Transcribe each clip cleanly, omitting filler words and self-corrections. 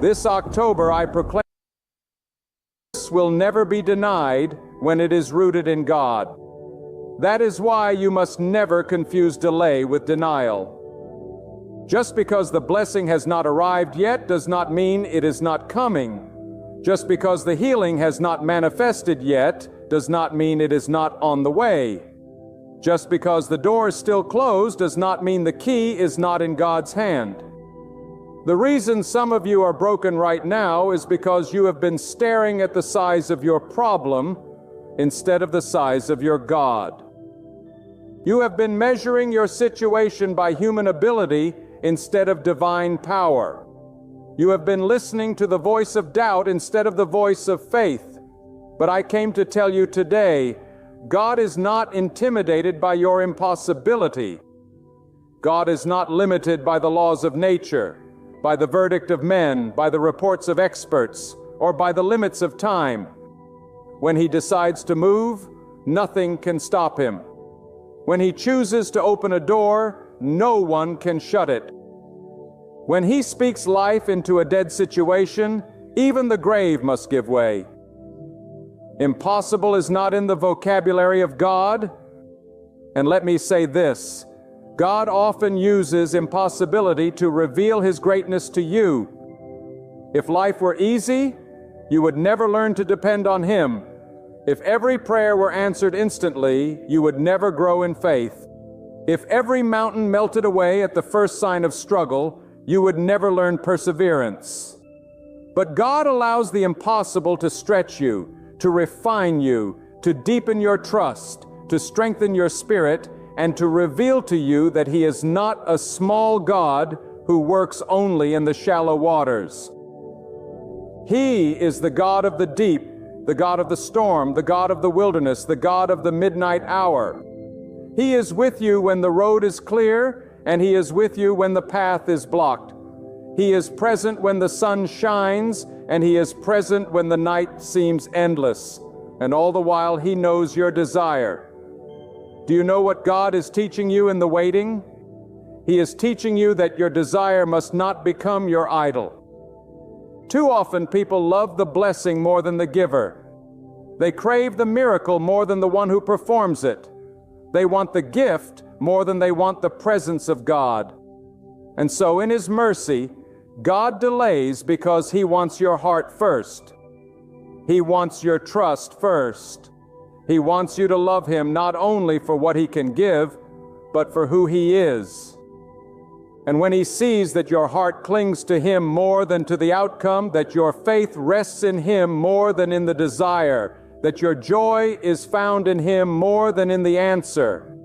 This October, I proclaim this will never be denied when it is rooted in God. That is why you must never confuse delay with denial. Just because the blessing has not arrived yet does not mean it is not coming. Just because the healing has not manifested yet does not mean it is not on the way. Just because the door is still closed does not mean the key is not in God's hand. The reason some of you are broken right now is because you have been staring at the size of your problem instead of the size of your God. You have been measuring your situation by human ability instead of divine power. You have been listening to the voice of doubt instead of the voice of faith. But I came to tell you today, God is not intimidated by your impossibility. God is not limited by the laws of nature, by the verdict of men, by the reports of experts, or by the limits of time. When He decides to move, nothing can stop Him. When He chooses to open a door, no one can shut it. When He speaks life into a dead situation, even the grave must give way. Impossible is not in the vocabulary of God. And let me say this, God often uses impossibility to reveal His greatness to you. If life were easy, you would never learn to depend on Him. If every prayer were answered instantly, you would never grow in faith. If every mountain melted away at the first sign of struggle, you would never learn perseverance. But God allows the impossible to stretch you, to refine you, to deepen your trust, to strengthen your spirit, and to reveal to you that He is not a small God who works only in the shallow waters. He is the God of the deep, the God of the storm, the God of the wilderness, the God of the midnight hour. He is with you when the road is clear, and He is with you when the path is blocked. He is present when the sun shines, and He is present when the night seems endless. And all the while He knows your desire. Do you know what God is teaching you in the waiting? He is teaching you that your desire must not become your idol. Too often people love the blessing more than the giver. They crave the miracle more than the one who performs it. They want the gift more than they want the presence of God. And so in His mercy, God delays because He wants your heart first. He wants your trust first. He wants you to love Him not only for what He can give, but for who He is. And when He sees that your heart clings to Him more than to the outcome, that your faith rests in Him more than in the desire, that your joy is found in Him more than in the answer,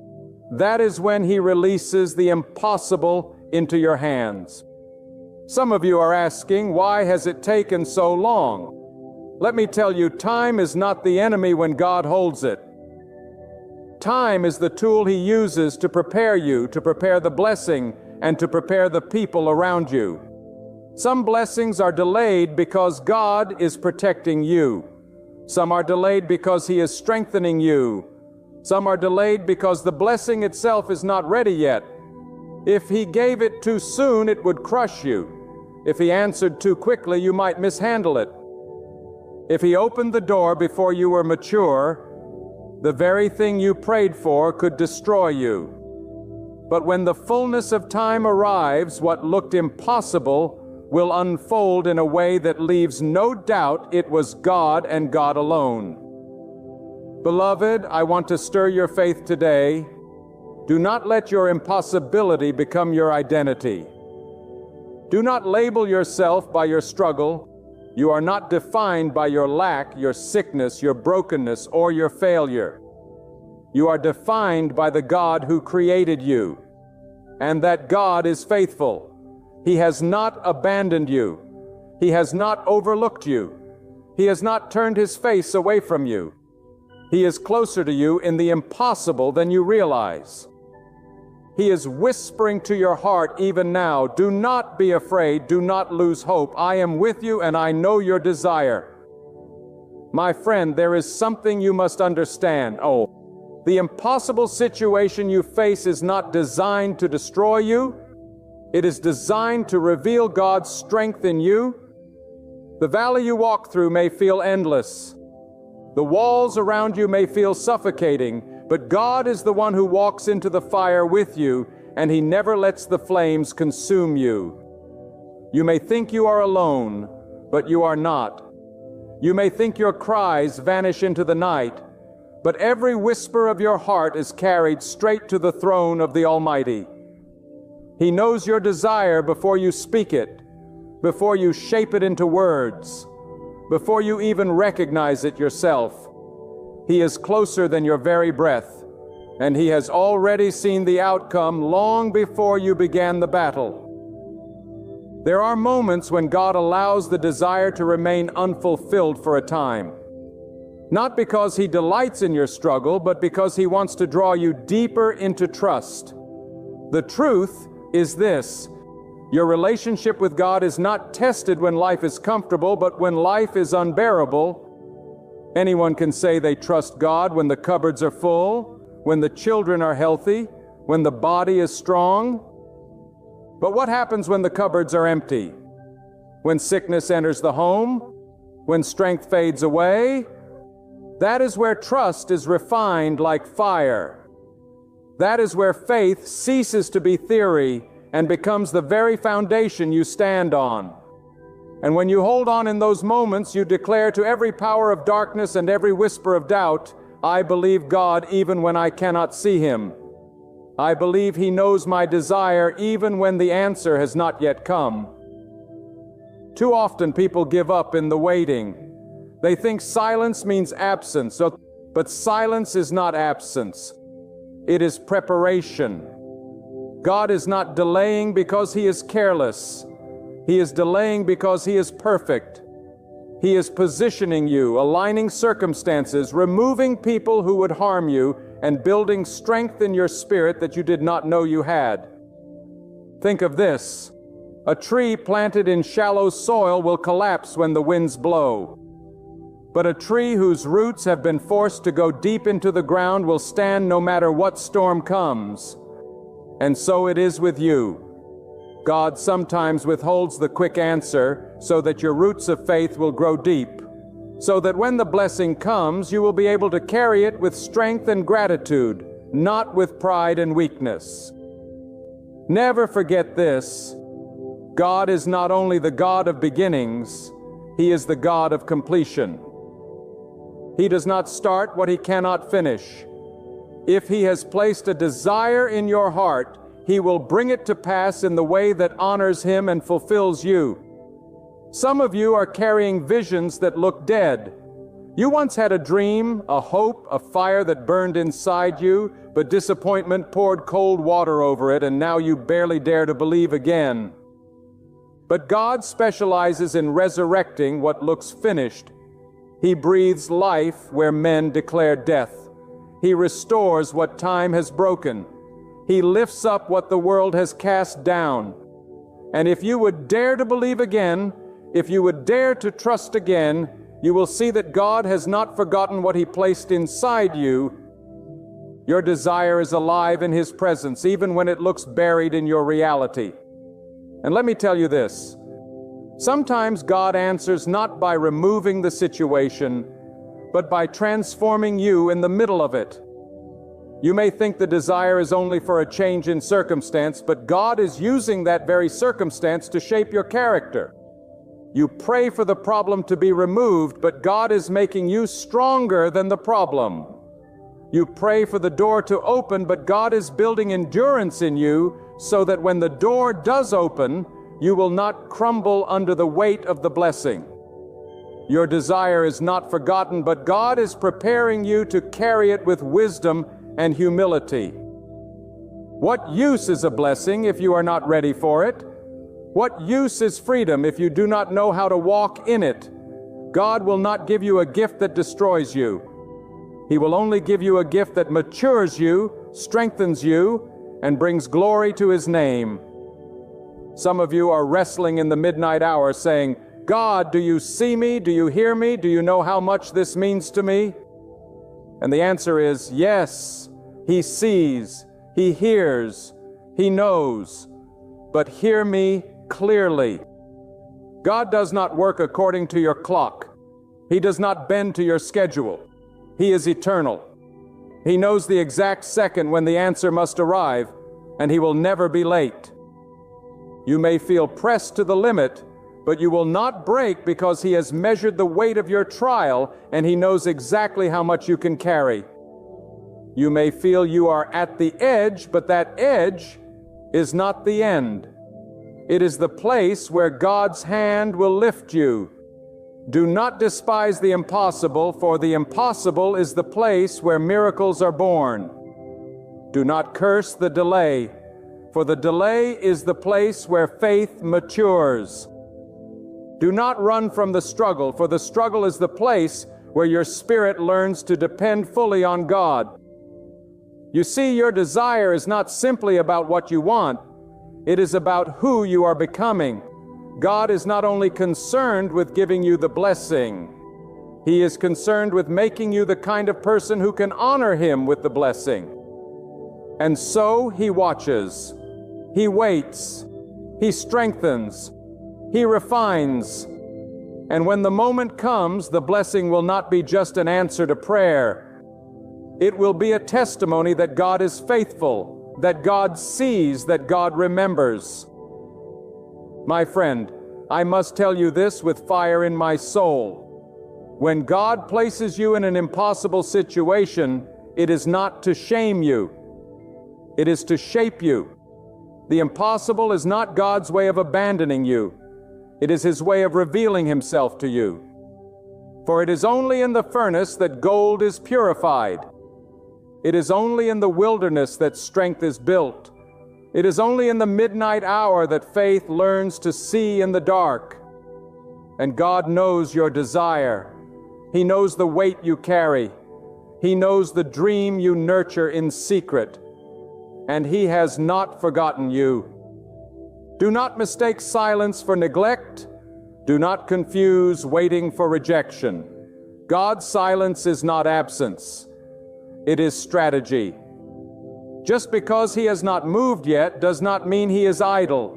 that is when He releases the impossible into your hands. Some of you are asking, why has it taken so long? Let me tell you, time is not the enemy when God holds it. Time is the tool He uses to prepare you, to prepare the blessing, and to prepare the people around you. Some blessings are delayed because God is protecting you. Some are delayed because He is strengthening you. Some are delayed because the blessing itself is not ready yet. If He gave it too soon, it would crush you. If He answered too quickly, you might mishandle it. If He opened the door before you were mature, the very thing you prayed for could destroy you. But when the fullness of time arrives, what looked impossible will unfold in a way that leaves no doubt it was God and God alone. Beloved, I want to stir your faith today. Do not let your impossibility become your identity. Do not label yourself by your struggle. You are not defined by your lack, your sickness, your brokenness, or your failure. You are defined by the God who created you. And that God is faithful. He has not abandoned you. He has not overlooked you. He has not turned His face away from you. He is closer to you in the impossible than you realize. He is whispering to your heart even now, do not be afraid, do not lose hope. I am with you and I know your desire. My friend, there is something you must understand. The impossible situation you face is not designed to destroy you. It is designed to reveal God's strength in you. The valley you walk through may feel endless. The walls around you may feel suffocating, but God is the one who walks into the fire with you, and He never lets the flames consume you. You may think you are alone, but you are not. You may think your cries vanish into the night, but every whisper of your heart is carried straight to the throne of the Almighty. He knows your desire before you speak it, before you shape it into words, before you even recognize it yourself. He is closer than your very breath, and He has already seen the outcome long before you began the battle. There are moments when God allows the desire to remain unfulfilled for a time. Not because He delights in your struggle, but because He wants to draw you deeper into trust. The truth is this: your relationship with God is not tested when life is comfortable, but when life is unbearable. Anyone can say they trust God when the cupboards are full, when the children are healthy, when the body is strong. But what happens when the cupboards are empty? When sickness enters the home? When strength fades away? That is where trust is refined like fire. That is where faith ceases to be theory and becomes the very foundation you stand on. And when you hold on in those moments, you declare to every power of darkness and every whisper of doubt, I believe God even when I cannot see Him. I believe He knows my desire even when the answer has not yet come. Too often people give up in the waiting. They think silence means absence, but silence is not absence. It is preparation. God is not delaying because He is careless. He is delaying because He is perfect. He is positioning you, aligning circumstances, removing people who would harm you, and building strength in your spirit that you did not know you had. Think of this: a tree planted in shallow soil will collapse when the winds blow. But a tree whose roots have been forced to go deep into the ground will stand no matter what storm comes. And so it is with you. God sometimes withholds the quick answer so that your roots of faith will grow deep, so that when the blessing comes, you will be able to carry it with strength and gratitude, not with pride and weakness. Never forget this: God is not only the God of beginnings, He is the God of completion. He does not start what He cannot finish. If He has placed a desire in your heart, He will bring it to pass in the way that honors Him and fulfills you. Some of you are carrying visions that look dead. You once had a dream, a hope, a fire that burned inside you, but disappointment poured cold water over it, and now you barely dare to believe again. But God specializes in resurrecting what looks finished. He breathes life where men declare death. He restores what time has broken. He lifts up what the world has cast down. And if you would dare to believe again, if you would dare to trust again, you will see that God has not forgotten what He placed inside you. Your desire is alive in His presence, even when it looks buried in your reality. And let me tell you this: sometimes God answers not by removing the situation, but by transforming you in the middle of it. You may think the desire is only for a change in circumstance, but God is using that very circumstance to shape your character. You pray for the problem to be removed, but God is making you stronger than the problem. You pray for the door to open, but God is building endurance in you so that when the door does open, you will not crumble under the weight of the blessing. Your desire is not forgotten, but God is preparing you to carry it with wisdom and humility. What use is a blessing if you are not ready for it? What use is freedom if you do not know how to walk in it? God will not give you a gift that destroys you. He will only give you a gift that matures you, strengthens you, and brings glory to His name. Some of you are wrestling in the midnight hour saying, God, do you see me? Do you hear me? Do you know how much this means to me? And the answer is yes. He sees, He hears, He knows. But hear me clearly. God does not work according to your clock. He does not bend to your schedule. He is eternal. He knows the exact second when the answer must arrive, and He will never be late. You may feel pressed to the limit, but you will not break because He has measured the weight of your trial, and He knows exactly how much you can carry. You may feel you are at the edge, but that edge is not the end. It is the place where God's hand will lift you. Do not despise the impossible, for the impossible is the place where miracles are born. Do not curse the delay, for the delay is the place where faith matures. Do not run from the struggle, for the struggle is the place where your spirit learns to depend fully on God. You see, your desire is not simply about what you want. It is about who you are becoming. God is not only concerned with giving you the blessing, He is concerned with making you the kind of person who can honor Him with the blessing. And so He watches, He waits, He strengthens, He refines. And when the moment comes, the blessing will not be just an answer to prayer. It will be a testimony that God is faithful, that God sees, that God remembers. My friend, I must tell you this with fire in my soul. When God places you in an impossible situation, it is not to shame you. It is to shape you. The impossible is not God's way of abandoning you. It is His way of revealing Himself to you. For it is only in the furnace that gold is purified. It is only in the wilderness that strength is built. It is only in the midnight hour that faith learns to see in the dark. And God knows your desire. He knows the weight you carry. He knows the dream you nurture in secret. And He has not forgotten you. Do not mistake silence for neglect. Do not confuse waiting for rejection. God's silence is not absence. It is strategy. Just because He has not moved yet does not mean He is idle.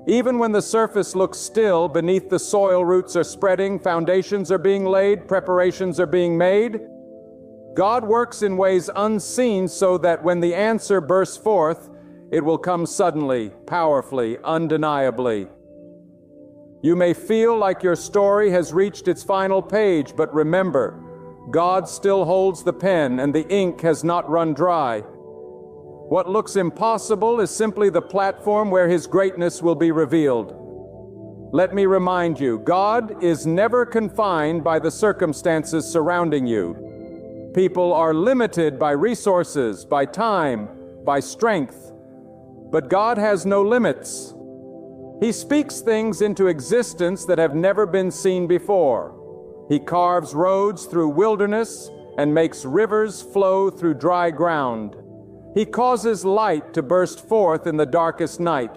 Even when the surface looks still, beneath the soil roots are spreading, foundations are being laid, preparations are being made. God works in ways unseen so that when the answer bursts forth, it will come suddenly, powerfully, undeniably. You may feel like your story has reached its final page, but remember, God still holds the pen and the ink has not run dry. What looks impossible is simply the platform where His greatness will be revealed. Let me remind you, God is never confined by the circumstances surrounding you. People are limited by resources, by time, by strength. But God has no limits. He speaks things into existence that have never been seen before. He carves roads through wilderness and makes rivers flow through dry ground. He causes light to burst forth in the darkest night.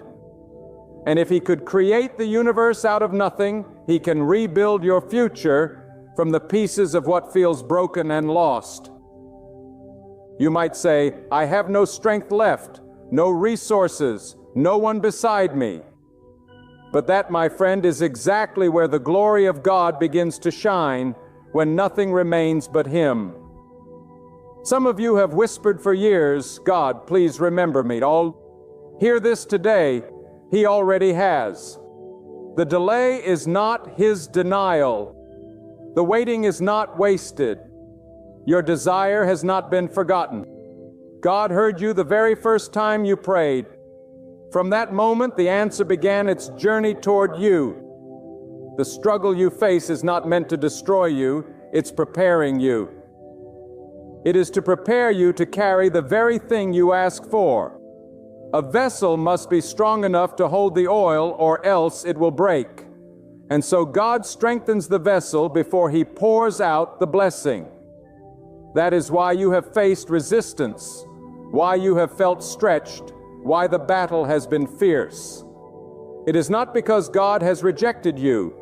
And if He could create the universe out of nothing, He can rebuild your future from the pieces of what feels broken and lost. You might say, I have no strength left, no resources, no one beside me. But that, my friend, is exactly where the glory of God begins to shine, when nothing remains but Him. Some of you have whispered for years, God, please remember me. Hear this today. He already has. The delay is not His denial. The waiting is not wasted. Your desire has not been forgotten. God heard you the very first time you prayed. From that moment, the answer began its journey toward you. The struggle you face is not meant to destroy you, it's preparing you. It is to prepare you to carry the very thing you ask for. A vessel must be strong enough to hold the oil, or else it will break. And so God strengthens the vessel before He pours out the blessing. That is why you have faced resistance, why you have felt stretched, why the battle has been fierce. It is not because God has rejected you.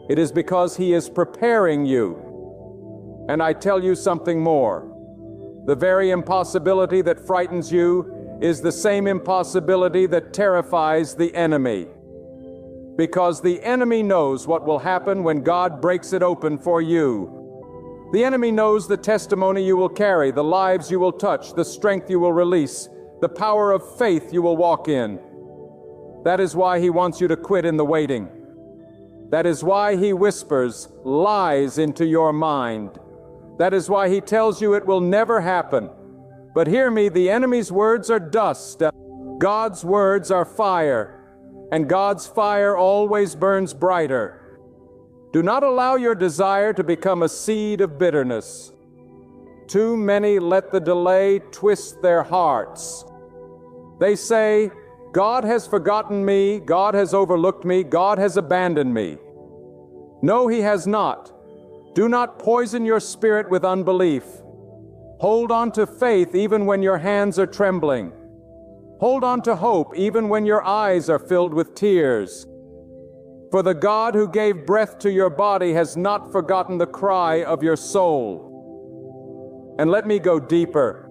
It is because He is preparing you. And I tell you something more. The very impossibility that frightens you is the same impossibility that terrifies the enemy. because the enemy knows what will happen when God breaks it open for you. The enemy knows the testimony you will carry, the lives you will touch, the strength you will release, the power of faith you will walk in. That is why he wants you to quit in the waiting. That is why he whispers lies into your mind. That is why he tells you it will never happen. But hear me, the enemy's words are dust. God's words are fire, and God's fire always burns brighter. Do not allow your desire to become a seed of bitterness. Too many let the delay twist their hearts. They say, God has forgotten me, God has overlooked me, God has abandoned me. No, he has not. Do not poison your spirit with unbelief. Hold on to faith even when your hands are trembling. Hold on to hope even when your eyes are filled with tears. For the God who gave breath to your body has not forgotten the cry of your soul. And let me go deeper.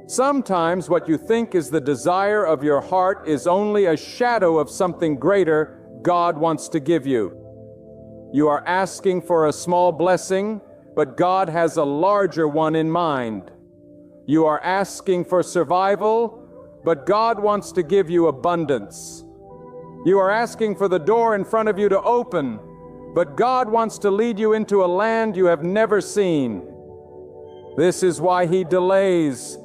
Sometimes what you think is the desire of your heart is only a shadow of something greater God wants to give you. You are asking for a small blessing, but God has a larger one in mind. You are asking for survival, but God wants to give you abundance. You are asking for the door in front of you to open, but God wants to lead you into a land you have never seen. This is why he delays,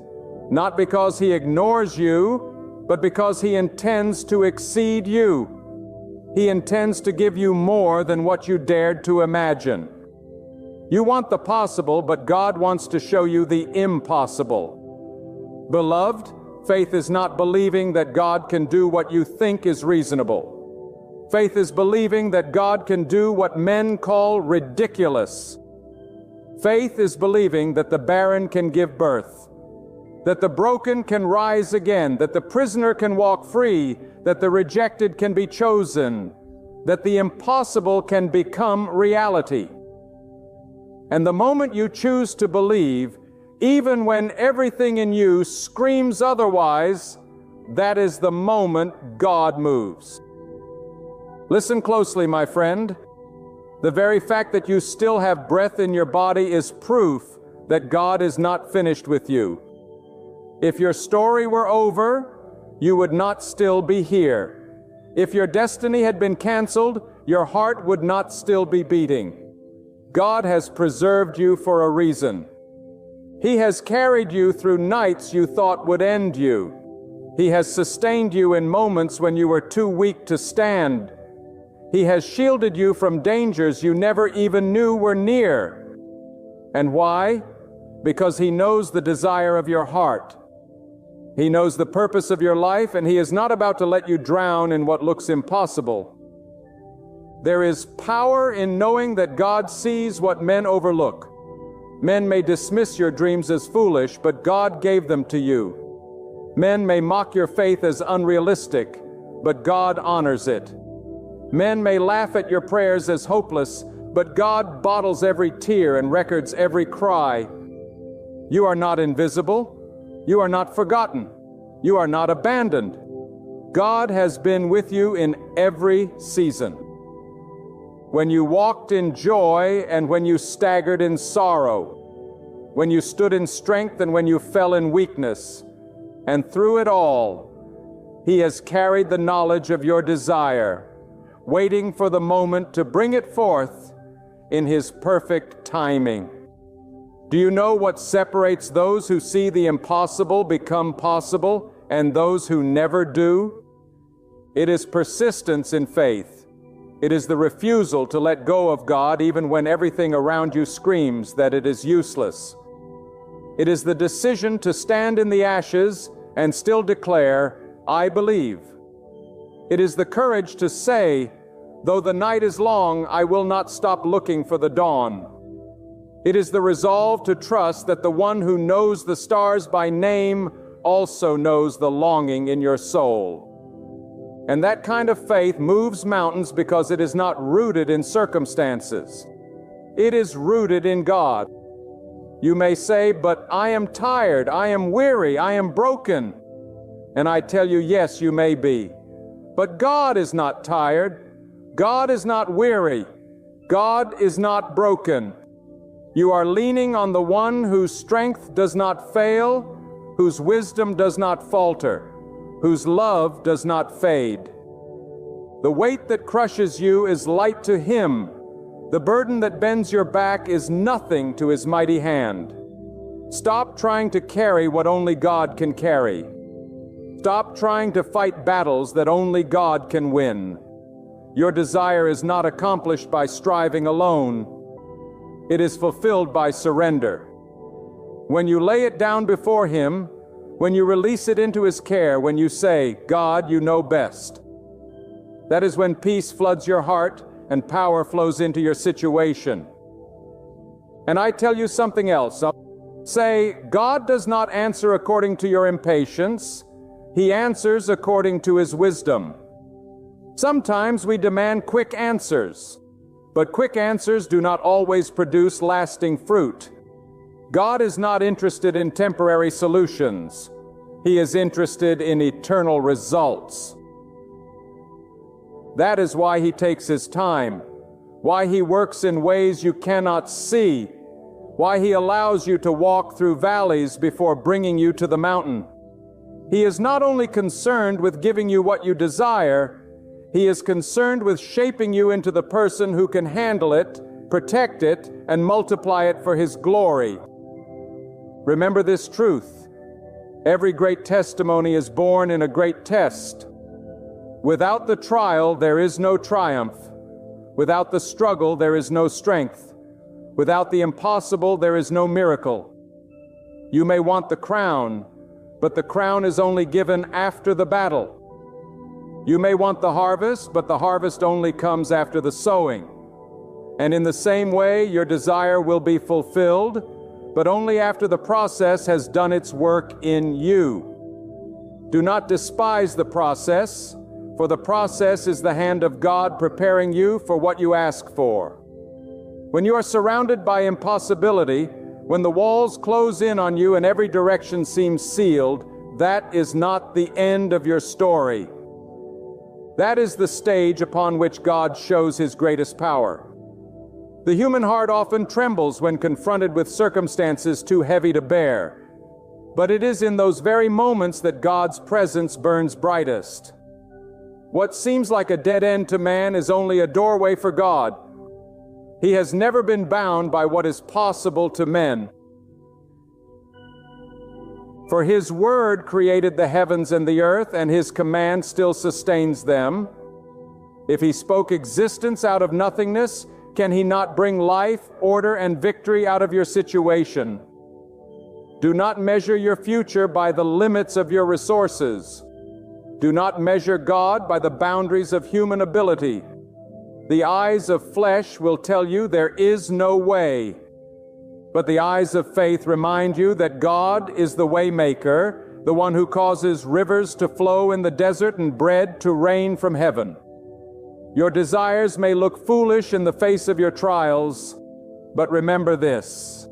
not because he ignores you, but because he intends to exceed you. He intends to give you more than what you dared to imagine. You want the possible, but God wants to show you the impossible. Beloved, faith is not believing that God can do what you think is reasonable. Faith is believing that God can do what men call ridiculous. Faith is believing that the barren can give birth, that the broken can rise again, that the prisoner can walk free, that the rejected can be chosen, that the impossible can become reality. And the moment you choose to believe, even when everything in you screams otherwise, that is the moment God moves. Listen closely, my friend. The very fact that you still have breath in your body is proof that God is not finished with you. If your story were over, you would not still be here. If your destiny had been canceled, your heart would not still be beating. God has preserved you for a reason. He has carried you through nights you thought would end you. He has sustained you in moments when you were too weak to stand. He has shielded you from dangers you never even knew were near. And why? Because he knows the desire of your heart. He knows the purpose of your life, and he is not about to let you drown in what looks impossible. There is power in knowing that God sees what men overlook. Men may dismiss your dreams as foolish, but God gave them to you. Men may mock your faith as unrealistic, but God honors it. Men may laugh at your prayers as hopeless, but God bottles every tear and records every cry. You are not invisible. You are not forgotten. You are not abandoned. God has been with you in every season. When you walked in joy and when you staggered in sorrow, when you stood in strength and when you fell in weakness, and through it all, he has carried the knowledge of your desire, waiting for the moment to bring it forth in his perfect timing. Do you know what separates those who see the impossible become possible and those who never do? It is persistence in faith. It is the refusal to let go of God even when everything around you screams that it is useless. It is the decision to stand in the ashes and still declare, I believe. It is the courage to say, though the night is long, I will not stop looking for the dawn. It is the resolve to trust that the one who knows the stars by name also knows the longing in your soul. And that kind of faith moves mountains because it is not rooted in circumstances. It is rooted in God. You may say, but I am tired, I am weary, I am broken. And I tell you, yes, you may be. But God is not tired. God is not weary. God is not broken. You are leaning on the one whose strength does not fail, whose wisdom does not falter, whose love does not fade. The weight that crushes you is light to him. The burden that bends your back is nothing to his mighty hand. Stop trying to carry what only God can carry. Stop trying to fight battles that only God can win. Your desire is not accomplished by striving alone. It is fulfilled by surrender. When you lay it down before him, when you release it into his care, when you say, God, you know best, that is when peace floods your heart and power flows into your situation. And I tell you something else. Say, God does not answer according to your impatience. He answers according to his wisdom. Sometimes we demand quick answers, but quick answers do not always produce lasting fruit. God is not interested in temporary solutions. He is interested in eternal results. That is why he takes his time, why he works in ways you cannot see, why he allows you to walk through valleys before bringing you to the mountain. He is not only concerned with giving you what you desire, he is concerned with shaping you into the person who can handle it, protect it, and multiply it for his glory. Remember this truth. Every great testimony is born in a great test. Without the trial, there is no triumph. Without the struggle, there is no strength. Without the impossible, there is no miracle. You may want the crown, but the crown is only given after the battle. You may want the harvest, but the harvest only comes after the sowing. And in the same way, your desire will be fulfilled, but only after the process has done its work in you. Do not despise the process, for the process is the hand of God preparing you for what you ask for. When you are surrounded by impossibility, when the walls close in on you and every direction seems sealed, that is not the end of your story. That is the stage upon which God shows his greatest power. The human heart often trembles when confronted with circumstances too heavy to bear, but it is in those very moments that God's presence burns brightest. What seems like a dead end to man is only a doorway for God. He has never been bound by what is possible to men. For his word created the heavens and the earth, and his command still sustains them. If he spoke existence out of nothingness, can he not bring life, order, and victory out of your situation? Do not measure your future by the limits of your resources. Do not measure God by the boundaries of human ability. The eyes of flesh will tell you there is no way. But the eyes of faith remind you that God is the way maker, the one who causes rivers to flow in the desert and bread to rain from heaven. Your desires may look foolish in the face of your trials, but remember this.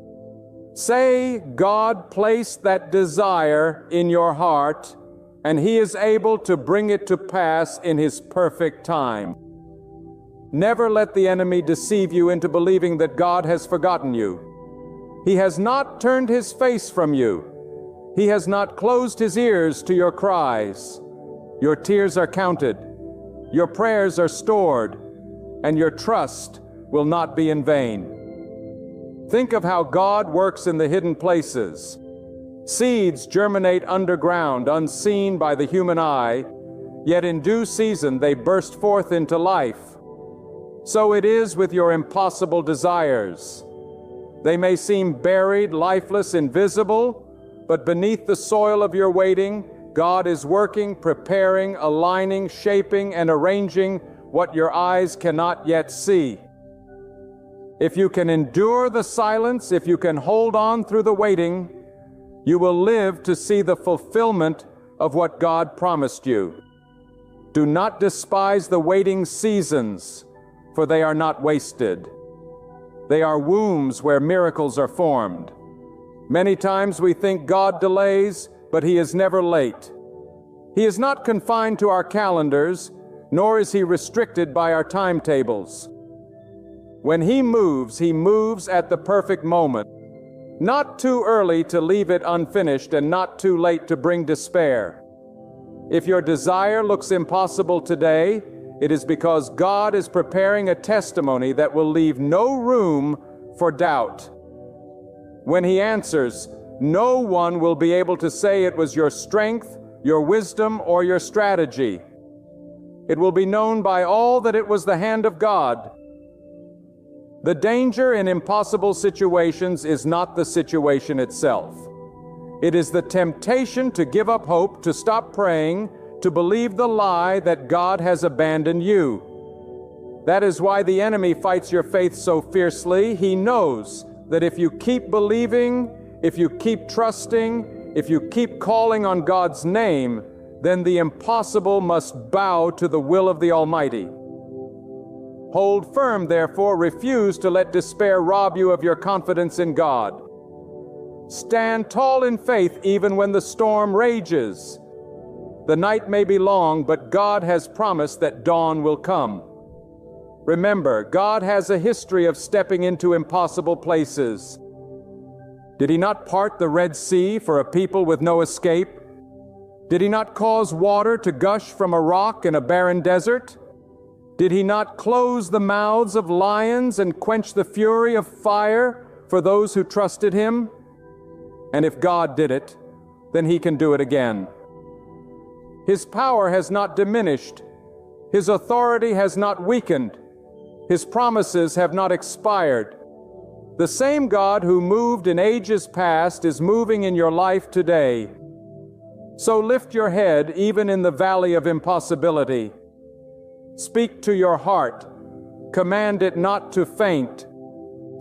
Say God placed that desire in your heart, and he is able to bring it to pass in his perfect time. Never let the enemy deceive you into believing that God has forgotten you. He has not turned his face from you. He has not closed his ears to your cries. Your tears are counted. Your prayers are stored, and your trust will not be in vain. Think of how God works in the hidden places. Seeds germinate underground, unseen by the human eye, yet in due season they burst forth into life. So it is with your impossible desires. They may seem buried, lifeless, invisible, but beneath the soil of your waiting, God is working, preparing, aligning, shaping, and arranging what your eyes cannot yet see. If you can endure the silence, if you can hold on through the waiting, you will live to see the fulfillment of what God promised you. Do not despise the waiting seasons, for they are not wasted. They are wombs where miracles are formed. Many times we think God delays, but he is never late. He is not confined to our calendars. nor is he restricted by our timetables. When he moves at the perfect moment, not too early to leave it unfinished and not too late to bring despair. If your desire looks impossible today, it is because God is preparing a testimony that will leave no room for doubt. When he answers, no one will be able to say it was your strength, your wisdom, or your strategy. It will be known by all that it was the hand of God. The danger in impossible situations is not the situation itself. It is the temptation to give up hope, to stop praying, to believe the lie that God has abandoned you. That is why the enemy fights your faith so fiercely. He knows that if you keep believing, if you keep trusting, if you keep calling on God's name, then the impossible must bow to the will of the Almighty. Hold firm, therefore, refuse to let despair rob you of your confidence in God. Stand tall in faith even when the storm rages. The night may be long, but God has promised that dawn will come. Remember, God has a history of stepping into impossible places. Did he not part the Red Sea for a people with no escape? Did he not cause water to gush from a rock in a barren desert? Did he not close the mouths of lions and quench the fury of fire for those who trusted him? And if God did it, then he can do it again. His power has not diminished. His authority has not weakened. His promises have not expired. The same God who moved in ages past is moving in your life today. So lift your head even in the valley of impossibility. Speak to your heart. Command it not to faint.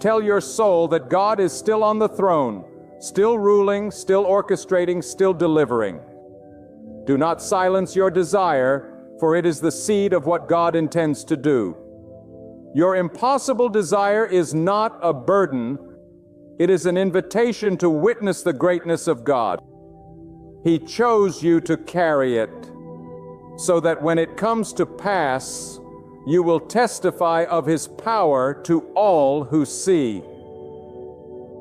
Tell your soul that God is still on the throne, still ruling, still orchestrating, still delivering. Do not silence your desire, for it is the seed of what God intends to do. Your impossible desire is not a burden. It is an invitation to witness the greatness of God. He chose you to carry it, so that when it comes to pass, you will testify of his power to all who see.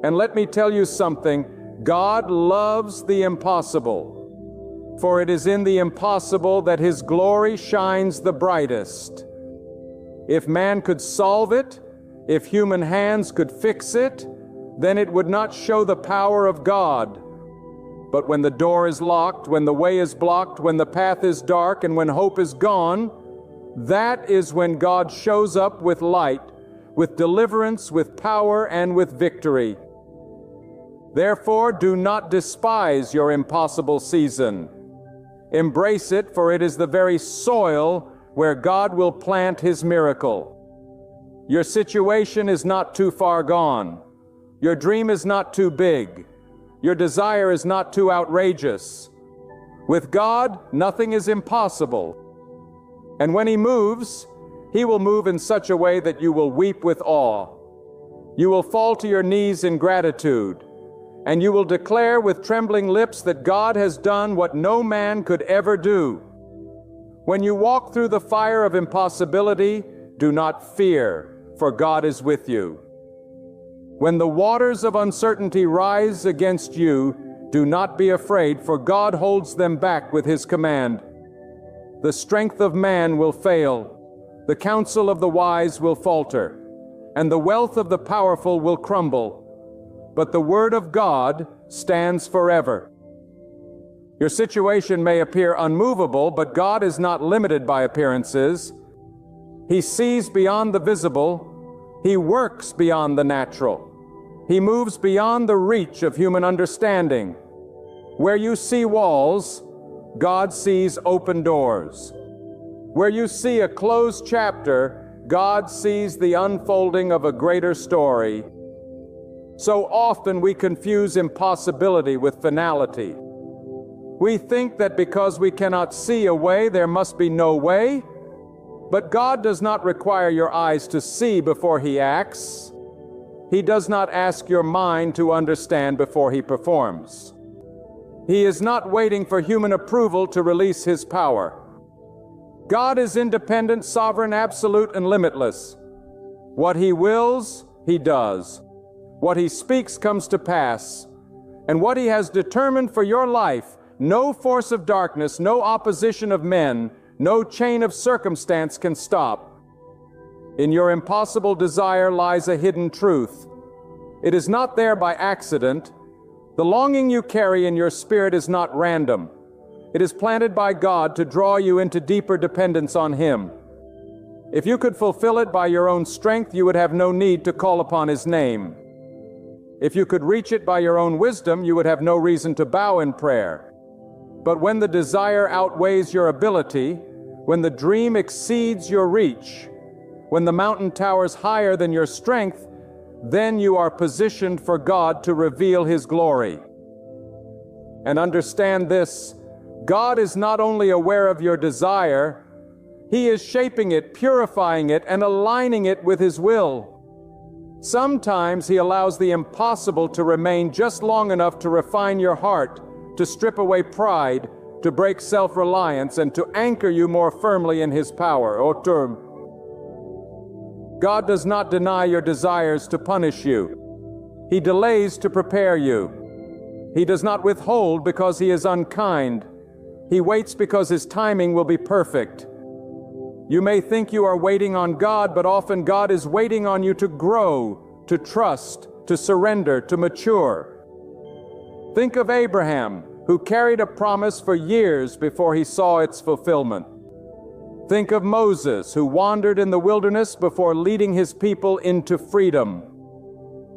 And let me tell you something, God loves the impossible, for it is in the impossible that his glory shines the brightest. If man could solve it, if human hands could fix it, then it would not show the power of God. But when the door is locked, when the way is blocked, when the path is dark, and when hope is gone, that is when God shows up with light, with deliverance, with power, and with victory. Therefore, do not despise your impossible season. Embrace it, for it is the very soil where God will plant his miracle. Your situation is not too far gone. Your dream is not too big. Your desire is not too outrageous. With God, nothing is impossible. And when he moves, he will move in such a way that you will weep with awe. You will fall to your knees in gratitude, and you will declare with trembling lips that God has done what no man could ever do. When you walk through the fire of impossibility, do not fear, for God is with you. When the waters of uncertainty rise against you, do not be afraid, for God holds them back with his command. The strength of man will fail, the counsel of the wise will falter, and the wealth of the powerful will crumble. But the word of God stands forever. Your situation may appear unmovable, but God is not limited by appearances. He sees beyond the visible. He works beyond the natural. He moves beyond the reach of human understanding. Where you see walls, God sees open doors. Where you see a closed chapter, God sees the unfolding of a greater story. So often we confuse impossibility with finality. We think that because we cannot see a way, there must be no way. But God does not require your eyes to see before he acts. He does not ask your mind to understand before he performs. He is not waiting for human approval to release his power. God is independent, sovereign, absolute, and limitless. What He wills, He does. What He speaks comes to pass. And what He has determined for your life, no force of darkness, no opposition of men, no chain of circumstance can stop. In your impossible desire lies a hidden truth. It is not there by accident. The longing you carry in your spirit is not random. It is planted by God to draw you into deeper dependence on Him. If you could fulfill it by your own strength, you would have no need to call upon His name. If you could reach it by your own wisdom, you would have no reason to bow in prayer. But when the desire outweighs your ability, when the dream exceeds your reach, when the mountain towers higher than your strength, then you are positioned for God to reveal His glory. And understand this, God is not only aware of your desire, He is shaping it, purifying it, and aligning it with His will. Sometimes He allows the impossible to remain just long enough to refine your heart, to strip away pride, to break self-reliance, and to anchor you more firmly in His power. God does not deny your desires to punish you. He delays to prepare you. He does not withhold because He is unkind. He waits because His timing will be perfect. You may think you are waiting on God, but often God is waiting on you to grow, to trust, to surrender, to mature. Think of Abraham, who carried a promise for years before he saw its fulfillment. Think of Moses, who wandered in the wilderness before leading his people into freedom.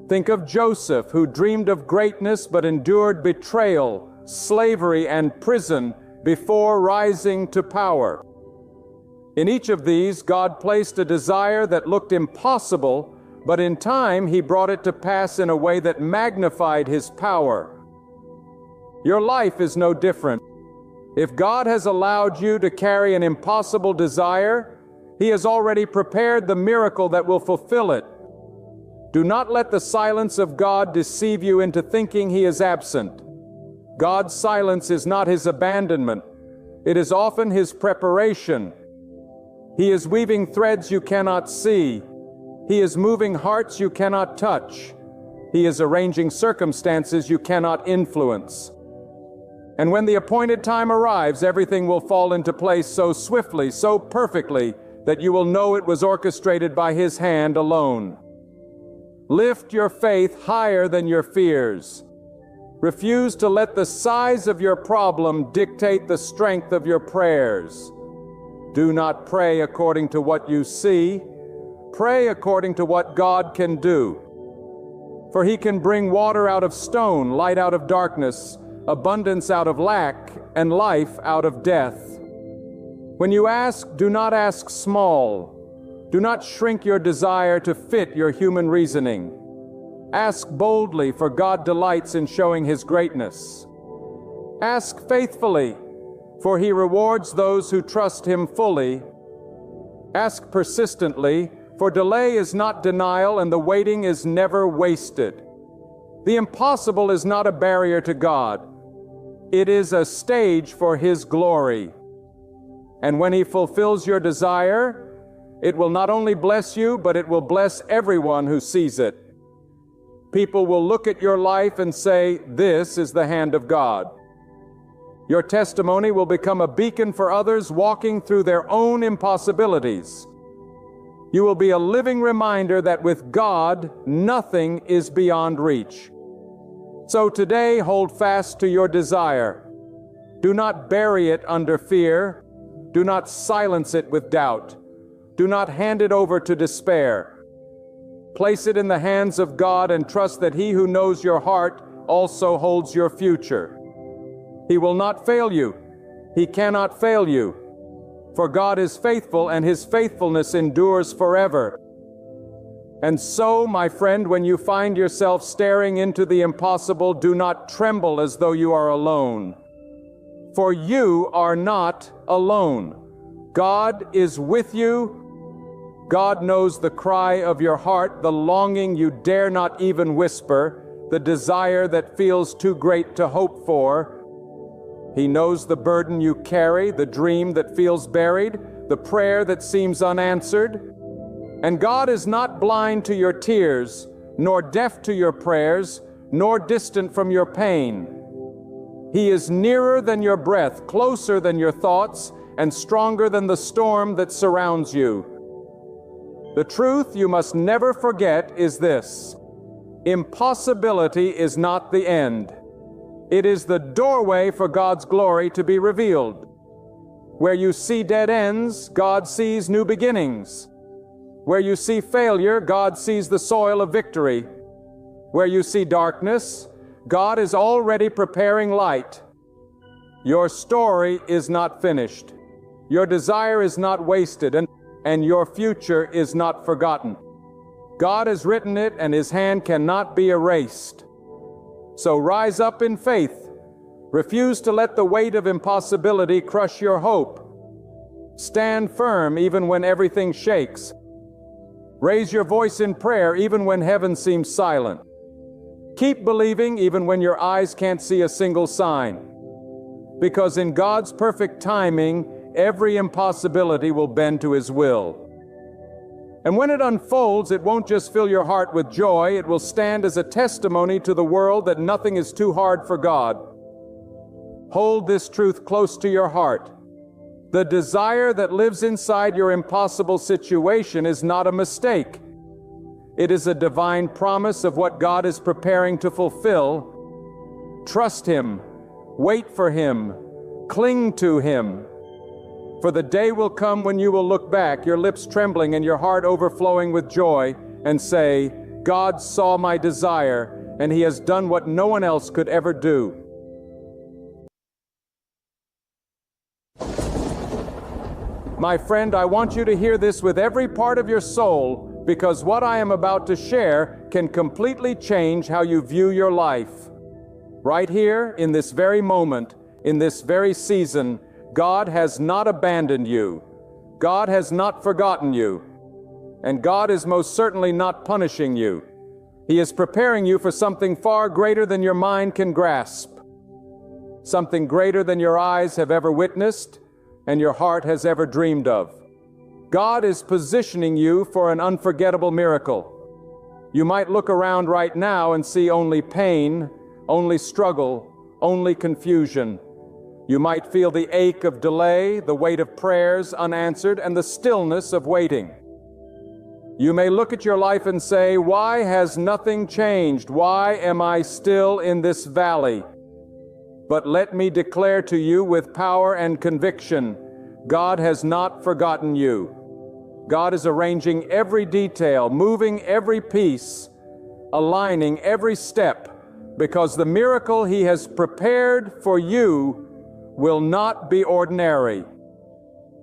Think of Joseph, who dreamed of greatness but endured betrayal, slavery, and prison before rising to power. In each of these, God placed a desire that looked impossible, but in time He brought it to pass in a way that magnified His power. Your life is no different. If God has allowed you to carry an impossible desire, He has already prepared the miracle that will fulfill it. Do not let the silence of God deceive you into thinking He is absent. God's silence is not His abandonment. It is often His preparation. He is weaving threads you cannot see. He is moving hearts you cannot touch. He is arranging circumstances you cannot influence. And when the appointed time arrives, everything will fall into place so swiftly, so perfectly, that you will know it was orchestrated by His hand alone. Lift your faith higher than your fears. Refuse to let the size of your problem dictate the strength of your prayers. Do not pray according to what you see. Pray according to what God can do. For He can bring water out of stone, light out of darkness, abundance out of lack, and life out of death. When you ask, do not ask small. Do not shrink your desire to fit your human reasoning. Ask boldly, for God delights in showing His greatness. Ask faithfully, for He rewards those who trust Him fully. Ask persistently, for delay is not denial, and the waiting is never wasted. The impossible is not a barrier to God. It is a stage for His glory. And when He fulfills your desire, it will not only bless you, but it will bless everyone who sees it. People will look at your life and say, "This is the hand of God." Your testimony will become a beacon for others walking through their own impossibilities. You will be a living reminder that with God, nothing is beyond reach. So today, hold fast to your desire. Do not bury it under fear. Do not silence it with doubt. Do not hand it over to despair. Place it in the hands of God and trust that He who knows your heart also holds your future. He will not fail you. He cannot fail you. For God is faithful, and His faithfulness endures forever. And so, my friend, when you find yourself staring into the impossible, do not tremble as though you are alone. For you are not alone. God is with you. God knows the cry of your heart, the longing you dare not even whisper, the desire that feels too great to hope for. He knows the burden you carry, the dream that feels buried, the prayer that seems unanswered. And God is not blind to your tears, nor deaf to your prayers, nor distant from your pain. He is nearer than your breath, closer than your thoughts, and stronger than the storm that surrounds you. The truth you must never forget is this: impossibility is not the end. It is the doorway for God's glory to be revealed. Where you see dead ends, God sees new beginnings. Where you see failure, God sees the soil of victory. Where you see darkness, God is already preparing light. Your story is not finished. Your desire is not wasted, and your future is not forgotten. God has written it, and His hand cannot be erased. So rise up in faith. Refuse to let the weight of impossibility crush your hope. Stand firm even when everything shakes. Raise your voice in prayer even when heaven seems silent. Keep believing even when your eyes can't see a single sign. Because in God's perfect timing, every impossibility will bend to His will. And when it unfolds, it won't just fill your heart with joy, it will stand as a testimony to the world that nothing is too hard for God. Hold this truth close to your heart. The desire that lives inside your impossible situation is not a mistake. It is a divine promise of what God is preparing to fulfill. Trust Him, wait for Him, cling to Him. For the day will come when you will look back, your lips trembling and your heart overflowing with joy, and say, God saw my desire, and He has done what no one else could ever do. My friend, I want you to hear this with every part of your soul, because what I am about to share can completely change how you view your life. Right here, in this very moment, in this very season, God has not abandoned you. God has not forgotten you. And God is most certainly not punishing you. He is preparing you for something far greater than your mind can grasp. Something greater than your eyes have ever witnessed and your heart has ever dreamed of. God is positioning you for an unforgettable miracle. You might look around right now and see only pain, only struggle, only confusion. You might feel the ache of delay, the weight of prayers unanswered, and the stillness of waiting. You may look at your life and say, why has nothing changed? Why am I still in this valley? But let me declare to you with power and conviction, God has not forgotten you. God is arranging every detail, moving every piece, aligning every step, because the miracle He has prepared for you will not be ordinary.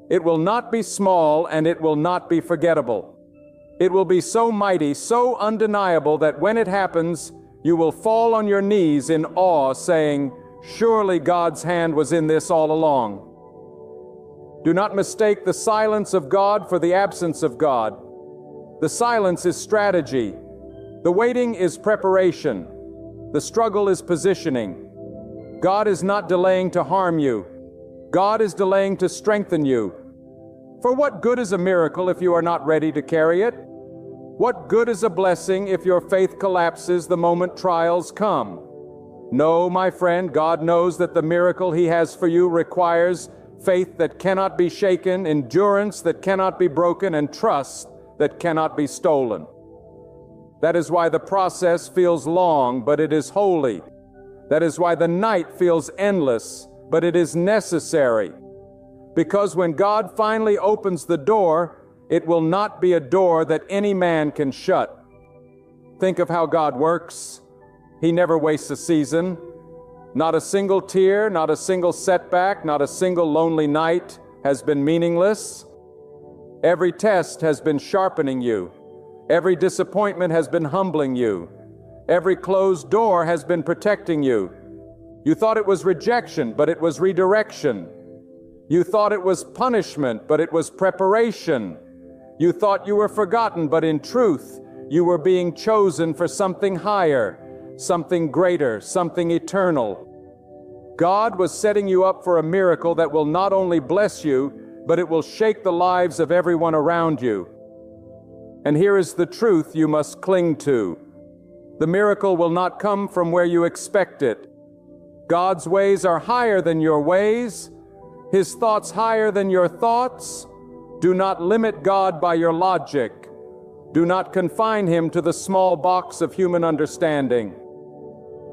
It will not be small, and it will not be forgettable. It will be so mighty, so undeniable that when it happens, you will fall on your knees in awe, saying, surely God's hand was in this all along. Do not mistake the silence of God for the absence of God. The silence is strategy. The waiting is preparation. The struggle is positioning. God is not delaying to harm you. God is delaying to strengthen you. For what good is a miracle if you are not ready to carry it? What good is a blessing if your faith collapses the moment trials come? No, my friend, God knows that the miracle He has for you requires faith that cannot be shaken, endurance that cannot be broken, and trust that cannot be stolen. That is why the process feels long, but it is holy. That is why the night feels endless, but it is necessary. Because when God finally opens the door, it will not be a door that any man can shut. Think of how God works. He never wastes a season. Not a single tear, not a single setback, not a single lonely night has been meaningless. Every test has been sharpening you. Every disappointment has been humbling you. Every closed door has been protecting you. You thought it was rejection, but it was redirection. You thought it was punishment, but it was preparation. You thought you were forgotten, but in truth, you were being chosen for something higher, something greater, something eternal. God was setting you up for a miracle that will not only bless you, but it will shake the lives of everyone around you. And here is the truth you must cling to. The miracle will not come from where you expect it. God's ways are higher than your ways, His thoughts higher than your thoughts. Do not limit God by your logic. Do not confine Him to the small box of human understanding.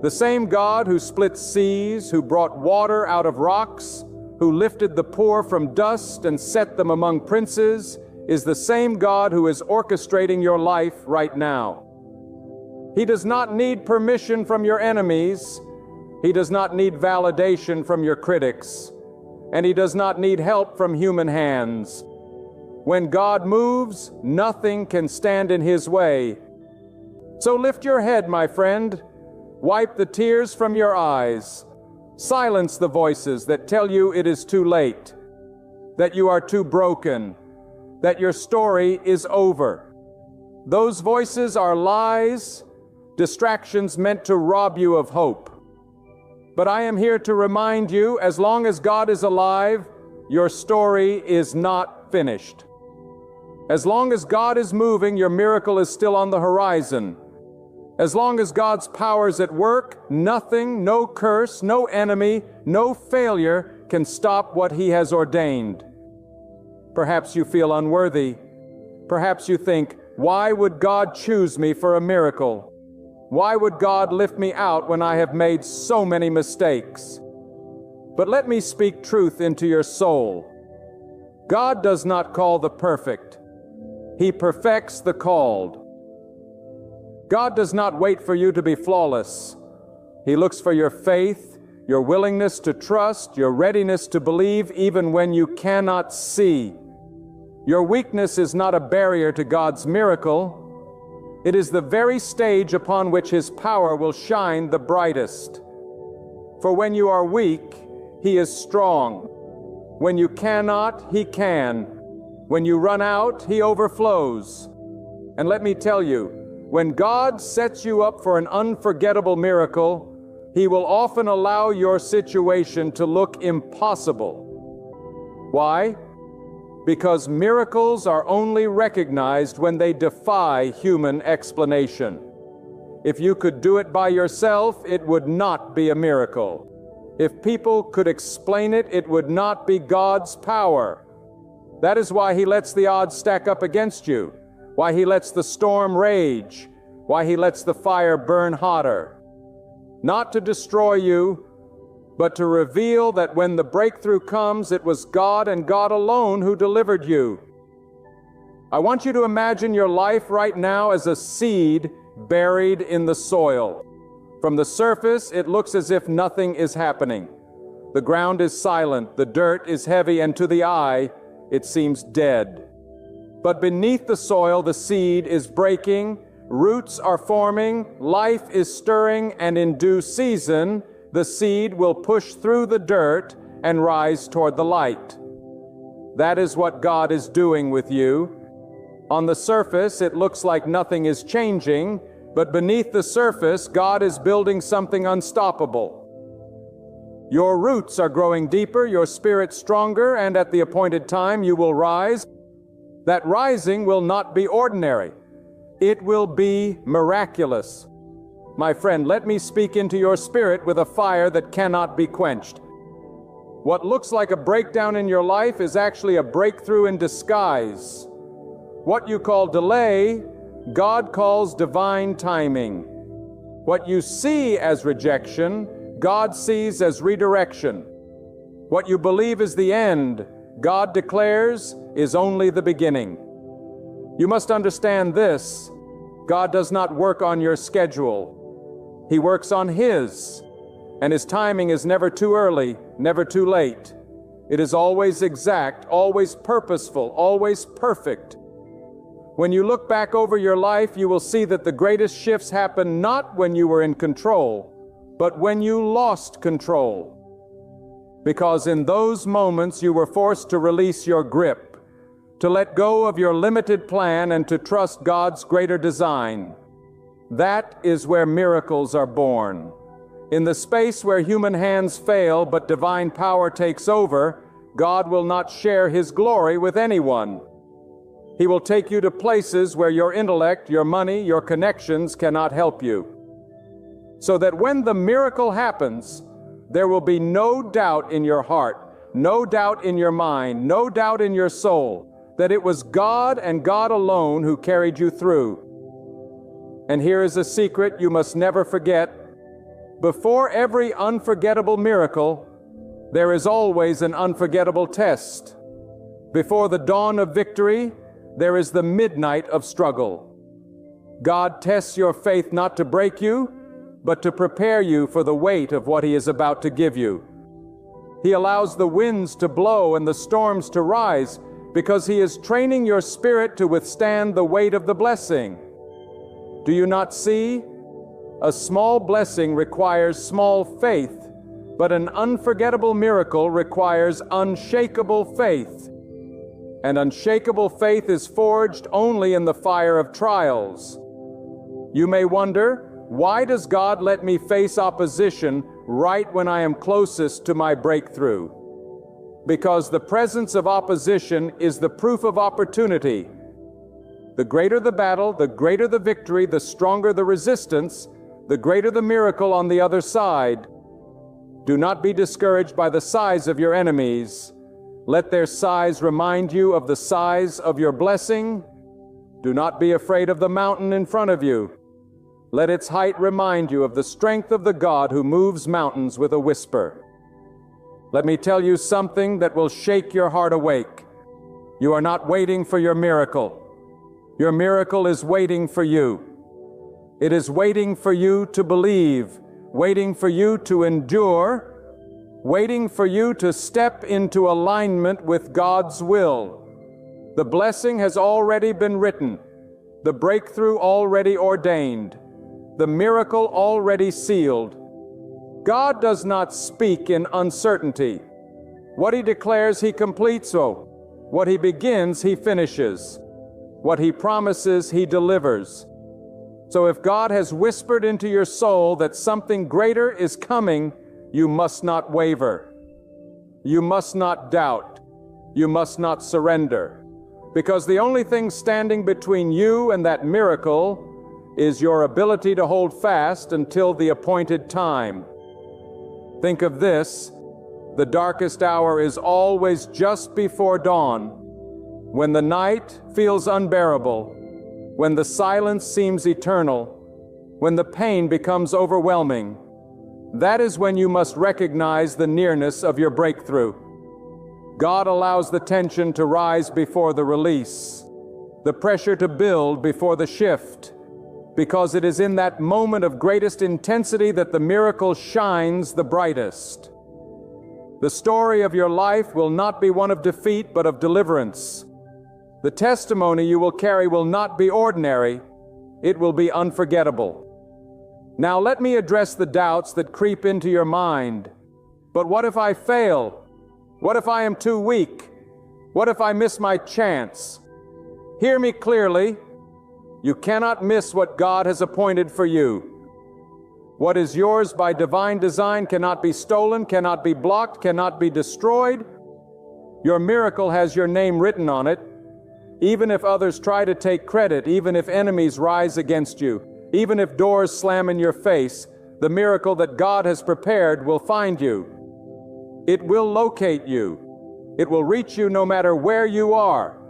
The same God who split seas, who brought water out of rocks, who lifted the poor from dust and set them among princes, is the same God who is orchestrating your life right now. He does not need permission from your enemies. He does not need validation from your critics. And He does not need help from human hands. When God moves, nothing can stand in His way. So lift your head, my friend. Wipe the tears from your eyes. Silence the voices that tell you it is too late, that you are too broken, that your story is over. Those voices are lies, distractions meant to rob you of hope. But I am here to remind you, as long as God is alive, your story is not finished. As long as God is moving, your miracle is still on the horizon. As long as God's power is at work, nothing, no curse, no enemy, no failure can stop what He has ordained. Perhaps you feel unworthy. Perhaps you think, why would God choose me for a miracle? Why would God lift me out when I have made so many mistakes? But let me speak truth into your soul. God does not call the perfect. He perfects the called. God does not wait for you to be flawless. He looks for your faith, your willingness to trust, your readiness to believe even when you cannot see. Your weakness is not a barrier to God's miracle. It is the very stage upon which His power will shine the brightest. For when you are weak, He is strong. When you cannot, He can. When you run out, He overflows. And let me tell you, when God sets you up for an unforgettable miracle, He will often allow your situation to look impossible. Why? Because miracles are only recognized when they defy human explanation. If you could do it by yourself, it would not be a miracle. If people could explain it, it would not be God's power. That is why He lets the odds stack up against you, why He lets the storm rage, why He lets the fire burn hotter. Not to destroy you, but to reveal that when the breakthrough comes, it was God and God alone who delivered you. I want you to imagine your life right now as a seed buried in the soil. From the surface, it looks as if nothing is happening. The ground is silent, the dirt is heavy, and to the eye, it seems dead. But beneath the soil, the seed is breaking, roots are forming, life is stirring, and in due season, the seed will push through the dirt and rise toward the light. That is what God is doing with you. On the surface, it looks like nothing is changing, but beneath the surface, God is building something unstoppable. Your roots are growing deeper, your spirit stronger, and at the appointed time you will rise. That rising will not be ordinary. It will be miraculous. My friend, let me speak into your spirit with a fire that cannot be quenched. What looks like a breakdown in your life is actually a breakthrough in disguise. What you call delay, God calls divine timing. What you see as rejection, God sees as redirection. What you believe is the end, God declares is only the beginning. You must understand this: God does not work on your schedule. He works on His, and His timing is never too early, never too late. It is always exact, always purposeful, always perfect. When you look back over your life, you will see that the greatest shifts happen not when you were in control, but when you lost control. Because in those moments you were forced to release your grip, to let go of your limited plan and to trust God's greater design. That is where miracles are born. In the space where human hands fail but divine power takes over, God will not share His glory with anyone. He will take you to places where your intellect, your money, your connections cannot help you. So that when the miracle happens, there will be no doubt in your heart, no doubt in your mind, no doubt in your soul, that it was God and God alone who carried you through. And here is a secret you must never forget. Before every unforgettable miracle, there is always an unforgettable test. Before the dawn of victory, there is the midnight of struggle. God tests your faith not to break you, but to prepare you for the weight of what He is about to give you. He allows the winds to blow and the storms to rise because He is training your spirit to withstand the weight of the blessing. Do you not see? A small blessing requires small faith, but an unforgettable miracle requires unshakable faith. And unshakable faith is forged only in the fire of trials. You may wonder, why does God let me face opposition right when I am closest to my breakthrough? Because the presence of opposition is the proof of opportunity. The greater the battle, the greater the victory, the stronger the resistance, the greater the miracle on the other side. Do not be discouraged by the size of your enemies. Let their size remind you of the size of your blessing. Do not be afraid of the mountain in front of you. Let its height remind you of the strength of the God who moves mountains with a whisper. Let me tell you something that will shake your heart awake. You are not waiting for your miracle. Your miracle is waiting for you. It is waiting for you to believe, waiting for you to endure, waiting for you to step into alignment with God's will. The blessing has already been written, the breakthrough already ordained, the miracle already sealed. God does not speak in uncertainty. What He declares, He completes. What He begins, He finishes. What He promises, He delivers. So if God has whispered into your soul that something greater is coming, you must not waver. You must not doubt. You must not surrender. Because the only thing standing between you and that miracle is your ability to hold fast until the appointed time. Think of this: the darkest hour is always just before dawn, when the night feels unbearable, when the silence seems eternal, when the pain becomes overwhelming. That is when you must recognize the nearness of your breakthrough. God allows the tension to rise before the release, the pressure to build before the shift, because it is in that moment of greatest intensity that the miracle shines the brightest. The story of your life will not be one of defeat, but of deliverance. The testimony you will carry will not be ordinary, it will be unforgettable. Now let me address the doubts that creep into your mind. But what if I fail? What if I am too weak? What if I miss my chance? Hear me clearly. You cannot miss what God has appointed for you. What is yours by divine design cannot be stolen, cannot be blocked, cannot be destroyed. Your miracle has your name written on it. Even if others try to take credit, even if enemies rise against you, even if doors slam in your face, the miracle that God has prepared will find you. It will locate you. It will reach you no matter where you are.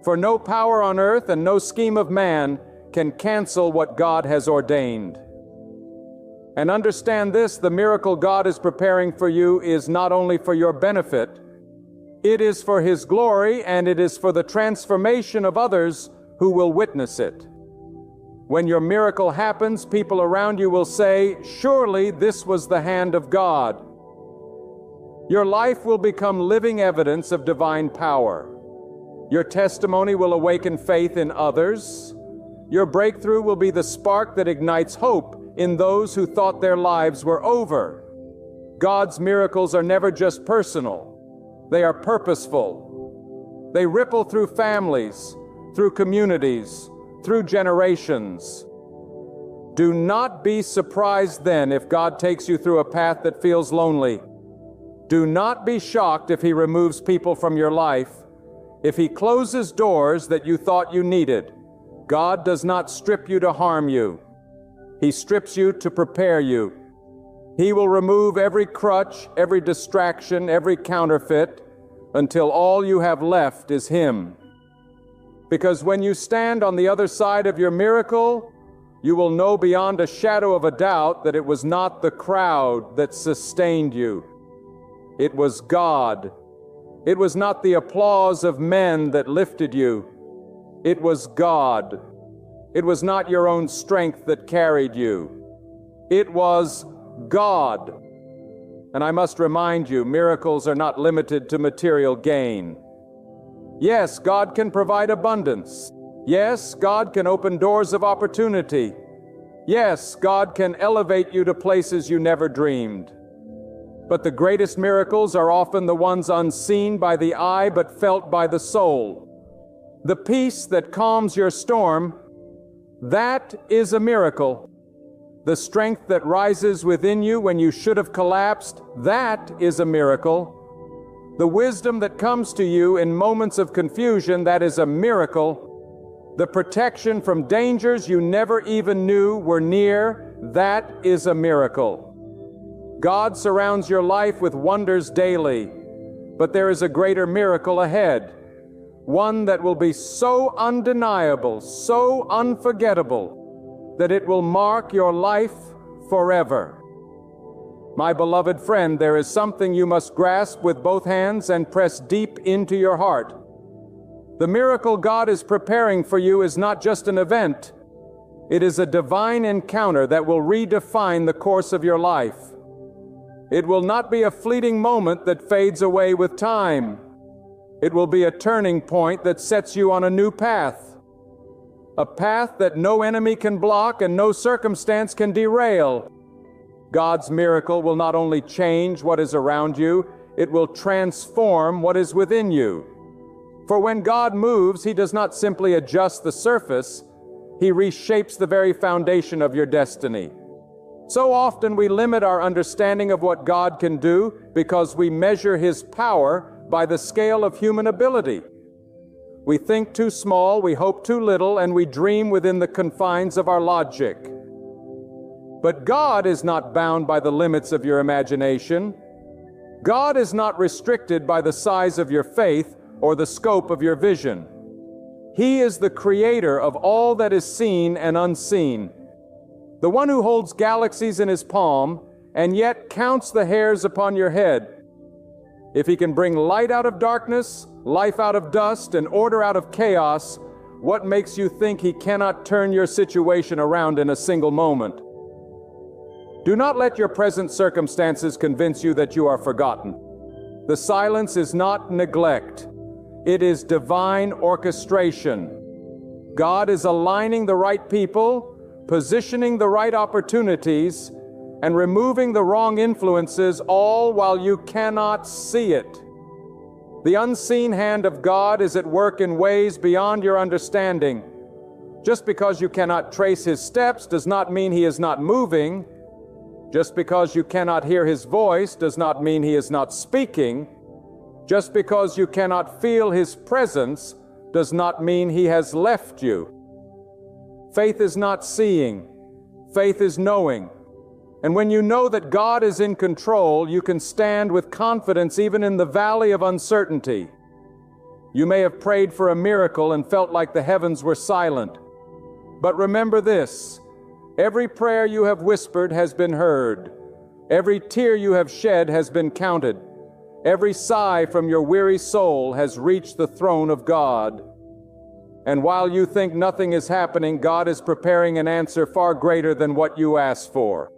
For no power on earth and no scheme of man can cancel what God has ordained. And understand this: the miracle God is preparing for you is not only for your benefit, it is for His glory, and it is for the transformation of others who will witness it. When your miracle happens, people around you will say, "Surely this was the hand of God." Your life will become living evidence of divine power. Your testimony will awaken faith in others. Your breakthrough will be the spark that ignites hope in those who thought their lives were over. God's miracles are never just personal. They are purposeful. They ripple through families, through communities, through generations. Do not be surprised then if God takes you through a path that feels lonely. Do not be shocked if He removes people from your life, if He closes doors that you thought you needed. God does not strip you to harm you. He strips you to prepare you. He will remove every crutch, every distraction, every counterfeit, until all you have left is Him. Because when you stand on the other side of your miracle, you will know beyond a shadow of a doubt that it was not the crowd that sustained you. It was God. It was not the applause of men that lifted you. It was God. It was not your own strength that carried you. It was God. And I must remind you, miracles are not limited to material gain. Yes, God can provide abundance. Yes, God can open doors of opportunity. Yes, God can elevate you to places you never dreamed. But the greatest miracles are often the ones unseen by the eye but felt by the soul. The peace that calms your storm, that is a miracle. The strength that rises within you when you should have collapsed, that is a miracle. The wisdom that comes to you in moments of confusion, that is a miracle. The protection from dangers you never even knew were near, that is a miracle. God surrounds your life with wonders daily, but there is a greater miracle ahead. One that will be so undeniable, so unforgettable, that it will mark your life forever. My beloved friend, there is something you must grasp with both hands and press deep into your heart. The miracle God is preparing for you is not just an event. It is a divine encounter that will redefine the course of your life. It will not be a fleeting moment that fades away with time. It will be a turning point that sets you on a new path. A path that no enemy can block and no circumstance can derail. God's miracle will not only change what is around you, it will transform what is within you. For when God moves, He does not simply adjust the surface, He reshapes the very foundation of your destiny. So often we limit our understanding of what God can do because we measure His power by the scale of human ability. We think too small, we hope too little, and we dream within the confines of our logic. But God is not bound by the limits of your imagination. God is not restricted by the size of your faith or the scope of your vision. He is the creator of all that is seen and unseen, the one who holds galaxies in His palm and yet counts the hairs upon your head. If He can bring light out of darkness, life out of dust, and order out of chaos, what makes you think He cannot turn your situation around in a single moment? Do not let your present circumstances convince you that you are forgotten. The silence is not neglect. It is divine orchestration. God is aligning the right people, positioning the right opportunities, and removing the wrong influences, all while you cannot see it. The unseen hand of God is at work in ways beyond your understanding. Just because you cannot trace His steps does not mean He is not moving. Just because you cannot hear His voice does not mean He is not speaking. Just because you cannot feel His presence does not mean He has left you. Faith is not seeing. Faith is knowing. And when you know that God is in control, you can stand with confidence even in the valley of uncertainty. You may have prayed for a miracle and felt like the heavens were silent. But remember this: every prayer you have whispered has been heard. Every tear you have shed has been counted. Every sigh from your weary soul has reached the throne of God. And while you think nothing is happening, God is preparing an answer far greater than what you asked for.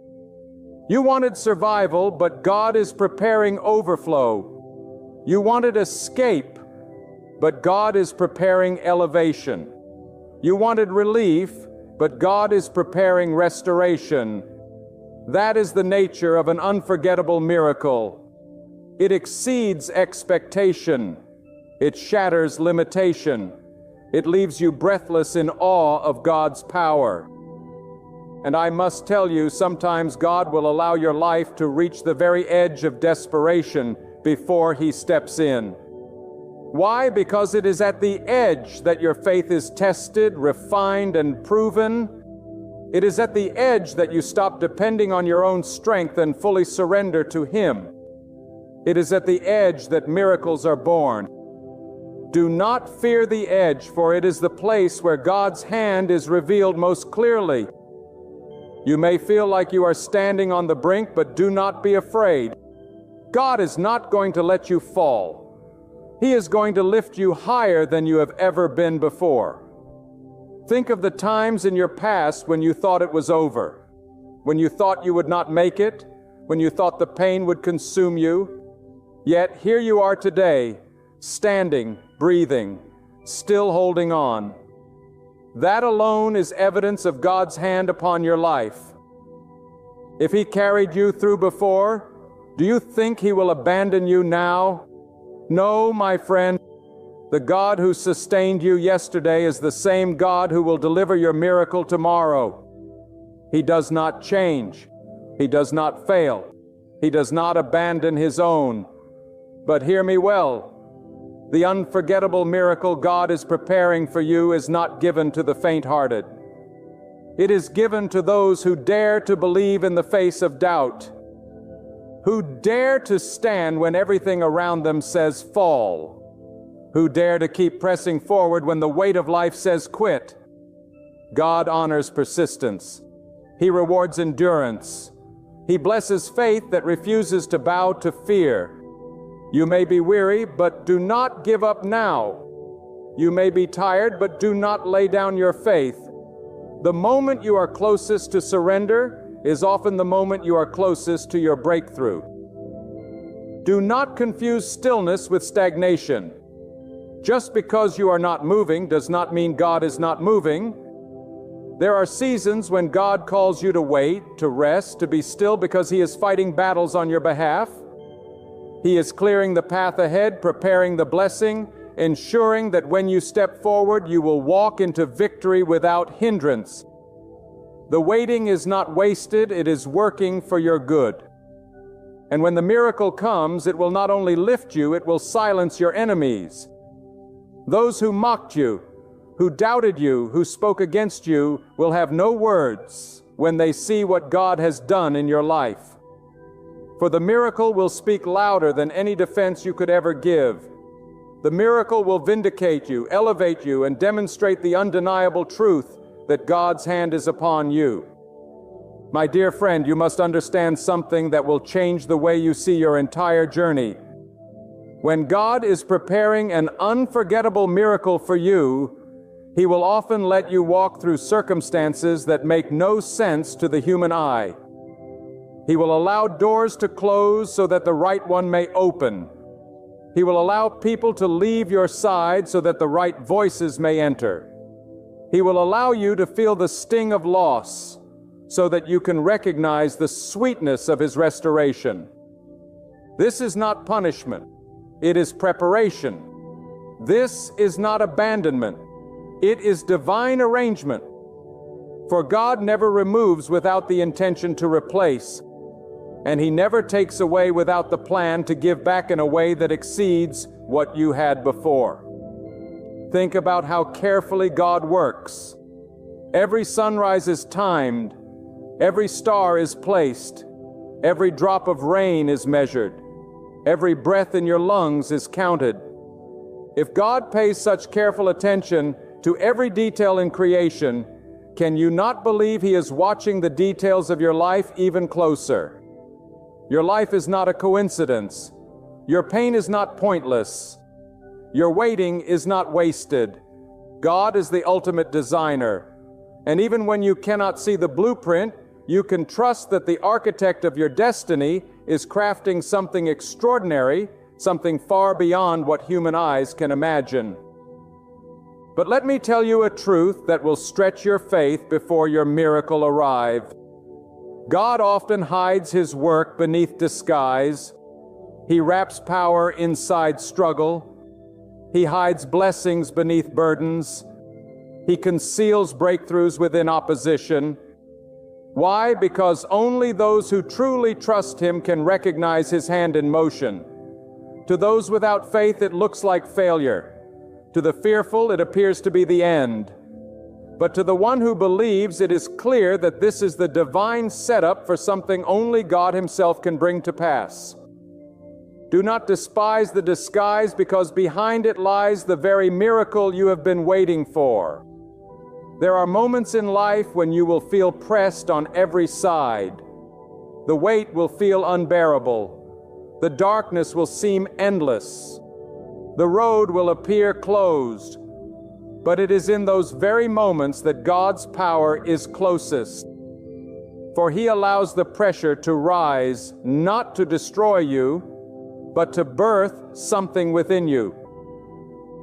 You wanted survival, but God is preparing overflow. You wanted escape, but God is preparing elevation. You wanted relief, but God is preparing restoration. That is the nature of an unforgettable miracle. It exceeds expectation. It shatters limitation. It leaves you breathless in awe of God's power. And I must tell you, sometimes God will allow your life to reach the very edge of desperation before He steps in. Why? Because it is at the edge that your faith is tested, refined, and proven. It is at the edge that you stop depending on your own strength and fully surrender to Him. It is at the edge that miracles are born. Do not fear the edge, for it is the place where God's hand is revealed most clearly. You may feel like you are standing on the brink, but do not be afraid. God is not going to let you fall. He is going to lift you higher than you have ever been before. Think of the times in your past when you thought it was over, when you thought you would not make it, when you thought the pain would consume you. Yet here you are today, standing, breathing, still holding on. That alone is evidence of God's hand upon your life. If He carried you through before, do you think He will abandon you now? No, my friend. The God who sustained you yesterday is the same God who will deliver your miracle tomorrow. He does not change. He does not fail. He does not abandon His own. But hear me well. The unforgettable miracle God is preparing for you is not given to the faint-hearted. It is given to those who dare to believe in the face of doubt, who dare to stand when everything around them says fall, who dare to keep pressing forward when the weight of life says quit. God honors persistence. He rewards endurance. He blesses faith that refuses to bow to fear. You may be weary, but do not give up now. You may be tired, but do not lay down your faith. The moment you are closest to surrender is often the moment you are closest to your breakthrough. Do not confuse stillness with stagnation. Just because you are not moving does not mean God is not moving. There are seasons when God calls you to wait, to rest, to be still because He is fighting battles on your behalf. He is clearing the path ahead, preparing the blessing, ensuring that when you step forward, you will walk into victory without hindrance. The waiting is not wasted, it is working for your good. And when the miracle comes, it will not only lift you, it will silence your enemies. Those who mocked you, who doubted you, who spoke against you, will have no words when they see what God has done in your life. For the miracle will speak louder than any defense you could ever give. The miracle will vindicate you, elevate you, and demonstrate the undeniable truth that God's hand is upon you. My dear friend, you must understand something that will change the way you see your entire journey. When God is preparing an unforgettable miracle for you, He will often let you walk through circumstances that make no sense to the human eye. He will allow doors to close so that the right one may open. He will allow people to leave your side so that the right voices may enter. He will allow you to feel the sting of loss so that you can recognize the sweetness of His restoration. This is not punishment. It is preparation. This is not abandonment. It is divine arrangement. For God never removes without the intention to replace, and He never takes away without the plan to give back in a way that exceeds what you had before. Think about how carefully God works. Every sunrise is timed, every star is placed, every drop of rain is measured, every breath in your lungs is counted. If God pays such careful attention to every detail in creation, can you not believe He is watching the details of your life even closer? Your life is not a coincidence. Your pain is not pointless. Your waiting is not wasted. God is the ultimate designer. And even when you cannot see the blueprint, you can trust that the architect of your destiny is crafting something extraordinary, something far beyond what human eyes can imagine. But let me tell you a truth that will stretch your faith before your miracle arrives. God often hides His work beneath disguise. He wraps power inside struggle. He hides blessings beneath burdens. He conceals breakthroughs within opposition. Why? Because only those who truly trust Him can recognize His hand in motion. To those without faith, it looks like failure. To the fearful, it appears to be the end. But to the one who believes, it is clear that this is the divine setup for something only God Himself can bring to pass. Do not despise the disguise, because behind it lies the very miracle you have been waiting for. There are moments in life when you will feel pressed on every side. The weight will feel unbearable. The darkness will seem endless. The road will appear closed. But it is in those very moments that God's power is closest. For He allows the pressure to rise, not to destroy you, but to birth something within you.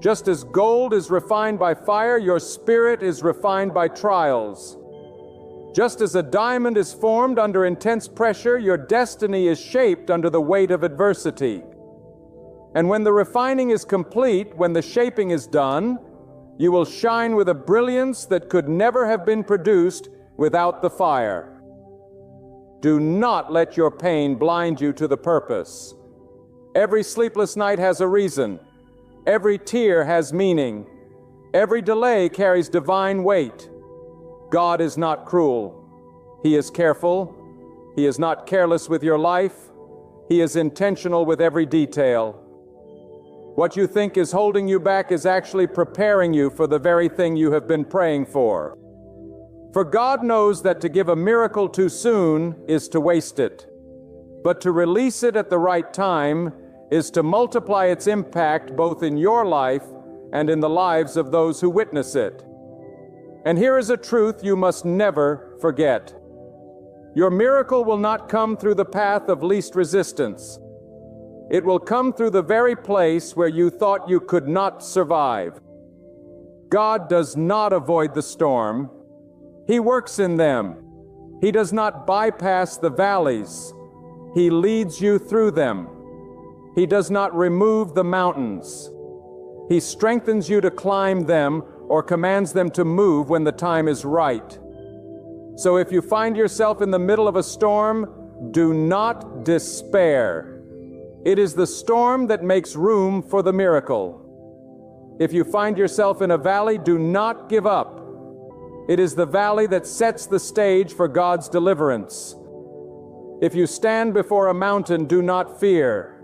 Just as gold is refined by fire, your spirit is refined by trials. Just as a diamond is formed under intense pressure, your destiny is shaped under the weight of adversity. And when the refining is complete, when the shaping is done, you will shine with a brilliance that could never have been produced without the fire. Do not let your pain blind you to the purpose. Every sleepless night has a reason. Every tear has meaning. Every delay carries divine weight. God is not cruel. He is careful. He is not careless with your life. He is intentional with every detail. What you think is holding you back is actually preparing you for the very thing you have been praying for. For God knows that to give a miracle too soon is to waste it. But to release it at the right time is to multiply its impact both in your life and in the lives of those who witness it. And here is a truth you must never forget. Your miracle will not come through the path of least resistance. It will come through the very place where you thought you could not survive. God does not avoid the storm. He works in them. He does not bypass the valleys. He leads you through them. He does not remove the mountains. He strengthens you to climb them or commands them to move when the time is right. So if you find yourself in the middle of a storm, do not despair. It is the storm that makes room for the miracle. If you find yourself in a valley, do not give up. It is the valley that sets the stage for God's deliverance. If you stand before a mountain, do not fear.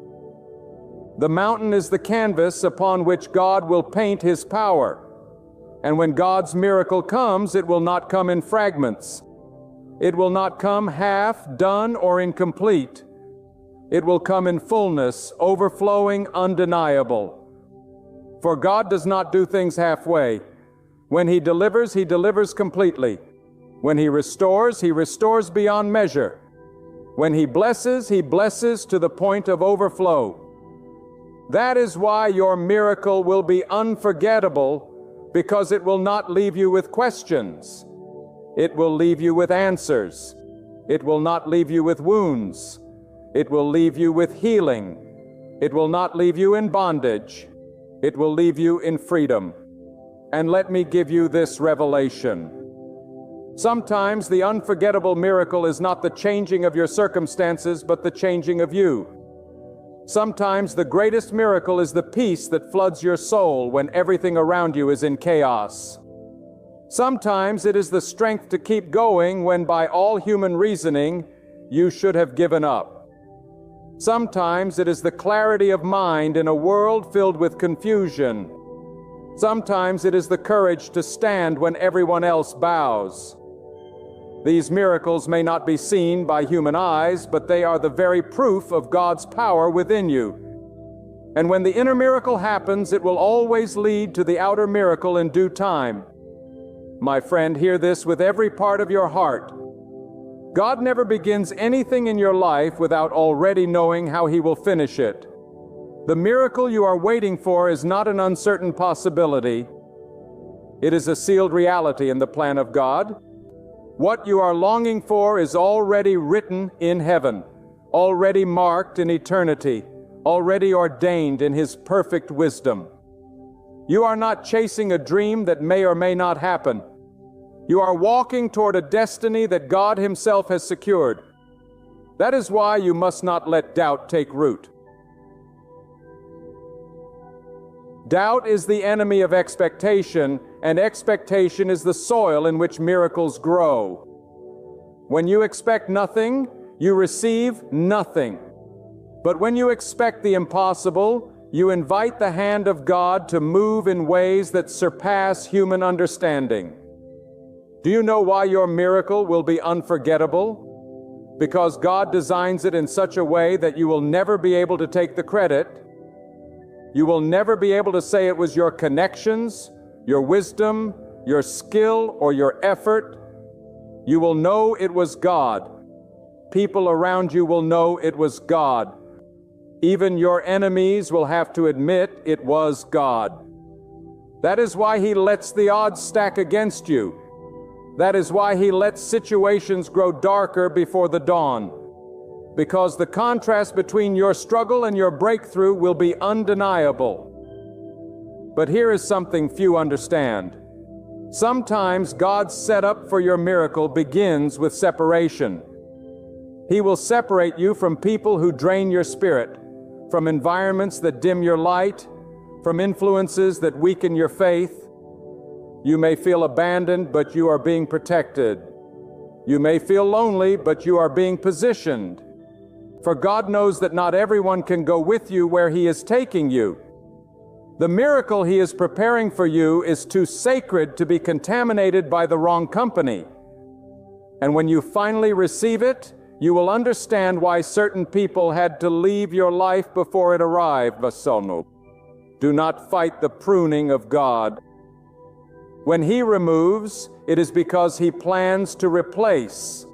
The mountain is the canvas upon which God will paint His power. And when God's miracle comes, it will not come in fragments. It will not come half done or incomplete. It will come in fullness, overflowing, undeniable. For God does not do things halfway. When He delivers completely. When He restores beyond measure. When He blesses to the point of overflow. That is why your miracle will be unforgettable, because it will not leave you with questions. It will leave you with answers. It will not leave you with wounds. It will leave you with healing. It will not leave you in bondage. It will leave you in freedom. And let me give you this revelation. Sometimes the unforgettable miracle is not the changing of your circumstances, but the changing of you. Sometimes the greatest miracle is the peace that floods your soul when everything around you is in chaos. Sometimes it is the strength to keep going when by all human reasoning you should have given up. Sometimes it is the clarity of mind in a world filled with confusion. Sometimes it is the courage to stand when everyone else bows. These miracles may not be seen by human eyes, but they are the very proof of God's power within you. And when the inner miracle happens, it will always lead to the outer miracle in due time. My friend, hear this with every part of your heart. God never begins anything in your life without already knowing how He will finish it. The miracle you are waiting for is not an uncertain possibility. It is a sealed reality in the plan of God. What you are longing for is already written in heaven, already marked in eternity, already ordained in His perfect wisdom. You are not chasing a dream that may or may not happen. You are walking toward a destiny that God Himself has secured. That is why you must not let doubt take root. Doubt is the enemy of expectation, and expectation is the soil in which miracles grow. When you expect nothing, you receive nothing. But when you expect the impossible, you invite the hand of God to move in ways that surpass human understanding. Do you know why your miracle will be unforgettable? Because God designs it in such a way that you will never be able to take the credit. You will never be able to say it was your connections, your wisdom, your skill, or your effort. You will know it was God. People around you will know it was God. Even your enemies will have to admit it was God. That is why He lets the odds stack against you. That is why He lets situations grow darker before the dawn. Because the contrast between your struggle and your breakthrough will be undeniable. But here is something few understand. Sometimes God's setup for your miracle begins with separation. He will separate you from people who drain your spirit, from environments that dim your light, from influences that weaken your faith. You may feel abandoned, but you are being protected. You may feel lonely, but you are being positioned. For God knows that not everyone can go with you where He is taking you. The miracle He is preparing for you is too sacred to be contaminated by the wrong company. And when you finally receive it, you will understand why certain people had to leave your life before it arrived. Do not fight the pruning of God. When He removes, it is because He plans to replace.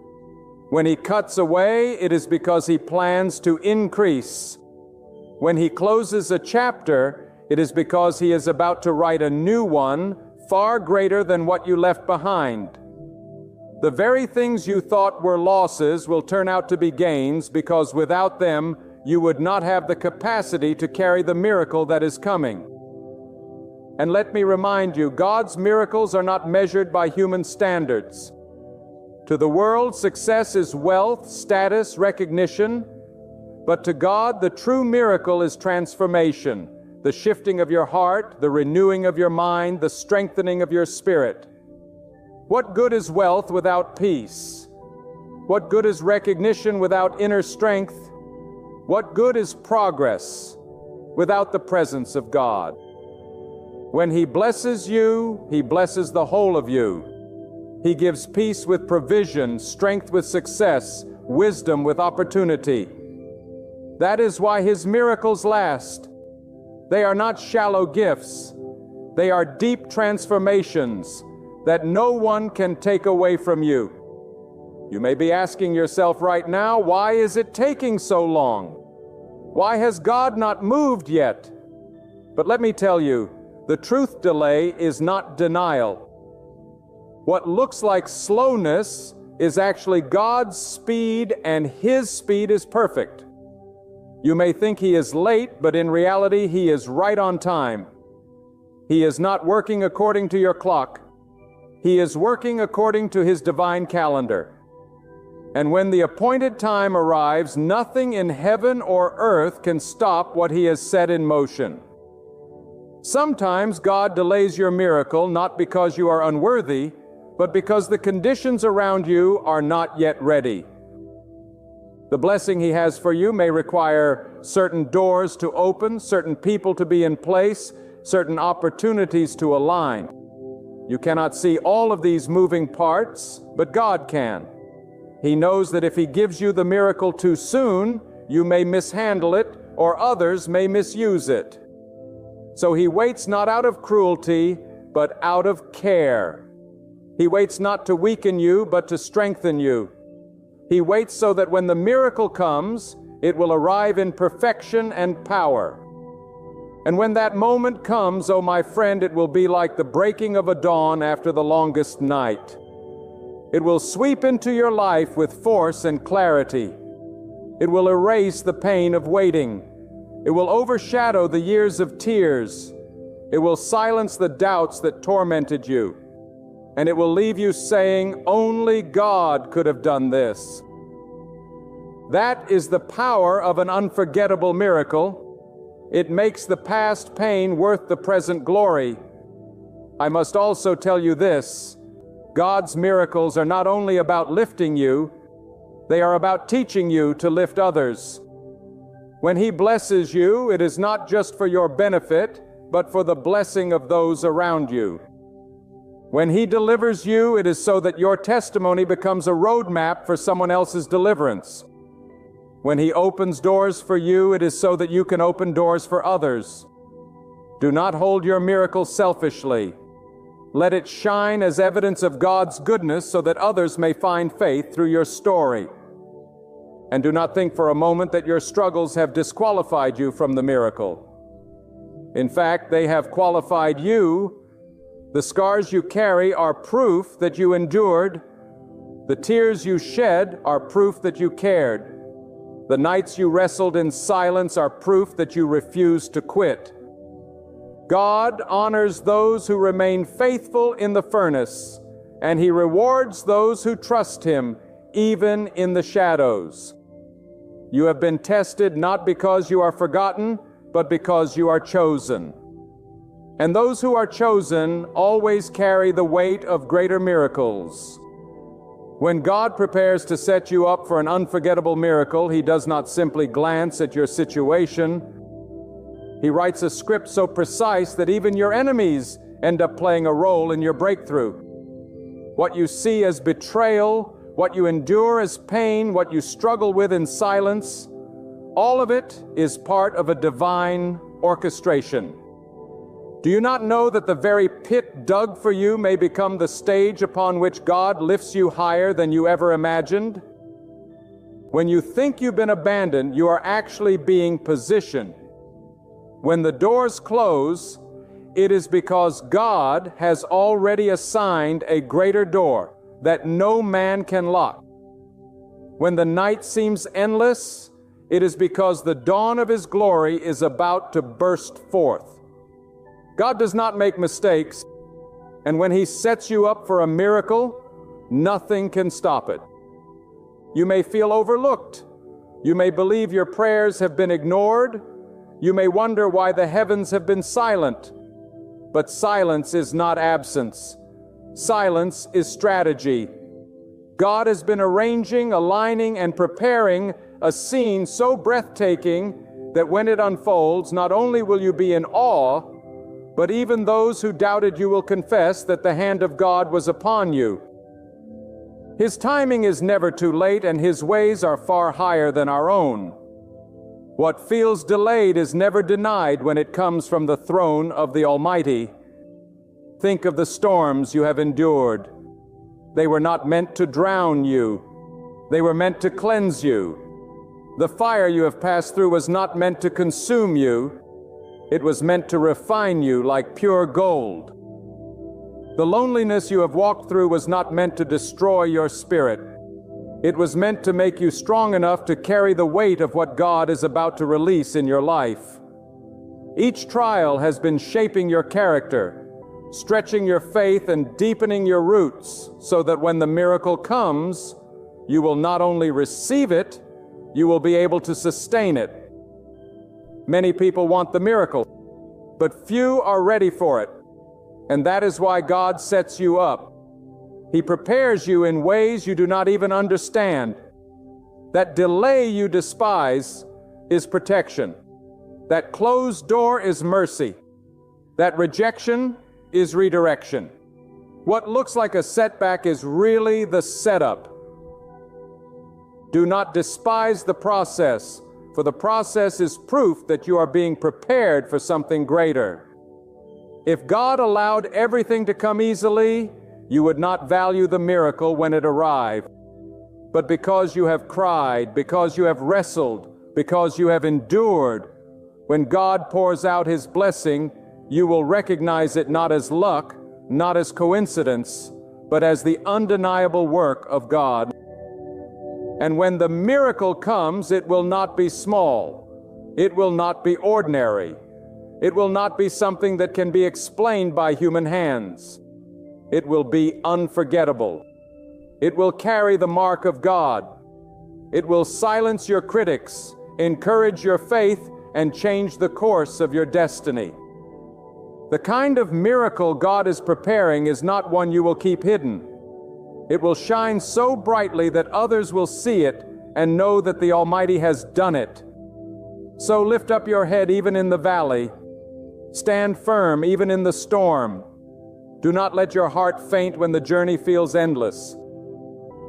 When He cuts away, it is because He plans to increase. When He closes a chapter, it is because He is about to write a new one, far greater than what you left behind. The very things you thought were losses will turn out to be gains, because without them, you would not have the capacity to carry the miracle that is coming. And let me remind you, God's miracles are not measured by human standards. To the world, success is wealth, status, recognition. But to God, the true miracle is transformation, the shifting of your heart, the renewing of your mind, the strengthening of your spirit. What good is wealth without peace? What good is recognition without inner strength? What good is progress without the presence of God? When He blesses you, He blesses the whole of you. He gives peace with provision, strength with success, wisdom with opportunity. That is why His miracles last. They are not shallow gifts. They are deep transformations that no one can take away from you. You may be asking yourself right now, why is it taking so long? Why has God not moved yet? But let me tell you, the truth delay is not denial. What looks like slowness is actually God's speed, and His speed is perfect. You may think He is late, but in reality He is right on time. He is not working according to your clock. He is working according to His divine calendar. And when the appointed time arrives, nothing in heaven or earth can stop what He has set in motion. Sometimes God delays your miracle not because you are unworthy, but because the conditions around you are not yet ready. The blessing He has for you may require certain doors to open, certain people to be in place, certain opportunities to align. You cannot see all of these moving parts, but God can. He knows that if He gives you the miracle too soon, you may mishandle it, or others may misuse it. So He waits not out of cruelty, but out of care. He waits not to weaken you, but to strengthen you. He waits so that when the miracle comes, it will arrive in perfection and power. And when that moment comes, oh my friend, it will be like the breaking of a dawn after the longest night. It will sweep into your life with force and clarity. It will erase the pain of waiting. It will overshadow the years of tears. It will silence the doubts that tormented you. and it will leave you saying, "Only God could have done this." That is the power of an unforgettable miracle. It makes the past pain worth the present glory. I must also tell you this: God's miracles are not only about lifting you, they are about teaching you to lift others. When He blesses you, it is not just for your benefit, but for the blessing of those around you. When He delivers you, it is so that your testimony becomes a roadmap for someone else's deliverance. When He opens doors for you, it is so that you can open doors for others. Do not hold your miracle selfishly. Let it shine as evidence of God's goodness so that others may find faith through your story. And do not think for a moment that your struggles have disqualified you from the miracle. In fact, they have qualified you. The scars you carry are proof that you endured. The tears you shed are proof that you cared. The nights you wrestled in silence are proof that you refused to quit. God honors those who remain faithful in the furnace, and He rewards those who trust Him, even in the shadows. You have been tested not because you are forgotten, but because you are chosen. And those who are chosen always carry the weight of greater miracles. When God prepares to set you up for an unforgettable miracle, He does not simply glance at your situation. He writes a script so precise that even your enemies end up playing a role in your breakthrough. What you see as betrayal, what you endure as pain, what you struggle with in silence, all of it is part of a divine orchestration. Do you not know that the very pit dug for you may become the stage upon which God lifts you higher than you ever imagined? When you think you've been abandoned, you are actually being positioned. When the doors close, it is because God has already assigned a greater door that no man can lock. When the night seems endless, it is because the dawn of His glory is about to burst forth. God does not make mistakes, and when He sets you up for a miracle, nothing can stop it. You may feel overlooked. You may believe your prayers have been ignored. You may wonder why the heavens have been silent. But silence is not absence. Silence is strategy. God has been arranging, aligning, and preparing a scene so breathtaking that when it unfolds, not only will you be in awe, but even those who doubted you will confess that the hand of God was upon you. His timing is never too late, and His ways are far higher than our own. What feels delayed is never denied when it comes from the throne of the Almighty. Think of the storms you have endured. They were not meant to drown you. They were meant to cleanse you. The fire you have passed through was not meant to consume you. It was meant to refine you like pure gold. The loneliness you have walked through was not meant to destroy your spirit. It was meant to make you strong enough to carry the weight of what God is about to release in your life. Each trial has been shaping your character, stretching your faith and deepening your roots, so that when the miracle comes, you will not only receive it, you will be able to sustain it. Many people want the miracle, but few are ready for it. And that is why God sets you up. He prepares you in ways you do not even understand. That delay you despise is protection. That closed door is mercy. That rejection is redirection. What looks like a setback is really the setup. Do not despise the process, for the process is proof that you are being prepared for something greater. If God allowed everything to come easily, you would not value the miracle when it arrived. But because you have cried, because you have wrestled, because you have endured, when God pours out His blessing, you will recognize it not as luck, not as coincidence, but as the undeniable work of God. And when the miracle comes, it will not be small. It will not be ordinary. It will not be something that can be explained by human hands. It will be unforgettable. It will carry the mark of God. It will silence your critics, encourage your faith, and change the course of your destiny. The kind of miracle God is preparing is not one you will keep hidden. It will shine so brightly that others will see it and know that the Almighty has done it. So lift up your head even in the valley. Stand firm even in the storm. Do not let your heart faint when the journey feels endless.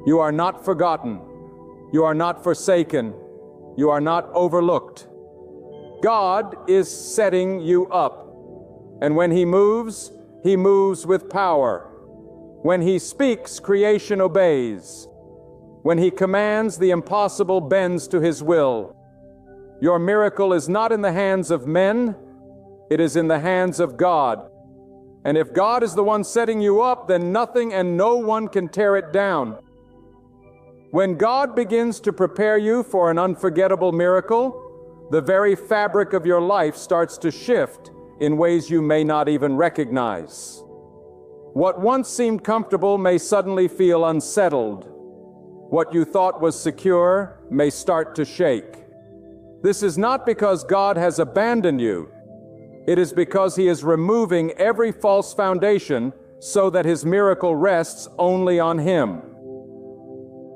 You are not forgotten. You are not forsaken. You are not overlooked. God is setting you up. And when He moves with power. When He speaks, creation obeys. When He commands, the impossible bends to His will. Your miracle is not in the hands of men, it is in the hands of God. And if God is the one setting you up, then nothing and no one can tear it down. When God begins to prepare you for an unforgettable miracle, the very fabric of your life starts to shift in ways you may not even recognize. What once seemed comfortable may suddenly feel unsettled. What you thought was secure may start to shake. This is not because God has abandoned you. It is because He is removing every false foundation so that His miracle rests only on Him.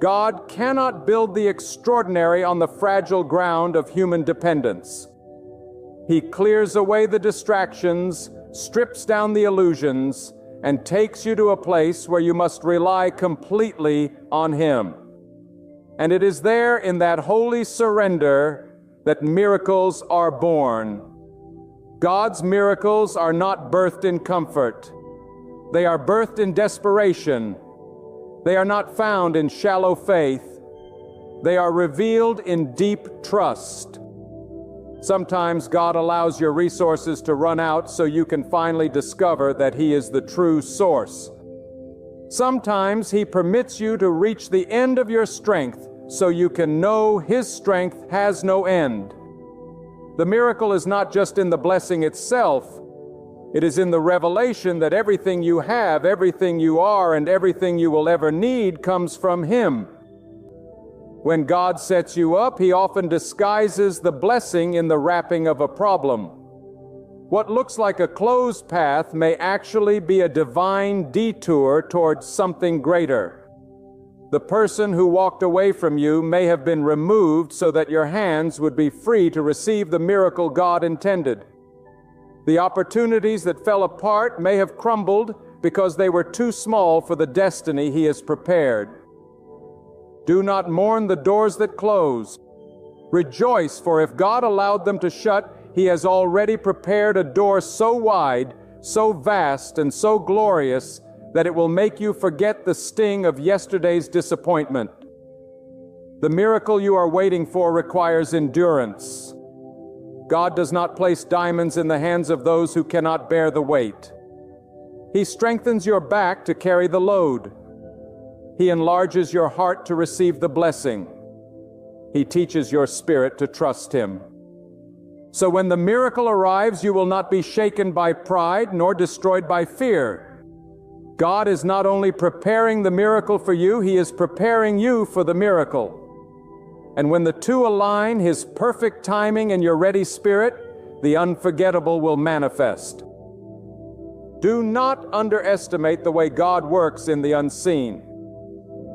God cannot build the extraordinary on the fragile ground of human dependence. He clears away the distractions, strips down the illusions, and takes you to a place where you must rely completely on Him. And it is there in that holy surrender that miracles are born. God's miracles are not birthed in comfort. They are birthed in desperation. They are not found in shallow faith. They are revealed in deep trust. Sometimes God allows your resources to run out so you can finally discover that He is the true source. Sometimes He permits you to reach the end of your strength so you can know His strength has no end. The miracle is not just in the blessing itself. It is in the revelation that everything you have, everything you are, and everything you will ever need comes from Him. When God sets you up, He often disguises the blessing in the wrapping of a problem. What looks like a closed path may actually be a divine detour towards something greater. The person who walked away from you may have been removed so that your hands would be free to receive the miracle God intended. The opportunities that fell apart may have crumbled because they were too small for the destiny He has prepared. Do not mourn the doors that close. Rejoice, for if God allowed them to shut, He has already prepared a door so wide, so vast, and so glorious that it will make you forget the sting of yesterday's disappointment. The miracle you are waiting for requires endurance. God does not place diamonds in the hands of those who cannot bear the weight. He strengthens your back to carry the load. He enlarges your heart to receive the blessing. He teaches your spirit to trust Him. So when the miracle arrives, you will not be shaken by pride nor destroyed by fear. God is not only preparing the miracle for you, He is preparing you for the miracle. And when the two align, His perfect timing and your ready spirit, the unforgettable will manifest. Do not underestimate the way God works in the unseen.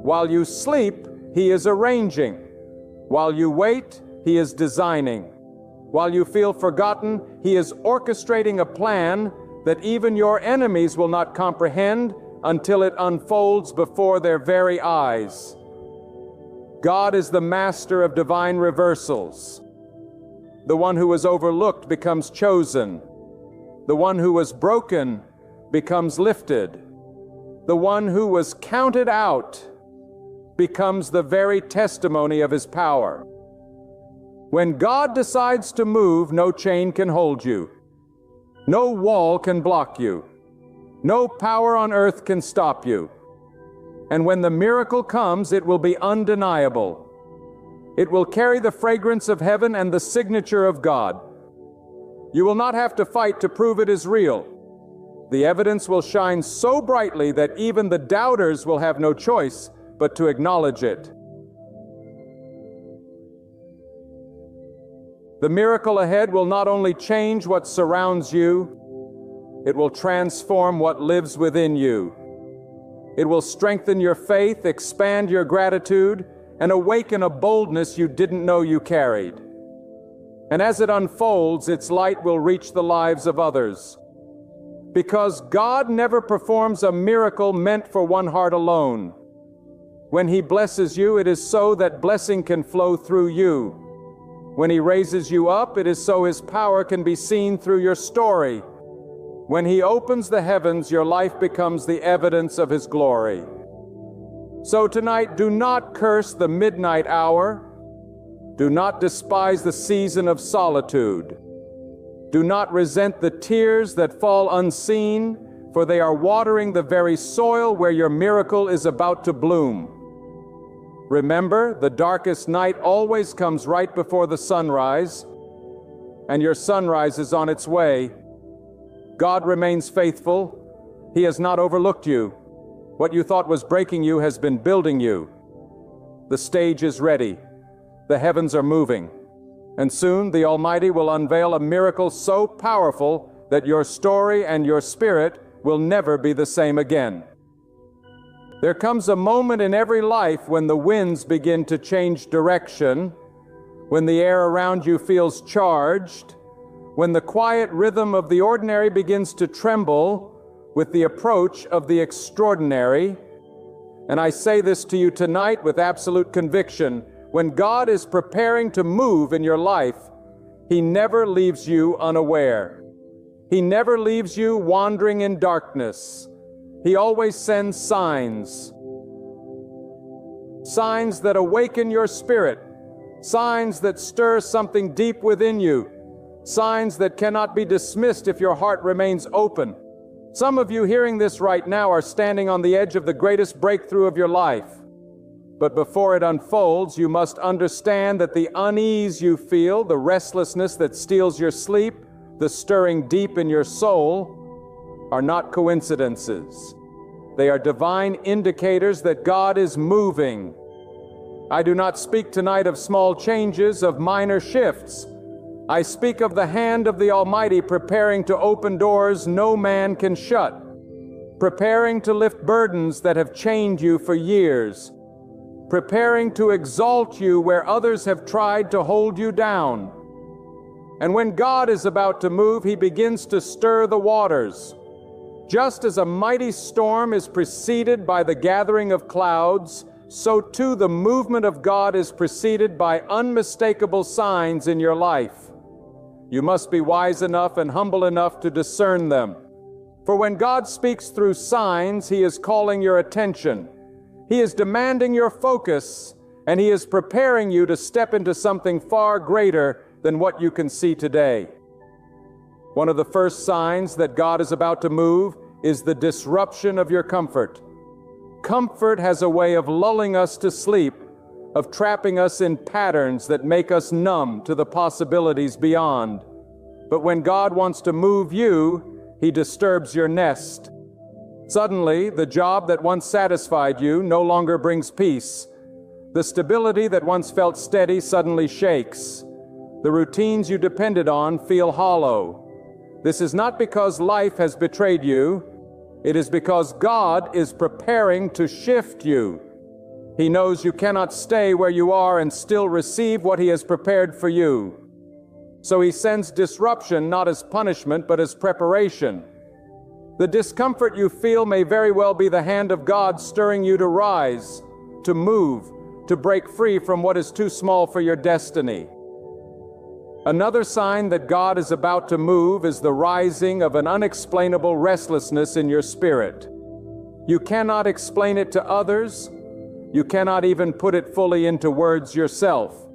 While you sleep, He is arranging. While you wait, He is designing. While you feel forgotten, He is orchestrating a plan that even your enemies will not comprehend until it unfolds before their very eyes. God is the master of divine reversals. The one who was overlooked becomes chosen. The one who was broken becomes lifted. The one who was counted out becomes the very testimony of His power. When God decides to move, no chain can hold you. No wall can block you. No power on earth can stop you. And when the miracle comes, it will be undeniable. It will carry the fragrance of heaven and the signature of God. You will not have to fight to prove it is real. The evidence will shine so brightly that even the doubters will have no choice but to acknowledge it. The miracle ahead will not only change what surrounds you, it will transform what lives within you. It will strengthen your faith, expand your gratitude, and awaken a boldness you didn't know you carried. And as it unfolds, its light will reach the lives of others. Because God never performs a miracle meant for one heart alone. When He blesses you, it is so that blessing can flow through you. When He raises you up, it is so His power can be seen through your story. When He opens the heavens, your life becomes the evidence of His glory. So tonight, do not curse the midnight hour. Do not despise the season of solitude. Do not resent the tears that fall unseen, for they are watering the very soil where your miracle is about to bloom. Remember, the darkest night always comes right before the sunrise, and your sunrise is on its way. God remains faithful. He has not overlooked you. What you thought was breaking you has been building you. The stage is ready. The heavens are moving. And soon the Almighty will unveil a miracle so powerful that your story and your spirit will never be the same again. There comes a moment in every life when the winds begin to change direction, when the air around you feels charged, when the quiet rhythm of the ordinary begins to tremble with the approach of the extraordinary. And I say this to you tonight with absolute conviction. When God is preparing to move in your life, He never leaves you unaware. He never leaves you wandering in darkness. He always sends signs. Signs that awaken your spirit. Signs that stir something deep within you. Signs that cannot be dismissed if your heart remains open. Some of you hearing this right now are standing on the edge of the greatest breakthrough of your life. But before it unfolds, you must understand that the unease you feel, the restlessness that steals your sleep, the stirring deep in your soul, are not coincidences. They are divine indicators that God is moving. I do not speak tonight of small changes, of minor shifts. I speak of the hand of the Almighty preparing to open doors no man can shut, preparing to lift burdens that have chained you for years, preparing to exalt you where others have tried to hold you down. And when God is about to move, He begins to stir the waters. Just as a mighty storm is preceded by the gathering of clouds, so too the movement of God is preceded by unmistakable signs in your life. You must be wise enough and humble enough to discern them. For when God speaks through signs, He is calling your attention. He is demanding your focus, and He is preparing you to step into something far greater than what you can see today. One of the first signs that God is about to move is the disruption of your comfort. Comfort has a way of lulling us to sleep, of trapping us in patterns that make us numb to the possibilities beyond. But when God wants to move you, He disturbs your nest. Suddenly, the job that once satisfied you no longer brings peace. The stability that once felt steady suddenly shakes. The routines you depended on feel hollow. This is not because life has betrayed you. It is because God is preparing to shift you. He knows you cannot stay where you are and still receive what He has prepared for you. So He sends disruption not as punishment but as preparation. The discomfort you feel may very well be the hand of God stirring you to rise, to move, to break free from what is too small for your destiny. Another sign that God is about to move is the rising of an unexplainable restlessness in your spirit. You cannot explain it to others. You cannot even put it fully into words yourself.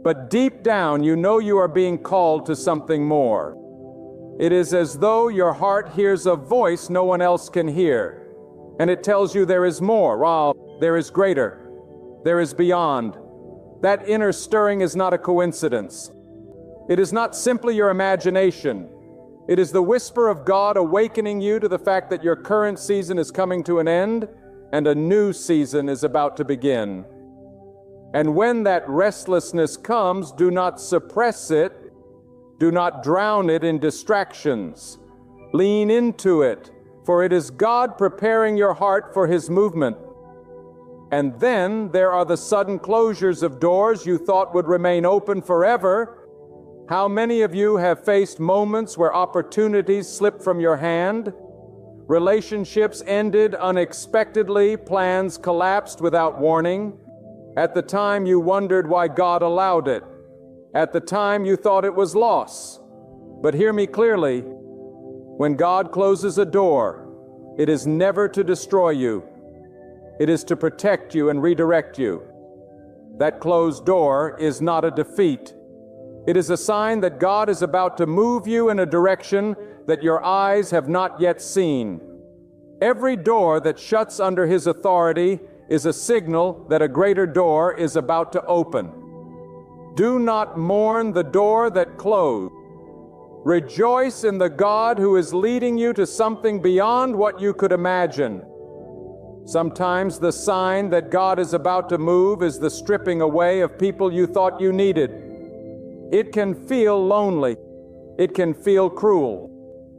But deep down, you know you are being called to something more. It is as though your heart hears a voice no one else can hear, and it tells you there is more, there is greater, there is beyond. That inner stirring is not a coincidence. It is not simply your imagination. It is the whisper of God awakening you to the fact that your current season is coming to an end and a new season is about to begin. And when that restlessness comes, do not suppress it. Do not drown it in distractions. Lean into it, for it is God preparing your heart for His movement. And then there are the sudden closures of doors you thought would remain open forever. How many of you have faced moments where opportunities slipped from your hand? Relationships ended unexpectedly, plans collapsed without warning. At the time you wondered why God allowed it. At the time you thought it was loss. But hear me clearly, when God closes a door, it is never to destroy you. It is to protect you and redirect you. That closed door is not a defeat. It is a sign that God is about to move you in a direction that your eyes have not yet seen. Every door that shuts under His authority is a signal that a greater door is about to open. Do not mourn the door that closed. Rejoice in the God who is leading you to something beyond what you could imagine. Sometimes the sign that God is about to move is the stripping away of people you thought you needed. It can feel lonely. It can feel cruel.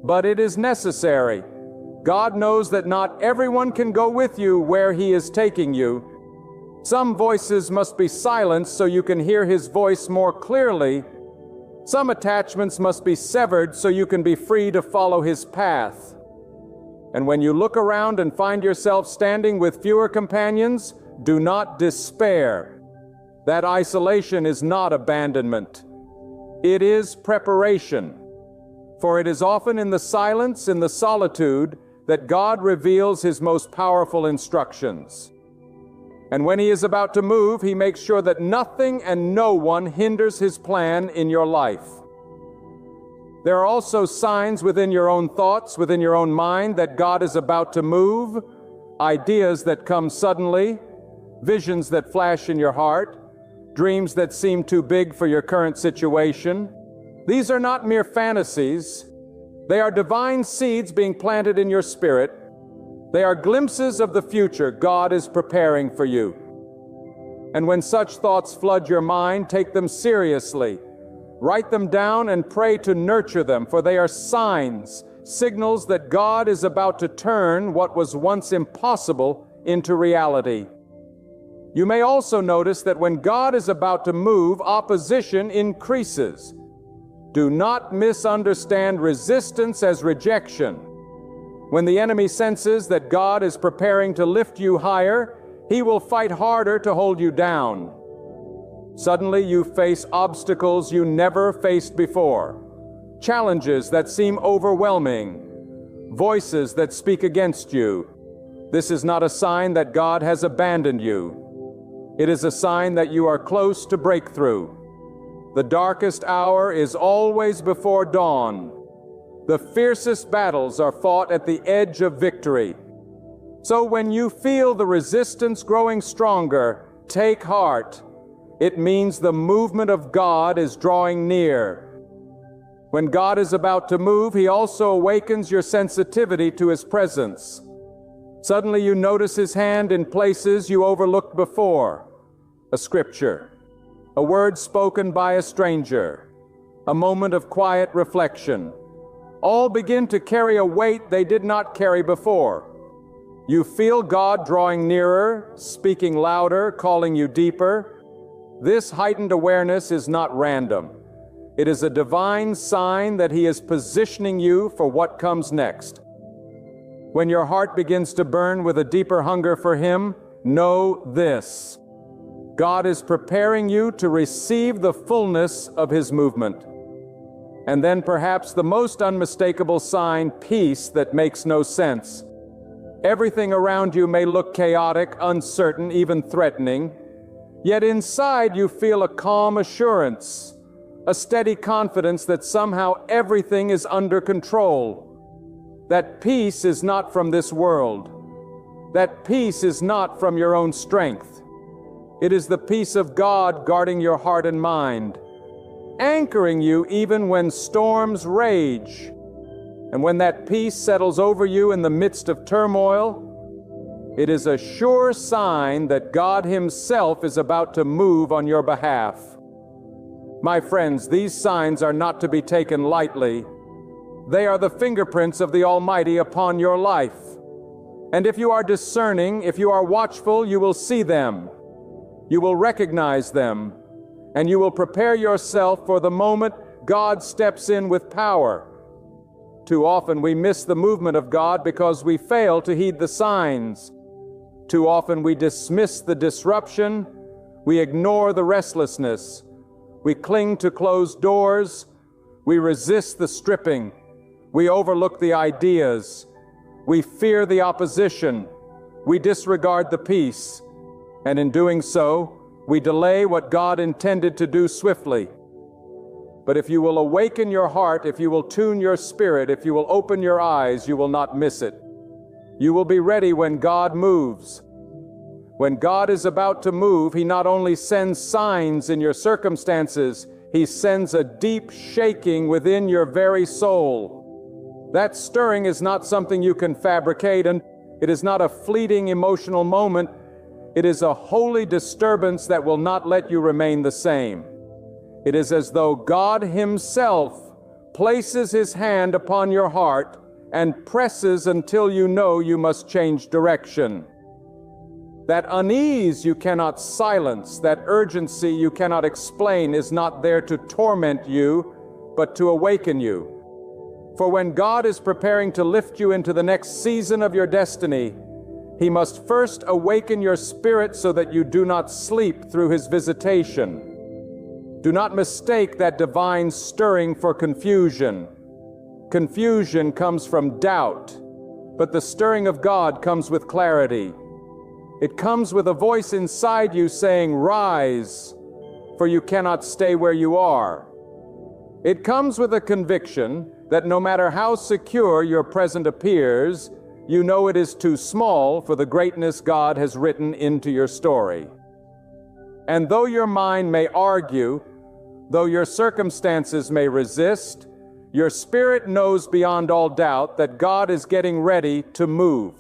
But it is necessary. God knows that not everyone can go with you where He is taking you. Some voices must be silenced so you can hear His voice more clearly. Some attachments must be severed so you can be free to follow His path. And when you look around and find yourself standing with fewer companions, do not despair. That isolation is not abandonment. It is preparation. For it is often in the silence, in the solitude, that God reveals His most powerful instructions. And when He is about to move, He makes sure that nothing and no one hinders His plan in your life. There are also signs within your own thoughts, within your own mind, that God is about to move, ideas that come suddenly, visions that flash in your heart, dreams that seem too big for your current situation. These are not mere fantasies. They are divine seeds being planted in your spirit. They are glimpses of the future God is preparing for you. And when such thoughts flood your mind, take them seriously. Write them down and pray to nurture them, for they are signs, signals that God is about to turn what was once impossible into reality. You may also notice that when God is about to move, opposition increases. Do not misunderstand resistance as rejection. When the enemy senses that God is preparing to lift you higher, he will fight harder to hold you down. Suddenly you face obstacles you never faced before, challenges that seem overwhelming, voices that speak against you. This is not a sign that God has abandoned you. It is a sign that you are close to breakthrough. The darkest hour is always before dawn. The fiercest battles are fought at the edge of victory. So when you feel the resistance growing stronger, take heart. It means the movement of God is drawing near. When God is about to move, He also awakens your sensitivity to His presence. Suddenly you notice His hand in places you overlooked before. A scripture, a word spoken by a stranger, a moment of quiet reflection. All begin to carry a weight they did not carry before. You feel God drawing nearer, speaking louder, calling you deeper. This heightened awareness is not random. It is a divine sign that He is positioning you for what comes next. When your heart begins to burn with a deeper hunger for Him, know this: God is preparing you to receive the fullness of His movement. And then perhaps the most unmistakable sign, peace that makes no sense. Everything around you may look chaotic, uncertain, even threatening. Yet inside you feel a calm assurance, a steady confidence that somehow everything is under control. That peace is not from this world. That peace is not from your own strength. It is the peace of God guarding your heart and mind, anchoring you even when storms rage. And when that peace settles over you in the midst of turmoil, it is a sure sign that God Himself is about to move on your behalf. My friends, these signs are not to be taken lightly. They are the fingerprints of the Almighty upon your life. And if you are discerning, if you are watchful, you will see them. You will recognize them, and you will prepare yourself for the moment God steps in with power. Too often we miss the movement of God because we fail to heed the signs. Too often we dismiss the disruption, we ignore the restlessness, we cling to closed doors, we resist the stripping, we overlook the ideas, we fear the opposition, we disregard the peace, and in doing so, we delay what God intended to do swiftly. But if you will awaken your heart, if you will tune your spirit, if you will open your eyes, you will not miss it. You will be ready when God moves. When God is about to move, He not only sends signs in your circumstances, He sends a deep shaking within your very soul. That stirring is not something you can fabricate, and it is not a fleeting emotional moment. It is a holy disturbance that will not let you remain the same. It is as though God Himself places His hand upon your heart and presses until you know you must change direction. That unease you cannot silence, that urgency you cannot explain is not there to torment you, but to awaken you. For when God is preparing to lift you into the next season of your destiny, He must first awaken your spirit so that you do not sleep through His visitation. Do not mistake that divine stirring for confusion. Confusion comes from doubt, but the stirring of God comes with clarity. It comes with a voice inside you saying, "Rise, for you cannot stay where you are." It comes with a conviction that no matter how secure your present appears, you know it is too small for the greatness God has written into your story. And though your mind may argue, though your circumstances may resist, your spirit knows beyond all doubt that God is getting ready to move.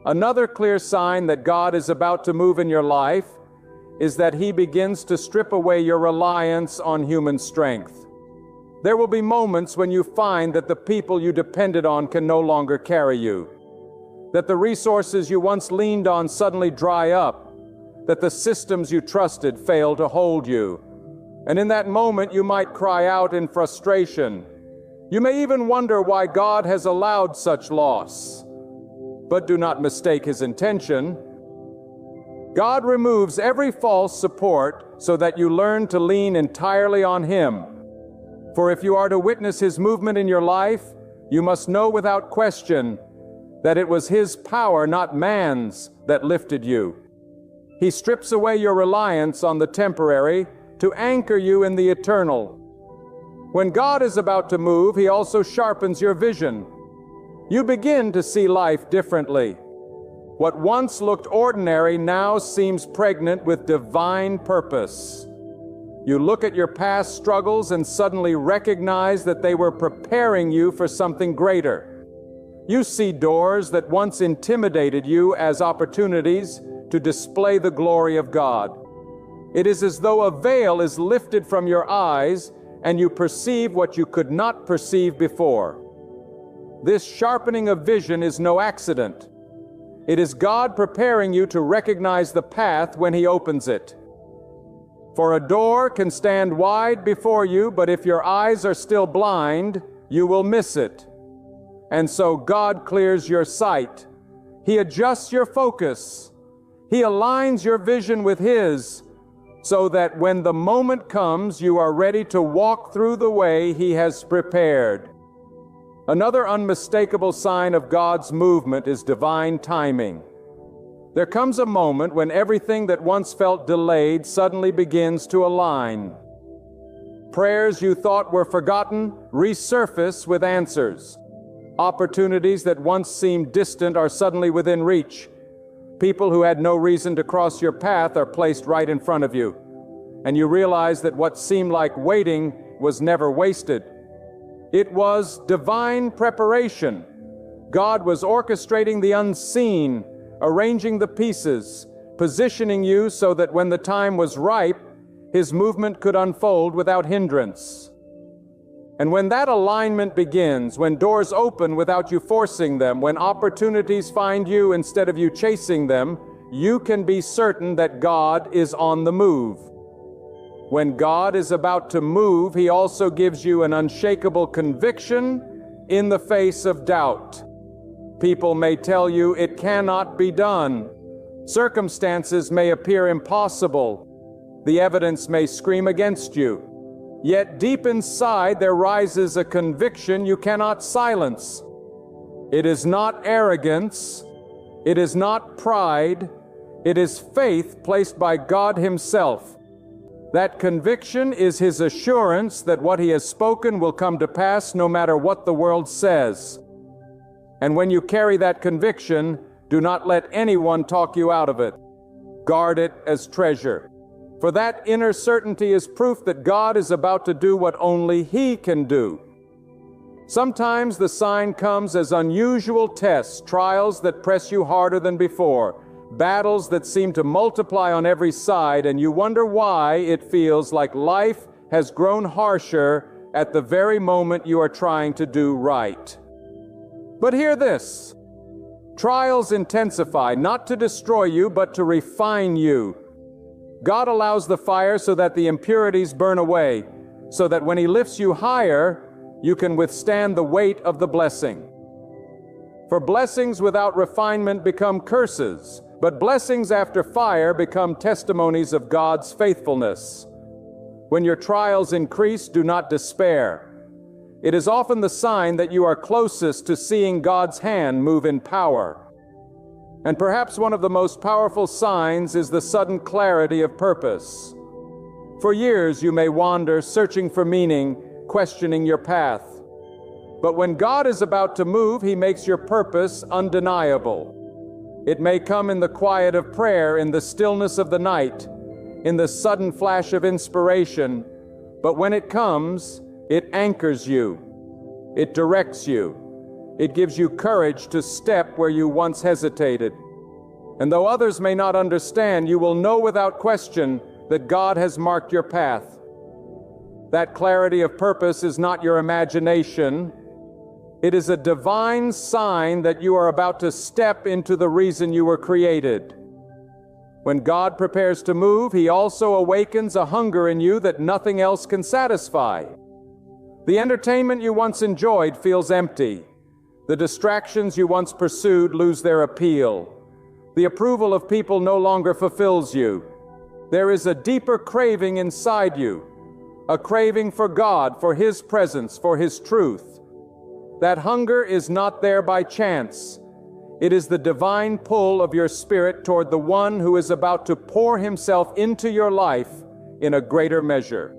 Another clear sign that God is about to move in your life is that He begins to strip away your reliance on human strength. There will be moments when you find that the people you depended on can no longer carry you, that the resources you once leaned on suddenly dry up, that the systems you trusted fail to hold you. And in that moment, you might cry out in frustration. You may even wonder why God has allowed such loss. But do not mistake His intention. God removes every false support so that you learn to lean entirely on Him. For if you are to witness His movement in your life, you must know without question that it was His power, not man's, that lifted you. He strips away your reliance on the temporary to anchor you in the eternal. When God is about to move, He also sharpens your vision. You begin to see life differently. What once looked ordinary now seems pregnant with divine purpose. You look at your past struggles and suddenly recognize that they were preparing you for something greater. You see doors that once intimidated you as opportunities to display the glory of God. It is as though a veil is lifted from your eyes and you perceive what you could not perceive before. This sharpening of vision is no accident. It is God preparing you to recognize the path when He opens it. For a door can stand wide before you, but if your eyes are still blind, you will miss it. And so God clears your sight. He adjusts your focus. He aligns your vision with His, so that when the moment comes, you are ready to walk through the way He has prepared. Another unmistakable sign of God's movement is divine timing. There comes a moment when everything that once felt delayed suddenly begins to align. Prayers you thought were forgotten resurface with answers. Opportunities that once seemed distant are suddenly within reach. People who had no reason to cross your path are placed right in front of you, and you realize that what seemed like waiting was never wasted. It was divine preparation. God was orchestrating the unseen, arranging the pieces, positioning you so that when the time was ripe, His movement could unfold without hindrance. And when that alignment begins, when doors open without you forcing them, when opportunities find you instead of you chasing them, you can be certain that God is on the move. When God is about to move, He also gives you an unshakable conviction in the face of doubt. People may tell you it cannot be done. Circumstances may appear impossible. The evidence may scream against you. Yet deep inside there rises a conviction you cannot silence. It is not arrogance. It is not pride. It is faith placed by God Himself. That conviction is His assurance that what He has spoken will come to pass no matter what the world says. And when you carry that conviction, do not let anyone talk you out of it. Guard it as treasure. For that inner certainty is proof that God is about to do what only He can do. Sometimes the sign comes as unusual tests, trials that press you harder than before, battles that seem to multiply on every side, and you wonder why it feels like life has grown harsher at the very moment you are trying to do right. But hear this. Trials intensify, not to destroy you, but to refine you. God allows the fire so that the impurities burn away, so that when He lifts you higher, you can withstand the weight of the blessing. For blessings without refinement become curses, but blessings after fire become testimonies of God's faithfulness. When your trials increase, do not despair. It is often the sign that you are closest to seeing God's hand move in power. And perhaps one of the most powerful signs is the sudden clarity of purpose. For years you may wander, searching for meaning, questioning your path. But when God is about to move, He makes your purpose undeniable. It may come in the quiet of prayer, in the stillness of the night, in the sudden flash of inspiration, but when it comes, it anchors you. It directs you. It gives you courage to step where you once hesitated. And though others may not understand, you will know without question that God has marked your path. That clarity of purpose is not your imagination. It is a divine sign that you are about to step into the reason you were created. When God prepares to move, He also awakens a hunger in you that nothing else can satisfy. The entertainment you once enjoyed feels empty. The distractions you once pursued lose their appeal. The approval of people no longer fulfills you. There is a deeper craving inside you, a craving for God, for His presence, for His truth. That hunger is not there by chance. It is the divine pull of your spirit toward the one who is about to pour Himself into your life in a greater measure.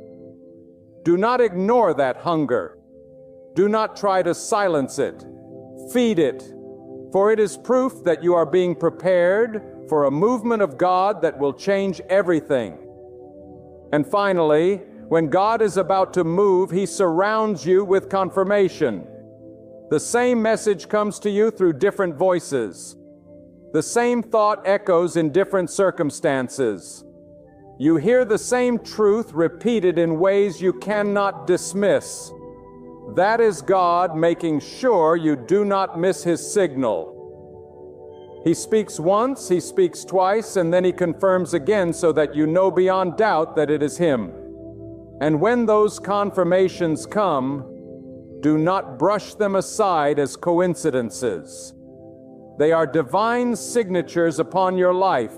Do not ignore that hunger. Do not try to silence it. Feed it, for it is proof that you are being prepared for a movement of God that will change everything. And finally, when God is about to move, He surrounds you with confirmation. The same message comes to you through different voices. The same thought echoes in different circumstances. You hear the same truth repeated in ways you cannot dismiss. That is God making sure you do not miss His signal. He speaks once, He speaks twice, and then He confirms again so that you know beyond doubt that it is Him. And when those confirmations come, do not brush them aside as coincidences. They are divine signatures upon your life,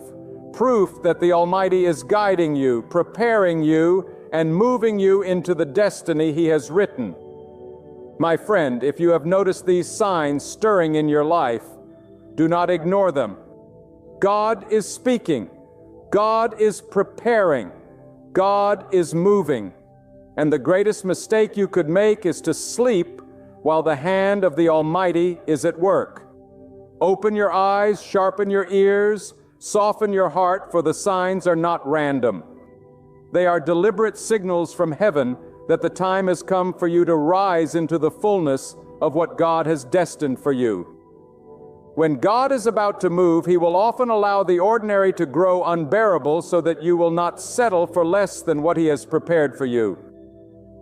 proof that the Almighty is guiding you, preparing you, and moving you into the destiny He has written. My friend, if you have noticed these signs stirring in your life, do not ignore them. God is speaking. God is preparing. God is moving. And the greatest mistake you could make is to sleep while the hand of the Almighty is at work. Open your eyes, sharpen your ears, soften your heart, for the signs are not random. They are deliberate signals from heaven that the time has come for you to rise into the fullness of what God has destined for you. When God is about to move, He will often allow the ordinary to grow unbearable so that you will not settle for less than what He has prepared for you.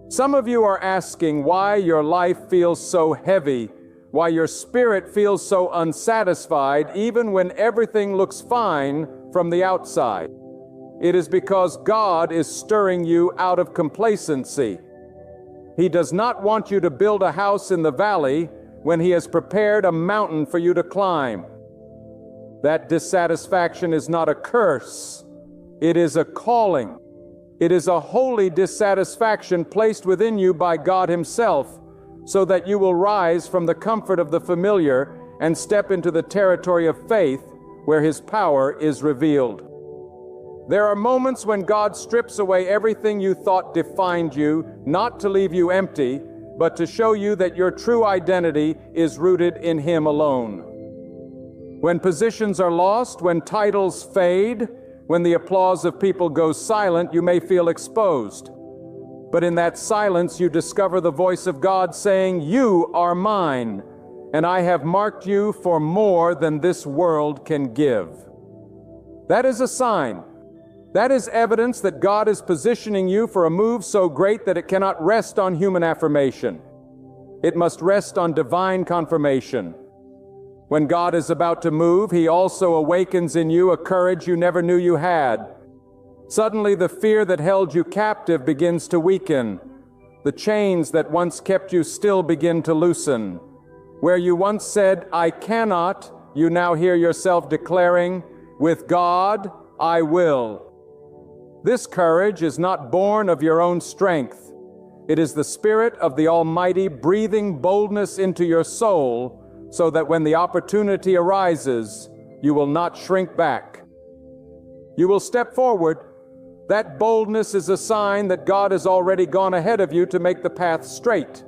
Some of you are asking why your life feels so heavy, why your spirit feels so unsatisfied even when everything looks fine from the outside. It is because God is stirring you out of complacency. He does not want you to build a house in the valley when He has prepared a mountain for you to climb. That dissatisfaction is not a curse. It is a calling. It is a holy dissatisfaction placed within you by God Himself, so that you will rise from the comfort of the familiar and step into the territory of faith where His power is revealed. There are moments when God strips away everything you thought defined you, not to leave you empty, but to show you that your true identity is rooted in Him alone. When positions are lost, when titles fade, when the applause of people goes silent, you may feel exposed. But in that silence, you discover the voice of God saying, "You are mine, and I have marked you for more than this world can give." That is a sign. That is evidence that God is positioning you for a move so great that it cannot rest on human affirmation. It must rest on divine confirmation. When God is about to move, He also awakens in you a courage you never knew you had. Suddenly, the fear that held you captive begins to weaken. The chains that once kept you still begin to loosen. Where you once said, "I cannot," you now hear yourself declaring, "With God, I will." This courage is not born of your own strength. It is the Spirit of the Almighty breathing boldness into your soul, so that when the opportunity arises, you will not shrink back. You will step forward. That boldness is a sign that God has already gone ahead of you to make the path straight.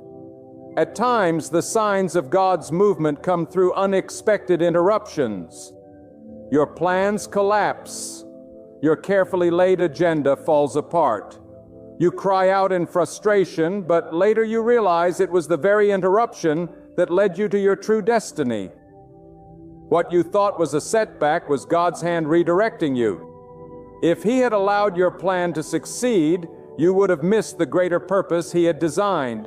At times, the signs of God's movement come through unexpected interruptions. Your plans collapse. Your carefully laid agenda falls apart. You cry out in frustration, but later you realize it was the very interruption that led you to your true destiny. What you thought was a setback was God's hand redirecting you. If He had allowed your plan to succeed, you would have missed the greater purpose He had designed.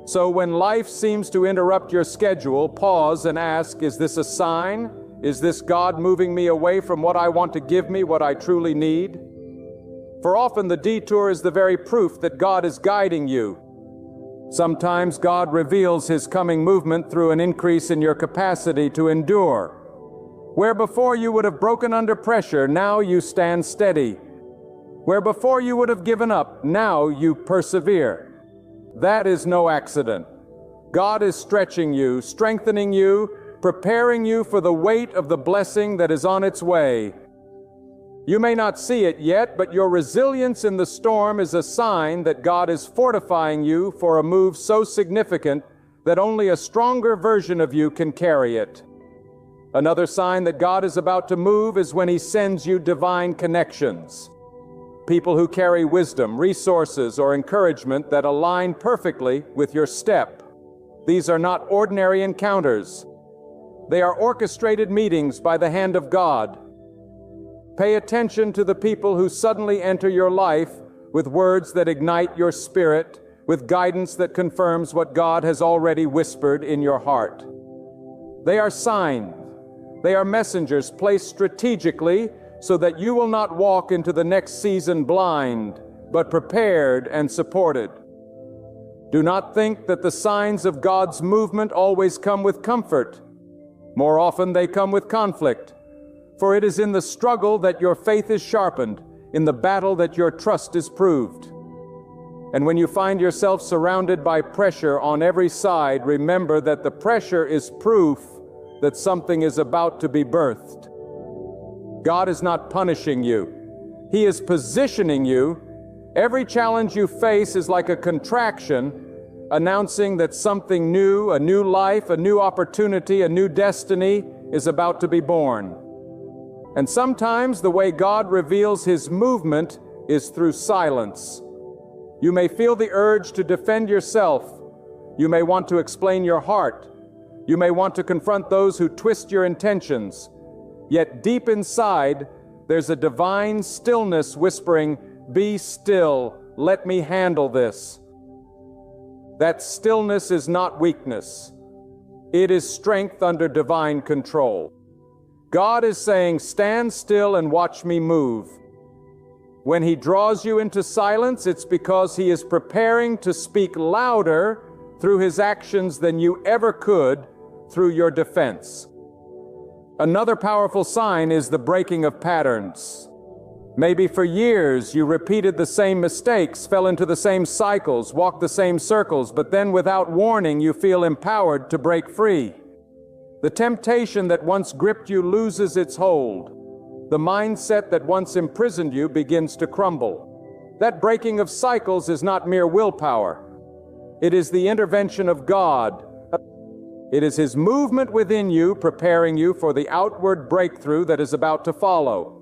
So when life seems to interrupt your schedule, pause and ask, is this a sign? Is this God moving me away from what I want to give me, what I truly need? For often the detour is the very proof that God is guiding you. Sometimes God reveals His coming movement through an increase in your capacity to endure. Where before you would have broken under pressure, now you stand steady. Where before you would have given up, now you persevere. That is no accident. God is stretching you, strengthening you, preparing you for the weight of the blessing that is on its way. You may not see it yet, but your resilience in the storm is a sign that God is fortifying you for a move so significant that only a stronger version of you can carry it. Another sign that God is about to move is when He sends you divine connections. People who carry wisdom, resources, or encouragement that align perfectly with your step. These are not ordinary encounters. They are orchestrated meetings by the hand of God. Pay attention to the people who suddenly enter your life with words that ignite your spirit, with guidance that confirms what God has already whispered in your heart. They are signs. They are messengers placed strategically so that you will not walk into the next season blind, but prepared and supported. Do not think that the signs of God's movement always come with comfort. More often they come with conflict, for it is in the struggle that your faith is sharpened, in the battle that your trust is proved. And when you find yourself surrounded by pressure on every side, remember that the pressure is proof that something is about to be birthed. God is not punishing you. He is positioning you. Every challenge you face is like a contraction, announcing that something new, a new life, a new opportunity, a new destiny is about to be born. And sometimes the way God reveals His movement is through silence. You may feel the urge to defend yourself. You may want to explain your heart. You may want to confront those who twist your intentions. Yet deep inside, there's a divine stillness whispering, "Be still, let me handle this." That stillness is not weakness. It is strength under divine control. God is saying, "Stand still and watch me move." When He draws you into silence, it's because He is preparing to speak louder through His actions than you ever could through your defense. Another powerful sign is the breaking of patterns. Maybe for years you repeated the same mistakes, fell into the same cycles, walked the same circles, but then without warning you feel empowered to break free. The temptation that once gripped you loses its hold. The mindset that once imprisoned you begins to crumble. That breaking of cycles is not mere willpower. It is the intervention of God. It is His movement within you, preparing you for the outward breakthrough that is about to follow.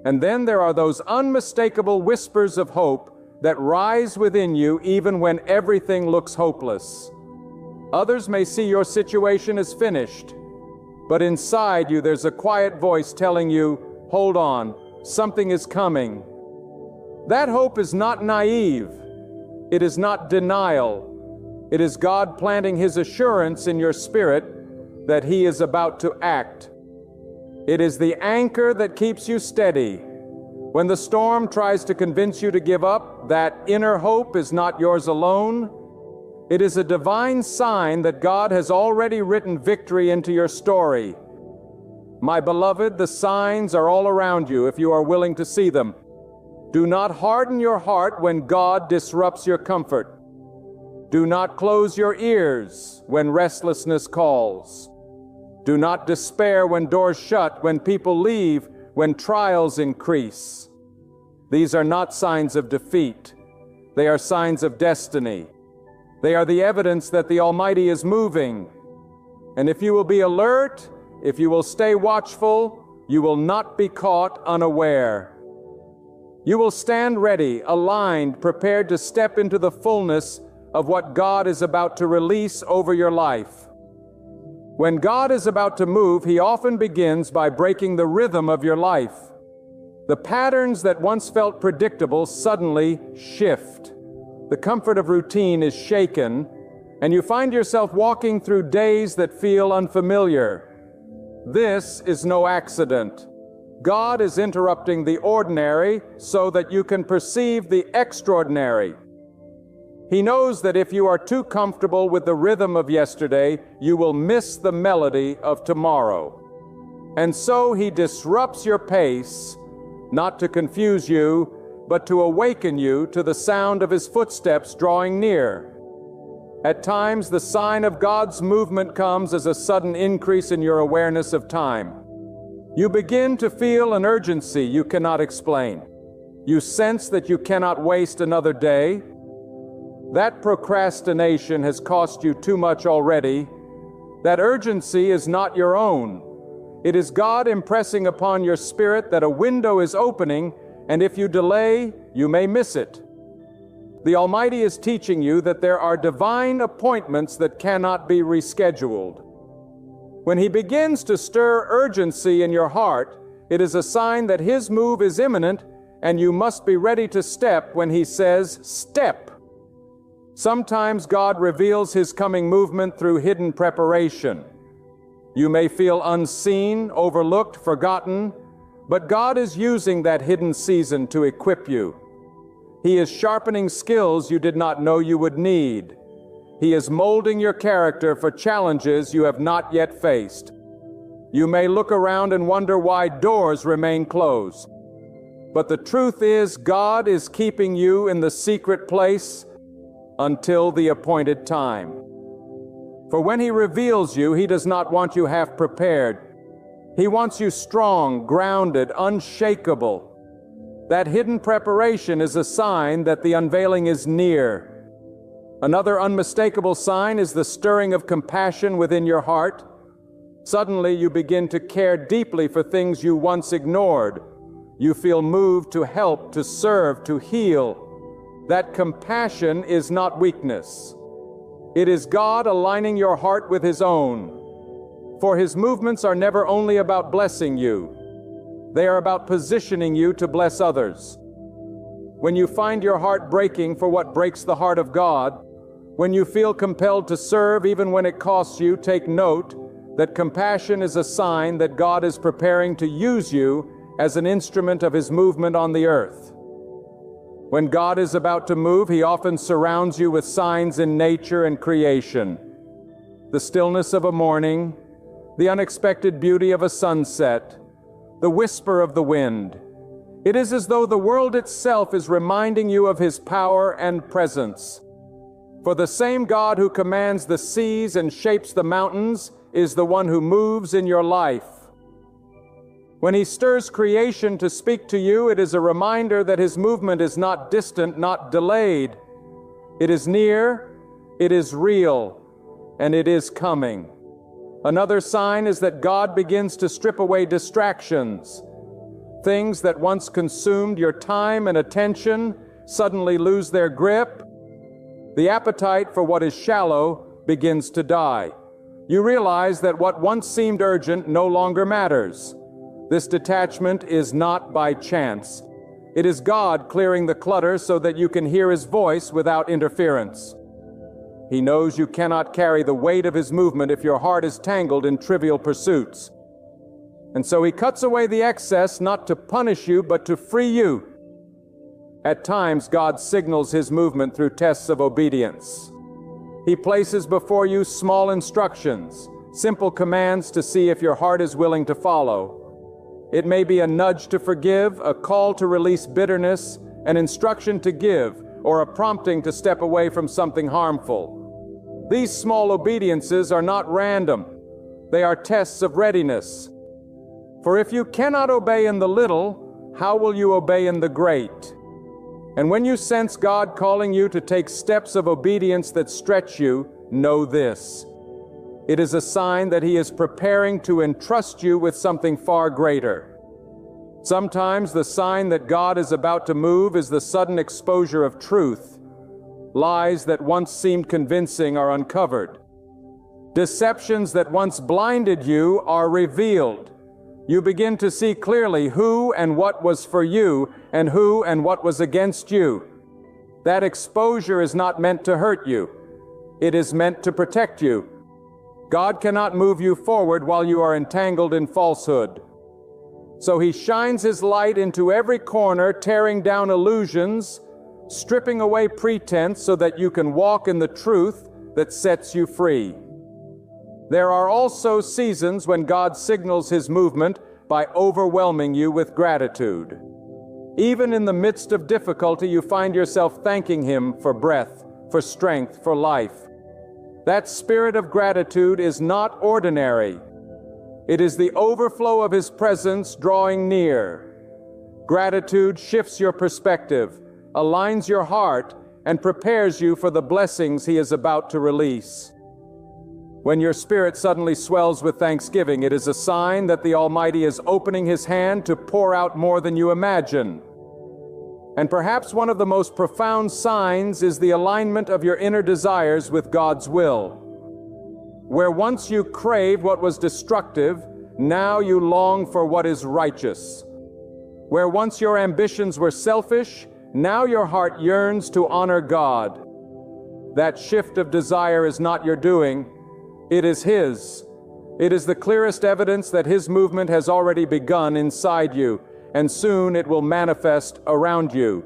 And then there are those unmistakable whispers of hope that rise within you even when everything looks hopeless. Others may see your situation as finished, but inside you there's a quiet voice telling you, "Hold on, something is coming." That hope is not naive. It is not denial. It is God planting His assurance in your spirit that He is about to act. It is the anchor that keeps you steady. When the storm tries to convince you to give up, that inner hope is not yours alone. It is a divine sign that God has already written victory into your story. My beloved, the signs are all around you if you are willing to see them. Do not harden your heart when God disrupts your comfort. Do not close your ears when restlessness calls. Do not despair when doors shut, when people leave, when trials increase. These are not signs of defeat. They are signs of destiny. They are the evidence that the Almighty is moving. And if you will be alert, if you will stay watchful, you will not be caught unaware. You will stand ready, aligned, prepared to step into the fullness of what God is about to release over your life. When God is about to move, He often begins by breaking the rhythm of your life. The patterns that once felt predictable suddenly shift. The comfort of routine is shaken, and you find yourself walking through days that feel unfamiliar. This is no accident. God is interrupting the ordinary so that you can perceive the extraordinary. He knows that if you are too comfortable with the rhythm of yesterday, you will miss the melody of tomorrow. And so He disrupts your pace, not to confuse you, but to awaken you to the sound of His footsteps drawing near. At times, the sign of God's movement comes as a sudden increase in your awareness of time. You begin to feel an urgency you cannot explain. You sense that you cannot waste another day. That procrastination has cost you too much already. That urgency is not your own. It is God impressing upon your spirit that a window is opening, and if you delay, you may miss it. The Almighty is teaching you that there are divine appointments that cannot be rescheduled. When He begins to stir urgency in your heart, it is a sign that His move is imminent, and you must be ready to step when He says, "Step." Sometimes God reveals His coming movement through hidden preparation. You may feel unseen, overlooked, forgotten, but God is using that hidden season to equip you. He is sharpening skills you did not know you would need. He is molding your character for challenges you have not yet faced. You may look around and wonder why doors remain closed. But the truth is, God is keeping you in the secret place until the appointed time. For when He reveals you, He does not want you half prepared. He wants you strong, grounded, unshakable. That hidden preparation is a sign that the unveiling is near. Another unmistakable sign is the stirring of compassion within your heart. Suddenly you begin to care deeply for things you once ignored. You feel moved to help, to serve, to heal. That compassion is not weakness. It is God aligning your heart with His own. For His movements are never only about blessing you. They are about positioning you to bless others. When you find your heart breaking for what breaks the heart of God, when you feel compelled to serve even when it costs you, take note that compassion is a sign that God is preparing to use you as an instrument of His movement on the earth. When God is about to move, He often surrounds you with signs in nature and creation. The stillness of a morning, the unexpected beauty of a sunset, the whisper of the wind. It is as though the world itself is reminding you of His power and presence. For the same God who commands the seas and shapes the mountains is the one who moves in your life. When He stirs creation to speak to you, it is a reminder that His movement is not distant, not delayed. It is near, it is real, and it is coming. Another sign is that God begins to strip away distractions. Things that once consumed your time and attention suddenly lose their grip. The appetite for what is shallow begins to die. You realize that what once seemed urgent no longer matters. This detachment is not by chance. It is God clearing the clutter so that you can hear His voice without interference. He knows you cannot carry the weight of His movement if your heart is tangled in trivial pursuits. And so He cuts away the excess not to punish you but to free you. At times, God signals His movement through tests of obedience. He places before you small instructions, simple commands to see if your heart is willing to follow. It may be a nudge to forgive, a call to release bitterness, an instruction to give, or a prompting to step away from something harmful. These small obediences are not random. They are tests of readiness. For if you cannot obey in the little, how will you obey in the great? And when you sense God calling you to take steps of obedience that stretch you, know this: it is a sign that He is preparing to entrust you with something far greater. Sometimes the sign that God is about to move is the sudden exposure of truth. Lies that once seemed convincing are uncovered. Deceptions that once blinded you are revealed. You begin to see clearly who and what was for you and who and what was against you. That exposure is not meant to hurt you. It is meant to protect you. God cannot move you forward while you are entangled in falsehood. So He shines His light into every corner, tearing down illusions, stripping away pretense so that you can walk in the truth that sets you free. There are also seasons when God signals His movement by overwhelming you with gratitude. Even in the midst of difficulty, you find yourself thanking Him for breath, for strength, for life. That spirit of gratitude is not ordinary. It is the overflow of His presence drawing near. Gratitude shifts your perspective, aligns your heart, and prepares you for the blessings He is about to release. When your spirit suddenly swells with thanksgiving, it is a sign that the Almighty is opening His hand to pour out more than you imagine. And perhaps one of the most profound signs is the alignment of your inner desires with God's will. Where once you craved what was destructive, now you long for what is righteous. Where once your ambitions were selfish, now your heart yearns to honor God. That shift of desire is not your doing, it is His. It is the clearest evidence that His movement has already begun inside you, and soon it will manifest around you.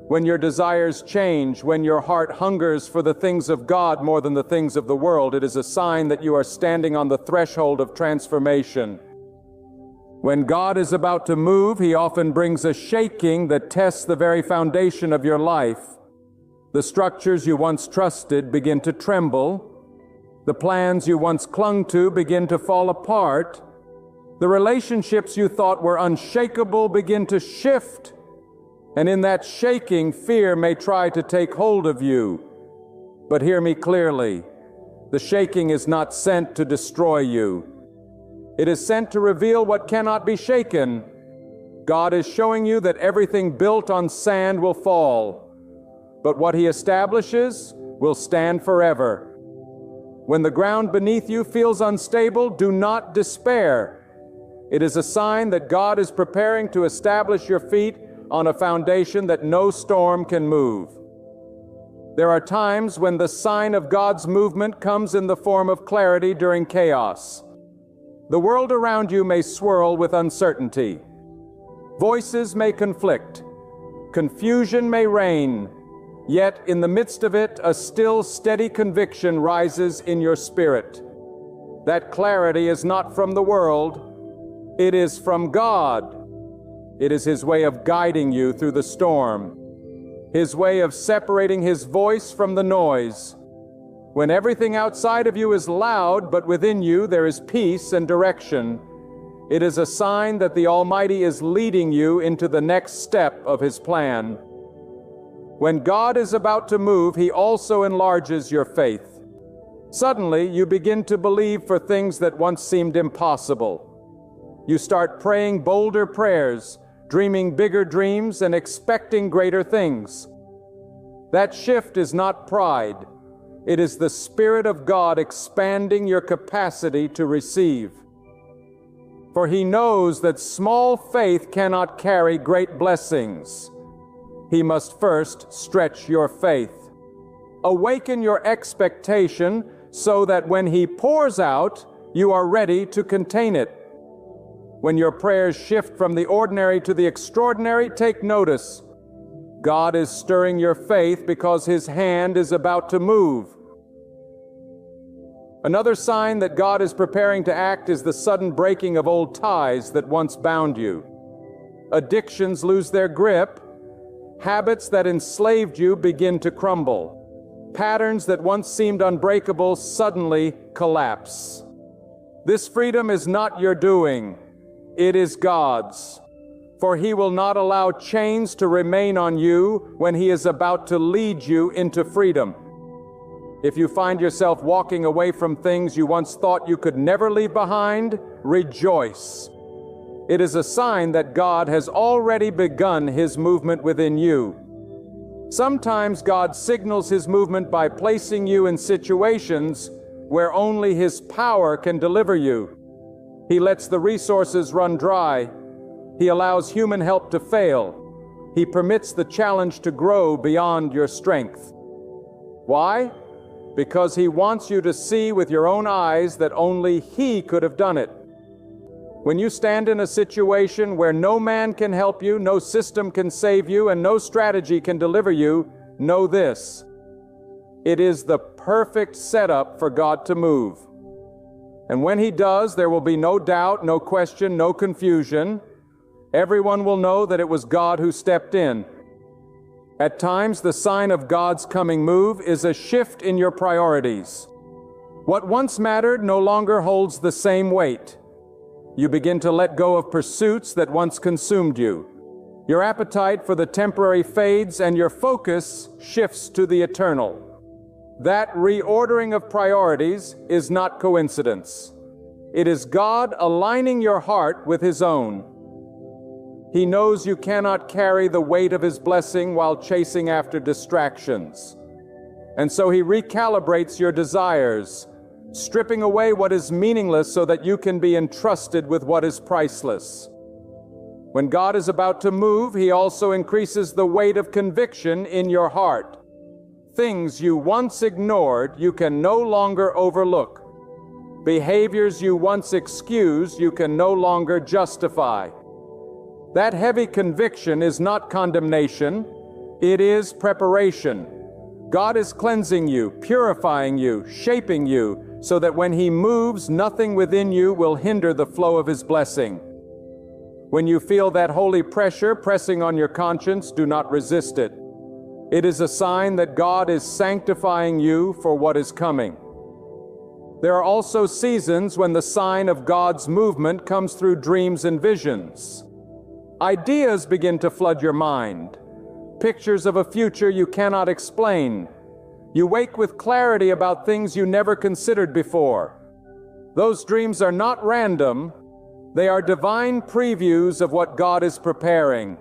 When your desires change, when your heart hungers for the things of God more than the things of the world, it is a sign that you are standing on the threshold of transformation. When God is about to move, He often brings a shaking that tests the very foundation of your life. The structures you once trusted begin to tremble. The plans you once clung to begin to fall apart. The relationships you thought were unshakable begin to shift. And in that shaking, fear may try to take hold of you. But hear me clearly. The shaking is not sent to destroy you. It is sent to reveal what cannot be shaken. God is showing you that everything built on sand will fall. but what he establishes will stand forever. When the ground beneath you feels unstable, do not despair. It is a sign that God is preparing to establish your feet on a foundation that no storm can move. There are times when the sign of God's movement comes in the form of clarity during chaos. The world around you may swirl with uncertainty. Voices may conflict. Confusion may reign. Yet in the midst of it, a still, steady conviction rises in your spirit. That clarity is not from the world. It is from God. It is His way of guiding you through the storm. His way of separating His voice from the noise. When everything outside of you is loud, but within you there is peace and direction, it is a sign that the Almighty is leading you into the next step of His plan. When God is about to move, He also enlarges your faith. Suddenly, you begin to believe for things that once seemed impossible. You start praying bolder prayers, dreaming bigger dreams, and expecting greater things. That shift is not pride. It is the Spirit of God expanding your capacity to receive. For He knows that small faith cannot carry great blessings. He must first stretch your faith. Awaken your expectation so that when He pours out, you are ready to contain it. When your prayers shift from the ordinary to the extraordinary, take notice. God is stirring your faith because His hand is about to move. Another sign that God is preparing to act is the sudden breaking of old ties that once bound you. Addictions lose their grip. Habits that enslaved you begin to crumble. Patterns that once seemed unbreakable suddenly collapse. This freedom is not your doing. It is God's. For He will not allow chains to remain on you when He is about to lead you into freedom. If you find yourself walking away from things you once thought you could never leave behind, rejoice. It is a sign that God has already begun His movement within you. Sometimes God signals His movement by placing you in situations where only His power can deliver you. He lets the resources run dry. He allows human help to fail. He permits the challenge to grow beyond your strength. Why? Because He wants you to see with your own eyes that only He could have done it. When you stand in a situation where no man can help you, no system can save you, and no strategy can deliver you, know this: it is the perfect setup for God to move. And when He does, there will be no doubt, no question, no confusion. Everyone will know that it was God who stepped in. At times, the sign of God's coming move is a shift in your priorities. What once mattered no longer holds the same weight. You begin to let go of pursuits that once consumed you. Your appetite for the temporary fades and your focus shifts to the eternal. That reordering of priorities is not coincidence. It is God aligning your heart with His own. He knows you cannot carry the weight of His blessing while chasing after distractions. And so He recalibrates your desires, stripping away what is meaningless so that you can be entrusted with what is priceless. When God is about to move, He also increases the weight of conviction in your heart. Things you once ignored, you can no longer overlook. Behaviors you once excused, you can no longer justify. That heavy conviction is not condemnation, it is preparation. God is cleansing you, purifying you, shaping you, so that when He moves, nothing within you will hinder the flow of His blessing. When you feel that holy pressure pressing on your conscience, do not resist it. It is a sign that God is sanctifying you for what is coming. There are also seasons when the sign of God's movement comes through dreams and visions. Ideas begin to flood your mind, pictures of a future you cannot explain. You wake with clarity about things you never considered before. Those dreams are not random, they are divine previews of what God is preparing.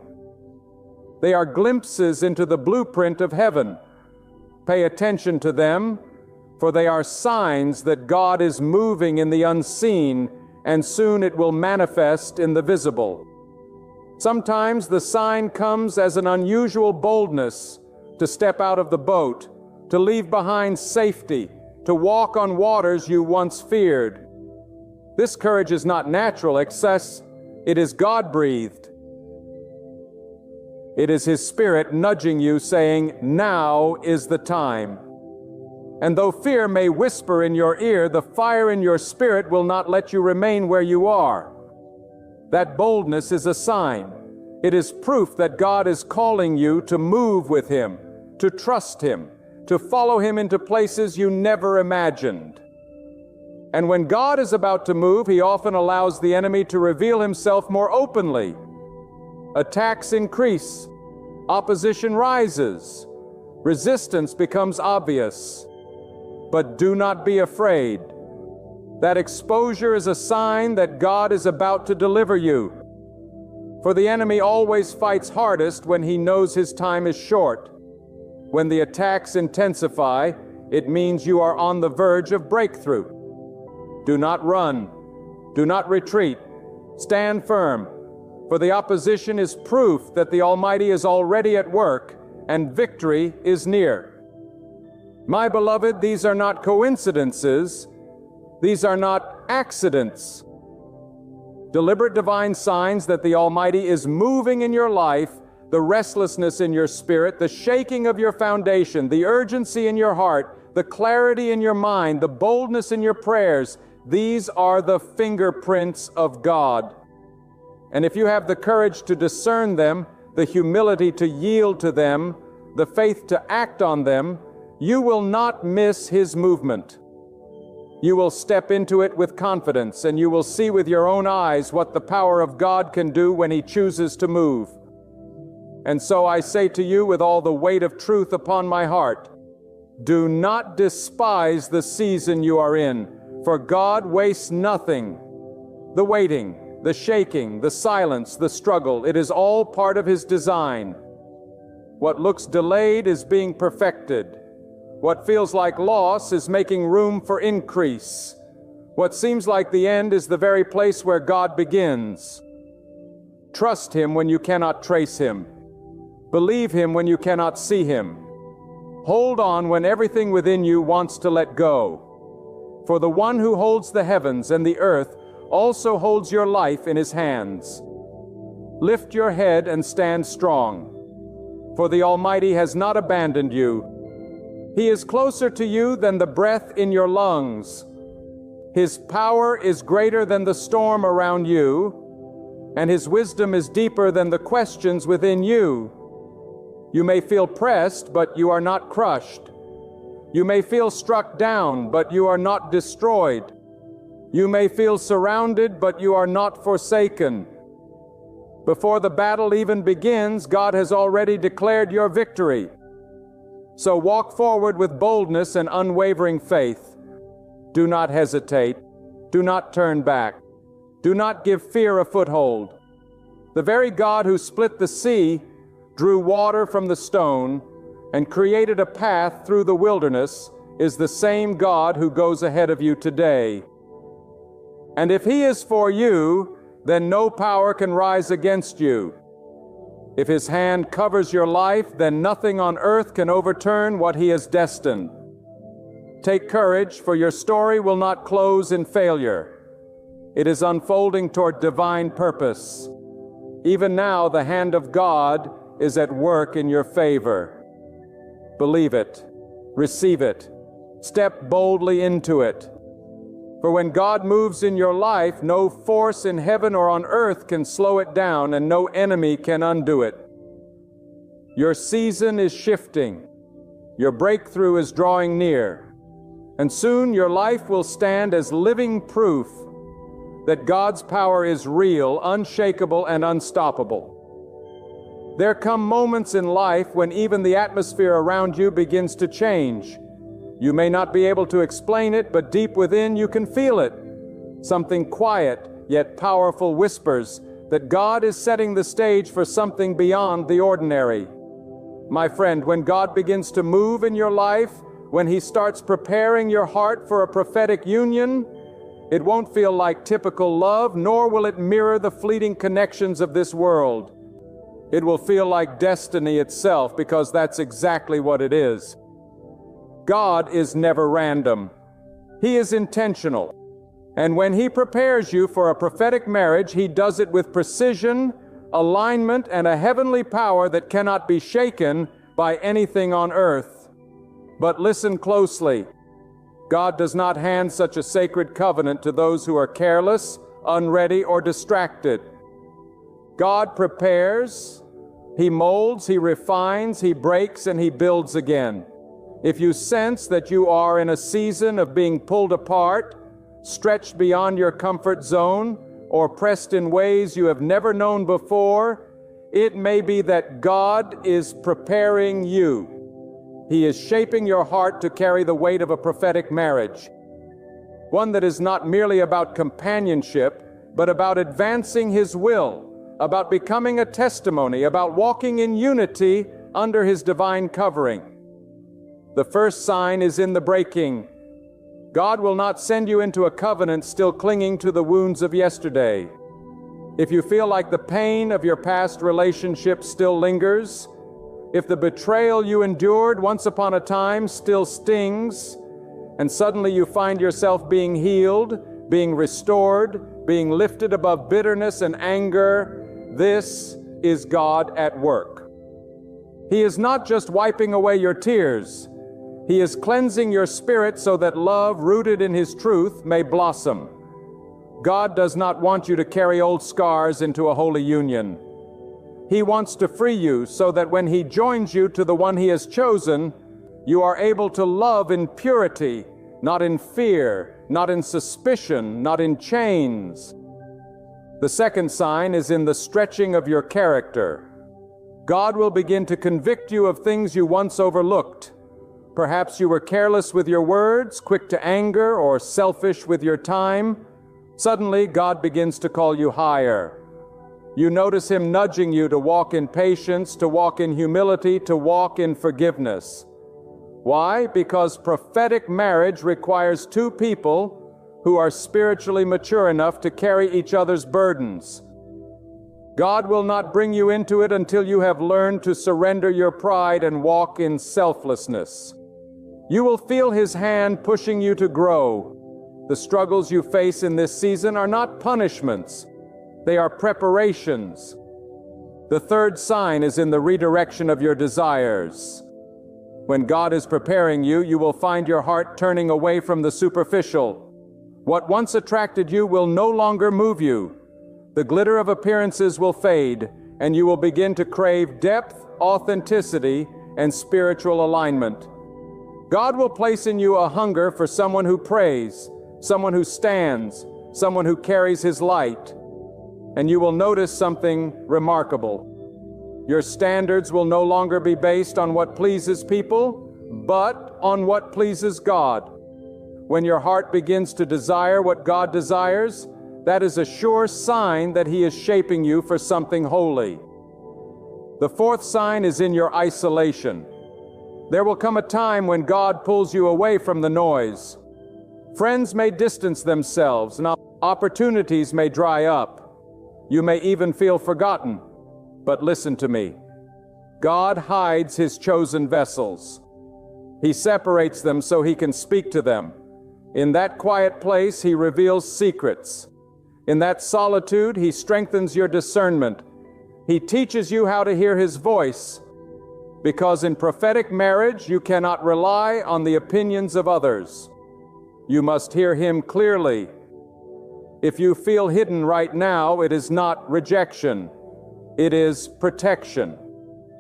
They are glimpses into the blueprint of heaven. Pay attention to them, for they are signs that God is moving in the unseen, and soon it will manifest in the visible. Sometimes the sign comes as an unusual boldness to step out of the boat, to leave behind safety, to walk on waters you once feared. This courage is not natural excess, it is God-breathed. It is His Spirit nudging you, saying, "Now is the time." And though fear may whisper in your ear, the fire in your spirit will not let you remain where you are. That boldness is a sign. It is proof that God is calling you to move with Him, to trust Him, to follow Him into places you never imagined. And when God is about to move, He often allows the enemy to reveal himself more openly. Attacks increase, opposition rises, resistance becomes obvious. But do not be afraid. That exposure is a sign that God is about to deliver you. For the enemy always fights hardest when he knows his time is short. When the attacks intensify, it means you are on the verge of breakthrough. Do not run. Do not retreat. Stand firm. For the opposition is proof that the Almighty is already at work and victory is near. My beloved, these are not coincidences. These are not accidents. Deliberate divine signs that the Almighty is moving in your life, the restlessness in your spirit, the shaking of your foundation, the urgency in your heart, the clarity in your mind, the boldness in your prayers. These are the fingerprints of God. And if you have the courage to discern them, the humility to yield to them, the faith to act on them, you will not miss His movement. You will step into it with confidence, and you will see with your own eyes what the power of God can do when He chooses to move. And so I say to you with all the weight of truth upon my heart, do not despise the season you are in, for God wastes nothing. The waiting, the shaking, the silence, the struggle, it is all part of His design. What looks delayed is being perfected. What feels like loss is making room for increase. What seems like the end is the very place where God begins. Trust Him when you cannot trace Him. Believe Him when you cannot see Him. Hold on when everything within you wants to let go. For the one who holds the heavens and the earth also holds your life in His hands. Lift your head and stand strong, for the Almighty has not abandoned you. He is closer to you than the breath in your lungs. His power is greater than the storm around you, and His wisdom is deeper than the questions within you. You may feel pressed, but you are not crushed. You may feel struck down, but you are not destroyed. You may feel surrounded, but you are not forsaken. Before the battle even begins, God has already declared your victory. So walk forward with boldness and unwavering faith. Do not hesitate. Do not turn back. Do not give fear a foothold. The very God who split the sea, drew water from the stone, and created a path through the wilderness, is the same God who goes ahead of you today. And if He is for you, then no power can rise against you. If His hand covers your life, then nothing on earth can overturn what He has destined. Take courage, for your story will not close in failure. It is unfolding toward divine purpose. Even now, the hand of God is at work in your favor. Believe it. Receive it. Step boldly into it. For when God moves in your life, no force in heaven or on earth can slow it down, and no enemy can undo it. Your season is shifting. Your breakthrough is drawing near. And soon your life will stand as living proof that God's power is real, unshakable, and unstoppable. There come moments in life when even the atmosphere around you begins to change. You may not be able to explain it, but deep within you can feel it. Something quiet yet powerful whispers, that God is setting the stage for something beyond the ordinary. My friend, when God begins to move in your life, when He starts preparing your heart for a prophetic union, it won't feel like typical love, nor will it mirror the fleeting connections of this world. It will feel like destiny itself, because that's exactly what it is. God is never random. He is intentional. And when He prepares you for a prophetic marriage, He does it with precision, alignment, and a heavenly power that cannot be shaken by anything on earth. But listen closely. God does not hand such a sacred covenant to those who are careless, unready, or distracted. God prepares, He molds, He refines, He breaks, and He builds again. If you sense that you are in a season of being pulled apart, stretched beyond your comfort zone, or pressed in ways you have never known before, it may be that God is preparing you. He is shaping your heart to carry the weight of a prophetic marriage, one that is not merely about companionship, but about advancing His will, about becoming a testimony, about walking in unity under His divine covering. The first sign is in the breaking. God will not send you into a covenant still clinging to the wounds of yesterday. If you feel like the pain of your past relationship still lingers, if the betrayal you endured once upon a time still stings, and suddenly you find yourself being healed, being restored, being lifted above bitterness and anger, this is God at work. He is not just wiping away your tears. He is cleansing your spirit so that love rooted in His truth may blossom. God does not want you to carry old scars into a holy union. He wants to free you so that when He joins you to the one He has chosen, you are able to love in purity, not in fear, not in suspicion, not in chains. The second sign is in the stretching of your character. God will begin to convict you of things you once overlooked. Perhaps you were careless with your words, quick to anger, or selfish with your time. Suddenly, God begins to call you higher. You notice Him nudging you to walk in patience, to walk in humility, to walk in forgiveness. Why? Because prophetic marriage requires two people who are spiritually mature enough to carry each other's burdens. God will not bring you into it until you have learned to surrender your pride and walk in selflessness. You will feel His hand pushing you to grow. The struggles you face in this season are not punishments. They are preparations. The third sign is in the redirection of your desires. When God is preparing you, you will find your heart turning away from the superficial. What once attracted you will no longer move you. The glitter of appearances will fade, and you will begin to crave depth, authenticity, and spiritual alignment. God will place in you a hunger for someone who prays, someone who stands, someone who carries His light. And you will notice something remarkable. Your standards will no longer be based on what pleases people, but on what pleases God. When your heart begins to desire what God desires, that is a sure sign that He is shaping you for something holy. The fourth sign is in your isolation. There will come a time when God pulls you away from the noise. Friends may distance themselves, and opportunities may dry up. You may even feel forgotten. But listen to me. God hides His chosen vessels. He separates them so He can speak to them. In that quiet place, He reveals secrets. In that solitude, He strengthens your discernment. He teaches you how to hear His voice. Because in prophetic marriage, you cannot rely on the opinions of others. You must hear Him clearly. If you feel hidden right now, it is not rejection. It is protection.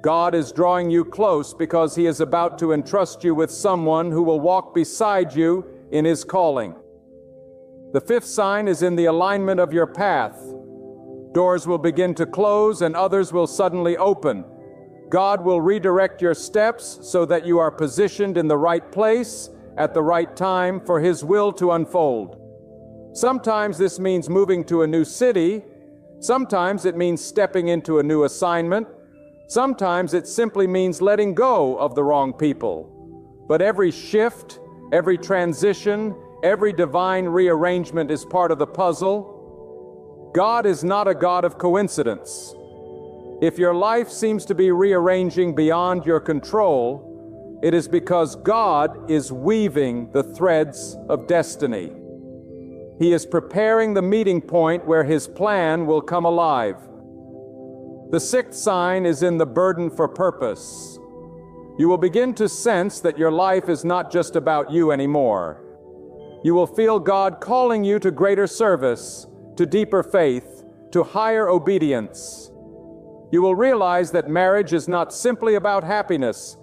God is drawing you close because He is about to entrust you with someone who will walk beside you in His calling. The fifth sign is in the alignment of your path. Doors will begin to close and others will suddenly open. God will redirect your steps so that you are positioned in the right place at the right time for His will to unfold. Sometimes this means moving to a new city. Sometimes it means stepping into a new assignment. Sometimes it simply means letting go of the wrong people. But every shift, every transition, every divine rearrangement is part of the puzzle. God is not a God of coincidence. If your life seems to be rearranging beyond your control, it is because God is weaving the threads of destiny. He is preparing the meeting point where His plan will come alive. The sixth sign is in the burden for purpose. You will begin to sense that your life is not just about you anymore. You will feel God calling you to greater service, to deeper faith, to higher obedience. You will realize that marriage is not simply about happiness.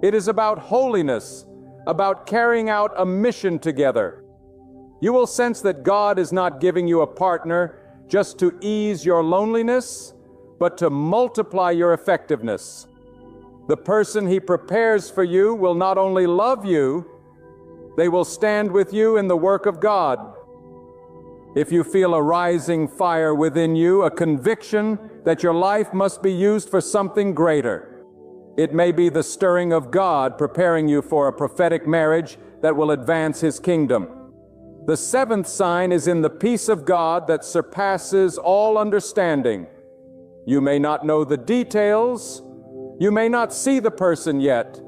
It is about holiness, about carrying out a mission together. You will sense that God is not giving you a partner just to ease your loneliness, but to multiply your effectiveness. The person He prepares for you will not only love you, they will stand with you in the work of God. If you feel a rising fire within you, a conviction that your life must be used for something greater, it may be the stirring of God preparing you for a prophetic marriage that will advance His kingdom. The seventh sign is in the peace of God that surpasses all understanding. You may not know the details. You may not see the person yet.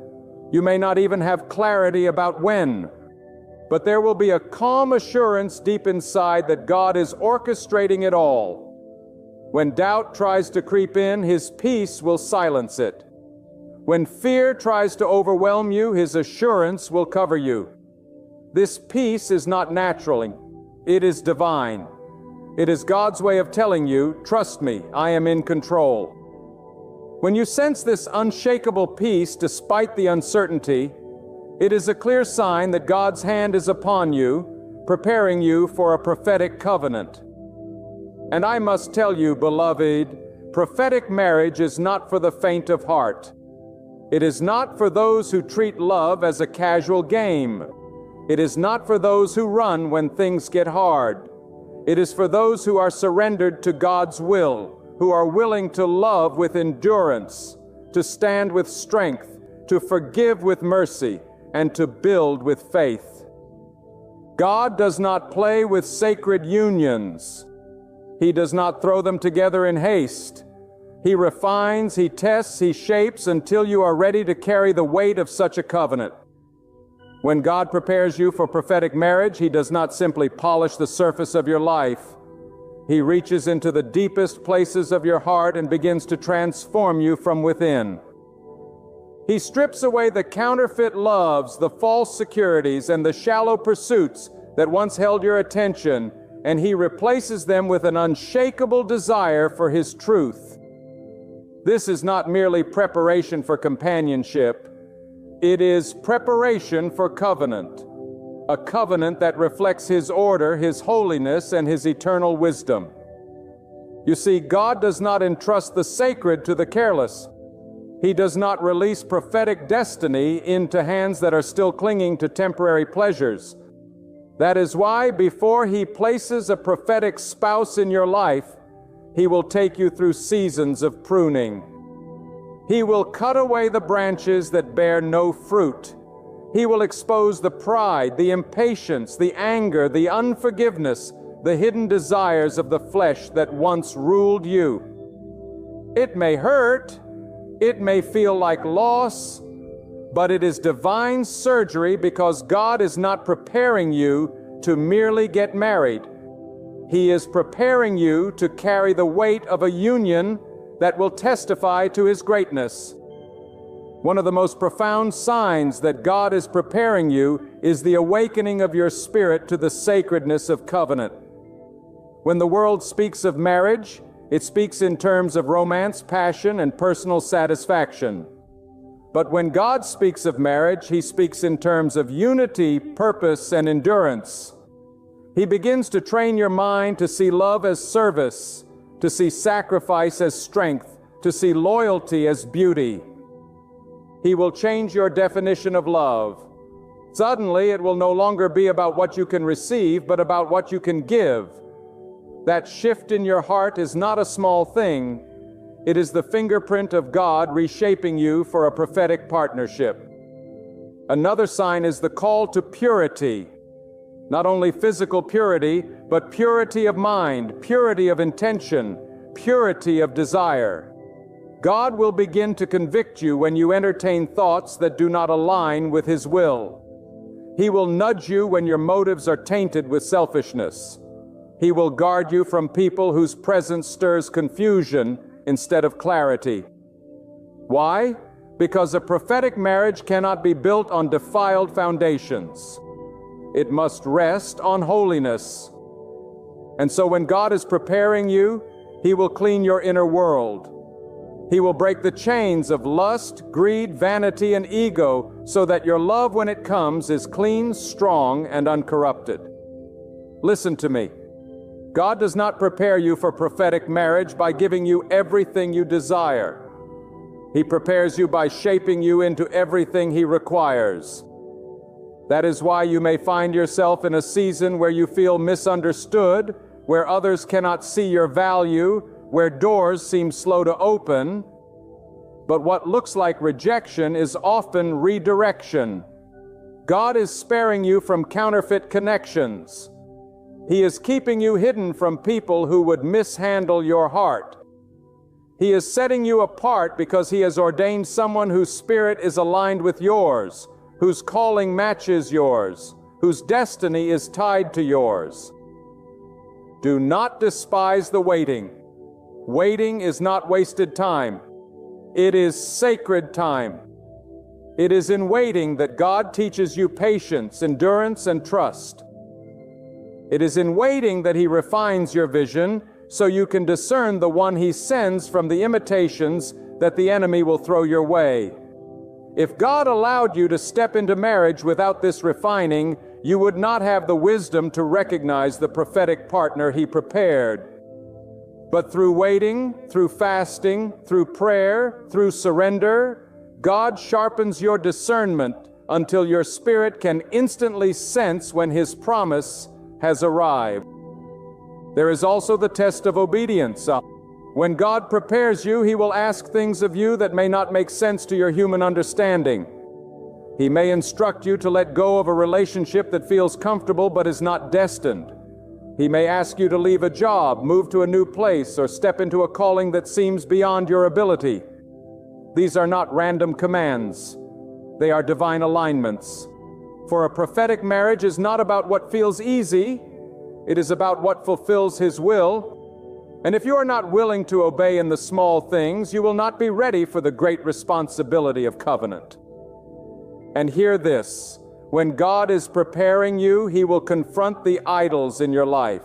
You may not even have clarity about when. But there will be a calm assurance deep inside that God is orchestrating it all. When doubt tries to creep in, His peace will silence it. When fear tries to overwhelm you, His assurance will cover you. This peace is not natural. It is divine. It is God's way of telling you, trust me, I am in control. When you sense this unshakable peace despite the uncertainty, it is a clear sign that God's hand is upon you, preparing you for a prophetic covenant. And I must tell you, beloved, prophetic marriage is not for the faint of heart. It is not for those who treat love as a casual game. It is not for those who run when things get hard. It is for those who are surrendered to God's will, who are willing to love with endurance, to stand with strength, to forgive with mercy, and to build with faith. God does not play with sacred unions. He does not throw them together in haste. He refines, He tests, He shapes until you are ready to carry the weight of such a covenant. When God prepares you for prophetic marriage, He does not simply polish the surface of your life. He reaches into the deepest places of your heart and begins to transform you from within. He strips away the counterfeit loves, the false securities, and the shallow pursuits that once held your attention, and He replaces them with an unshakable desire for His truth. This is not merely preparation for companionship. It is preparation for covenant, a covenant that reflects His order, His holiness, and His eternal wisdom. You see, God does not entrust the sacred to the careless. He does not release prophetic destiny into hands that are still clinging to temporary pleasures. That is why, before He places a prophetic spouse in your life, He will take you through seasons of pruning. He will cut away the branches that bear no fruit. He will expose the pride, the impatience, the anger, the unforgiveness, the hidden desires of the flesh that once ruled you. It may hurt, it may feel like loss, but it is divine surgery because God is not preparing you to merely get married. He is preparing you to carry the weight of a union that will testify to His greatness. One of the most profound signs that God is preparing you is the awakening of your spirit to the sacredness of covenant. When the world speaks of marriage, it speaks in terms of romance, passion, and personal satisfaction. But when God speaks of marriage, He speaks in terms of unity, purpose, and endurance. He begins to train your mind to see love as service, to see sacrifice as strength, to see loyalty as beauty. He will change your definition of love. Suddenly, it will no longer be about what you can receive, but about what you can give. That shift in your heart is not a small thing. It is the fingerprint of God reshaping you for a prophetic partnership. Another sign is the call to purity. Not only physical purity, but purity of mind, purity of intention, purity of desire. God will begin to convict you when you entertain thoughts that do not align with His will. He will nudge you when your motives are tainted with selfishness. He will guard you from people whose presence stirs confusion instead of clarity. Why? Because a prophetic marriage cannot be built on defiled foundations. It must rest on holiness. And so when God is preparing you, He will clean your inner world. He will break the chains of lust, greed, vanity, and ego so that your love, when it comes, is clean, strong, and uncorrupted. Listen to me. God does not prepare you for prophetic marriage by giving you everything you desire. He prepares you by shaping you into everything He requires. That is why you may find yourself in a season where you feel misunderstood, where others cannot see your value, where doors seem slow to open. But what looks like rejection is often redirection. God is sparing you from counterfeit connections. He is keeping you hidden from people who would mishandle your heart. He is setting you apart because He has ordained someone whose spirit is aligned with yours, whose calling matches yours, whose destiny is tied to yours. Do not despise the waiting. Waiting is not wasted time. It is sacred time. It is in waiting that God teaches you patience, endurance, and trust. It is in waiting that He refines your vision so you can discern the one He sends from the imitations that the enemy will throw your way. If God allowed you to step into marriage without this refining, you would not have the wisdom to recognize the prophetic partner He prepared. But through waiting, through fasting, through prayer, through surrender, God sharpens your discernment until your spirit can instantly sense when His promise has arrived. There is also the test of obedience. When God prepares you, He will ask things of you that may not make sense to your human understanding. He may instruct you to let go of a relationship that feels comfortable but is not destined. He may ask you to leave a job, move to a new place, or step into a calling that seems beyond your ability. These are not random commands. They are divine alignments. For a prophetic marriage is not about what feels easy. It is about what fulfills His will. And if you are not willing to obey in the small things, you will not be ready for the great responsibility of covenant. And hear this. When God is preparing you, He will confront the idols in your life.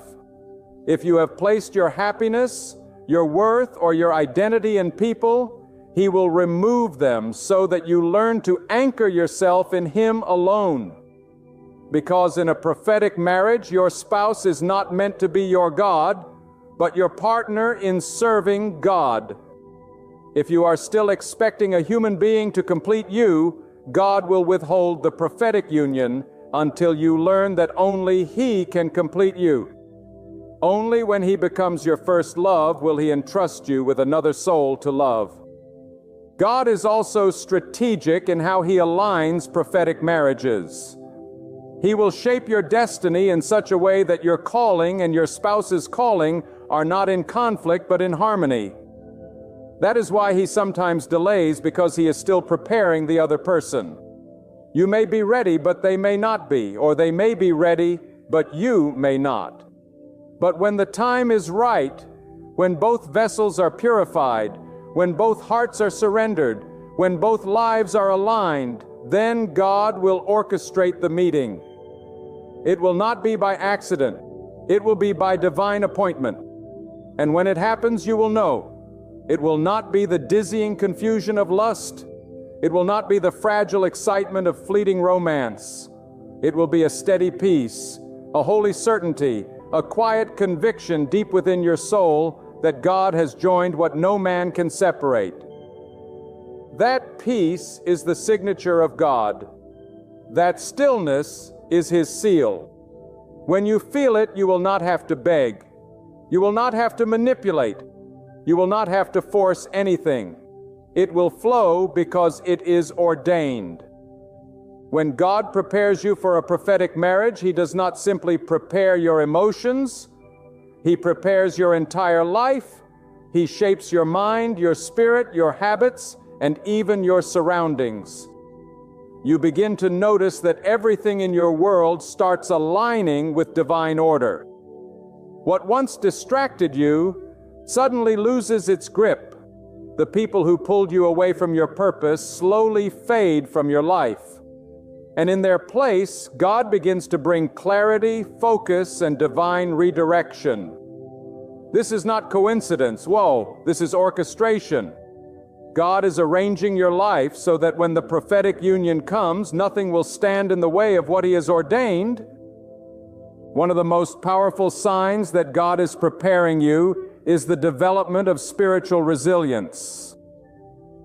If you have placed your happiness, your worth, or your identity in people, He will remove them so that you learn to anchor yourself in Him alone. Because in a prophetic marriage, your spouse is not meant to be your God, but your partner in serving God. If you are still expecting a human being to complete you, God will withhold the prophetic union until you learn that only He can complete you. Only when He becomes your first love will He entrust you with another soul to love. God is also strategic in how He aligns prophetic marriages. He will shape your destiny in such a way that your calling and your spouse's calling are not in conflict but in harmony. That is why He sometimes delays, because He is still preparing the other person. You may be ready, but they may not be, or they may be ready, but you may not. But when the time is right, when both vessels are purified, when both hearts are surrendered, when both lives are aligned, then God will orchestrate the meeting. It will not be by accident. It will be by divine appointment. And when it happens, you will know. It will not be the dizzying confusion of lust. It will not be the fragile excitement of fleeting romance. It will be a steady peace, a holy certainty, a quiet conviction deep within your soul that God has joined what no man can separate. That peace is the signature of God. That stillness is His seal. When you feel it, you will not have to beg. You will not have to manipulate. You will not have to force anything. It will flow because it is ordained. When God prepares you for a prophetic marriage, He does not simply prepare your emotions. He prepares your entire life. He shapes your mind, your spirit, your habits, and even your surroundings. You begin to notice that everything in your world starts aligning with divine order. What once distracted you suddenly loses its grip. The people who pulled you away from your purpose slowly fade from your life. And in their place, God begins to bring clarity, focus, and divine redirection. This is not coincidence. Whoa, this is orchestration. God is arranging your life so that when the prophetic union comes, nothing will stand in the way of what He has ordained. One of the most powerful signs that God is preparing you is the development of spiritual resilience.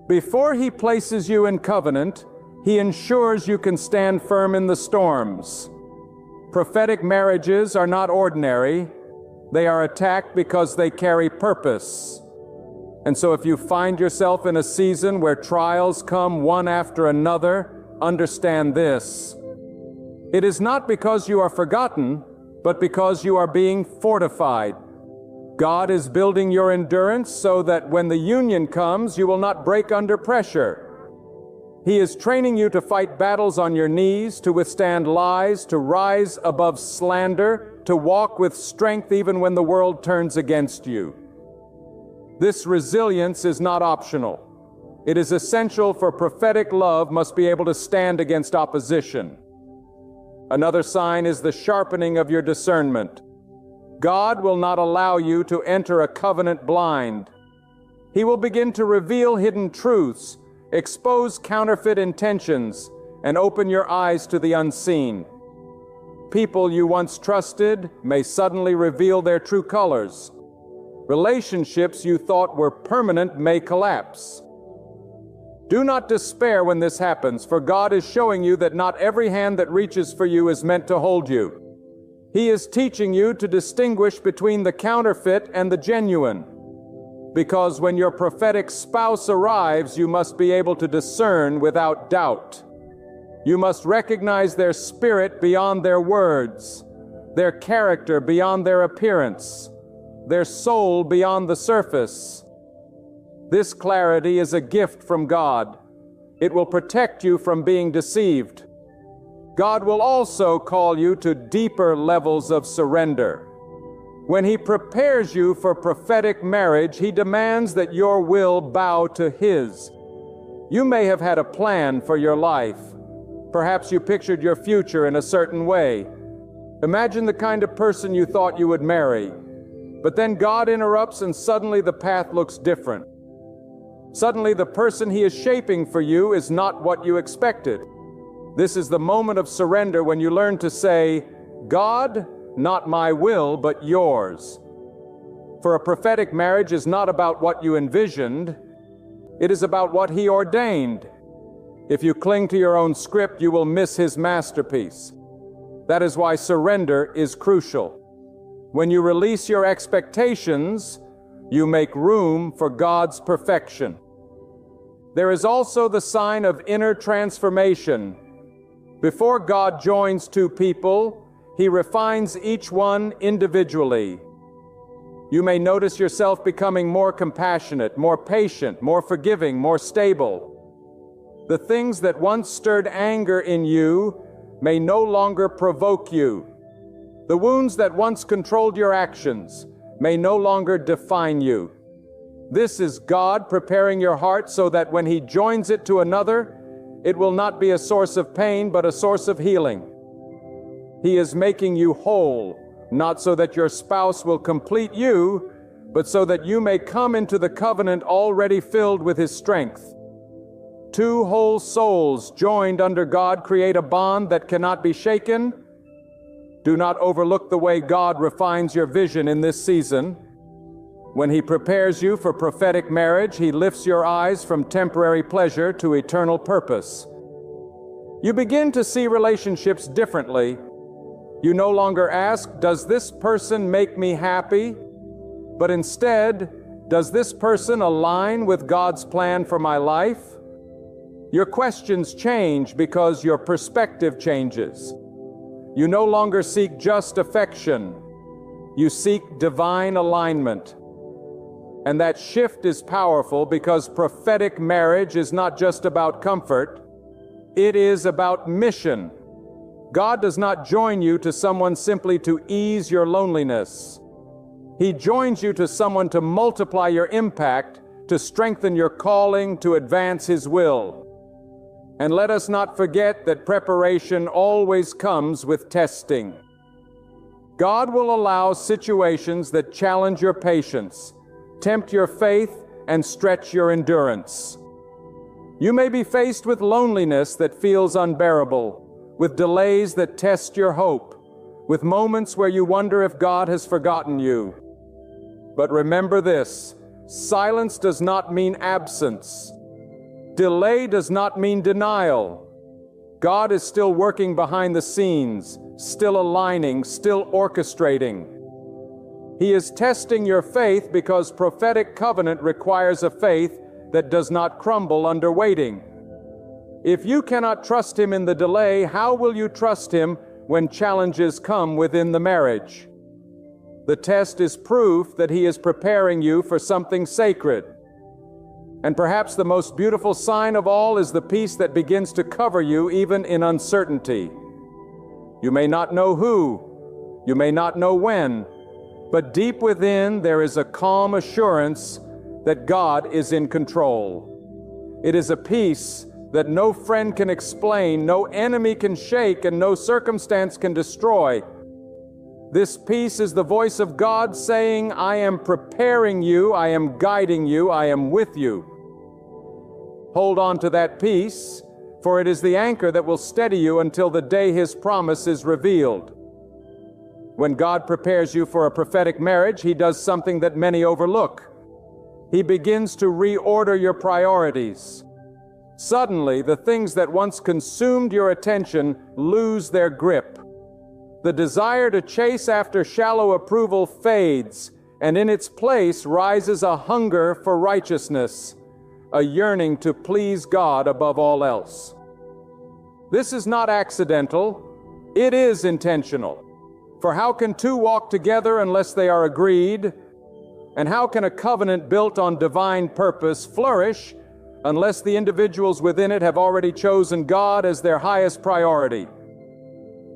Before He places you in covenant, He ensures you can stand firm in the storms. Prophetic marriages are not ordinary. They are attacked because they carry purpose. And so if you find yourself in a season where trials come one after another, understand this. It is not because you are forgotten, but because you are being fortified. God is building your endurance so that when the union comes, you will not break under pressure. He is training you to fight battles on your knees, to withstand lies, to rise above slander, to walk with strength even when the world turns against you. This resilience is not optional. It is essential, for prophetic love must be able to stand against opposition. Another sign is the sharpening of your discernment. God will not allow you to enter a covenant blind. He will begin to reveal hidden truths, expose counterfeit intentions, and open your eyes to the unseen. People you once trusted may suddenly reveal their true colors. Relationships you thought were permanent may collapse. Do not despair when this happens, for God is showing you that not every hand that reaches for you is meant to hold you. He is teaching you to distinguish between the counterfeit and the genuine. Because when your prophetic spouse arrives, you must be able to discern without doubt. You must recognize their spirit beyond their words, their character beyond their appearance, their soul beyond the surface. This clarity is a gift from God. It will protect you from being deceived. God will also call you to deeper levels of surrender. When He prepares you for prophetic marriage, He demands that your will bow to His. You may have had a plan for your life. Perhaps you pictured your future in a certain way. Imagine the kind of person you thought you would marry. But then God interrupts and suddenly the path looks different. Suddenly the person He is shaping for you is not what you expected. This is the moment of surrender when you learn to say, God, not my will, but yours. For a prophetic marriage is not about what you envisioned. It is about what He ordained. If you cling to your own script, you will miss His masterpiece. That is why surrender is crucial. When you release your expectations, you make room for God's perfection. There is also the sign of inner transformation. Before God joins two people, He refines each one individually. You may notice yourself becoming more compassionate, more patient, more forgiving, more stable. The things that once stirred anger in you may no longer provoke you. The wounds that once controlled your actions may no longer define you. This is God preparing your heart so that when He joins it to another, it will not be a source of pain, but a source of healing. He is making you whole, not so that your spouse will complete you, but so that you may come into the covenant already filled with His strength. Two whole souls joined under God create a bond that cannot be shaken. Do not overlook the way God refines your vision in this season. When He prepares you for prophetic marriage, He lifts your eyes from temporary pleasure to eternal purpose. You begin to see relationships differently. You no longer ask, does this person make me happy? but instead, does this person align with God's plan for my life? Your questions change because your perspective changes. You no longer seek just affection. You seek divine alignment. And that shift is powerful because prophetic marriage is not just about comfort, it is about mission. God does not join you to someone simply to ease your loneliness. He joins you to someone to multiply your impact, to strengthen your calling, to advance His will. And let us not forget that preparation always comes with testing. God will allow situations that challenge your patience, tempt your faith, and stretch your endurance. You may be faced with loneliness that feels unbearable, with delays that test your hope, with moments where you wonder if God has forgotten you. But remember this: silence does not mean absence. Delay does not mean denial. God is still working behind the scenes, still aligning, still orchestrating. He is testing your faith because prophetic covenant requires a faith that does not crumble under waiting. If you cannot trust Him in the delay, how will you trust Him when challenges come within the marriage? The test is proof that He is preparing you for something sacred. And perhaps the most beautiful sign of all is the peace that begins to cover you even in uncertainty. You may not know who, you may not know when, but deep within there is a calm assurance that God is in control. It is a peace that no friend can explain, no enemy can shake, and no circumstance can destroy. This peace is the voice of God saying, I am preparing you, I am guiding you, I am with you. Hold on to that peace, for it is the anchor that will steady you until the day His promise is revealed. When God prepares you for a prophetic marriage, He does something that many overlook. He begins to reorder your priorities. Suddenly, the things that once consumed your attention lose their grip. The desire to chase after shallow approval fades, and in its place rises a hunger for righteousness, a yearning to please God above all else. This is not accidental, it is intentional. For how can two walk together unless they are agreed? And how can a covenant built on divine purpose flourish unless the individuals within it have already chosen God as their highest priority?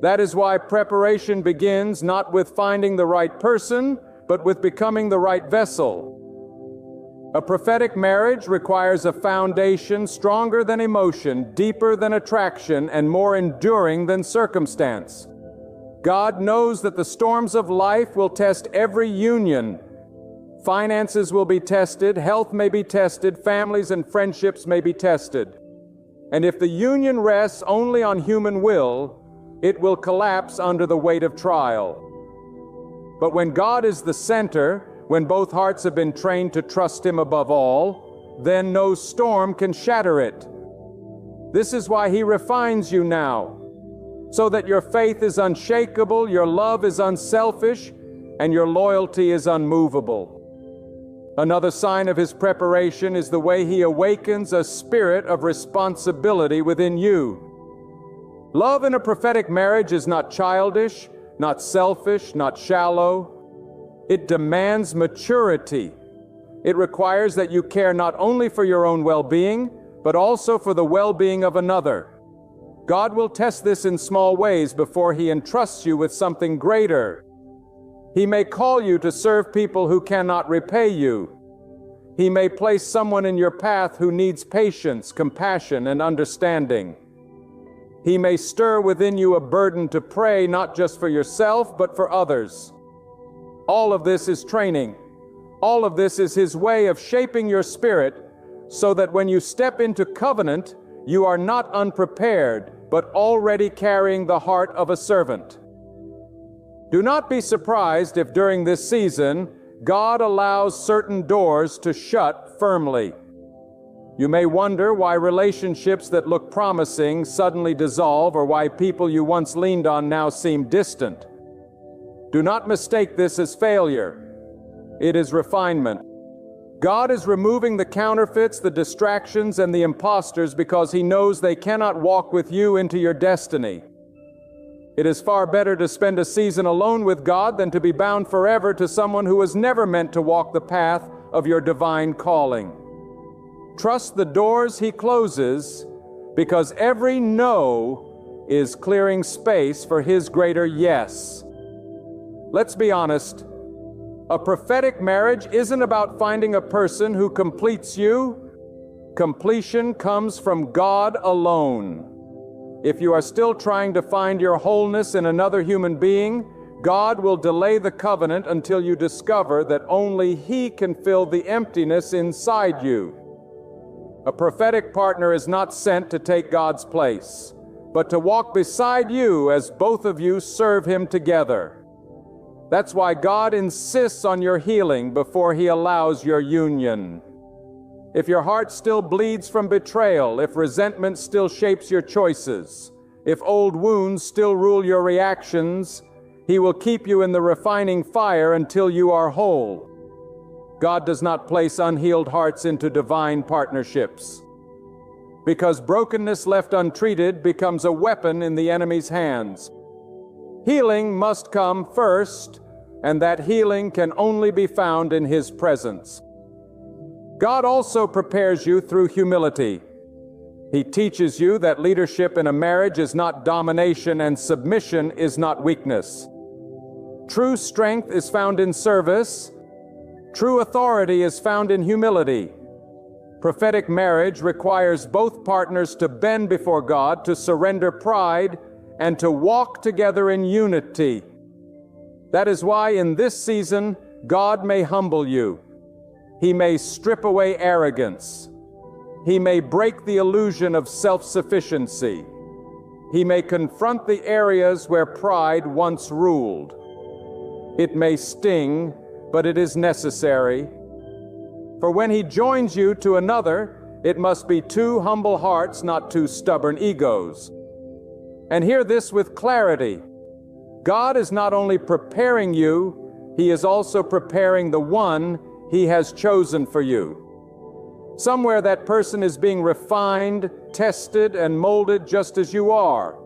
That is why preparation begins not with finding the right person, but with becoming the right vessel. A prophetic marriage requires a foundation stronger than emotion, deeper than attraction, and more enduring than circumstance. God knows that the storms of life will test every union. Finances will be tested, health may be tested, families and friendships may be tested. And if the union rests only on human will, it will collapse under the weight of trial. But when God is the center, when both hearts have been trained to trust Him above all, then no storm can shatter it. This is why He refines you now, so that your faith is unshakable, your love is unselfish, and your loyalty is unmovable. Another sign of His preparation is the way He awakens a spirit of responsibility within you. Love in a prophetic marriage is not childish, not selfish, not shallow. It demands maturity. It requires that you care not only for your own well-being, but also for the well-being of another. God will test this in small ways before He entrusts you with something greater. He may call you to serve people who cannot repay you. He may place someone in your path who needs patience, compassion, and understanding. He may stir within you a burden to pray not just for yourself, but for others. All of this is training. All of this is His way of shaping your spirit so that when you step into covenant, you are not unprepared, but already carrying the heart of a servant. Do not be surprised if during this season, God allows certain doors to shut firmly. You may wonder why relationships that look promising suddenly dissolve, or why people you once leaned on now seem distant. Do not mistake this as failure. It is refinement. God is removing the counterfeits, the distractions, and the imposters because He knows they cannot walk with you into your destiny. It is far better to spend a season alone with God than to be bound forever to someone who was never meant to walk the path of your divine calling. Trust the doors He closes, because every no is clearing space for His greater yes. Let's be honest. A prophetic marriage isn't about finding a person who completes you. Completion comes from God alone. If you are still trying to find your wholeness in another human being, God will delay the covenant until you discover that only He can fill the emptiness inside you. A prophetic partner is not sent to take God's place, but to walk beside you as both of you serve Him together. That's why God insists on your healing before He allows your union. If your heart still bleeds from betrayal, if resentment still shapes your choices, if old wounds still rule your reactions, He will keep you in the refining fire until you are whole. God does not place unhealed hearts into divine partnerships, because brokenness left untreated becomes a weapon in the enemy's hands. Healing must come first, and that healing can only be found in His presence. God also prepares you through humility. He teaches you that leadership in a marriage is not domination and submission is not weakness. True strength is found in service. True authority is found in humility. Prophetic marriage requires both partners to bend before God, to surrender pride, and to walk together in unity. That is why in this season, God may humble you. He may strip away arrogance. He may break the illusion of self-sufficiency. He may confront the areas where pride once ruled. It may sting, but it is necessary. For when He joins you to another, it must be two humble hearts, not two stubborn egos. And hear this with clarity. God is not only preparing you, He is also preparing the one He has chosen for you. Somewhere that person is being refined, tested, and molded just as you are.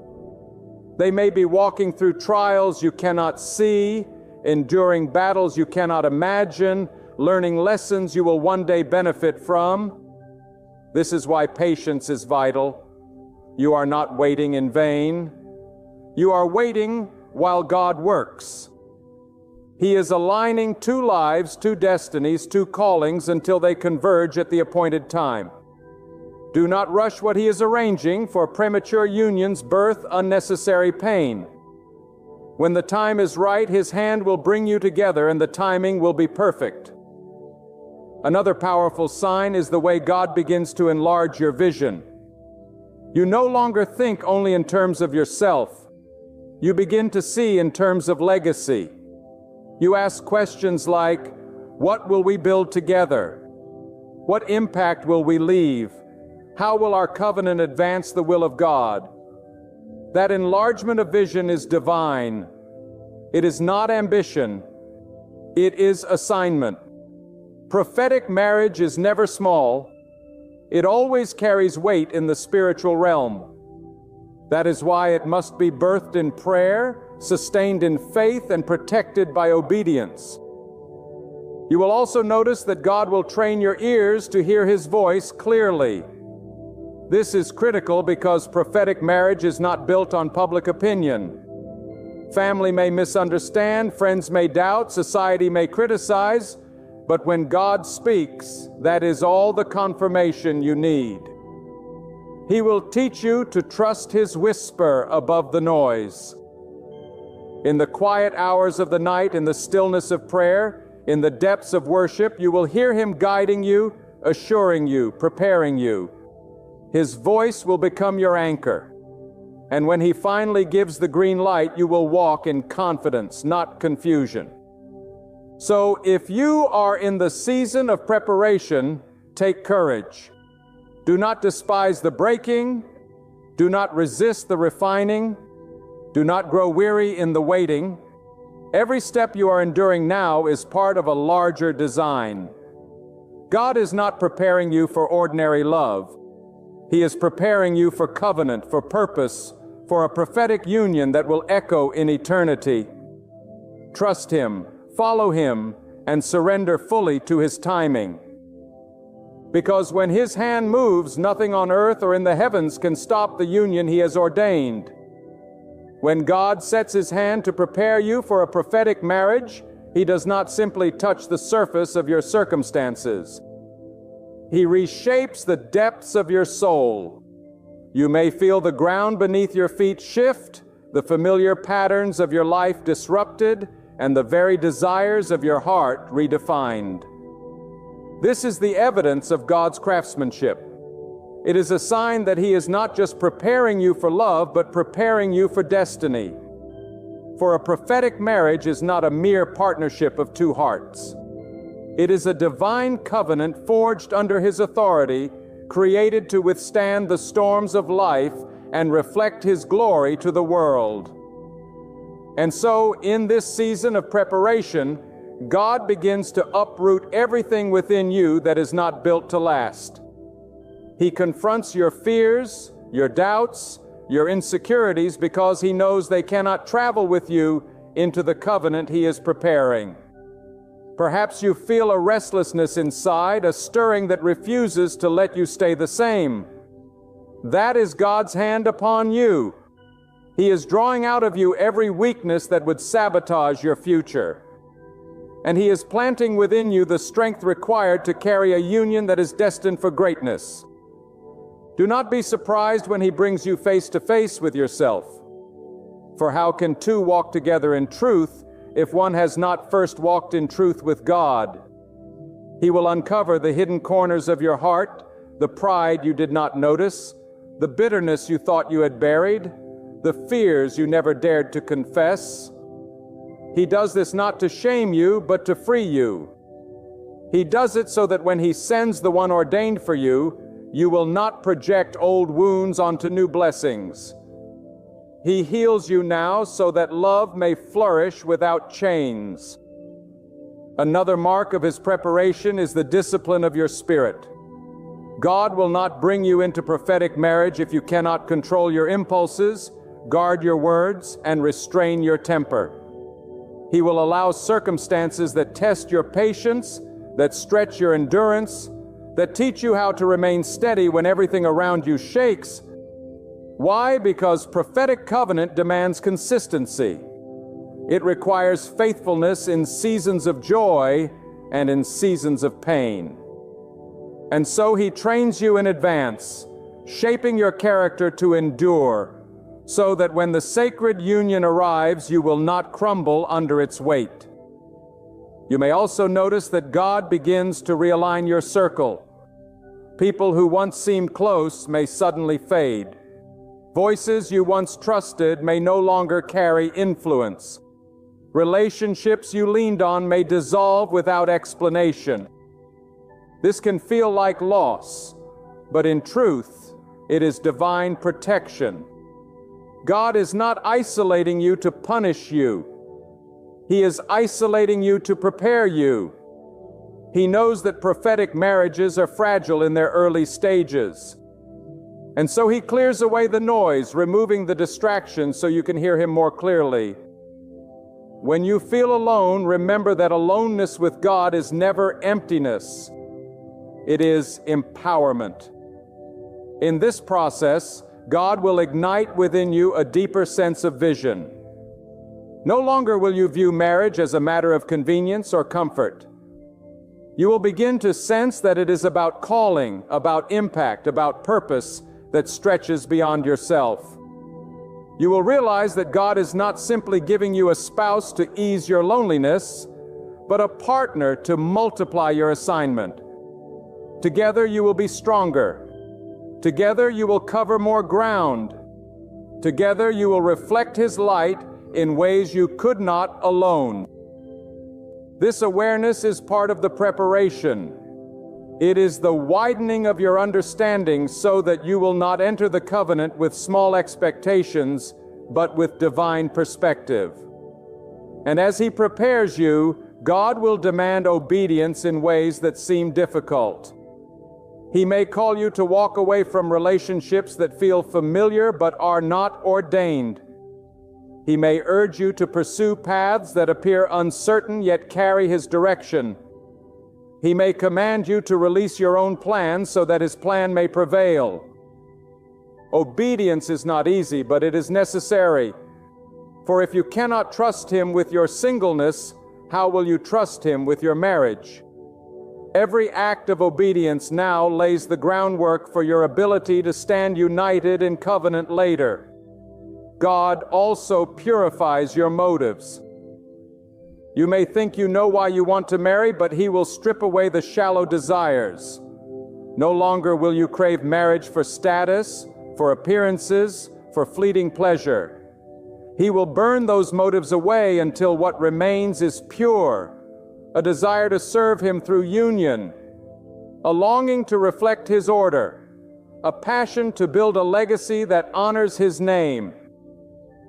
They may be walking through trials you cannot see, enduring battles you cannot imagine, learning lessons you will one day benefit from. This is why patience is vital. You are not waiting in vain. You are waiting while God works. He is aligning two lives, two destinies, two callings until they converge at the appointed time. Do not rush what He is arranging, for premature unions birth unnecessary pain. When the time is right, His hand will bring you together and the timing will be perfect. Another powerful sign is the way God begins to enlarge your vision. You no longer think only in terms of yourself. You begin to see in terms of legacy. You ask questions like, what will we build together? What impact will we leave? How will our covenant advance the will of God? That enlargement of vision is divine. It is not ambition. It is assignment. Prophetic marriage is never small. It always carries weight in the spiritual realm. That is why it must be birthed in prayer, sustained in faith, and protected by obedience. You will also notice that God will train your ears to hear His voice clearly. This is critical because prophetic marriage is not built on public opinion. Family may misunderstand, friends may doubt, society may criticize, but when God speaks, that is all the confirmation you need. He will teach you to trust His whisper above the noise. In the quiet hours of the night, in the stillness of prayer, in the depths of worship, you will hear Him guiding you, assuring you, preparing you. His voice will become your anchor. And when He finally gives the green light, you will walk in confidence, not confusion. So if you are in the season of preparation, take courage. Do not despise the breaking. Do not resist the refining. Do not grow weary in the waiting. Every step you are enduring now is part of a larger design. God is not preparing you for ordinary love. He is preparing you for covenant, for purpose, for a prophetic union that will echo in eternity. Trust Him, follow Him, and surrender fully to His timing. Because when His hand moves, nothing on earth or in the heavens can stop the union He has ordained. When God sets His hand to prepare you for a prophetic marriage, He does not simply touch the surface of your circumstances. He reshapes the depths of your soul. You may feel the ground beneath your feet shift, the familiar patterns of your life disrupted, and the very desires of your heart redefined. This is the evidence of God's craftsmanship. It is a sign that He is not just preparing you for love, but preparing you for destiny. For a prophetic marriage is not a mere partnership of two hearts. It is a divine covenant forged under His authority, created to withstand the storms of life and reflect His glory to the world. And so, in this season of preparation, God begins to uproot everything within you that is not built to last. He confronts your fears, your doubts, your insecurities, because He knows they cannot travel with you into the covenant He is preparing. Perhaps you feel a restlessness inside, a stirring that refuses to let you stay the same. That is God's hand upon you. He is drawing out of you every weakness that would sabotage your future. And He is planting within you the strength required to carry a union that is destined for greatness. Do not be surprised when He brings you face to face with yourself. For how can two walk together in truth if one has not first walked in truth with God? He will uncover the hidden corners of your heart, the pride you did not notice, the bitterness you thought you had buried, the fears you never dared to confess. He does this not to shame you, but to free you. He does it so that when He sends the one ordained for you, you will not project old wounds onto new blessings. He heals you now so that love may flourish without chains. Another mark of His preparation is the discipline of your spirit. God will not bring you into prophetic marriage if you cannot control your impulses, guard your words, and restrain your temper. He will allow circumstances that test your patience, that stretch your endurance, that teach you how to remain steady when everything around you shakes. Why? Because prophetic covenant demands consistency. It requires faithfulness in seasons of joy and in seasons of pain. And so He trains you in advance, shaping your character to endure, so that when the sacred union arrives, you will not crumble under its weight. You may also notice that God begins to realign your circle. People who once seemed close may suddenly fade. Voices you once trusted may no longer carry influence. Relationships you leaned on may dissolve without explanation. This can feel like loss, but in truth, it is divine protection. God is not isolating you to punish you. He is isolating you to prepare you. He knows that prophetic marriages are fragile in their early stages. And so He clears away the noise, removing the distractions so you can hear Him more clearly. When you feel alone, remember that aloneness with God is never emptiness. It is empowerment. In this process, God will ignite within you a deeper sense of vision. No longer will you view marriage as a matter of convenience or comfort. You will begin to sense that it is about calling, about impact, about purpose that stretches beyond yourself. You will realize that God is not simply giving you a spouse to ease your loneliness, but a partner to multiply your assignment. Together you will be stronger. Together you will cover more ground. Together you will reflect His light in ways you could not alone. This awareness is part of the preparation. It is the widening of your understanding so that you will not enter the covenant with small expectations, but with divine perspective. And as He prepares you, God will demand obedience in ways that seem difficult. He may call you to walk away from relationships that feel familiar but are not ordained. He may urge you to pursue paths that appear uncertain yet carry His direction. He may command you to release your own plans so that His plan may prevail. Obedience is not easy, but it is necessary. For if you cannot trust Him with your singleness, how will you trust Him with your marriage? Every act of obedience now lays the groundwork for your ability to stand united in covenant later. God also purifies your motives. You may think you know why you want to marry, but He will strip away the shallow desires. No longer will you crave marriage for status, for appearances, for fleeting pleasure. He will burn those motives away until what remains is pure, a desire to serve Him through union, a longing to reflect His order, a passion to build a legacy that honors His name.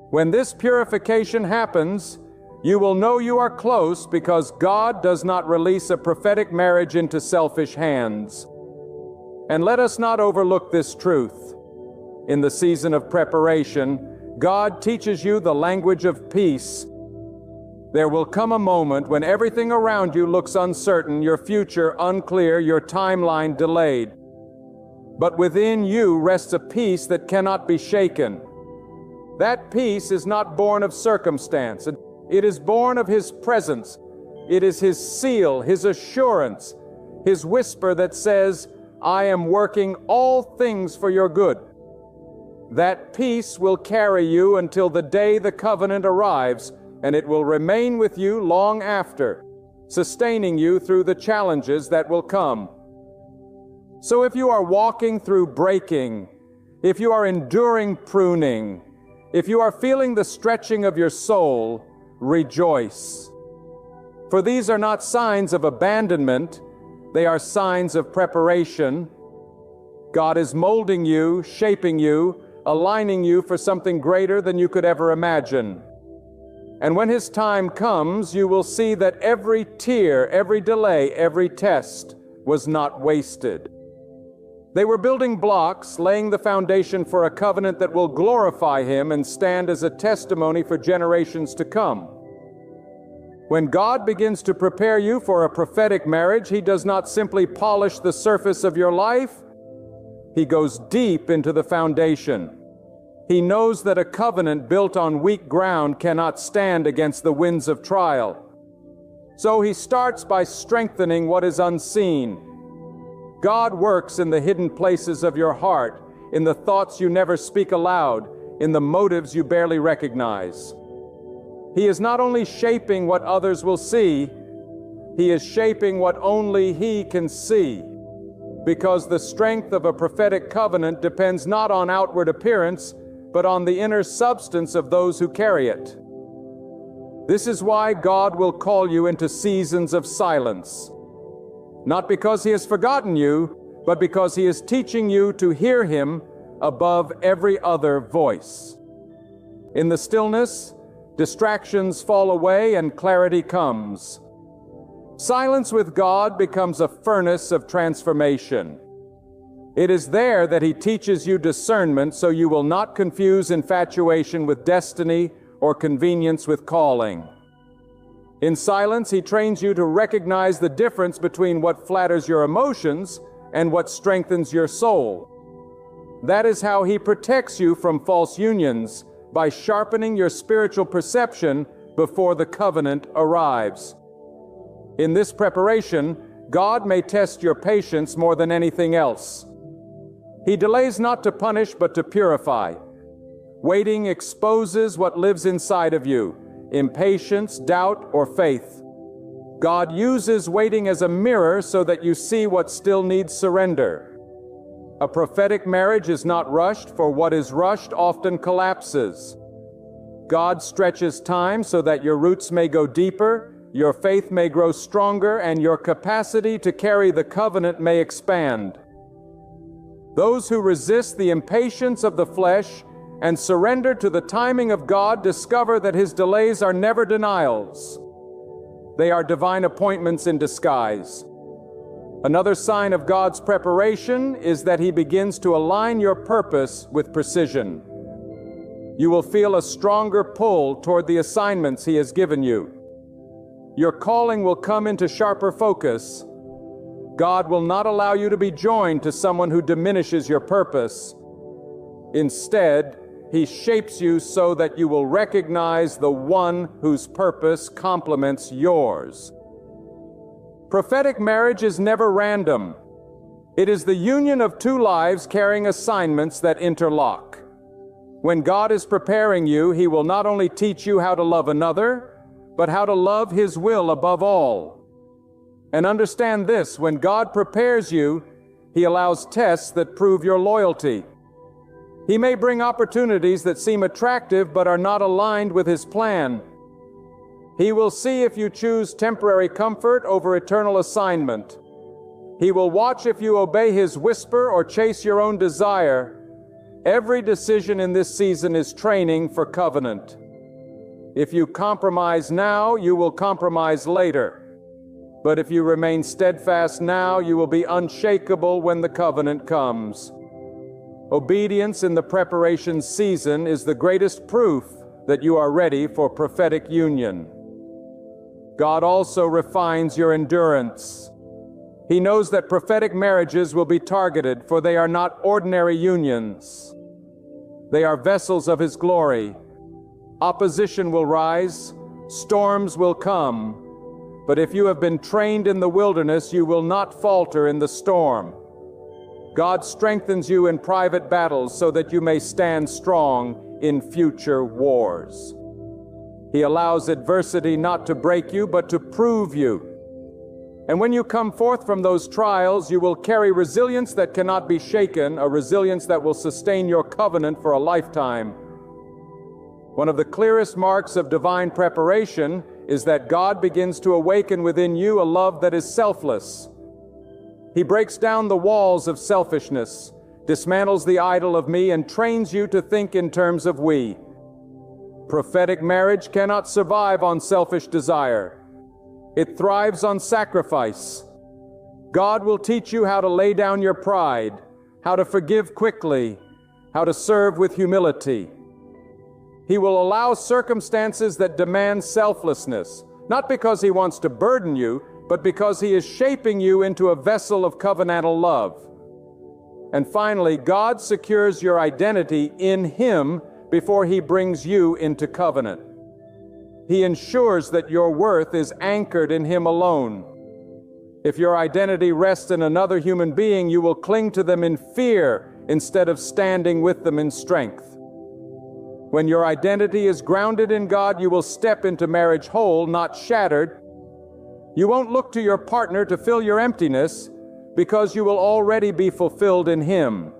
When this purification happens, you will know you are close because God does not release a prophetic marriage into selfish hands. And let us not overlook this truth. In the season of preparation, God teaches you the language of peace. There will come a moment when everything around you looks uncertain, your future unclear, your timeline delayed. But within you rests a peace that cannot be shaken. That peace is not born of circumstance. It is born of His presence. It is His seal, His assurance, His whisper that says, I am working all things for your good. That peace will carry you until the day the covenant arrives, and it will remain with you long after, sustaining you through the challenges that will come. So if you are walking through breaking, if you are enduring pruning, if you are feeling the stretching of your soul, rejoice. For these are not signs of abandonment, they are signs of preparation. God is molding you, shaping you, aligning you for something greater than you could ever imagine. And when His time comes, you will see that every tear, every delay, every test was not wasted. They were building blocks, laying the foundation for a covenant that will glorify Him and stand as a testimony for generations to come. When God begins to prepare you for a prophetic marriage, He does not simply polish the surface of your life. He goes deep into the foundation. He knows that a covenant built on weak ground cannot stand against the winds of trial. So He starts by strengthening what is unseen. God works in the hidden places of your heart, in the thoughts you never speak aloud, in the motives you barely recognize. He is not only shaping what others will see, He is shaping what only He can see. Because the strength of a prophetic covenant depends not on outward appearance, but on the inner substance of those who carry it. This is why God will call you into seasons of silence. Not because He has forgotten you, but because He is teaching you to hear Him above every other voice. In the stillness, distractions fall away and clarity comes. Silence with God becomes a furnace of transformation. It is there that He teaches you discernment so you will not confuse infatuation with destiny or convenience with calling. In silence, He trains you to recognize the difference between what flatters your emotions and what strengthens your soul. That is how He protects you from false unions, by sharpening your spiritual perception before the covenant arrives. In this preparation, God may test your patience more than anything else. He delays not to punish, but to purify. Waiting exposes what lives inside of you: impatience, doubt, or faith. God uses waiting as a mirror so that you see what still needs surrender. A prophetic marriage is not rushed, for what is rushed often collapses. God stretches time so that your roots may go deeper, your faith may grow stronger, and your capacity to carry the covenant may expand. Those who resist the impatience of the flesh and surrender to the timing of God, discover that His delays are never denials. They are divine appointments in disguise. Another sign of God's preparation is that He begins to align your purpose with precision. You will feel a stronger pull toward the assignments He has given you. Your calling will come into sharper focus. God will not allow you to be joined to someone who diminishes your purpose. Instead, He shapes you so that you will recognize the one whose purpose complements yours. Prophetic marriage is never random. It is the union of two lives carrying assignments that interlock. When God is preparing you, He will not only teach you how to love another, but how to love His will above all. And understand this, when God prepares you, He allows tests that prove your loyalty. He may bring opportunities that seem attractive but are not aligned with His plan. He will see if you choose temporary comfort over eternal assignment. He will watch if you obey His whisper or chase your own desire. Every decision in this season is training for covenant. If you compromise now, you will compromise later. But if you remain steadfast now, you will be unshakable when the covenant comes. Obedience in the preparation season is the greatest proof that you are ready for prophetic union. God also refines your endurance. He knows that prophetic marriages will be targeted, for they are not ordinary unions. They are vessels of His glory. Opposition will rise, storms will come, but if you have been trained in the wilderness, you will not falter in the storm. God strengthens you in private battles so that you may stand strong in future wars. He allows adversity not to break you, but to prove you. And when you come forth from those trials, you will carry resilience that cannot be shaken, a resilience that will sustain your covenant for a lifetime. One of the clearest marks of divine preparation is that God begins to awaken within you a love that is selfless. He breaks down the walls of selfishness, dismantles the idol of me, and trains you to think in terms of we. Prophetic marriage cannot survive on selfish desire. It thrives on sacrifice. God will teach you how to lay down your pride, how to forgive quickly, how to serve with humility. He will allow circumstances that demand selflessness, not because He wants to burden you, but because He is shaping you into a vessel of covenantal love. And finally, God secures your identity in Him before He brings you into covenant. He ensures that your worth is anchored in Him alone. If your identity rests in another human being, you will cling to them in fear instead of standing with them in strength. When your identity is grounded in God, you will step into marriage whole, not shattered. You won't look to your partner to fill your emptiness, because you will already be fulfilled in Him.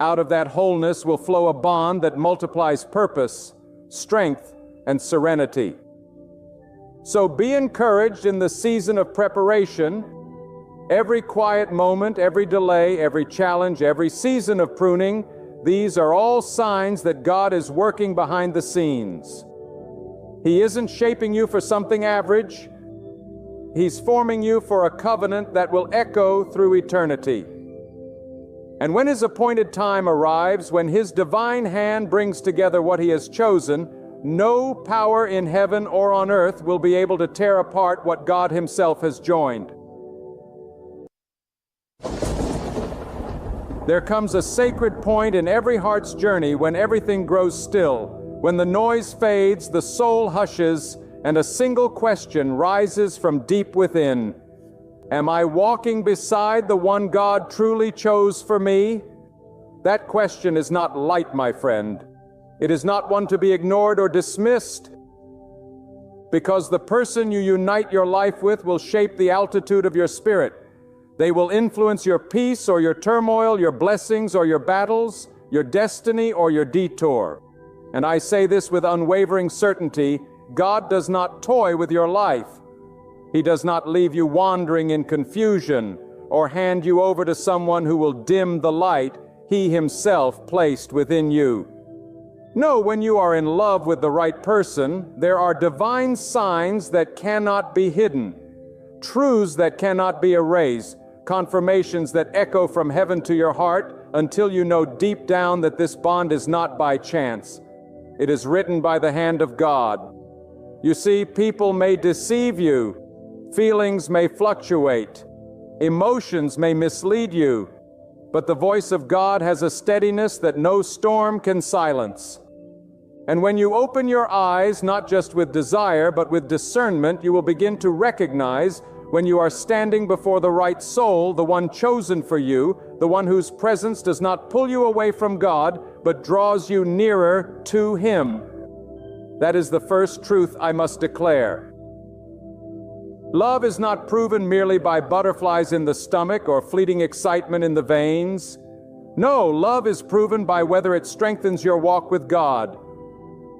Out of that wholeness will flow a bond that multiplies purpose, strength, and serenity. So be encouraged in the season of preparation. Every quiet moment, every delay, every challenge, every season of pruning, these are all signs that God is working behind the scenes. He isn't shaping you for something average. He's forming you for a covenant that will echo through eternity. And when His appointed time arrives, when His divine hand brings together what He has chosen, no power in heaven or on earth will be able to tear apart what God Himself has joined. There comes a sacred point in every heart's journey when everything grows still, when the noise fades, the soul hushes, and a single question rises from deep within. Am I walking beside the one God truly chose for me? That question is not light, my friend. It is not one to be ignored or dismissed, because the person you unite your life with will shape the altitude of your spirit. They will influence your peace or your turmoil, your blessings or your battles, your destiny or your detour. And I say this with unwavering certainty: God does not toy with your life. He does not leave you wandering in confusion or hand you over to someone who will dim the light He Himself placed within you. No, when you are in love with the right person, there are divine signs that cannot be hidden, truths that cannot be erased, confirmations that echo from heaven to your heart until you know deep down that this bond is not by chance. It is written by the hand of God. You see, people may deceive you, feelings may fluctuate, emotions may mislead you, but the voice of God has a steadiness that no storm can silence. And when you open your eyes, not just with desire, but with discernment, you will begin to recognize when you are standing before the right soul, the one chosen for you, the one whose presence does not pull you away from God, but draws you nearer to Him. That is the first truth I must declare. Love is not proven merely by butterflies in the stomach or fleeting excitement in the veins. No, love is proven by whether it strengthens your walk with God.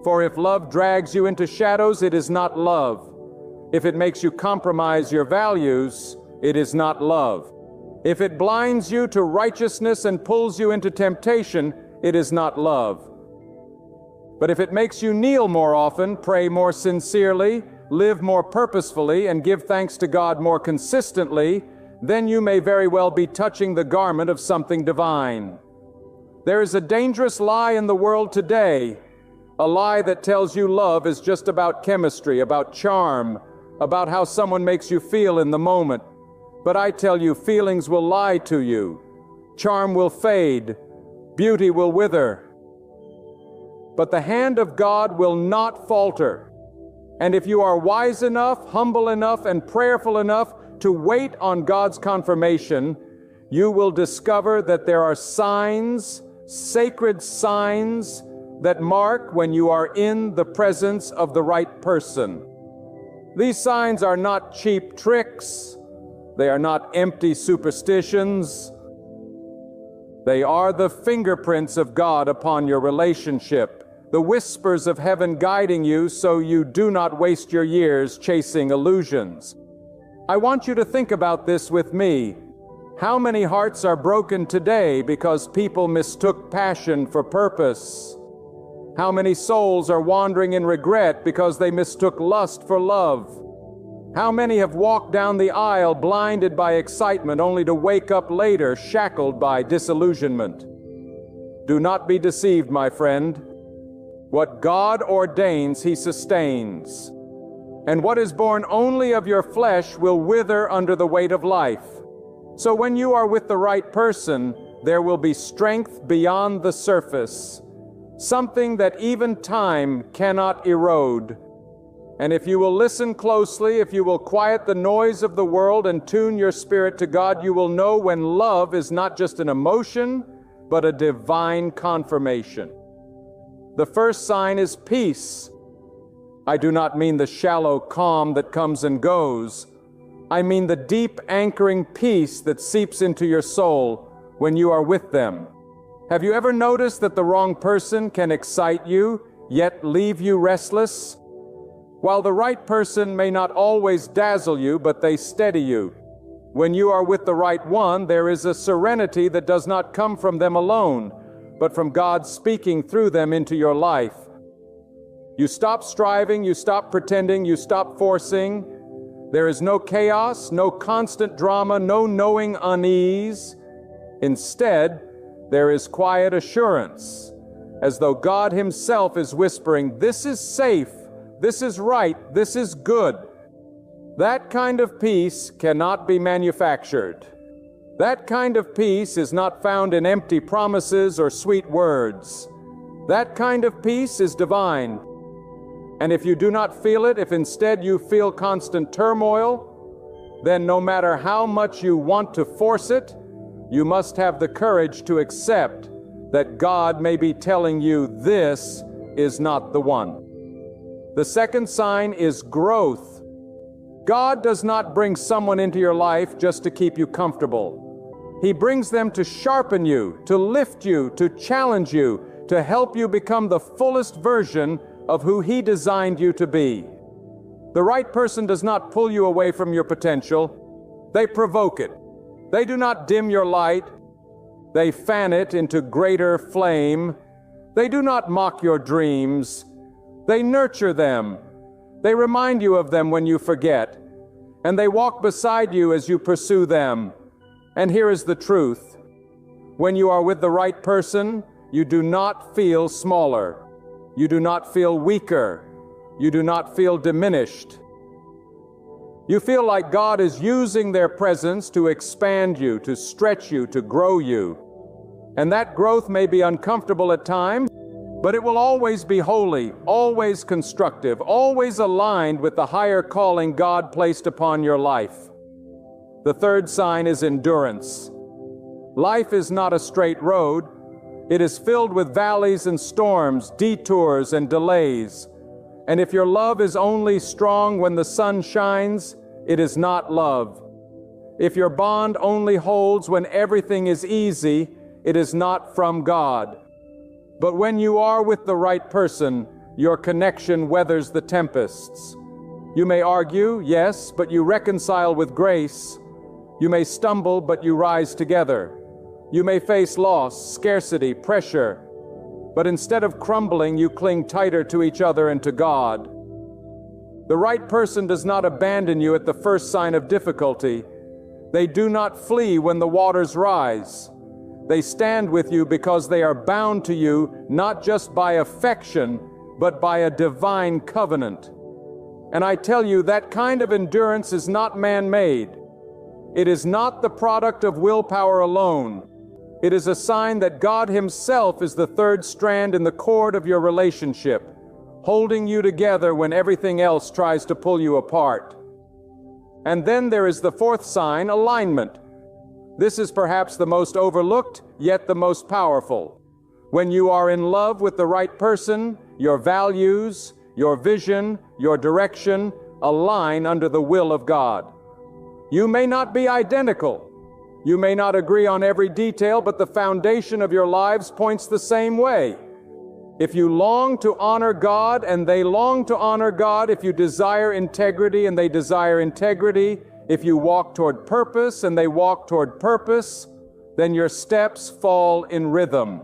For if love drags you into shadows, it is not love. If it makes you compromise your values, it is not love. If it blinds you to righteousness and pulls you into temptation, it is not love. But if it makes you kneel more often, pray more sincerely, live more purposefully, and give thanks to God more consistently, then you may very well be touching the garment of something divine. There is a dangerous lie in the world today, a lie that tells you love is just about chemistry, about charm, about how someone makes you feel in the moment. But I tell you, feelings will lie to you. Charm will fade. Beauty will wither. But the hand of God will not falter. And if you are wise enough, humble enough, and prayerful enough to wait on God's confirmation, you will discover that there are signs, sacred signs, that mark when you are in the presence of the right person. These signs are not cheap tricks. They are not empty superstitions. They are the fingerprints of God upon your relationship, the whispers of heaven guiding you so you do not waste your years chasing illusions. I want you to think about this with me. How many hearts are broken today because people mistook passion for purpose? How many souls are wandering in regret because they mistook lust for love? How many have walked down the aisle blinded by excitement only to wake up later shackled by disillusionment? Do not be deceived, my friend. What God ordains, He sustains. And what is born only of your flesh will wither under the weight of life. So when you are with the right person, there will be strength beyond the surface, something that even time cannot erode. And if you will listen closely, if you will quiet the noise of the world and tune your spirit to God, you will know when love is not just an emotion, but a divine confirmation. The first sign is peace. I do not mean the shallow calm that comes and goes. I mean the deep anchoring peace that seeps into your soul when you are with them. Have you ever noticed that the wrong person can excite you, yet leave you restless? While the right person may not always dazzle you, but they steady you. When you are with the right one, there is a serenity that does not come from them alone, but from God speaking through them into your life. You stop striving, you stop pretending, you stop forcing. There is no chaos, no constant drama, no knowing unease. Instead, there is quiet assurance, as though God Himself is whispering, "This is safe, this is right, this is good." That kind of peace cannot be manufactured. That kind of peace is not found in empty promises or sweet words. That kind of peace is divine. And if you do not feel it, if instead you feel constant turmoil, then no matter how much you want to force it, you must have the courage to accept that God may be telling you this is not the one. The second sign is growth. God does not bring someone into your life just to keep you comfortable. He brings them to sharpen you, to lift you, to challenge you, to help you become the fullest version of who He designed you to be. The right person does not pull you away from your potential. They provoke it. They do not dim your light. They fan it into greater flame. They do not mock your dreams. They nurture them. They remind you of them when you forget, and they walk beside you as you pursue them. And here is the truth. When you are with the right person, you do not feel smaller. You do not feel weaker. You do not feel diminished. You feel like God is using their presence to expand you, to stretch you, to grow you. And that growth may be uncomfortable at times, but it will always be holy, always constructive, always aligned with the higher calling God placed upon your life. The third sign is endurance. Life is not a straight road. It is filled with valleys and storms, detours and delays. And if your love is only strong when the sun shines, it is not love. If your bond only holds when everything is easy, it is not from God. But when you are with the right person, your connection weathers the tempests. You may argue, yes, but you reconcile with grace. You may stumble, but you rise together. You may face loss, scarcity, pressure, but instead of crumbling, you cling tighter to each other and to God. The right person does not abandon you at the first sign of difficulty. They do not flee when the waters rise. They stand with you because they are bound to you not just by affection, but by a divine covenant. And I tell you, that kind of endurance is not man-made. It is not the product of willpower alone. It is a sign that God Himself is the third strand in the cord of your relationship, holding you together when everything else tries to pull you apart. And then there is the fourth sign, alignment. This is perhaps the most overlooked, yet the most powerful. When you are in love with the right person, your values, your vision, your direction align under the will of God. You may not be identical. You may not agree on every detail, but the foundation of your lives points the same way. If you long to honor God and they long to honor God, if you desire integrity and they desire integrity, if you walk toward purpose and they walk toward purpose, then your steps fall in rhythm.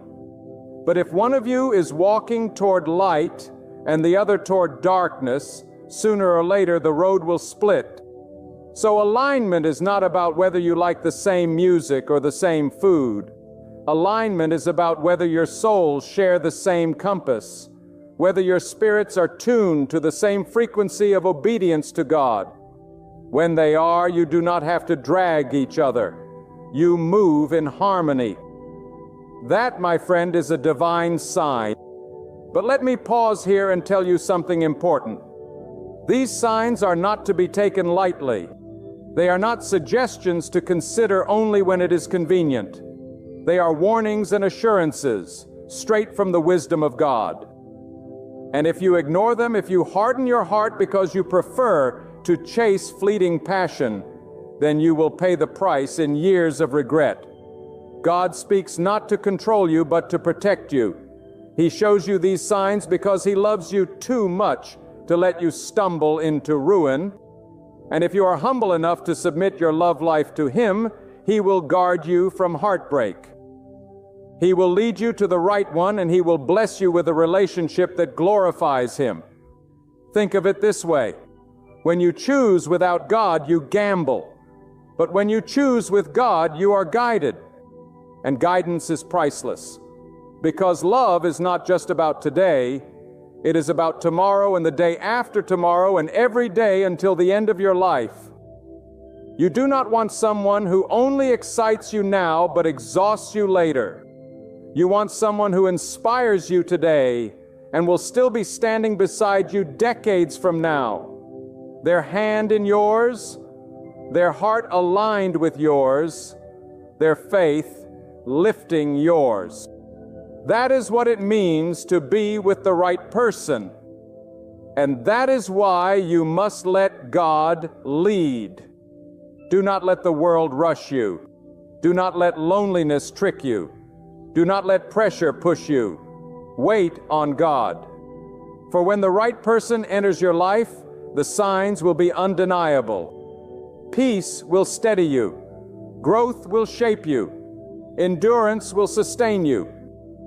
But if one of you is walking toward light and the other toward darkness, sooner or later the road will split. So alignment is not about whether you like the same music or the same food. Alignment is about whether your souls share the same compass, whether your spirits are tuned to the same frequency of obedience to God. When they are, you do not have to drag each other. You move in harmony. That, my friend, is a divine sign. But let me pause here and tell you something important. These signs are not to be taken lightly. They are not suggestions to consider only when it is convenient. They are warnings and assurances, straight from the wisdom of God. And if you ignore them, if you harden your heart because you prefer to chase fleeting passion, then you will pay the price in years of regret. God speaks not to control you, but to protect you. He shows you these signs because He loves you too much to let you stumble into ruin. And if you are humble enough to submit your love life to Him, He will guard you from heartbreak. He will lead you to the right one, and He will bless you with a relationship that glorifies Him. Think of it this way. When you choose without God, you gamble. But when you choose with God, you are guided. And guidance is priceless. Because love is not just about today, it is about tomorrow and the day after tomorrow and every day until the end of your life. You do not want someone who only excites you now but exhausts you later. You want someone who inspires you today and will still be standing beside you decades from now. Their hand in yours, their heart aligned with yours, their faith lifting yours. That is what it means to be with the right person. And that is why you must let God lead. Do not let the world rush you. Do not let loneliness trick you. Do not let pressure push you. Wait on God. For when the right person enters your life, the signs will be undeniable. Peace will steady you. Growth will shape you. Endurance will sustain you.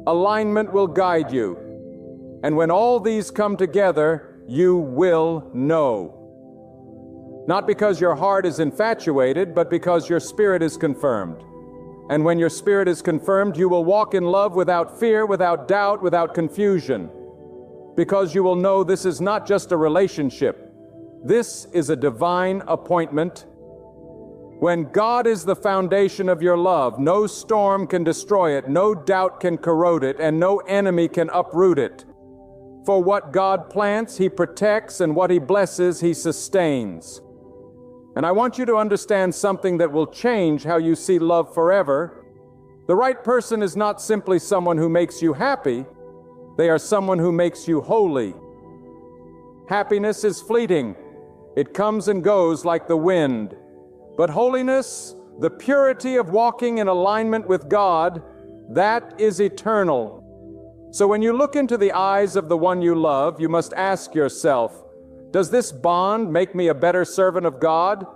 alignment will guide you. And when all these come together, you will know. Not because your heart is infatuated, but because your spirit is confirmed. And when your spirit is confirmed, you will walk in love without fear, without doubt, without confusion. Because you will know this is not just a relationship. This is a divine appointment. When God is the foundation of your love, no storm can destroy it, no doubt can corrode it, and no enemy can uproot it. For what God plants, He protects, and what He blesses, He sustains. And I want you to understand something that will change how you see love forever. The right person is not simply someone who makes you happy. They are someone who makes you holy. Happiness is fleeting. It comes and goes like the wind. But holiness, the purity of walking in alignment with God, that is eternal. So when you look into the eyes of the one you love, you must ask yourself, does this bond make me a better servant of God?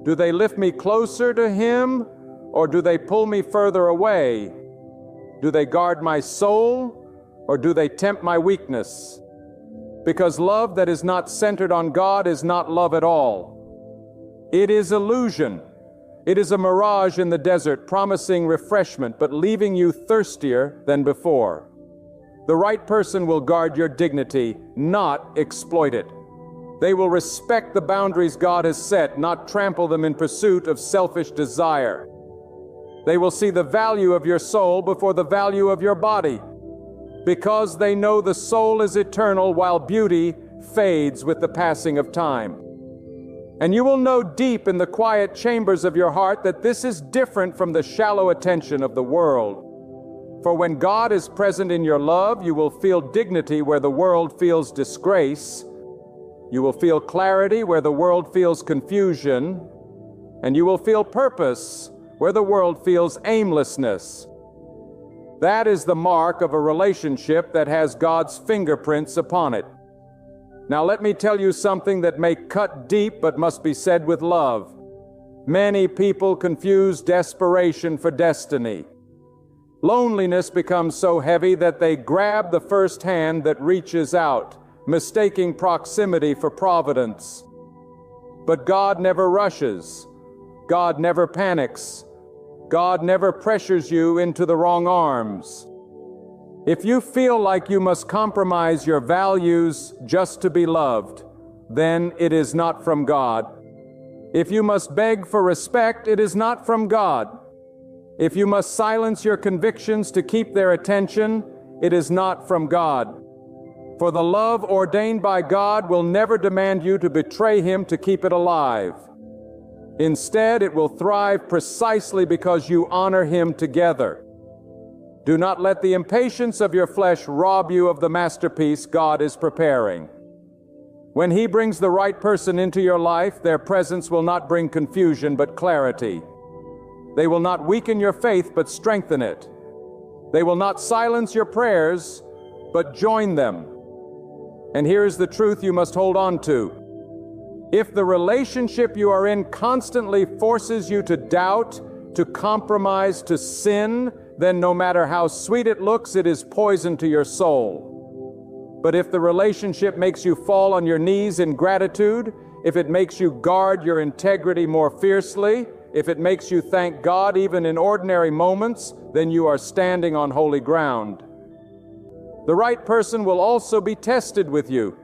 Do they lift me closer to Him, or do they pull me further away? Do they guard my soul, or do they tempt my weakness? Because love that is not centered on God is not love at all. It is illusion. It is a mirage in the desert, promising refreshment, but leaving you thirstier than before. The right person will guard your dignity, not exploit it. They will respect the boundaries God has set, not trample them in pursuit of selfish desire. They will see the value of your soul before the value of your body, because they know the soul is eternal while beauty fades with the passing of time. And you will know deep in the quiet chambers of your heart that this is different from the shallow attention of the world. For when God is present in your love, you will feel dignity where the world feels disgrace. You will feel clarity where the world feels confusion, and you will feel purpose where the world feels aimlessness. That is the mark of a relationship that has God's fingerprints upon it. Now let me tell you something that may cut deep but must be said with love. Many people confuse desperation for destiny. Loneliness becomes so heavy that they grab the first hand that reaches out, mistaking proximity for providence. But God never rushes. God never panics. God never pressures you into the wrong arms. If you feel like you must compromise your values just to be loved, then it is not from God. If you must beg for respect, it is not from God. If you must silence your convictions to keep their attention, it is not from God. For the love ordained by God will never demand you to betray Him to keep it alive. Instead, it will thrive precisely because you honor Him together. Do not let the impatience of your flesh rob you of the masterpiece God is preparing. When He brings the right person into your life, their presence will not bring confusion but clarity. They will not weaken your faith but strengthen it. They will not silence your prayers but join them. And here is the truth you must hold on to. If the relationship you are in constantly forces you to doubt, to compromise, to sin, then no matter how sweet it looks, it is poison to your soul. But if the relationship makes you fall on your knees in gratitude, if it makes you guard your integrity more fiercely, if it makes you thank God even in ordinary moments, then you are standing on holy ground. The right person will also be tested with you.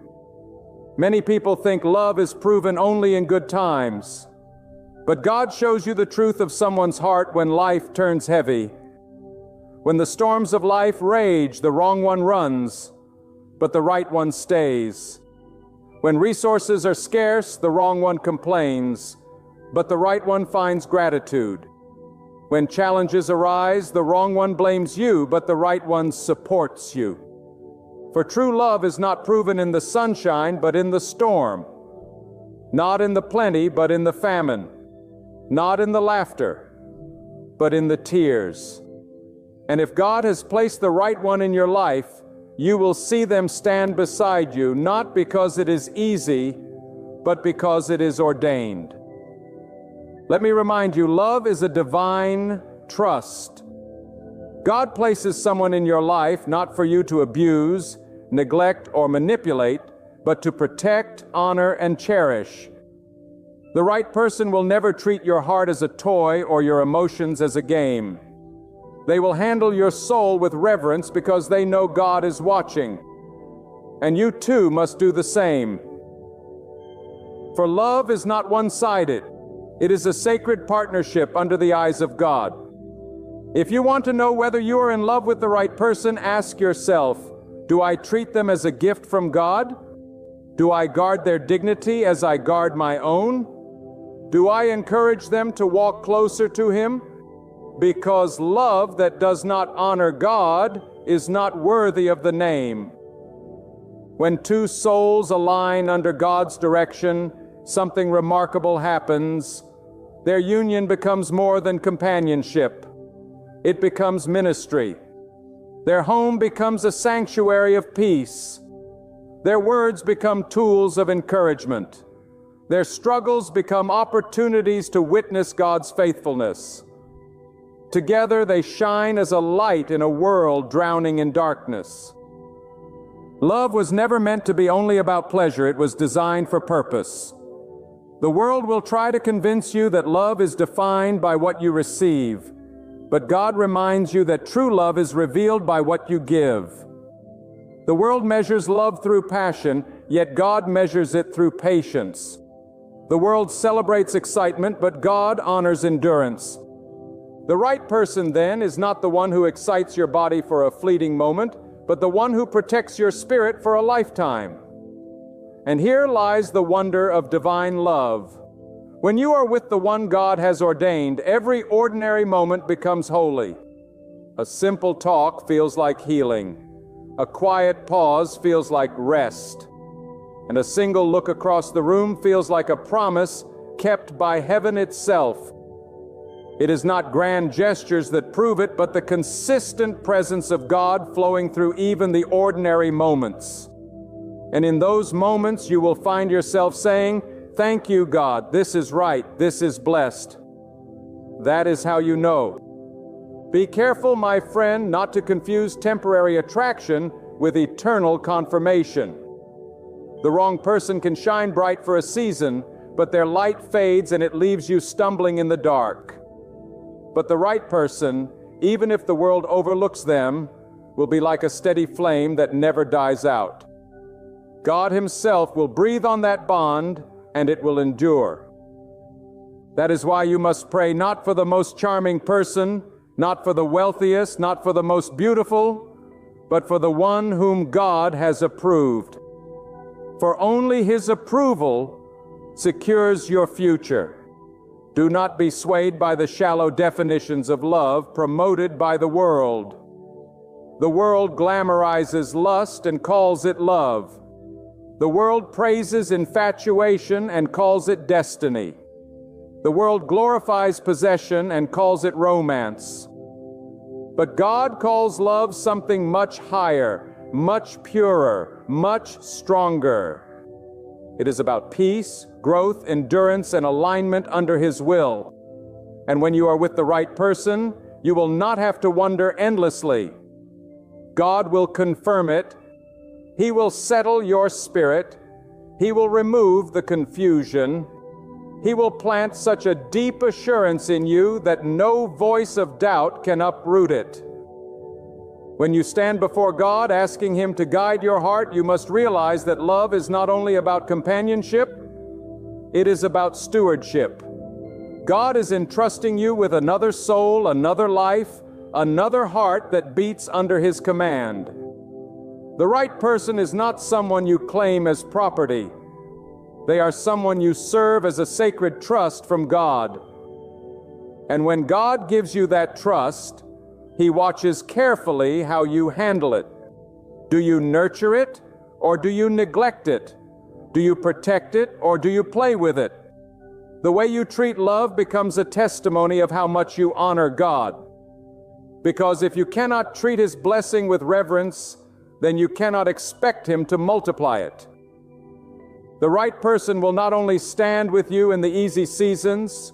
Many people think love is proven only in good times. But God shows you the truth of someone's heart when life turns heavy. When the storms of life rage, the wrong one runs, but the right one stays. When resources are scarce, the wrong one complains, but the right one finds gratitude. When challenges arise, the wrong one blames you, but the right one supports you. For true love is not proven in the sunshine, but in the storm. Not in the plenty, but in the famine. Not in the laughter, but in the tears. And if God has placed the right one in your life, you will see them stand beside you, not because it is easy, but because it is ordained. Let me remind you, love is a divine trust. God places someone in your life not for you to abuse, neglect, or manipulate, but to protect, honor, and cherish. The right person will never treat your heart as a toy or your emotions as a game. They will handle your soul with reverence because they know God is watching. And you too must do the same. For love is not one-sided. It is a sacred partnership under the eyes of God. If you want to know whether you are in love with the right person, ask yourself, do I treat them as a gift from God? Do I guard their dignity as I guard my own? Do I encourage them to walk closer to Him? Because love that does not honor God is not worthy of the name. When two souls align under God's direction, something remarkable happens. Their union becomes more than companionship. It becomes ministry. Their home becomes a sanctuary of peace. Their words become tools of encouragement. Their struggles become opportunities to witness God's faithfulness. Together they shine as a light in a world drowning in darkness. Love was never meant to be only about pleasure. It was designed for purpose. The world will try to convince you that love is defined by what you receive, but God reminds you that true love is revealed by what you give. The world measures love through passion, yet God measures it through patience. The world celebrates excitement, but God honors endurance. The right person, then, is not the one who excites your body for a fleeting moment, but the one who protects your spirit for a lifetime. And here lies the wonder of divine love. When you are with the one God has ordained, every ordinary moment becomes holy. A simple talk feels like healing. A quiet pause feels like rest. And a single look across the room feels like a promise kept by heaven itself. It is not grand gestures that prove it, but the consistent presence of God flowing through even the ordinary moments. And in those moments you will find yourself saying, "Thank you, God, this is right, this is blessed." That is how you know. Be careful, my friend, not to confuse temporary attraction with eternal confirmation. The wrong person can shine bright for a season, but their light fades and it leaves you stumbling in the dark. But the right person, even if the world overlooks them, will be like a steady flame that never dies out. God Himself will breathe on that bond, and it will endure. That is why you must pray not for the most charming person, not for the wealthiest, not for the most beautiful, but for the one whom God has approved. For only His approval secures your future. Do not be swayed by the shallow definitions of love promoted by the world. The world glamorizes lust and calls it love. The world praises infatuation and calls it destiny. The world glorifies possession and calls it romance. But God calls love something much higher, much purer, much stronger. It is about peace, growth, endurance, and alignment under His will. And when you are with the right person, you will not have to wonder endlessly. God will confirm it. He will settle your spirit. He will remove the confusion. He will plant such a deep assurance in you that no voice of doubt can uproot it. When you stand before God asking Him to guide your heart, you must realize that love is not only about companionship, it is about stewardship. God is entrusting you with another soul, another life, another heart that beats under His command. The right person is not someone you claim as property. They are someone you serve as a sacred trust from God. And when God gives you that trust, He watches carefully how you handle it. Do you nurture it, or do you neglect it? Do you protect it, or do you play with it? The way you treat love becomes a testimony of how much you honor God. Because if you cannot treat His blessing with reverence, then you cannot expect Him to multiply it. The right person will not only stand with you in the easy seasons,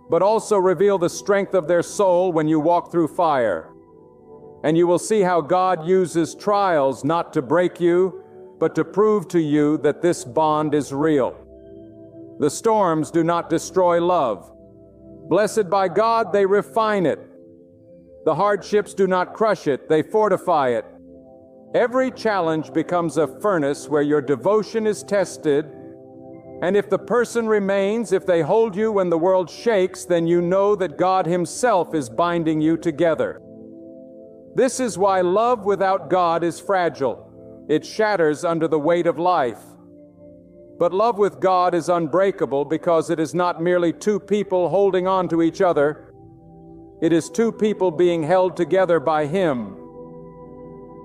but also reveal the strength of their soul when you walk through fire. And you will see how God uses trials not to break you, but to prove to you that this bond is real. The storms do not destroy love. Blessed by God, they refine it. The hardships do not crush it, they fortify it. Every challenge becomes a furnace where your devotion is tested, and if the person remains, if they hold you when the world shakes, then you know that God Himself is binding you together. This is why love without God is fragile. It shatters under the weight of life. But love with God is unbreakable because it is not merely two people holding on to each other. It is two people being held together by Him.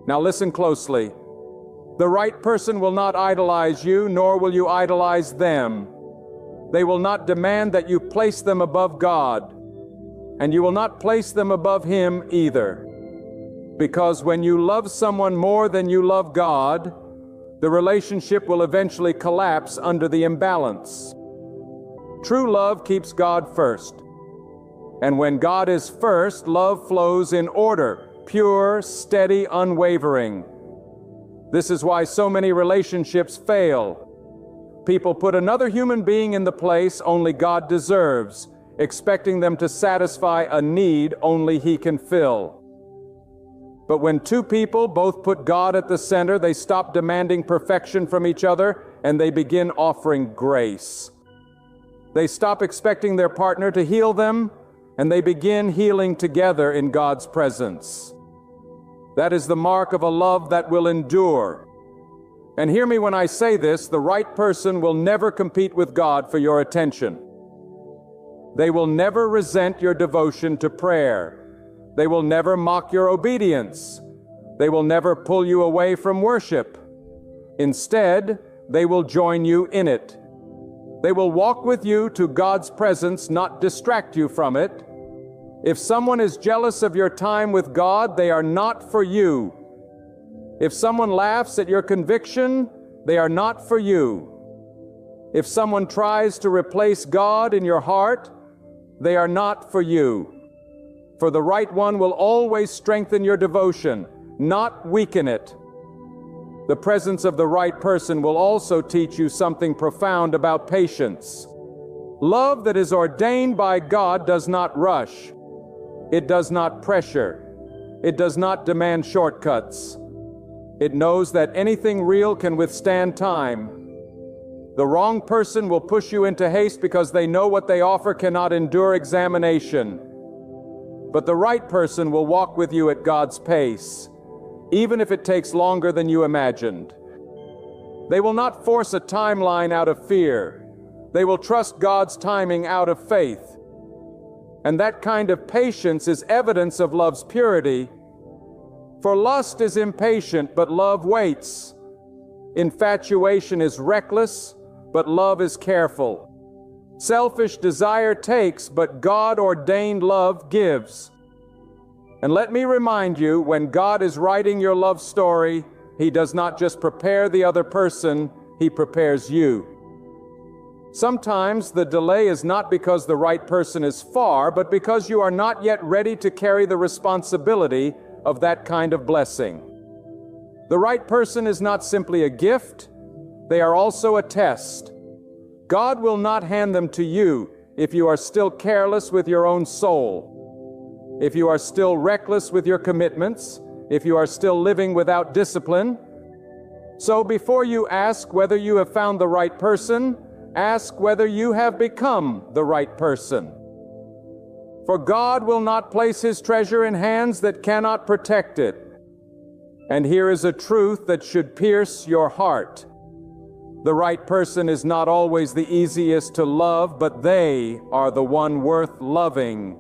Now listen closely. The right person will not idolize you, nor will you idolize them. They will not demand that you place them above God, and you will not place them above Him either. Because when you love someone more than you love God, the relationship will eventually collapse under the imbalance. True love keeps God first. And when God is first, love flows in order, pure, steady, unwavering. This is why so many relationships fail. People put another human being in the place only God deserves, expecting them to satisfy a need only He can fill. But when two people both put God at the center, they stop demanding perfection from each other and they begin offering grace. They stop expecting their partner to heal them and they begin healing together in God's presence. That is the mark of a love that will endure. And hear me when I say this, the right person will never compete with God for your attention. They will never resent your devotion to prayer. They will never mock your obedience. They will never pull you away from worship. Instead, they will join you in it. They will walk with you to God's presence, not distract you from it. If someone is jealous of your time with God, they are not for you. If someone laughs at your conviction, they are not for you. If someone tries to replace God in your heart, they are not for you. For the right one will always strengthen your devotion, not weaken it. The presence of the right person will also teach you something profound about patience. Love that is ordained by God does not rush. It does not pressure. It does not demand shortcuts. It knows that anything real can withstand time. The wrong person will push you into haste because they know what they offer cannot endure examination. But the right person will walk with you at God's pace, even if it takes longer than you imagined. They will not force a timeline out of fear. They will trust God's timing out of faith. And that kind of patience is evidence of love's purity. For lust is impatient, but love waits. Infatuation is reckless, but love is careful. Selfish desire takes, but God-ordained love gives. And let me remind you, when God is writing your love story, He does not just prepare the other person, He prepares you. Sometimes the delay is not because the right person is far, but because you are not yet ready to carry the responsibility of that kind of blessing. The right person is not simply a gift, they are also a test. God will not hand them to you if you are still careless with your own soul, if you are still reckless with your commitments, if you are still living without discipline. So before you ask whether you have found the right person, ask whether you have become the right person. For God will not place His treasure in hands that cannot protect it. And here is a truth that should pierce your heart. The right person is not always the easiest to love, but they are the one worth loving.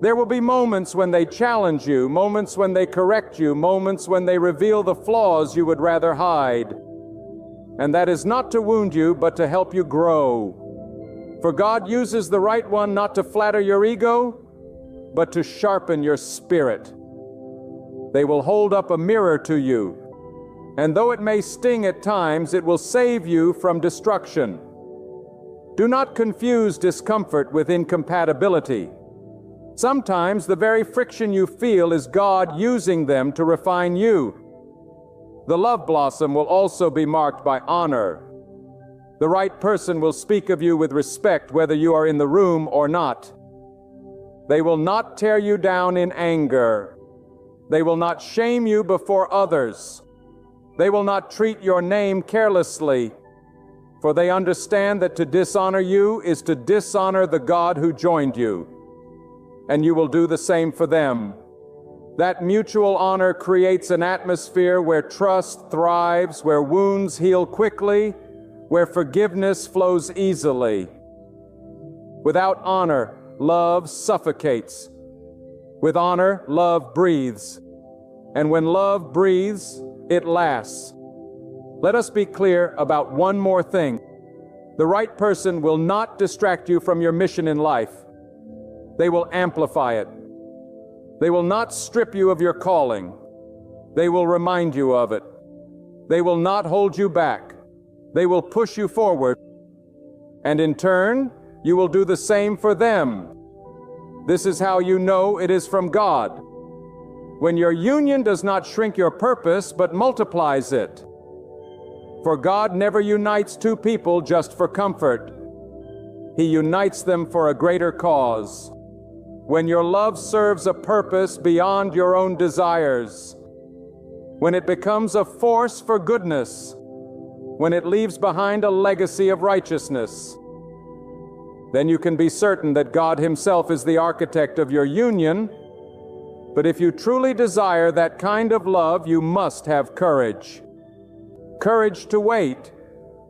There will be moments when they challenge you, moments when they correct you, moments when they reveal the flaws you would rather hide. And that is not to wound you, but to help you grow. For God uses the right one not to flatter your ego, but to sharpen your spirit. They will hold up a mirror to you, and though it may sting at times, it will save you from destruction. Do not confuse discomfort with incompatibility. Sometimes the very friction you feel is God using them to refine you. The love blossom will also be marked by honor. The right person will speak of you with respect whether you are in the room or not. They will not tear you down in anger. They will not shame you before others. They will not treat your name carelessly, for they understand that to dishonor you is to dishonor the God who joined you, and you will do the same for them. That mutual honor creates an atmosphere where trust thrives, where wounds heal quickly, where forgiveness flows easily. Without honor, love suffocates. With honor, love breathes. And when love breathes, it lasts. Let us be clear about one more thing. The right person will not distract you from your mission in life. They will amplify it. They will not strip you of your calling. They will remind you of it. They will not hold you back. They will push you forward. And in turn, you will do the same for them. This is how you know it is from God. When your union does not shrink your purpose, but multiplies it. For God never unites two people just for comfort. He unites them for a greater cause. When your love serves a purpose beyond your own desires, when it becomes a force for goodness, when it leaves behind a legacy of righteousness, then you can be certain that God Himself is the architect of your union. But if you truly desire that kind of love, you must have courage. Courage to wait,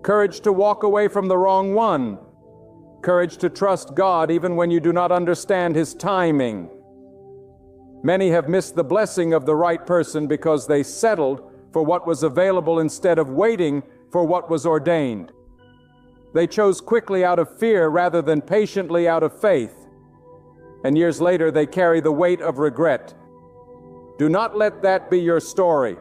courage to walk away from the wrong one, courage to trust God even when you do not understand His timing. Many have missed the blessing of the right person because they settled for what was available instead of waiting for what was ordained. They chose quickly out of fear rather than patiently out of faith. And years later they carry the weight of regret. Do not let that be your story.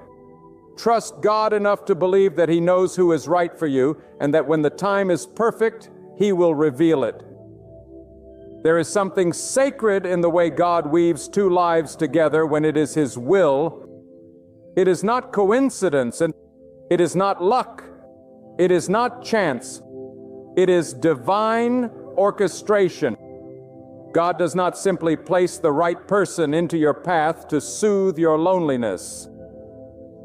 Trust God enough to believe that He knows who is right for you, and that when the time is perfect, He will reveal it. There is something sacred in the way God weaves two lives together when it is His will. It is not coincidence, and it is not luck. It is not chance. It is divine orchestration. God does not simply place the right person into your path to soothe your loneliness.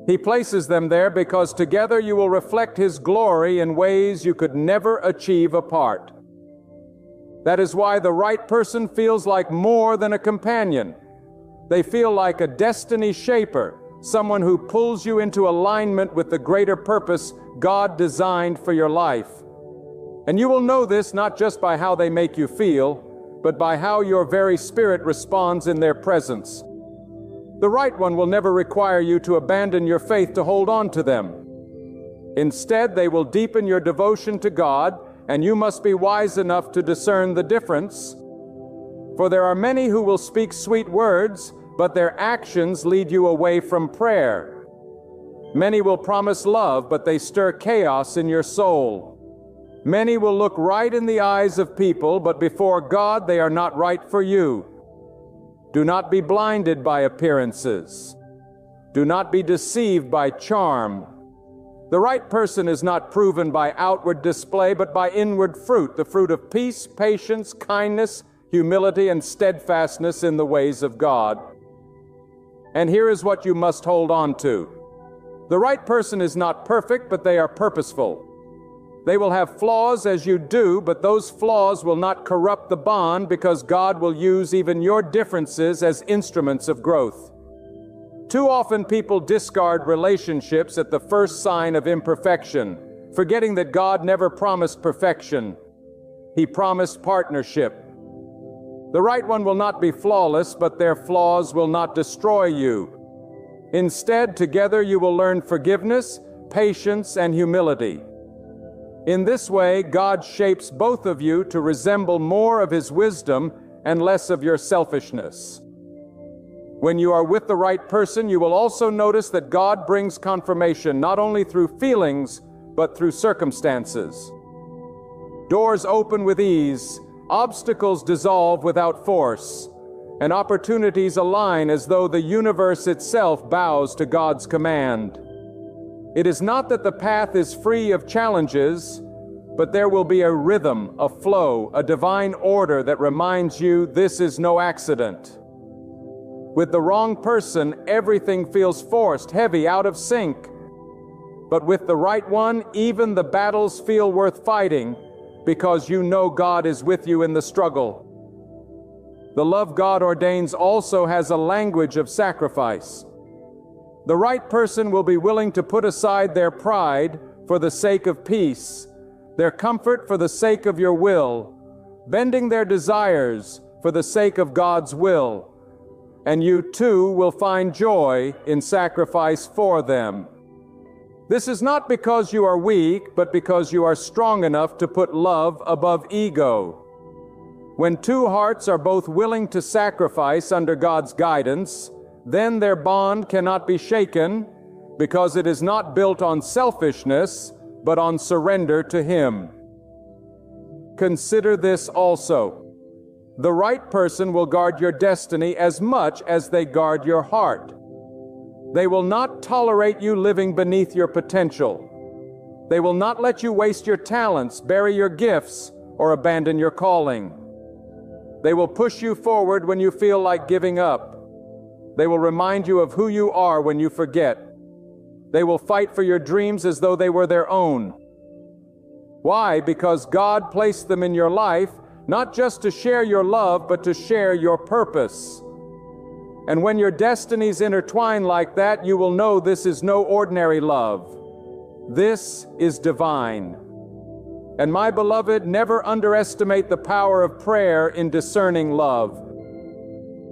He places them there because together you will reflect His glory in ways you could never achieve apart. That is why the right person feels like more than a companion. They feel like a destiny shaper, someone who pulls you into alignment with the greater purpose God designed for your life. And you will know this not just by how they make you feel, but by how your very spirit responds in their presence. The right one will never require you to abandon your faith to hold on to them. Instead, they will deepen your devotion to God, and you must be wise enough to discern the difference. For there are many who will speak sweet words, but their actions lead you away from prayer. Many will promise love, but they stir chaos in your soul. Many will look right in the eyes of people, but before God they are not right for you. Do not be blinded by appearances. Do not be deceived by charm. The right person is not proven by outward display, but by inward fruit, the fruit of peace, patience, kindness, humility, and steadfastness in the ways of God. And here is what you must hold on to. The right person is not perfect, but they are purposeful. They will have flaws as you do, but those flaws will not corrupt the bond because God will use even your differences as instruments of growth. Too often people discard relationships at the first sign of imperfection, forgetting that God never promised perfection. He promised partnership. The right one will not be flawless, but their flaws will not destroy you. Instead, together you will learn forgiveness, patience, and humility. In this way, God shapes both of you to resemble more of His wisdom and less of your selfishness. When you are with the right person, you will also notice that God brings confirmation not only through feelings, but through circumstances. Doors open with ease, obstacles dissolve without force. and opportunities align as though the universe itself bows to God's command. It is not that the path is free of challenges, but there will be a rhythm, a flow, a divine order that reminds you this is no accident. With the wrong person, everything feels forced, heavy, out of sync. But with the right one, even the battles feel worth fighting, because you know God is with you in the struggle. The love God ordains also has a language of sacrifice. The right person will be willing to put aside their pride for the sake of peace, their comfort for the sake of your will, bending their desires for the sake of God's will. And you too will find joy in sacrifice for them. This is not because you are weak, but because you are strong enough to put love above ego. When two hearts are both willing to sacrifice under God's guidance, then their bond cannot be shaken, because it is not built on selfishness, but on surrender to Him. Consider this also. The right person will guard your destiny as much as they guard your heart. They will not tolerate you living beneath your potential. They will not let you waste your talents, bury your gifts, or abandon your calling. They will push you forward when you feel like giving up. They will remind you of who you are when you forget. They will fight for your dreams as though they were their own. Why? Because God placed them in your life, not just to share your love, but to share your purpose. And when your destinies intertwine like that, you will know this is no ordinary love. This is divine. And my beloved, never underestimate the power of prayer in discerning love.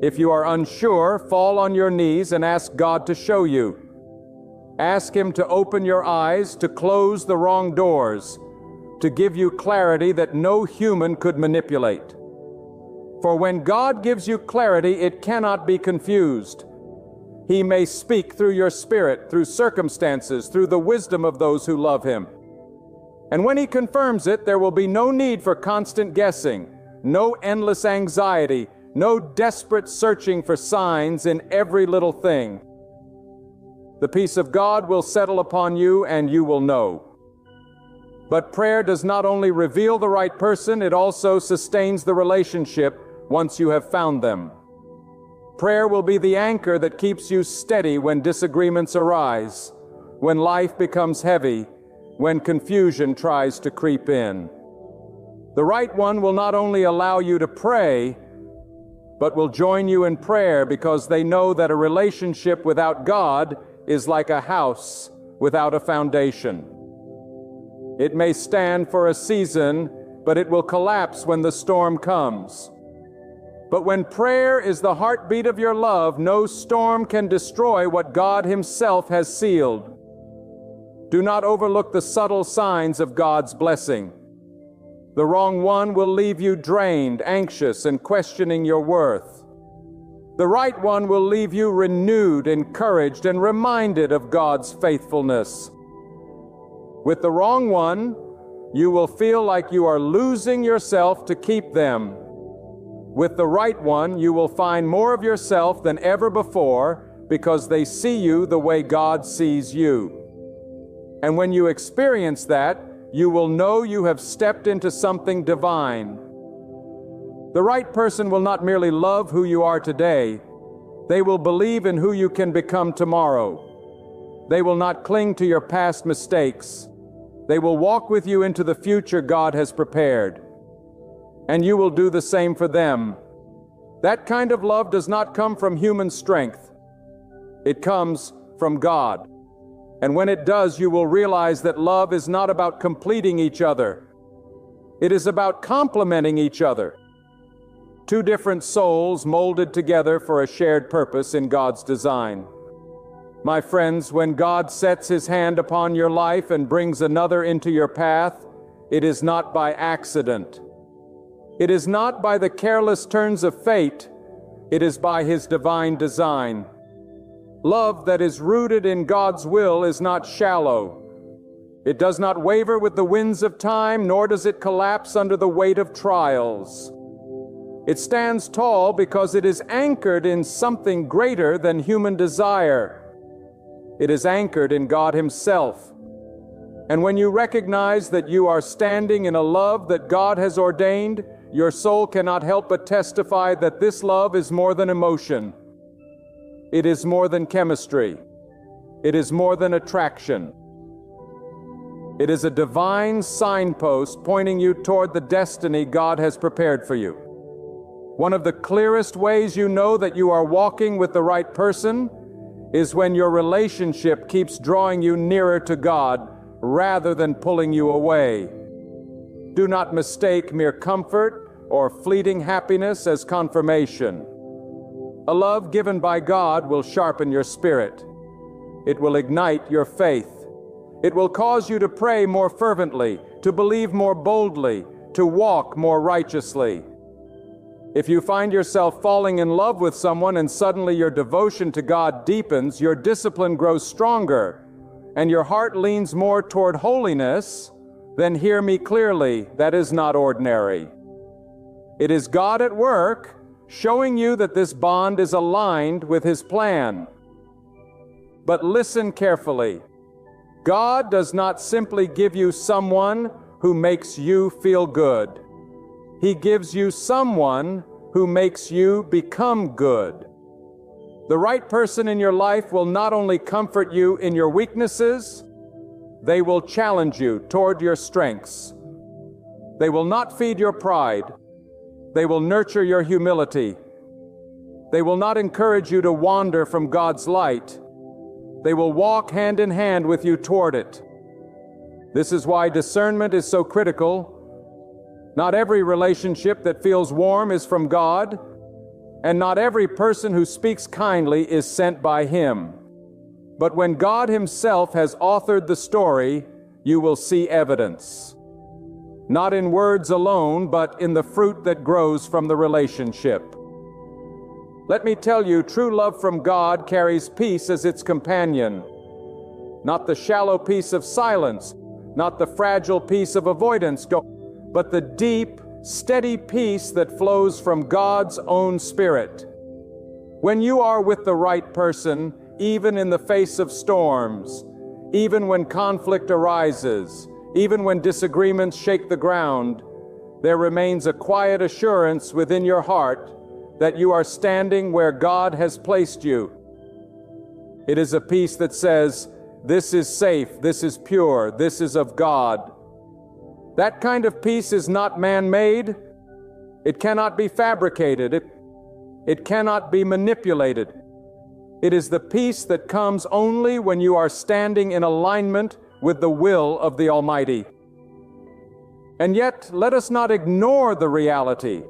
If you are unsure, fall on your knees and ask God to show you. Ask Him to open your eyes, to close the wrong doors, to give you clarity that no human could manipulate. For when God gives you clarity, it cannot be confused. He may speak through your spirit, through circumstances, through the wisdom of those who love Him. And when He confirms it, there will be no need for constant guessing, no endless anxiety, no desperate searching for signs in every little thing. The peace of God will settle upon you, and you will know. But prayer does not only reveal the right person, it also sustains the relationship once you have found them. Prayer will be the anchor that keeps you steady when disagreements arise, when life becomes heavy, when confusion tries to creep in. The right one will not only allow you to pray, but will join you in prayer because they know that a relationship without God is like a house without a foundation. It may stand for a season, but it will collapse when the storm comes. But when prayer is the heartbeat of your love, no storm can destroy what God Himself has sealed. Do not overlook the subtle signs of God's blessing. The wrong one will leave you drained, anxious, and questioning your worth. The right one will leave you renewed, encouraged, and reminded of God's faithfulness. With the wrong one, you will feel like you are losing yourself to keep them. With the right one, you will find more of yourself than ever before because they see you the way God sees you. And when you experience that, you will know you have stepped into something divine. The right person will not merely love who you are today, they will believe in who you can become tomorrow. They will not cling to your past mistakes. They will walk with you into the future God has prepared. And you will do the same for them. That kind of love does not come from human strength. It comes from God. And when it does, you will realize that love is not about completing each other. It is about complementing each other. Two different souls molded together for a shared purpose in God's design. My friends, when God sets His hand upon your life and brings another into your path, it is not by accident. It is not by the careless turns of fate. It is by His divine design. Love that is rooted in God's will is not shallow. It does not waver with the winds of time, nor does it collapse under the weight of trials. It stands tall because it is anchored in something greater than human desire. It is anchored in God Himself. And when you recognize that you are standing in a love that God has ordained, your soul cannot help but testify that this love is more than emotion. It is more than chemistry. It is more than attraction. It is a divine signpost pointing you toward the destiny God has prepared for you. One of the clearest ways you know that you are walking with the right person is when your relationship keeps drawing you nearer to God rather than pulling you away. Do not mistake mere comfort or fleeting happiness as confirmation. A love given by God will sharpen your spirit. It will ignite your faith. It will cause you to pray more fervently, to believe more boldly, to walk more righteously. If you find yourself falling in love with someone and suddenly your devotion to God deepens, your discipline grows stronger, and your heart leans more toward holiness, then hear me clearly, that is not ordinary. It is God at work, showing you that this bond is aligned with His plan. But listen carefully. God does not simply give you someone who makes you feel good. He gives you someone who makes you become good. The right person in your life will not only comfort you in your weaknesses, they will challenge you toward your strengths. They will not feed your pride. They will nurture your humility. They will not encourage you to wander from God's light. They will walk hand in hand with you toward it. This is why discernment is so critical. Not every relationship that feels warm is from God, and not every person who speaks kindly is sent by Him. But when God Himself has authored the story, you will see evidence. Not in words alone, but in the fruit that grows from the relationship. Let me tell you, true love from God carries peace as its companion. Not the shallow peace of silence, not the fragile peace of avoidance, but the deep, steady peace that flows from God's own Spirit. When you are with the right person, even in the face of storms, even when conflict arises, even when disagreements shake the ground, there remains a quiet assurance within your heart that you are standing where God has placed you. It is a peace that says, "This is safe, this is pure, this is of God." That kind of peace is not man-made. It cannot be fabricated. It cannot be manipulated. It is the peace that comes only when you are standing in alignment with the will of the Almighty. And yet, let us not ignore the reality.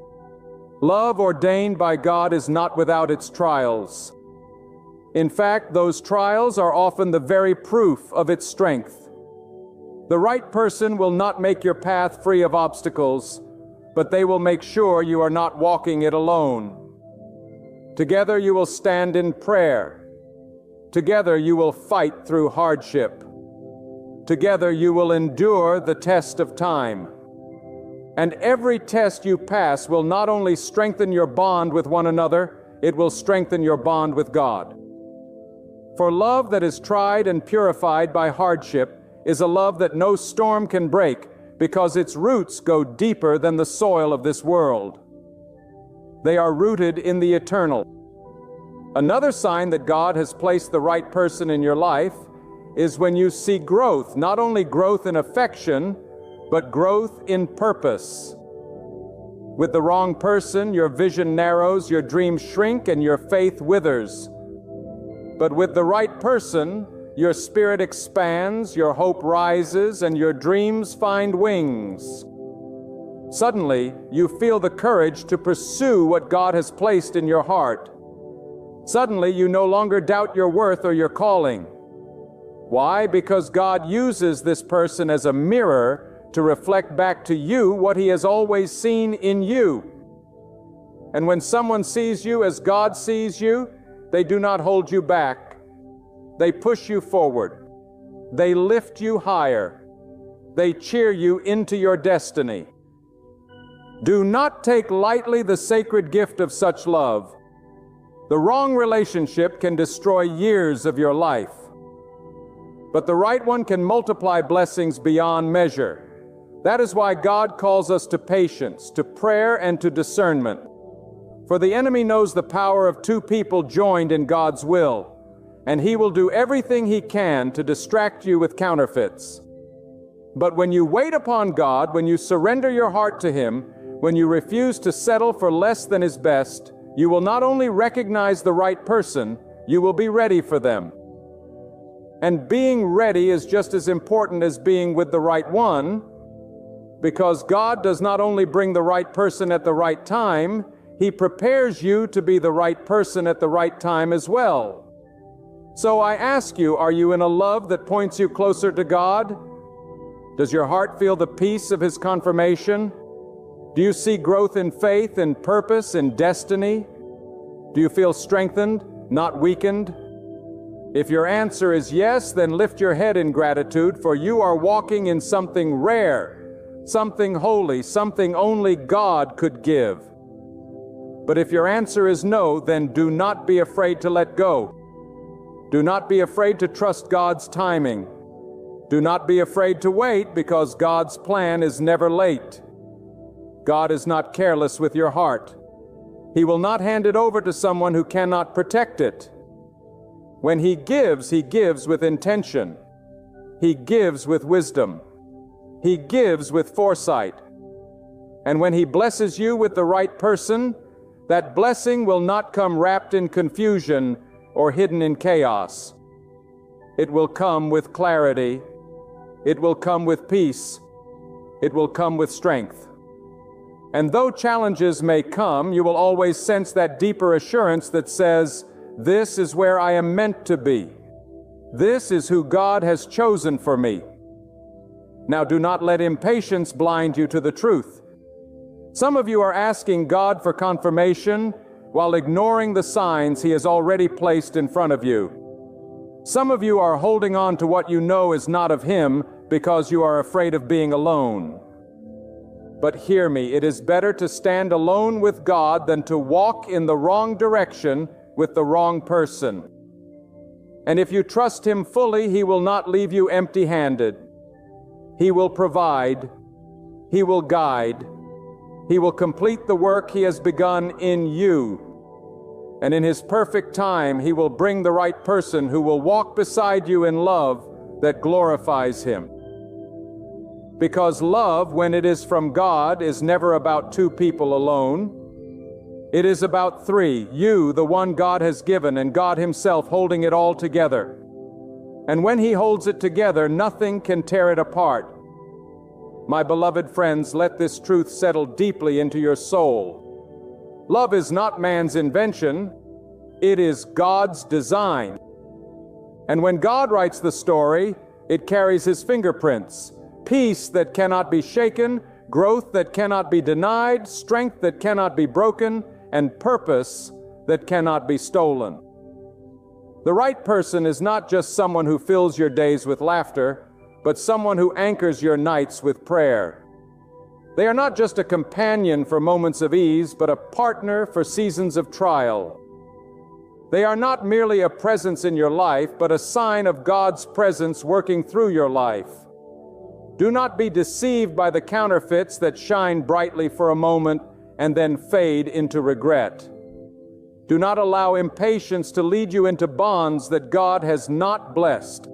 Love ordained by God is not without its trials. In fact, those trials are often the very proof of its strength. The right person will not make your path free of obstacles, but they will make sure you are not walking it alone. Together you will stand in prayer. Together you will fight through hardship. Together you will endure the test of time. And every test you pass will not only strengthen your bond with one another, it will strengthen your bond with God. For love that is tried and purified by hardship is a love that no storm can break, because its roots go deeper than the soil of this world. They are rooted in the eternal. Another sign that God has placed the right person in your life is when you see growth, not only growth in affection, but growth in purpose. With the wrong person, your vision narrows, your dreams shrink, and your faith withers. But with the right person, your spirit expands, your hope rises, and your dreams find wings. Suddenly, you feel the courage to pursue what God has placed in your heart. Suddenly, you no longer doubt your worth or your calling. Why? Because God uses this person as a mirror to reflect back to you what He has always seen in you. And when someone sees you as God sees you, they do not hold you back. They push you forward. They lift you higher. They cheer you into your destiny. Do not take lightly the sacred gift of such love. The wrong relationship can destroy years of your life, but the right one can multiply blessings beyond measure. That is why God calls us to patience, to prayer, and to discernment. For the enemy knows the power of two people joined in God's will, and he will do everything he can to distract you with counterfeits. But when you wait upon God, when you surrender your heart to Him, when you refuse to settle for less than is best, you will not only recognize the right person, you will be ready for them. And being ready is just as important as being with the right one, because God does not only bring the right person at the right time, He prepares you to be the right person at the right time as well. So I ask you, are you in a love that points you closer to God? Does your heart feel the peace of His confirmation? Do you see growth in faith, in purpose, in destiny? Do you feel strengthened, not weakened? If your answer is yes, then lift your head in gratitude, for you are walking in something rare, something holy, something only God could give. But if your answer is no, then do not be afraid to let go. Do not be afraid to trust God's timing. Do not be afraid to wait, because God's plan is never late. God is not careless with your heart. He will not hand it over to someone who cannot protect it. When He gives with intention. He gives with wisdom. He gives with foresight. And when He blesses you with the right person, that blessing will not come wrapped in confusion or hidden in chaos. It will come with clarity. It will come with peace. It will come with strength. And though challenges may come, you will always sense that deeper assurance that says, "This is where I am meant to be. This is who God has chosen for me." Now do not let impatience blind you to the truth. Some of you are asking God for confirmation while ignoring the signs He has already placed in front of you. Some of you are holding on to what you know is not of Him because you are afraid of being alone. But hear me, it is better to stand alone with God than to walk in the wrong direction with the wrong person. And if you trust Him fully, He will not leave you empty-handed. He will provide. He will guide. He will complete the work He has begun in you. And in His perfect time, He will bring the right person who will walk beside you in love that glorifies Him. Because love, when it is from God, is never about two people alone. It is about three, you, the one God has given, and God Himself holding it all together. And when He holds it together, nothing can tear it apart. My beloved friends, let this truth settle deeply into your soul. Love is not man's invention. It is God's design. And when God writes the story, it carries His fingerprints. Peace that cannot be shaken, growth that cannot be denied, strength that cannot be broken, and purpose that cannot be stolen. The right person is not just someone who fills your days with laughter, but someone who anchors your nights with prayer. They are not just a companion for moments of ease, but a partner for seasons of trial. They are not merely a presence in your life, but a sign of God's presence working through your life. Do not be deceived by the counterfeits that shine brightly for a moment and then fade into regret. Do not allow impatience to lead you into bonds that God has not blessed.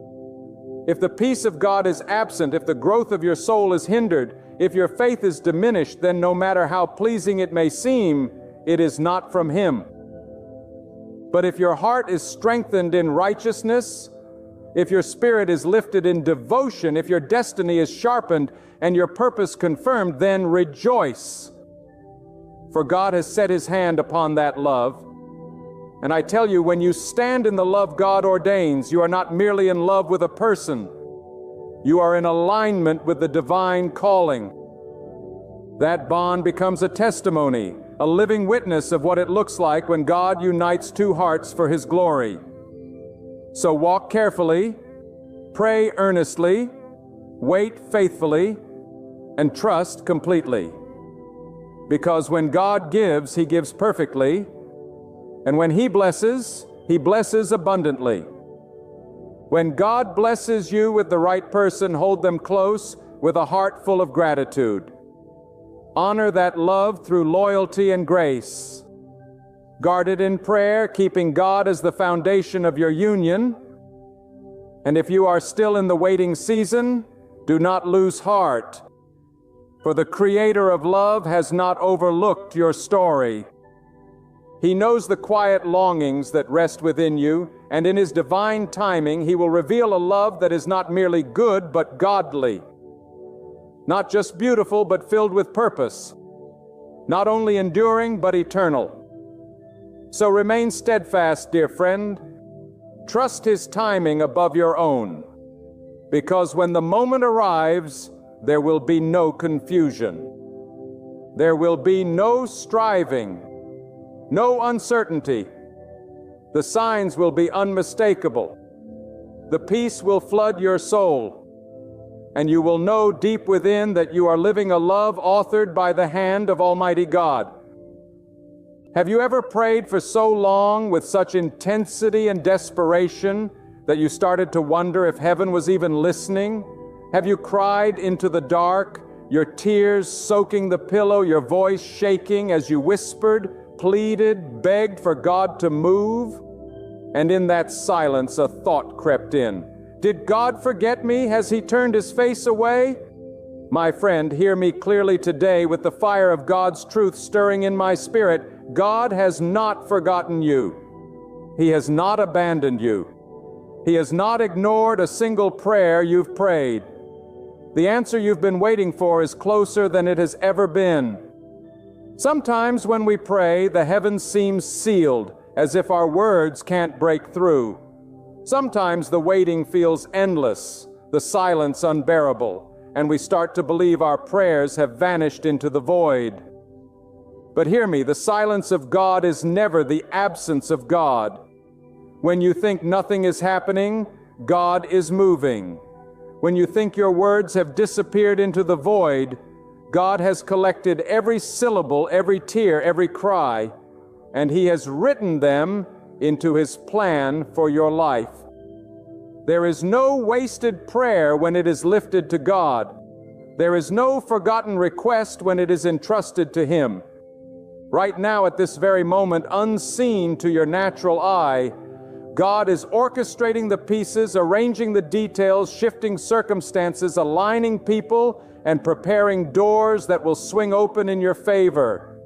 If the peace of God is absent, if the growth of your soul is hindered, if your faith is diminished, then no matter how pleasing it may seem, it is not from Him. But if your heart is strengthened in righteousness, if your spirit is lifted in devotion, if your destiny is sharpened and your purpose confirmed, then rejoice. For God has set His hand upon that love. And I tell you, when you stand in the love God ordains, you are not merely in love with a person. You are in alignment with the divine calling. That bond becomes a testimony, a living witness of what it looks like when God unites two hearts for His glory. So walk carefully, pray earnestly, wait faithfully, and trust completely. Because when God gives, He gives perfectly, and when He blesses abundantly. When God blesses you with the right person, hold them close with a heart full of gratitude. Honor that love through loyalty and grace. Guard it in prayer, keeping God as the foundation of your union. And if you are still in the waiting season, do not lose heart, for the Creator of love has not overlooked your story. He knows the quiet longings that rest within you, and in His divine timing, He will reveal a love that is not merely good, but godly. Not just beautiful, but filled with purpose. Not only enduring, but eternal. So remain steadfast, dear friend. Trust His timing above your own, because when the moment arrives, there will be no confusion. There will be no striving, no uncertainty. The signs will be unmistakable. The peace will flood your soul, and you will know deep within that you are living a love authored by the hand of Almighty God. Have you ever prayed for so long with such intensity and desperation that you started to wonder if heaven was even listening? Have you cried into the dark, your tears soaking the pillow, your voice shaking as you whispered, pleaded, begged for God to move? And in that silence, a thought crept in. Did God forget me? Has He turned His face away? My friend, hear me clearly today with the fire of God's truth stirring in my spirit. God has not forgotten you. He has not abandoned you. He has not ignored a single prayer you've prayed. The answer you've been waiting for is closer than it has ever been. Sometimes when we pray, the heavens seem sealed, as if our words can't break through. Sometimes the waiting feels endless, the silence unbearable, and we start to believe our prayers have vanished into the void. But hear me, the silence of God is never the absence of God. When you think nothing is happening, God is moving. When you think your words have disappeared into the void, God has collected every syllable, every tear, every cry, and He has written them into His plan for your life. There is no wasted prayer when it is lifted to God. There is no forgotten request when it is entrusted to Him. Right now, at this very moment, unseen to your natural eye, God is orchestrating the pieces, arranging the details, shifting circumstances, aligning people, and preparing doors that will swing open in your favor.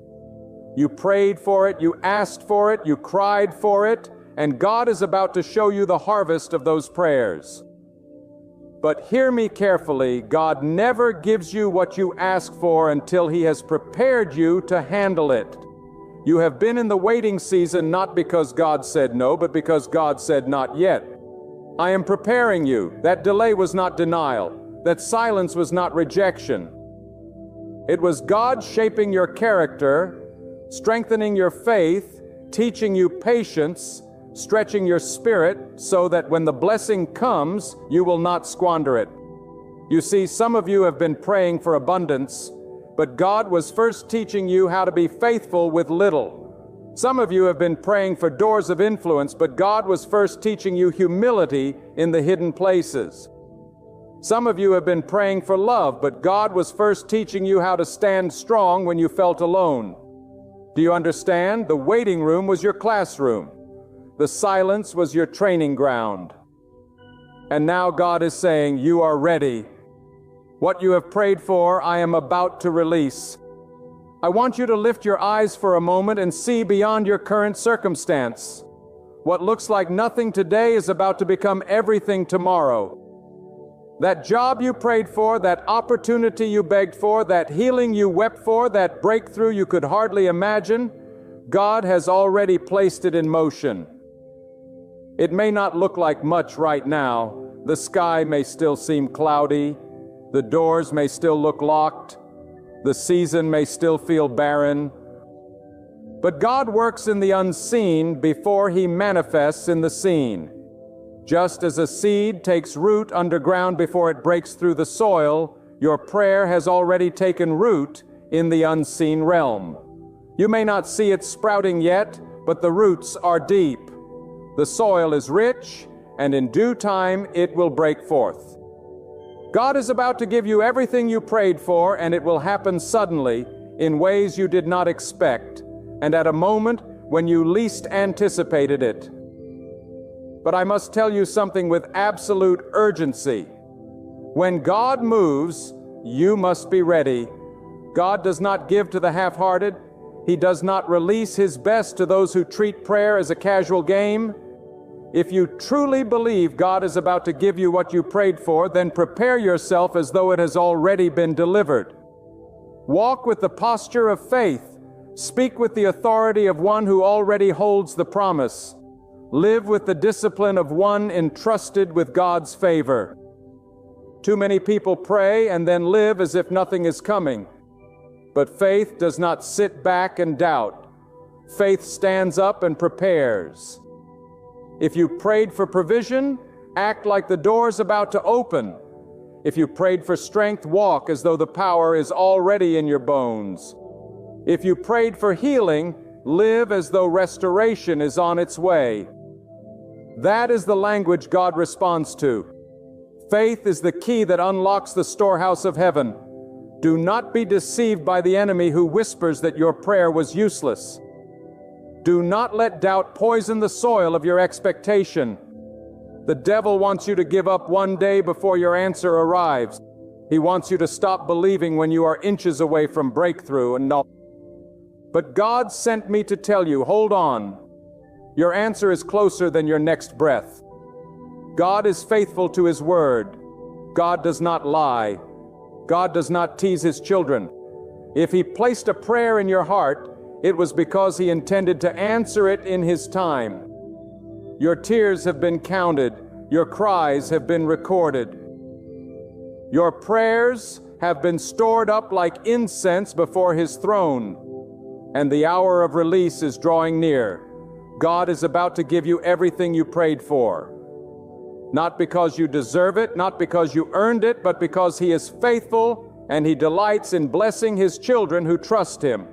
You prayed for it, you asked for it, you cried for it, and God is about to show you the harvest of those prayers. But hear me carefully, God never gives you what you ask for until He has prepared you to handle it. You have been in the waiting season not because God said no, but because God said not yet. I am preparing you. That delay was not denial. That silence was not rejection. It was God shaping your character, strengthening your faith, teaching you patience, stretching your spirit so that when the blessing comes, you will not squander it. You see, some of you have been praying for abundance, but God was first teaching you how to be faithful with little. Some of you have been praying for doors of influence, but God was first teaching you humility in the hidden places. Some of you have been praying for love, but God was first teaching you how to stand strong when you felt alone. Do you understand? The waiting room was your classroom. The silence was your training ground. And now God is saying, you are ready. What you have prayed for, I am about to release. I want you to lift your eyes for a moment and see beyond your current circumstance. What looks like nothing today is about to become everything tomorrow. That job you prayed for, that opportunity you begged for, that healing you wept for, that breakthrough you could hardly imagine, God has already placed it in motion. It may not look like much right now. The sky may still seem cloudy. The doors may still look locked. The season may still feel barren. But God works in the unseen before He manifests in the seen. Just as a seed takes root underground before it breaks through the soil, your prayer has already taken root in the unseen realm. You may not see it sprouting yet, but the roots are deep. The soil is rich, and in due time it will break forth. God is about to give you everything you prayed for, and it will happen suddenly in ways you did not expect, and at a moment when you least anticipated it. But I must tell you something with absolute urgency. When God moves, you must be ready. God does not give to the half-hearted. He does not release His best to those who treat prayer as a casual game. If you truly believe God is about to give you what you prayed for, then prepare yourself as though it has already been delivered. Walk with the posture of faith. Speak with the authority of one who already holds the promise. Live with the discipline of one entrusted with God's favor. Too many people pray and then live as if nothing is coming. But faith does not sit back and doubt. Faith stands up and prepares. If you prayed for provision, act like the door's about to open. If you prayed for strength, walk as though the power is already in your bones. If you prayed for healing, live as though restoration is on its way. That is the language God responds to. Faith is the key that unlocks the storehouse of heaven. Do not be deceived by the enemy who whispers that your prayer was useless. Do not let doubt poison the soil of your expectation. The devil wants you to give up one day before your answer arrives. He wants you to stop believing when you are inches away from breakthrough and no. But God sent me to tell you, hold on. Your answer is closer than your next breath. God is faithful to His word. God does not lie. God does not tease His children. If He placed a prayer in your heart, it was because He intended to answer it in His time. Your tears have been counted. Your cries have been recorded. Your prayers have been stored up like incense before His throne, and the hour of release is drawing near. God is about to give you everything you prayed for. Not because you deserve it, not because you earned it, but because He is faithful and He delights in blessing His children who trust Him.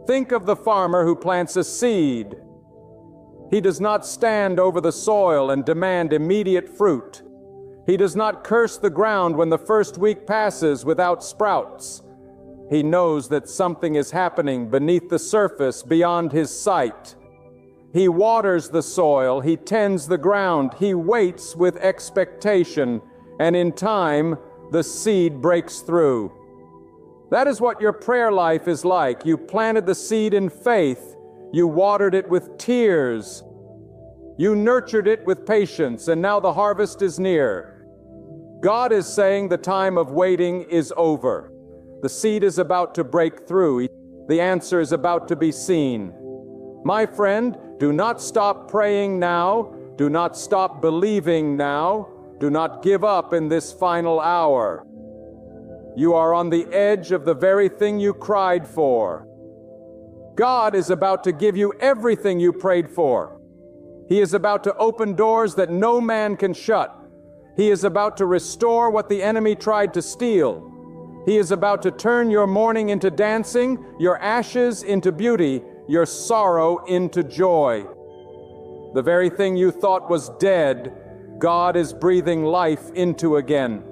Think of the farmer who plants a seed. He does not stand over the soil and demand immediate fruit. He does not curse the ground when the first week passes without sprouts. He knows that something is happening beneath the surface beyond his sight. He waters the soil, He tends the ground, He waits with expectation, and in time, the seed breaks through. That is what your prayer life is like. You planted the seed in faith. You watered it with tears. You nurtured it with patience, and now the harvest is near. God is saying the time of waiting is over. The seed is about to break through. The answer is about to be seen. My friend, do not stop praying now. Do not stop believing now. Do not give up in this final hour. You are on the edge of the very thing you cried for. God is about to give you everything you prayed for. He is about to open doors that no man can shut. He is about to restore what the enemy tried to steal. He is about to turn your mourning into dancing, your ashes into beauty, your sorrow into joy. The very thing you thought was dead, God is breathing life into again.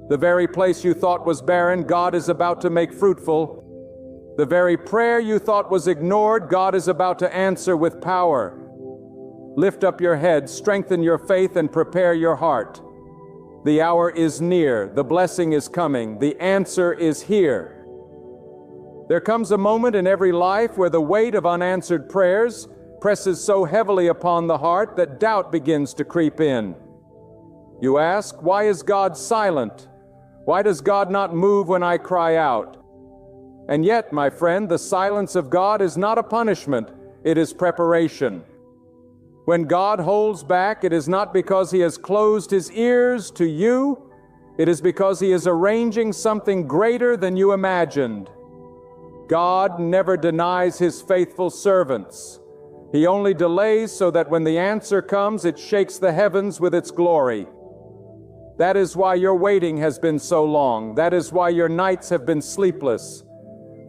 The very place you thought was barren, God is about to make fruitful. The very prayer you thought was ignored, God is about to answer with power. Lift up your head, strengthen your faith, and prepare your heart. The hour is near, the blessing is coming, the answer is here. There comes a moment in every life where the weight of unanswered prayers presses so heavily upon the heart that doubt begins to creep in. You ask, why is God silent? Why does God not move when I cry out? And yet, my friend, the silence of God is not a punishment, it is preparation. When God holds back, it is not because He has closed His ears to you, it is because He is arranging something greater than you imagined. God never denies His faithful servants. He only delays so that when the answer comes, it shakes the heavens with its glory. That is why your waiting has been so long. That is why your nights have been sleepless.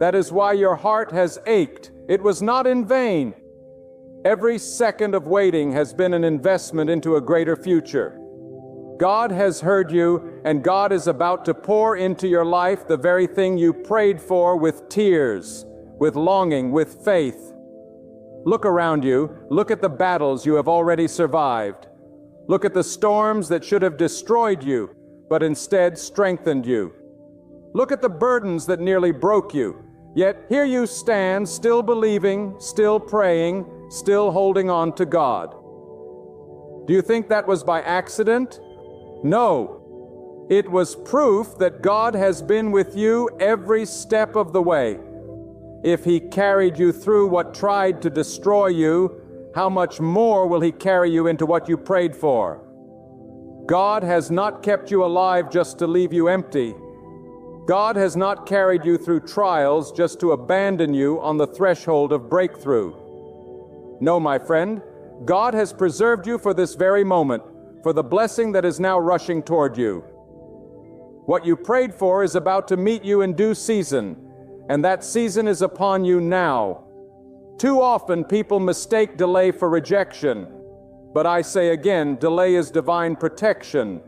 That is why your heart has ached. It was not in vain. Every second of waiting has been an investment into a greater future. God has heard you, and God is about to pour into your life the very thing you prayed for with tears, with longing, with faith. Look around you. Look at the battles you have already survived. Look at the storms that should have destroyed you, but instead strengthened you. Look at the burdens that nearly broke you. Yet here you stand, still believing, still praying, still holding on to God. Do you think that was by accident? No. It was proof that God has been with you every step of the way. If He carried you through what tried to destroy you, how much more will He carry you into what you prayed for? God has not kept you alive just to leave you empty. God has not carried you through trials just to abandon you on the threshold of breakthrough. No, my friend, God has preserved you for this very moment, for the blessing that is now rushing toward you. What you prayed for is about to meet you in due season, and that season is upon you now. Too often people mistake delay for rejection, but I say again, delay is divine protection.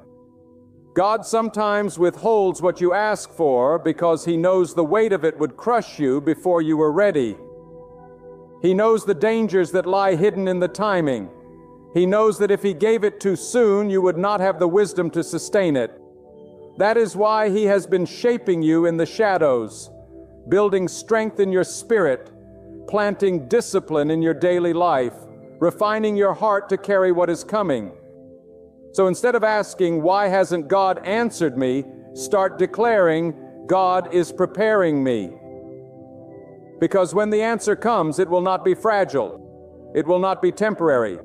God sometimes withholds what you ask for because He knows the weight of it would crush you before you were ready. He knows the dangers that lie hidden in the timing. He knows that if He gave it too soon, you would not have the wisdom to sustain it. That is why He has been shaping you in the shadows, building strength in your spirit, planting discipline in your daily life, refining your heart to carry what is coming. So instead of asking, why hasn't God answered me, start declaring, God is preparing me. Because when the answer comes, it will not be fragile. It will not be temporary.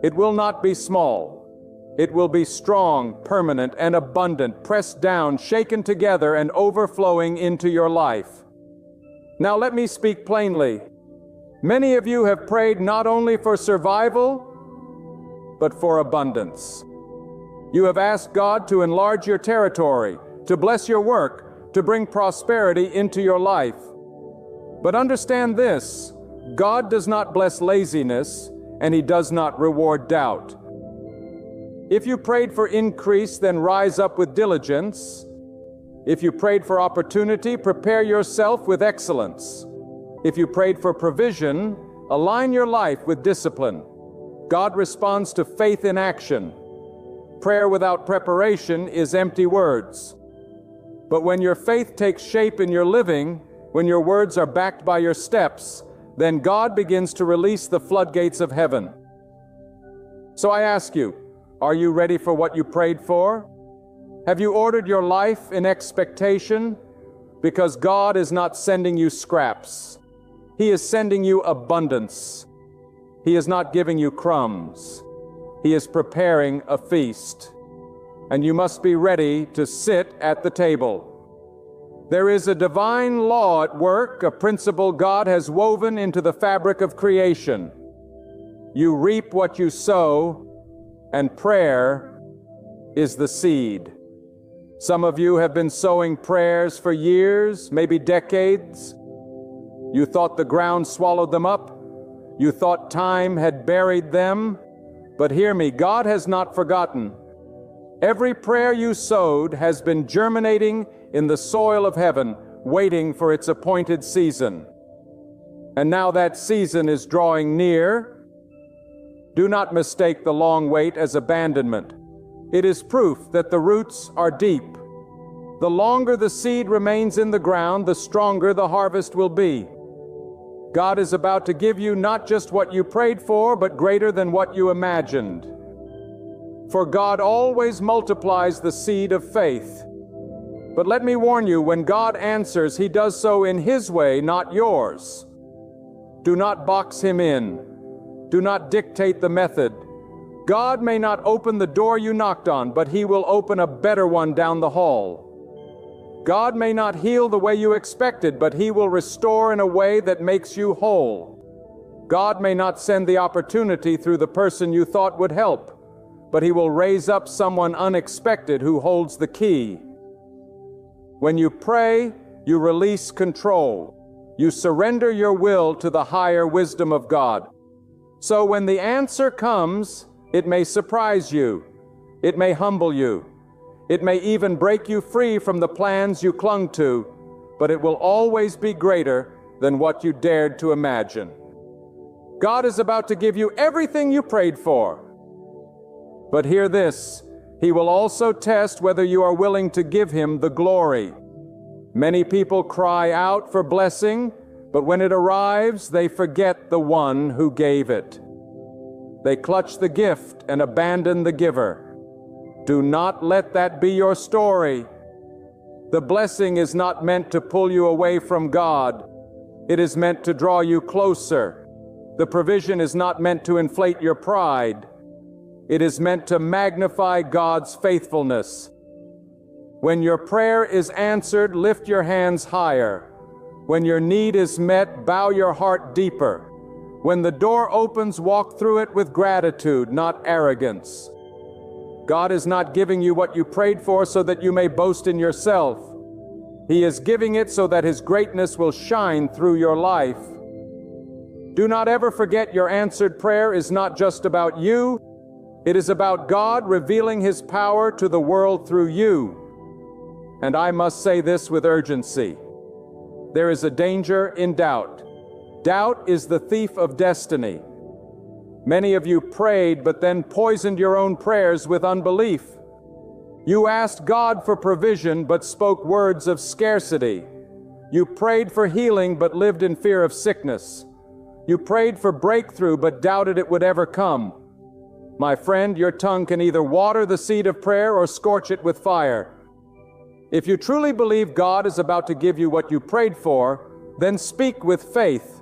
It will not be small. It will be strong, permanent, and abundant, pressed down, shaken together, and overflowing into your life. Now let me speak plainly. Many of you have prayed not only for survival, but for abundance. You have asked God to enlarge your territory, to bless your work, to bring prosperity into your life. But understand this, God does not bless laziness, and He does not reward doubt. If you prayed for increase, then rise up with diligence. If you prayed for opportunity, prepare yourself with excellence. If you prayed for provision, align your life with discipline. God responds to faith in action. Prayer without preparation is empty words. But when your faith takes shape in your living, when your words are backed by your steps, then God begins to release the floodgates of heaven. So I ask you, are you ready for what you prayed for? Have you ordered your life in expectation? Because God is not sending you scraps. He is sending you abundance. He is not giving you crumbs. He is preparing a feast. And you must be ready to sit at the table. There is a divine law at work, a principle God has woven into the fabric of creation. You reap what you sow, and prayer is the seed. Some of you have been sowing prayers for years, maybe decades. You thought the ground swallowed them up. You thought time had buried them. But hear me, God has not forgotten. Every prayer you sowed has been germinating in the soil of heaven, waiting for its appointed season. And now that season is drawing near. Do not mistake the long wait as abandonment. It is proof that the roots are deep. The longer the seed remains in the ground, the stronger the harvest will be. God is about to give you not just what you prayed for, but greater than what you imagined. For God always multiplies the seed of faith. But let me warn you, when God answers, He does so in His way, not yours. Do not box Him in. Do not dictate the method. God may not open the door you knocked on, but He will open a better one down the hall. God may not heal the way you expected, but He will restore in a way that makes you whole. God may not send the opportunity through the person you thought would help, but He will raise up someone unexpected who holds the key. When you pray, you release control. You surrender your will to the higher wisdom of God. So when the answer comes, it may surprise you. It may humble you. It may even break you free from the plans you clung to, but it will always be greater than what you dared to imagine. God is about to give you everything you prayed for. But hear this, He will also test whether you are willing to give Him the glory. Many people cry out for blessing, but when it arrives, they forget the one who gave it. They clutch the gift and abandon the giver. Do not let that be your story. The blessing is not meant to pull you away from God. It is meant to draw you closer. The provision is not meant to inflate your pride. It is meant to magnify God's faithfulness. When your prayer is answered, lift your hands higher. When your need is met, bow your heart deeper. When the door opens, walk through it with gratitude, not arrogance. God is not giving you what you prayed for so that you may boast in yourself. He is giving it so that His greatness will shine through your life. Do not ever forget your answered prayer is not just about you. It is about God revealing His power to the world through you. And I must say this with urgency. There is a danger in doubt. Doubt is the thief of destiny. Many of you prayed, but then poisoned your own prayers with unbelief. You asked God for provision, but spoke words of scarcity. You prayed for healing, but lived in fear of sickness. You prayed for breakthrough, but doubted it would ever come. My friend, your tongue can either water the seed of prayer or scorch it with fire. If you truly believe God is about to give you what you prayed for, then speak with faith.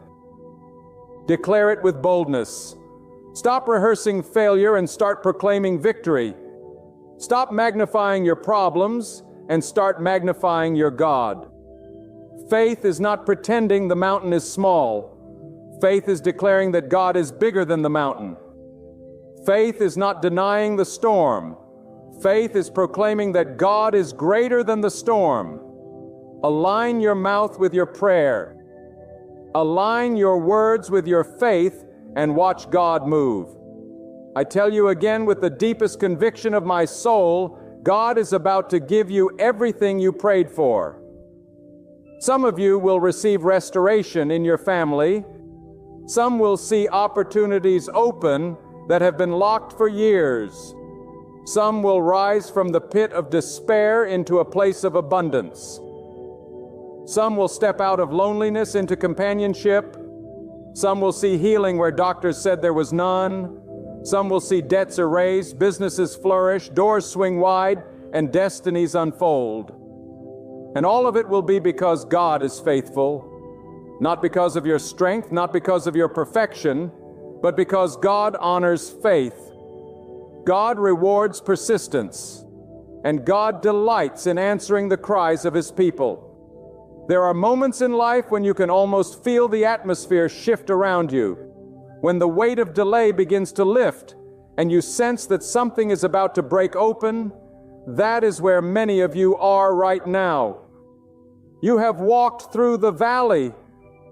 Declare it with boldness. Stop rehearsing failure and start proclaiming victory. Stop magnifying your problems and start magnifying your God. Faith is not pretending the mountain is small. Faith is declaring that God is bigger than the mountain. Faith is not denying the storm. Faith is proclaiming that God is greater than the storm. Align your mouth with your prayer. Align your words with your faith and watch God move. I tell you again with the deepest conviction of my soul, God is about to give you everything you prayed for. Some of you will receive restoration in your family. Some will see opportunities open that have been locked for years. Some will rise from the pit of despair into a place of abundance. Some will step out of loneliness into companionship. Some will see healing where doctors said there was none. Some will see debts erased, businesses flourish, doors swing wide, and destinies unfold. And all of it will be because God is faithful, not because of your strength, not because of your perfection, but because God honors faith. God rewards persistence, and God delights in answering the cries of His people. There are moments in life when you can almost feel the atmosphere shift around you, when the weight of delay begins to lift, and you sense that something is about to break open. That is where many of you are right now. You have walked through the valley.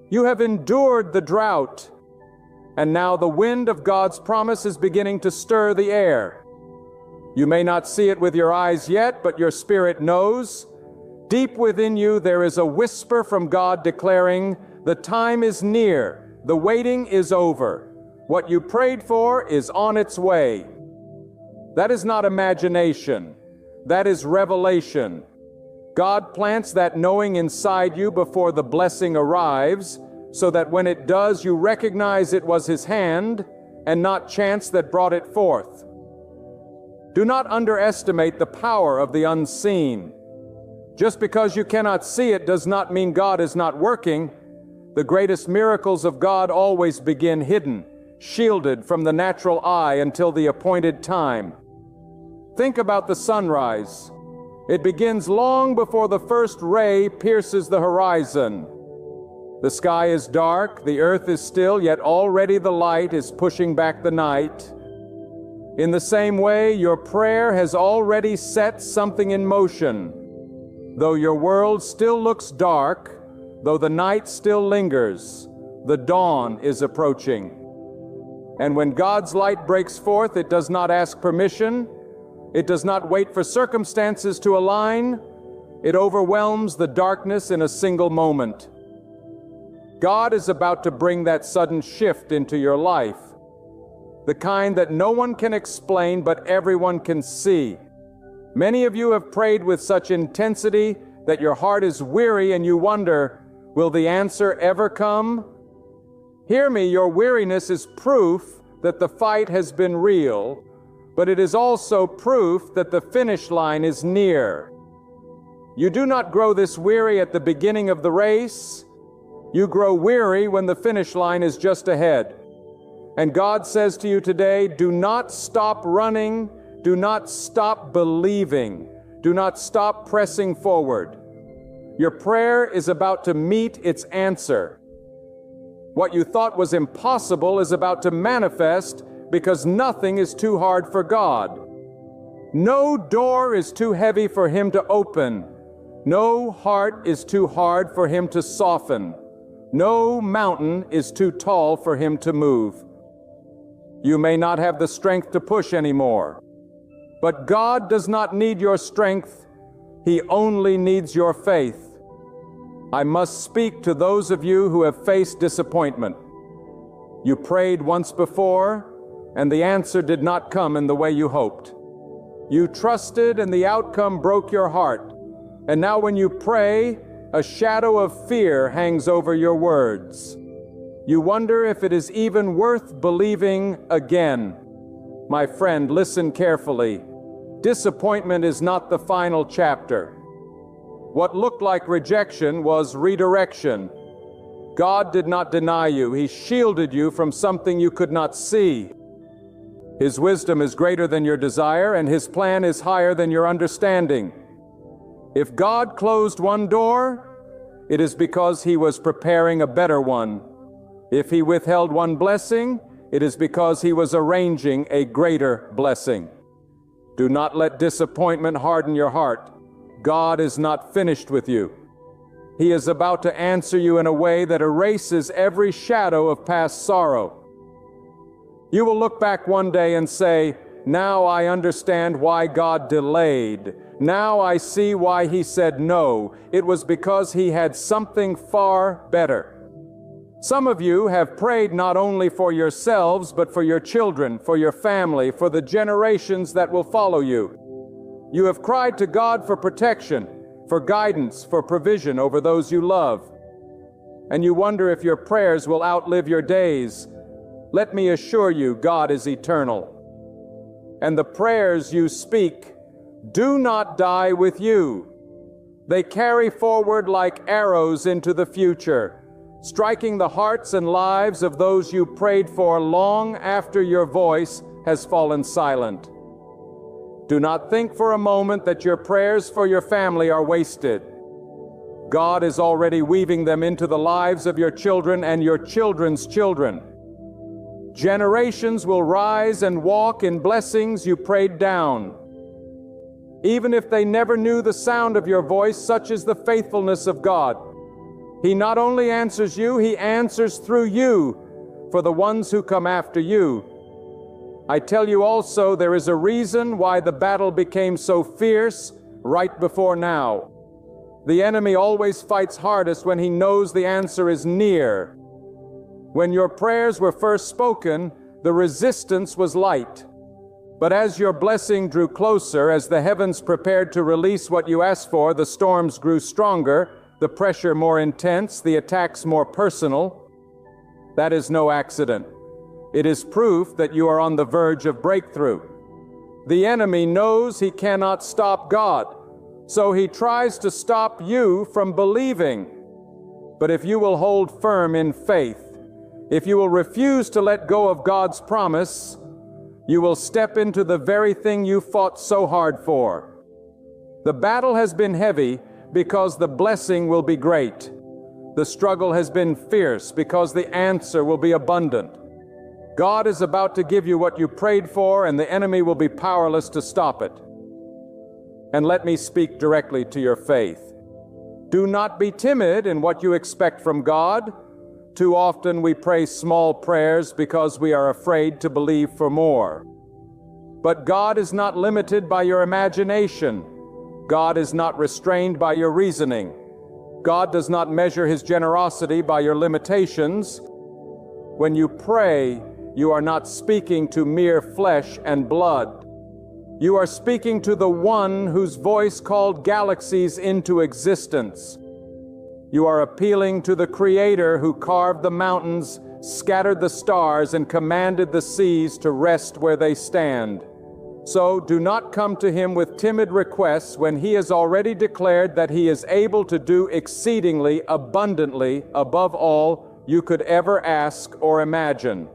You have endured the drought. And now the wind of God's promise is beginning to stir the air. You may not see it with your eyes yet, but your spirit knows. Deep within you there is a whisper from God declaring, the time is near, the waiting is over. What you prayed for is on its way. That is not imagination. That is revelation. God plants that knowing inside you before the blessing arrives, so that when it does, you recognize it was His hand and not chance that brought it forth. Do not underestimate the power of the unseen. Just because you cannot see it does not mean God is not working. The greatest miracles of God always begin hidden, shielded from the natural eye until the appointed time. Think about the sunrise. It begins long before the first ray pierces the horizon. The sky is dark, the earth is still, yet already the light is pushing back the night. In the same way, your prayer has already set something in motion. Though your world still looks dark, though the night still lingers, the dawn is approaching. And when God's light breaks forth, it does not ask permission. It does not wait for circumstances to align. It overwhelms the darkness in a single moment. God is about to bring that sudden shift into your life, the kind that no one can explain but everyone can see. Many of you have prayed with such intensity that your heart is weary and you wonder, will the answer ever come? Hear me, your weariness is proof that the fight has been real, but it is also proof that the finish line is near. You do not grow this weary at the beginning of the race. You grow weary when the finish line is just ahead. And God says to you today, do not stop running, do not stop believing, do not stop pressing forward. Your prayer is about to meet its answer. What you thought was impossible is about to manifest because nothing is too hard for God. No door is too heavy for Him to open. No heart is too hard for Him to soften. No mountain is too tall for Him to move. You may not have the strength to push anymore, but God does not need your strength. He only needs your faith. I must speak to those of you who have faced disappointment. You prayed once before, and the answer did not come in the way you hoped. You trusted, and the outcome broke your heart. And now when you pray, a shadow of fear hangs over your words. You wonder if it is even worth believing again. My friend, listen carefully. Disappointment is not the final chapter. What looked like rejection was redirection. God did not deny you. He shielded you from something you could not see. His wisdom is greater than your desire, and His plan is higher than your understanding. If God closed one door, it is because He was preparing a better one. If He withheld one blessing, it is because He was arranging a greater blessing. Do not let disappointment harden your heart. God is not finished with you. He is about to answer you in a way that erases every shadow of past sorrow. You will look back one day and say, now I understand why God delayed. Now I see why He said no. It was because He had something far better. Some of you have prayed not only for yourselves, but for your children, for your family, for the generations that will follow you. You have cried to God for protection, for guidance, for provision over those you love. And you wonder if your prayers will outlive your days. Let me assure you, God is eternal. And the prayers you speak do not die with you. They carry forward like arrows into the future, striking the hearts and lives of those you prayed for long after your voice has fallen silent. Do not think for a moment that your prayers for your family are wasted. God is already weaving them into the lives of your children and your children's children. Generations will rise and walk in blessings you prayed down. Even if they never knew the sound of your voice, such is the faithfulness of God. He not only answers you, He answers through you for the ones who come after you. I tell you also, there is a reason why the battle became so fierce right before now. The enemy always fights hardest when he knows the answer is near. When your prayers were first spoken, the resistance was light. But as your blessing drew closer, as the heavens prepared to release what you asked for, the storms grew stronger, the pressure more intense, the attacks more personal. That is no accident. It is proof that you are on the verge of breakthrough. The enemy knows he cannot stop God, so he tries to stop you from believing. But if you will hold firm in faith, if you will refuse to let go of God's promise, you will step into the very thing you fought so hard for. The battle has been heavy because the blessing will be great. The struggle has been fierce because the answer will be abundant. God is about to give you what you prayed for, and the enemy will be powerless to stop it. And let me speak directly to your faith. Do not be timid in what you expect from God. Too often we pray small prayers because we are afraid to believe for more. But God is not limited by your imagination. God is not restrained by your reasoning. God does not measure His generosity by your limitations. When you pray, you are not speaking to mere flesh and blood. You are speaking to the one whose voice called galaxies into existence. You are appealing to the Creator who carved the mountains, scattered the stars, and commanded the seas to rest where they stand. So do not come to Him with timid requests when He has already declared that He is able to do exceedingly abundantly above all you could ever ask or imagine.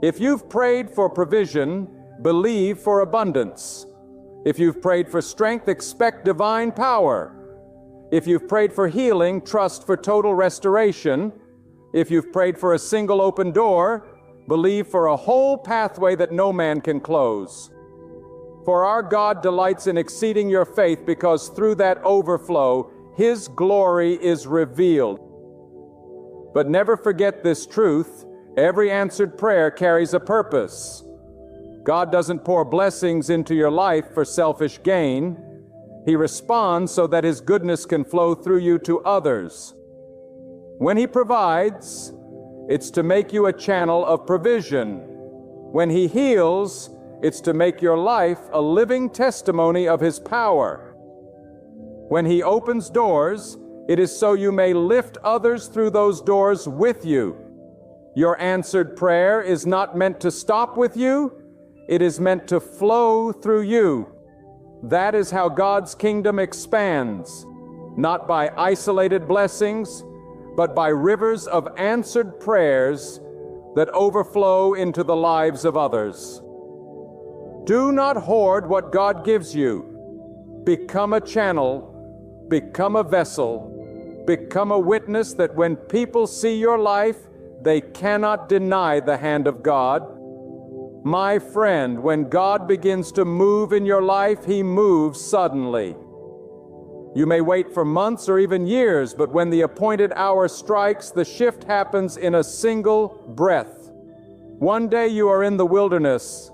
If you've prayed for provision, believe for abundance. If you've prayed for strength, expect divine power. If you've prayed for healing, trust for total restoration. If you've prayed for a single open door, believe for a whole pathway that no man can close. For our God delights in exceeding your faith, because through that overflow, His glory is revealed. But never forget this truth: every answered prayer carries a purpose. God doesn't pour blessings into your life for selfish gain. He responds so that His goodness can flow through you to others. When He provides, it's to make you a channel of provision. When He heals, it's to make your life a living testimony of His power. When He opens doors, it is so you may lift others through those doors with you. Your answered prayer is not meant to stop with you. It is meant to flow through you. That is how God's kingdom expands, not by isolated blessings, but by rivers of answered prayers that overflow into the lives of others. Do not hoard what God gives you. Become a channel, become a vessel, become a witness that when people see your life, they cannot deny the hand of God. My friend, when God begins to move in your life, He moves suddenly. You may wait for months or even years, but when the appointed hour strikes, the shift happens in a single breath. One day you are in the wilderness.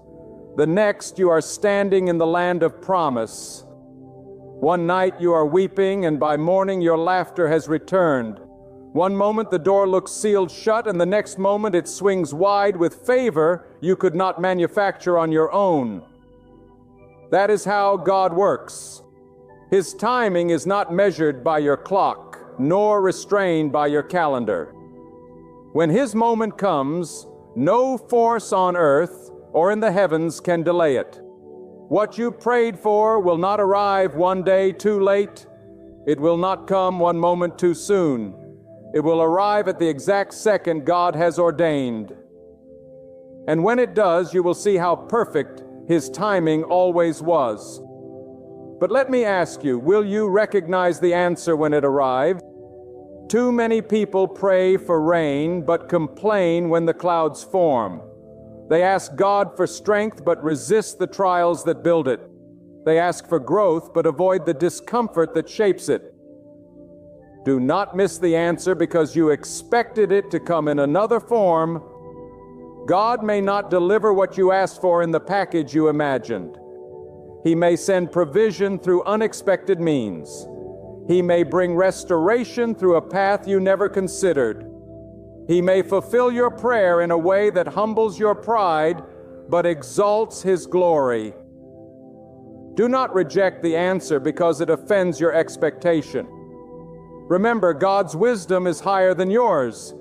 The next you are standing in the land of promise. One night you are weeping, and by morning your laughter has returned. One moment the door looks sealed shut, and the next moment it swings wide with favor you could not manufacture on your own. That is how God works. His timing is not measured by your clock, nor restrained by your calendar. When His moment comes, no force on earth or in the heavens can delay it. What you prayed for will not arrive one day too late. It will not come one moment too soon. It will arrive at the exact second God has ordained. And when it does, you will see how perfect His timing always was. But let me ask you, will you recognize the answer when it arrives? Too many people pray for rain, but complain when the clouds form. They ask God for strength, but resist the trials that build it. They ask for growth, but avoid the discomfort that shapes it. Do not miss the answer because you expected it to come in another form. God may not deliver what you asked for in the package you imagined. He may send provision through unexpected means. He may bring restoration through a path you never considered. He may fulfill your prayer in a way that humbles your pride, but exalts His glory. Do not reject the answer because it offends your expectation. Remember, God's wisdom is higher than yours.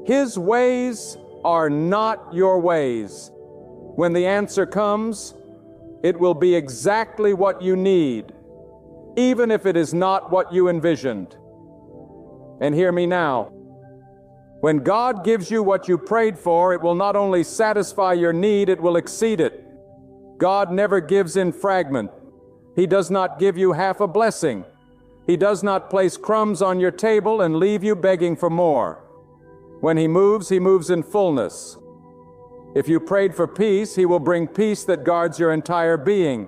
His ways are not your ways. When the answer comes, it will be exactly what you need, even if it is not what you envisioned. And hear me now. When God gives you what you prayed for, it will not only satisfy your need, it will exceed it. God never gives in fragment. He does not give you half a blessing. He does not place crumbs on your table and leave you begging for more. When He moves in fullness. If you prayed for peace, He will bring peace that guards your entire being.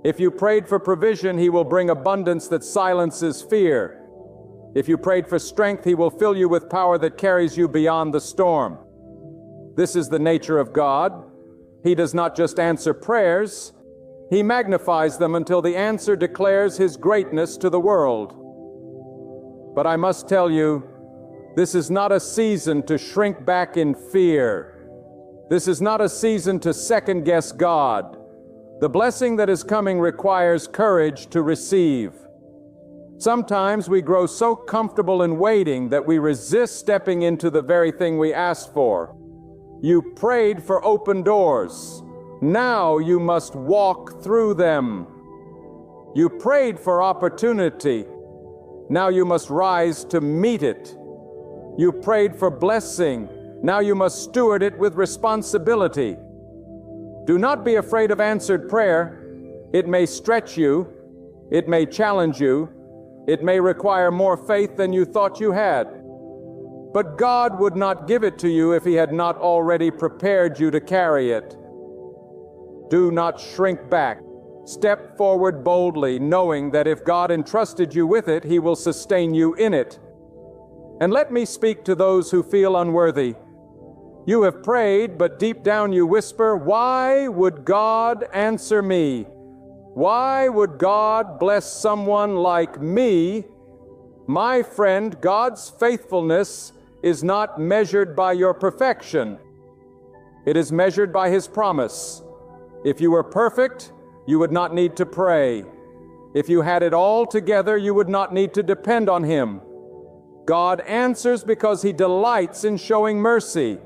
If you prayed for provision, He will bring abundance that silences fear. If you prayed for strength, He will fill you with power that carries you beyond the storm. This is the nature of God. He does not just answer prayers, He magnifies them until the answer declares His greatness to the world. But I must tell you, this is not a season to shrink back in fear. This is not a season to second-guess God. The blessing that is coming requires courage to receive. Sometimes we grow so comfortable in waiting that we resist stepping into the very thing we asked for. You prayed for open doors. Now you must walk through them. You prayed for opportunity. Now you must rise to meet it. You prayed for blessing. Now you must steward it with responsibility. Do not be afraid of answered prayer. It may stretch you. It may challenge you. It may require more faith than you thought you had. But God would not give it to you if He had not already prepared you to carry it. Do not shrink back. Step forward boldly, knowing that if God entrusted you with it, He will sustain you in it. And let me speak to those who feel unworthy. You have prayed, but deep down you whisper, "Why would God answer me? Why would God bless someone like me?" My friend, God's faithfulness is not measured by your perfection. It is measured by His promise. If you were perfect, you would not need to pray. If you had it all together, you would not need to depend on Him. God answers because He delights in showing mercy.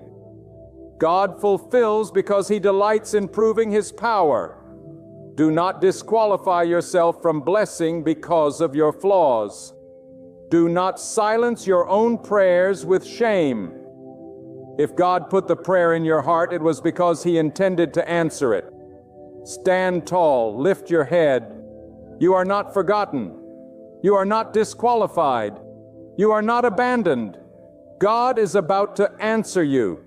God fulfills because He delights in proving His power. Do not disqualify yourself from blessing because of your flaws. Do not silence your own prayers with shame. If God put the prayer in your heart, it was because He intended to answer it. Stand tall, lift your head. You are not forgotten. You are not disqualified. You are not abandoned. God is about to answer you.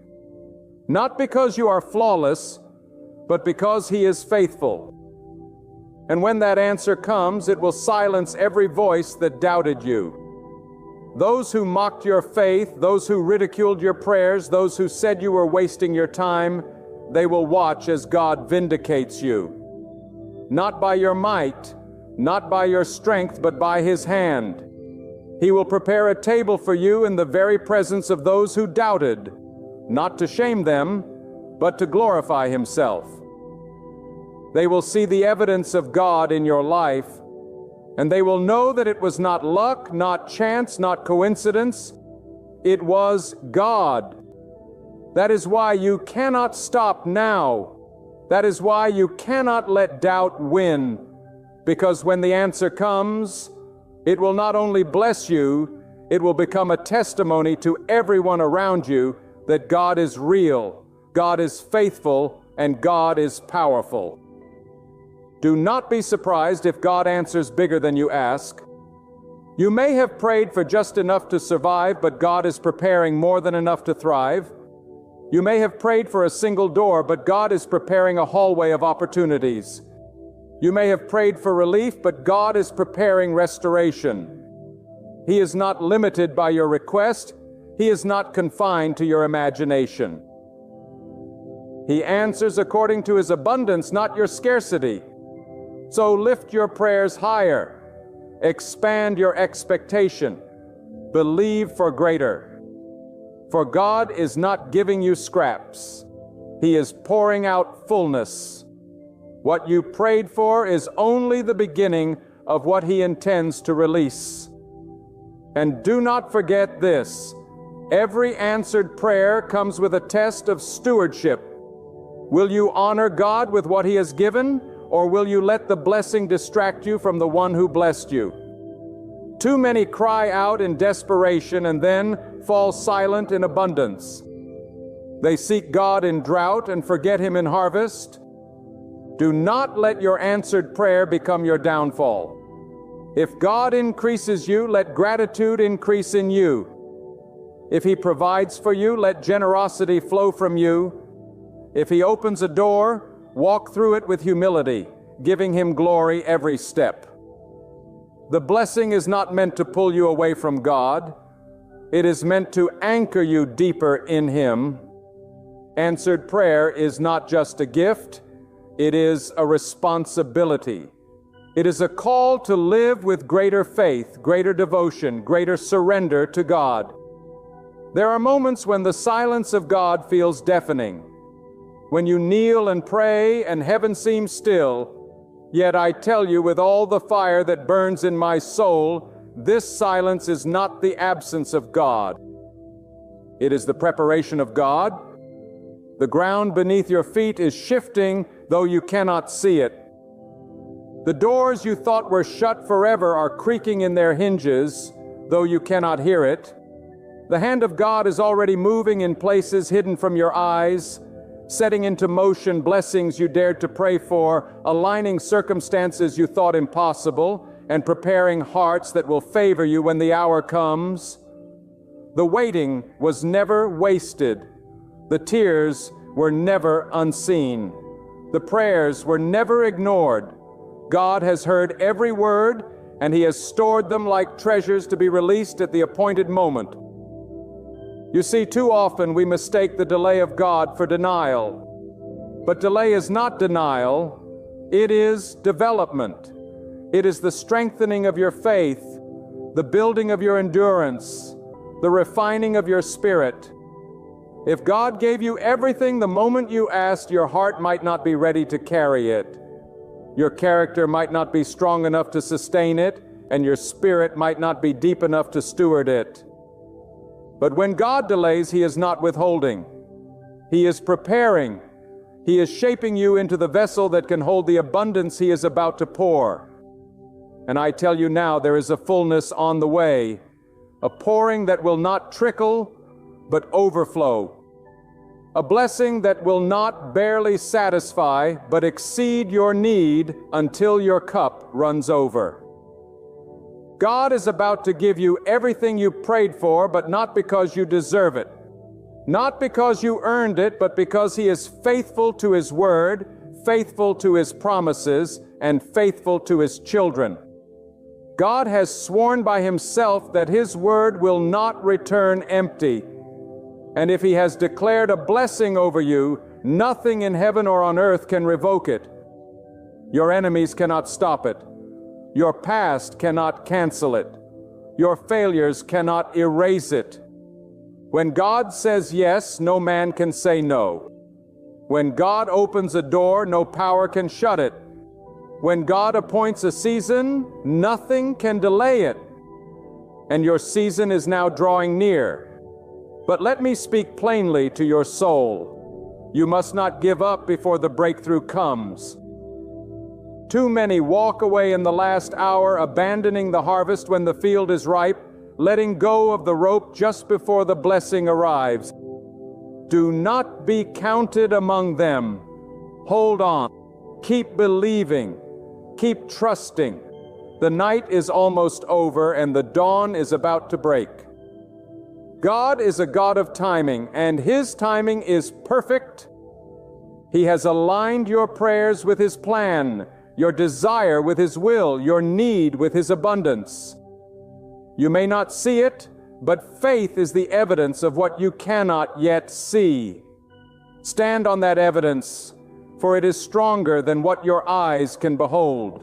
Not because you are flawless, but because He is faithful. And when that answer comes, it will silence every voice that doubted you. Those who mocked your faith, those who ridiculed your prayers, those who said you were wasting your time, they will watch as God vindicates you. Not by your might, not by your strength, but by His hand. He will prepare a table for you in the very presence of those who doubted, not to shame them, but to glorify Himself. They will see the evidence of God in your life, and they will know that it was not luck, not chance, not coincidence. It was God. That is why you cannot stop now. That is why you cannot let doubt win, because when the answer comes, it will not only bless you, it will become a testimony to everyone around you that God is real, God is faithful, and God is powerful. Do not be surprised if God answers bigger than you ask. You may have prayed for just enough to survive, but God is preparing more than enough to thrive. You may have prayed for a single door, but God is preparing a hallway of opportunities. You may have prayed for relief, but God is preparing restoration. He is not limited by your request. He is not confined to your imagination. He answers according to His abundance, not your scarcity. So lift your prayers higher. Expand your expectation. Believe for greater. For God is not giving you scraps. He is pouring out fullness. What you prayed for is only the beginning of what He intends to release. And do not forget this: every answered prayer comes with a test of stewardship. Will you honor God with what He has given, or will you let the blessing distract you from the one who blessed you? Too many cry out in desperation and then fall silent in abundance. They seek God in drought and forget Him in harvest. Do not let your answered prayer become your downfall. If God increases you, let gratitude increase in you. If He provides for you, let generosity flow from you. If He opens a door, walk through it with humility, giving Him glory every step. The blessing is not meant to pull you away from God. It is meant to anchor you deeper in Him. Answered prayer is not just a gift, it is a responsibility. It is a call to live with greater faith, greater devotion, greater surrender to God. There are moments when the silence of God feels deafening, when you kneel and pray and heaven seems still. Yet I tell you with all the fire that burns in my soul, this silence is not the absence of God. It is the preparation of God. The ground beneath your feet is shifting, though you cannot see it. The doors you thought were shut forever are creaking in their hinges, though you cannot hear it. The hand of God is already moving in places hidden from your eyes, setting into motion blessings you dared to pray for, aligning circumstances you thought impossible, and preparing hearts that will favor you when the hour comes. The waiting was never wasted. The tears were never unseen. The prayers were never ignored. God has heard every word, and He has stored them like treasures to be released at the appointed moment. You see, too often we mistake the delay of God for denial. But delay is not denial, it is development. It is the strengthening of your faith, the building of your endurance, the refining of your spirit. If God gave you everything the moment you asked, your heart might not be ready to carry it. Your character might not be strong enough to sustain it, and your spirit might not be deep enough to steward it. But when God delays, He is not withholding. He is preparing. He is shaping you into the vessel that can hold the abundance He is about to pour. And I tell you now, there is a fullness on the way, a pouring that will not trickle, but overflow. A blessing that will not barely satisfy, but exceed your need until your cup runs over. God is about to give you everything you prayed for, but not because you deserve it. Not because you earned it, but because He is faithful to His word, faithful to His promises, and faithful to His children. God has sworn by Himself that His word will not return empty. And if He has declared a blessing over you, nothing in heaven or on earth can revoke it. Your enemies cannot stop it. Your past cannot cancel it. Your failures cannot erase it. When God says yes, no man can say no. When God opens a door, no power can shut it. When God appoints a season, nothing can delay it. And your season is now drawing near. But let me speak plainly to your soul. You must not give up before the breakthrough comes. Too many walk away in the last hour, abandoning the harvest when the field is ripe, letting go of the rope just before the blessing arrives. Do not be counted among them. Hold on. Keep believing. Keep trusting. The night is almost over and the dawn is about to break. God is a God of timing, and His timing is perfect. He has aligned your prayers with His plan, your desire with His will, your need with His abundance. You may not see it, but faith is the evidence of what you cannot yet see. Stand on that evidence, for it is stronger than what your eyes can behold.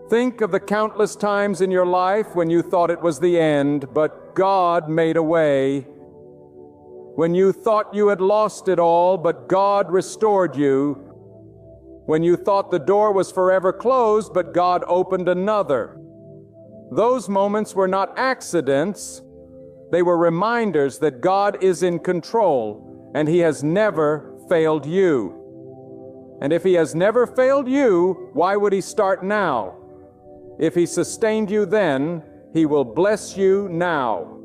Think of the countless times in your life when you thought it was the end, but God made a way. When you thought you had lost it all, but God restored you. When you thought the door was forever closed, but God opened another. Those moments were not accidents. They were reminders that God is in control, and He has never failed you. And if He has never failed you, why would He start now? If He sustained you then, He will bless you now.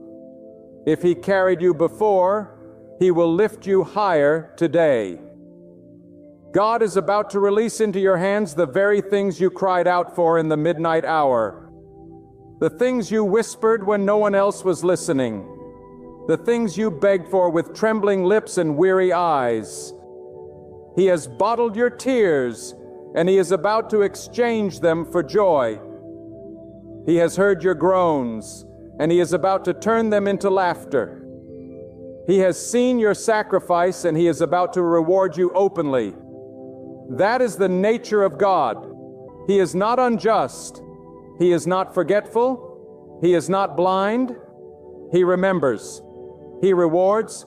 If He carried you before, He will lift you higher today. God is about to release into your hands the very things you cried out for in the midnight hour. The things you whispered when no one else was listening. The things you begged for with trembling lips and weary eyes. He has bottled your tears, and He is about to exchange them for joy. He has heard your groans, and He is about to turn them into laughter. He has seen your sacrifice, and He is about to reward you openly. That is the nature of God. He is not unjust. He is not forgetful. He is not blind. He remembers. He rewards.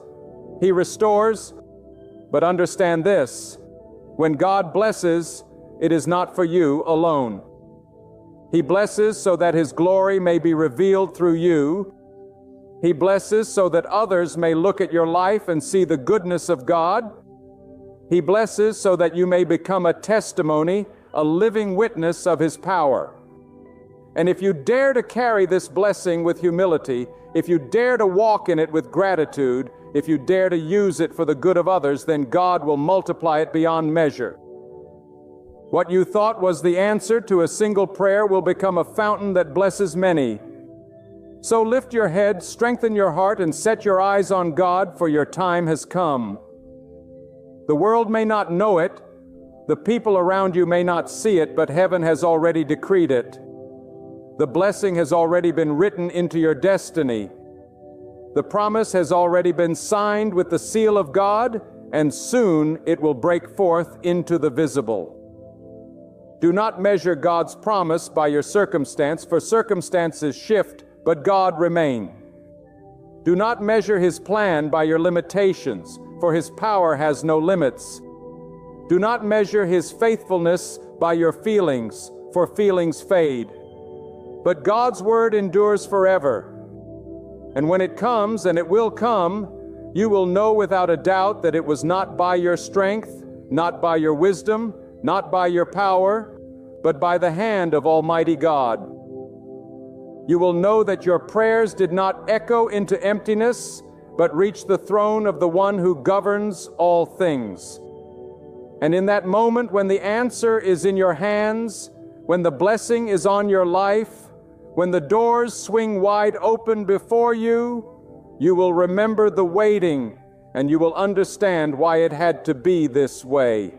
He restores. But understand this: when God blesses, it is not for you alone. He blesses so that His glory may be revealed through you. He blesses so that others may look at your life and see the goodness of God. He blesses so that you may become a testimony, a living witness of His power. And if you dare to carry this blessing with humility, if you dare to walk in it with gratitude, if you dare to use it for the good of others, then God will multiply it beyond measure. What you thought was the answer to a single prayer will become a fountain that blesses many. So lift your head, strengthen your heart, and set your eyes on God, for your time has come. The world may not know it, the people around you may not see it, but heaven has already decreed it. The blessing has already been written into your destiny. The promise has already been signed with the seal of God, and soon it will break forth into the visible. Do not measure God's promise by your circumstance, for circumstances shift, but God remains. Do not measure His plan by your limitations, for His power has no limits. Do not measure His faithfulness by your feelings, for feelings fade. But God's word endures forever. And when it comes, and it will come, you will know without a doubt that it was not by your strength, not by your wisdom, not by your power, but by the hand of Almighty God. You will know that your prayers did not echo into emptiness, but reached the throne of the one who governs all things. And in that moment when the answer is in your hands, when the blessing is on your life, when the doors swing wide open before you, you will remember the waiting, and you will understand why it had to be this way.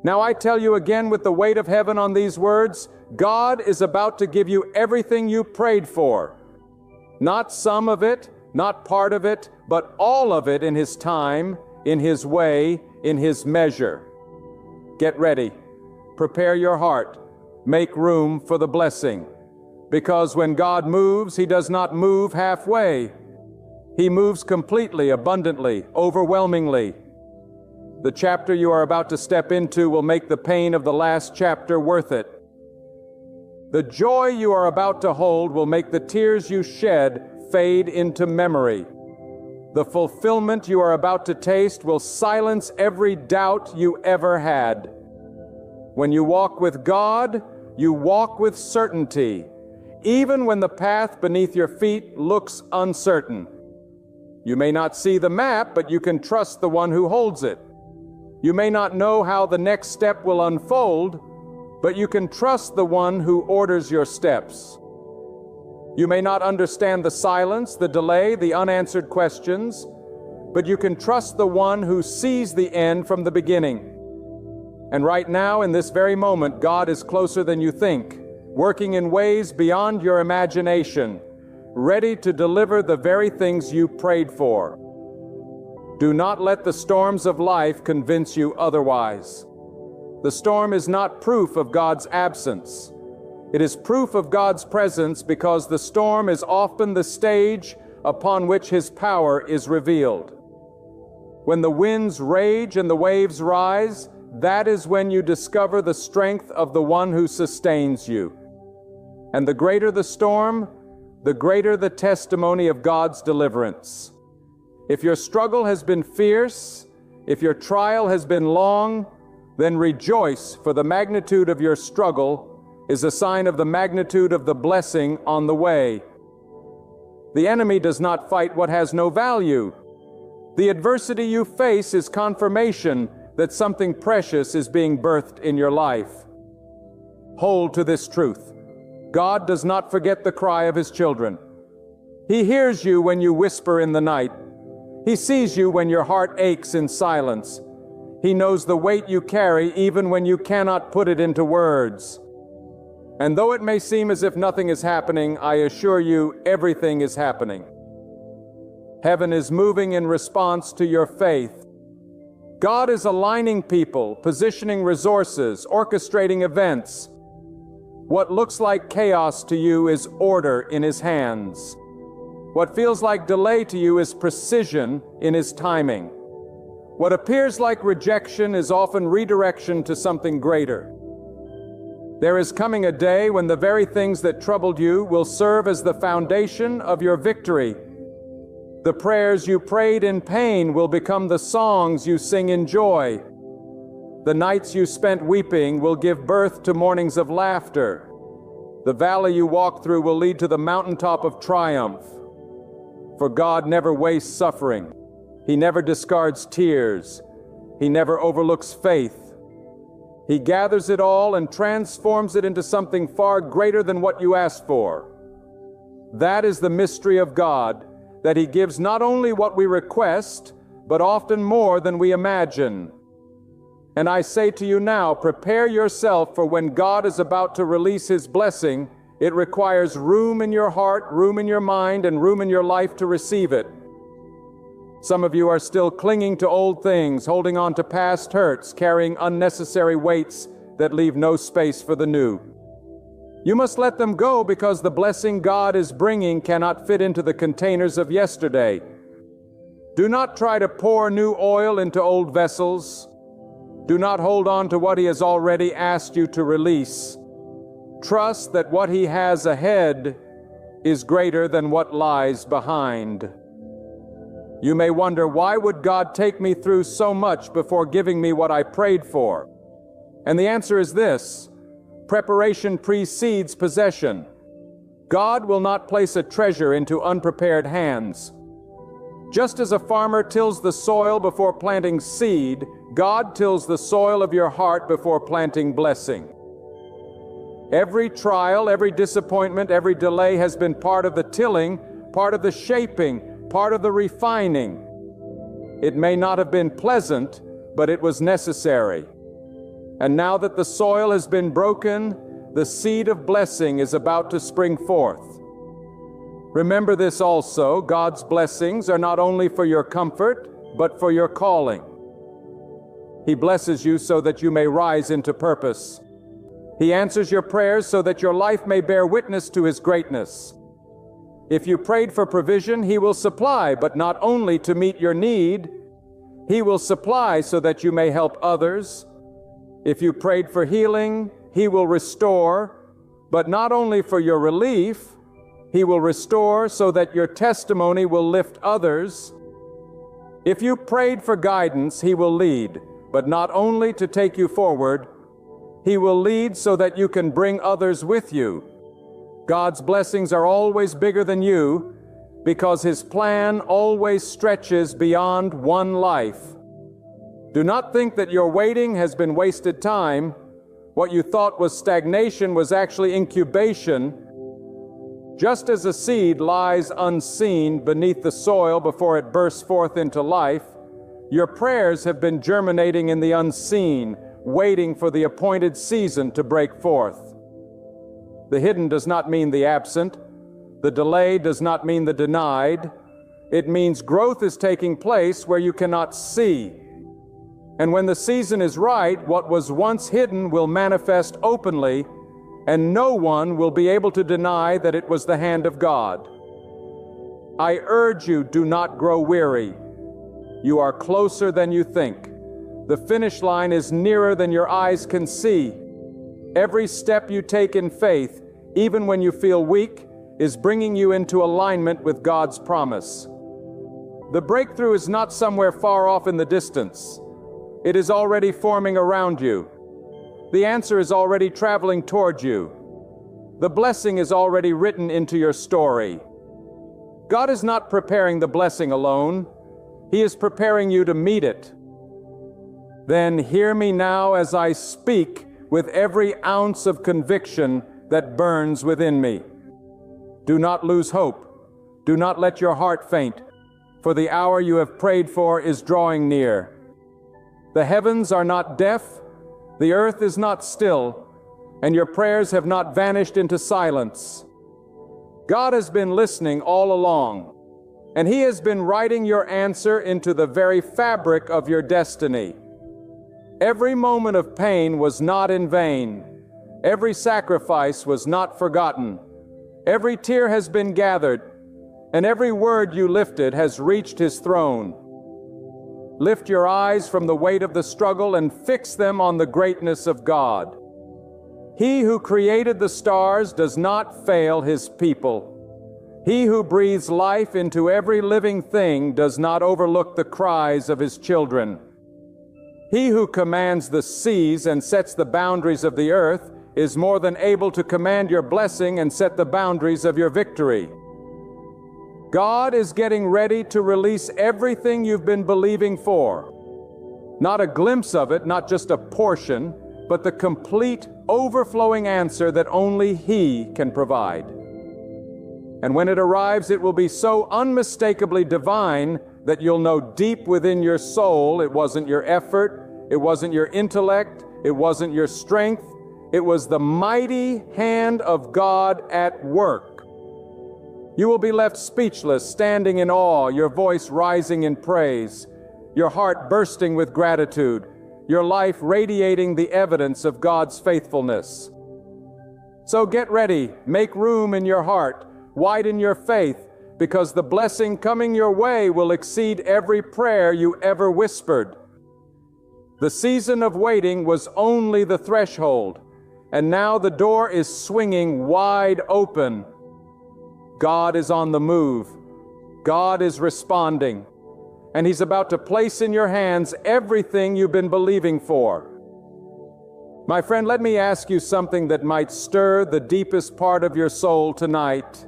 Now I tell you again with the weight of heaven on these words, God is about to give you everything you prayed for. Not some of it, not part of it, but all of it in His time, in His way, in His measure. Get ready. Prepare your heart. Make room for the blessing. Because when God moves, He does not move halfway. He moves completely, abundantly, overwhelmingly. The chapter you are about to step into will make the pain of the last chapter worth it. The joy you are about to hold will make the tears you shed fade into memory. The fulfillment you are about to taste will silence every doubt you ever had. When you walk with God, you walk with certainty, even when the path beneath your feet looks uncertain. You may not see the map, but you can trust the one who holds it. You may not know how the next step will unfold, but you can trust the one who orders your steps. You may not understand the silence, the delay, the unanswered questions, but you can trust the one who sees the end from the beginning. And right now, in this very moment, God is closer than you think, working in ways beyond your imagination, ready to deliver the very things you prayed for. Do not let the storms of life convince you otherwise. The storm is not proof of God's absence. It is proof of God's presence, because the storm is often the stage upon which His power is revealed. When the winds rage and the waves rise, that is when you discover the strength of the one who sustains you. And the greater the storm, the greater the testimony of God's deliverance. If your struggle has been fierce, if your trial has been long, then rejoice, for the magnitude of your struggle is a sign of the magnitude of the blessing on the way. The enemy does not fight what has no value. The adversity you face is confirmation that something precious is being birthed in your life. Hold to this truth. God does not forget the cry of His children. He hears you when you whisper in the night. He sees you when your heart aches in silence. He knows the weight you carry even when you cannot put it into words. And though it may seem as if nothing is happening, I assure you everything is happening. Heaven is moving in response to your faith. God is aligning people, positioning resources, orchestrating events. What looks like chaos to you is order in His hands. What feels like delay to you is precision in His timing. What appears like rejection is often redirection to something greater. There is coming a day when the very things that troubled you will serve as the foundation of your victory. The prayers you prayed in pain will become the songs you sing in joy. The nights you spent weeping will give birth to mornings of laughter. The valley you walk through will lead to the mountaintop of triumph. For God never wastes suffering. He never discards tears. He never overlooks faith. He gathers it all and transforms it into something far greater than what you asked for. That is the mystery of God, that He gives not only what we request, but often more than we imagine. And I say to you now, prepare yourself, for when God is about to release His blessing, it requires room in your heart, room in your mind, and room in your life to receive it. Some of you are still clinging to old things, holding on to past hurts, carrying unnecessary weights that leave no space for the new. You must let them go, because the blessing God is bringing cannot fit into the containers of yesterday. Do not try to pour new oil into old vessels. Do not hold on to what He has already asked you to release. Trust that what He has ahead is greater than what lies behind. You may wonder, why would God take me through so much before giving me what I prayed for? And the answer is this: preparation precedes possession. God will not place a treasure into unprepared hands. Just as a farmer tills the soil before planting seed, God tills the soil of your heart before planting blessing. Every trial, every disappointment, every delay has been part of the tilling, part of the shaping, part of the refining. It may not have been pleasant, but it was necessary. And now that the soil has been broken, the seed of blessing is about to spring forth. Remember this also: God's blessings are not only for your comfort, but for your calling. He blesses you so that you may rise into purpose. He answers your prayers so that your life may bear witness to His greatness. If you prayed for provision, He will supply, but not only to meet your need. He will supply so that you may help others. If you prayed for healing, He will restore, but not only for your relief. He will restore so that your testimony will lift others. If you prayed for guidance, He will lead, but not only to take you forward. He will lead so that you can bring others with you. God's blessings are always bigger than you, because His plan always stretches beyond one life. Do not think that your waiting has been wasted time. What you thought was stagnation was actually incubation. Just as a seed lies unseen beneath the soil before it bursts forth into life, your prayers have been germinating in the unseen, waiting for the appointed season to break forth. The hidden does not mean the absent. The delay does not mean the denied. It means growth is taking place where you cannot see. And when the season is right, what was once hidden will manifest openly, and no one will be able to deny that it was the hand of God. I urge you, do not grow weary. You are closer than you think. The finish line is nearer than your eyes can see. Every step you take in faith, even when you feel weak, is bringing you into alignment with God's promise. The breakthrough is not somewhere far off in the distance. It is already forming around you. The answer is already traveling toward you. The blessing is already written into your story. God is not preparing the blessing alone. He is preparing you to meet it. Then hear me now as I speak with every ounce of conviction that burns within me. Do not lose hope. Do not let your heart faint, for the hour you have prayed for is drawing near. The heavens are not deaf, the earth is not still, and your prayers have not vanished into silence. God has been listening all along, and He has been writing your answer into the very fabric of your destiny. Every moment of pain was not in vain. Every sacrifice was not forgotten. Every tear has been gathered, and every word you lifted has reached His throne. Lift your eyes from the weight of the struggle and fix them on the greatness of God. He who created the stars does not fail His people. He who breathes life into every living thing does not overlook the cries of His children. He who commands the seas and sets the boundaries of the earth is more than able to command your blessing and set the boundaries of your victory. God is getting ready to release everything you've been believing for. Not a glimpse of it, not just a portion, but the complete, overflowing answer that only He can provide. And when it arrives, it will be so unmistakably divine that you'll know deep within your soul it wasn't your effort, it wasn't your intellect, it wasn't your strength, it was the mighty hand of God at work. You will be left speechless, standing in awe, your voice rising in praise, your heart bursting with gratitude, your life radiating the evidence of God's faithfulness. So get ready, make room in your heart, widen your faith, because the blessing coming your way will exceed every prayer you ever whispered. The season of waiting was only the threshold, and now the door is swinging wide open. God is on the move. God is responding. And He's about to place in your hands everything you've been believing for. My friend, let me ask you something that might stir the deepest part of your soul tonight.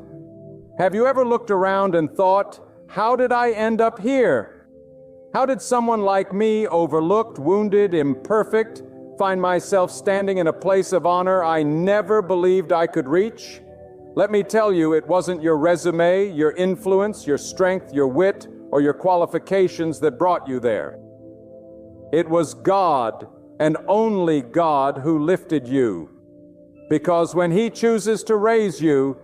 Have you ever looked around and thought, how did I end up here? How did someone like me, overlooked, wounded, imperfect, find myself standing in a place of honor I never believed I could reach? Let me tell you, it wasn't your resume, your influence, your strength, your wit, or your qualifications that brought you there. It was God, and only God, who lifted you. Because when He chooses to raise you,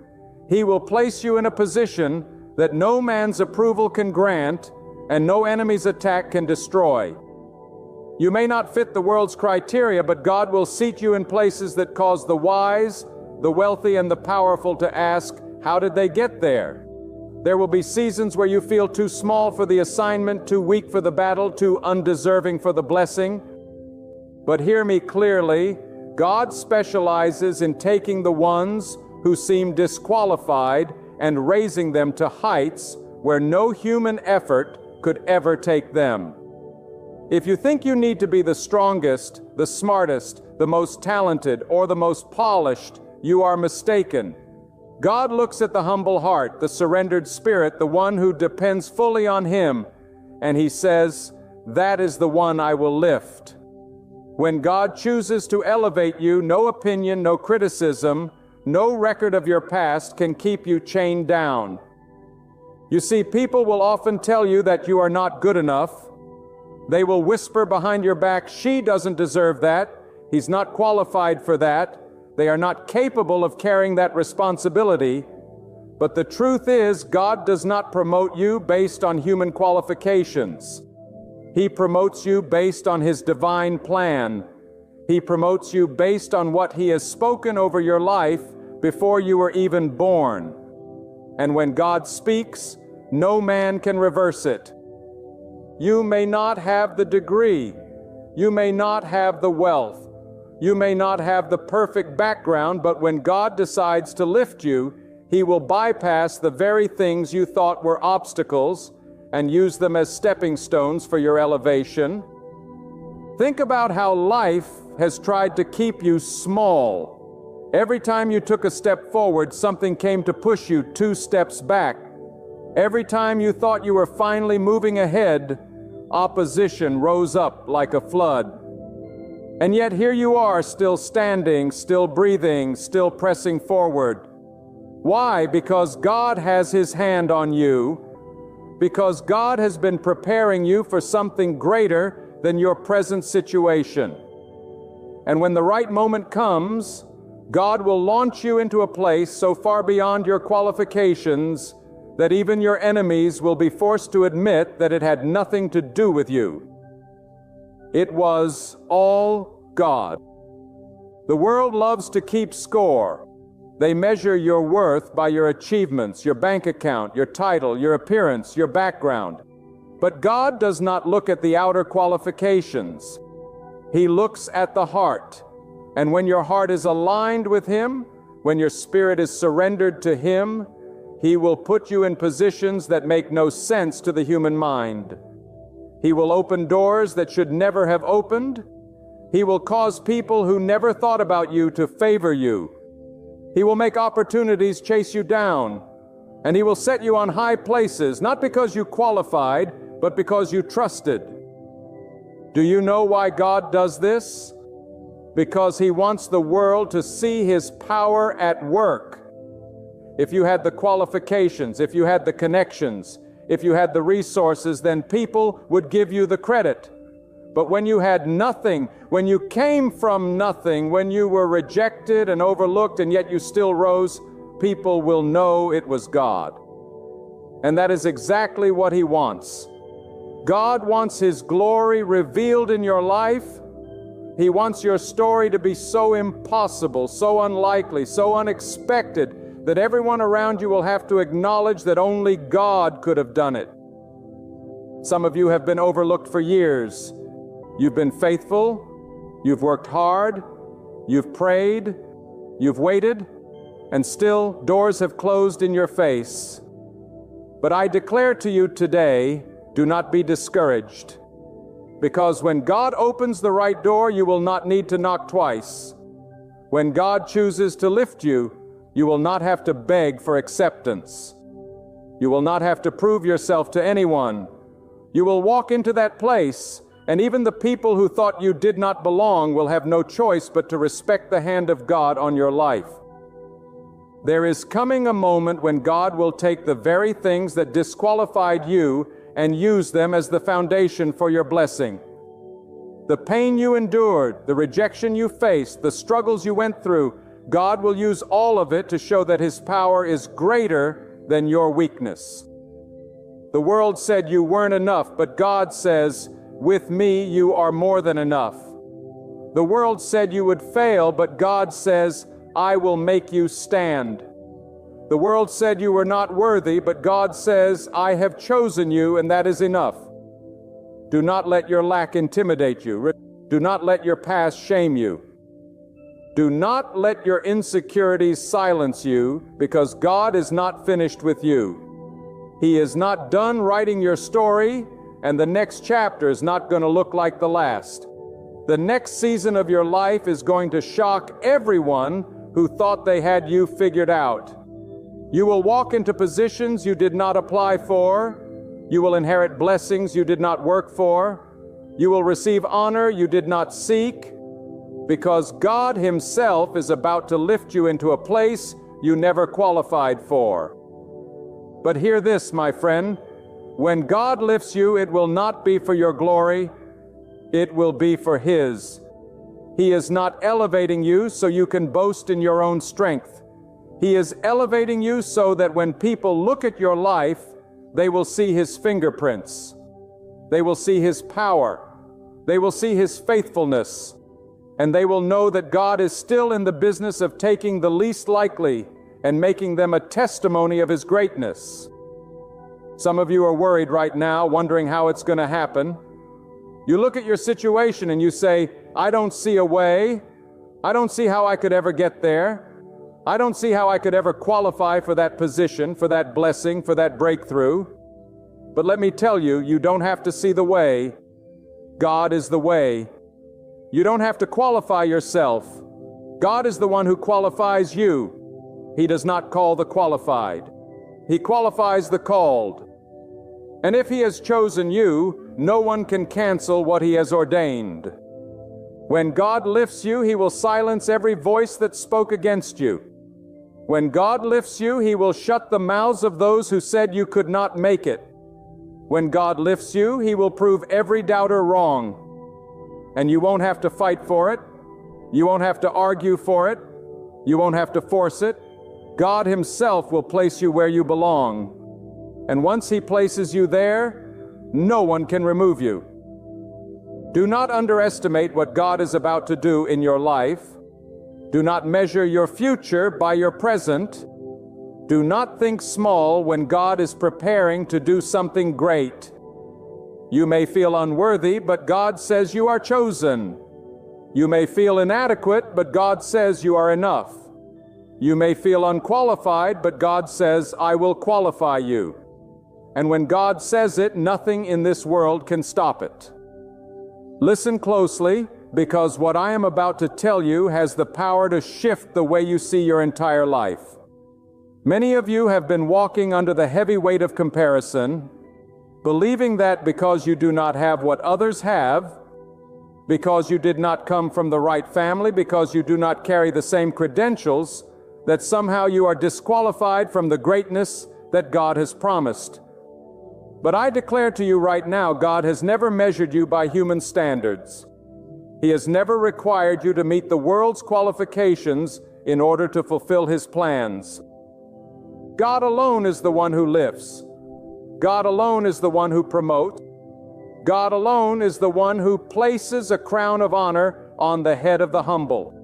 He will place you in a position that no man's approval can grant and no enemy's attack can destroy. You may not fit the world's criteria, but God will seat you in places that cause the wise, the wealthy, and the powerful to ask, how did they get there? There will be seasons where you feel too small for the assignment, too weak for the battle, too undeserving for the blessing. But hear me clearly, God specializes in taking the ones who seem disqualified and raising them to heights where no human effort could ever take them. If you think you need to be the strongest, the smartest, the most talented, or the most polished, you are mistaken. God looks at the humble heart, the surrendered spirit, the one who depends fully on Him, and He says, that is the one I will lift. When God chooses to elevate you, no opinion, no criticism, no record of your past can keep you chained down. You see, people will often tell you that you are not good enough. They will whisper behind your back, she doesn't deserve that, he's not qualified for that, they are not capable of carrying that responsibility. But the truth is, God does not promote you based on human qualifications. He promotes you based on His divine plan. He promotes you based on what He has spoken over your life before you were even born. And when God speaks, no man can reverse it. You may not have the degree. You may not have the wealth. You may not have the perfect background, but when God decides to lift you, He will bypass the very things you thought were obstacles and use them as stepping stones for your elevation. Think about how life has tried to keep you small. Every time you took a step forward, something came to push you 2 steps back. Every time you thought you were finally moving ahead, opposition rose up like a flood. And yet here you are, still standing, still breathing, still pressing forward. Why? Because God has His hand on you, because God has been preparing you for something greater than your present situation. And when the right moment comes, God will launch you into a place so far beyond your qualifications that even your enemies will be forced to admit that it had nothing to do with you. It was all God. The world loves to keep score. They measure your worth by your achievements, your bank account, your title, your appearance, your background. But God does not look at the outer qualifications. He looks at the heart. And when your heart is aligned with Him, when your spirit is surrendered to Him, He will put you in positions that make no sense to the human mind. He will open doors that should never have opened. He will cause people who never thought about you to favor you. He will make opportunities chase you down, and He will set you on high places, not because you qualified, but because you trusted. Do you know why God does this? Because He wants the world to see His power at work. If you had the qualifications, if you had the connections, if you had the resources, then people would give you the credit. But when you had nothing, when you came from nothing, when you were rejected and overlooked and yet you still rose, people will know it was God. And that is exactly what He wants. God wants His glory revealed in your life. He wants your story to be so impossible, so unlikely, so unexpected, that everyone around you will have to acknowledge that only God could have done it. Some of you have been overlooked for years. You've been faithful, you've worked hard, you've prayed, you've waited, and still doors have closed in your face. But I declare to you today, do not be discouraged, because when God opens the right door, you will not need to knock twice. When God chooses to lift you, you will not have to beg for acceptance. You will not have to prove yourself to anyone. You will walk into that place, and even the people who thought you did not belong will have no choice but to respect the hand of God on your life. There is coming a moment when God will take the very things that disqualified you and use them as the foundation for your blessing. The pain you endured, the rejection you faced, the struggles you went through, God will use all of it to show that His power is greater than your weakness. The world said you weren't enough, but God says, with me you are more than enough. The world said you would fail, but God says, I will make you stand. The world said you were not worthy, but God says, I have chosen you, and that is enough. Do not let your lack intimidate you. Do not let your past shame you. Do not let your insecurities silence you, because God is not finished with you. He is not done writing your story, and the next chapter is not going to look like the last. The next season of your life is going to shock everyone who thought they had you figured out. You will walk into positions you did not apply for. You will inherit blessings you did not work for. You will receive honor you did not seek, because God Himself is about to lift you into a place you never qualified for. But hear this, my friend. When God lifts you, it will not be for your glory. It will be for His. He is not elevating you so you can boast in your own strength. He is elevating you so that when people look at your life, they will see His fingerprints. They will see His power. They will see His faithfulness. And they will know that God is still in the business of taking the least likely and making them a testimony of His greatness. Some of you are worried right now, wondering how it's going to happen. You look at your situation and you say, I don't see a way. I don't see how I could ever get there. I don't see how I could ever qualify for that position, for that blessing, for that breakthrough. But let me tell you, you don't have to see the way. God is the way. You don't have to qualify yourself. God is the one who qualifies you. He does not call the qualified. He qualifies the called. And if He has chosen you, no one can cancel what He has ordained. When God lifts you, He will silence every voice that spoke against you. When God lifts you, He will shut the mouths of those who said you could not make it. When God lifts you, He will prove every doubter wrong. And you won't have to fight for it. You won't have to argue for it. You won't have to force it. God Himself will place you where you belong. And once He places you there, no one can remove you. Do not underestimate what God is about to do in your life. Do not measure your future by your present. Do not think small when God is preparing to do something great. You may feel unworthy, but God says you are chosen. You may feel inadequate, but God says you are enough. You may feel unqualified, but God says, I will qualify you. And when God says it, nothing in this world can stop it. Listen closely, because what I am about to tell you has the power to shift the way you see your entire life. Many of you have been walking under the heavy weight of comparison, believing that because you do not have what others have, because you did not come from the right family, because you do not carry the same credentials, that somehow you are disqualified from the greatness that God has promised. But I declare to you right now, God has never measured you by human standards. He has never required you to meet the world's qualifications in order to fulfill His plans. God alone is the one who lifts. God alone is the one who promotes. God alone is the one who places a crown of honor on the head of the humble.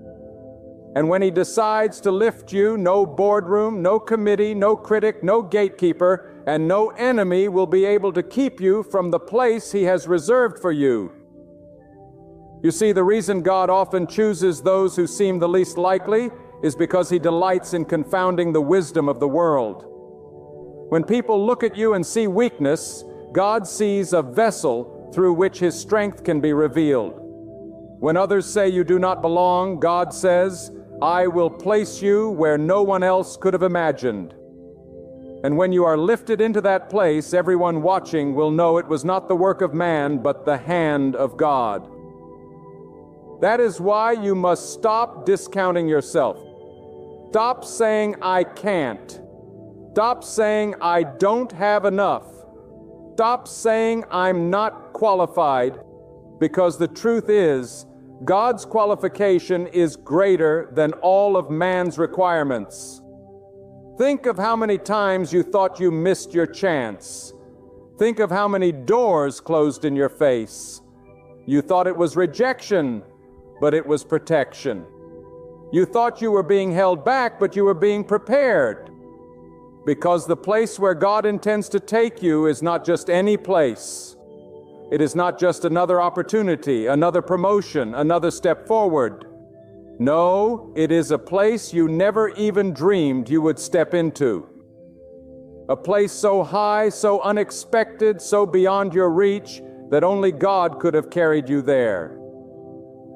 And when He decides to lift you, no boardroom, no committee, no critic, no gatekeeper, and no enemy will be able to keep you from the place He has reserved for you. You see, the reason God often chooses those who seem the least likely is because He delights in confounding the wisdom of the world. When people look at you and see weakness, God sees a vessel through which His strength can be revealed. When others say you do not belong, God says, I will place you where no one else could have imagined. And when you are lifted into that place, everyone watching will know it was not the work of man, but the hand of God. That is why you must stop discounting yourself. Stop saying, I can't. Stop saying, I don't have enough. Stop saying, I'm not qualified, because the truth is, God's qualification is greater than all of man's requirements. Think of how many times you thought you missed your chance. Think of how many doors closed in your face. You thought it was rejection, but it was protection. You thought you were being held back, but you were being prepared. Because the place where God intends to take you is not just any place. It is not just another opportunity, another promotion, another step forward. No, it is a place you never even dreamed you would step into. A place so high, so unexpected, so beyond your reach, that only God could have carried you there.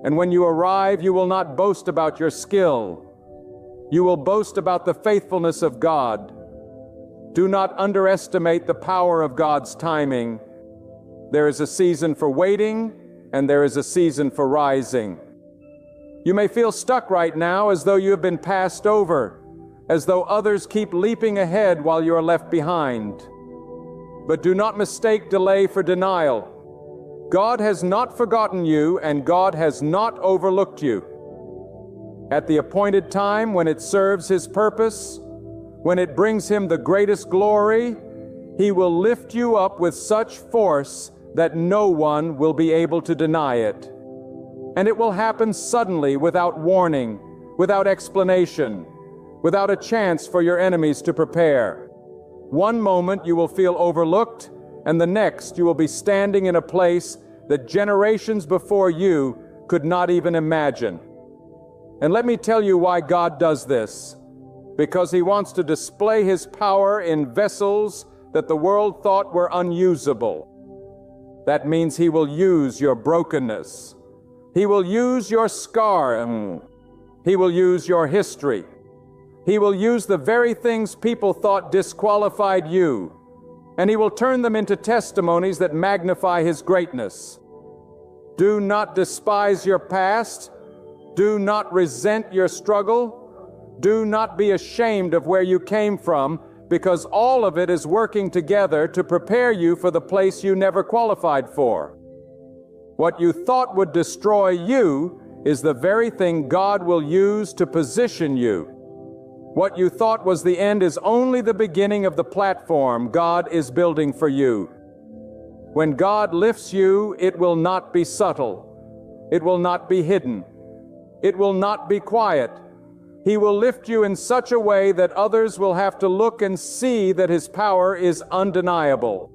And when you arrive, you will not boast about your skill. You will boast about the faithfulness of God. Do not underestimate the power of God's timing. There is a season for waiting, and there is a season for rising. You may feel stuck right now as though you have been passed over, as though others keep leaping ahead while you are left behind. But do not mistake delay for denial. God has not forgotten you, and God has not overlooked you. At the appointed time, when it serves His purpose, when it brings Him the greatest glory, He will lift you up with such force that no one will be able to deny it. And it will happen suddenly, without warning, without explanation, without a chance for your enemies to prepare. One moment you will feel overlooked, and the next you will be standing in a place that generations before you could not even imagine. And let me tell you why God does this. Because He wants to display His power in vessels that the world thought were unusable. That means He will use your brokenness. He will use your scar. He will use your history. He will use the very things people thought disqualified you, and He will turn them into testimonies that magnify His greatness. Do not despise your past. Do not resent your struggle. Do not be ashamed of where you came from, because all of it is working together to prepare you for the place you never qualified for. What you thought would destroy you is the very thing God will use to position you. What you thought was the end is only the beginning of the platform God is building for you. When God lifts you, it will not be subtle. It will not be hidden. It will not be quiet. He will lift you in such a way that others will have to look and see that His power is undeniable.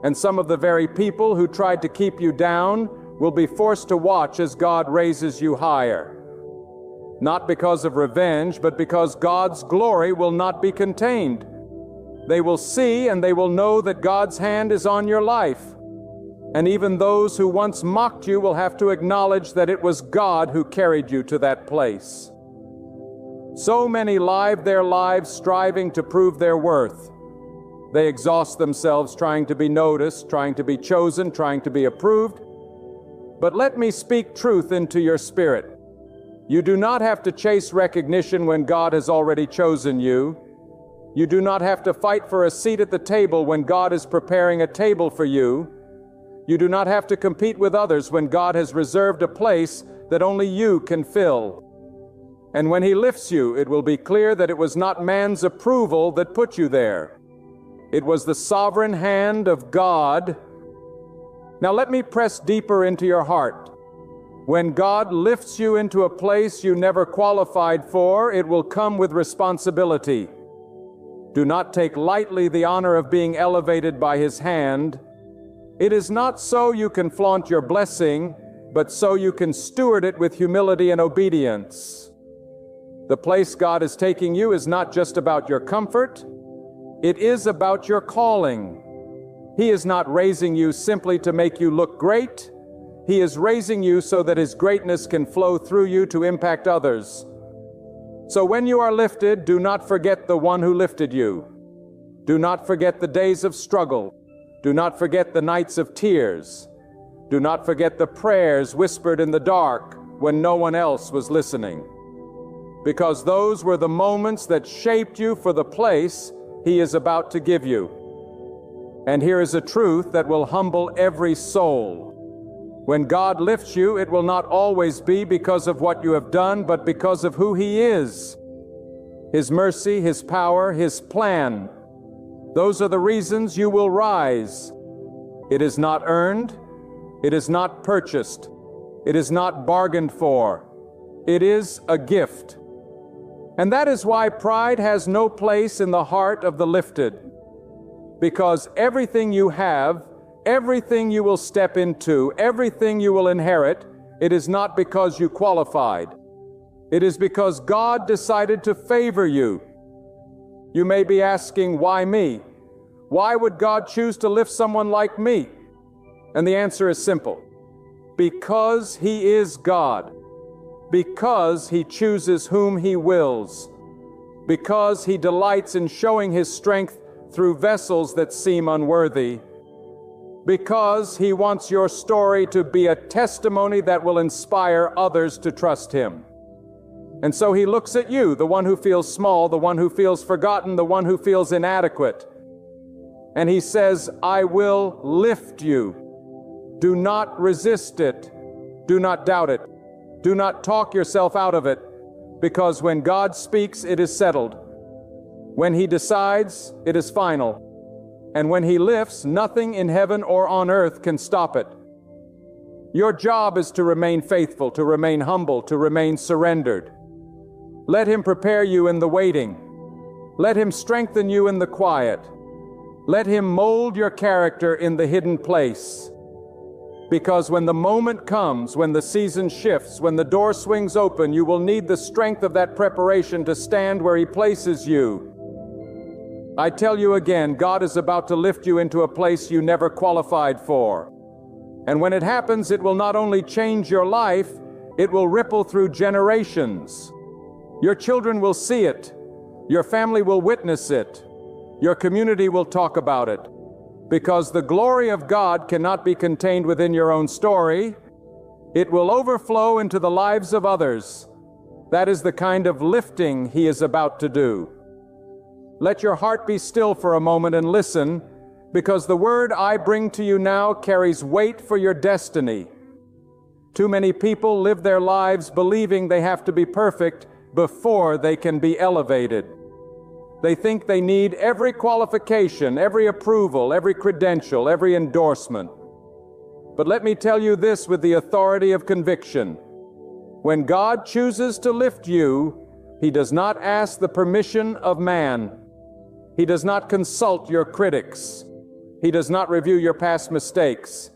And some of the very people who tried to keep you down will be forced to watch as God raises you higher. Not because of revenge, but because God's glory will not be contained. They will see and they will know that God's hand is on your life. And even those who once mocked you will have to acknowledge that it was God who carried you to that place. So many live their lives striving to prove their worth. They exhaust themselves trying to be noticed, trying to be chosen, trying to be approved. But let me speak truth into your spirit. You do not have to chase recognition when God has already chosen you. You do not have to fight for a seat at the table when God is preparing a table for you. You do not have to compete with others when God has reserved a place that only you can fill. And when He lifts you, it will be clear that it was not man's approval that put you there. It was the sovereign hand of God. Now let me press deeper into your heart. When God lifts you into a place you never qualified for, it will come with responsibility. Do not take lightly the honor of being elevated by His hand. It is not so you can flaunt your blessing, but so you can steward it with humility and obedience. The place God is taking you is not just about your comfort. It is about your calling. He is not raising you simply to make you look great. He is raising you so that His greatness can flow through you to impact others. So when you are lifted, do not forget the one who lifted you. Do not forget the days of struggle. Do not forget the nights of tears. Do not forget the prayers whispered in the dark when no one else was listening. Because those were the moments that shaped you for the place He is about to give you. And here is a truth that will humble every soul. When God lifts you, it will not always be because of what you have done, but because of who He is. His mercy, His power, His plan. Those are the reasons you will rise. It is not earned. It is not purchased. It is not bargained for. It is a gift. And that is why pride has no place in the heart of the lifted. Because everything you have, everything you will step into, everything you will inherit, it is not because you qualified. It is because God decided to favor you. You may be asking, why me? Why would God choose to lift someone like me? And the answer is simple. Because He is God. Because He chooses whom He wills. Because He delights in showing His strength through vessels that seem unworthy. Because He wants your story to be a testimony that will inspire others to trust Him. And so He looks at you, the one who feels small, the one who feels forgotten, the one who feels inadequate. And He says, I will lift you. Do not resist it. Do not doubt it. Do not talk yourself out of it, because when God speaks, it is settled. When He decides, it is final. And when He lifts, nothing in heaven or on earth can stop it. Your job is to remain faithful, to remain humble, to remain surrendered. Let Him prepare you in the waiting. Let Him strengthen you in the quiet. Let Him mold your character in the hidden place. Because when the moment comes, when the season shifts, when the door swings open, you will need the strength of that preparation to stand where He places you. I tell you again, God is about to lift you into a place you never qualified for. And when it happens, it will not only change your life, it will ripple through generations. Your children will see it. Your family will witness it. Your community will talk about it. Because the glory of God cannot be contained within your own story. It will overflow into the lives of others. That is the kind of lifting He is about to do. Let your heart be still for a moment and listen because the word I bring to you now carries weight for your destiny. Too many people live their lives believing they have to be perfect before they can be elevated. They think they need every qualification, every approval, every credential, every endorsement. But let me tell you this with the authority of conviction. When God chooses to lift you, He does not ask the permission of man. He does not consult your critics. He does not review your past mistakes.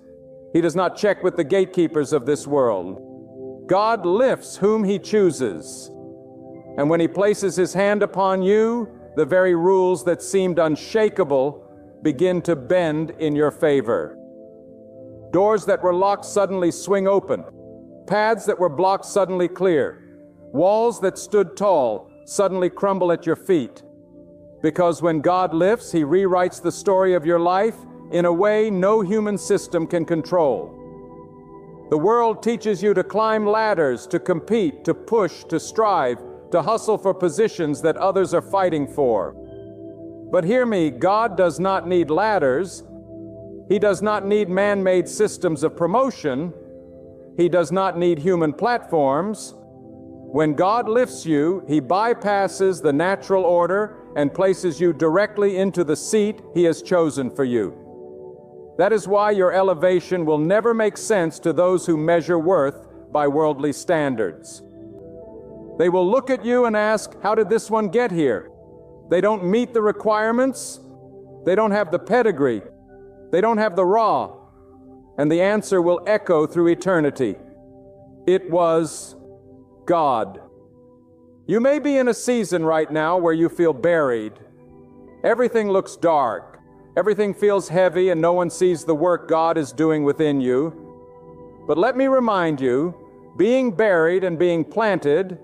He does not check with the gatekeepers of this world. God lifts whom He chooses. And when He places His hand upon you, the very rules that seemed unshakable begin to bend in your favor. Doors that were locked suddenly swing open. Paths that were blocked suddenly clear. Walls that stood tall suddenly crumble at your feet. Because when God lifts, He rewrites the story of your life in a way no human system can control. The world teaches you to climb ladders, to compete, to push, to strive, to hustle for positions that others are fighting for. But hear me, God does not need ladders. He does not need man-made systems of promotion. He does not need human platforms. When God lifts you, He bypasses the natural order and places you directly into the seat He has chosen for you. That is why your elevation will never make sense to those who measure worth by worldly standards. They will look at you and ask, how did this one get here? They don't meet the requirements. They don't have the pedigree. They don't have the raw. And the answer will echo through eternity. It was God. You may be in a season right now where you feel buried. Everything looks dark. Everything feels heavy and no one sees the work God is doing within you. But let me remind you, being buried and being planted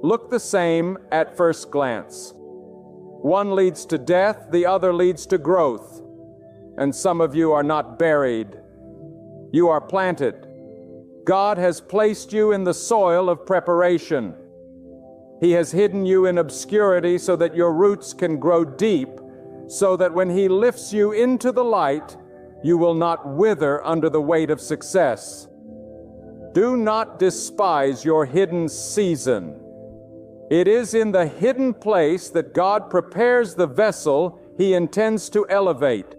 look the same at first glance. One leads to death, the other leads to growth. And some of you are not buried. You are planted. God has placed you in the soil of preparation. He has hidden you in obscurity so that your roots can grow deep, so that when He lifts you into the light, you will not wither under the weight of success. Do not despise your hidden season. It is in the hidden place that God prepares the vessel He intends to elevate.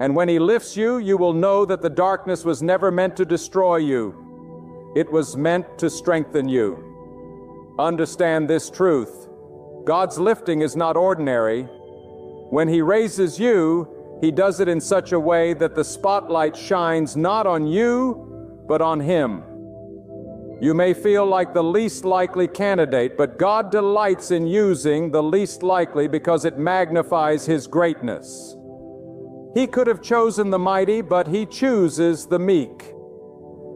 And when He lifts you, you will know that the darkness was never meant to destroy you. It was meant to strengthen you. Understand this truth. God's lifting is not ordinary. When He raises you, He does it in such a way that the spotlight shines not on you, but on Him. You may feel like the least likely candidate, but God delights in using the least likely because it magnifies His greatness. He could have chosen the mighty, but He chooses the meek.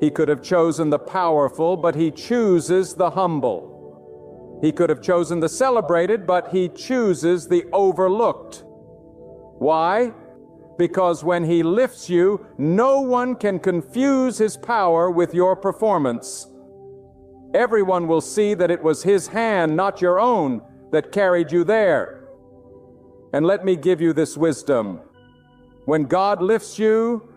He could have chosen the powerful, but He chooses the humble. He could have chosen the celebrated, but He chooses the overlooked. Why? Because when He lifts you, no one can confuse His power with your performance. Everyone will see that it was His hand, not your own, that carried you there. And let me give you this wisdom. When God lifts you,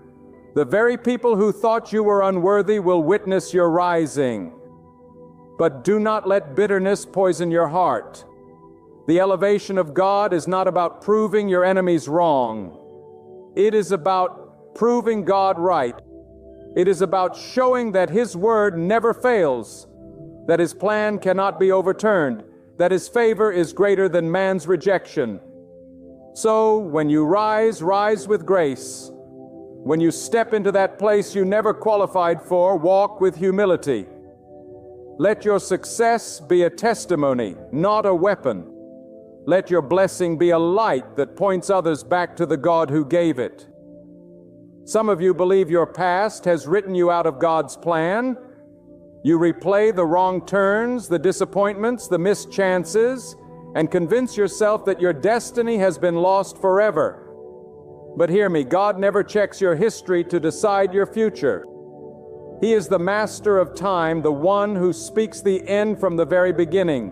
the very people who thought you were unworthy will witness your rising. But do not let bitterness poison your heart. The elevation of God is not about proving your enemies wrong. It is about proving God right. It is about showing that His word never fails, that His plan cannot be overturned, that His favor is greater than man's rejection. So, when you rise, rise with grace. When you step into that place you never qualified for, walk with humility. Let your success be a testimony, not a weapon. Let your blessing be a light that points others back to the God who gave it. Some of you believe your past has written you out of God's plan. You replay the wrong turns, the disappointments, the missed chances, and convince yourself that your destiny has been lost forever. But hear me, God never checks your history to decide your future. He is the master of time, the one who speaks the end from the very beginning.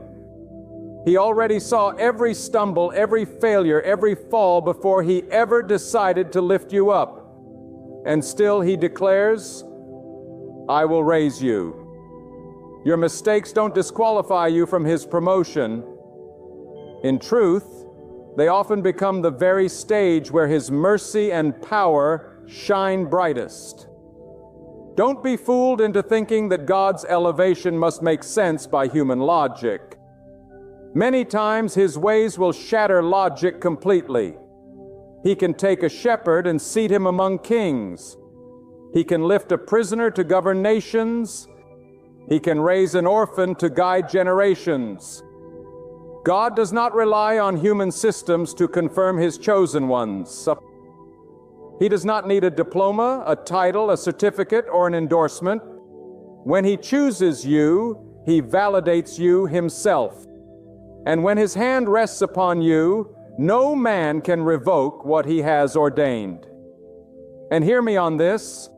He already saw every stumble, every failure, every fall before he ever decided to lift you up. And still he declares, I will raise you. Your mistakes don't disqualify you from his promotion. In truth, they often become the very stage where his mercy and power shine brightest. Don't be fooled into thinking that God's elevation must make sense by human logic. Many times his ways will shatter logic completely. He can take a shepherd and seat him among kings. He can lift a prisoner to govern nations. He can raise an orphan to guide generations. God does not rely on human systems to confirm his chosen ones. He does not need a diploma, a title, a certificate, or an endorsement. When he chooses you, he validates you himself. And when his hand rests upon you, no man can revoke what he has ordained. And hear me on this.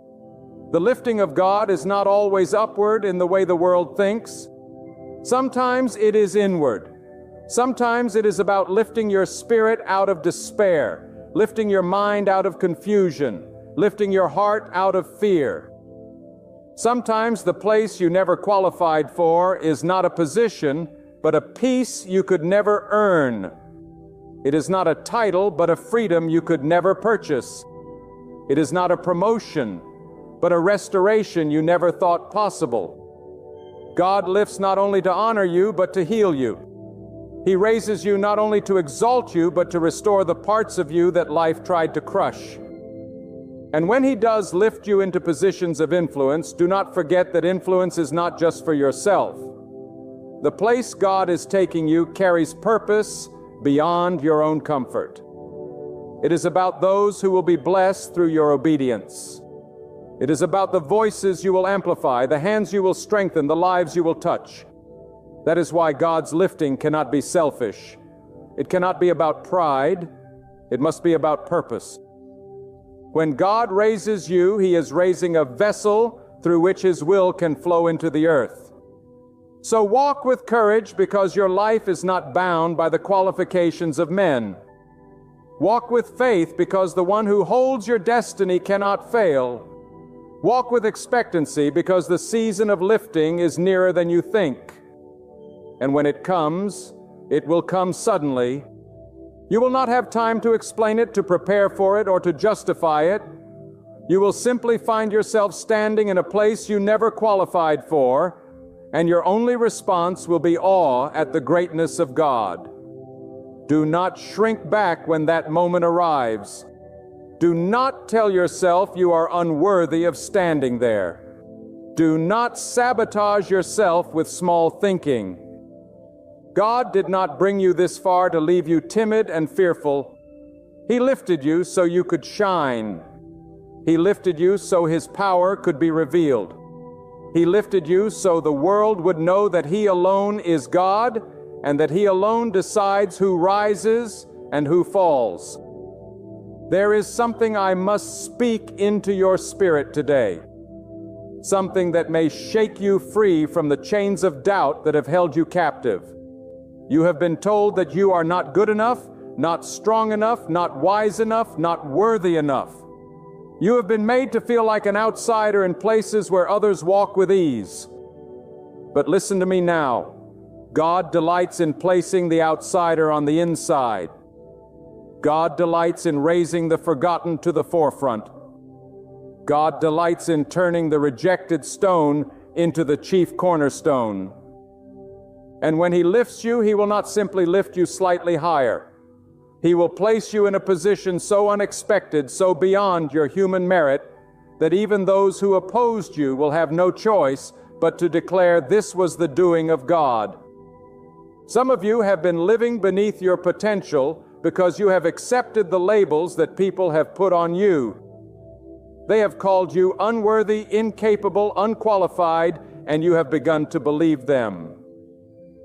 The lifting of God is not always upward in the way the world thinks. Sometimes it is inward. Sometimes it is about lifting your spirit out of despair, lifting your mind out of confusion, lifting your heart out of fear. Sometimes the place you never qualified for is not a position, but a peace you could never earn. It is not a title, but a freedom you could never purchase. It is not a promotion, but a restoration you never thought possible. God lifts not only to honor you, but to heal you. He raises you not only to exalt you, but to restore the parts of you that life tried to crush. And when he does lift you into positions of influence, do not forget that influence is not just for yourself. The place God is taking you carries purpose beyond your own comfort. It is about those who will be blessed through your obedience. It is about the voices you will amplify, the hands you will strengthen, the lives you will touch. That is why God's lifting cannot be selfish. It cannot be about pride. It must be about purpose. When God raises you, he is raising a vessel through which his will can flow into the earth. So walk with courage, because your life is not bound by the qualifications of men. Walk with faith, because the one who holds your destiny cannot fail. Walk with expectancy, because the season of lifting is nearer than you think. And when it comes, it will come suddenly. You will not have time to explain it, to prepare for it, or to justify it. You will simply find yourself standing in a place you never qualified for, and your only response will be awe at the greatness of God. Do not shrink back when that moment arrives. Do not tell yourself you are unworthy of standing there. Do not sabotage yourself with small thinking. God did not bring you this far to leave you timid and fearful. He lifted you so you could shine. He lifted you so his power could be revealed. He lifted you so the world would know that he alone is God, and that he alone decides who rises and who falls. There is something I must speak into your spirit today. Something that may shake you free from the chains of doubt that have held you captive. You have been told that you are not good enough, not strong enough, not wise enough, not worthy enough. You have been made to feel like an outsider in places where others walk with ease. But listen to me now. God delights in placing the outsider on the inside. God delights in raising the forgotten to the forefront. God delights in turning the rejected stone into the chief cornerstone. And when he lifts you, he will not simply lift you slightly higher. He will place you in a position so unexpected, so beyond your human merit, that even those who opposed you will have no choice but to declare this was the doing of God. Some of you have been living beneath your potential because you have accepted the labels that people have put on you. They have called you unworthy, incapable, unqualified, and you have begun to believe them.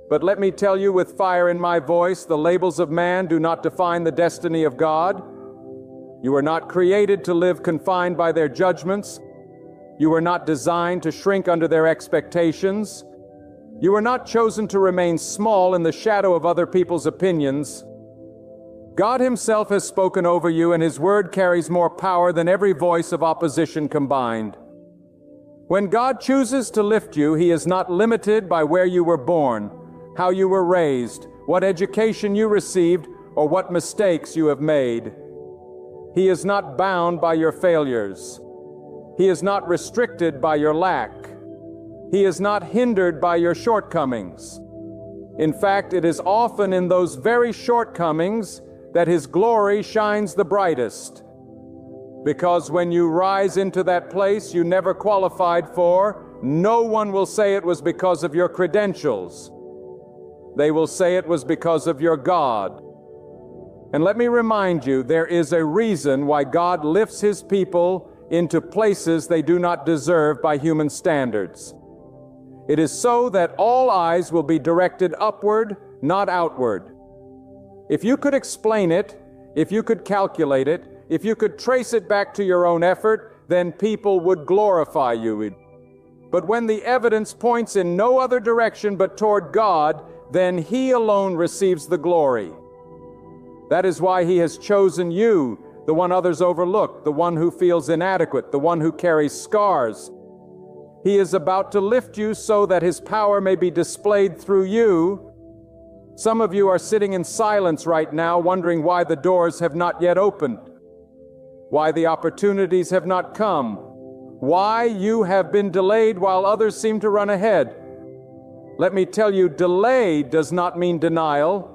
But let me tell you with fire in my voice, the labels of man do not define the destiny of God. You were not created to live confined by their judgments. You were not designed to shrink under their expectations. You were not chosen to remain small in the shadow of other people's opinions. God Himself has spoken over you, and His word carries more power than every voice of opposition combined. When God chooses to lift you, He is not limited by where you were born, how you were raised, what education you received, or what mistakes you have made. He is not bound by your failures. He is not restricted by your lack. He is not hindered by your shortcomings. In fact, it is often in those very shortcomings that His glory shines the brightest. Because when you rise into that place you never qualified for, no one will say it was because of your credentials. They will say it was because of your God. And let me remind you, there is a reason why God lifts His people into places they do not deserve by human standards. It is so that all eyes will be directed upward, not outward. If you could explain it, if you could calculate it, if you could trace it back to your own effort, then people would glorify you. But when the evidence points in no other direction but toward God, then He alone receives the glory. That is why He has chosen you, the one others overlook, the one who feels inadequate, the one who carries scars. He is about to lift you so that His power may be displayed through you. Some of you are sitting in silence right now, wondering why the doors have not yet opened, why the opportunities have not come, why you have been delayed while others seem to run ahead. Let me tell you, delay does not mean denial.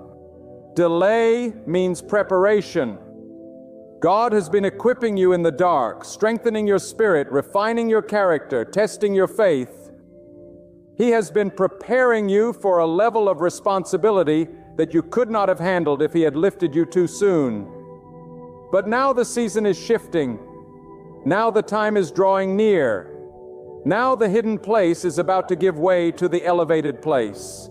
Delay means preparation. God has been equipping you in the dark, strengthening your spirit, refining your character, testing your faith. He has been preparing you for a level of responsibility that you could not have handled if He had lifted you too soon. But now the season is shifting. Now the time is drawing near. Now the hidden place is about to give way to the elevated place.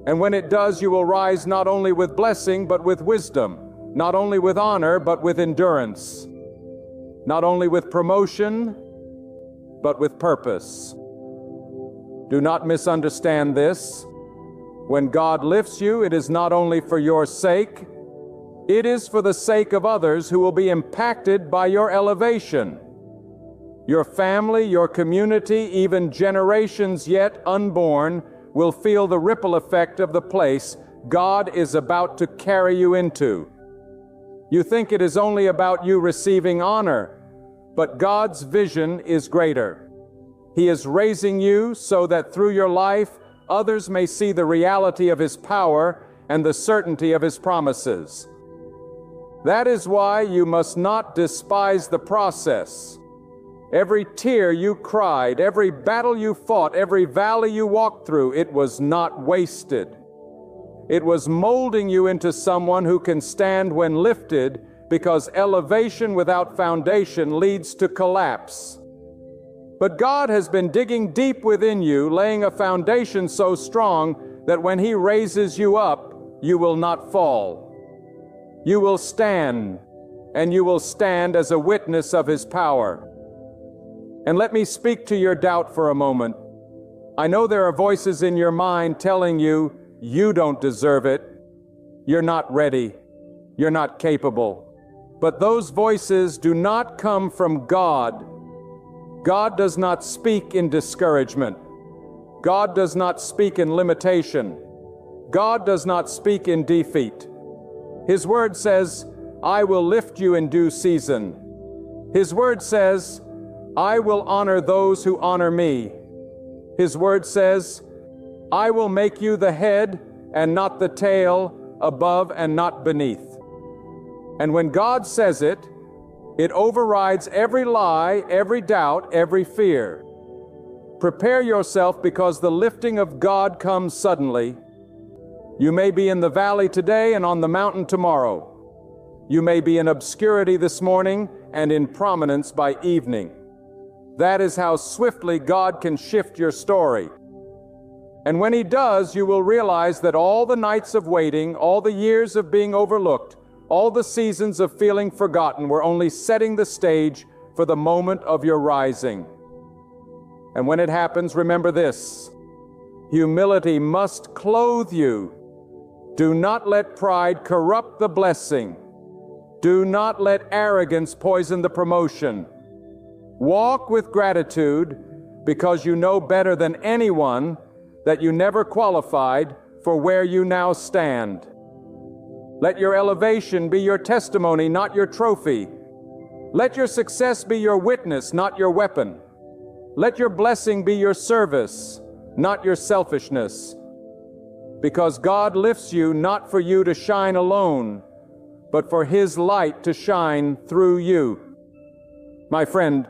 And when it does, you will rise not only with blessing, but with wisdom, not only with honor, but with endurance, not only with promotion, but with purpose. Do not misunderstand this. When God lifts you, it is not only for your sake, it is for the sake of others who will be impacted by your elevation. Your family, your community, even generations yet unborn, will feel the ripple effect of the place God is about to carry you into. You think it is only about you receiving honor, but God's vision is greater. He is raising you so that through your life, others may see the reality of His power and the certainty of His promises. That is why you must not despise the process. Every tear you cried, every battle you fought, every valley you walked through, it was not wasted. It was molding you into someone who can stand when lifted, because elevation without foundation leads to collapse. But God has been digging deep within you, laying a foundation so strong that when He raises you up, you will not fall. You will stand, and you will stand as a witness of His power. And let me speak to your doubt for a moment. I know there are voices in your mind telling you, you don't deserve it. You're not ready. You're not capable. But those voices do not come from God. God does not speak in discouragement. God does not speak in limitation. God does not speak in defeat. His word says, I will lift you in due season. His word says, I will honor those who honor me. His word says, I will make you the head and not the tail, above and not beneath. And when God says it, it overrides every lie, every doubt, every fear. Prepare yourself, because the lifting of God comes suddenly. You may be in the valley today and on the mountain tomorrow. You may be in obscurity this morning and in prominence by evening. That is how swiftly God can shift your story. And when He does, you will realize that all the nights of waiting, all the years of being overlooked, all the seasons of feeling forgotten were only setting the stage for the moment of your rising. And when it happens, remember this: Humility must clothe you. Do not let pride corrupt the blessing. Do not let arrogance poison the promotion. Walk with gratitude because you know better than anyone that you never qualified for where you now stand. Let your elevation be your testimony, not your trophy. Let your success be your witness, not your weapon. Let your blessing be your service, not your selfishness. Because God lifts you not for you to shine alone, but for His light to shine through you. My friend,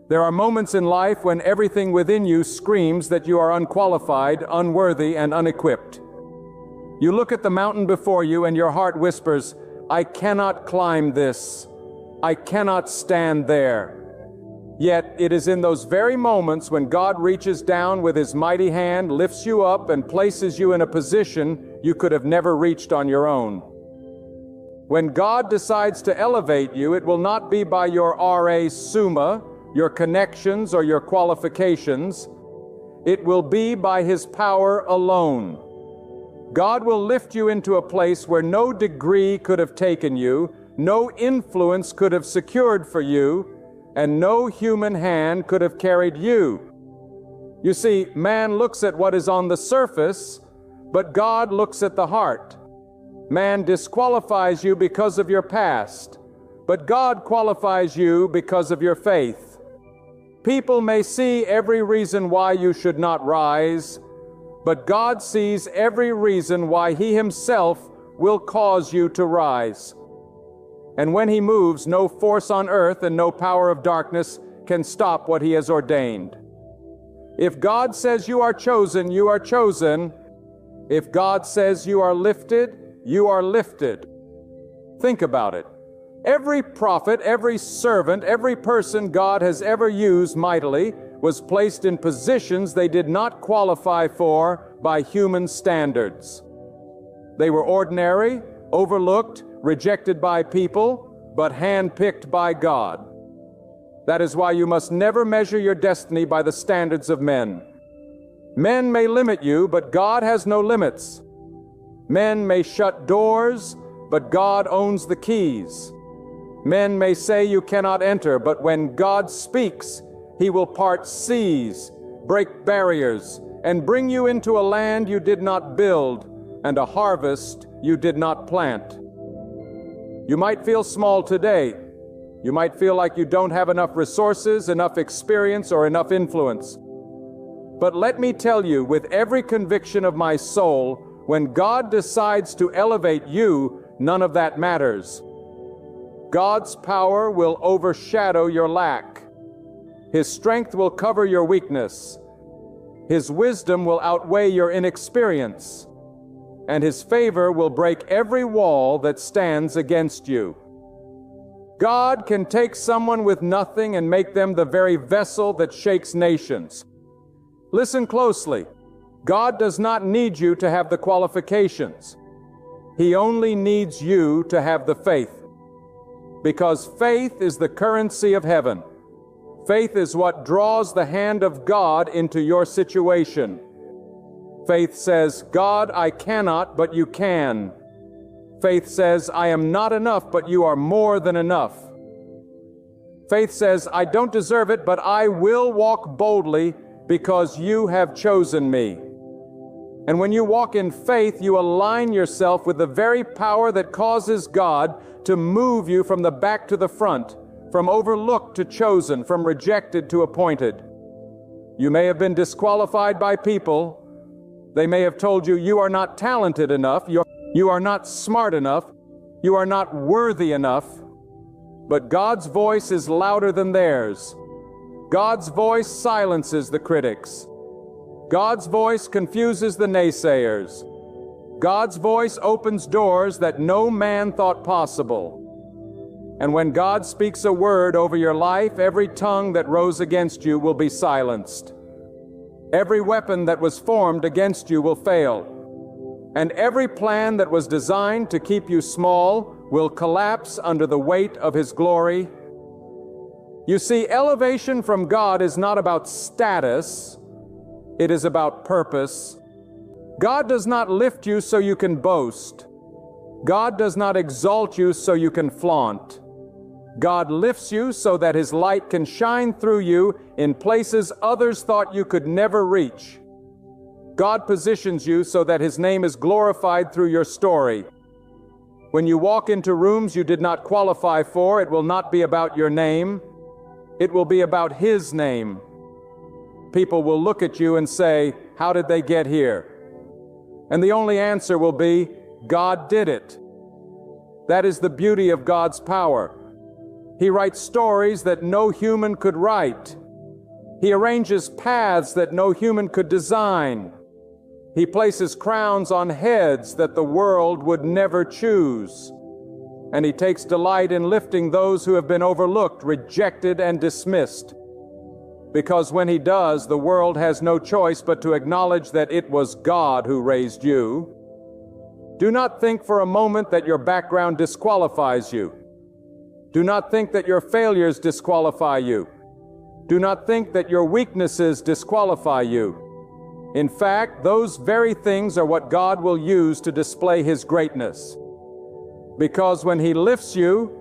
there are moments in life when everything within you screams that you are unqualified, unworthy, and unequipped. You look at the mountain before you and your heart whispers, "I cannot climb this. I cannot stand there." Yet it is in those very moments when God reaches down with His mighty hand, lifts you up, and places you in a position you could have never reached on your own. When God decides to elevate you, it will not be by your RA Summa, your connections, or your qualifications. It will be by His power alone. God will lift you into a place where no degree could have taken you, no influence could have secured for you, and no human hand could have carried you. You see, man looks at what is on the surface, but God looks at the heart. Man disqualifies you because of your past, but God qualifies you because of your faith. People may see every reason why you should not rise, but God sees every reason why He Himself will cause you to rise. And when He moves, no force on earth and no power of darkness can stop what He has ordained. If God says you are chosen, you are chosen. If God says you are lifted, you are lifted. Think about it. Every prophet, every servant, every person God has ever used mightily was placed in positions they did not qualify for by human standards. They were ordinary, overlooked, rejected by people, but handpicked by God. That is why you must never measure your destiny by the standards of men. Men may limit you, but God has no limits. Men may shut doors, but God owns the keys. Men may say you cannot enter, but when God speaks, He will part seas, break barriers, and bring you into a land you did not build, and a harvest you did not plant. You might feel small today. You might feel like you don't have enough resources, enough experience, or enough influence. But let me tell you, with every conviction of my soul, when God decides to elevate you, none of that matters. God's power will overshadow your lack. His strength will cover your weakness. His wisdom will outweigh your inexperience. And His favor will break every wall that stands against you. God can take someone with nothing and make them the very vessel that shakes nations. Listen closely. God does not need you to have the qualifications. He only needs you to have the faith. Because faith is the currency of heaven. Faith is what draws the hand of God into your situation. Faith says, God, I cannot, but you can. Faith says, I am not enough, but you are more than enough. Faith says, I don't deserve it, but I will walk boldly because you have chosen me. And when you walk in faith, you align yourself with the very power that causes God to move you from the back to the front, from overlooked to chosen, from rejected to appointed. You may have been disqualified by people. They may have told you, you are not talented enough, you are not smart enough, you are not worthy enough. But God's voice is louder than theirs. God's voice silences the critics. God's voice confuses the naysayers. God's voice opens doors that no man thought possible. And when God speaks a word over your life, every tongue that rose against you will be silenced. Every weapon that was formed against you will fail. And every plan that was designed to keep you small will collapse under the weight of His glory. You see, elevation from God is not about status. It is about purpose. God does not lift you so you can boast. God does not exalt you so you can flaunt. God lifts you so that His light can shine through you in places others thought you could never reach. God positions you so that His name is glorified through your story. When you walk into rooms you did not qualify for, it will not be about your name. It will be about His name. People will look at you and say, "How did they get here?" And the only answer will be, "God did it." That is the beauty of God's power. He writes stories that no human could write. He arranges paths that no human could design. He places crowns on heads that the world would never choose. And He takes delight in lifting those who have been overlooked, rejected, and dismissed. Because when He does, the world has no choice but to acknowledge that it was God who raised you. Do not think for a moment that your background disqualifies you. Do not think that your failures disqualify you. Do not think that your weaknesses disqualify you. In fact, those very things are what God will use to display His greatness. Because when He lifts you,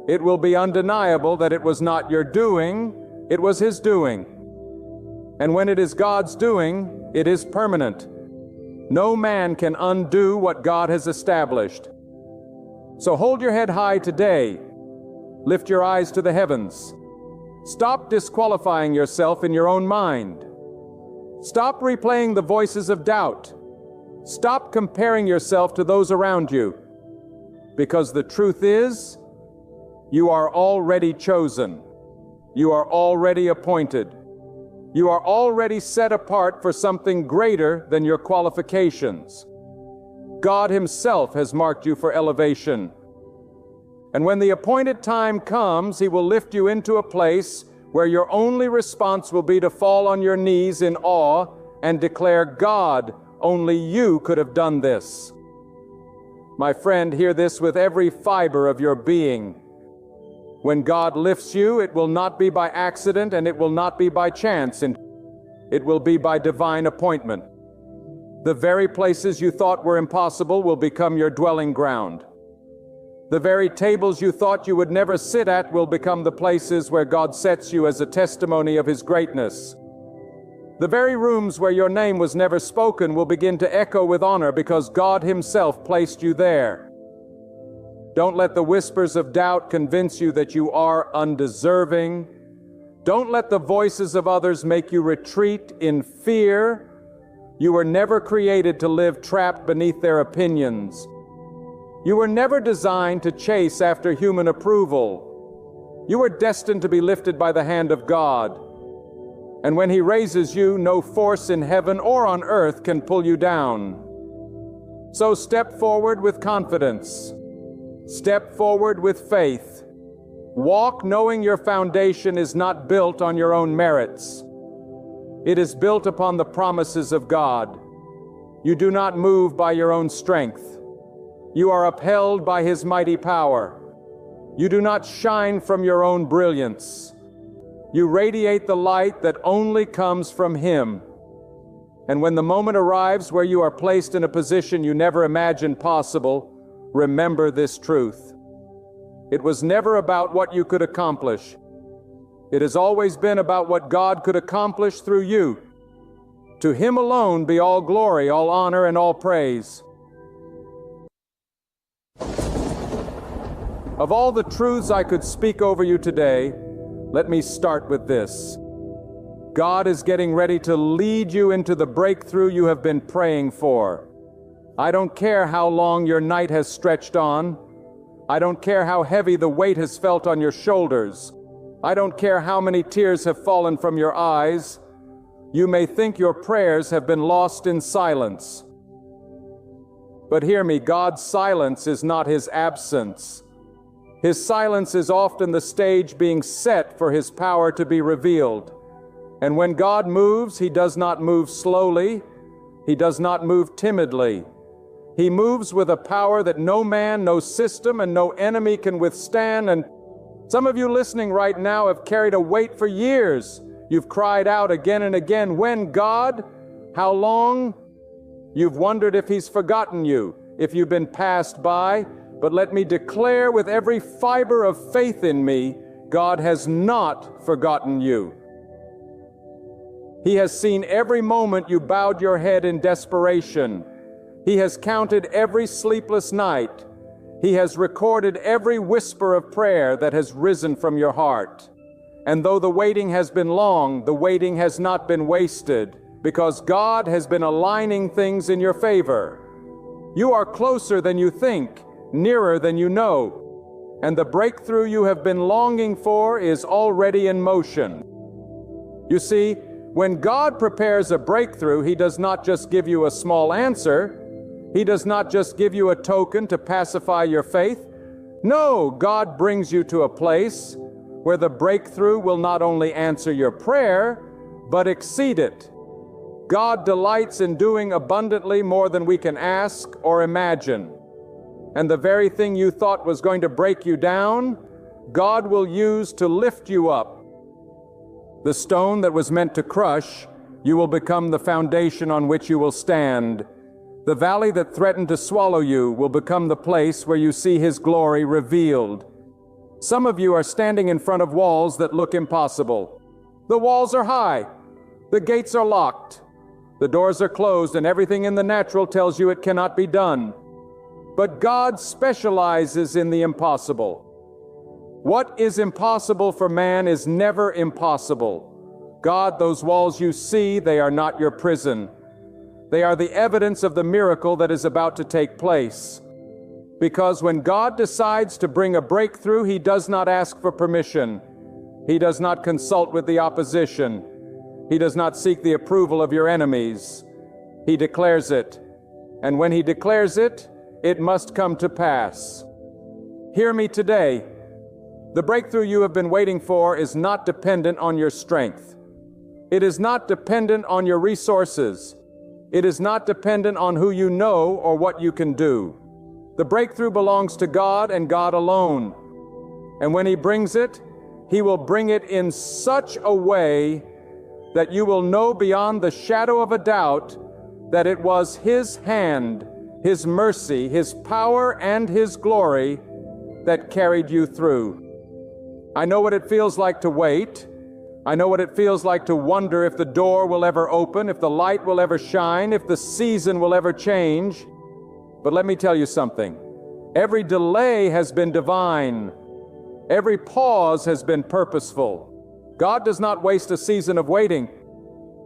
it will be undeniable that it was not your doing, it was His doing. And when it is God's doing, it is permanent. No man can undo what God has established. So hold your head high today. Lift your eyes to the heavens. Stop disqualifying yourself in your own mind. Stop replaying the voices of doubt. Stop comparing yourself to those around you. Because the truth is, you are already chosen. You are already appointed. You are already set apart for something greater than your qualifications. God Himself has marked you for elevation. And when the appointed time comes, He will lift you into a place where your only response will be to fall on your knees in awe and declare, "God, only You could have done this." My friend, hear this with every fiber of your being. When God lifts you, it will not be by accident and it will not be by chance. It will be by divine appointment. The very places you thought were impossible will become your dwelling ground. The very tables you thought you would never sit at will become the places where God sets you as a testimony of His greatness. The very rooms where your name was never spoken will begin to echo with honor because God Himself placed you there. Don't let the whispers of doubt convince you that you are undeserving. Don't let the voices of others make you retreat in fear. You were never created to live trapped beneath their opinions. You were never designed to chase after human approval. You were destined to be lifted by the hand of God. And when He raises you, no force in heaven or on earth can pull you down. So step forward with confidence. Step forward with faith. Walk knowing your foundation is not built on your own merits. It is built upon the promises of God. You do not move by your own strength. You are upheld by His mighty power. You do not shine from your own brilliance. You radiate the light that only comes from Him. And when the moment arrives where you are placed in a position you never imagined possible, remember this truth. It was never about what you could accomplish. It has always been about what God could accomplish through you. To Him alone be all glory, all honor, and all praise. Of all the truths I could speak over you today, let me start with this. God is getting ready to lead you into the breakthrough you have been praying for. I don't care how long your night has stretched on. I don't care how heavy the weight has felt on your shoulders. I don't care how many tears have fallen from your eyes. You may think your prayers have been lost in silence. But hear me, God's silence is not His absence. His silence is often the stage being set for His power to be revealed. And when God moves, He does not move slowly. He does not move timidly. He moves with a power that no man, no system, and no enemy can withstand. And some of you listening right now have carried a weight for years. You've cried out again and again, "When, God?" How long? You've wondered if He's forgotten you, if you've been passed by, but let me declare with every fiber of faith in me, God has not forgotten you. He has seen every moment you bowed your head in desperation. He has counted every sleepless night. He has recorded every whisper of prayer that has risen from your heart. And though the waiting has been long, the waiting has not been wasted, because God has been aligning things in your favor. You are closer than you think, nearer than you know, and the breakthrough you have been longing for is already in motion. You see, when God prepares a breakthrough, He does not just give you a small answer. He does not just give you a token to pacify your faith. No, God brings you to a place where the breakthrough will not only answer your prayer, but exceed it. God delights in doing abundantly more than we can ask or imagine. And the very thing you thought was going to break you down, God will use to lift you up. The stone that was meant to crush, you will become the foundation on which you will stand. The valley that threatened to swallow you will become the place where you see His glory revealed. Some of you are standing in front of walls that look impossible. The walls are high. The gates are locked. The doors are closed, and everything in the natural tells you it cannot be done. But God specializes in the impossible. What is impossible for man is never impossible. God, those walls you see, they are not your prison. They are the evidence of the miracle that is about to take place. Because when God decides to bring a breakthrough, He does not ask for permission. He does not consult with the opposition. He does not seek the approval of your enemies. He declares it. And when He declares it, it must come to pass. Hear me today. The breakthrough you have been waiting for is not dependent on your strength. It is not dependent on your resources. It is not dependent on who you know or what you can do. The breakthrough belongs to God and God alone. And when He brings it, He will bring it in such a way that you will know beyond the shadow of a doubt that it was His hand, His mercy, His power, and His glory that carried you through. I know what it feels like to wait. I know what it feels like to wonder if the door will ever open, if the light will ever shine, if the season will ever change. But let me tell you something. Every delay has been divine. Every pause has been purposeful. God does not waste a season of waiting.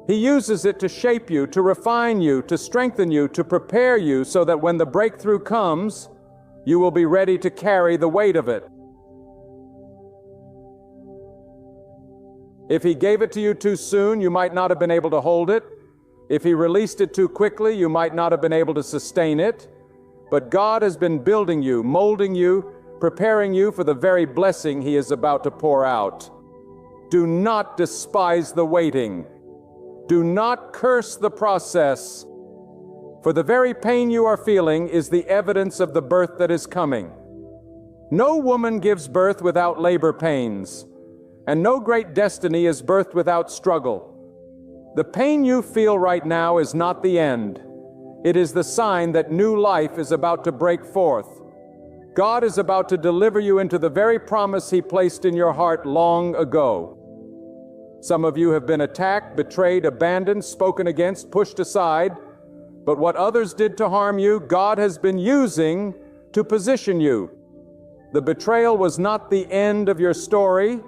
He uses it to shape you, to refine you, to strengthen you, to prepare you so that when the breakthrough comes, you will be ready to carry the weight of it. If He gave it to you too soon, you might not have been able to hold it. If He released it too quickly, you might not have been able to sustain it. But God has been building you, molding you, preparing you for the very blessing He is about to pour out. Do not despise the waiting. Do not curse the process. For the very pain you are feeling is the evidence of the birth that is coming. No woman gives birth without labor pains. And no great destiny is birthed without struggle. The pain you feel right now is not the end. It is the sign that new life is about to break forth. God is about to deliver you into the very promise He placed in your heart long ago. Some of you have been attacked, betrayed, abandoned, spoken against, pushed aside. But what others did to harm you, God has been using to position you. The betrayal was not the end of your story.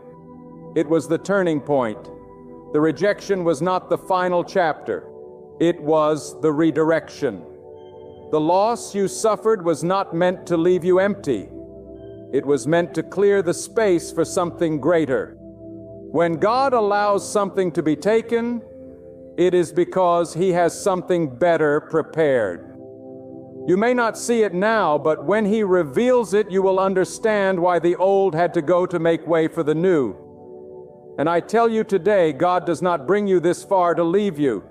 It was the turning point. The rejection was not the final chapter. It was the redirection. The loss you suffered was not meant to leave you empty. It was meant to clear the space for something greater. When God allows something to be taken, it is because He has something better prepared. You may not see it now, but when He reveals it, you will understand why the old had to go to make way for the new. And I tell you today, God does not bring you this far to leave you.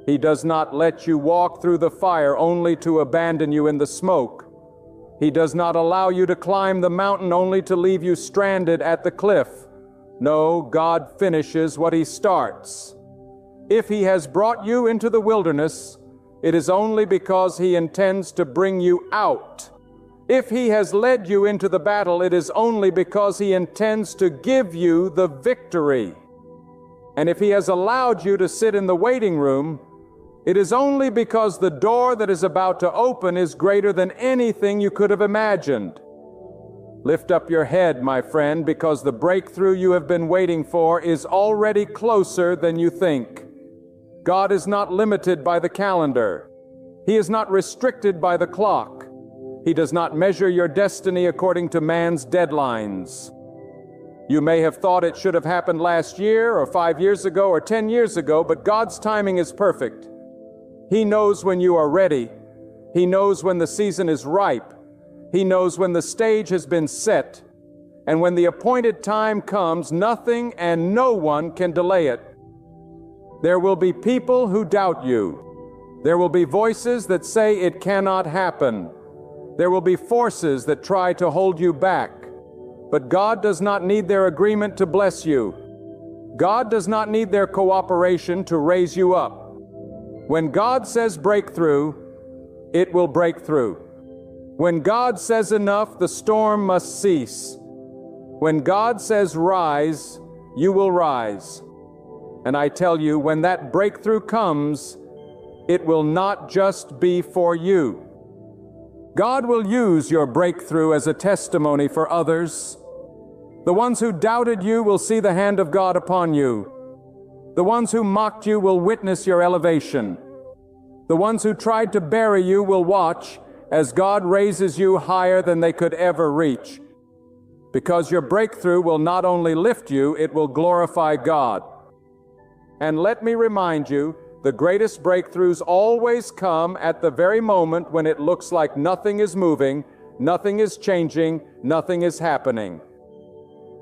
He does not let you walk through the fire only to abandon you in the smoke. He does not allow you to climb the mountain only to leave you stranded at the cliff. No, God finishes what He starts. If He has brought you into the wilderness, it is only because He intends to bring you out. If He has led you into the battle, it is only because He intends to give you the victory. And if He has allowed you to sit in the waiting room, it is only because the door that is about to open is greater than anything you could have imagined. Lift up your head, my friend, because the breakthrough you have been waiting for is already closer than you think. God is not limited by the calendar. He is not restricted by the clock. He does not measure your destiny according to man's deadlines. You may have thought it should have happened last year or 5 years ago or 10 years ago, but God's timing is perfect. He knows when you are ready. He knows when the season is ripe. He knows when the stage has been set. And when the appointed time comes, nothing and no one can delay it. There will be people who doubt you. There will be voices that say it cannot happen. There will be forces that try to hold you back. But God does not need their agreement to bless you. God does not need their cooperation to raise you up. When God says breakthrough, it will break through. When God says enough, the storm must cease. When God says rise, you will rise. And I tell you, when that breakthrough comes, it will not just be for you. God will use your breakthrough as a testimony for others. The ones who doubted you will see the hand of God upon you. The ones who mocked you will witness your elevation. The ones who tried to bury you will watch as God raises you higher than they could ever reach. Because your breakthrough will not only lift you, it will glorify God. And let me remind you, the greatest breakthroughs always come at the very moment when it looks like nothing is moving, nothing is changing, nothing is happening.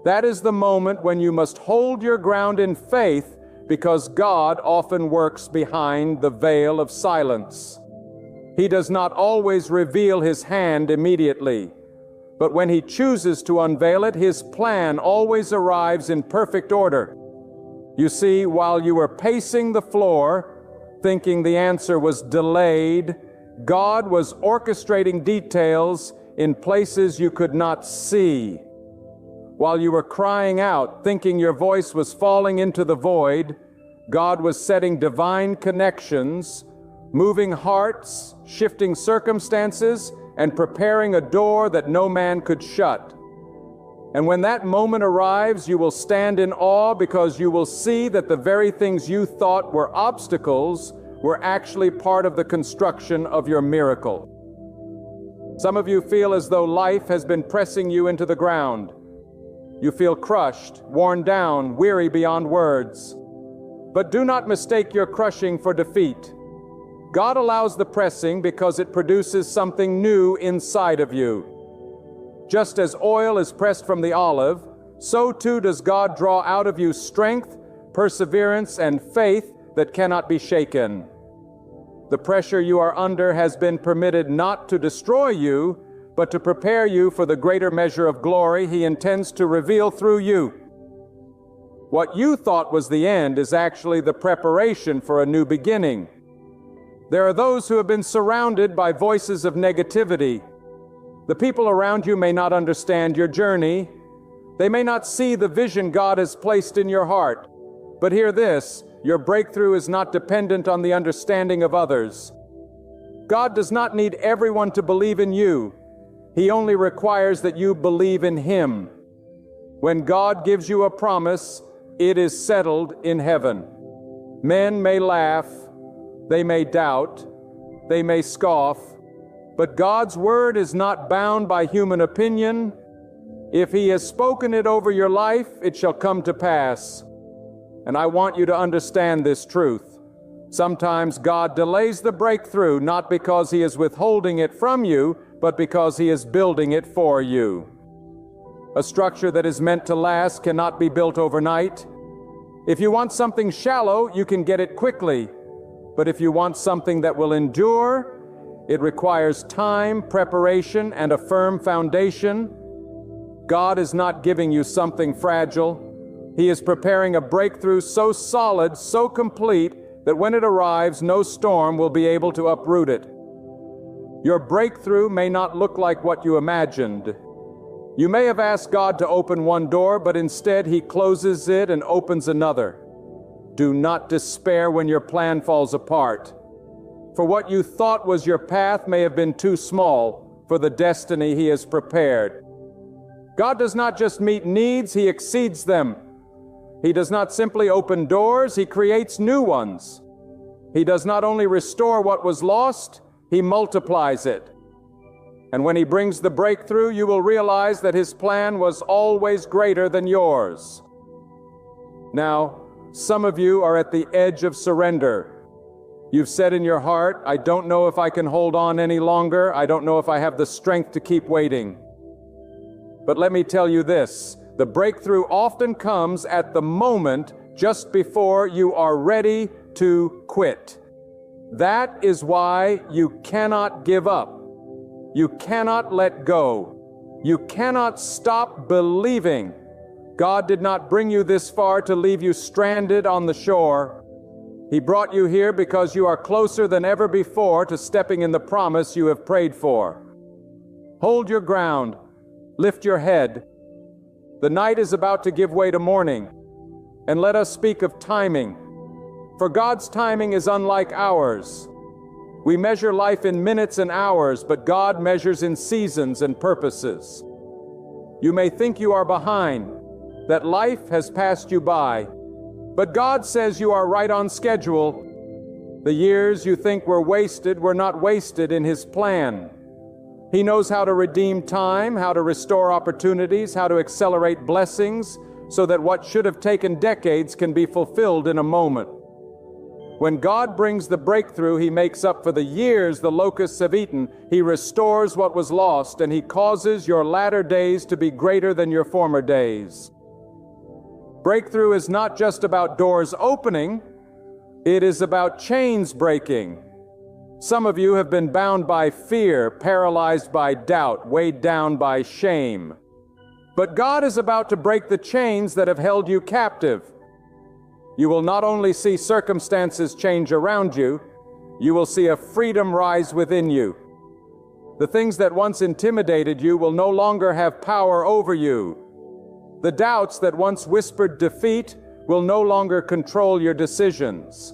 That is the moment when you must hold your ground in faith, because God often works behind the veil of silence. He does not always reveal His hand immediately, but when He chooses to unveil it, His plan always arrives in perfect order. You see, while you were pacing the floor, thinking the answer was delayed, God was orchestrating details in places you could not see. While you were crying out, thinking your voice was falling into the void, God was setting divine connections, moving hearts, shifting circumstances, and preparing a door that no man could shut. And when that moment arrives, you will stand in awe, because you will see that the very things you thought were obstacles were actually part of the construction of your miracle. Some of you feel as though life has been pressing you into the ground. You feel crushed, worn down, weary beyond words. But do not mistake your crushing for defeat. God allows the pressing because it produces something new inside of you. Just as oil is pressed from the olive, so too does God draw out of you strength, perseverance, and faith that cannot be shaken. The pressure you are under has been permitted not to destroy you, but to prepare you for the greater measure of glory He intends to reveal through you. What you thought was the end is actually the preparation for a new beginning. There are those who have been surrounded by voices of negativity. The people around you may not understand your journey. They may not see the vision God has placed in your heart. But hear this, your breakthrough is not dependent on the understanding of others. God does not need everyone to believe in you. He only requires that you believe in Him. When God gives you a promise, it is settled in heaven. Men may laugh, they may doubt, they may scoff, but God's word is not bound by human opinion. If He has spoken it over your life, it shall come to pass. And I want you to understand this truth. Sometimes God delays the breakthrough, not because He is withholding it from you, but because He is building it for you. A structure that is meant to last cannot be built overnight. If you want something shallow, you can get it quickly. But if you want something that will endure, it requires time, preparation, and a firm foundation. God is not giving you something fragile. He is preparing a breakthrough so solid, so complete, that when it arrives, no storm will be able to uproot it. Your breakthrough may not look like what you imagined. You may have asked God to open one door, but instead He closes it and opens another. Do not despair when your plan falls apart. For what you thought was your path may have been too small for the destiny He has prepared. God does not just meet needs, He exceeds them. He does not simply open doors, He creates new ones. He does not only restore what was lost, He multiplies it. And when He brings the breakthrough, you will realize that His plan was always greater than yours. Now, some of you are at the edge of surrender. You've said in your heart, I don't know if I can hold on any longer. I don't know if I have the strength to keep waiting. But let me tell you this, the breakthrough often comes at the moment just before you are ready to quit. That is why you cannot give up. You cannot let go. You cannot stop believing. God did not bring you this far to leave you stranded on the shore. He brought you here because you are closer than ever before to stepping in the promise you have prayed for. Hold your ground. Lift your head. The night is about to give way to morning. And let us speak of timing. For God's timing is unlike ours. We measure life in minutes and hours, but God measures in seasons and purposes. You may think you are behind, that life has passed you by, but God says you are right on schedule. The years you think were not wasted in His plan. He knows how to redeem time, how to restore opportunities, how to accelerate blessings, so that what should have taken decades can be fulfilled in a moment. When God brings the breakthrough, He makes up for the years the locusts have eaten. He restores what was lost, and He causes your latter days to be greater than your former days. Breakthrough is not just about doors opening, it is about chains breaking. Some of you have been bound by fear, paralyzed by doubt, weighed down by shame. But God is about to break the chains that have held you captive. You will not only see circumstances change around you, you will see a freedom rise within you. The things that once intimidated you will no longer have power over you. The doubts that once whispered defeat will no longer control your decisions.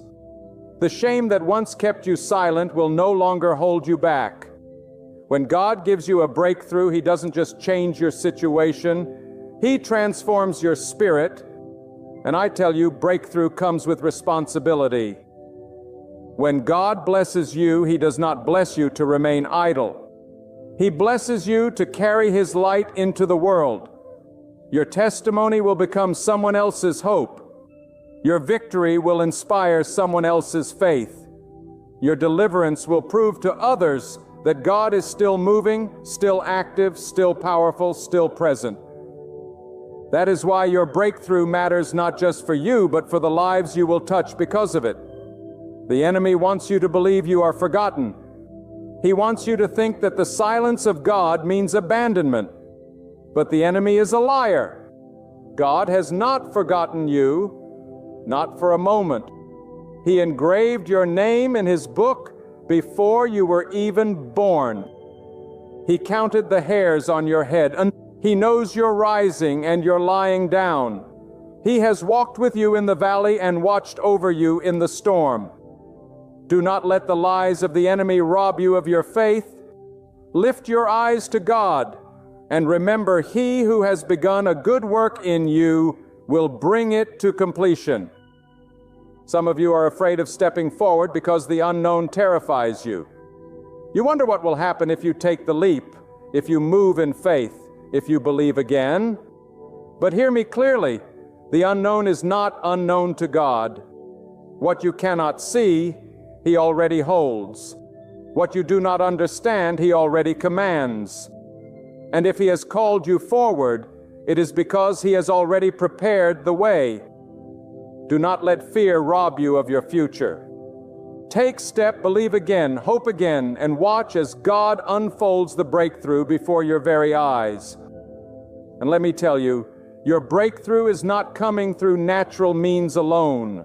The shame that once kept you silent will no longer hold you back. When God gives you a breakthrough, He doesn't just change your situation, He transforms your spirit. And I tell you, breakthrough comes with responsibility. When God blesses you, He does not bless you to remain idle. He blesses you to carry His light into the world. Your testimony will become someone else's hope. Your victory will inspire someone else's faith. Your deliverance will prove to others that God is still moving, still active, still powerful, still present. That is why your breakthrough matters not just for you, but for the lives you will touch because of it. The enemy wants you to believe you are forgotten. He wants you to think that the silence of God means abandonment. But the enemy is a liar. God has not forgotten you, not for a moment. He engraved your name in His book before you were even born. He counted the hairs on your head, and He knows your rising and your lying down. He has walked with you in the valley and watched over you in the storm. Do not let the lies of the enemy rob you of your faith. Lift your eyes to God. And remember, He who has begun a good work in you will bring it to completion. Some of you are afraid of stepping forward because the unknown terrifies you. You wonder what will happen if you take the leap, if you move in faith, if you believe again. But hear me clearly, the unknown is not unknown to God. What you cannot see, He already holds. What you do not understand, He already commands. And if He has called you forward, it is because He has already prepared the way. Do not let fear rob you of your future. Take step, believe again, hope again, and watch as God unfolds the breakthrough before your very eyes. And let me tell you, Your breakthrough is not coming through natural means alone.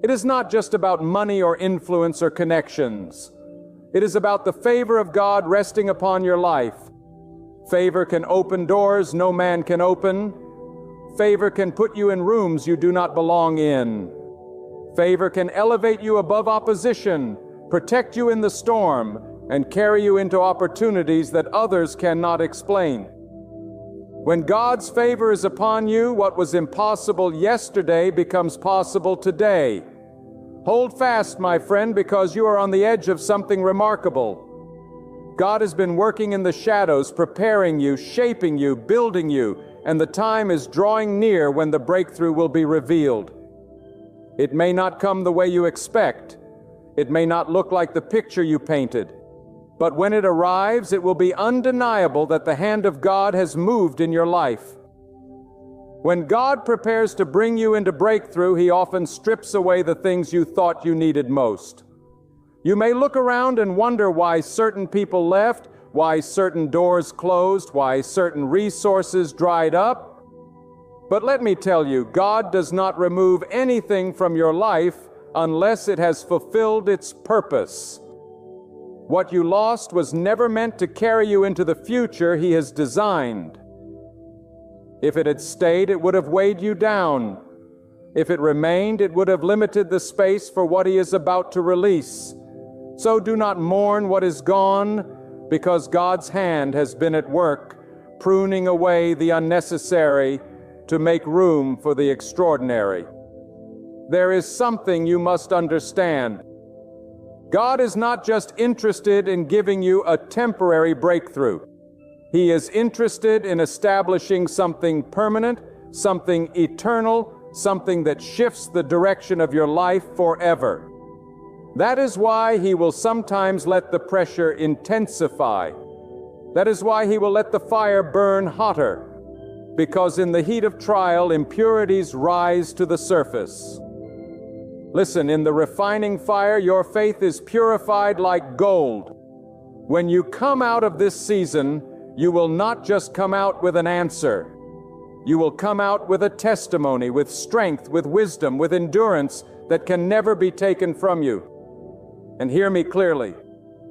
It is not just about money or influence or connections. It is about the favor of God resting upon your life. Favor can open doors no man can open. Favor can put you in rooms you do not belong in. Favor can elevate you above opposition, protect you in the storm, and carry you into opportunities that others cannot explain. When God's favor is upon you, what was impossible yesterday becomes possible today. Hold fast, my friend, because you are on the edge of something remarkable. God has been working in the shadows, preparing you, shaping you, building you, and the time is drawing near when the breakthrough will be revealed. It may not come the way you expect. It may not look like the picture you painted. But when it arrives, it will be undeniable that the hand of God has moved in your life. When God prepares to bring you into breakthrough, He often strips away the things you thought you needed most. You may look around and wonder why certain people left, why certain doors closed, why certain resources dried up. But let me tell you, God does not remove anything from your life unless it has fulfilled its purpose. What you lost was never meant to carry you into the future He has designed. If it had stayed, it would have weighed you down. If it remained, it would have limited the space for what He is about to release. So do not mourn what is gone, because God's hand has been at work, pruning away the unnecessary to make room for the extraordinary. There is something you must understand. God is not just interested in giving you a temporary breakthrough. He is interested in establishing something permanent, something eternal, something that shifts the direction of your life forever. That is why He will sometimes let the pressure intensify. That is why He will let the fire burn hotter, because in the heat of trial, impurities rise to the surface. Listen, in the refining fire, your faith is purified like gold. When you come out of this season, you will not just come out with an answer. You will come out with a testimony, with strength, with wisdom, with endurance that can never be taken from you. And hear me clearly.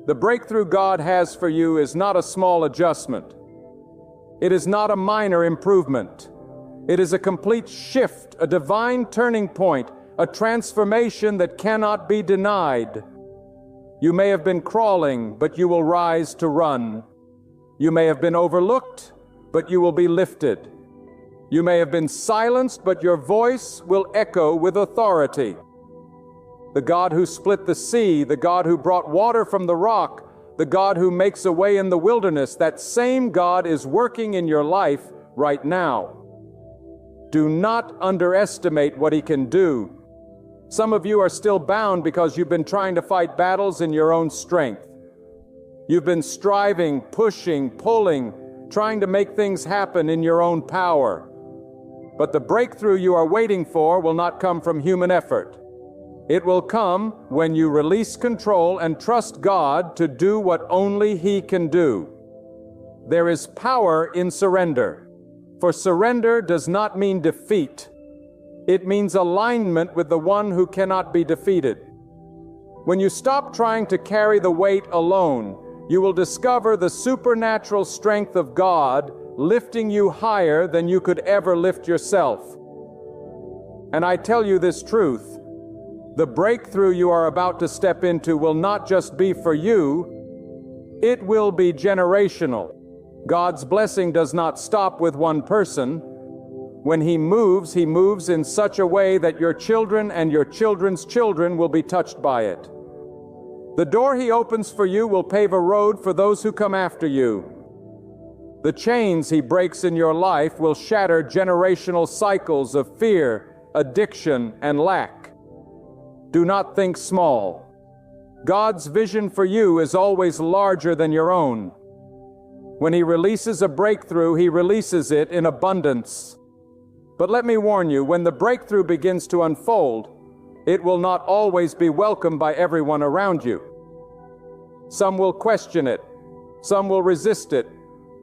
The breakthrough God has for you is not a small adjustment. It is not a minor improvement. It is a complete shift, a divine turning point, a transformation that cannot be denied. You may have been crawling, but you will rise to run. You may have been overlooked, but you will be lifted. You may have been silenced, but your voice will echo with authority. The God who split the sea, the God who brought water from the rock, the God who makes a way in the wilderness, that same God is working in your life right now. Do not underestimate what He can do. Some of you are still bound because you've been trying to fight battles in your own strength. You've been striving, pushing, pulling, trying to make things happen in your own power. But the breakthrough you are waiting for will not come from human effort. It will come when you release control and trust God to do what only He can do. There is power in surrender. For surrender does not mean defeat. It means alignment with the one who cannot be defeated. When you stop trying to carry the weight alone, you will discover the supernatural strength of God lifting you higher than you could ever lift yourself. And I tell you this truth, the breakthrough you are about to step into will not just be for you, it will be generational. God's blessing does not stop with one person. When He moves in such a way that your children and your children's children will be touched by it. The door He opens for you will pave a road for those who come after you. The chains He breaks in your life will shatter generational cycles of fear, addiction, and lack. Do not think small. God's vision for you is always larger than your own. When He releases a breakthrough, He releases it in abundance. But let me warn you, when the breakthrough begins to unfold, it will not always be welcomed by everyone around you. Some will question it. Some will resist it.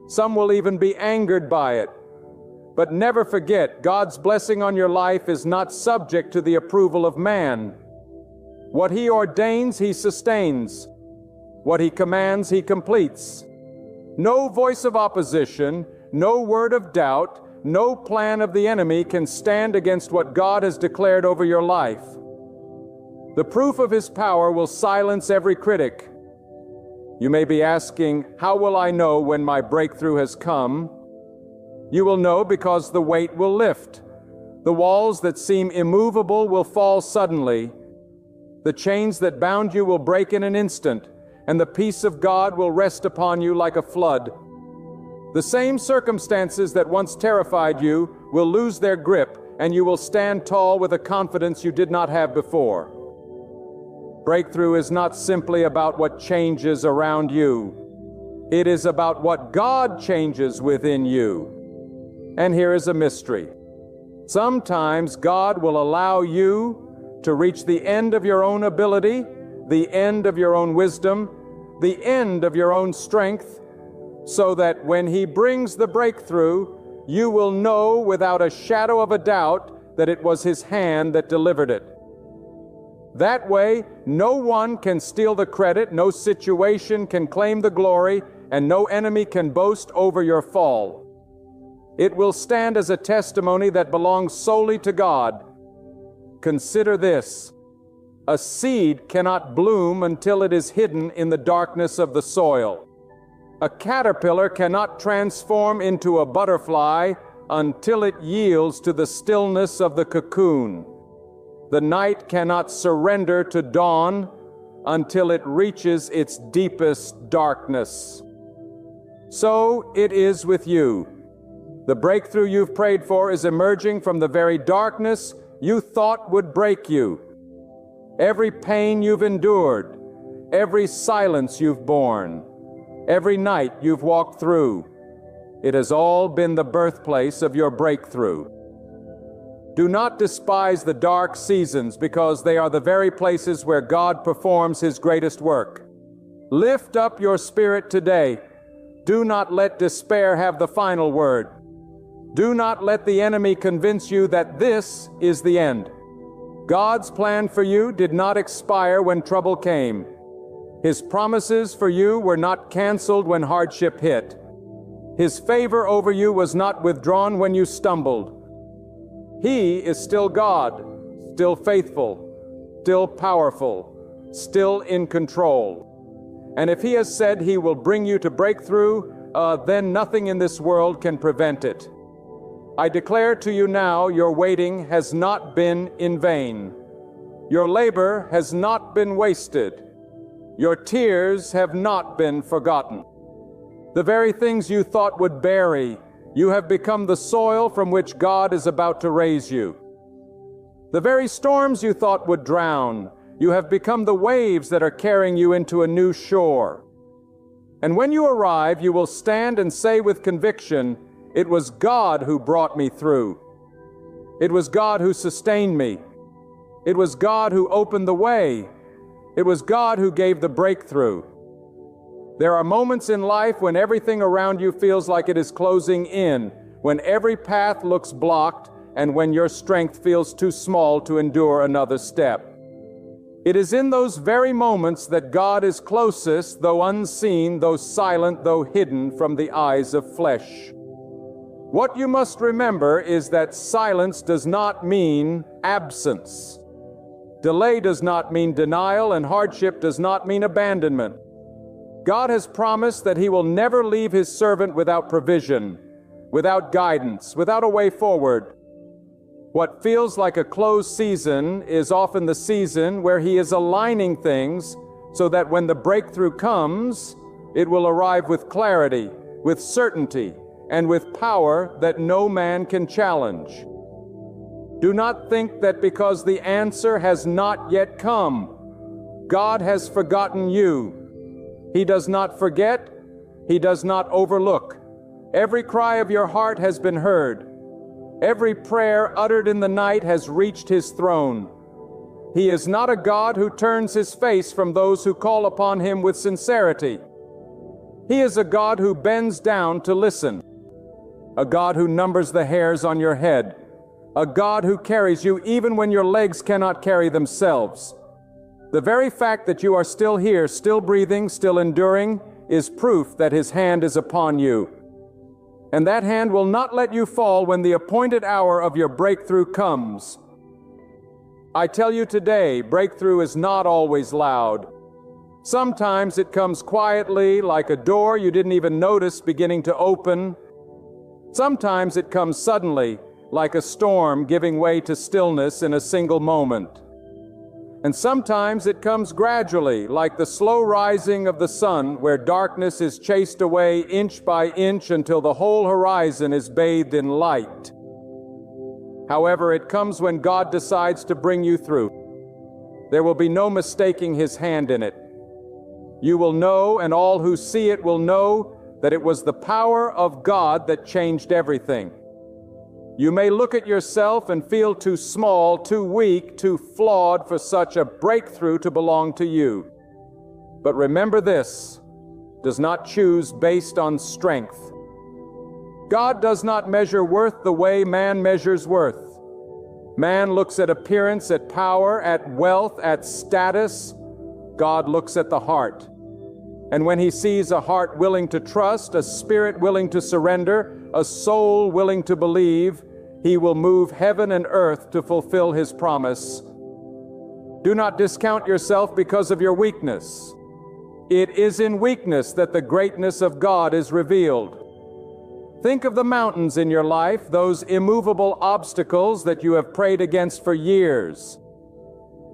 Some will even be angered by it. But never forget, God's blessing on your life is not subject to the approval of man. What He ordains, He sustains. What He commands, He completes. No voice of opposition, no word of doubt, no plan of the enemy can stand against what God has declared over your life. The proof of His power will silence every critic. You may be asking, how will I know when my breakthrough has come? You will know because the weight will lift. The walls that seem immovable will fall suddenly. The chains that bound you will break in an instant, and the peace of God will rest upon you like a flood. The same circumstances that once terrified you will lose their grip, and you will stand tall with a confidence you did not have before. Breakthrough is not simply about what changes around you. It is about what God changes within you. And here is a mystery. Sometimes God will allow you to reach the end of your own ability, the end of your own wisdom, the end of your own strength, so that when He brings the breakthrough, you will know without a shadow of a doubt that it was His hand that delivered it. That way, no one can steal the credit, no situation can claim the glory, and no enemy can boast over your fall. It will stand as a testimony that belongs solely to God. Consider this: a seed cannot bloom until it is hidden in the darkness of the soil. A caterpillar cannot transform into a butterfly until it yields to the stillness of the cocoon. The night cannot surrender to dawn until it reaches its deepest darkness. So it is with you. The breakthrough you've prayed for is emerging from the very darkness you thought would break you. Every pain you've endured, every silence you've borne, every night you've walked through, it has all been the birthplace of your breakthrough. Do not despise the dark seasons, because they are the very places where God performs His greatest work. Lift up your spirit today. Do not let despair have the final word. Do not let the enemy convince you that this is the end. God's plan for you did not expire when trouble came. His promises for you were not canceled when hardship hit. His favor over you was not withdrawn when you stumbled. He is still God, still faithful, still powerful, still in control. And if He has said He will bring you to breakthrough, then nothing in this world can prevent it. I declare to you now, your waiting has not been in vain. Your labor has not been wasted. Your tears have not been forgotten. The very things you thought would bury, you have become the soil from which God is about to raise you. The very storms you thought would drown, you have become the waves that are carrying you into a new shore. And when you arrive, you will stand and say with conviction, "It was God who brought me through. It was God who sustained me. It was God who opened the way. It was God who gave the breakthrough." There are moments in life when everything around you feels like it is closing in, when every path looks blocked, and when your strength feels too small to endure another step. It is in those very moments that God is closest, though unseen, though silent, though hidden from the eyes of flesh. What you must remember is that silence does not mean absence. Delay does not mean denial, and hardship does not mean abandonment. God has promised that He will never leave His servant without provision, without guidance, without a way forward. What feels like a closed season is often the season where He is aligning things so that when the breakthrough comes, it will arrive with clarity, with certainty, and with power that no man can challenge. Do not think that because the answer has not yet come, God has forgotten you. He does not forget. He does not overlook. Every cry of your heart has been heard. Every prayer uttered in the night has reached His throne. He is not a God who turns His face from those who call upon Him with sincerity. He is a God who bends down to listen. a God who numbers the hairs on your head, a God who carries you even when your legs cannot carry themselves. The very fact that you are still here, still breathing, still enduring, is proof that His hand is upon you. And that hand will not let you fall when the appointed hour of your breakthrough comes. I tell you today, breakthrough is not always loud. Sometimes it comes quietly, like a door you didn't even notice beginning to open. Sometimes it comes suddenly, like a storm giving way to stillness in a single moment. And sometimes it comes gradually, like the slow rising of the sun, where darkness is chased away inch by inch until the whole horizon is bathed in light. However, it comes when God decides to bring you through. There will be no mistaking His hand in it. You will know, and all who see it will know, that it was the power of God that changed everything. You may look at yourself and feel too small, too weak, too flawed for such a breakthrough to belong to you. But remember this, does not choose based on strength. God does not measure worth the way man measures worth. Man looks at appearance, at power, at wealth, at status. God looks at the heart. And when He sees a heart willing to trust, a spirit willing to surrender, a soul willing to believe, He will move heaven and earth to fulfill His promise. Do not discount yourself because of your weakness. It is in weakness that the greatness of God is revealed. Think of the mountains in your life, those immovable obstacles that you have prayed against for years.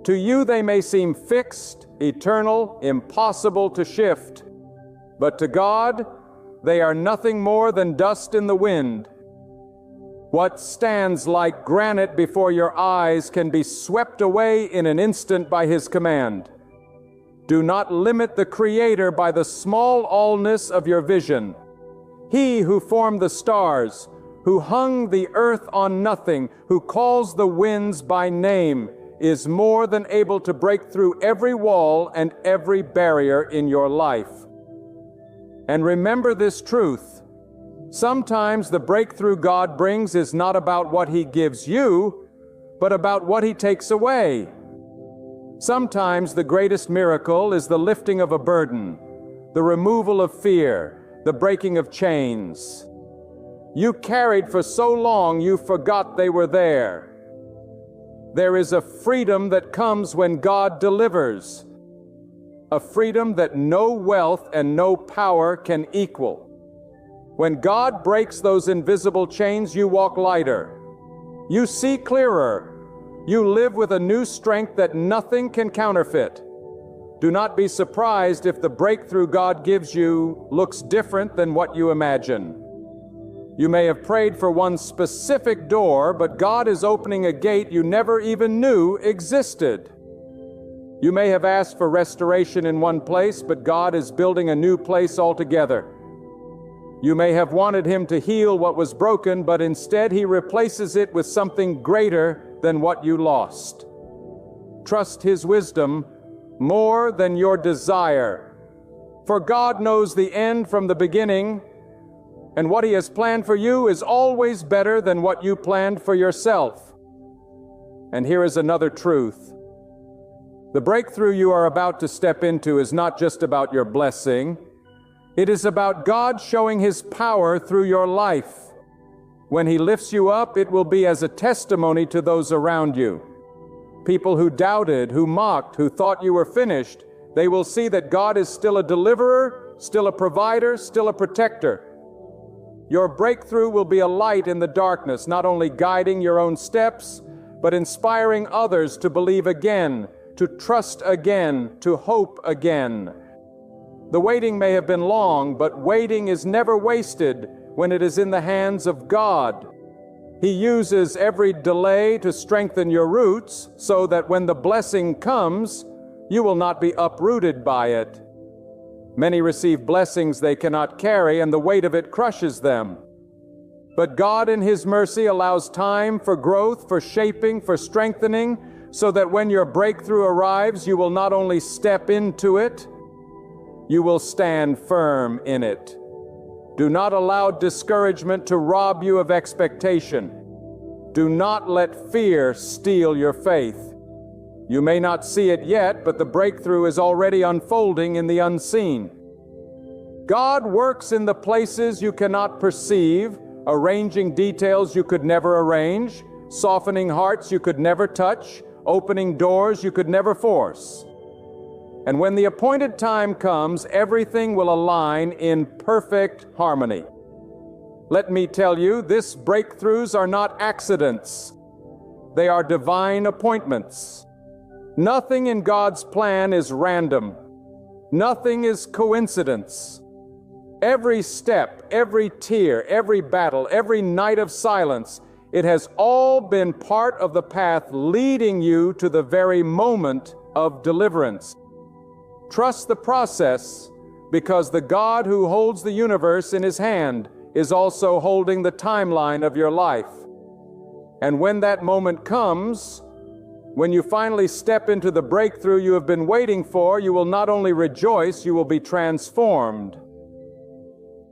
To you they may seem fixed, eternal, impossible to shift. But to God, they are nothing more than dust in the wind. What stands like granite before your eyes can be swept away in an instant by His command. Do not limit the Creator by the small allness of your vision. He who formed the stars, who hung the earth on nothing, who calls the winds by name, is more than able to break through every wall and every barrier in your life. And remember this truth. Sometimes the breakthrough God brings is not about what He gives you, but about what He takes away. Sometimes the greatest miracle is the lifting of a burden, the removal of fear, the breaking of chains. You carried for so long you forgot they were there. There is a freedom that comes when God delivers, a freedom that no wealth and no power can equal. When God breaks those invisible chains, you walk lighter. You see clearer. You live with a new strength that nothing can counterfeit. Do not be surprised if the breakthrough God gives you looks different than what you imagine. You may have prayed for one specific door, but God is opening a gate you never even knew existed. You may have asked for restoration in one place, but God is building a new place altogether. You may have wanted Him to heal what was broken, but instead He replaces it with something greater than what you lost. Trust His wisdom more than your desire, for God knows the end from the beginning, and what He has planned for you is always better than what you planned for yourself. And here is another truth. The breakthrough you are about to step into is not just about your blessing. It is about God showing His power through your life. When He lifts you up, it will be as a testimony to those around you. People who doubted, who mocked, who thought you were finished, they will see that God is still a deliverer, still a provider, still a protector. Your breakthrough will be a light in the darkness, not only guiding your own steps, but inspiring others to believe again, to trust again, to hope again. The waiting may have been long, but waiting is never wasted when it is in the hands of God. He uses every delay to strengthen your roots so that when the blessing comes, you will not be uprooted by it. Many receive blessings they cannot carry, and the weight of it crushes them. But God in His mercy allows time for growth, for shaping, for strengthening, so that when your breakthrough arrives, you will not only step into it, you will stand firm in it. Do not allow discouragement to rob you of expectation. Do not let fear steal your faith. You may not see it yet, but the breakthrough is already unfolding in the unseen. God works in the places you cannot perceive, arranging details you could never arrange, softening hearts you could never touch, opening doors you could never force. And when the appointed time comes, everything will align in perfect harmony. Let me tell you, these breakthroughs are not accidents. They are divine appointments. Nothing in God's plan is random. Nothing is coincidence. Every step, every tear, every battle, every night of silence, it has all been part of the path leading you to the very moment of deliverance. Trust the process, because the God who holds the universe in His hand is also holding the timeline of your life. And when that moment comes, when you finally step into the breakthrough you have been waiting for, you will not only rejoice, you will be transformed.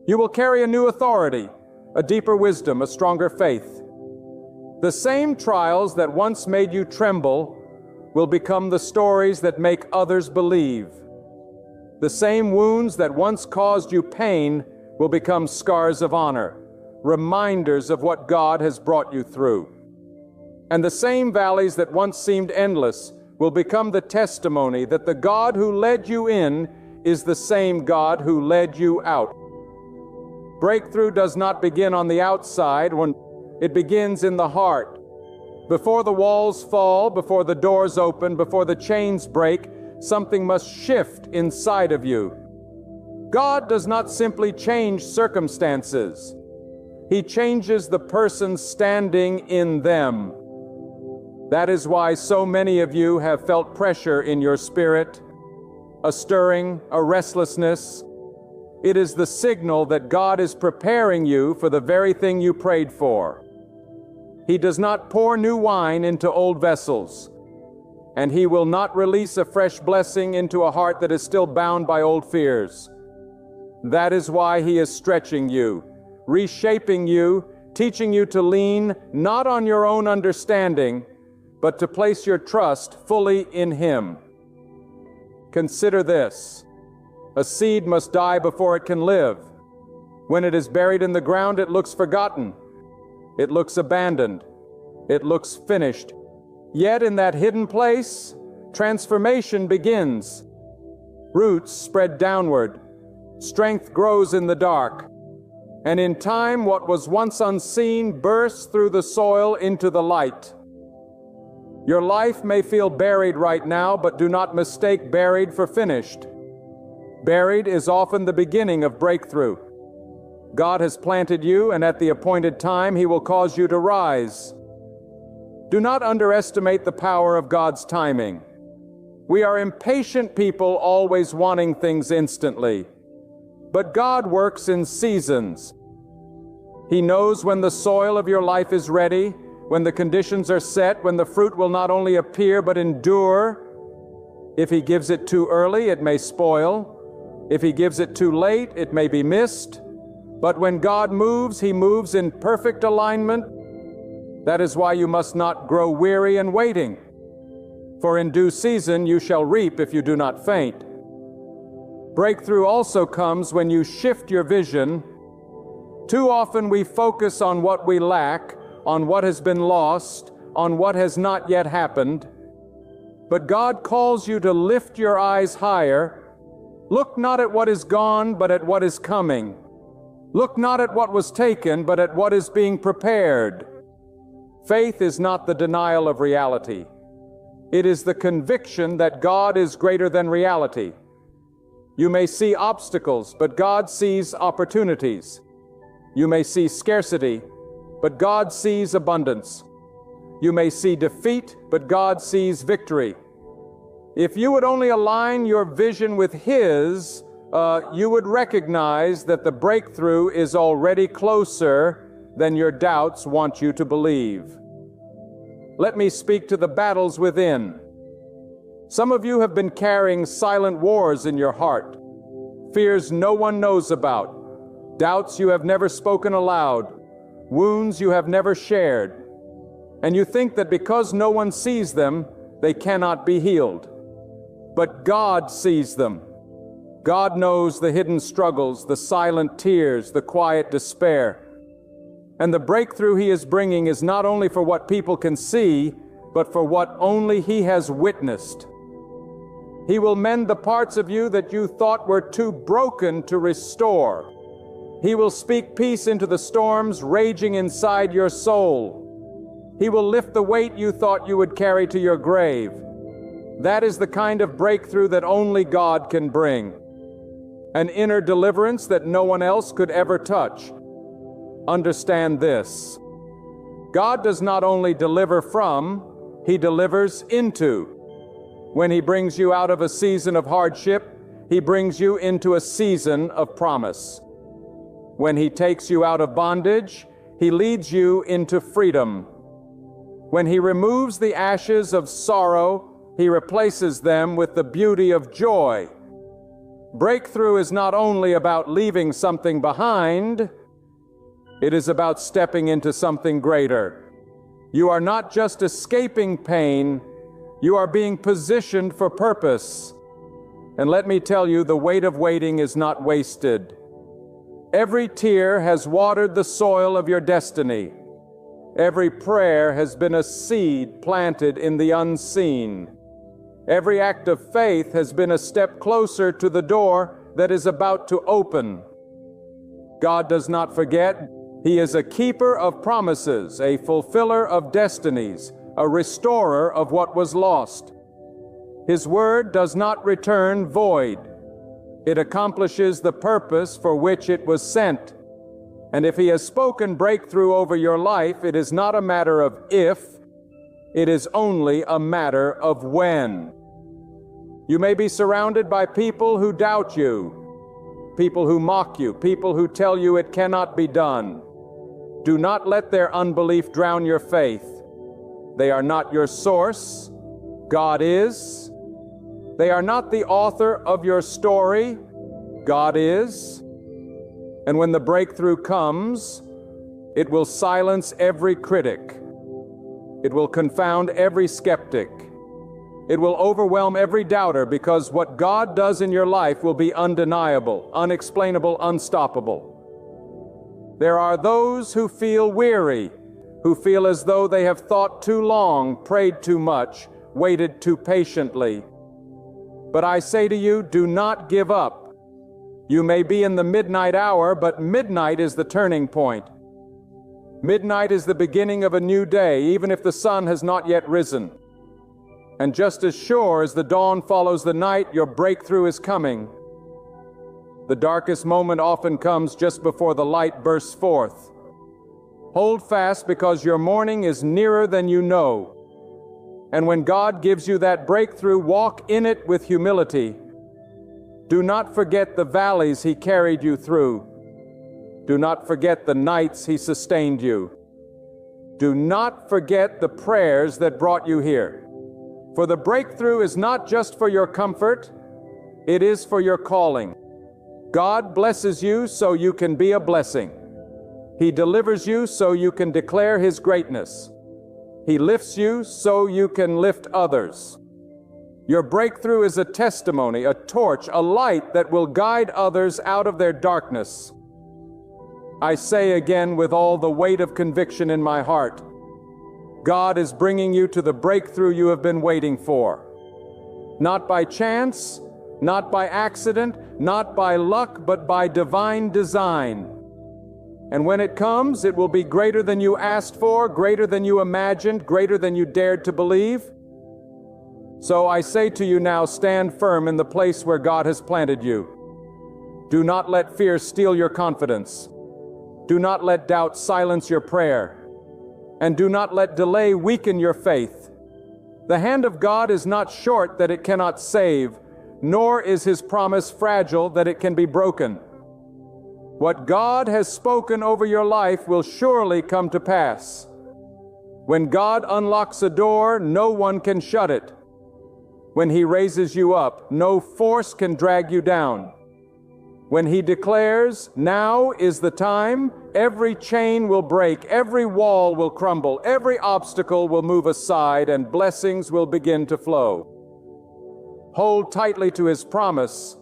You will carry a new authority, a deeper wisdom, a stronger faith. The same trials that once made you tremble will become the stories that make others believe. The same wounds that once caused you pain will become scars of honor, reminders of what God has brought you through. And the same valleys that once seemed endless will become the testimony that the God who led you in is the same God who led you out. Breakthrough does not begin on the outside, when it begins in the heart. Before the walls fall, before the doors open, before the chains break, something must shift inside of you. God does not simply change circumstances. He changes the person standing in them. That is why so many of you have felt pressure in your spirit, a stirring, a restlessness. It is the signal that God is preparing you for the very thing you prayed for. He does not pour new wine into old vessels, and He will not release a fresh blessing into a heart that is still bound by old fears. That is why He is stretching you, reshaping you, teaching you to lean not on your own understanding, but to place your trust fully in Him. Consider this. A seed must die before it can live. When it is buried in the ground, it looks forgotten. It looks abandoned. It looks finished. Yet in that hidden place, transformation begins. Roots spread downward. Strength grows in the dark. And in time, what was once unseen bursts through the soil into the light. Your life may feel buried right now, but do not mistake buried for finished. Buried is often the beginning of breakthrough. God has planted you, and at the appointed time, He will cause you to rise. Do not underestimate the power of God's timing. We are impatient people, always wanting things instantly. But God works in seasons. He knows when the soil of your life is ready, when the conditions are set, when the fruit will not only appear but endure. If He gives it too early, it may spoil. If He gives it too late, it may be missed. But when God moves, He moves in perfect alignment. That is why you must not grow weary in waiting. For in due season you shall reap if you do not faint. Breakthrough also comes when you shift your vision. Too often we focus on what we lack, on what has been lost, on what has not yet happened. But God calls you to lift your eyes higher. Look not at what is gone, but at what is coming. Look not at what was taken, but at what is being prepared. Faith is not the denial of reality. It is the conviction that God is greater than reality. You may see obstacles, but God sees opportunities. You may see scarcity, but God sees abundance. You may see defeat, but God sees victory. If you would only align your vision with His, you would recognize that the breakthrough is already closer than your doubts want you to believe. Let me speak to the battles within. Some of you have been carrying silent wars in your heart, fears no one knows about, doubts you have never spoken aloud, wounds you have never shared, and you think that because no one sees them, they cannot be healed. But God sees them. God knows the hidden struggles, the silent tears, the quiet despair. And the breakthrough He is bringing is not only for what people can see, but for what only He has witnessed. He will mend the parts of you that you thought were too broken to restore. He will speak peace into the storms raging inside your soul. He will lift the weight you thought you would carry to your grave. That is the kind of breakthrough that only God can bring. An inner deliverance that no one else could ever touch. Understand this. God does not only deliver from, He delivers into. When He brings you out of a season of hardship, He brings you into a season of promise. When He takes you out of bondage, He leads you into freedom. When He removes the ashes of sorrow, He replaces them with the beauty of joy. Breakthrough is not only about leaving something behind, it is about stepping into something greater. You are not just escaping pain, you are being positioned for purpose. And let me tell you, the weight of waiting is not wasted. Every tear has watered the soil of your destiny. Every prayer has been a seed planted in the unseen. Every act of faith has been a step closer to the door that is about to open. God does not forget. He is a keeper of promises, a fulfiller of destinies, a restorer of what was lost. His word does not return void. It accomplishes the purpose for which it was sent. And if He has spoken breakthrough over your life, it is not a matter of if, it is only a matter of when. You may be surrounded by people who doubt you, people who mock you, people who tell you it cannot be done. Do not let their unbelief drown your faith. They are not your source. God is. They are not the author of your story. God is. And when the breakthrough comes, it will silence every critic. It will confound every skeptic. It will overwhelm every doubter, because what God does in your life will be undeniable, unexplainable, unstoppable. There are those who feel weary, who feel as though they have thought too long, prayed too much, waited too patiently. But I say to you, do not give up. You may be in the midnight hour, but midnight is the turning point. Midnight is the beginning of a new day, even if the sun has not yet risen. And just as sure as the dawn follows the night, your breakthrough is coming. The darkest moment often comes just before the light bursts forth. Hold fast, because your morning is nearer than you know. And when God gives you that breakthrough, walk in it with humility. Do not forget the valleys He carried you through. Do not forget the nights He sustained you. Do not forget the prayers that brought you here. For the breakthrough is not just for your comfort, it is for your calling. God blesses you so you can be a blessing. He delivers you so you can declare His greatness. He lifts you so you can lift others. Your breakthrough is a testimony, a torch, a light that will guide others out of their darkness. I say again with all the weight of conviction in my heart, God is bringing you to the breakthrough you have been waiting for. Not by chance, not by accident, not by luck, but by divine design. And when it comes, it will be greater than you asked for, greater than you imagined, greater than you dared to believe. So I say to you now, stand firm in the place where God has planted you. Do not let fear steal your confidence. Do not let doubt silence your prayer. And do not let delay weaken your faith. The hand of God is not short that it cannot save, nor is His promise fragile that it can be broken. What God has spoken over your life will surely come to pass. When God unlocks a door, no one can shut it. When He raises you up, no force can drag you down. When He declares, "Now is the time," every chain will break, every wall will crumble, every obstacle will move aside, and blessings will begin to flow. Hold tightly to His promise.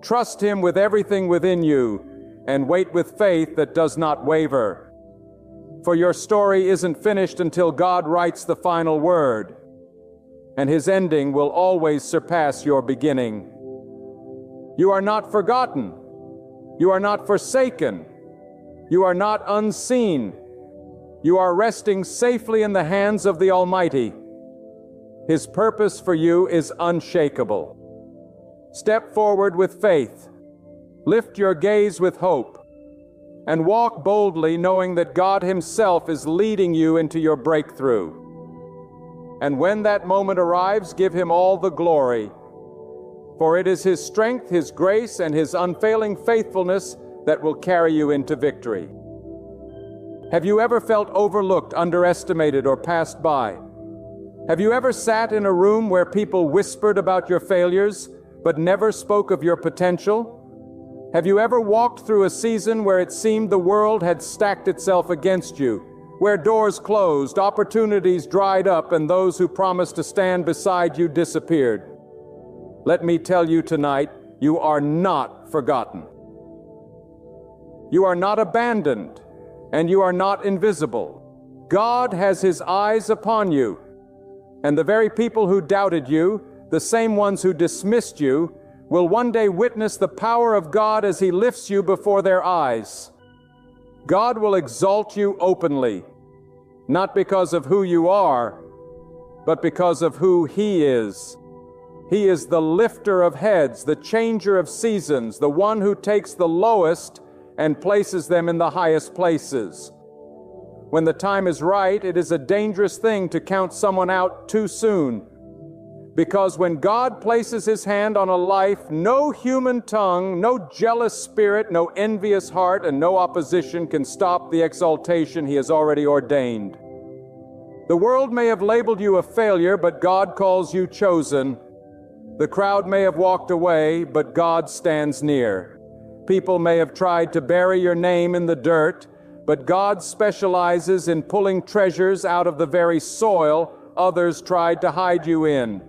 Trust Him with everything within you, and wait with faith that does not waver. For your story isn't finished until God writes the final word, and His ending will always surpass your beginning. You are not forgotten. You are not forsaken. You are not unseen. You are resting safely in the hands of the Almighty. His purpose for you is unshakable. Step forward with faith. Lift your gaze with hope. And walk boldly, knowing that God Himself is leading you into your breakthrough. And when that moment arrives, give Him all the glory. For it is His strength, His grace, and His unfailing faithfulness that will carry you into victory. Have you ever felt overlooked, underestimated, or passed by? Have you ever sat in a room where people whispered about your failures, but never spoke of your potential? Have you ever walked through a season where it seemed the world had stacked itself against you, where doors closed, opportunities dried up, and those who promised to stand beside you disappeared? Let me tell you tonight, you are not forgotten. You are not abandoned, and you are not invisible. God has His eyes upon you, and the very people who doubted you, the same ones who dismissed you, will one day witness the power of God as He lifts you before their eyes. God will exalt you openly, not because of who you are, but because of who He is. He is the lifter of heads, the changer of seasons, the one who takes the lowest and places them in the highest places. When the time is right, it is a dangerous thing to count someone out too soon. Because when God places His hand on a life, no human tongue, no jealous spirit, no envious heart, and no opposition can stop the exaltation He has already ordained. The world may have labeled you a failure, but God calls you chosen. The crowd may have walked away, but God stands near. People may have tried to bury your name in the dirt, but God specializes in pulling treasures out of the very soil others tried to hide you in.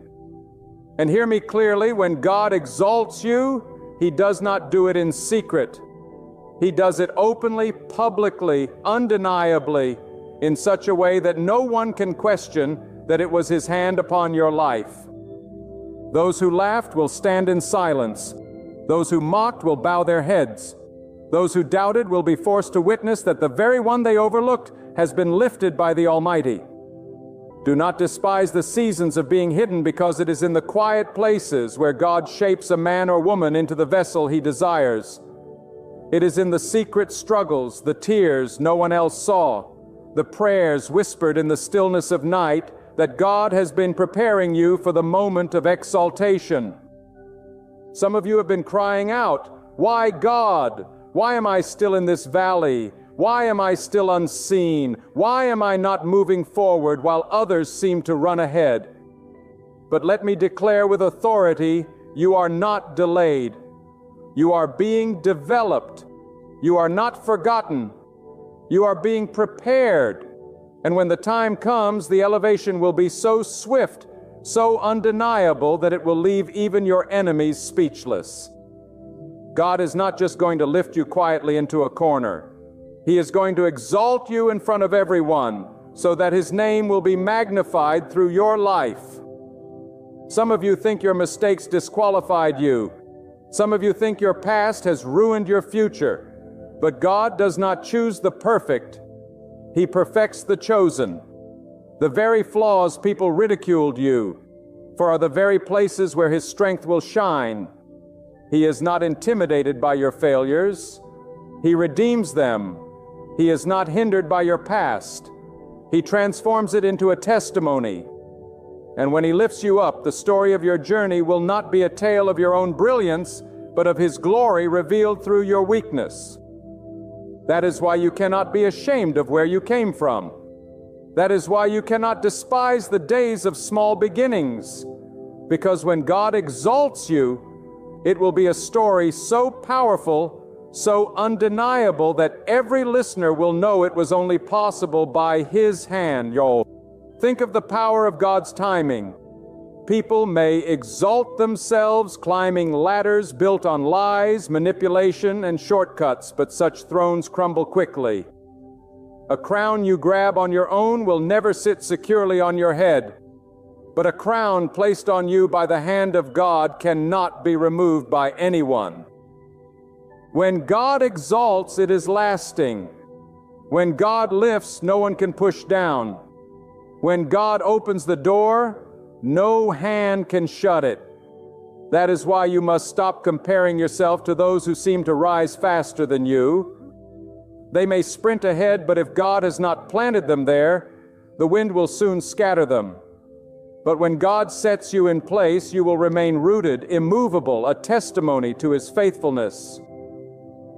And hear me clearly, when God exalts you, He does not do it in secret. He does it openly, publicly, undeniably, in such a way that no one can question that it was His hand upon your life. Those who laughed will stand in silence. Those who mocked will bow their heads. Those who doubted will be forced to witness that the very one they overlooked has been lifted by the Almighty. Do not despise the seasons of being hidden, because it is in the quiet places where God shapes a man or woman into the vessel He desires. It is in the secret struggles, the tears no one else saw, the prayers whispered in the stillness of night, that God has been preparing you for the moment of exaltation. Some of you have been crying out, "Why, God? Why am I still in this valley? Why am I still unseen? Why am I not moving forward while others seem to run ahead?" But let me declare with authority, you are not delayed. You are being developed. You are not forgotten. You are being prepared. And when the time comes, the elevation will be so swift, so undeniable, that it will leave even your enemies speechless. God is not just going to lift you quietly into a corner. He is going to exalt you in front of everyone, so that His name will be magnified through your life. Some of you think your mistakes disqualified you. Some of you think your past has ruined your future. But God does not choose the perfect. He perfects the chosen. The very flaws people ridiculed you for are the very places where His strength will shine. He is not intimidated by your failures. He redeems them. He is not hindered by your past. He transforms it into a testimony. And when He lifts you up, the story of your journey will not be a tale of your own brilliance, but of His glory revealed through your weakness. That is why you cannot be ashamed of where you came from. That is why you cannot despise the days of small beginnings. Because when God exalts you, It will be a story so powerful, so undeniable that every listener will know it was only possible by His hand, y'all. Think of the power of God's timing. People may exalt themselves, climbing ladders built on lies, manipulation, and shortcuts, but such thrones crumble quickly. A crown you grab on your own will never sit securely on your head, but a crown placed on you by the hand of God cannot be removed by anyone. When God exalts, it is lasting. When God lifts, no one can push down. When God opens the door, no hand can shut it. That is why you must stop comparing yourself to those who seem to rise faster than you. They may sprint ahead, but if God has not planted them there, the wind will soon scatter them. But when God sets you in place, you will remain rooted, immovable, a testimony to His faithfulness.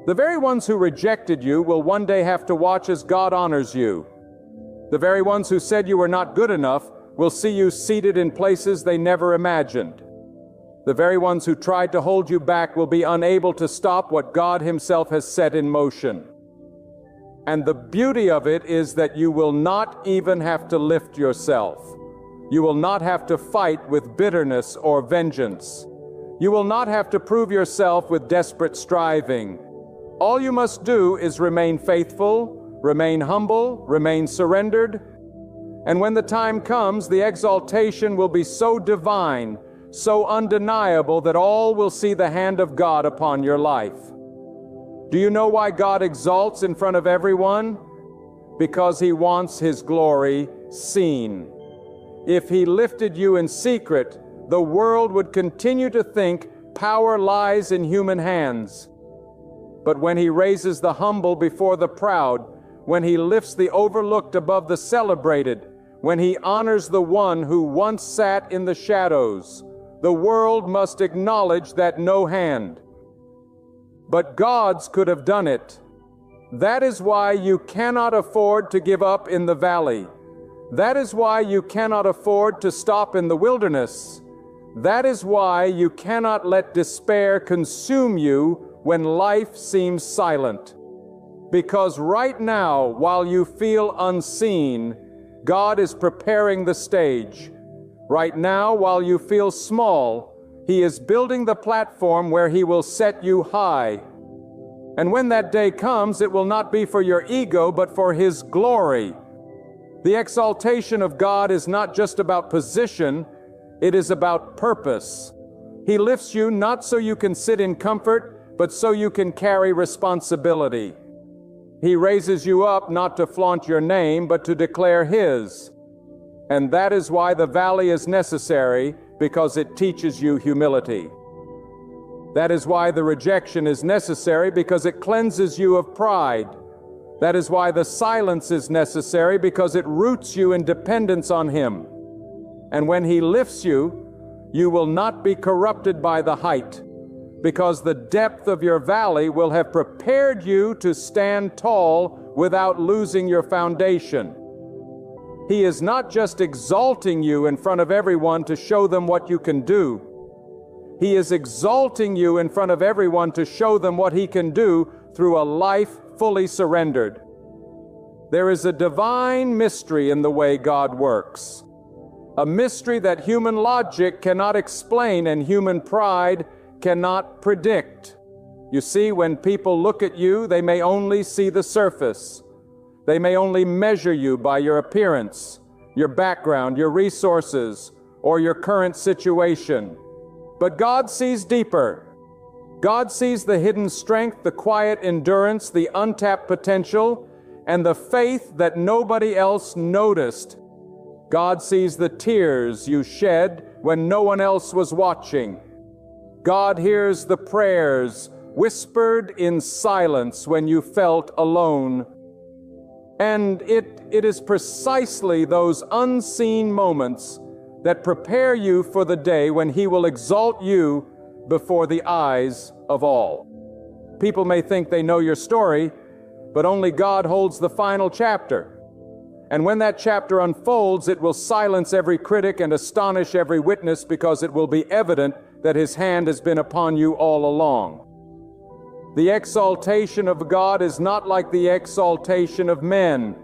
The very ones who rejected you will one day have to watch as God honors you. The very ones who said you were not good enough will see you seated in places they never imagined. The very ones who tried to hold you back will be unable to stop what God Himself has set in motion. And the beauty of it is that you will not even have to lift yourself. You will not have to fight with bitterness or vengeance. You will not have to prove yourself with desperate striving. All you must do is remain faithful, remain humble, remain surrendered. And when the time comes, the exaltation will be so divine, so undeniable that all will see the hand of God upon your life. Do you know why God exalts in front of everyone? Because He wants His glory seen. If He lifted you in secret, the world would continue to think power lies in human hands. But when He raises the humble before the proud, when He lifts the overlooked above the celebrated, when He honors the one who once sat in the shadows, the world must acknowledge that no hand. But God's could have done it. That is why you cannot afford to give up in the valley. That is why you cannot afford to stop in the wilderness. That is why you cannot let despair consume you when life seems silent. Because right now, while you feel unseen, God is preparing the stage. Right now, while you feel small, He is building the platform where He will set you high. And when that day comes, it will not be for your ego, but for His glory. The exaltation of God is not just about position, it is about purpose. He lifts you not so you can sit in comfort, but so you can carry responsibility. He raises you up not to flaunt your name, but to declare His. And that is why the valley is necessary, because it teaches you humility. That is why the rejection is necessary, because it cleanses you of pride. That is why the silence is necessary, because it roots you in dependence on Him. And when He lifts you, you will not be corrupted by the height, because the depth of your valley will have prepared you to stand tall without losing your foundation. He is not just exalting you in front of everyone to show them what you can do. He is exalting you in front of everyone to show them what He can do through a life fully surrendered. There is a divine mystery in the way God works. A mystery that human logic cannot explain and human pride cannot predict. You see, when people look at you, they may only see the surface. They may only measure you by your appearance, your background, your resources, or your current situation. But God sees deeper. God sees the hidden strength, the quiet endurance, the untapped potential, and the faith that nobody else noticed. God sees the tears you shed when no one else was watching. God hears the prayers whispered in silence when you felt alone. And it is precisely those unseen moments that prepare you for the day when He will exalt you before the eyes of all. People may think they know your story, but only God holds the final chapter. And when that chapter unfolds, it will silence every critic and astonish every witness, because it will be evident that His hand has been upon you all along. The exaltation of God is not like the exaltation of men.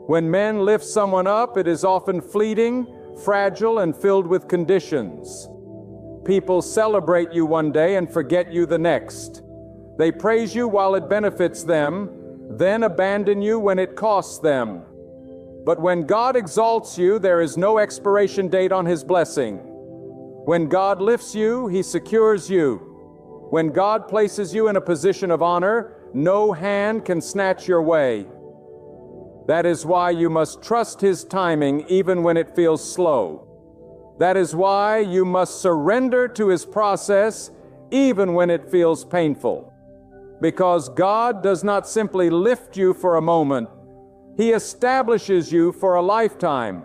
When men lift someone up, it is often fleeting, fragile, and filled with conditions. People celebrate you one day and forget you the next. They praise you while it benefits them, then abandon you when it costs them. But when God exalts you, there is no expiration date on His blessing. When God lifts you, He secures you. When God places you in a position of honor, no hand can snatch your way. That is why you must trust His timing even when it feels slow. That is why you must surrender to His process even when it feels painful. Because God does not simply lift you for a moment, He establishes you for a lifetime.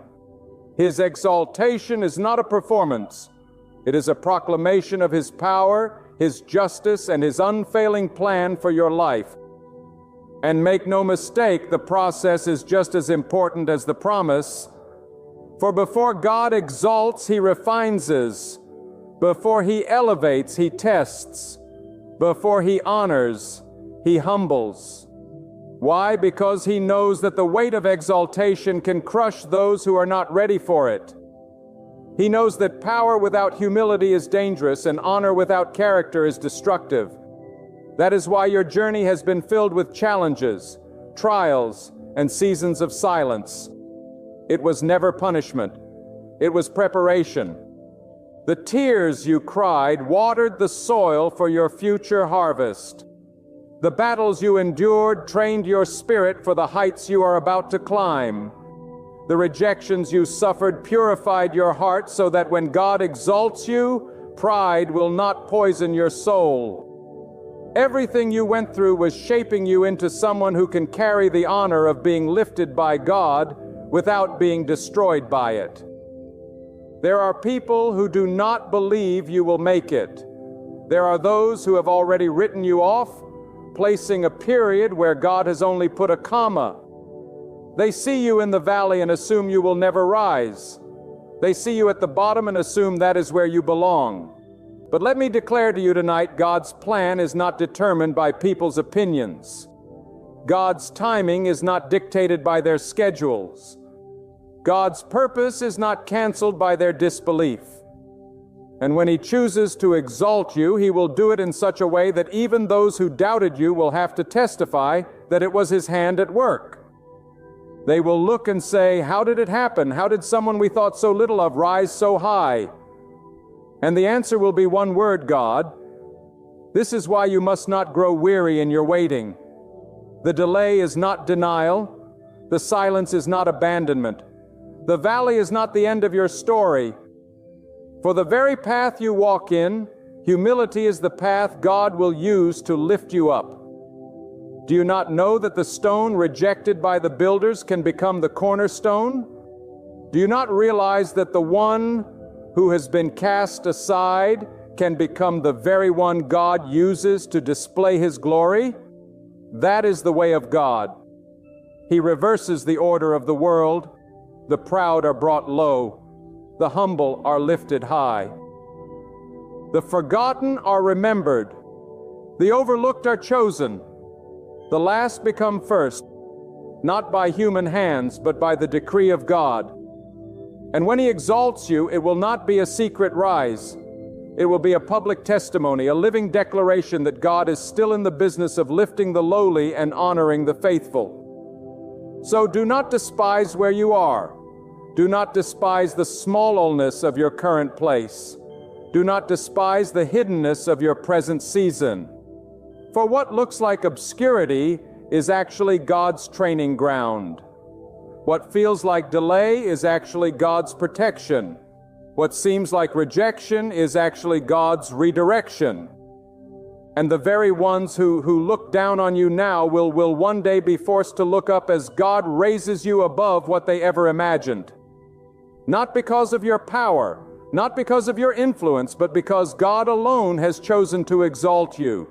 His exaltation is not a performance. It is a proclamation of His power, His justice, and His unfailing plan for your life. And make no mistake, the process is just as important as the promise. For before God exalts, He refines us. Before He elevates, He tests. Before He honors, He humbles. Why? Because He knows that the weight of exaltation can crush those who are not ready for it. He knows that power without humility is dangerous and honor without character is destructive. That is why your journey has been filled with challenges, trials, and seasons of silence. It was never punishment. It was preparation. The tears you cried watered the soil for your future harvest. The battles you endured trained your spirit for the heights you are about to climb. The rejections you suffered purified your heart so that when God exalts you, pride will not poison your soul. Everything you went through was shaping you into someone who can carry the honor of being lifted by God without being destroyed by it. There are people who do not believe you will make it. There are those who have already written you off, placing a period where God has only put a comma. They see you in the valley and assume you will never rise. They see you at the bottom and assume that is where you belong. But let me declare to you tonight, God's plan is not determined by people's opinions. God's timing is not dictated by their schedules. God's purpose is not canceled by their disbelief. And when He chooses to exalt you, He will do it in such a way that even those who doubted you will have to testify that it was His hand at work. They will look and say, "How did it happen? How did someone we thought so little of rise so high?" And the answer will be one word, God. This is why you must not grow weary in your waiting. The delay is not denial. The silence is not abandonment. The valley is not the end of your story. For the very path you walk in, humility is the path God will use to lift you up. Do you not know that the stone rejected by the builders can become the cornerstone? Do you not realize that the one who has been cast aside can become the very one God uses to display His glory? That is the way of God. He reverses the order of the world. The proud are brought low. The humble are lifted high. The forgotten are remembered. The overlooked are chosen. The last become first, not by human hands, but by the decree of God. And when He exalts you, it will not be a secret rise. It will be a public testimony, a living declaration that God is still in the business of lifting the lowly and honoring the faithful. So do not despise where you are. Do not despise the smallness of your current place. Do not despise the hiddenness of your present season. For what looks like obscurity is actually God's training ground. What feels like delay is actually God's protection. What seems like rejection is actually God's redirection. And the very ones who look down on you now will one day be forced to look up as God raises you above what they ever imagined. Not because of your power, not because of your influence, but because God alone has chosen to exalt you.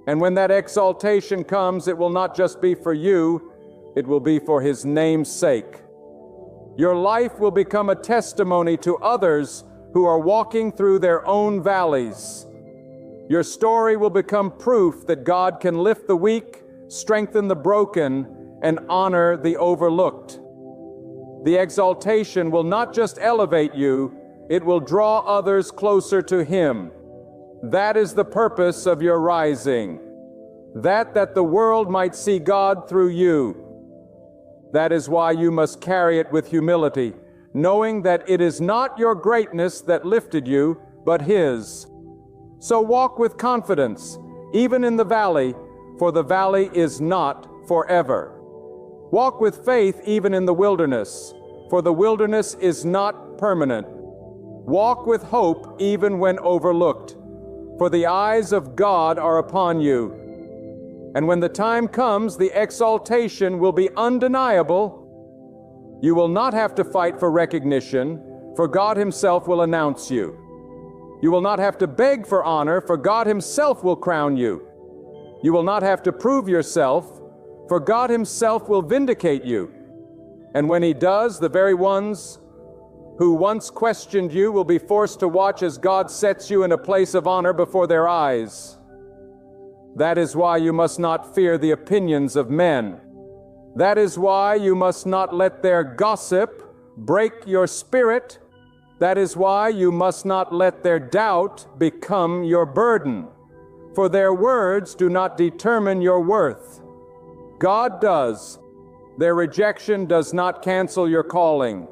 And when that exaltation comes, it will not just be for you, it will be for His name's sake. Your life will become a testimony to others who are walking through their own valleys. Your story will become proof that God can lift the weak, strengthen the broken, and honor the overlooked. The exaltation will not just elevate you, it will draw others closer to Him. That is the purpose of your rising. That the world might see God through you. That is why you must carry it with humility, knowing that it is not your greatness that lifted you, but His. So walk with confidence, even in the valley, for the valley is not forever. Walk with faith even in the wilderness, for the wilderness is not permanent. Walk with hope even when overlooked, for the eyes of God are upon you. And when the time comes, the exaltation will be undeniable. You will not have to fight for recognition, for God Himself will announce you. You will not have to beg for honor, for God Himself will crown you. You will not have to prove yourself, for God Himself will vindicate you. And when He does, the very ones who once questioned you will be forced to watch as God sets you in a place of honor before their eyes. That is why you must not fear the opinions of men. That is why you must not let their gossip break your spirit. That is why you must not let their doubt become your burden. For their words do not determine your worth. God does. Their rejection does not cancel your calling.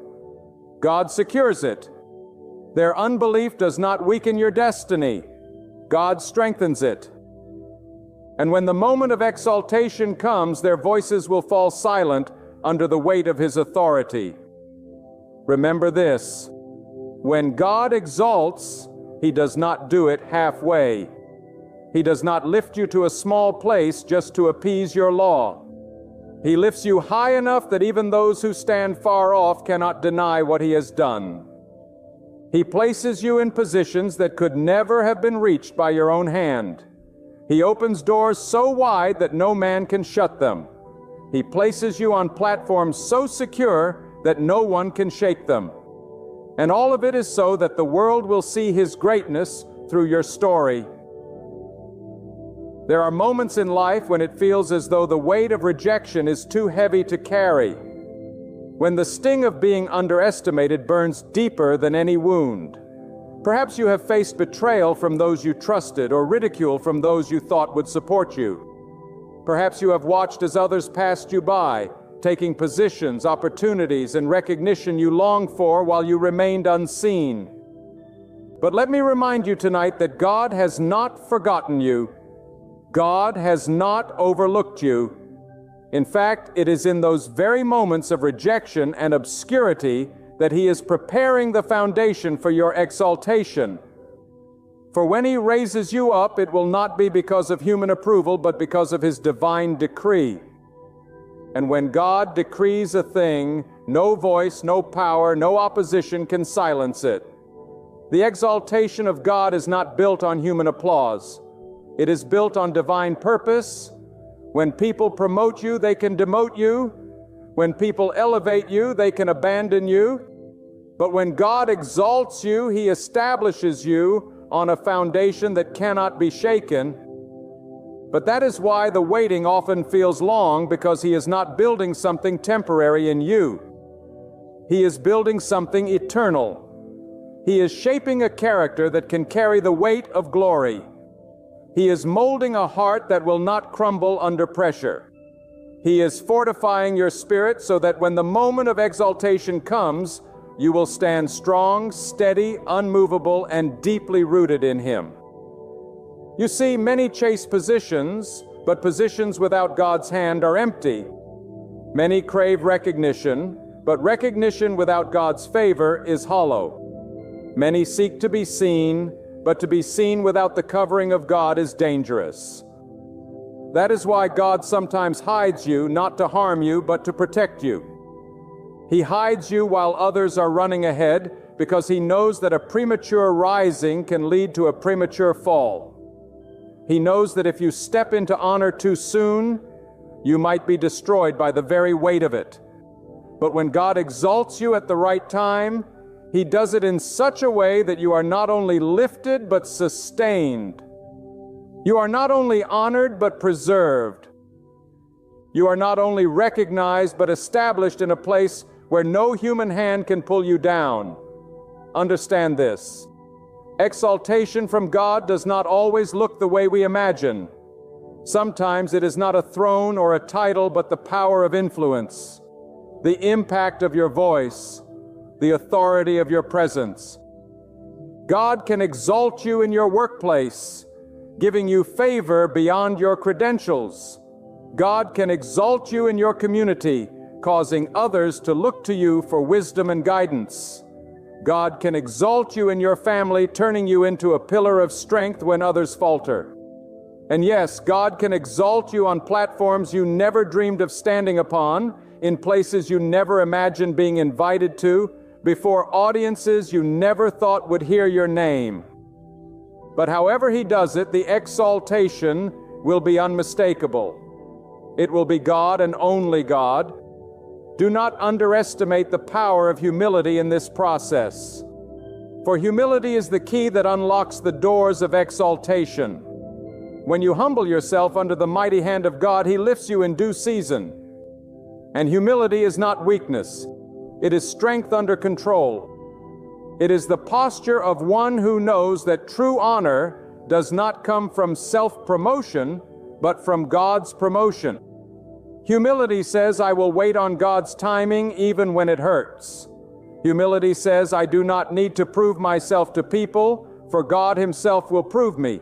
God secures it. Their unbelief does not weaken your destiny. God strengthens it. And when the moment of exaltation comes, their voices will fall silent under the weight of His authority. Remember this: when God exalts, He does not do it halfway. He does not lift you to a small place just to appease your law. He lifts you high enough that even those who stand far off cannot deny what He has done. He places you in positions that could never have been reached by your own hand. He opens doors so wide that no man can shut them. He places you on platforms so secure that no one can shake them. And all of it is so that the world will see His greatness through your story. There are moments in life when it feels as though the weight of rejection is too heavy to carry, when the sting of being underestimated burns deeper than any wound. Perhaps you have faced betrayal from those you trusted or ridicule from those you thought would support you. Perhaps you have watched as others passed you by, taking positions, opportunities, and recognition you longed for while you remained unseen. But let me remind you tonight that God has not forgotten you. God has not overlooked you. In fact, it is in those very moments of rejection and obscurity that He is preparing the foundation for your exaltation. For when He raises you up, it will not be because of human approval, but because of His divine decree. And when God decrees a thing, no voice, no power, no opposition can silence it. The exaltation of God is not built on human applause. It is built on divine purpose. When people promote you, they can demote you. When people elevate you, they can abandon you. But when God exalts you, He establishes you on a foundation that cannot be shaken. But that is why the waiting often feels long, because He is not building something temporary in you. He is building something eternal. He is shaping a character that can carry the weight of glory. He is molding a heart that will not crumble under pressure. He is fortifying your spirit so that when the moment of exaltation comes, you will stand strong, steady, unmovable, and deeply rooted in Him. You see, many chase positions, but positions without God's hand are empty. Many crave recognition, but recognition without God's favor is hollow. Many seek to be seen, but to be seen without the covering of God is dangerous. That is why God sometimes hides you, not to harm you, but to protect you. He hides you while others are running ahead, because He knows that a premature rising can lead to a premature fall. He knows that if you step into honor too soon, you might be destroyed by the very weight of it. But when God exalts you at the right time, He does it in such a way that you are not only lifted but sustained. You are not only honored but preserved. You are not only recognized but established in a place where no human hand can pull you down. Understand this. Exaltation from God does not always look the way we imagine. Sometimes it is not a throne or a title, but the power of influence, the impact of your voice, the authority of your presence. God can exalt you in your workplace, giving you favor beyond your credentials. God can exalt you in your community, causing others to look to you for wisdom and guidance. God can exalt you in your family, turning you into a pillar of strength when others falter. And yes, God can exalt you on platforms you never dreamed of standing upon, in places you never imagined being invited to, before audiences you never thought would hear your name. But however He does it, the exaltation will be unmistakable. It will be God and only God. Do not underestimate the power of humility in this process. For humility is the key that unlocks the doors of exaltation. When you humble yourself under the mighty hand of God, He lifts you in due season. And humility is not weakness. It is strength under control. It is the posture of one who knows that true honor does not come from self-promotion, but from God's promotion. Humility says, I will wait on God's timing even when it hurts. Humility says, I do not need to prove myself to people, for God Himself will prove me.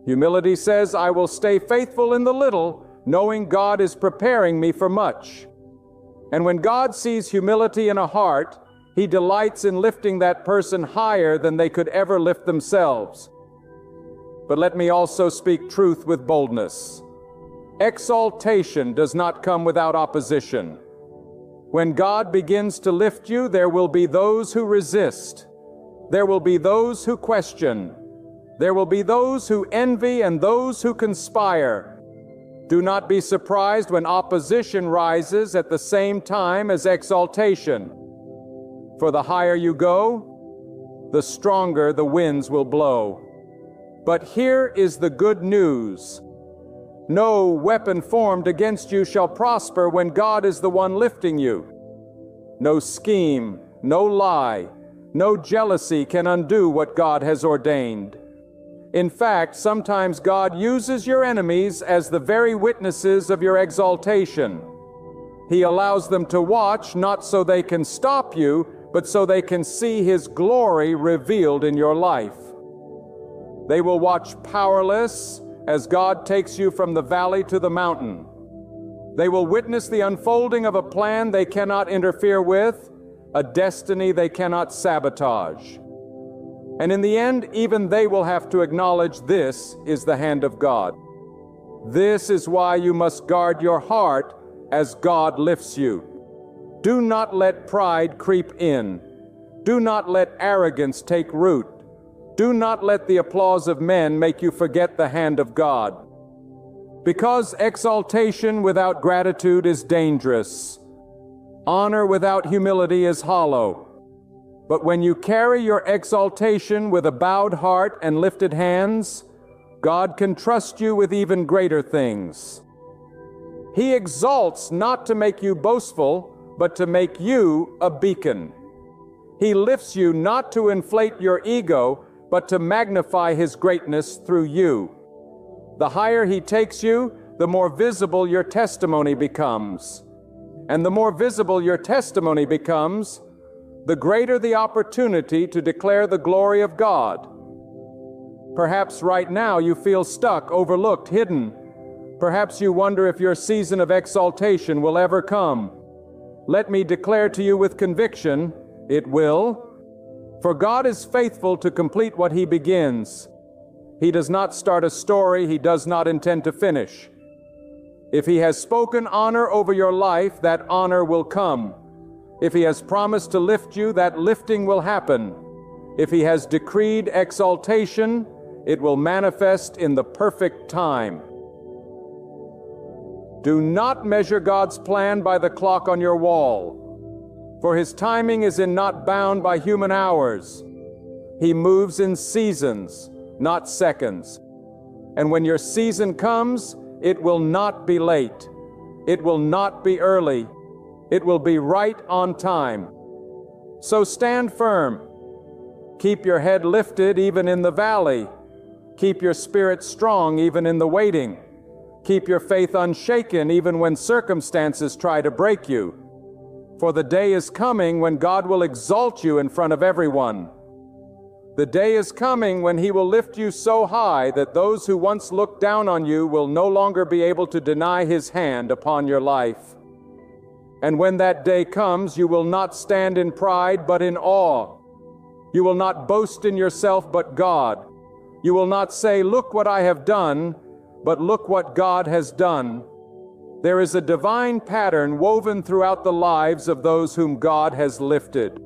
Humility says, I will stay faithful in the little, knowing God is preparing me for much. And when God sees humility in a heart, He delights in lifting that person higher than they could ever lift themselves. But let me also speak truth with boldness. Exaltation does not come without opposition. When God begins to lift you, there will be those who resist. There will be those who question. There will be those who envy and those who conspire. Do not be surprised when opposition rises at the same time as exaltation. For the higher you go, the stronger the winds will blow. But here is the good news. No weapon formed against you shall prosper when God is the one lifting you. No scheme, no lie, no jealousy can undo what God has ordained. In fact, sometimes God uses your enemies as the very witnesses of your exaltation. He allows them to watch, not so they can stop you, but so they can see His glory revealed in your life. They will watch powerless as God takes you from the valley to the mountain. They will witness the unfolding of a plan they cannot interfere with, a destiny they cannot sabotage. And in the end, even they will have to acknowledge this is the hand of God. This is why you must guard your heart as God lifts you. Do not let pride creep in. Do not let arrogance take root. Do not let the applause of men make you forget the hand of God. Because exaltation without gratitude is dangerous. Honor without humility is hollow. But when you carry your exaltation with a bowed heart and lifted hands, God can trust you with even greater things. He exalts not to make you boastful, but to make you a beacon. He lifts you not to inflate your ego, but to magnify His greatness through you. The higher He takes you, the more visible your testimony becomes. And the more visible your testimony becomes, the greater the opportunity to declare the glory of God. Perhaps right now you feel stuck, overlooked, hidden. Perhaps you wonder if your season of exaltation will ever come. Let me declare to you with conviction, it will. For God is faithful to complete what He begins. He does not start a story He does not intend to finish. If He has spoken honor over your life, that honor will come. If He has promised to lift you, that lifting will happen. If He has decreed exaltation, it will manifest in the perfect time. Do not measure God's plan by the clock on your wall. For his timing is not bound by human hours. He moves in seasons, not seconds. And when your season comes, it will not be late. It will not be early. It will be right on time. So stand firm. Keep your head lifted even in the valley. Keep your spirit strong even in the waiting. Keep your faith unshaken even when circumstances try to break you. For the day is coming when God will exalt you in front of everyone. The day is coming when He will lift you so high that those who once looked down on you will no longer be able to deny His hand upon your life. And when that day comes, you will not stand in pride but in awe. You will not boast in yourself but God. You will not say, "Look what I have done," but look what God has done. There is a divine pattern woven throughout the lives of those whom God has lifted.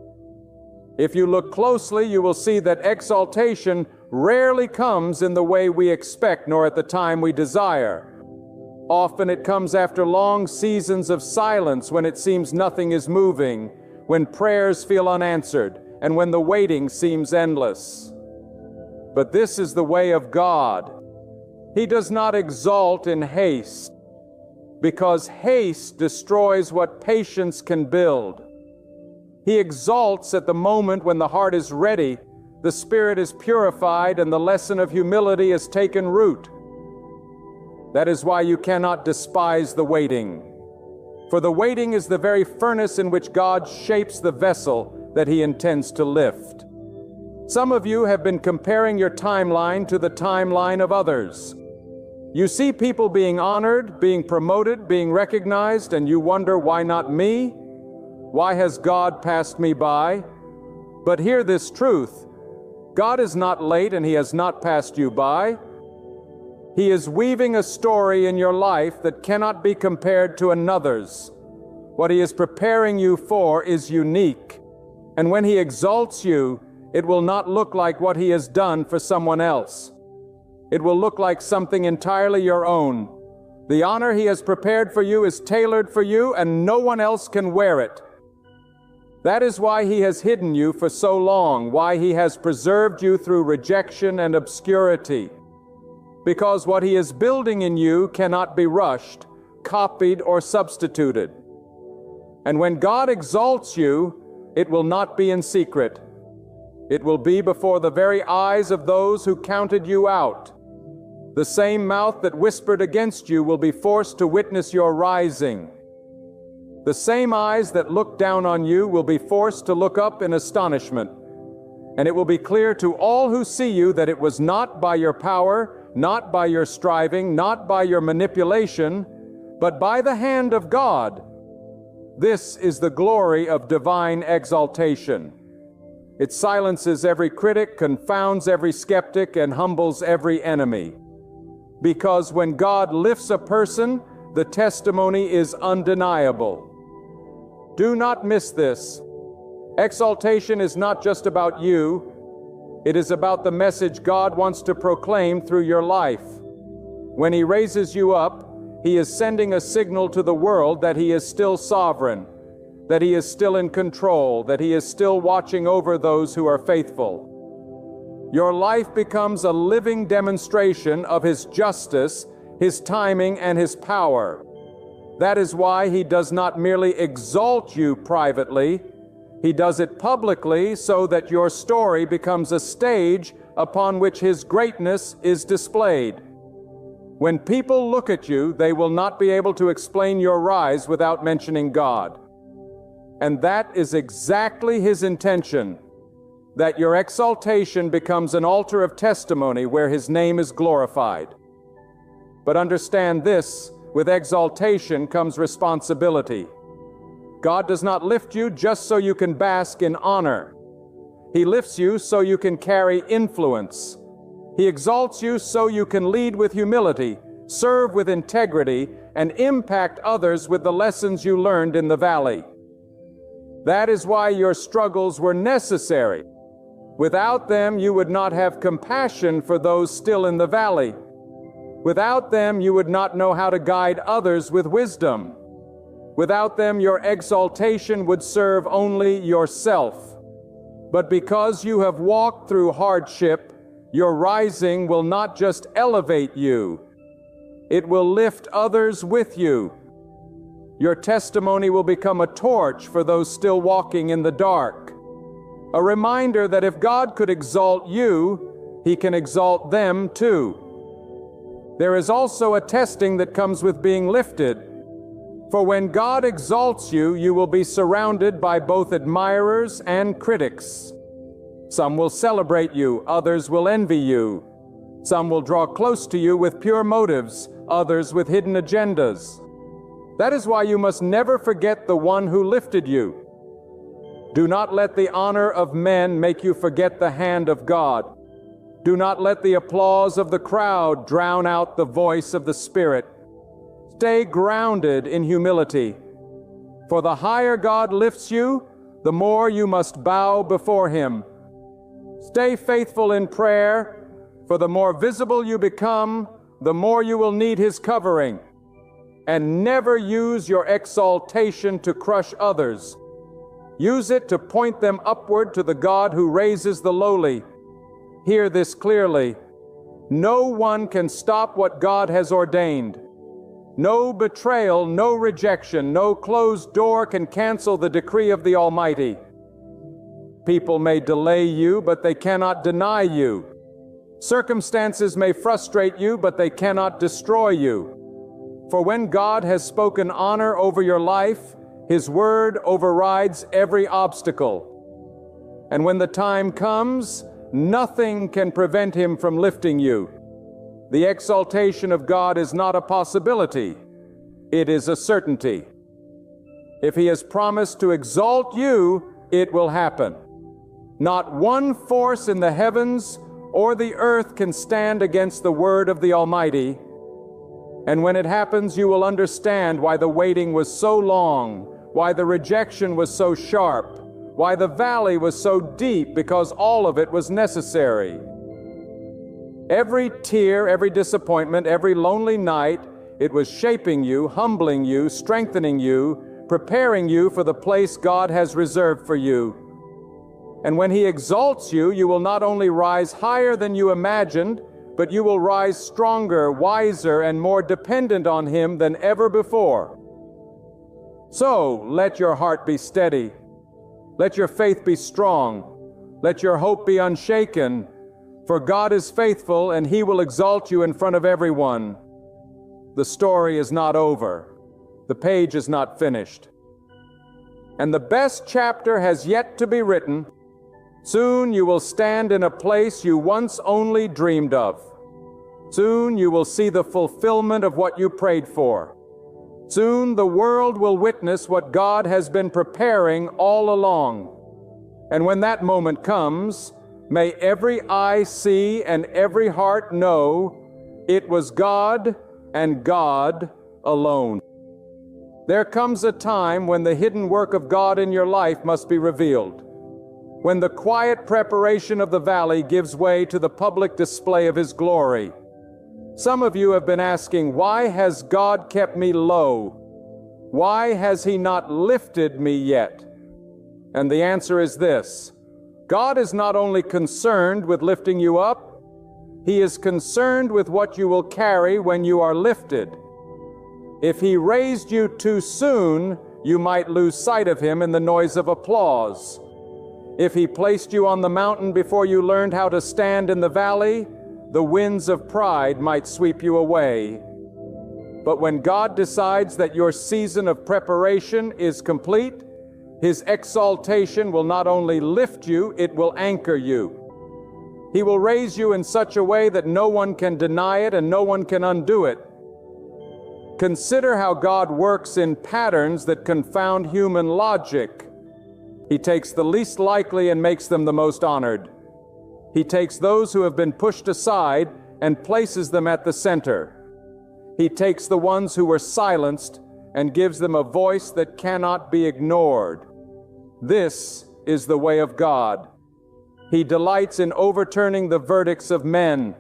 If you look closely, you will see that exaltation rarely comes in the way we expect nor at the time we desire. Often it comes after long seasons of silence when it seems nothing is moving, when prayers feel unanswered, and when the waiting seems endless. But this is the way of God. He does not exalt in haste, because haste destroys what patience can build. He exalts at the moment when the heart is ready, the spirit is purified, and the lesson of humility has taken root. That is why you cannot despise the waiting. For the waiting is the very furnace in which God shapes the vessel that He intends to lift. Some of you have been comparing your timeline to the timeline of others. You see people being honored, being promoted, being recognized, and you wonder, why not me? Why has God passed me by? But hear this truth. God is not late and He has not passed you by. He is weaving a story in your life that cannot be compared to another's. What He is preparing you for is unique. And when He exalts you, it will not look like what He has done for someone else. It will look like something entirely your own. The honor He has prepared for you is tailored for you, and no one else can wear it. That is why He has hidden you for so long, why He has preserved you through rejection and obscurity. Because what He is building in you cannot be rushed, copied, or substituted. And when God exalts you, it will not be in secret. It will be before the very eyes of those who counted you out. The same mouth that whispered against you will be forced to witness your rising. The same eyes that looked down on you will be forced to look up in astonishment. And it will be clear to all who see you that it was not by your power, not by your striving, not by your manipulation, but by the hand of God. This is the glory of divine exaltation. It silences every critic, confounds every skeptic, and humbles every enemy. Because when God lifts a person, the testimony is undeniable. Do not miss this. Exaltation is not just about you. It is about the message God wants to proclaim through your life. When He raises you up, He is sending a signal to the world that He is still sovereign, that He is still in control, that He is still watching over those who are faithful. Your life becomes a living demonstration of His justice, His timing, and His power. That is why He does not merely exalt you privately. He does it publicly so that your story becomes a stage upon which His greatness is displayed. When people look at you, they will not be able to explain your rise without mentioning God. And that is exactly His intention, that your exaltation becomes an altar of testimony where His name is glorified. But understand this, with exaltation comes responsibility. God does not lift you just so you can bask in honor. He lifts you so you can carry influence. He exalts you so you can lead with humility, serve with integrity, and impact others with the lessons you learned in the valley. That is why your struggles were necessary. Without them, you would not have compassion for those still in the valley. Without them, you would not know how to guide others with wisdom. Without them, your exaltation would serve only yourself. But because you have walked through hardship, your rising will not just elevate you, it will lift others with you. Your testimony will become a torch for those still walking in the dark. A reminder that if God could exalt you, He can exalt them too. There is also a testing that comes with being lifted. For when God exalts you, you will be surrounded by both admirers and critics. Some will celebrate you, others will envy you. Some will draw close to you with pure motives, others with hidden agendas. That is why you must never forget the one who lifted you. Do not let the honor of men make you forget the hand of God. Do not let the applause of the crowd drown out the voice of the Spirit. Stay grounded in humility. For the higher God lifts you, the more you must bow before Him. Stay faithful in prayer, for the more visible you become, the more you will need His covering. And never use your exaltation to crush others. Use it to point them upward to the God who raises the lowly. Hear this clearly. No one can stop what God has ordained. No betrayal, no rejection, no closed door can cancel the decree of the Almighty. People may delay you, but they cannot deny you. Circumstances may frustrate you, but they cannot destroy you. For when God has spoken honor over your life, His word overrides every obstacle. And when the time comes, nothing can prevent Him from lifting you. The exaltation of God is not a possibility. It is a certainty. If He has promised to exalt you, it will happen. Not one force in the heavens or the earth can stand against the word of the Almighty. And when it happens, you will understand why the waiting was so long, why the rejection was so sharp, why the valley was so deep, because all of it was necessary. Every tear, every disappointment, every lonely night, it was shaping you, humbling you, strengthening you, preparing you for the place God has reserved for you. And when He exalts you, you will not only rise higher than you imagined, but you will rise stronger, wiser, and more dependent on Him than ever before. So, let your heart be steady. Let your faith be strong. Let your hope be unshaken. For God is faithful, and He will exalt you in front of everyone. The story is not over. The page is not finished. And the best chapter has yet to be written. Soon you will stand in a place you once only dreamed of. Soon you will see the fulfillment of what you prayed for. Soon the world will witness what God has been preparing all along. And when that moment comes, may every eye see and every heart know it was God and God alone. There comes a time when the hidden work of God in your life must be revealed. When the quiet preparation of the valley gives way to the public display of His glory. Some of you have been asking, why has God kept me low? Why has He not lifted me yet? And the answer is this: God is not only concerned with lifting you up, He is concerned with what you will carry when you are lifted. If He raised you too soon, you might lose sight of Him in the noise of applause. If He placed you on the mountain before you learned how to stand in the valley, the winds of pride might sweep you away. But when God decides that your season of preparation is complete, His exaltation will not only lift you, it will anchor you. He will raise you in such a way that no one can deny it and no one can undo it. Consider how God works in patterns that confound human logic. He takes the least likely and makes them the most honored. He takes those who have been pushed aside and places them at the center. He takes the ones who were silenced and gives them a voice that cannot be ignored. This is the way of God. He delights in overturning the verdicts of men.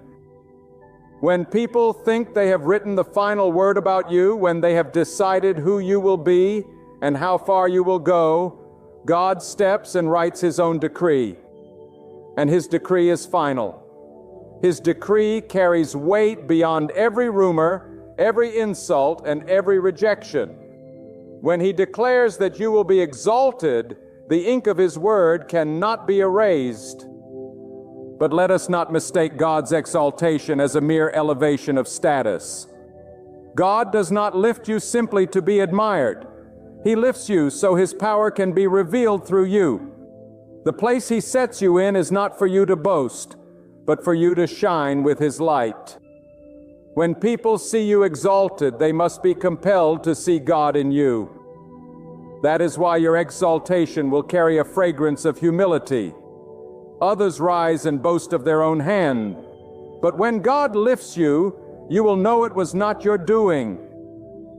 When people think they have written the final word about you, when they have decided who you will be and how far you will go, God steps and writes His own decree. And His decree is final. His decree carries weight beyond every rumor, every insult, and every rejection. When He declares that you will be exalted, the ink of His word cannot be erased. But let us not mistake God's exaltation as a mere elevation of status. God does not lift you simply to be admired. He lifts you so His power can be revealed through you. The place He sets you in is not for you to boast, but for you to shine with His light. When people see you exalted, they must be compelled to see God in you. That is why your exaltation will carry a fragrance of humility. Others rise and boast of their own hand. But when God lifts you, you will know it was not your doing.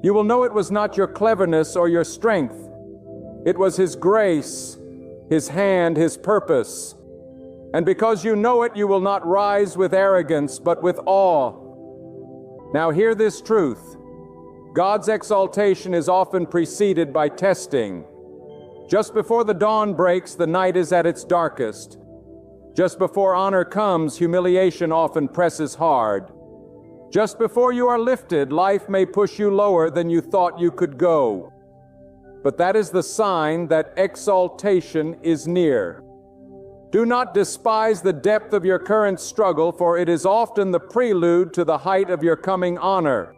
You will know it was not your cleverness or your strength. It was His grace, His hand, His purpose. And because you know it, you will not rise with arrogance, but with awe. Now hear this truth. God's exaltation is often preceded by testing. Just before the dawn breaks, the night is at its darkest. Just before honor comes, humiliation often presses hard. Just before you are lifted, life may push you lower than you thought you could go. But that is the sign that exaltation is near. Do not despise the depth of your current struggle, for it is often the prelude to the height of your coming honor.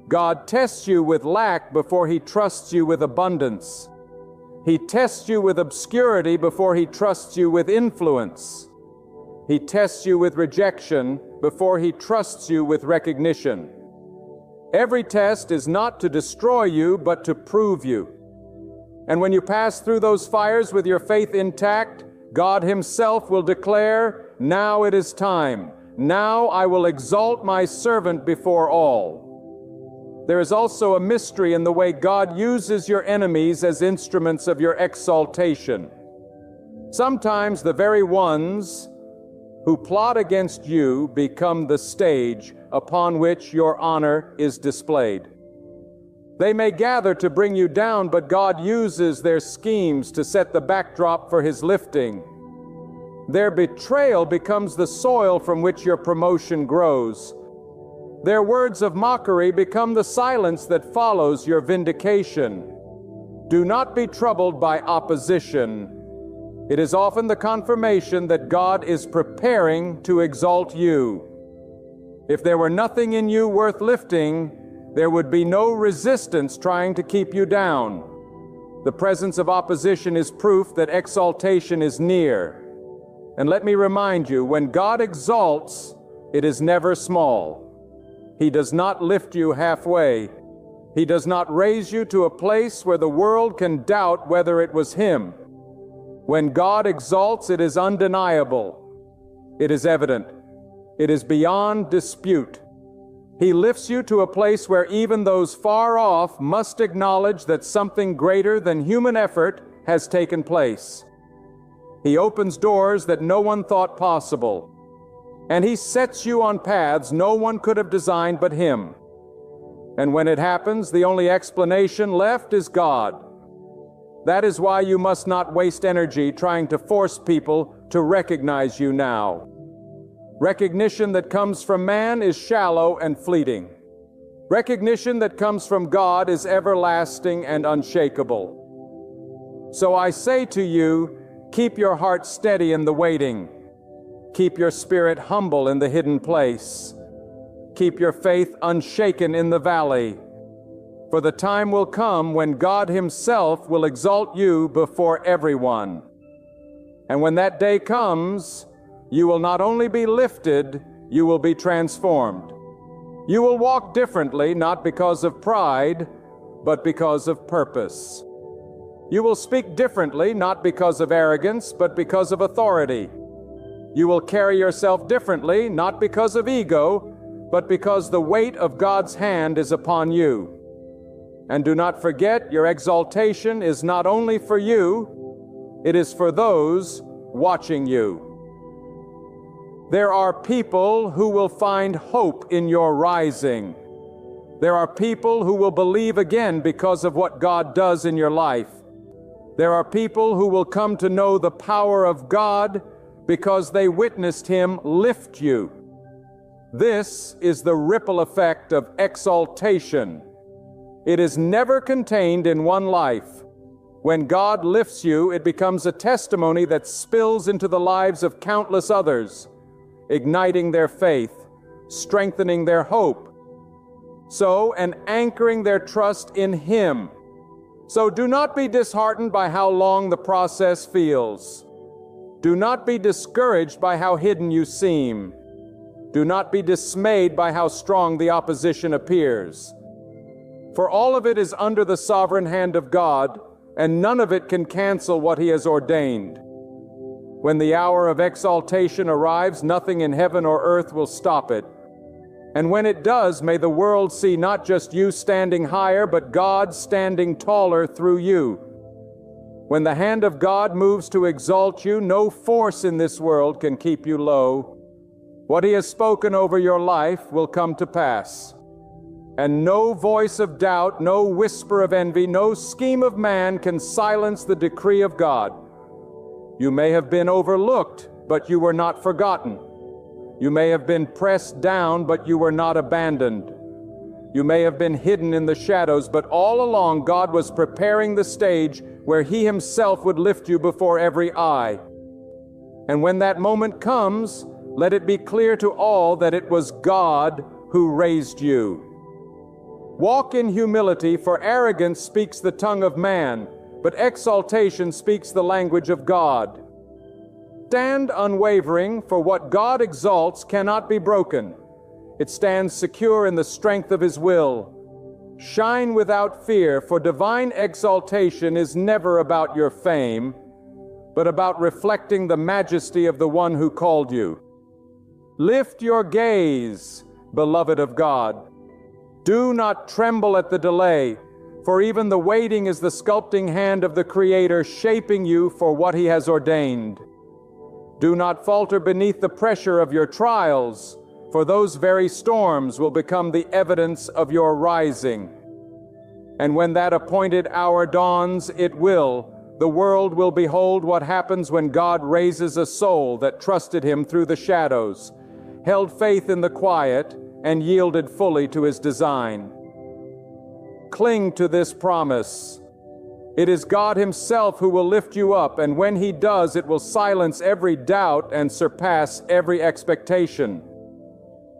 God tests you with lack before He trusts you with abundance. He tests you with obscurity before He trusts you with influence. He tests you with rejection before He trusts you with recognition. Every test is not to destroy you, but to prove you. And when you pass through those fires with your faith intact, God Himself will declare, "Now it is time. Now I will exalt my servant before all." There is also a mystery in the way God uses your enemies as instruments of your exaltation. Sometimes the very ones who plot against you become the stage upon which your honor is displayed. They may gather to bring you down, but God uses their schemes to set the backdrop for His lifting. Their betrayal becomes the soil from which your promotion grows. Their words of mockery become the silence that follows your vindication. Do not be troubled by opposition. It is often the confirmation that God is preparing to exalt you. If there were nothing in you worth lifting, there would be no resistance trying to keep you down. The presence of opposition is proof that exaltation is near. And let me remind you, when God exalts, it is never small. He does not lift you halfway. He does not raise you to a place where the world can doubt whether it was Him. When God exalts, it is undeniable. It is evident. It is beyond dispute. He lifts you to a place where even those far off must acknowledge that something greater than human effort has taken place. He opens doors that no one thought possible. And He sets you on paths no one could have designed but Him. And when it happens, the only explanation left is God. That is why you must not waste energy trying to force people to recognize you now. Recognition that comes from man is shallow and fleeting. Recognition that comes from God is everlasting and unshakable. So I say to you, keep your heart steady in the waiting. Keep your spirit humble in the hidden place. Keep your faith unshaken in the valley. For the time will come when God Himself will exalt you before everyone. And when that day comes, you will not only be lifted, you will be transformed. You will walk differently, not because of pride, but because of purpose. You will speak differently, not because of arrogance, but because of authority. You will carry yourself differently, not because of ego, but because the weight of God's hand is upon you. And do not forget, your exaltation is not only for you, it is for those watching you. There are people who will find hope in your rising. There are people who will believe again because of what God does in your life. There are people who will come to know the power of God because they witnessed Him lift you. This is the ripple effect of exaltation. It is never contained in one life. When God lifts you, it becomes a testimony that spills into the lives of countless others, igniting their faith, strengthening their hope, and anchoring their trust in Him. So do not be disheartened by how long the process feels. Do not be discouraged by how hidden you seem. Do not be dismayed by how strong the opposition appears. For all of it is under the sovereign hand of God, and none of it can cancel what He has ordained. When the hour of exaltation arrives, nothing in heaven or earth will stop it. And when it does, may the world see not just you standing higher, but God standing taller through you. When the hand of God moves to exalt you, no force in this world can keep you low. What He has spoken over your life will come to pass. And no voice of doubt, no whisper of envy, no scheme of man can silence the decree of God. You may have been overlooked, but you were not forgotten. You may have been pressed down, but you were not abandoned. You may have been hidden in the shadows, but all along God was preparing the stage where He Himself would lift you before every eye. And when that moment comes, let it be clear to all that it was God who raised you. Walk in humility, for arrogance speaks the tongue of man, but exaltation speaks the language of God. Stand unwavering, for what God exalts cannot be broken. It stands secure in the strength of His will. Shine without fear, for divine exaltation is never about your fame, but about reflecting the majesty of the one who called you. Lift your gaze, beloved of God. Do not tremble at the delay, for even the waiting is the sculpting hand of the Creator shaping you for what He has ordained. Do not falter beneath the pressure of your trials, for those very storms will become the evidence of your rising. And when that appointed hour dawns, the world will behold what happens when God raises a soul that trusted Him through the shadows, held faith in the quiet, and yielded fully to His design. Cling to this promise. It is God Himself who will lift you up, and when He does, it will silence every doubt and surpass every expectation.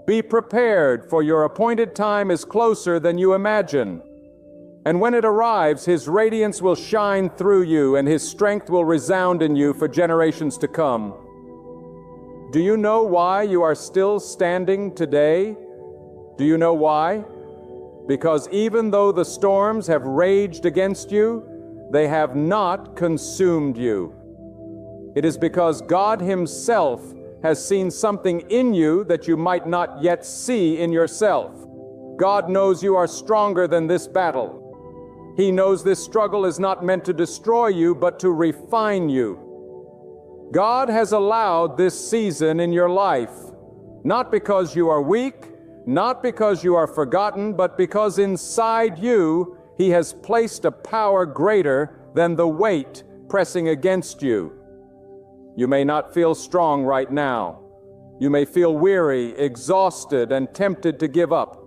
Be prepared, for your appointed time is closer than you imagine. And when it arrives, His radiance will shine through you, and His strength will resound in you for generations to come. Do you know why you are still standing today? Do you know why? Because even though the storms have raged against you, they have not consumed you. It is because God Himself has seen something in you that you might not yet see in yourself. God knows you are stronger than this battle. He knows this struggle is not meant to destroy you, but to refine you. God has allowed this season in your life, not because you are weak, not because you are forgotten, but because inside you He has placed a power greater than the weight pressing against you. You may not feel strong right now. You may feel weary, exhausted, and tempted to give up.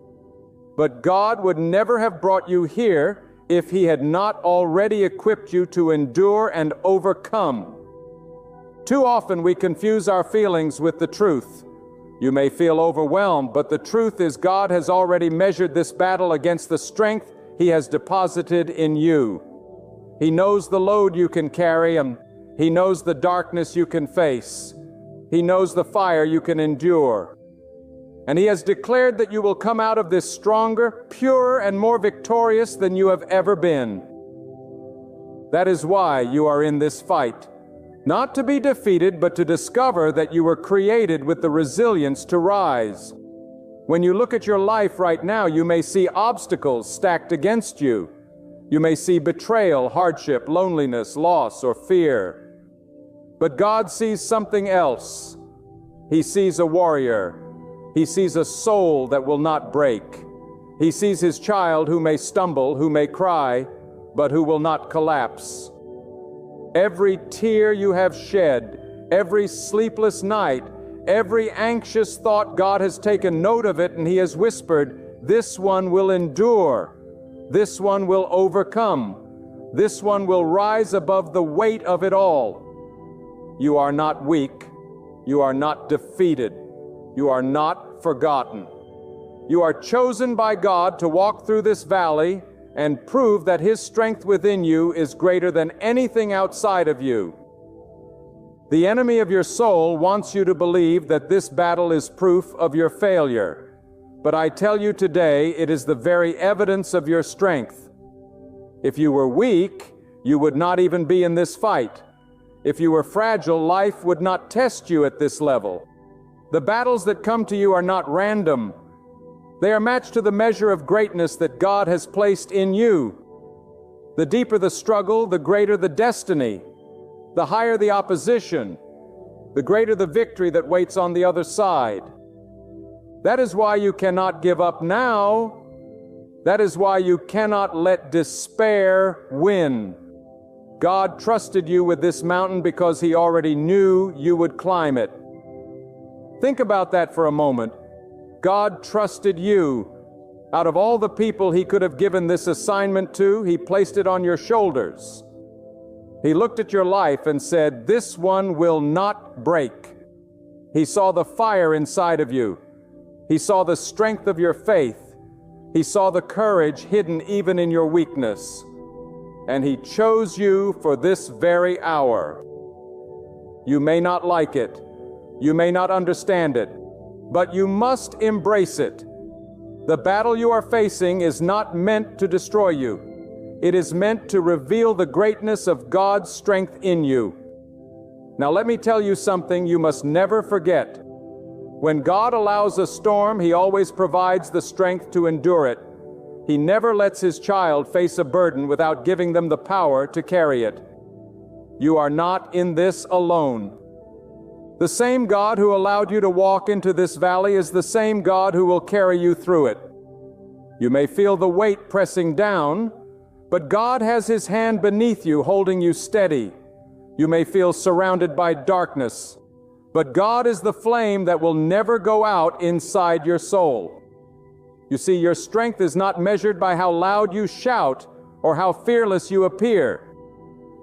But God would never have brought you here if He had not already equipped you to endure and overcome. Too often we confuse our feelings with the truth. You may feel overwhelmed, but the truth is God has already measured this battle against the strength He has deposited in you. He knows the load you can carry, and He knows the darkness you can face. He knows the fire you can endure. And He has declared that you will come out of this stronger, purer, and more victorious than you have ever been. That is why you are in this fight. Not to be defeated, but to discover that you were created with the resilience to rise. When you look at your life right now, you may see obstacles stacked against you. You may see betrayal, hardship, loneliness, loss, or fear. But God sees something else. He sees a warrior. He sees a soul that will not break. He sees his child who may stumble, who may cry, but who will not collapse. Every tear you have shed, every sleepless night, every anxious thought, God has taken note of it, and He has whispered, "This one will endure. This one will overcome. This one will rise above the weight of it all." You are not weak. You are not defeated. You are not forgotten. You are chosen by God to walk through this valley and prove that His strength within you is greater than anything outside of you. The enemy of your soul wants you to believe that this battle is proof of your failure. But I tell you today, it is the very evidence of your strength. If you were weak, you would not even be in this fight. If you were fragile, life would not test you at this level. The battles that come to you are not random. They are matched to the measure of greatness that God has placed in you. The deeper the struggle, the greater the destiny. The higher the opposition, the greater the victory that waits on the other side. That is why you cannot give up now. That is why you cannot let despair win. God trusted you with this mountain because He already knew you would climb it. Think about that for a moment. God trusted you. Out of all the people He could have given this assignment to, He placed it on your shoulders. He looked at your life and said, "This one will not break." He saw the fire inside of you. He saw the strength of your faith. He saw the courage hidden even in your weakness. And He chose you for this very hour. You may not like it. You may not understand it. But you must embrace it. The battle you are facing is not meant to destroy you. It is meant to reveal the greatness of God's strength in you. Now let me tell you something you must never forget. When God allows a storm, He always provides the strength to endure it. He never lets His child face a burden without giving them the power to carry it. You are not in this alone. The same God who allowed you to walk into this valley is the same God who will carry you through it. You may feel the weight pressing down, but God has His hand beneath you, holding you steady. You may feel surrounded by darkness, but God is the flame that will never go out inside your soul. You see, your strength is not measured by how loud you shout or how fearless you appear.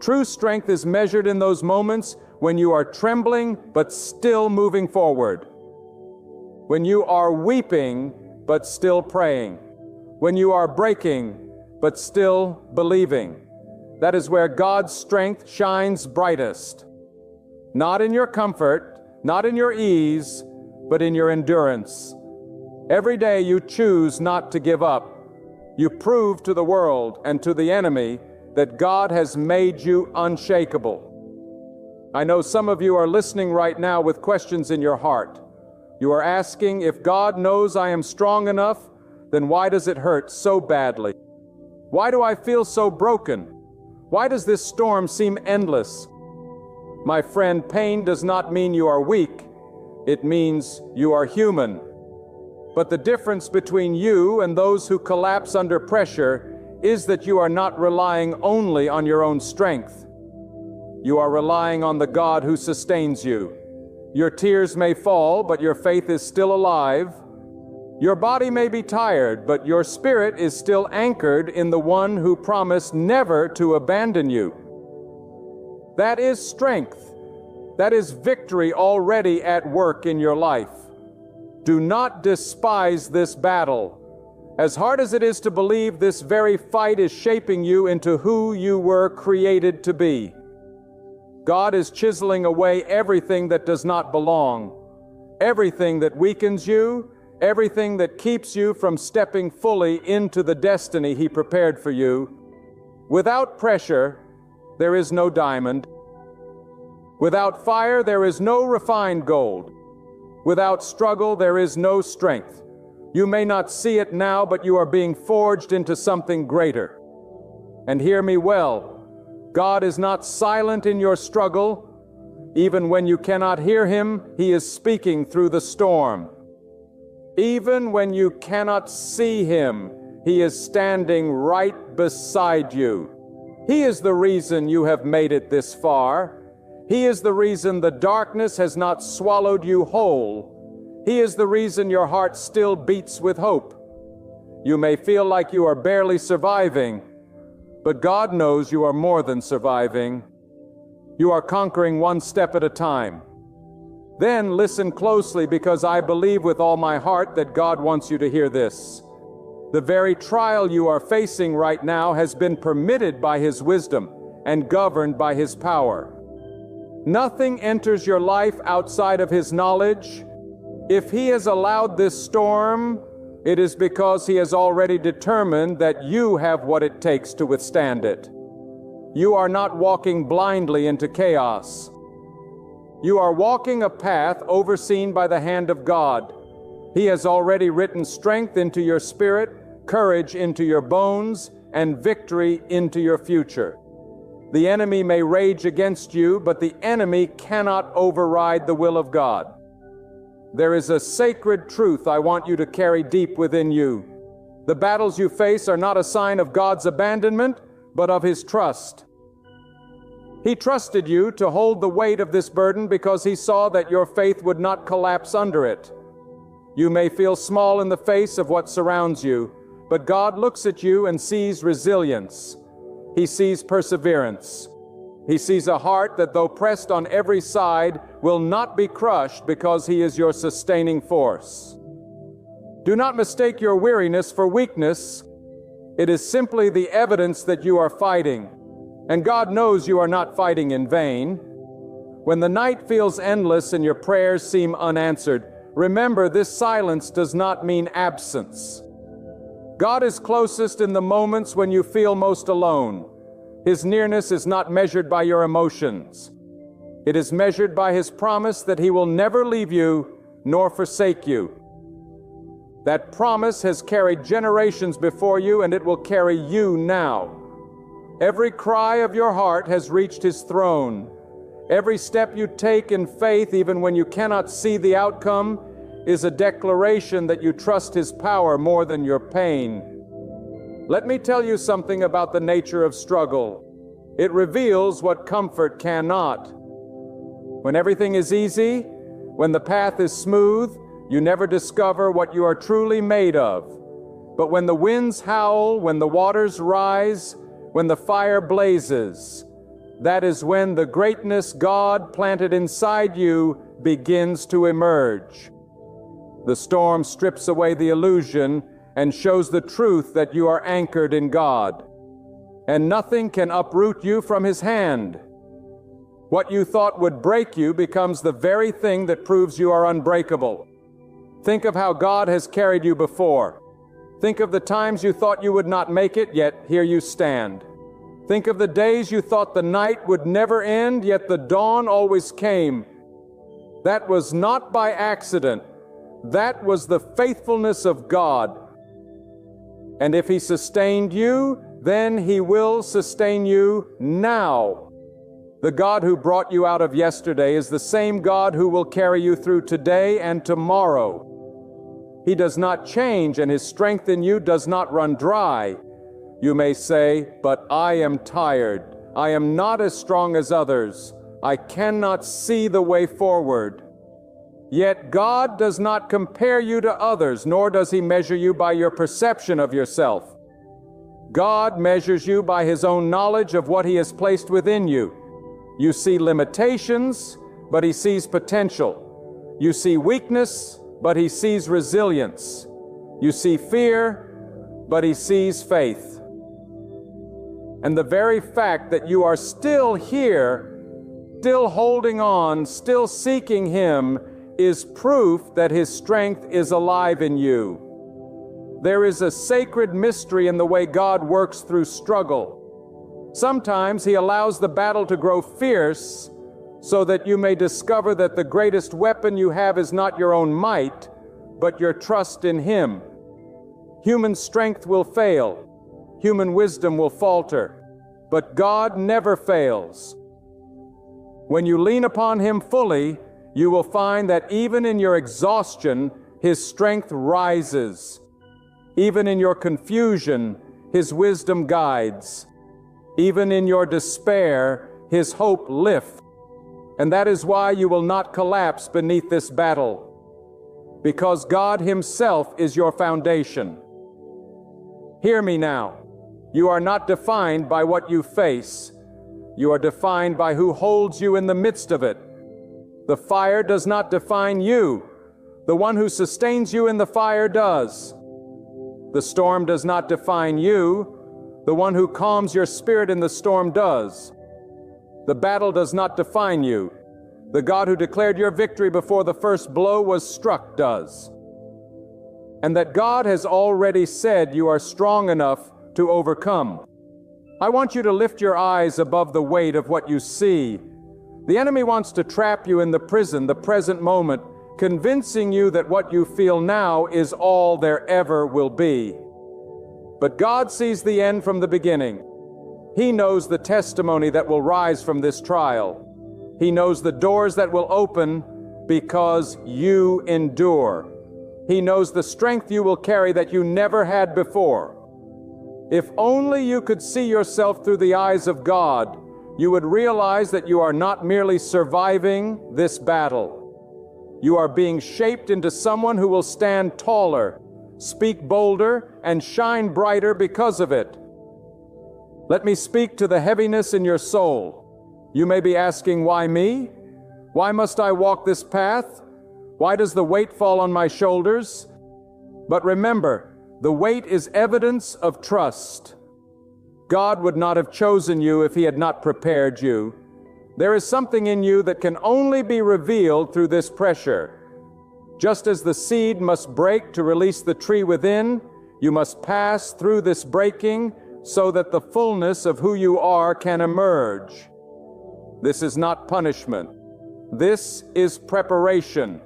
True strength is measured in those moments when you are trembling but still moving forward. When you are weeping but still praying. When you are breaking but still believing. That is where God's strength shines brightest. Not in your comfort, not in your ease, but in your endurance. Every day you choose not to give up. You prove to the world and to the enemy that God has made you unshakable. I know some of you are listening right now with questions in your heart. You are asking, if God knows I am strong enough, then why does it hurt so badly? Why do I feel so broken? Why does this storm seem endless? My friend, pain does not mean you are weak. It means you are human. But the difference between you and those who collapse under pressure is that you are not relying only on your own strength. You are relying on the God who sustains you. Your tears may fall, but your faith is still alive. Your body may be tired, but your spirit is still anchored in the one who promised never to abandon you. That is strength. That is victory already at work in your life. Do not despise this battle. As hard as it is to believe, this very fight is shaping you into who you were created to be. God is chiseling away everything that does not belong, everything that weakens you, everything that keeps you from stepping fully into the destiny He prepared for you. Without pressure, there is no diamond. Without fire, there is no refined gold. Without struggle, there is no strength. You may not see it now, but you are being forged into something greater. And hear me well, God is not silent in your struggle. Even when you cannot hear him, he is speaking through the storm. Even when you cannot see him, he is standing right beside you. He is the reason you have made it this far. He is the reason the darkness has not swallowed you whole. He is the reason your heart still beats with hope. You may feel like you are barely surviving, but God knows you are more than surviving. You are conquering one step at a time. Then listen closely, because I believe with all my heart that God wants you to hear this. The very trial you are facing right now has been permitted by His wisdom and governed by His power. Nothing enters your life outside of His knowledge. If He has allowed this storm, it is because He has already determined that you have what it takes to withstand it. You are not walking blindly into chaos. You are walking a path overseen by the hand of God. He has already written strength into your spirit, courage into your bones, and victory into your future. The enemy may rage against you, but the enemy cannot override the will of God. There is a sacred truth I want you to carry deep within you. The battles you face are not a sign of God's abandonment, but of His trust. He trusted you to hold the weight of this burden because He saw that your faith would not collapse under it. You may feel small in the face of what surrounds you, but God looks at you and sees resilience. He sees perseverance. He sees a heart that, though pressed on every side, will not be crushed because He is your sustaining force. Do not mistake your weariness for weakness. It is simply the evidence that you are fighting. And God knows you are not fighting in vain. When the night feels endless and your prayers seem unanswered, remember this silence does not mean absence. God is closest in the moments when you feel most alone. His nearness is not measured by your emotions. It is measured by His promise that He will never leave you nor forsake you. That promise has carried generations before you, and it will carry you now. Every cry of your heart has reached His throne. Every step you take in faith, even when you cannot see the outcome, is a declaration that you trust His power more than your pain. Let me tell you something about the nature of struggle. It reveals what comfort cannot. When everything is easy, when the path is smooth, you never discover what you are truly made of. But when the winds howl, when the waters rise, when the fire blazes, that is when the greatness God planted inside you begins to emerge. The storm strips away the illusion and shows the truth that you are anchored in God, and nothing can uproot you from His hand. What you thought would break you becomes the very thing that proves you are unbreakable. Think of how God has carried you before. Think of the times you thought you would not make it, yet here you stand. Think of the days you thought the night would never end, yet the dawn always came. That was not by accident. That was the faithfulness of God. And if He sustained you, then He will sustain you now. The God who brought you out of yesterday is the same God who will carry you through today and tomorrow. He does not change, and His strength in you does not run dry. You may say, "But I am tired. I am not as strong as others. I cannot see the way forward." Yet God does not compare you to others, nor does He measure you by your perception of yourself. God measures you by His own knowledge of what He has placed within you. You see limitations, but He sees potential. You see weakness, but He sees resilience. You see fear, but He sees faith. And the very fact that you are still here, still holding on, still seeking Him, is proof that His strength is alive in you. There is a sacred mystery in the way God works through struggle. Sometimes He allows the battle to grow fierce so that you may discover that the greatest weapon you have is not your own might, but your trust in Him. Human strength will fail. Human wisdom will falter. But God never fails. When you lean upon Him fully, you will find that even in your exhaustion, His strength rises. Even in your confusion, His wisdom guides. Even in your despair, His hope lifts. And that is why you will not collapse beneath this battle, because God Himself is your foundation. Hear me now. You are not defined by what you face. You are defined by who holds you in the midst of it. The fire does not define you. The one who sustains you in the fire does. The storm does not define you. The one who calms your spirit in the storm does. The battle does not define you. The God who declared your victory before the first blow was struck does. And that God has already said you are strong enough to overcome. I want you to lift your eyes above the weight of what you see. The enemy wants to trap you in the prison, the present moment, convincing you that what you feel now is all there ever will be. But God sees the end from the beginning. He knows the testimony that will rise from this trial. He knows the doors that will open because you endure. He knows the strength you will carry that you never had before. If only you could see yourself through the eyes of God, you would realize that you are not merely surviving this battle. You are being shaped into someone who will stand taller, speak bolder, and shine brighter because of it. Let me speak to the heaviness in your soul. You may be asking, why me? Why must I walk this path? Why does the weight fall on my shoulders? But remember, the weight is evidence of trust. God would not have chosen you if He had not prepared you. There is something in you that can only be revealed through this pressure. Just as the seed must break to release the tree within, you must pass through this breaking so that the fullness of who you are can emerge. This is not punishment. This is preparation.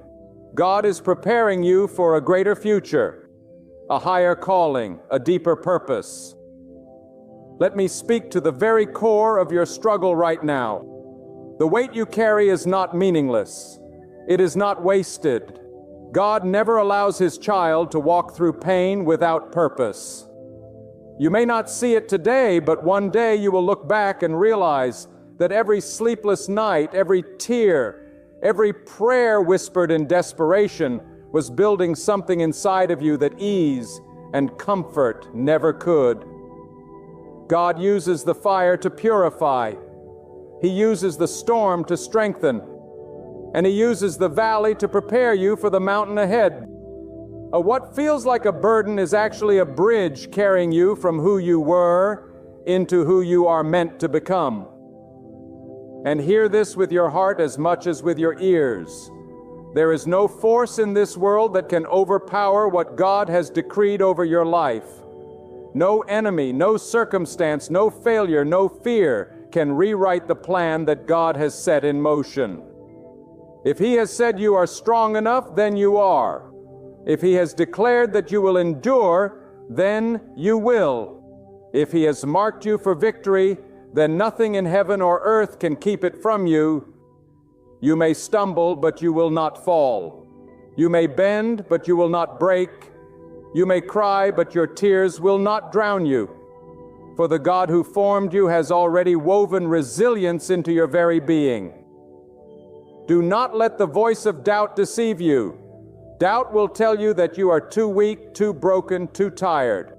God is preparing you for a greater future, a higher calling, a deeper purpose. Let me speak to the very core of your struggle right now. The weight you carry is not meaningless. It is not wasted. God never allows His child to walk through pain without purpose. You may not see it today, but one day you will look back and realize that every sleepless night, every tear, every prayer whispered in desperation was building something inside of you that ease and comfort never could. God uses the fire to purify. He uses the storm to strengthen. And He uses the valley to prepare you for the mountain ahead. What feels like a burden is actually a bridge carrying you from who you were into who you are meant to become. And hear this with your heart as much as with your ears. There is no force in this world that can overpower what God has decreed over your life. No enemy, no circumstance, no failure, no fear can rewrite the plan that God has set in motion. If He has said you are strong enough, then you are. If He has declared that you will endure, then you will. If He has marked you for victory, then nothing in heaven or earth can keep it from you. You may stumble, but you will not fall. You may bend, but you will not break. You may cry, but your tears will not drown you. For the God who formed you has already woven resilience into your very being. Do not let the voice of doubt deceive you. Doubt will tell you that you are too weak, too broken, too tired.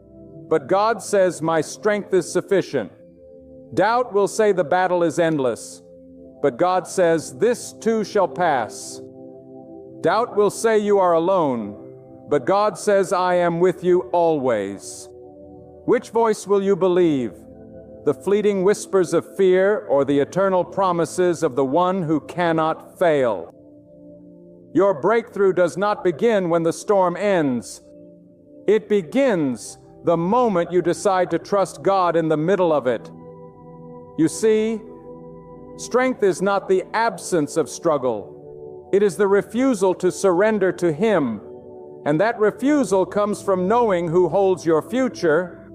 But God says, my strength is sufficient. Doubt will say the battle is endless. But God says, this too shall pass. Doubt will say you are alone. But God says, I am with you always. Which voice will you believe? The fleeting whispers of fear or the eternal promises of the one who cannot fail? Your breakthrough does not begin when the storm ends. It begins the moment you decide to trust God in the middle of it. You see, strength is not the absence of struggle. It is the refusal to surrender to Him. And that refusal comes from knowing who holds your future.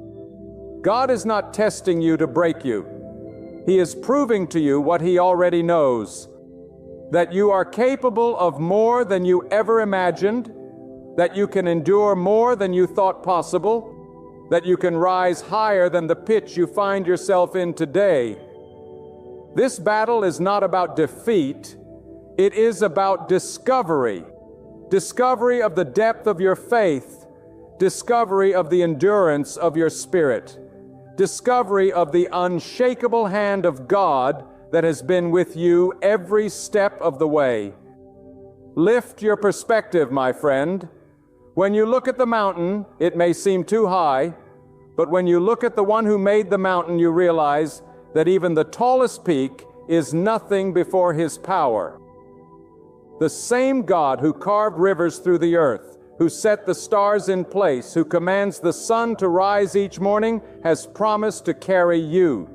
God is not testing you to break you. He is proving to you what He already knows, that you are capable of more than you ever imagined, that you can endure more than you thought possible, that you can rise higher than the pitch you find yourself in today. This battle is not about defeat, it is about discovery. Discovery of the depth of your faith, discovery of the endurance of your spirit, discovery of the unshakable hand of God that has been with you every step of the way. Lift your perspective, my friend. When you look at the mountain, it may seem too high, but when you look at the one who made the mountain, you realize that even the tallest peak is nothing before His power. The same God who carved rivers through the earth, who set the stars in place, who commands the sun to rise each morning, has promised to carry you.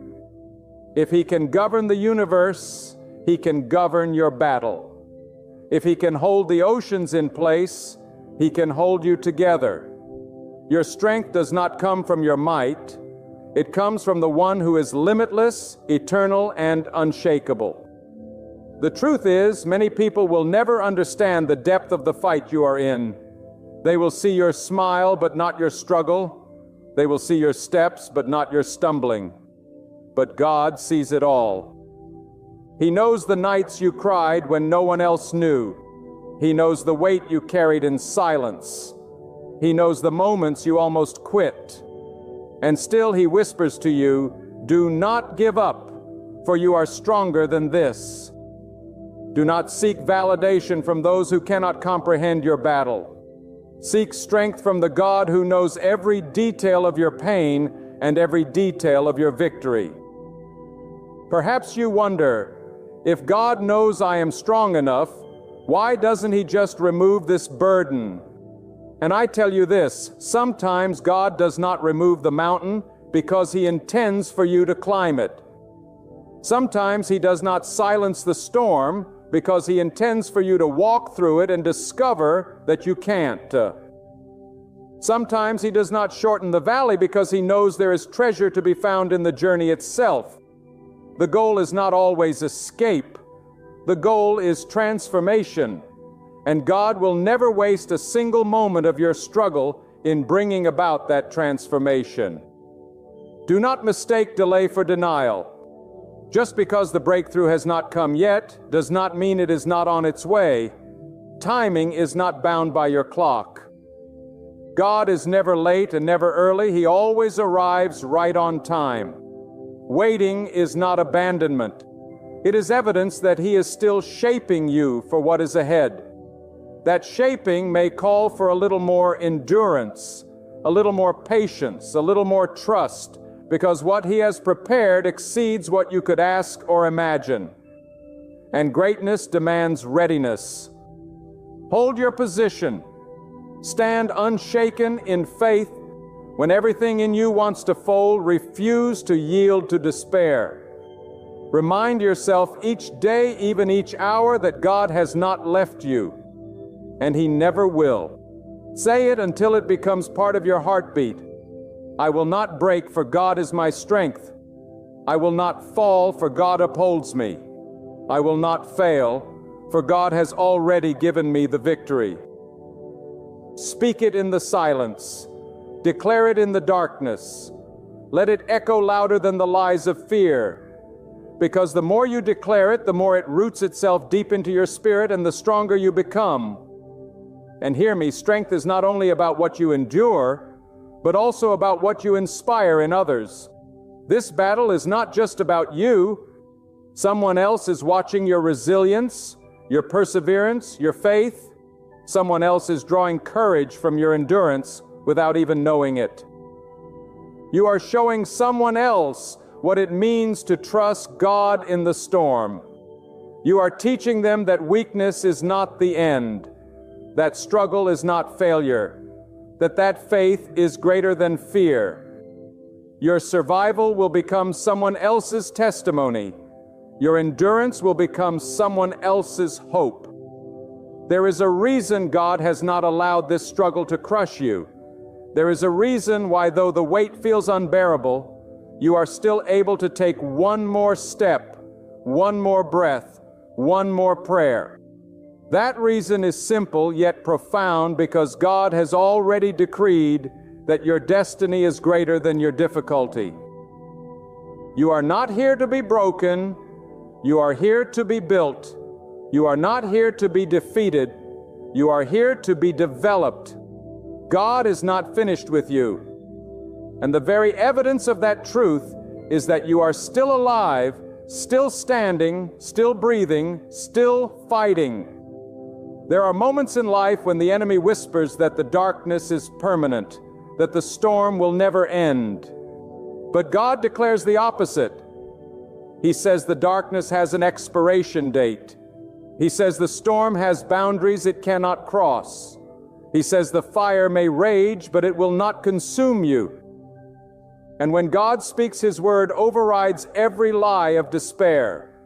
If He can govern the universe, He can govern your battle. If He can hold the oceans in place, He can hold you together. Your strength does not come from your might. It comes from the one who is limitless, eternal, and unshakable. The truth is, many people will never understand the depth of the fight you are in. They will see your smile, but not your struggle. They will see your steps, but not your stumbling. But God sees it all. He knows the nights you cried when no one else knew. He knows the weight you carried in silence. He knows the moments you almost quit. And still He whispers to you, "Do not give up, for you are stronger than this." Do not seek validation from those who cannot comprehend your battle. Seek strength from the God who knows every detail of your pain and every detail of your victory. Perhaps you wonder, if God knows I am strong enough, why doesn't He just remove this burden? And I tell you this, sometimes God does not remove the mountain because He intends for you to climb it. Sometimes He does not silence the storm because He intends for you to walk through it and discover that you can't. Sometimes He does not shorten the valley because He knows there is treasure to be found in the journey itself. The goal is not always escape. The goal is transformation. And God will never waste a single moment of your struggle in bringing about that transformation. Do not mistake delay for denial. Just because the breakthrough has not come yet does not mean it is not on its way. Timing is not bound by your clock. God is never late and never early. He always arrives right on time. Waiting is not abandonment. It is evidence that He is still shaping you for what is ahead. That shaping may call for a little more endurance, a little more patience, a little more trust, because what He has prepared exceeds what you could ask or imagine. And greatness demands readiness. Hold your position. Stand unshaken in faith. When everything in you wants to fold, refuse to yield to despair. Remind yourself each day, even each hour, that God has not left you. And He never will. Say it until it becomes part of your heartbeat. I will not break, for God is my strength. I will not fall, for God upholds me. I will not fail, for God has already given me the victory. Speak it in the silence. Declare it in the darkness. Let it echo louder than the lies of fear. Because the more you declare it, the more it roots itself deep into your spirit, and the stronger you become. And hear me, strength is not only about what you endure, but also about what you inspire in others. This battle is not just about you. Someone else is watching your resilience, your perseverance, your faith. Someone else is drawing courage from your endurance without even knowing it. You are showing someone else what it means to trust God in the storm. You are teaching them that weakness is not the end, that struggle is not failure, that faith is greater than fear. Your survival will become someone else's testimony. Your endurance will become someone else's hope. There is a reason God has not allowed this struggle to crush you. There is a reason why, though the weight feels unbearable, you are still able to take one more step, one more breath, one more prayer. That reason is simple yet profound, because God has already decreed that your destiny is greater than your difficulty. You are not here to be broken. You are here to be built. You are not here to be defeated. You are here to be developed. God is not finished with you. And the very evidence of that truth is that you are still alive, still standing, still breathing, still fighting. There are moments in life when the enemy whispers that the darkness is permanent, that the storm will never end. But God declares the opposite. He says the darkness has an expiration date. He says the storm has boundaries it cannot cross. He says the fire may rage, but it will not consume you. And when God speaks, His word overrides every lie of despair.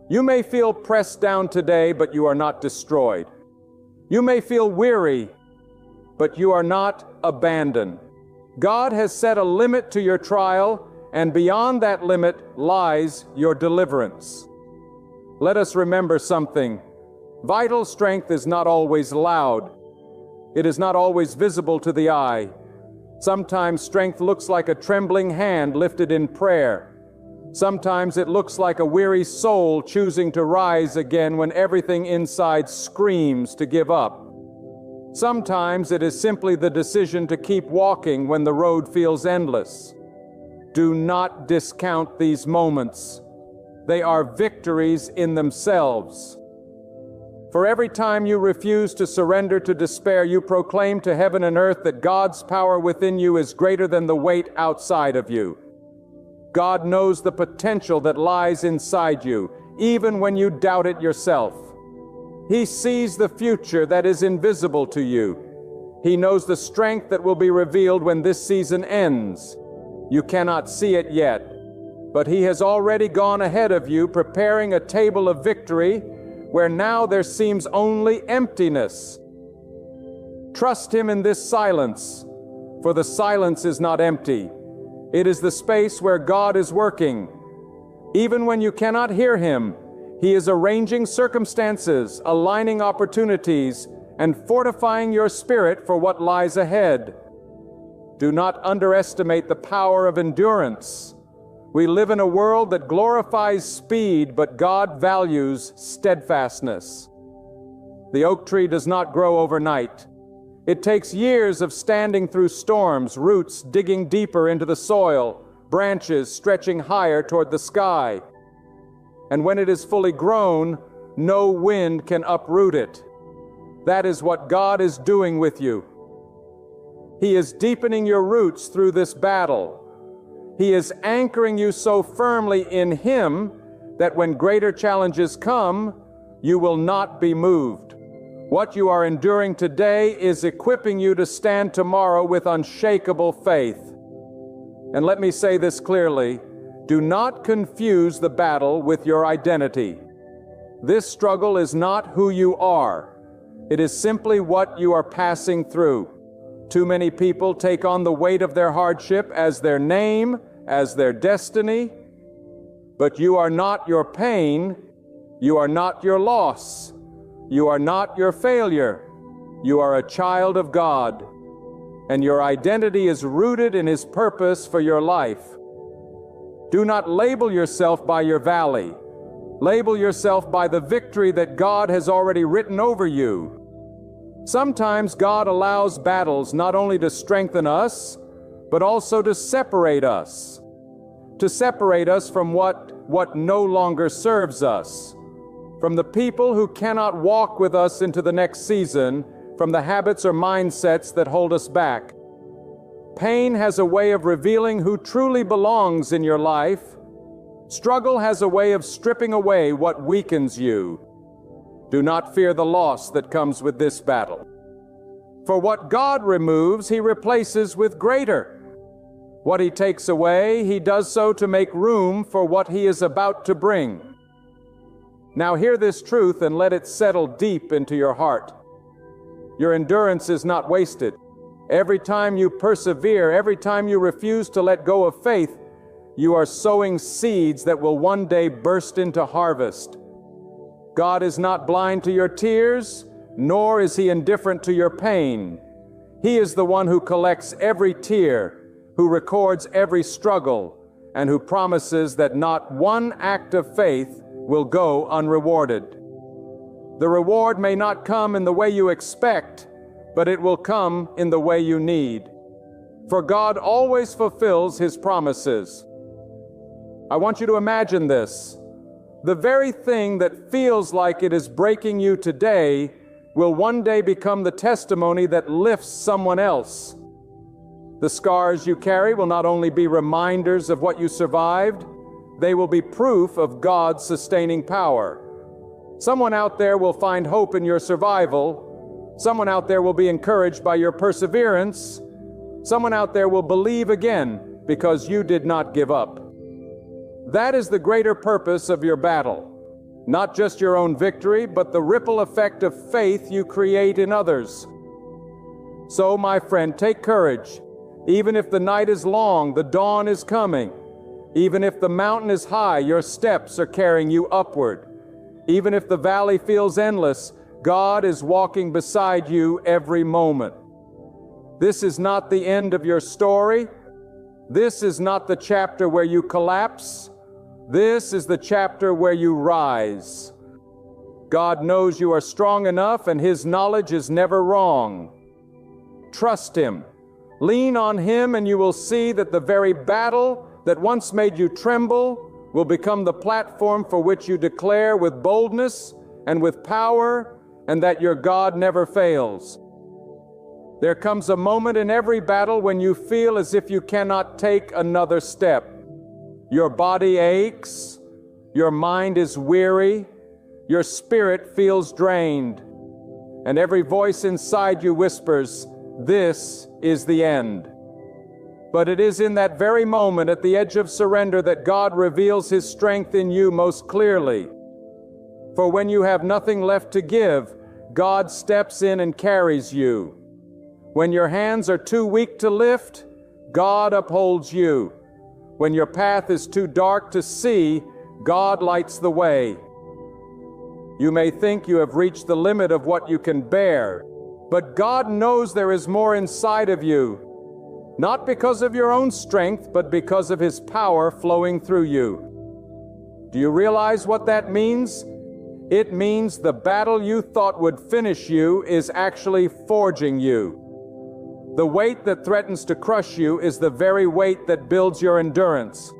You may feel pressed down today, but you are not destroyed. You may feel weary, but you are not abandoned. God has set a limit to your trial, and beyond that limit lies your deliverance. Let us remember something. Vital strength is not always loud. It is not always visible to the eye. Sometimes strength looks like a trembling hand lifted in prayer. Sometimes it looks like a weary soul choosing to rise again when everything inside screams to give up. Sometimes it is simply the decision to keep walking when the road feels endless. Do not discount these moments. They are victories in themselves. For every time you refuse to surrender to despair, you proclaim to heaven and earth that God's power within you is greater than the weight outside of you. God knows the potential that lies inside you, even when you doubt it yourself. He sees the future that is invisible to you. He knows the strength that will be revealed when this season ends. You cannot see it yet, but He has already gone ahead of you, preparing a table of victory where now there seems only emptiness. Trust Him in this silence, for the silence is not empty. It is the space where God is working. Even when you cannot hear Him, He is arranging circumstances, aligning opportunities, and fortifying your spirit for what lies ahead. Do not underestimate the power of endurance. We live in a world that glorifies speed, but God values steadfastness. The oak tree does not grow overnight. It takes years of standing through storms, roots digging deeper into the soil, branches stretching higher toward the sky. And when it is fully grown, no wind can uproot it. That is what God is doing with you. He is deepening your roots through this battle. He is anchoring you so firmly in Him that when greater challenges come, you will not be moved. What you are enduring today is equipping you to stand tomorrow with unshakable faith. And let me say this clearly, do not confuse the battle with your identity. This struggle is not who you are. It is simply what you are passing through. Too many people take on the weight of their hardship as their name, as their destiny. But you are not your pain. You are not your loss. You are not your failure. You are a child of God, and your identity is rooted in His purpose for your life. Do not label yourself by your valley. Label yourself by the victory that God has already written over you. Sometimes God allows battles not only to strengthen us, but also to separate us from what no longer serves us, from the people who cannot walk with us into the next season, from the habits or mindsets that hold us back. Pain has a way of revealing who truly belongs in your life. Struggle has a way of stripping away what weakens you. Do not fear the loss that comes with this battle. For what God removes, He replaces with greater. What He takes away, He does so to make room for what He is about to bring. Now hear this truth and let it settle deep into your heart. Your endurance is not wasted. Every time you persevere, every time you refuse to let go of faith, you are sowing seeds that will one day burst into harvest. God is not blind to your tears, nor is He indifferent to your pain. He is the one who collects every tear, who records every struggle, and who promises that not one act of faith will go unrewarded. The reward may not come in the way you expect, but it will come in the way you need. For God always fulfills His promises. I want you to imagine this. The very thing that feels like it is breaking you today will one day become the testimony that lifts someone else. The scars you carry will not only be reminders of what you survived, they will be proof of God's sustaining power. Someone out there will find hope in your survival. Someone out there will be encouraged by your perseverance. Someone out there will believe again because you did not give up. That is the greater purpose of your battle. Not just your own victory, but the ripple effect of faith you create in others. So, my friend, take courage. Even if the night is long, the dawn is coming. Even if the mountain is high, your steps are carrying you upward. Even if the valley feels endless, God is walking beside you every moment. This is not the end of your story. This is not the chapter where you collapse. This is the chapter where you rise. God knows you are strong enough, and His knowledge is never wrong. Trust Him. Lean on Him, and you will see that the very battle that once made you tremble will become the platform for which you declare with boldness and with power, and that your God never fails. There comes a moment in every battle when you feel as if you cannot take another step. Your body aches, your mind is weary, your spirit feels drained, and every voice inside you whispers, "This is the end." But it is in that very moment at the edge of surrender that God reveals His strength in you most clearly. For when you have nothing left to give, God steps in and carries you. When your hands are too weak to lift, God upholds you. When your path is too dark to see, God lights the way. You may think you have reached the limit of what you can bear, but God knows there is more inside of you, not because of your own strength, but because of His power flowing through you. Do you realize what that means? It means the battle you thought would finish you is actually forging you. The weight that threatens to crush you is the very weight that builds your endurance.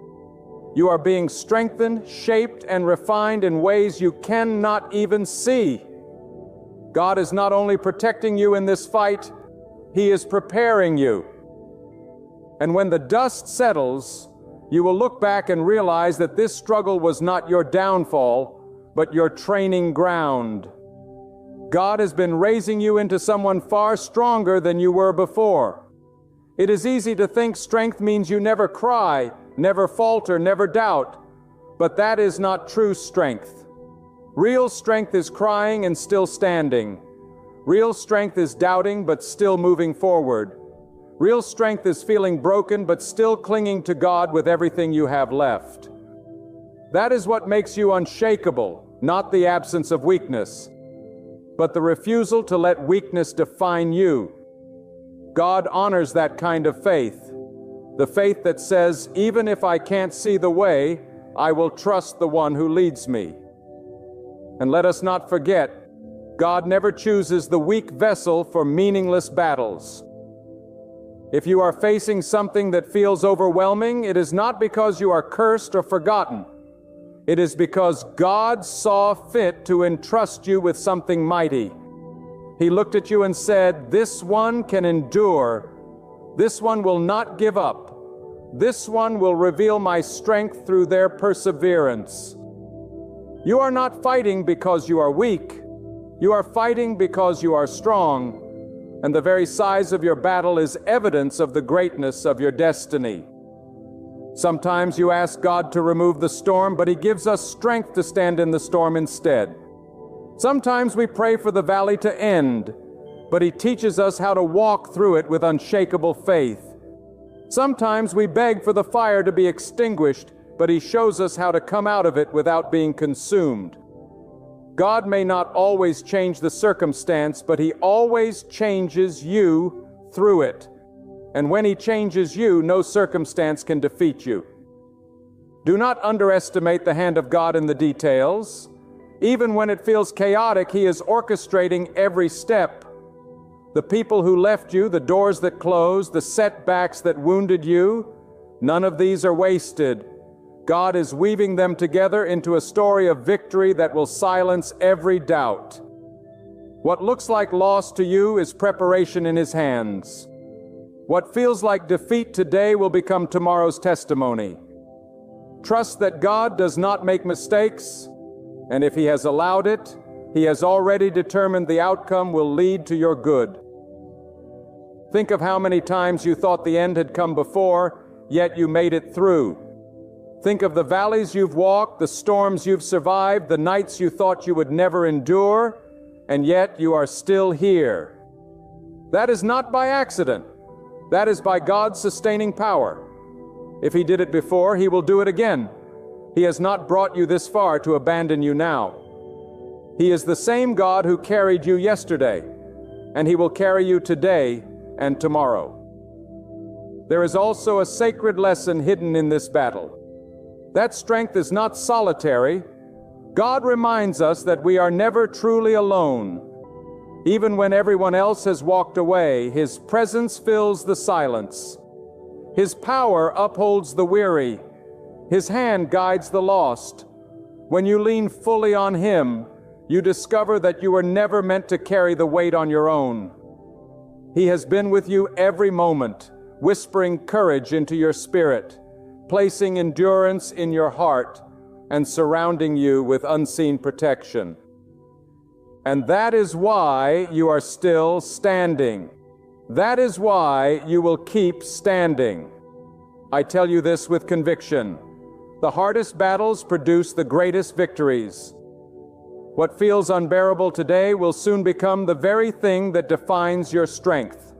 You are being strengthened, shaped, and refined in ways you cannot even see. God is not only protecting you in this fight, He is preparing you. And when the dust settles, you will look back and realize that this struggle was not your downfall, but your training ground. God has been raising you into someone far stronger than you were before. It is easy to think strength means you never cry, never falter, never doubt, but that is not true strength. Real strength is crying and still standing. Real strength is doubting but still moving forward. Real strength is feeling broken but still clinging to God with everything you have left. That is what makes you unshakable, not the absence of weakness, but the refusal to let weakness define you. God honors that kind of faith, the faith that says, even if I can't see the way, I will trust the one who leads me. And let us not forget, God never chooses the weak vessel for meaningless battles. If you are facing something that feels overwhelming, it is not because you are cursed or forgotten. It is because God saw fit to entrust you with something mighty. He looked at you and said, "This one can endure. This one will not give up. This one will reveal my strength through their perseverance." You are not fighting because you are weak. You are fighting because you are strong, and the very size of your battle is evidence of the greatness of your destiny. Sometimes you ask God to remove the storm, but He gives us strength to stand in the storm instead. Sometimes we pray for the valley to end, but He teaches us how to walk through it with unshakable faith. Sometimes we beg for the fire to be extinguished, but He shows us how to come out of it without being consumed. God may not always change the circumstance, but He always changes you through it. And when He changes you, no circumstance can defeat you. Do not underestimate the hand of God in the details. Even when it feels chaotic, He is orchestrating every step. The people who left you, the doors that closed, the setbacks that wounded you, none of these are wasted. God is weaving them together into a story of victory that will silence every doubt. What looks like loss to you is preparation in His hands. What feels like defeat today will become tomorrow's testimony. Trust that God does not make mistakes, and if He has allowed it, He has already determined the outcome will lead to your good. Think of how many times you thought the end had come before, yet you made it through. Think of the valleys you've walked, the storms you've survived, the nights you thought you would never endure, and yet you are still here. That is not by accident. That is by God's sustaining power. If He did it before, He will do it again. He has not brought you this far to abandon you now. He is the same God who carried you yesterday, and He will carry you today and tomorrow. There is also a sacred lesson hidden in this battle. That strength is not solitary. God reminds us that we are never truly alone. Even when everyone else has walked away, His presence fills the silence. His power upholds the weary. His hand guides the lost. When you lean fully on Him, you discover that you were never meant to carry the weight on your own. He has been with you every moment, whispering courage into your spirit, placing endurance in your heart, and surrounding you with unseen protection. And that is why you are still standing. That is why you will keep standing. I tell you this with conviction. The hardest battles produce the greatest victories. What feels unbearable today will soon become the very thing that defines your strength.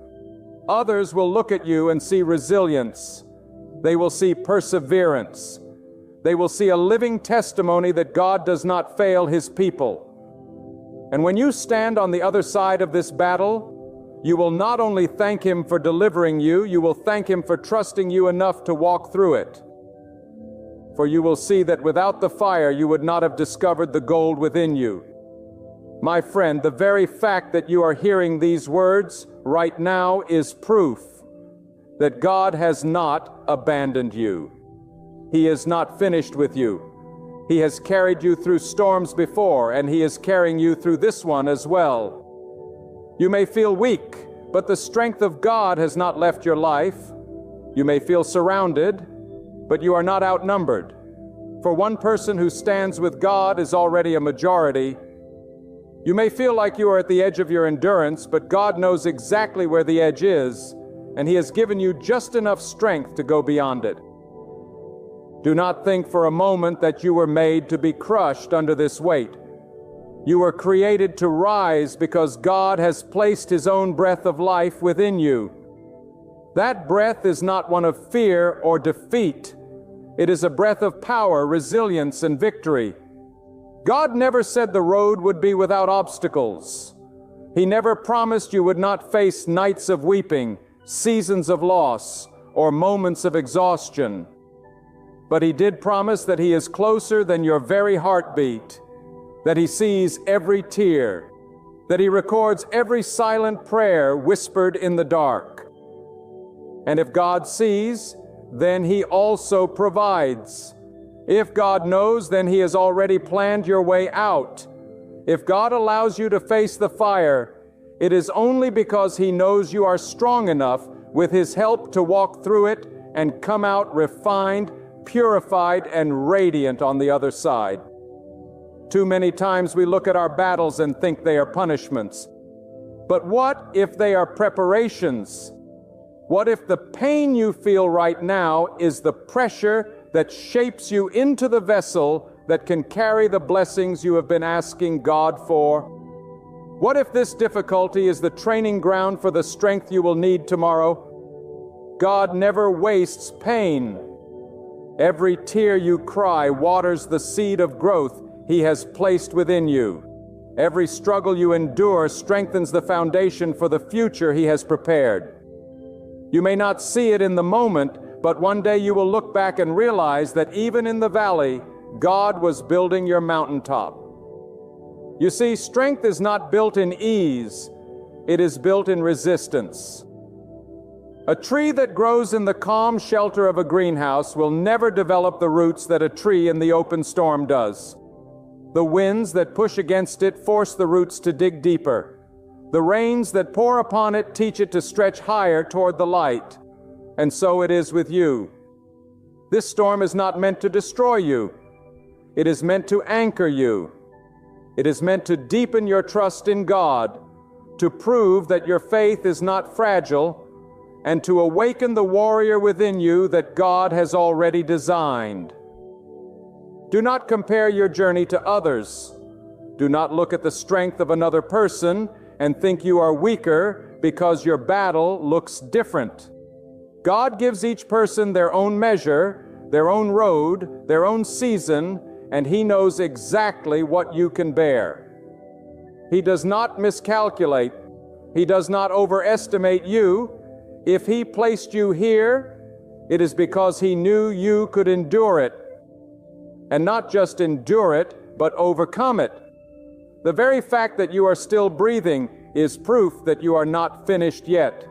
Others will look at you and see resilience. They will see perseverance. They will see a living testimony that God does not fail His people. And when you stand on the other side of this battle, you will not only thank Him for delivering you, you will thank Him for trusting you enough to walk through it. For you will see that without the fire, you would not have discovered the gold within you. My friend, the very fact that you are hearing these words right now is proof that God has not abandoned you. He is not finished with you. He has carried you through storms before, and He is carrying you through this one as well. You may feel weak, but the strength of God has not left your life. You may feel surrounded, but you are not outnumbered. For one person who stands with God is already a majority. You may feel like you are at the edge of your endurance, but God knows exactly where the edge is, and He has given you just enough strength to go beyond it. Do not think for a moment that you were made to be crushed under this weight. You were created to rise because God has placed His own breath of life within you. That breath is not one of fear or defeat. It is a breath of power, resilience, and victory. God never said the road would be without obstacles. He never promised you would not face nights of weeping, seasons of loss, or moments of exhaustion. But He did promise that He is closer than your very heartbeat, that He sees every tear, that He records every silent prayer whispered in the dark. And if God sees, then He also provides. If God knows, then He has already planned your way out. If God allows you to face the fire, it is only because He knows you are strong enough with His help to walk through it and come out refined, purified, and radiant on the other side. Too many times we look at our battles and think they are punishments. But what if they are preparations? What if the pain you feel right now is the pressure that shapes you into the vessel that can carry the blessings you have been asking God for? What if this difficulty is the training ground for the strength you will need tomorrow? God never wastes pain. Every tear you cry waters the seed of growth He has placed within you. Every struggle you endure strengthens the foundation for the future He has prepared. You may not see it in the moment, but one day you will look back and realize that even in the valley, God was building your mountaintop. You see, strength is not built in ease, it is built in resistance. A tree that grows in the calm shelter of a greenhouse will never develop the roots that a tree in the open storm does. The winds that push against it force the roots to dig deeper. The rains that pour upon it teach it to stretch higher toward the light. And so it is with you. This storm is not meant to destroy you. It is meant to anchor you. It is meant to deepen your trust in God, to prove that your faith is not fragile, and to awaken the warrior within you that God has already designed. Do not compare your journey to others. Do not look at the strength of another person and think you are weaker because your battle looks different. God gives each person their own measure, their own road, their own season, and He knows exactly what you can bear. He does not miscalculate. He does not overestimate you. If He placed you here, it is because He knew you could endure it. And not just endure it, but overcome it. The very fact that you are still breathing is proof that you are not finished yet.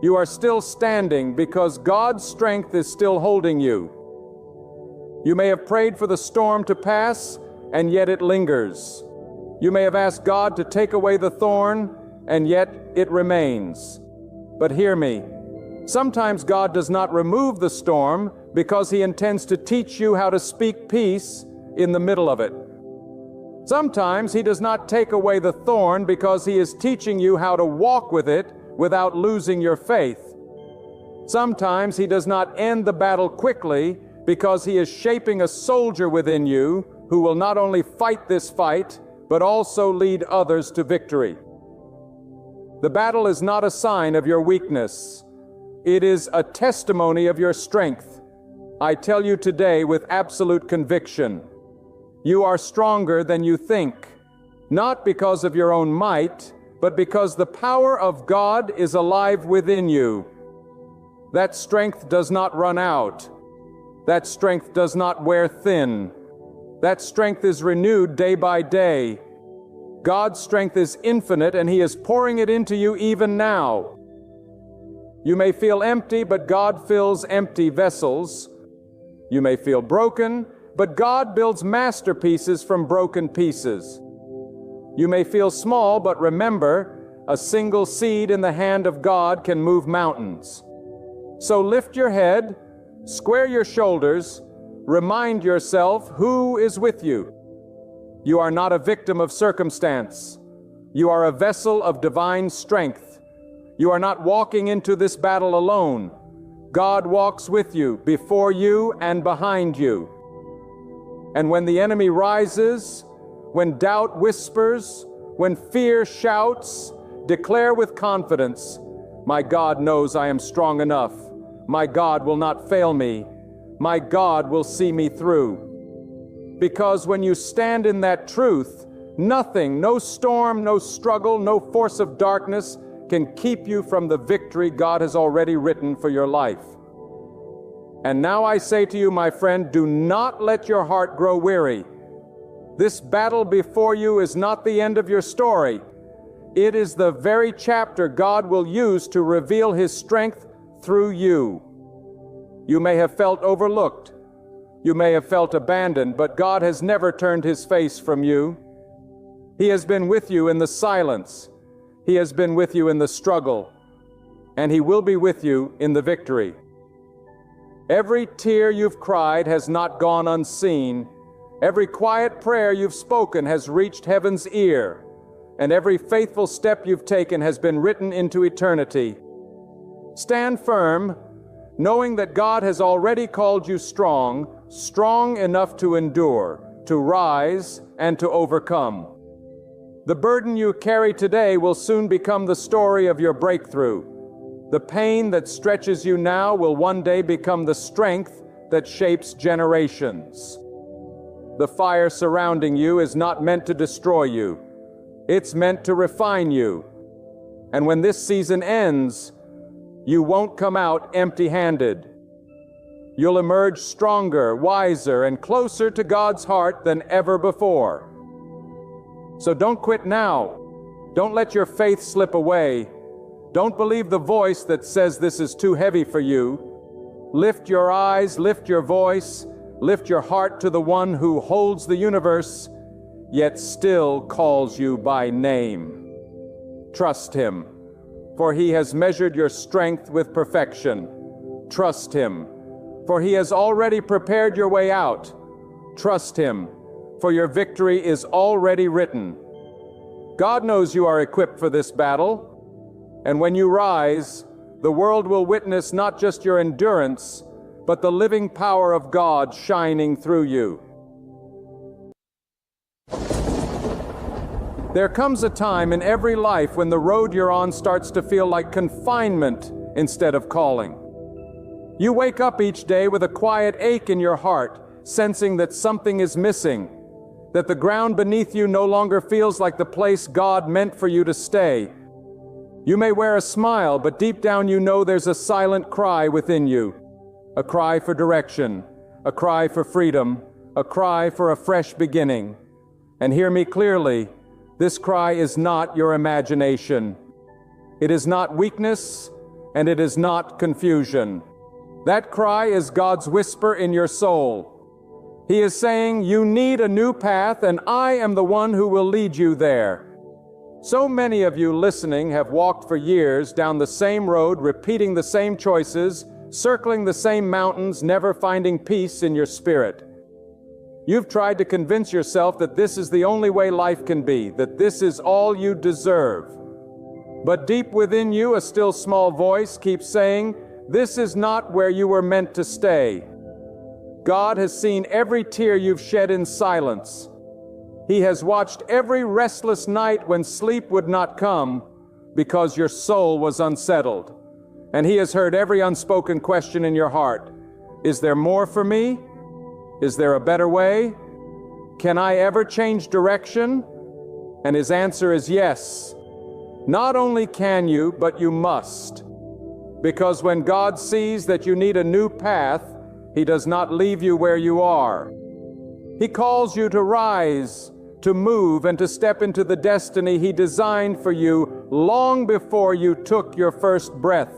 You are still standing because God's strength is still holding you. You may have prayed for the storm to pass, and yet it lingers. You may have asked God to take away the thorn, and yet it remains. But hear me, sometimes God does not remove the storm because He intends to teach you how to speak peace in the middle of it. Sometimes He does not take away the thorn because He is teaching you how to walk with it without losing your faith. Sometimes He does not end the battle quickly because He is shaping a soldier within you who will not only fight this fight, but also lead others to victory. The battle is not a sign of your weakness. It is a testimony of your strength. I tell you today with absolute conviction, you are stronger than you think, not because of your own might, but because the power of God is alive within you. That strength does not run out. That strength does not wear thin. That strength is renewed day by day. God's strength is infinite, and He is pouring it into you even now. You may feel empty, but God fills empty vessels. You may feel broken, but God builds masterpieces from broken pieces. You may feel small, but remember, a single seed in the hand of God can move mountains. So lift your head, square your shoulders, remind yourself who is with you. You are not a victim of circumstance. You are a vessel of divine strength. You are not walking into this battle alone. God walks with you, before you and behind you. And when the enemy rises, when doubt whispers, when fear shouts, declare with confidence, my God knows I am strong enough. My God will not fail me. My God will see me through. Because when you stand in that truth, nothing, no storm, no struggle, no force of darkness can keep you from the victory God has already written for your life. And now I say to you, my friend, do not let your heart grow weary. This battle before you is not the end of your story. It is the very chapter God will use to reveal His strength through you. You may have felt overlooked. You may have felt abandoned, but God has never turned His face from you. He has been with you in the silence. He has been with you in the struggle. And He will be with you in the victory. Every tear you've cried has not gone unseen. Every quiet prayer you've spoken has reached heaven's ear. And every faithful step you've taken has been written into eternity. Stand firm, knowing that God has already called you strong enough to endure, to rise, and to overcome. The burden you carry today will soon become the story of your breakthrough. The pain that stretches you now will one day become the strength that shapes generations. The fire surrounding you is not meant to destroy you. It's meant to refine you. And when this season ends, you won't come out empty-handed. You'll emerge stronger, wiser, and closer to God's heart than ever before. So don't quit now. Don't let your faith slip away. Don't believe the voice that says this is too heavy for you. Lift your eyes, lift your voice, lift your heart to the one who holds the universe, yet still calls you by name. Trust him, for he has measured your strength with perfection. Trust him, for he has already prepared your way out. Trust him, for your victory is already written. God knows you are equipped for this battle, and when you rise, the world will witness not just your endurance, but the living power of God shining through you. There comes a time in every life when the road you're on starts to feel like confinement instead of calling. You wake up each day with a quiet ache in your heart, sensing that something is missing, that the ground beneath you no longer feels like the place God meant for you to stay. You may wear a smile, but deep down you know there's a silent cry within you. A cry for direction, a cry for freedom, a cry for a fresh beginning. And hear me clearly, this cry is not your imagination. It is not weakness, and it is not confusion. That cry is God's whisper in your soul. He is saying, you need a new path, and I am the one who will lead you there. So many of you listening have walked for years down the same road, repeating the same choices, circling the same mountains, never finding peace in your spirit. You've tried to convince yourself that this is the only way life can be, that this is all you deserve. But deep within you, a still small voice keeps saying, this is not where you were meant to stay. God has seen every tear you've shed in silence. He has watched every restless night when sleep would not come because your soul was unsettled. And He has heard every unspoken question in your heart. Is there more for me? Is there a better way? Can I ever change direction? And His answer is yes. Not only can you, but you must. Because when God sees that you need a new path, He does not leave you where you are. He calls you to rise, to move, and to step into the destiny He designed for you long before you took your first breath.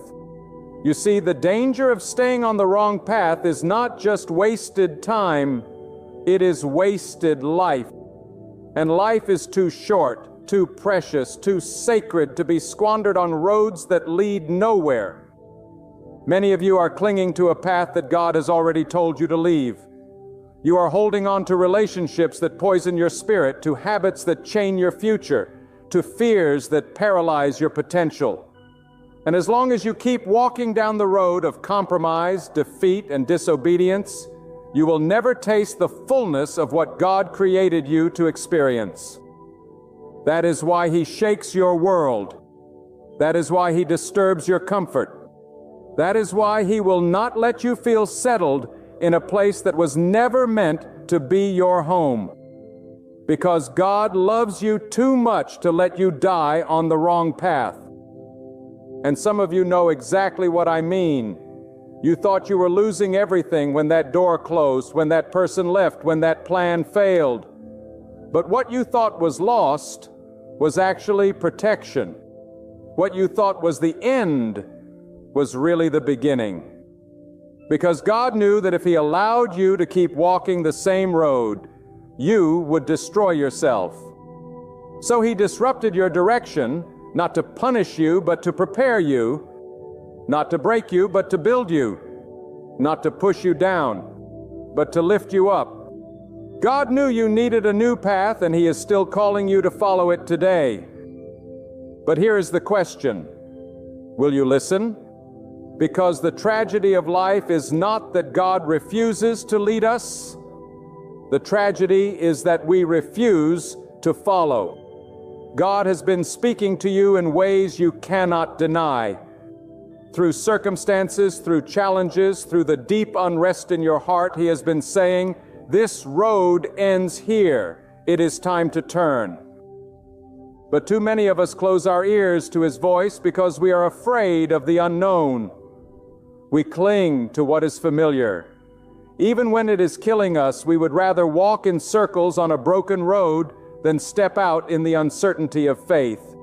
You see, the danger of staying on the wrong path is not just wasted time, it is wasted life. And life is too short, too precious, too sacred to be squandered on roads that lead nowhere. Many of you are clinging to a path that God has already told you to leave. You are holding on to relationships that poison your spirit, to habits that chain your future, to fears that paralyze your potential. And as long as you keep walking down the road of compromise, defeat, and disobedience, you will never taste the fullness of what God created you to experience. That is why He shakes your world. That is why He disturbs your comfort. That is why He will not let you feel settled in a place that was never meant to be your home. Because God loves you too much to let you die on the wrong path. And some of you know exactly what I mean. You thought you were losing everything when that door closed, when that person left, when that plan failed. But what you thought was lost was actually protection. What you thought was the end was really the beginning. Because God knew that if He allowed you to keep walking the same road, you would destroy yourself. So He disrupted your direction, not to punish you, but to prepare you, not to break you, but to build you, not to push you down, but to lift you up. God knew you needed a new path, and He is still calling you to follow it today. But here is the question: will you listen? Because the tragedy of life is not that God refuses to lead us. The tragedy is that we refuse to follow. God has been speaking to you in ways you cannot deny. Through circumstances, through challenges, through the deep unrest in your heart, He has been saying, "This road ends here. It is time to turn." But too many of us close our ears to His voice because we are afraid of the unknown. We cling to what is familiar. Even when it is killing us, we would rather walk in circles on a broken road than step out in the uncertainty of faith.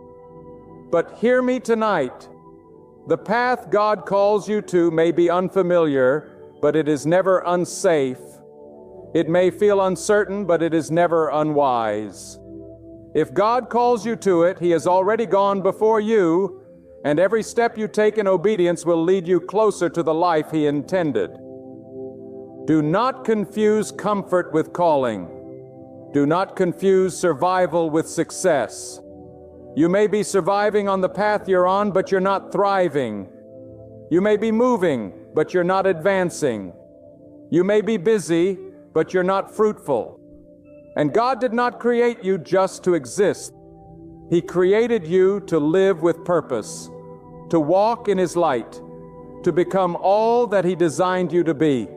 But hear me tonight. The path God calls you to may be unfamiliar, but it is never unsafe. It may feel uncertain, but it is never unwise. If God calls you to it, He has already gone before you, and every step you take in obedience will lead you closer to the life He intended. Do not confuse comfort with calling. Do not confuse survival with success. You may be surviving on the path you're on, but you're not thriving. You may be moving, but you're not advancing. You may be busy, but you're not fruitful. And God did not create you just to exist. He created you to live with purpose, to walk in His light, to become all that He designed you to be.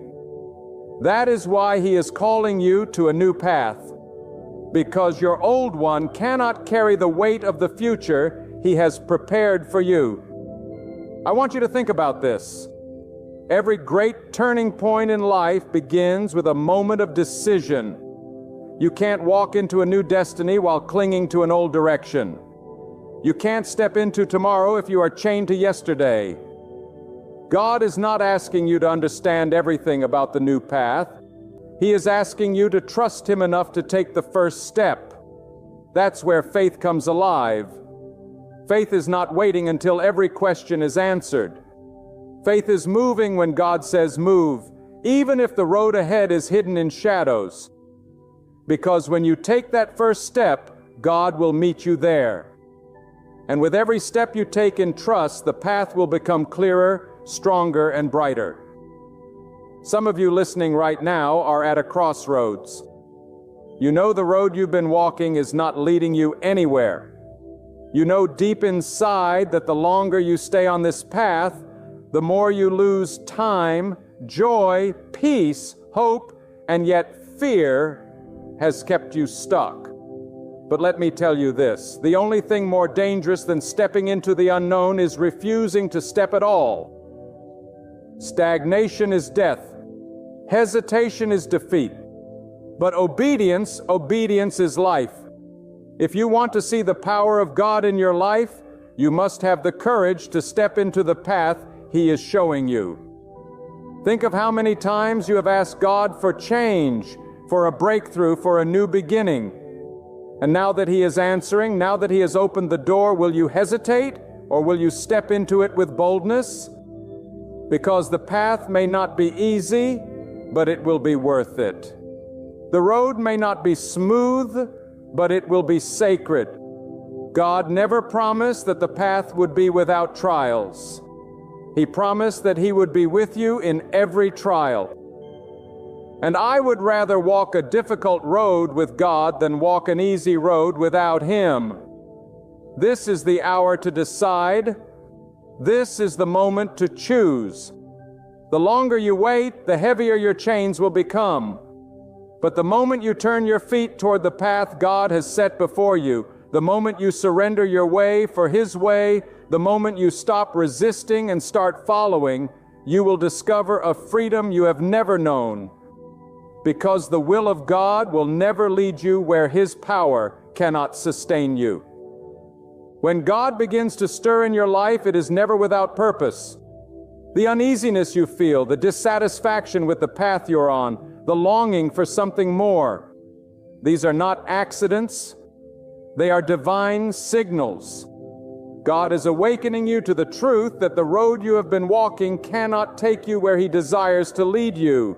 That is why He is calling you to a new path, because your old one cannot carry the weight of the future He has prepared for you. I want you to think about this. Every great turning point in life begins with a moment of decision. You can't walk into a new destiny while clinging to an old direction. You can't step into tomorrow if you are chained to yesterday. God is not asking you to understand everything about the new path. He is asking you to trust Him enough to take the first step. That's where faith comes alive. Faith is not waiting until every question is answered. Faith is moving when God says move, even if the road ahead is hidden in shadows. Because when you take that first step, God will meet you there. And with every step you take in trust, the path will become clearer, stronger, and brighter. Some of you listening right now are at a crossroads. You know the road you've been walking is not leading you anywhere. You know deep inside that the longer you stay on this path, the more you lose time, joy, peace, hope, and yet fear has kept you stuck. But let me tell you this, the only thing more dangerous than stepping into the unknown is refusing to step at all. Stagnation is death. Hesitation is defeat. But obedience is life. If you want to see the power of God in your life, you must have the courage to step into the path He is showing you. Think of how many times you have asked God for change, for a breakthrough, for a new beginning. And now that He is answering, now that He has opened the door, will you hesitate or will you step into it with boldness? Because the path may not be easy, but it will be worth it. The road may not be smooth, but it will be sacred. God never promised that the path would be without trials. He promised that He would be with you in every trial. And I would rather walk a difficult road with God than walk an easy road without Him. This is the hour to decide. This is the moment to choose. The longer you wait, the heavier your chains will become. But the moment you turn your feet toward the path God has set before you, the moment you surrender your way for His way, the moment you stop resisting and start following, you will discover a freedom you have never known. Because the will of God will never lead you where His power cannot sustain you. When God begins to stir in your life, it is never without purpose. The uneasiness you feel, the dissatisfaction with the path you're on, the longing for something more, these are not accidents. They are divine signals. God is awakening you to the truth that the road you have been walking cannot take you where He desires to lead you.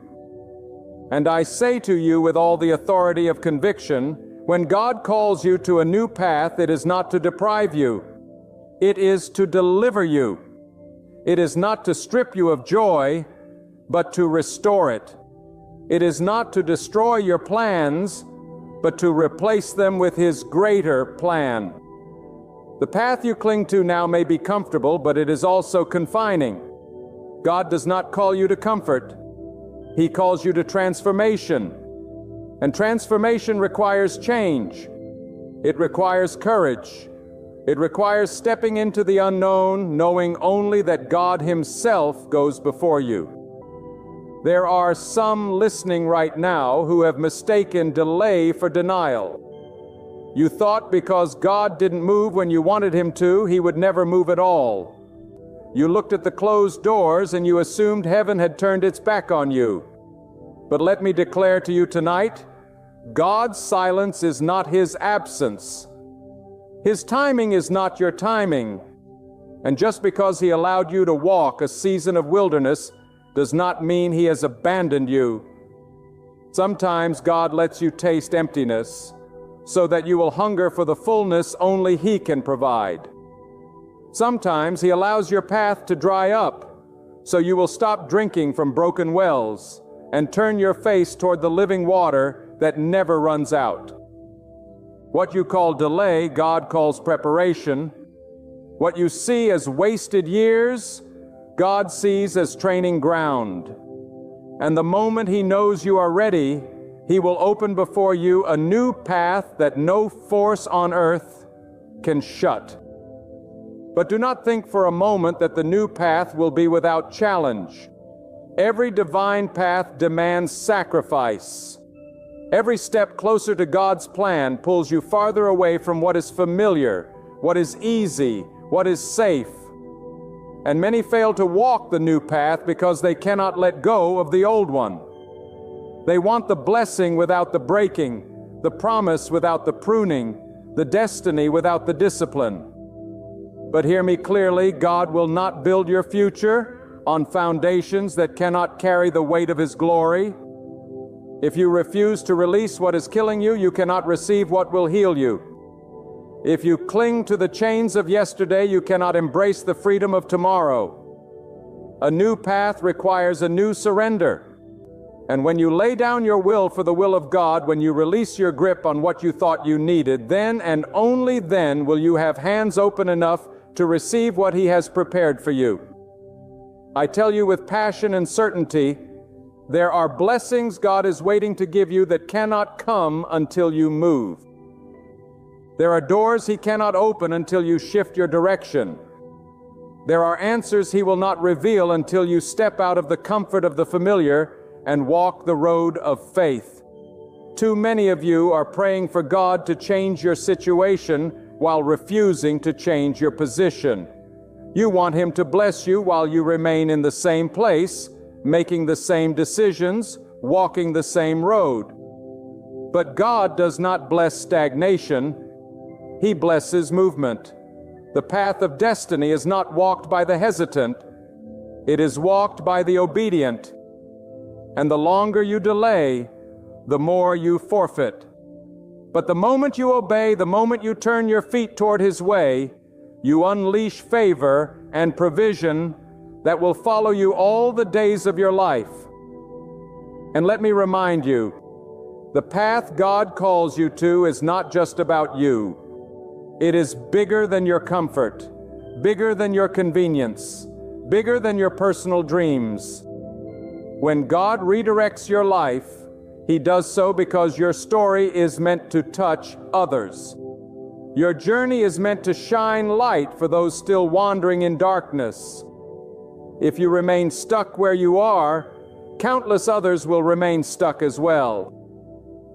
And I say to you with all the authority of conviction, when God calls you to a new path, it is not to deprive you. It is to deliver you. It is not to strip you of joy, but to restore it. It is not to destroy your plans, but to replace them with His greater plan. The path you cling to now may be comfortable, but it is also confining. God does not call you to comfort. He calls you to transformation. And transformation requires change. It requires courage. It requires stepping into the unknown, knowing only that God Himself goes before you. There are some listening right now who have mistaken delay for denial. You thought because God didn't move when you wanted Him to, He would never move at all. You looked at the closed doors and you assumed heaven had turned its back on you. But let me declare to you tonight, God's silence is not His absence. His timing is not your timing. And just because He allowed you to walk a season of wilderness does not mean He has abandoned you. Sometimes God lets you taste emptiness so that you will hunger for the fullness only He can provide. Sometimes He allows your path to dry up so you will stop drinking from broken wells and turn your face toward the living water that never runs out. What you call delay, God calls preparation. What you see as wasted years, God sees as training ground. And the moment He knows you are ready, He will open before you a new path that no force on earth can shut. But do not think for a moment that the new path will be without challenge. Every divine path demands sacrifice. Every step closer to God's plan pulls you farther away from what is familiar, what is easy, what is safe. And many fail to walk the new path because they cannot let go of the old one. They want the blessing without the breaking, the promise without the pruning, the destiny without the discipline. But hear me clearly, God will not build your future on foundations that cannot carry the weight of His glory. If you refuse to release what is killing you, you cannot receive what will heal you. If you cling to the chains of yesterday, you cannot embrace the freedom of tomorrow. A new path requires a new surrender. And when you lay down your will for the will of God, when you release your grip on what you thought you needed, then and only then will you have hands open enough to receive what He has prepared for you. I tell you with passion and certainty, there are blessings God is waiting to give you that cannot come until you move. There are doors He cannot open until you shift your direction. There are answers He will not reveal until you step out of the comfort of the familiar and walk the road of faith. Too many of you are praying for God to change your situation while refusing to change your position. You want Him to bless you while you remain in the same place, making the same decisions, walking the same road. But God does not bless stagnation. He blesses movement. The path of destiny is not walked by the hesitant. It is walked by the obedient. And the longer you delay, the more you forfeit. But the moment you obey, the moment you turn your feet toward His way, you unleash favor and provision that will follow you all the days of your life. And let me remind you, the path God calls you to is not just about you. It is bigger than your comfort, bigger than your convenience, bigger than your personal dreams. When God redirects your life, He does so because your story is meant to touch others. Your journey is meant to shine light for those still wandering in darkness. If you remain stuck where you are, countless others will remain stuck as well.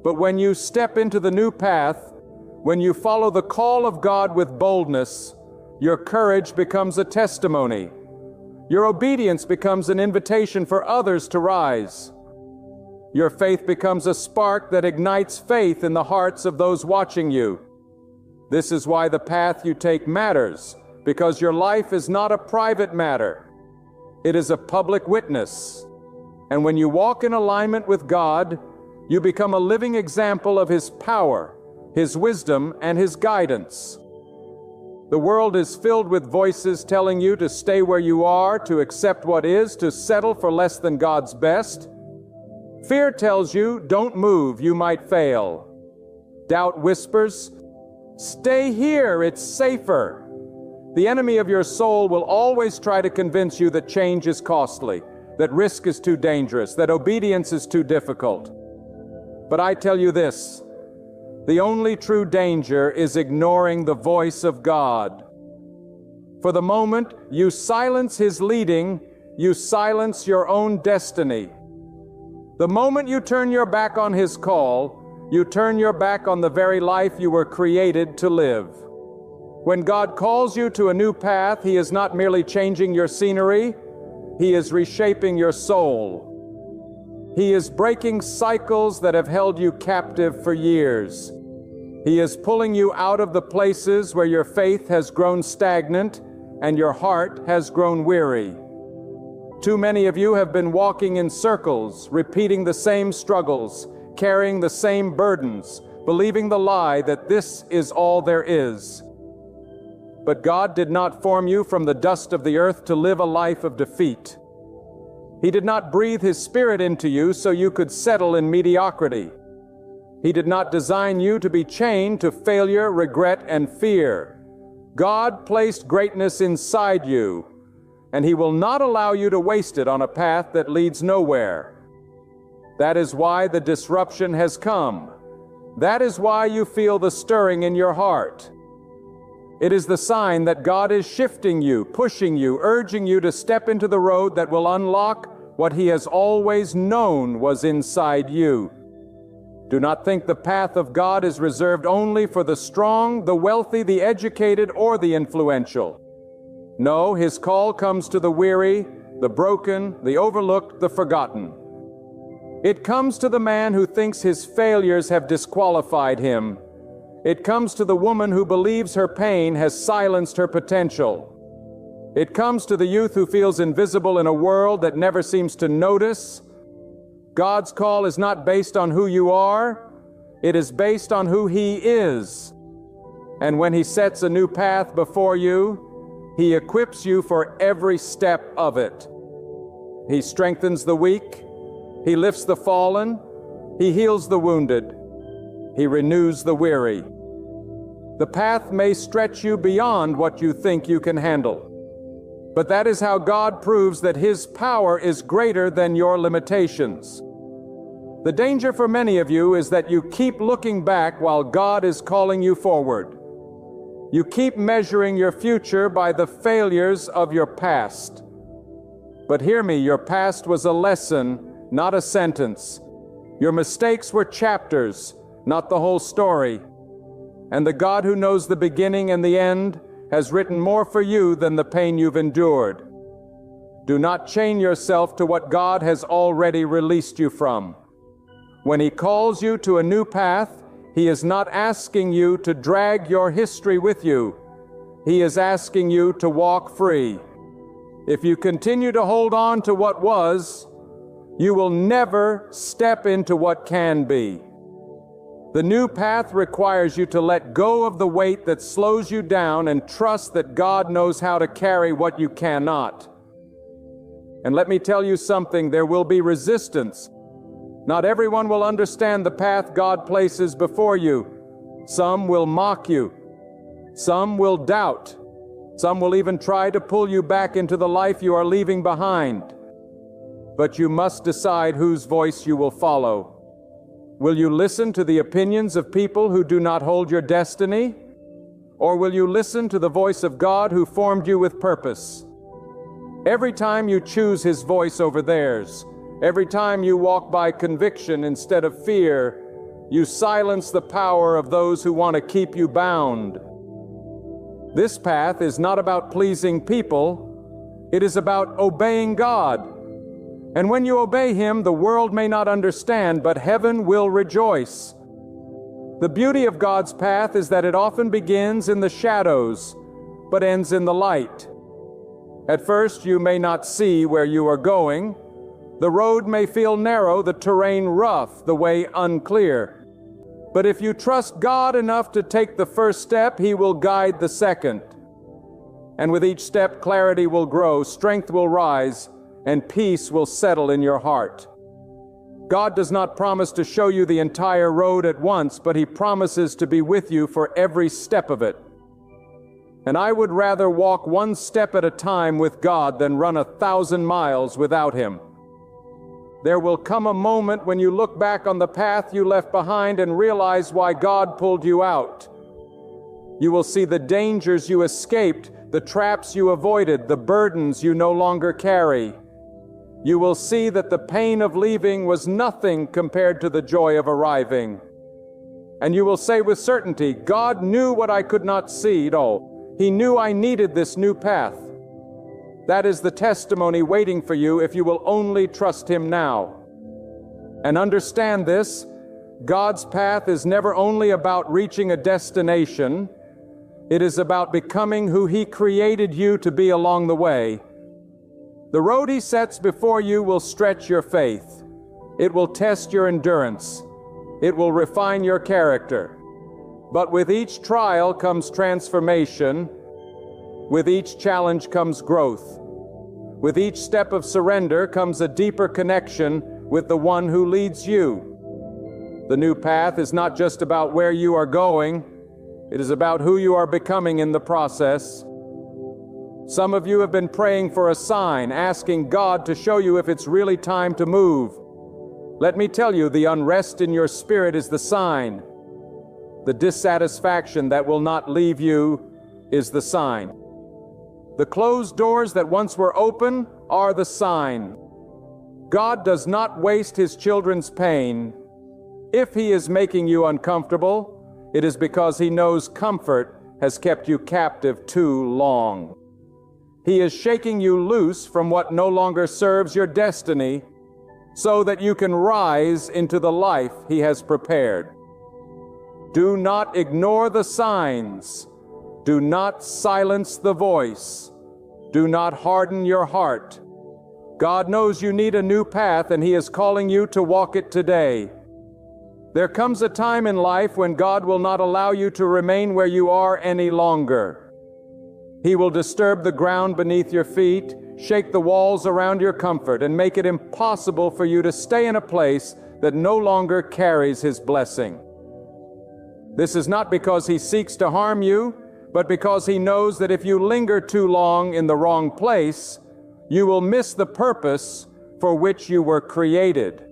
But when you step into the new path, when you follow the call of God with boldness, your courage becomes a testimony. Your obedience becomes an invitation for others to rise. Your faith becomes a spark that ignites faith in the hearts of those watching you. This is why the path you take matters, because your life is not a private matter. It is a public witness. And when you walk in alignment with God, you become a living example of His power, His wisdom, and His guidance. The world is filled with voices telling you to stay where you are, to accept what is, to settle for less than God's best. Fear tells you, don't move, you might fail. Doubt whispers, Stay here, it's safer. The enemy of your soul will always try to convince you that change is costly, that risk is too dangerous, that obedience is too difficult. But I tell you this, the only true danger is ignoring the voice of God. For the moment you silence His leading, you silence your own destiny. The moment you turn your back on His call, you turn your back on the very life you were created to live. When God calls you to a new path, He is not merely changing your scenery, He is reshaping your soul. He is breaking cycles that have held you captive for years. He is pulling you out of the places where your faith has grown stagnant and your heart has grown weary. Too many of you have been walking in circles, repeating the same struggles, carrying the same burdens, believing the lie that this is all there is. But God did not form you from the dust of the earth to live a life of defeat. He did not breathe His Spirit into you so you could settle in mediocrity. He did not design you to be chained to failure, regret, and fear. God placed greatness inside you, and He will not allow you to waste it on a path that leads nowhere. That is why the disruption has come. That is why you feel the stirring in your heart. It is the sign that God is shifting you, pushing you, urging you to step into the road that will unlock what He has always known was inside you. Do not think the path of God is reserved only for the strong, the wealthy, the educated, or the influential. No, His call comes to the weary, the broken, the overlooked, the forgotten. It comes to the man who thinks his failures have disqualified him. It comes to the woman who believes her pain has silenced her potential. It comes to the youth who feels invisible in a world that never seems to notice. God's call is not based on who you are, it is based on who He is. And when He sets a new path before you, He equips you for every step of it. He strengthens the weak, He lifts the fallen, He heals the wounded, He renews the weary. The path may stretch you beyond what you think you can handle, but that is how God proves that His power is greater than your limitations. The danger for many of you is that you keep looking back while God is calling you forward. You keep measuring your future by the failures of your past. But hear me, your past was a lesson, not a sentence. Your mistakes were chapters, not the whole story. And the God who knows the beginning and the end has written more for you than the pain you've endured. Do not chain yourself to what God has already released you from. When He calls you to a new path, He is not asking you to drag your history with you. He is asking you to walk free. If you continue to hold on to what was, you will never step into what can be. The new path requires you to let go of the weight that slows you down and trust that God knows how to carry what you cannot. And let me tell you something, there will be resistance. Not everyone will understand the path God places before you. Some will mock you. Some will doubt. Some will even try to pull you back into the life you are leaving behind. But you must decide whose voice you will follow. Will you listen to the opinions of people who do not hold your destiny? Or will you listen to the voice of God who formed you with purpose? Every time you choose His voice over theirs, every time you walk by conviction instead of fear, you silence the power of those who want to keep you bound. This path is not about pleasing people, it is about obeying God. And when you obey Him, the world may not understand, but heaven will rejoice. The beauty of God's path is that it often begins in the shadows, but ends in the light. At first, you may not see where you are going. The road may feel narrow, the terrain rough, the way unclear. But if you trust God enough to take the first step, He will guide the second. And with each step, clarity will grow, strength will rise, and peace will settle in your heart. God does not promise to show you the entire road at once, but He promises to be with you for every step of it. And I would rather walk one step at a time with God than run 1,000 miles without Him. There will come a moment when you look back on the path you left behind and realize why God pulled you out. You will see the dangers you escaped, the traps you avoided, the burdens you no longer carry. You will see that the pain of leaving was nothing compared to the joy of arriving. And you will say with certainty, God knew what I could not see. No, He knew I needed this new path. That is the testimony waiting for you if you will only trust Him now. And understand this, God's path is never only about reaching a destination. It is about becoming who He created you to be along the way. The road He sets before you will stretch your faith. It will test your endurance. It will refine your character. But with each trial comes transformation. With each challenge comes growth. With each step of surrender comes a deeper connection with the One who leads you. The new path is not just about where you are going. It is about who you are becoming in the process. Some of you have been praying for a sign, asking God to show you if it's really time to move. Let me tell you, the unrest in your spirit is the sign. The dissatisfaction that will not leave you is the sign. The closed doors that once were open are the sign. God does not waste His children's pain. If He is making you uncomfortable, it is because He knows comfort has kept you captive too long. He is shaking you loose from what no longer serves your destiny so that you can rise into the life He has prepared. Do not ignore the signs. Do not silence the voice. Do not harden your heart. God knows you need a new path, and He is calling you to walk it today. There comes a time in life when God will not allow you to remain where you are any longer. He will disturb the ground beneath your feet, shake the walls around your comfort, and make it impossible for you to stay in a place that no longer carries His blessing. This is not because He seeks to harm you, but because He knows that if you linger too long in the wrong place, you will miss the purpose for which you were created.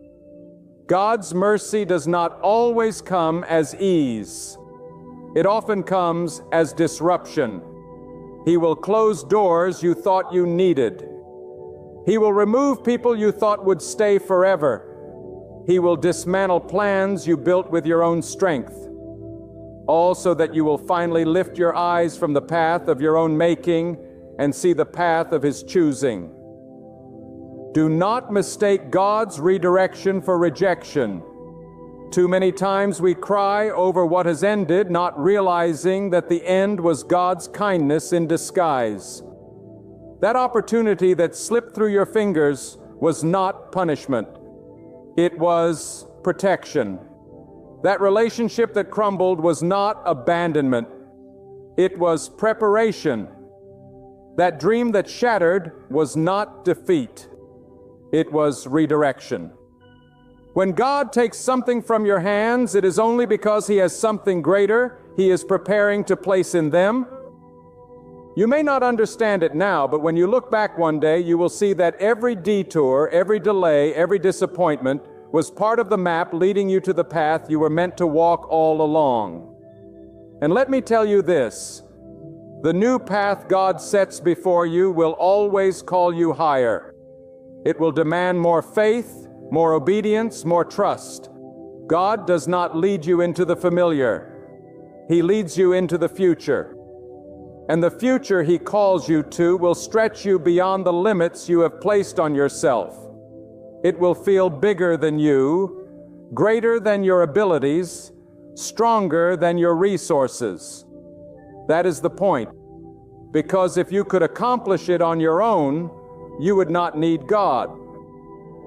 God's mercy does not always come as ease. It often comes as disruption. He will close doors you thought you needed. He will remove people you thought would stay forever. He will dismantle plans you built with your own strength. All so that you will finally lift your eyes from the path of your own making and see the path of His choosing. Do not mistake God's redirection for rejection. Too many times we cry over what has ended, not realizing that the end was God's kindness in disguise. That opportunity that slipped through your fingers was not punishment. It was protection. That relationship that crumbled was not abandonment. It was preparation. That dream that shattered was not defeat. It was redirection. When God takes something from your hands, it is only because He has something greater He is preparing to place in them. You may not understand it now, but when you look back one day, you will see that every detour, every delay, every disappointment was part of the map leading you to the path you were meant to walk all along. And let me tell you this, the new path God sets before you will always call you higher. It will demand more faith, more obedience, more trust. God does not lead you into the familiar. He leads you into the future. And the future He calls you to will stretch you beyond the limits you have placed on yourself. It will feel bigger than you, greater than your abilities, stronger than your resources. That is the point. Because if you could accomplish it on your own, you would not need God.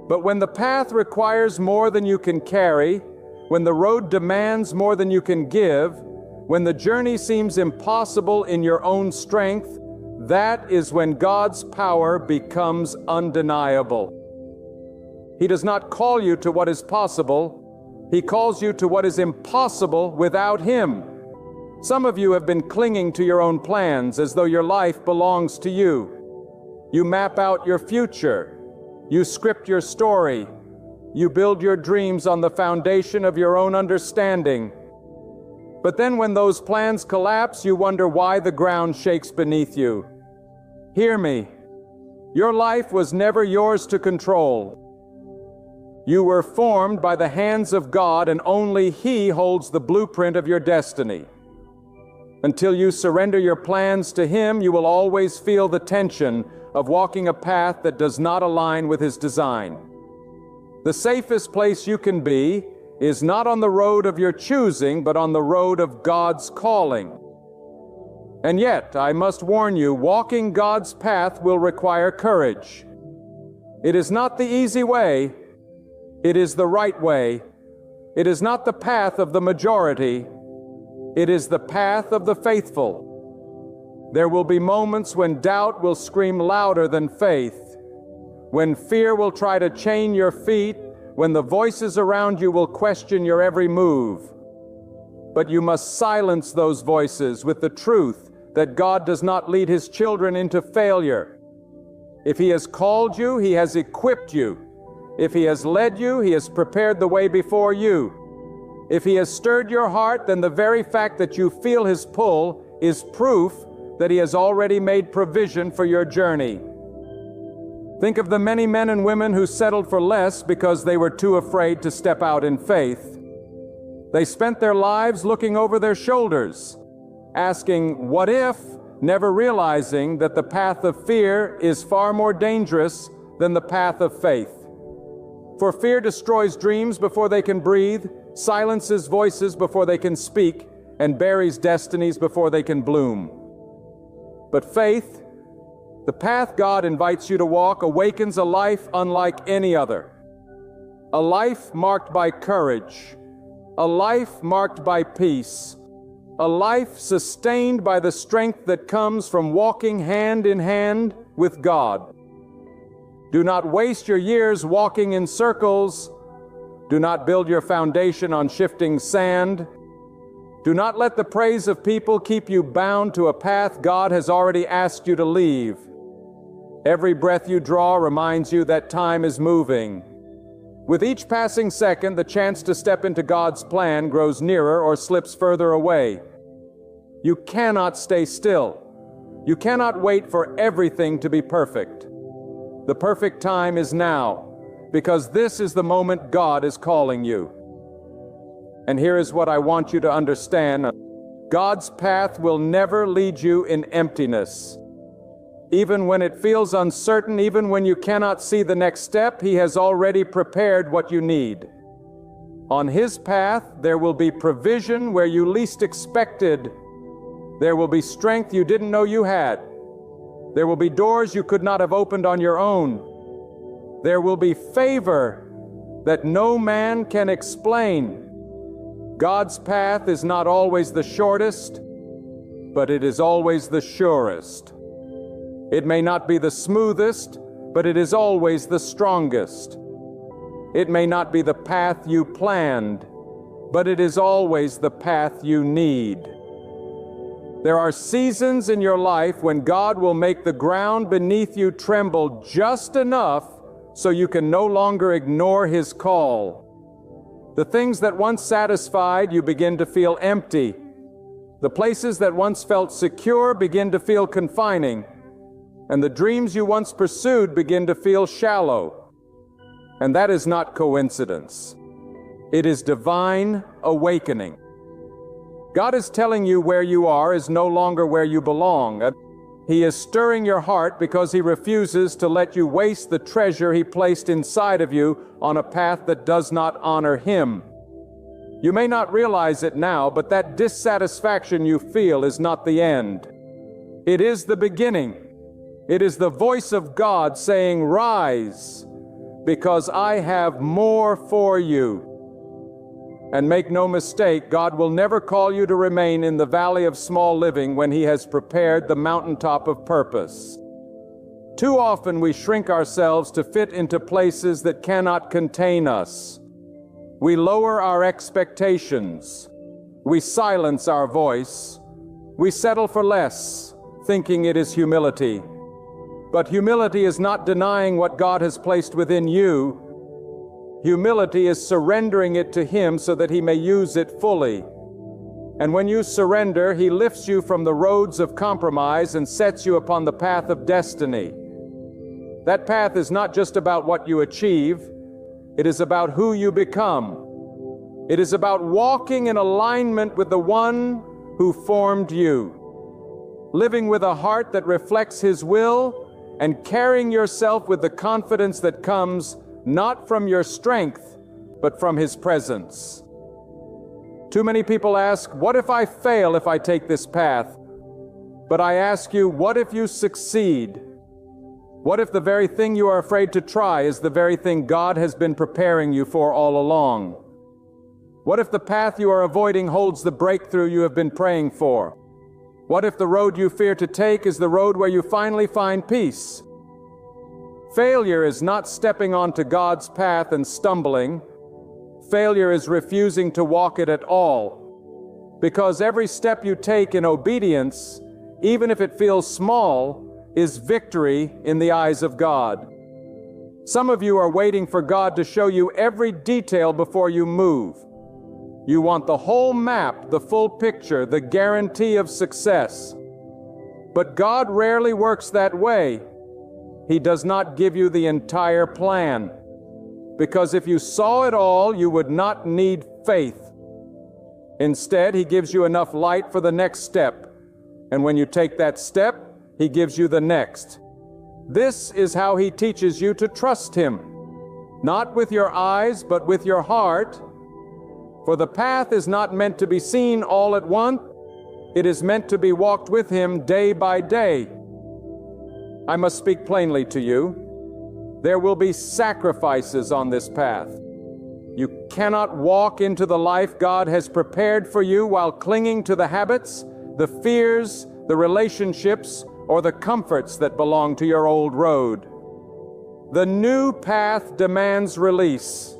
But when the path requires more than you can carry, when the road demands more than you can give, when the journey seems impossible in your own strength, that is when God's power becomes undeniable. He does not call you to what is possible. He calls you to what is impossible without Him. Some of you have been clinging to your own plans as though your life belongs to you. You map out your future. You script your story. You build your dreams on the foundation of your own understanding. But then when those plans collapse, you wonder why the ground shakes beneath you. Hear me. Your life was never yours to control. You were formed by the hands of God, and only He holds the blueprint of your destiny. Until you surrender your plans to Him, you will always feel the tension of walking a path that does not align with His design. The safest place you can be is not on the road of your choosing, but on the road of God's calling. And yet, I must warn you, walking God's path will require courage. It is not the easy way. It is the right way. It is not the path of the majority. It is the path of the faithful. There will be moments when doubt will scream louder than faith, when fear will try to chain your feet, when the voices around you will question your every move. But you must silence those voices with the truth that God does not lead His children into failure. If He has called you, He has equipped you. If He has led you, He has prepared the way before you. If He has stirred your heart, then the very fact that you feel His pull is proof that He has already made provision for your journey. Think of the many men and women who settled for less because they were too afraid to step out in faith. They spent their lives looking over their shoulders, asking, "What if?" never realizing that the path of fear is far more dangerous than the path of faith. For fear destroys dreams before they can breathe, silences voices before they can speak, and buries destinies before they can bloom. But faith, the path God invites you to walk, awakens a life unlike any other. A life marked by courage, a life marked by peace, a life sustained by the strength that comes from walking hand in hand with God. Do not waste your years walking in circles. Do not build your foundation on shifting sand. Do not let the praise of people keep you bound to a path God has already asked you to leave. Every breath you draw reminds you that time is moving. With each passing second, the chance to step into God's plan grows nearer or slips further away. You cannot stay still. You cannot wait for everything to be perfect. The perfect time is now, because this is the moment God is calling you. And here is what I want you to understand. God's path will never lead you in emptiness. Even when it feels uncertain, even when you cannot see the next step, He has already prepared what you need. On His path, there will be provision where you least expected. There will be strength you didn't know you had. There will be doors you could not have opened on your own. There will be favor that no man can explain. God's path is not always the shortest, but it is always the surest. It may not be the smoothest, but it is always the strongest. It may not be the path you planned, but it is always the path you need. There are seasons in your life when God will make the ground beneath you tremble just enough so you can no longer ignore His call. The things that once satisfied you begin to feel empty. The places that once felt secure begin to feel confining. And the dreams you once pursued begin to feel shallow. And that is not coincidence. It is divine awakening. God is telling you where you are is no longer where you belong. He is stirring your heart because He refuses to let you waste the treasure He placed inside of you on a path that does not honor Him. You may not realize it now, but that dissatisfaction you feel is not the end. It is the beginning. It is the voice of God saying, "Rise, because I have more for you." And make no mistake, God will never call you to remain in the valley of small living when He has prepared the mountaintop of purpose. Too often we shrink ourselves to fit into places that cannot contain us. We lower our expectations. We silence our voice. We settle for less, thinking it is humility. But humility is not denying what God has placed within you. Humility is surrendering it to Him so that He may use it fully. And when you surrender, He lifts you from the roads of compromise and sets you upon the path of destiny. That path is not just about what you achieve, it is about who you become. It is about walking in alignment with the One who formed you, living with a heart that reflects His will, and carrying yourself with the confidence that comes not from your strength, but from His presence. Too many people ask, what if I fail if I take this path? But I ask you, what if you succeed? What if the very thing you are afraid to try is the very thing God has been preparing you for all along? What if the path you are avoiding holds the breakthrough you have been praying for? What if the road you fear to take is the road where you finally find peace? Failure is not stepping onto God's path and stumbling. Failure is refusing to walk it at all. Because every step you take in obedience, even if it feels small, is victory in the eyes of God. Some of you are waiting for God to show you every detail before you move. You want the whole map, the full picture, the guarantee of success. But God rarely works that way. He does not give you the entire plan. Because if you saw it all, you would not need faith. Instead, He gives you enough light for the next step. And when you take that step, He gives you the next. This is how He teaches you to trust Him. Not with your eyes, but with your heart. For the path is not meant to be seen all at once. It is meant to be walked with Him day by day. I must speak plainly to you. There will be sacrifices on this path. You cannot walk into the life God has prepared for you while clinging to the habits, the fears, the relationships, or the comforts that belong to your old road. The new path demands release.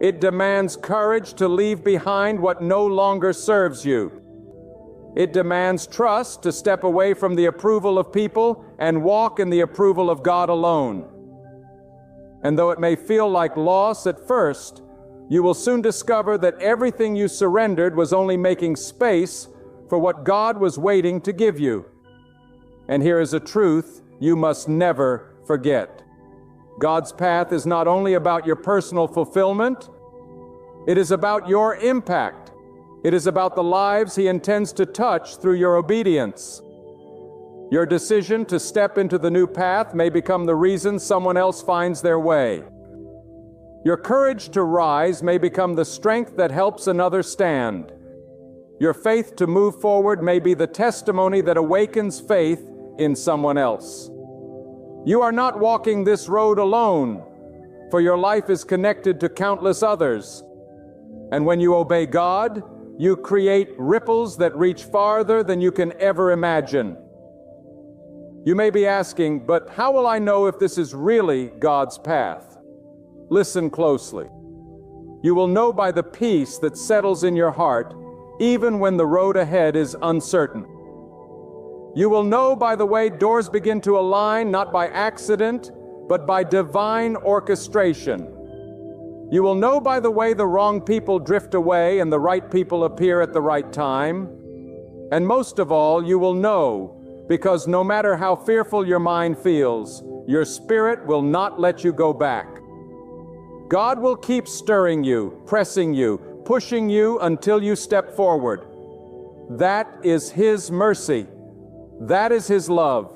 It demands courage to leave behind what no longer serves you. It demands trust to step away from the approval of people and walk in the approval of God alone. And though it may feel like loss at first, you will soon discover that everything you surrendered was only making space for what God was waiting to give you. And here is a truth you must never forget. God's path is not only about your personal fulfillment, it is about your impact. It is about the lives He intends to touch through your obedience. Your decision to step into the new path may become the reason someone else finds their way. Your courage to rise may become the strength that helps another stand. Your faith to move forward may be the testimony that awakens faith in someone else. You are not walking this road alone, for your life is connected to countless others. And when you obey God, you create ripples that reach farther than you can ever imagine. You may be asking, but how will I know if this is really God's path? Listen closely. You will know by the peace that settles in your heart, even when the road ahead is uncertain. You will know by the way doors begin to align, not by accident, but by divine orchestration. You will know by the way the wrong people drift away and the right people appear at the right time. And most of all, you will know because no matter how fearful your mind feels, your spirit will not let you go back. God will keep stirring you, pressing you, pushing you until you step forward. That is His mercy. That is His love.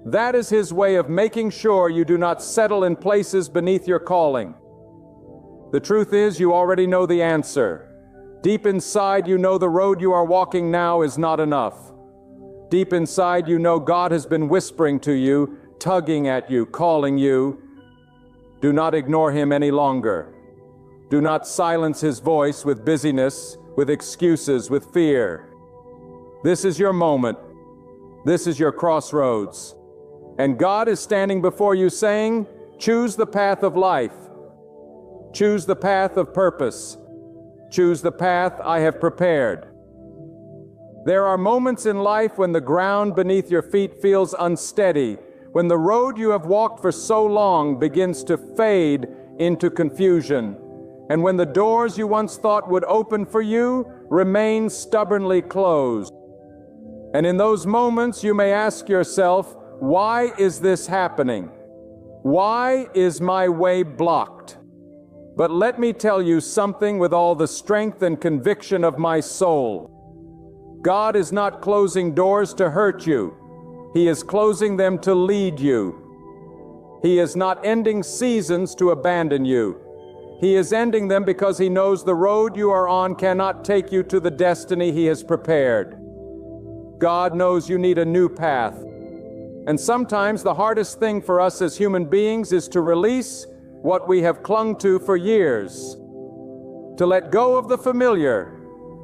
That is His way of making sure you do not settle in places beneath your calling. The truth is, you already know the answer. Deep inside, you know the road you are walking now is not enough. Deep inside, you know God has been whispering to you, tugging at you, calling you. Do not ignore Him any longer. Do not silence His voice with busyness, with excuses, with fear. This is your moment. This is your crossroads. And God is standing before you saying, choose the path of life. Choose the path of purpose. Choose the path I have prepared. There are moments in life when the ground beneath your feet feels unsteady, when the road you have walked for so long begins to fade into confusion, and when the doors you once thought would open for you remain stubbornly closed. And in those moments you may ask yourself, why is this happening? Why is my way blocked? But let me tell you something with all the strength and conviction of my soul. God is not closing doors to hurt you. He is closing them to lead you. He is not ending seasons to abandon you. He is ending them because He knows the road you are on cannot take you to the destiny He has prepared. God knows you need a new path. And sometimes the hardest thing for us as human beings is to release what we have clung to for years, to let go of the familiar,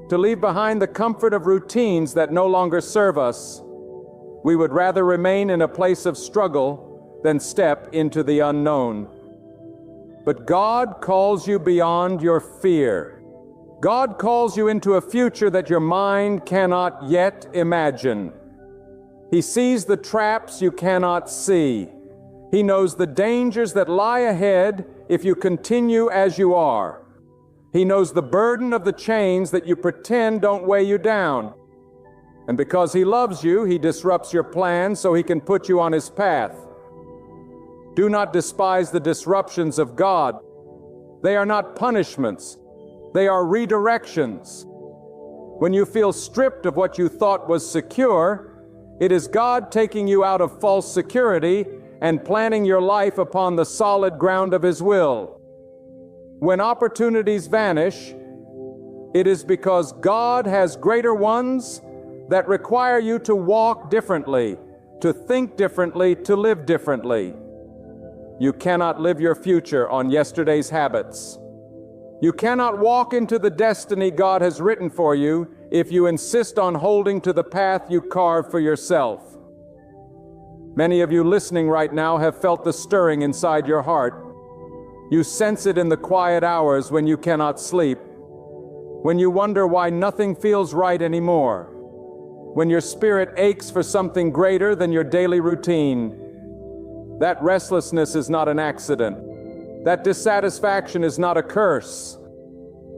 to leave behind the comfort of routines that no longer serve us. We would rather remain in a place of struggle than step into the unknown. But God calls you beyond your fear. God calls you into a future that your mind cannot yet imagine. He sees the traps you cannot see. He knows the dangers that lie ahead if you continue as you are. He knows the burden of the chains that you pretend don't weigh you down. And because He loves you, He disrupts your plans so He can put you on His path. Do not despise the disruptions of God. They are not punishments. They are redirections. When you feel stripped of what you thought was secure, it is God taking you out of false security and planting your life upon the solid ground of His will. When opportunities vanish, it is because God has greater ones that require you to walk differently, to think differently, to live differently. You cannot live your future on yesterday's habits. You cannot walk into the destiny God has written for you if you insist on holding to the path you carved for yourself. Many of you listening right now have felt the stirring inside your heart. You sense it in the quiet hours when you cannot sleep, when you wonder why nothing feels right anymore, when your spirit aches for something greater than your daily routine. That restlessness is not an accident. That dissatisfaction is not a curse.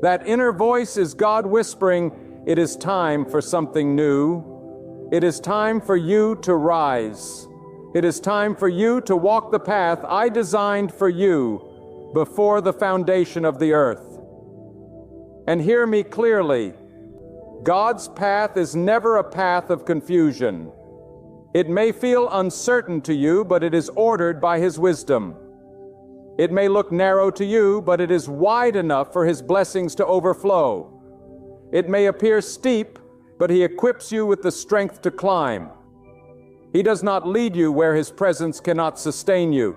That inner voice is God whispering, it is time for something new. It is time for you to rise. It is time for you to walk the path I designed for you before the foundation of the earth. And hear me clearly, God's path is never a path of confusion. It may feel uncertain to you, but it is ordered by His wisdom. It may look narrow to you, but it is wide enough for His blessings to overflow. It may appear steep, but He equips you with the strength to climb. He does not lead you where His presence cannot sustain you.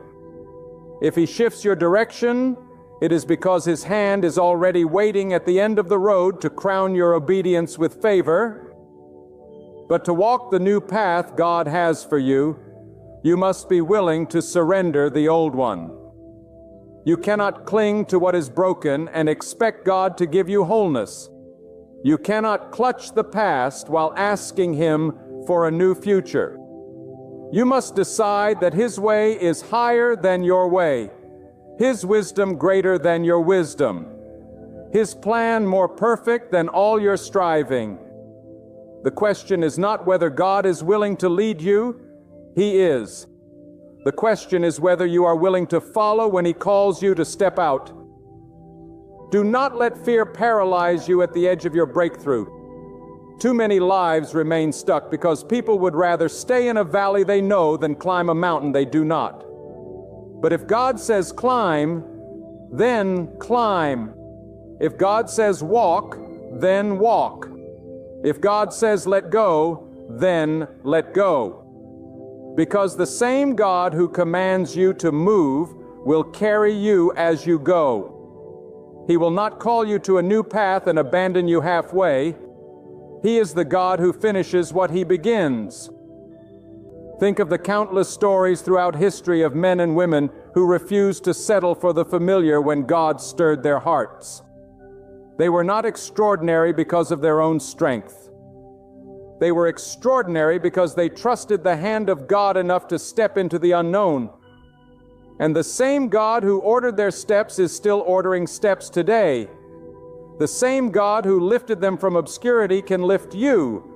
If He shifts your direction, it is because His hand is already waiting at the end of the road to crown your obedience with favor. But to walk the new path God has for you, you must be willing to surrender the old one. You cannot cling to what is broken and expect God to give you wholeness. You cannot clutch the past while asking Him for a new future. You must decide that His way is higher than your way, His wisdom greater than your wisdom, His plan more perfect than all your striving. The question is not whether God is willing to lead you. He is. The question is whether you are willing to follow when He calls you to step out. Do not let fear paralyze you at the edge of your breakthrough. Too many lives remain stuck because people would rather stay in a valley they know than climb a mountain they do not. But if God says climb, then climb. If God says walk, then walk. If God says let go, then let go. Because the same God who commands you to move will carry you as you go. He will not call you to a new path and abandon you halfway. He is the God who finishes what He begins. Think of the countless stories throughout history of men and women who refused to settle for the familiar when God stirred their hearts. They were not extraordinary because of their own strength. They were extraordinary because they trusted the hand of God enough to step into the unknown. And the same God who ordered their steps is still ordering steps today. The same God who lifted them from obscurity can lift you.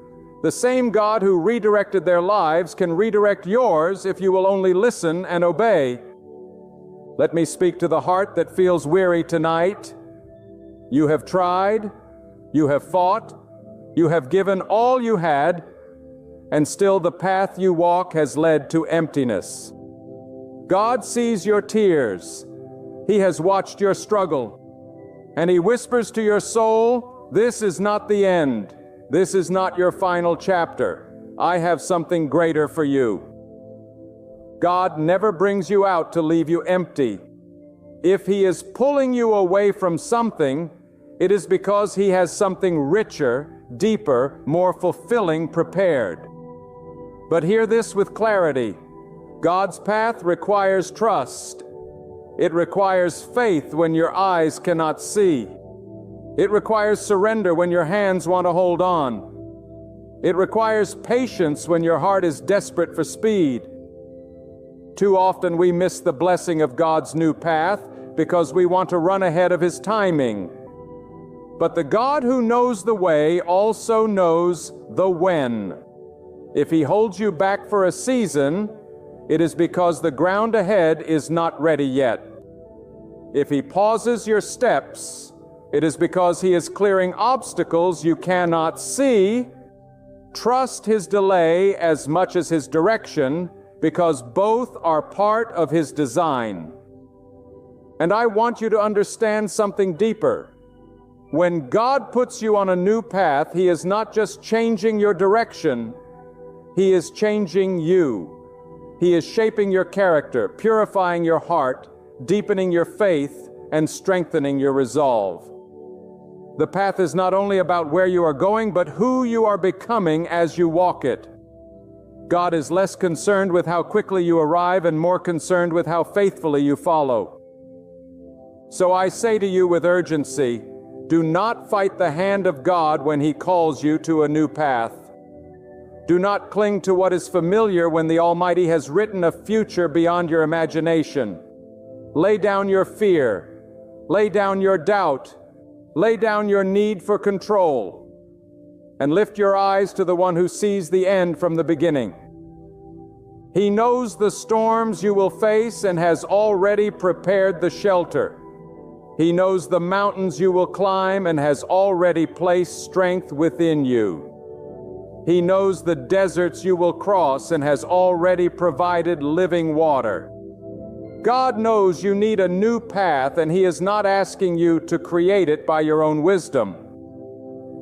The same God who redirected their lives can redirect yours if you will only listen and obey. Let me speak to the heart that feels weary tonight. You have tried, you have fought, you have given all you had, and still the path you walk has led to emptiness. God sees your tears. He has watched your struggle. And He whispers to your soul, "This is not the end. This is not your final chapter. I have something greater for you." God never brings you out to leave you empty. If He is pulling you away from something, it is because He has something richer, deeper, more fulfilling prepared. But hear this with clarity. God's path requires trust. It requires faith when your eyes cannot see. It requires surrender when your hands want to hold on. It requires patience when your heart is desperate for speed. Too often we miss the blessing of God's new path because we want to run ahead of His timing. But the God who knows the way also knows the when. If He holds you back for a season, it is because the ground ahead is not ready yet. If He pauses your steps, it is because He is clearing obstacles you cannot see. Trust His delay as much as His direction, because both are part of His design. And I want you to understand something deeper. When God puts you on a new path, He is not just changing your direction, He is changing you. He is shaping your character, purifying your heart, deepening your faith, and strengthening your resolve. The path is not only about where you are going, but who you are becoming as you walk it. God is less concerned with how quickly you arrive and more concerned with how faithfully you follow. So I say to you with urgency, do not fight the hand of God when He calls you to a new path. Do not cling to what is familiar when the Almighty has written a future beyond your imagination. Lay down your fear. Lay down your doubt. Lay down your need for control. And lift your eyes to the one who sees the end from the beginning. He knows the storms you will face and has already prepared the shelter. He knows the mountains you will climb and has already placed strength within you. He knows the deserts you will cross and has already provided living water. God knows you need a new path, and He is not asking you to create it by your own wisdom.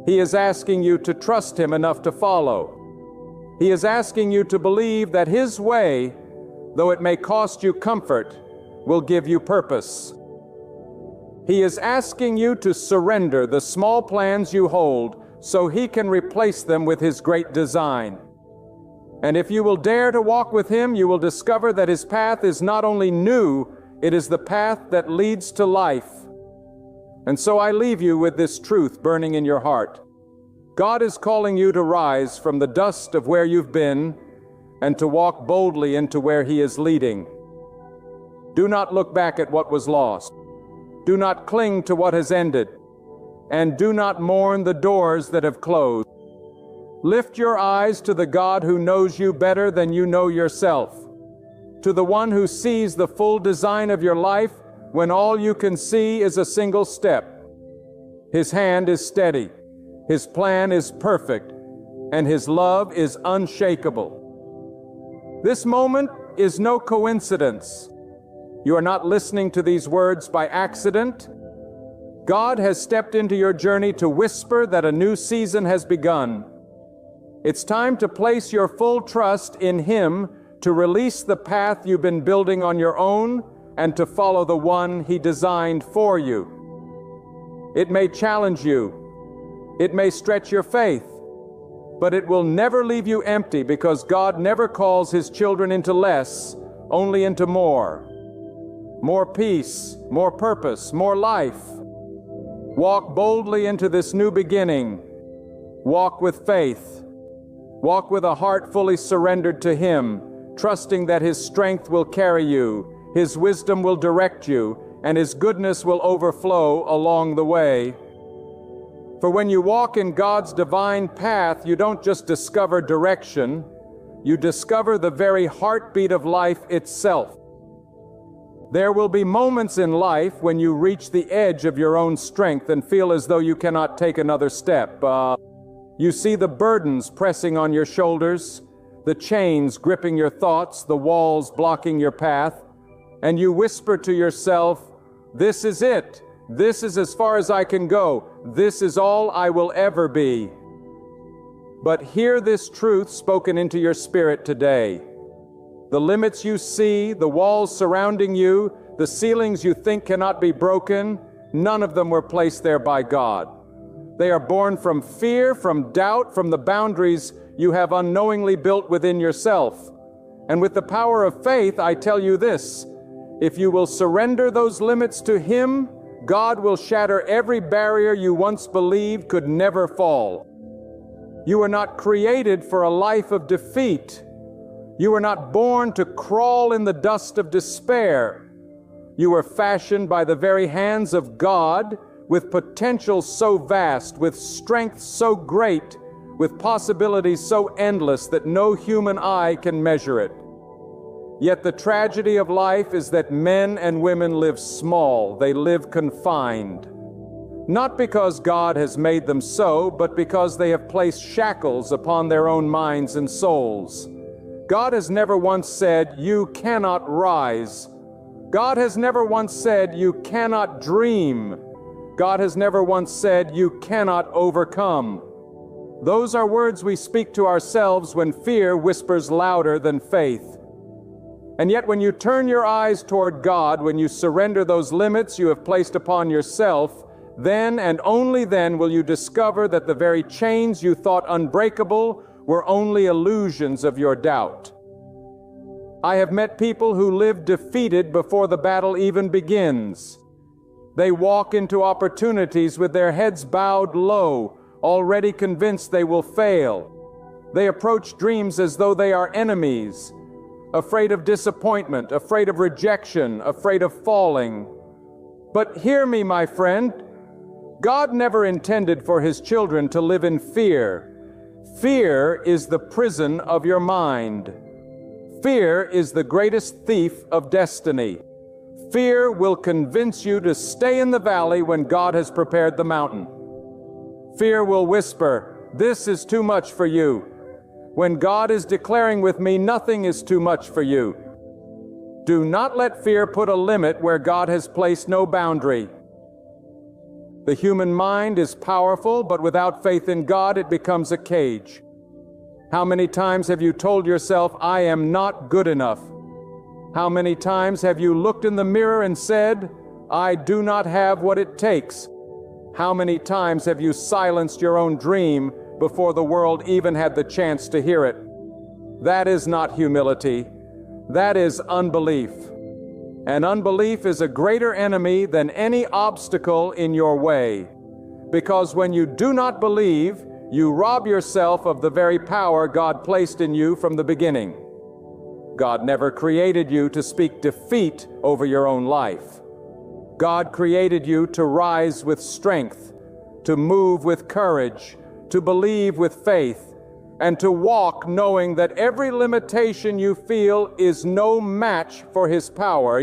He is asking you to trust Him enough to follow. He is asking you to believe that His way, though it may cost you comfort, will give you purpose. He is asking you to surrender the small plans you hold so He can replace them with His great design. And if you will dare to walk with Him, you will discover that His path is not only new, it is the path that leads to life. And so I leave you with this truth burning in your heart. God is calling you to rise from the dust of where you've been and to walk boldly into where He is leading. Do not look back at what was lost. Do not cling to what has ended. And do not mourn the doors that have closed. Lift your eyes to the God who knows you better than you know yourself, to the one who sees the full design of your life when all you can see is a single step. His hand is steady, His plan is perfect, and His love is unshakable. This moment is no coincidence. You are not listening to these words by accident. God has stepped into your journey to whisper that a new season has begun. It's time to place your full trust in Him, to release the path you've been building on your own, and to follow the one He designed for you. It may challenge you. It may stretch your faith. But it will never leave you empty, because God never calls His children into less, only into more. More peace, more purpose, more life. Walk boldly into this new beginning. Walk with faith. Walk with a heart fully surrendered to Him, trusting that His strength will carry you, His wisdom will direct you, and His goodness will overflow along the way. For when you walk in God's divine path, you don't just discover direction, you discover the very heartbeat of life itself. There will be moments in life when you reach the edge of your own strength and feel as though you cannot take another step. You see the burdens pressing on your shoulders, the chains gripping your thoughts, the walls blocking your path, and you whisper to yourself, "This is it. This is as far as I can go. This is all I will ever be." But hear this truth spoken into your spirit today. The limits you see, the walls surrounding you, the ceilings you think cannot be broken, none of them were placed there by God. They are born from fear, from doubt, from the boundaries you have unknowingly built within yourself. And with the power of faith, I tell you this: if you will surrender those limits to Him, God will shatter every barrier you once believed could never fall. You are not created for a life of defeat. You were not born to crawl in the dust of despair. You were fashioned by the very hands of God, with potential so vast, with strength so great, with possibilities so endless that no human eye can measure it. Yet the tragedy of life is that men and women live small, they live confined. Not because God has made them so, but because they have placed shackles upon their own minds and souls. God has never once said, "You cannot rise." God has never once said, "You cannot dream." God has never once said, "You cannot overcome." Those are words we speak to ourselves when fear whispers louder than faith. And yet when you turn your eyes toward God, when you surrender those limits you have placed upon yourself, then and only then will you discover that the very chains you thought unbreakable were only illusions of your doubt. I have met people who live defeated before the battle even begins. They walk into opportunities with their heads bowed low, already convinced they will fail. They approach dreams as though they are enemies, afraid of disappointment, afraid of rejection, afraid of falling. But hear me, my friend, God never intended for His children to live in fear. Fear is the prison of your mind. Fear is the greatest thief of destiny. Fear will convince you to stay in the valley when God has prepared the mountain. Fear will whisper, "This is too much for you," when God is declaring with me, "Nothing is too much for you." Do not let fear put a limit where God has placed no boundary. The human mind is powerful, but without faith in God, it becomes a cage. How many times have you told yourself, "I am not good enough"? How many times have you looked in the mirror and said, "I do not have what it takes"? How many times have you silenced your own dream before the world even had the chance to hear it? That is not humility. That is unbelief. And unbelief is a greater enemy than any obstacle in your way. Because when you do not believe, you rob yourself of the very power God placed in you from the beginning. God never created you to speak defeat over your own life. God created you to rise with strength, to move with courage, to believe with faith, and to walk knowing that every limitation you feel is no match for His power.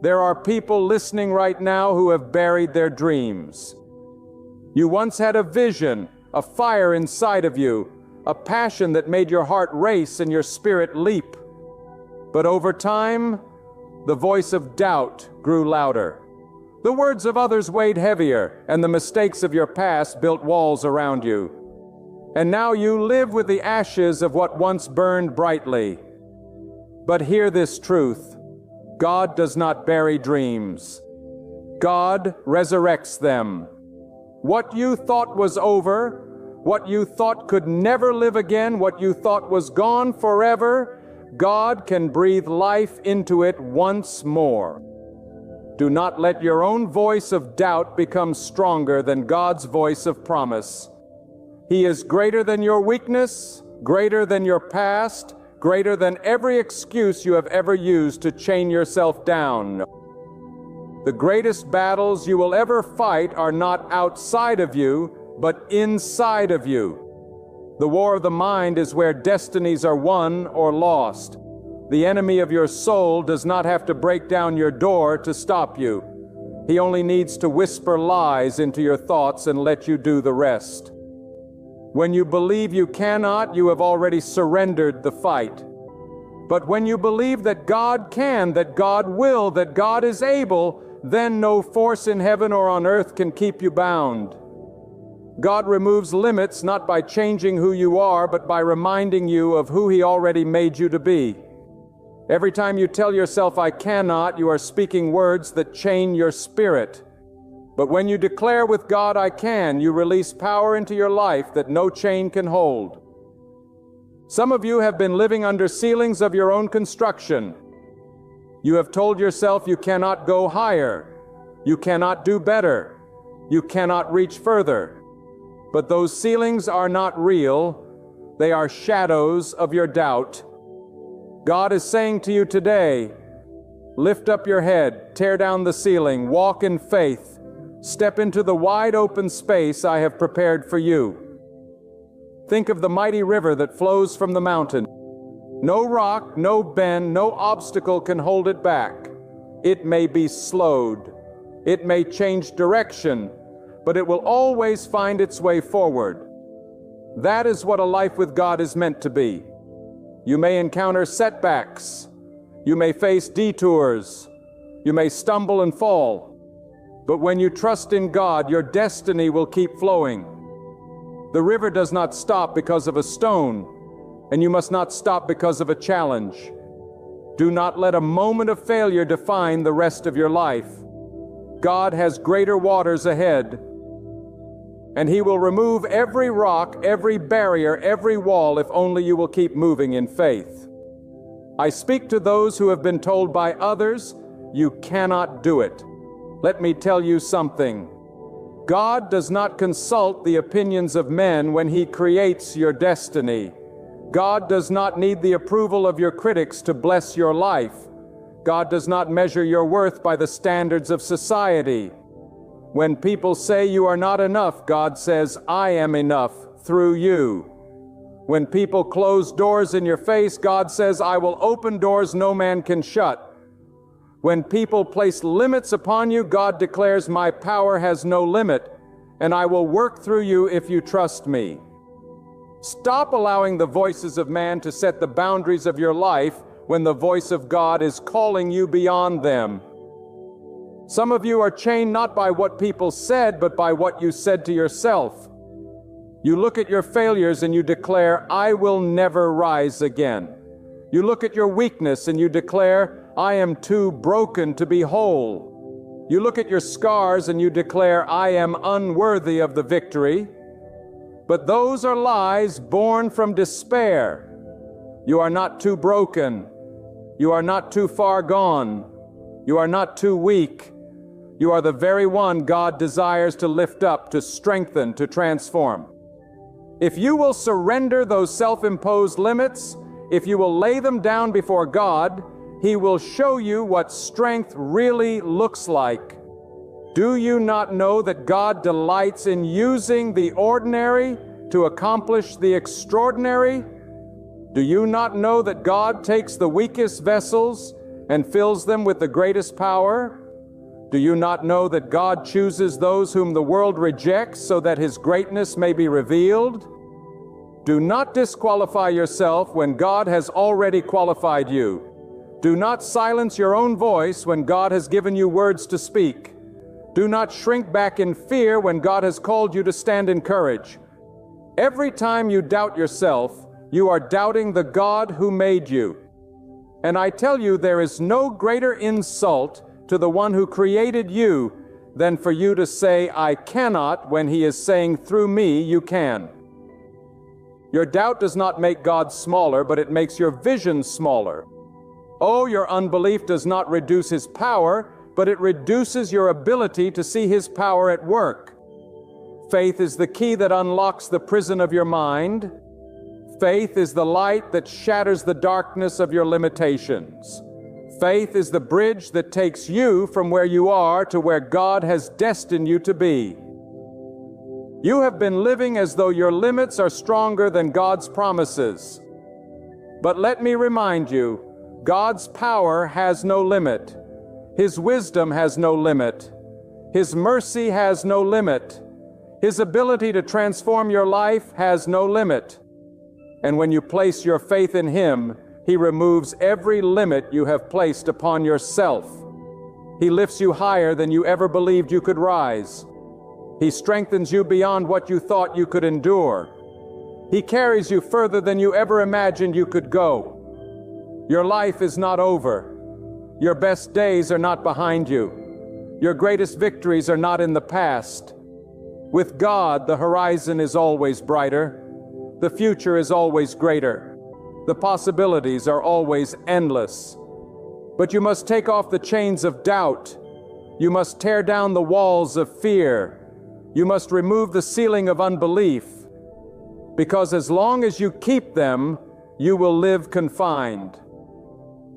There are people listening right now who have buried their dreams. You once had a vision, a fire inside of you, a passion that made your heart race and your spirit leap. But over time, the voice of doubt grew louder. The words of others weighed heavier, and the mistakes of your past built walls around you. And now you live with the ashes of what once burned brightly. But hear this truth: God does not bury dreams. God resurrects them. What you thought was over, what you thought could never live again, what you thought was gone forever, God can breathe life into it once more. Do not let your own voice of doubt become stronger than God's voice of promise. He is greater than your weakness, greater than your past, greater than every excuse you have ever used to chain yourself down. The greatest battles you will ever fight are not outside of you, but inside of you. The war of the mind is where destinies are won or lost. The enemy of your soul does not have to break down your door to stop you. He only needs to whisper lies into your thoughts and let you do the rest. When you believe you cannot, you have already surrendered the fight. But when you believe that God can, that God will, that God is able, then no force in heaven or on earth can keep you bound. God removes limits not by changing who you are, but by reminding you of who He already made you to be. Every time you tell yourself, "I cannot," you are speaking words that chain your spirit. But when you declare with God, "I can," you release power into your life that no chain can hold. Some of you have been living under ceilings of your own construction. You have told yourself you cannot go higher, you cannot do better, you cannot reach further. But those ceilings are not real, they are shadows of your doubt. God is saying to you today, lift up your head, tear down the ceiling, walk in faith, step into the wide open space I have prepared for you. Think of the mighty river that flows from the mountain. No rock, no bend, no obstacle can hold it back. It may be slowed, it may change direction, but it will always find its way forward. That is what a life with God is meant to be. You may encounter setbacks, you may face detours, you may stumble and fall, but when you trust in God, your destiny will keep flowing. The river does not stop because of a stone, and you must not stop because of a challenge. Do not let a moment of failure define the rest of your life. God has greater waters ahead, and He will remove every rock, every barrier, every wall if only you will keep moving in faith. I speak to those who have been told by others, "You cannot do it." Let me tell you something. God does not consult the opinions of men when He creates your destiny. God does not need the approval of your critics to bless your life. God does not measure your worth by the standards of society. When people say you are not enough, God says, "I am enough through you." When people close doors in your face, God says, "I will open doors no man can shut." When people place limits upon you, God declares, "My power has no limit, and I will work through you if you trust me." Stop allowing the voices of man to set the boundaries of your life when the voice of God is calling you beyond them. Some of you are chained not by what people said, but by what you said to yourself. You look at your failures and you declare, "I will never rise again." You look at your weakness and you declare, "I am too broken to be whole." You look at your scars and you declare, "I am unworthy of the victory." But those are lies born from despair. You are not too broken. You are not too far gone. You are not too weak. You are the very one God desires to lift up, to strengthen, to transform. If you will surrender those self-imposed limits, if you will lay them down before God, He will show you what strength really looks like. Do you not know that God delights in using the ordinary to accomplish the extraordinary? Do you not know that God takes the weakest vessels and fills them with the greatest power? Do you not know that God chooses those whom the world rejects so that His greatness may be revealed? Do not disqualify yourself when God has already qualified you. Do not silence your own voice when God has given you words to speak. Do not shrink back in fear when God has called you to stand in courage. Every time you doubt yourself, you are doubting the God who made you. And I tell you, there is no greater insult to the one who created you than for you to say, "I cannot," when He is saying, "Through me you can." Your doubt does not make God smaller, but it makes your vision smaller. Oh, your unbelief does not reduce His power, but it reduces your ability to see His power at work. Faith is the key that unlocks the prison of your mind. Faith is the light that shatters the darkness of your limitations. Faith is the bridge that takes you from where you are to where God has destined you to be. You have been living as though your limits are stronger than God's promises. But let me remind you, God's power has no limit. His wisdom has no limit. His mercy has no limit. His ability to transform your life has no limit. And when you place your faith in Him, He removes every limit you have placed upon yourself. He lifts you higher than you ever believed you could rise. He strengthens you beyond what you thought you could endure. He carries you further than you ever imagined you could go. Your life is not over. Your best days are not behind you. Your greatest victories are not in the past. With God, the horizon is always brighter. The future is always greater. The possibilities are always endless. But you must take off the chains of doubt. You must tear down the walls of fear. You must remove the ceiling of unbelief. Because as long as you keep them, you will live confined.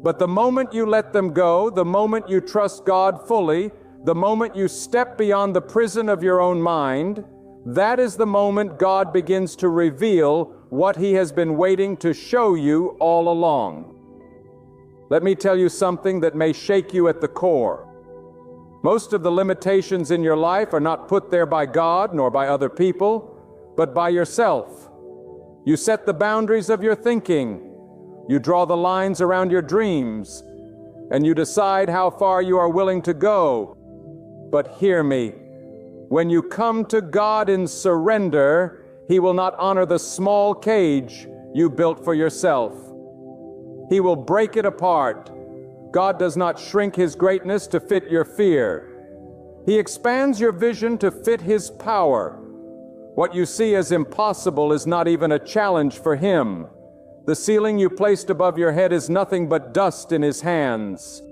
But the moment you let them go, the moment you trust God fully, the moment you step beyond the prison of your own mind, that is the moment God begins to reveal what He has been waiting to show you all along. Let me tell you something that may shake you at the core. Most of the limitations in your life are not put there by God nor by other people, but by yourself. You set the boundaries of your thinking. You draw the lines around your dreams, and you decide how far you are willing to go. But hear me, when you come to God in surrender, He will not honor the small cage you built for yourself. He will break it apart. God does not shrink His greatness to fit your fear. He expands your vision to fit His power. What you see as impossible is not even a challenge for Him. The ceiling you placed above your head is nothing but dust in His hands.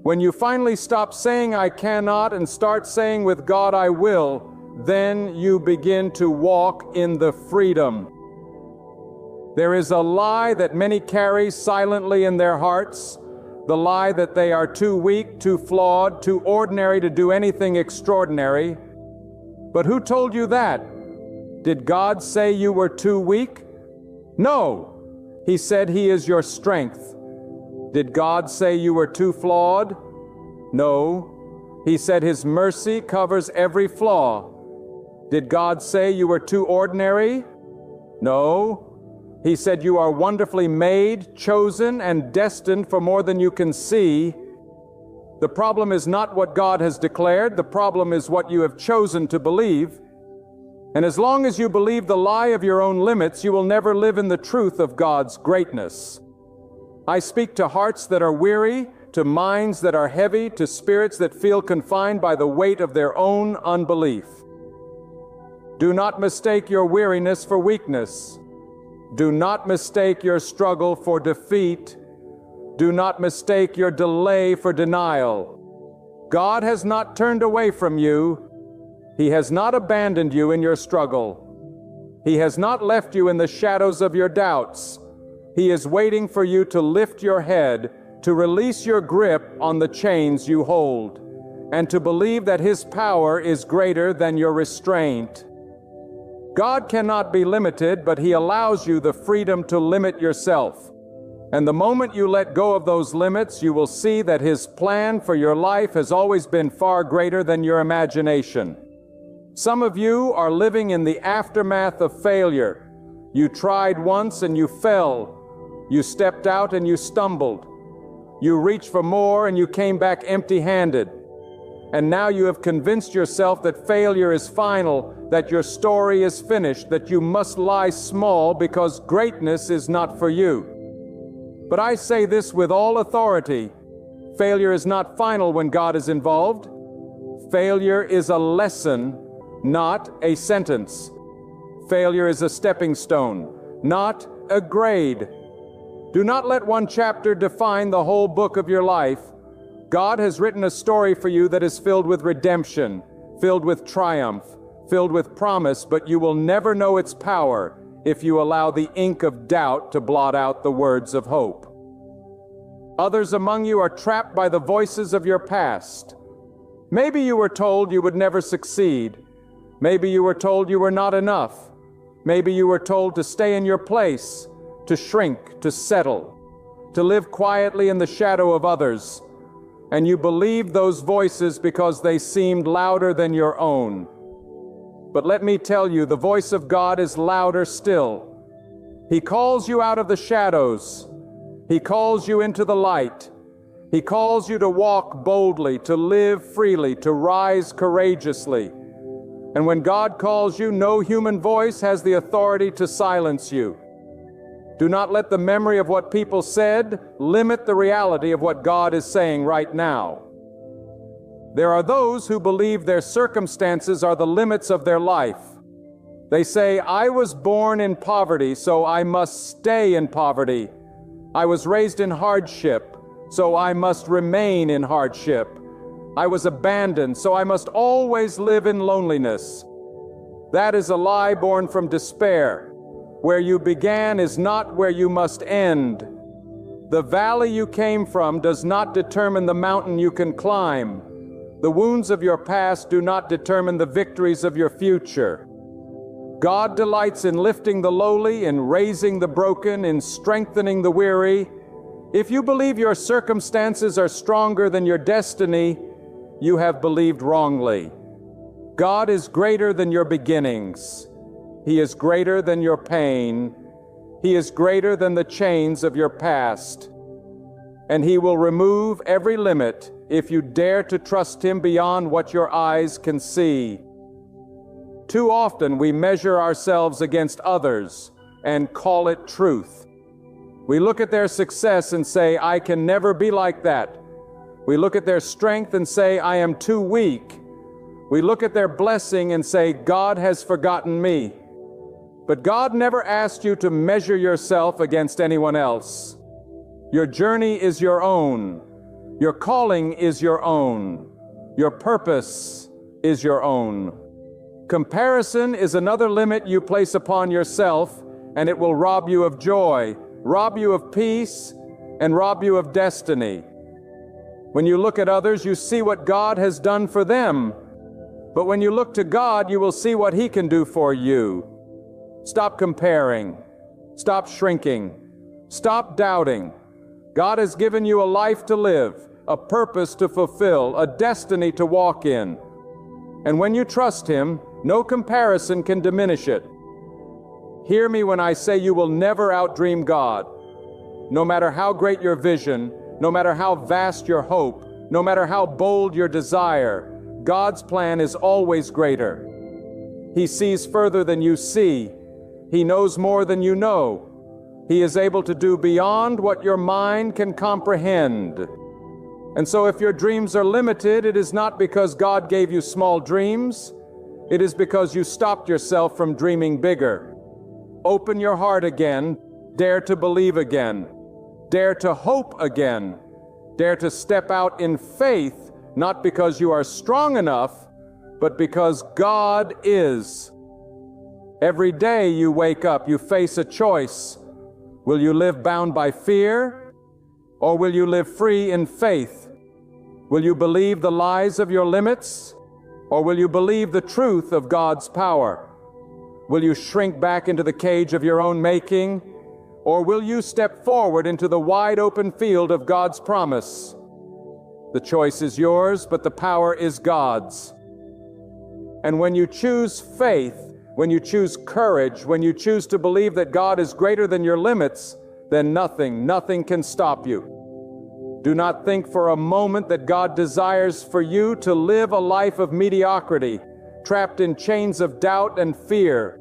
When you finally stop saying, "I cannot," and start saying with God, "I will," then you begin to walk in the freedom. There is a lie that many carry silently in their hearts, the lie that they are too weak, too flawed, too ordinary to do anything extraordinary. But who told you that? Did God say you were too weak? No. He said He is your strength. Did God say you were too flawed? No. He said His mercy covers every flaw. Did God say you were too ordinary? No. He said you are wonderfully made, chosen, and destined for more than you can see. The problem is not what God has declared. The problem is what you have chosen to believe. And as long as you believe the lie of your own limits, you will never live in the truth of God's greatness. I speak to hearts that are weary, to minds that are heavy, to spirits that feel confined by the weight of their own unbelief. Do not mistake your weariness for weakness. Do not mistake your struggle for defeat. Do not mistake your delay for denial. God has not turned away from you. He has not abandoned you in your struggle. He has not left you in the shadows of your doubts. He is waiting for you to lift your head, to release your grip on the chains you hold, and to believe that His power is greater than your restraint. God cannot be limited, but He allows you the freedom to limit yourself. And the moment you let go of those limits, you will see that His plan for your life has always been far greater than your imagination. Some of you are living in the aftermath of failure. You tried once and you fell. You stepped out and you stumbled. You reached for more and you came back empty-handed. And now you have convinced yourself that failure is final, that your story is finished, that you must lie small because greatness is not for you. But I say this with all authority. Failure is not final when God is involved. Failure is a lesson, not a sentence. Failure is a stepping stone. not a grade. Do not let one chapter define the whole book of your life. God has written a story for you that is filled with redemption, filled with triumph, filled with promise, but you will never know its power if you allow the ink of doubt to blot out the words of hope. Others among you are trapped by the voices of your past. Maybe you were told you would never succeed. Maybe you were told you were not enough. Maybe you were told to stay in your place, to shrink, to settle, to live quietly in the shadow of others. And you believed those voices because they seemed louder than your own. But let me tell you, the voice of God is louder still. He calls you out of the shadows. He calls you into the light. He calls you to walk boldly, to live freely, to rise courageously. And when God calls you, no human voice has the authority to silence you. Do not let the memory of what people said limit the reality of what God is saying right now. There are those who believe their circumstances are the limits of their life. They say, I was born in poverty, so I must stay in poverty. I was raised in hardship, so I must remain in hardship. I was abandoned, so I must always live in loneliness. That is a lie born from despair. Where you began is not where you must end. The valley you came from does not determine the mountain you can climb. The wounds of your past do not determine the victories of your future. God delights in lifting the lowly, in raising the broken, in strengthening the weary. If you believe your circumstances are stronger than your destiny, you have believed wrongly. God is greater than your beginnings. He is greater than your pain. He is greater than the chains of your past. And He will remove every limit if you dare to trust Him beyond what your eyes can see. Too often we measure ourselves against others and call it truth. We look at their success and say, I can never be like that. We look at their strength and say, I am too weak. We look at their blessing and say, God has forgotten me. But God never asked you to measure yourself against anyone else. Your journey is your own. Your calling is your own. Your purpose is your own. Comparison is another limit you place upon yourself, and it will rob you of joy, rob you of peace, and rob you of destiny. When you look at others, you see what God has done for them. But when you look to God, you will see what He can do for you. Stop comparing. Stop shrinking. Stop doubting. God has given you a life to live, a purpose to fulfill, a destiny to walk in. And when you trust Him, no comparison can diminish it. Hear me when I say you will never outdream God. No matter how great your vision, no matter how vast your hope, no matter how bold your desire, God's plan is always greater. He sees further than you see. He knows more than you know. He is able to do beyond what your mind can comprehend. And so if your dreams are limited, it is not because God gave you small dreams. It is because you stopped yourself from dreaming bigger. Open your heart again. Dare to believe again. Dare to hope again. Dare to step out in faith, not because you are strong enough, but because God is. Every day you wake up, you face a choice. Will you live bound by fear, or will you live free in faith? Will you believe the lies of your limits, or will you believe the truth of God's power? Will you shrink back into the cage of your own making, or will you step forward into the wide open field of God's promise? The choice is yours, but the power is God's. And when you choose faith, when you choose courage, when you choose to believe that God is greater than your limits, then nothing can stop you. Do not think for a moment that God desires for you to live a life of mediocrity, trapped in chains of doubt and fear.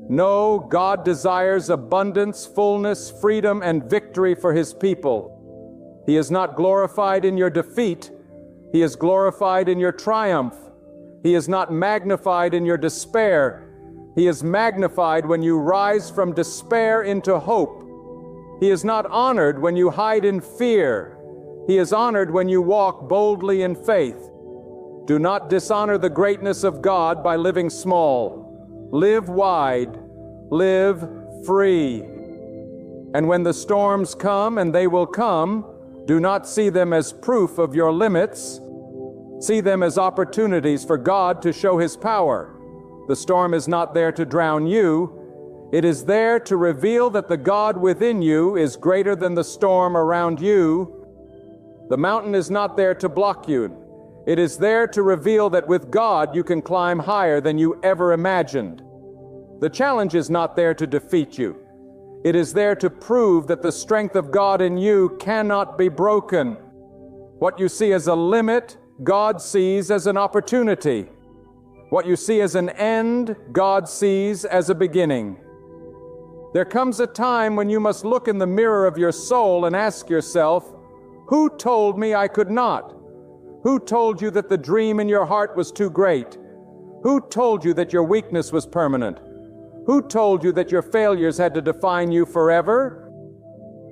No, God desires abundance, fullness, freedom, and victory for His people. He is not glorified in your defeat. He is glorified in your triumph. He is not magnified in your despair. He is magnified when you rise from despair into hope. He is not honored when you hide in fear. He is honored when you walk boldly in faith. Do not dishonor the greatness of God by living small. Live wide. Live free. And when the storms come, and they will come, do not see them as proof of your limits. See them as opportunities for God to show His power. The storm is not there to drown you. It is there to reveal that the God within you is greater than the storm around you. The mountain is not there to block you. It is there to reveal that with God you can climb higher than you ever imagined. The challenge is not there to defeat you. It is there to prove that the strength of God in you cannot be broken. What you see as a limit, God sees as an opportunity. What you see as an end, God sees as a beginning. There comes a time when you must look in the mirror of your soul and ask yourself, who told me I could not? Who told you that the dream in your heart was too great? Who told you that your weakness was permanent? Who told you that your failures had to define you forever?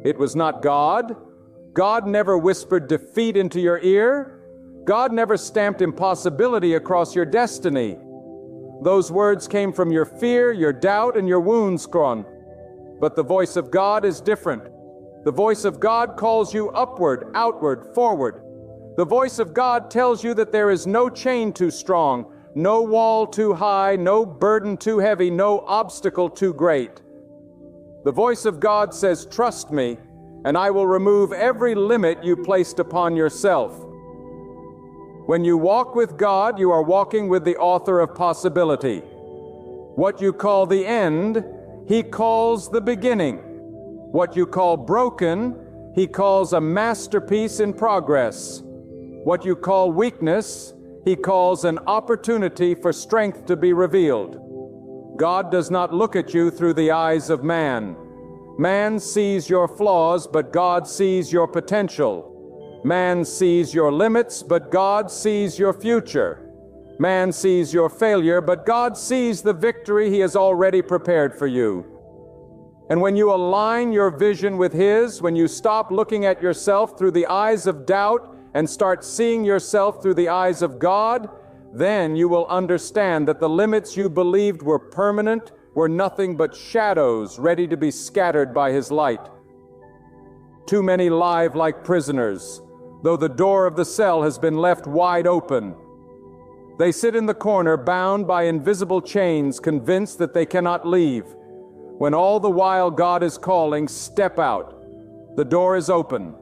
It was not God. God never whispered defeat into your ear. God never stamped impossibility across your destiny. Those words came from your fear, your doubt, and your wounds, Kron. But the voice of God is different. The voice of God calls you upward, outward, forward. The voice of God tells you that there is no chain too strong, no wall too high, no burden too heavy, no obstacle too great. The voice of God says, trust me, and I will remove every limit you placed upon yourself. When you walk with God, you are walking with the author of possibility. What you call the end, He calls the beginning. What you call broken, He calls a masterpiece in progress. What you call weakness, He calls an opportunity for strength to be revealed. God does not look at you through the eyes of man. Man sees your flaws, but God sees your potential. Man sees your limits, but God sees your future. Man sees your failure, but God sees the victory He has already prepared for you. And when you align your vision with His, when you stop looking at yourself through the eyes of doubt and start seeing yourself through the eyes of God, then you will understand that the limits you believed were permanent were nothing but shadows ready to be scattered by His light. Too many live like prisoners, though the door of the cell has been left wide open. They sit in the corner bound by invisible chains, convinced that they cannot leave, when all the while God is calling, step out. The door is open.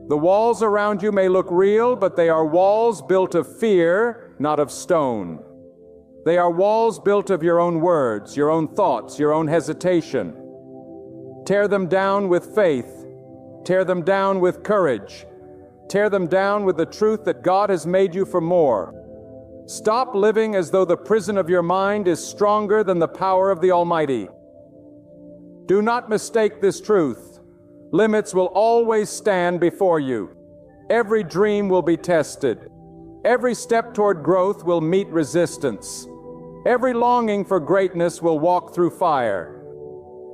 The walls around you may look real, but they are walls built of fear, not of stone. They are walls built of your own words, your own thoughts, your own hesitation. Tear them down with faith. Tear them down with courage. Tear them down with the truth that God has made you for more. Stop living as though the prison of your mind is stronger than the power of the Almighty. Do not mistake this truth. Limits will always stand before you. Every dream will be tested. Every step toward growth will meet resistance. Every longing for greatness will walk through fire.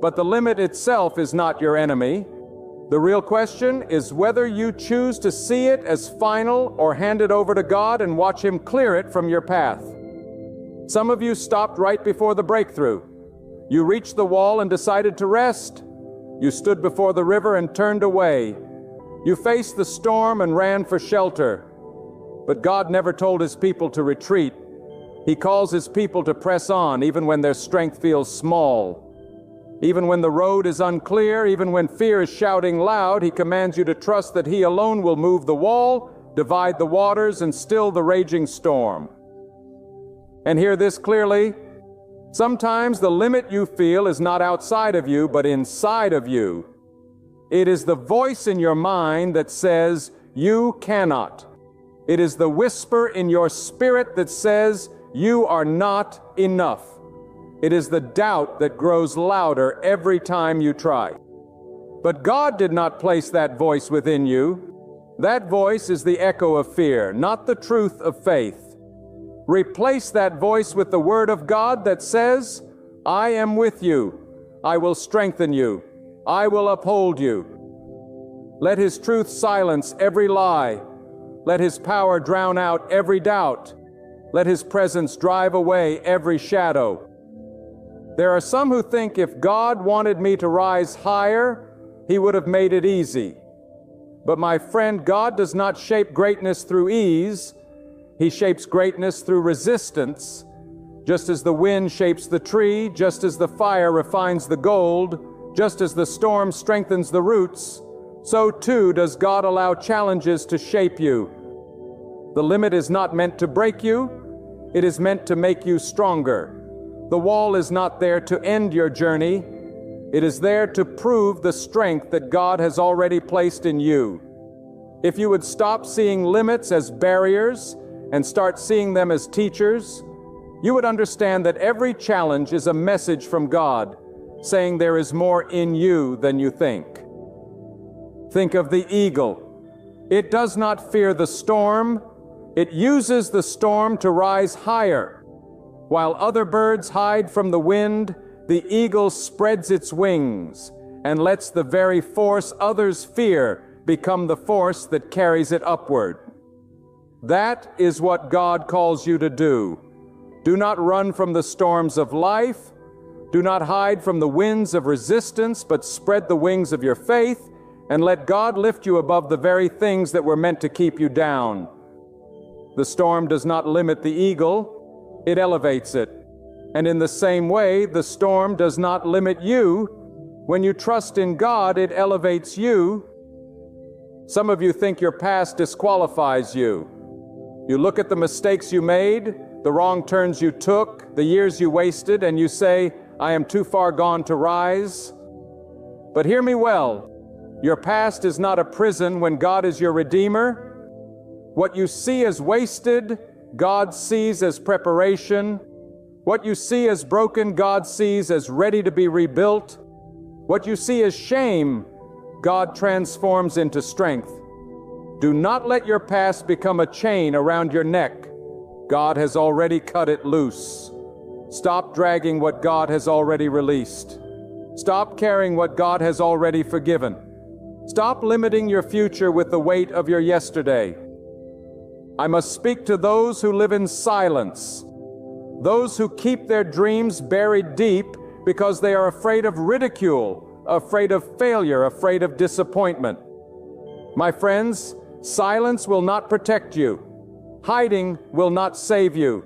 But the limit itself is not your enemy. The real question is whether you choose to see it as final or hand it over to God and watch Him clear it from your path. Some of you stopped right before the breakthrough. You reached the wall and decided to rest. You stood before the river and turned away. You faced the storm and ran for shelter. But God never told His people to retreat. He calls His people to press on even when their strength feels small. Even when the road is unclear, even when fear is shouting loud, He commands you to trust that He alone will move the wall, divide the waters, and still the raging storm. And hear this clearly. Sometimes the limit you feel is not outside of you, but inside of you. It is the voice in your mind that says, you cannot. It is the whisper in your spirit that says, you are not enough. It is the doubt that grows louder every time you try. But God did not place that voice within you. That voice is the echo of fear, not the truth of faith. Replace that voice with the Word of God that says, I am with you. I will strengthen you. I will uphold you. Let his truth silence every lie. Let his power drown out every doubt. Let his presence drive away every shadow. There are some who think if God wanted me to rise higher, he would have made it easy. But my friend, God does not shape greatness through ease. He shapes greatness through resistance. Just as the wind shapes the tree, just as the fire refines the gold, just as the storm strengthens the roots, so too does God allow challenges to shape you. The limit is not meant to break you, it is meant to make you stronger. The wall is not there to end your journey, it is there to prove the strength that God has already placed in you. If you would stop seeing limits as barriers and start seeing them as teachers, you would understand that every challenge is a message from God, saying there is more in you than you think. Think of the eagle. It does not fear the storm. It uses the storm to rise higher. While other birds hide from the wind, the eagle spreads its wings and lets the very force others fear become the force that carries it upward. That is what God calls you to do. Do not run from the storms of life. Do not hide from the winds of resistance, but spread the wings of your faith and let God lift you above the very things that were meant to keep you down. The storm does not limit the eagle, it elevates it. And in the same way, the storm does not limit you. When you trust in God, it elevates you. Some of you think your past disqualifies you. You look at the mistakes you made, the wrong turns you took, the years you wasted, and you say, I am too far gone to rise. But hear me well, your past is not a prison when God is your Redeemer. What you see as wasted, God sees as preparation. What you see as broken, God sees as ready to be rebuilt. What you see as shame, God transforms into strength. Do not let your past become a chain around your neck. God has already cut it loose. Stop dragging what God has already released. Stop carrying what God has already forgiven. Stop limiting your future with the weight of your yesterday. I must speak to those who live in silence, those who keep their dreams buried deep because they are afraid of ridicule, afraid of failure, afraid of disappointment. My friends, silence will not protect you. Hiding will not save you.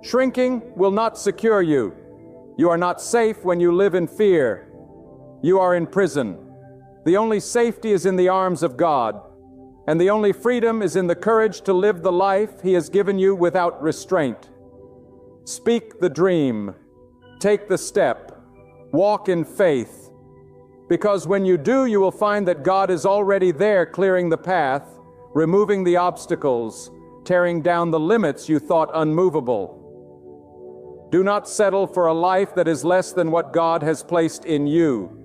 Shrinking will not secure you. You are not safe when you live in fear. You are in prison. The only safety is in the arms of God, and the only freedom is in the courage to live the life He has given you without restraint. Speak the dream. Take the step. Walk in faith. Because when you do, you will find that God is already there clearing the path, removing the obstacles, tearing down the limits you thought unmovable. Do not settle for a life that is less than what God has placed in you.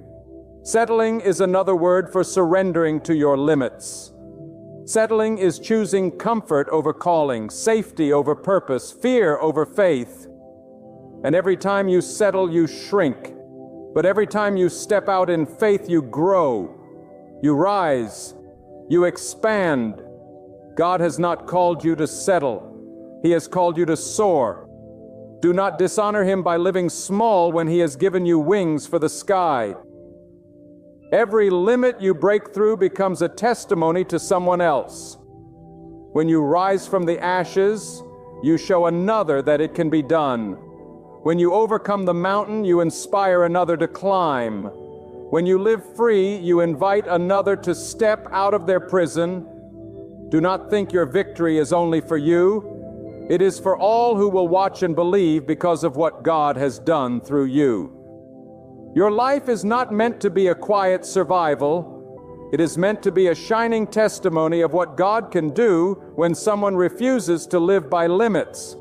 Settling is another word for surrendering to your limits. Settling is choosing comfort over calling, safety over purpose, fear over faith. And every time you settle, you shrink. But every time you step out in faith, you grow. You rise. You expand. God has not called you to settle. He has called you to soar. Do not dishonor Him by living small when He has given you wings for the sky. Every limit you break through becomes a testimony to someone else. When you rise from the ashes, you show another that it can be done. When you overcome the mountain, you inspire another to climb. When you live free, you invite another to step out of their prison. Do not think your victory is only for you. It is for all who will watch and believe because of what God has done through you. Your life is not meant to be a quiet survival. It is meant to be a shining testimony of what God can do when someone refuses to live by limits.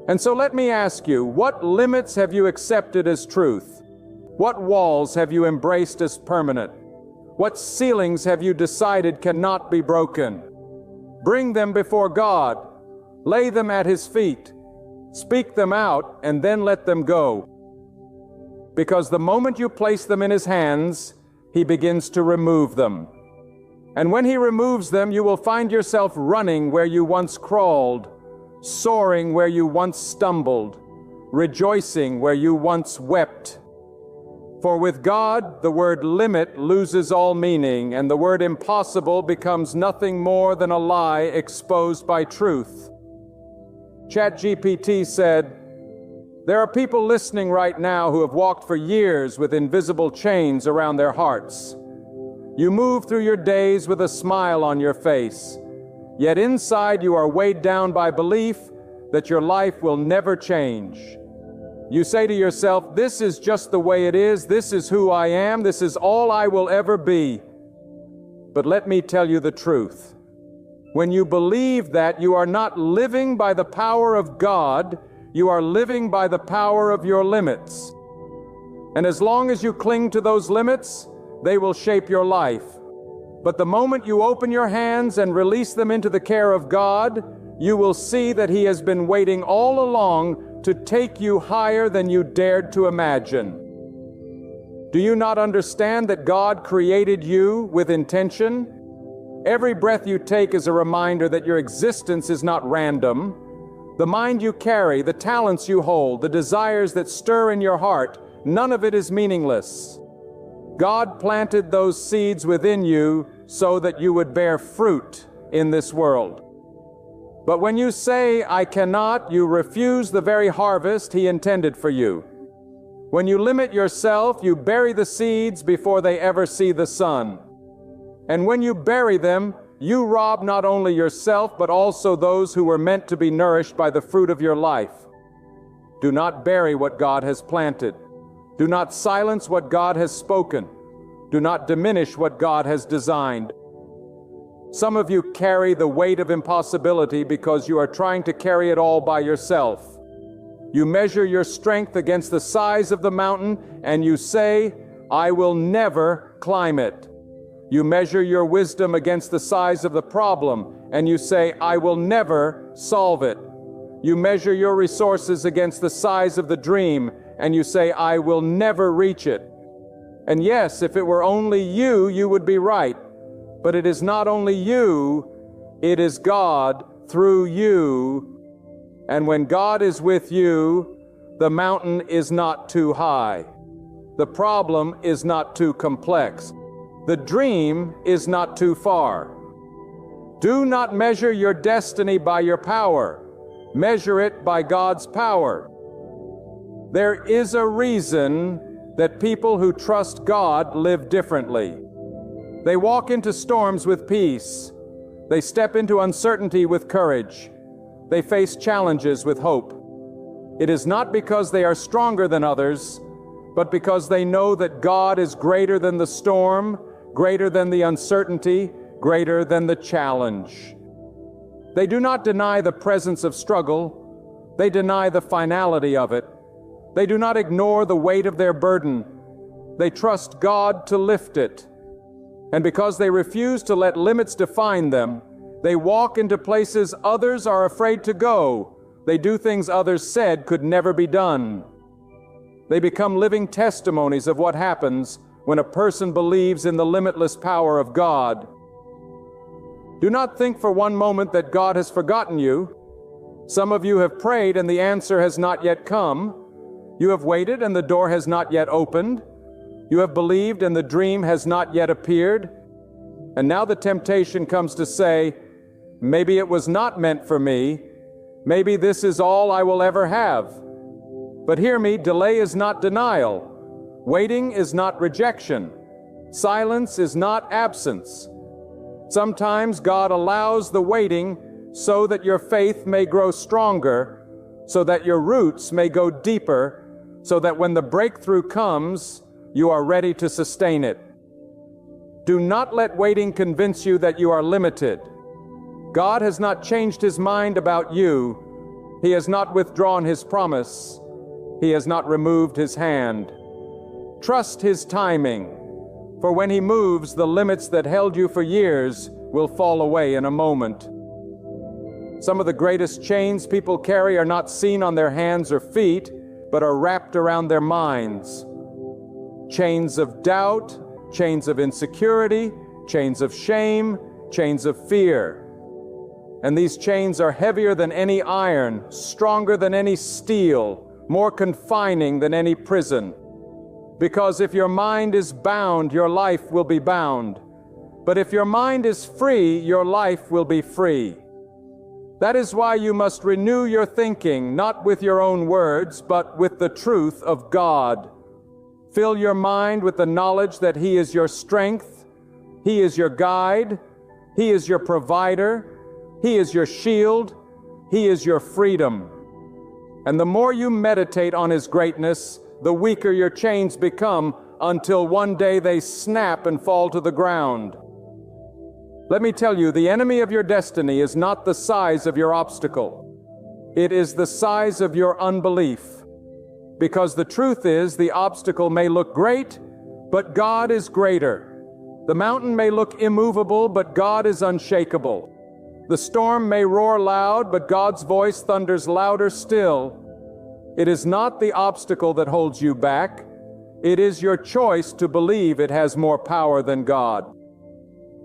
And so let me ask you, what limits have you accepted as truth? What walls have you embraced as permanent? What ceilings have you decided cannot be broken? Bring them before God. Lay them at His feet. Speak them out and then let them go. because the moment you place them in His hands, He begins to remove them. And when He removes them, you will find yourself running where you once crawled, soaring where you once stumbled, rejoicing where you once wept. For with God, the word limit loses all meaning, and the word impossible becomes nothing more than a lie exposed by truth. ChatGPT said, "There are people listening right now who have walked for years with invisible chains around their hearts. You move through your days with a smile on your face, yet inside you are weighed down by belief that your life will never change. You say to yourself, this is just the way it is, this is who I am, this is all I will ever be. But let me tell you the truth. When you believe that, you are not living by the power of God, you are living by the power of your limits. And as long as you cling to those limits, they will shape your life. But the moment you open your hands and release them into the care of God, you will see that He has been waiting all along to take you higher than you dared to imagine. Do you not understand that God created you with intention? Every breath you take is a reminder that your existence is not random. The mind you carry, the talents you hold, the desires that stir in your heart, none of it is meaningless. God planted those seeds within you so that you would bear fruit in this world. But when you say, I cannot, you refuse the very harvest He intended for you. When you limit yourself, you bury the seeds before they ever see the sun. And when you bury them, you rob not only yourself, but also those who were meant to be nourished by the fruit of your life. Do not bury what God has planted. Do not silence what God has spoken. Do not diminish what God has designed. Some of you carry the weight of impossibility because you are trying to carry it all by yourself. You measure your strength against the size of the mountain, and you say, I will never climb it. You measure your wisdom against the size of the problem, and you say, I will never solve it. You measure your resources against the size of the dream, and you say, I will never reach it. And yes, if it were only you, you would be right. But it is not only you, it is God through you. And when God is with you, the mountain is not too high. The problem is not too complex. The dream is not too far. Do not measure your destiny by your power. Measure it by God's power. There is a reason that people who trust God live differently. They walk into storms with peace. They step into uncertainty with courage. They face challenges with hope. It is not because they are stronger than others, but because they know that God is greater than the storm, greater than the uncertainty, greater than the challenge. They do not deny the presence of struggle. They deny the finality of it. They do not ignore the weight of their burden. They trust God to lift it. And because they refuse to let limits define them, they walk into places others are afraid to go. They do things others said could never be done. They become living testimonies of what happens when a person believes in the limitless power of God. Do not think for one moment that God has forgotten you. Some of you have prayed and the answer has not yet come. You have waited and the door has not yet opened. You have believed and the dream has not yet appeared. And now the temptation comes to say, maybe it was not meant for me. Maybe this is all I will ever have. But hear me, delay is not denial. Waiting is not rejection. Silence is not absence. Sometimes God allows the waiting so that your faith may grow stronger, so that your roots may go deeper, so that when the breakthrough comes, you are ready to sustain it. Do not let waiting convince you that you are limited. God has not changed His mind about you. He has not withdrawn His promise. He has not removed His hand. Trust His timing, for when He moves, the limits that held you for years will fall away in a moment. Some of the greatest chains people carry are not seen on their hands or feet, but are wrapped around their minds. chains of doubt, chains of insecurity, chains of shame, chains of fear. And these chains are heavier than any iron, stronger than any steel, more confining than any prison. Because if your mind is bound, your life will be bound. But if your mind is free, your life will be free. That is why you must renew your thinking, not with your own words, but with the truth of God. Fill your mind with the knowledge that He is your strength, He is your guide, He is your provider, He is your shield, He is your freedom. And the more you meditate on His greatness, the weaker your chains become until one day they snap and fall to the ground. Let me tell you, the enemy of your destiny is not the size of your obstacle. It is the size of your unbelief. Because the truth is, the obstacle may look great, but God is greater. The mountain may look immovable, but God is unshakable. The storm may roar loud, but God's voice thunders louder still. It is not the obstacle that holds you back. It is your choice to believe it has more power than God.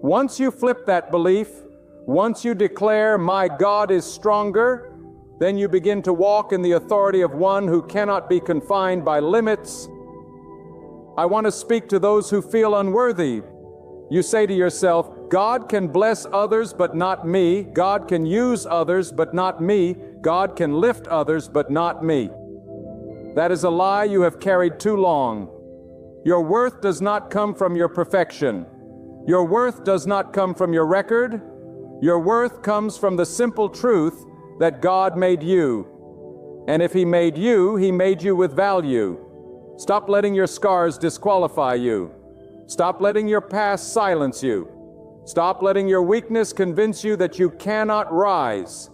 Once you flip that belief, once you declare, "My God is stronger," then you begin to walk in the authority of one who cannot be confined by limits. I want to speak to those who feel unworthy. You say to yourself, "God can bless others, but not me. God can use others, but not me. God can lift others, but not me." That is a lie you have carried too long. Your worth does not come from your perfection. Your worth does not come from your record. Your worth comes from the simple truth that God made you. And if He made you with value. Stop letting your scars disqualify you. Stop letting your past silence you. Stop letting your weakness convince you that you cannot rise.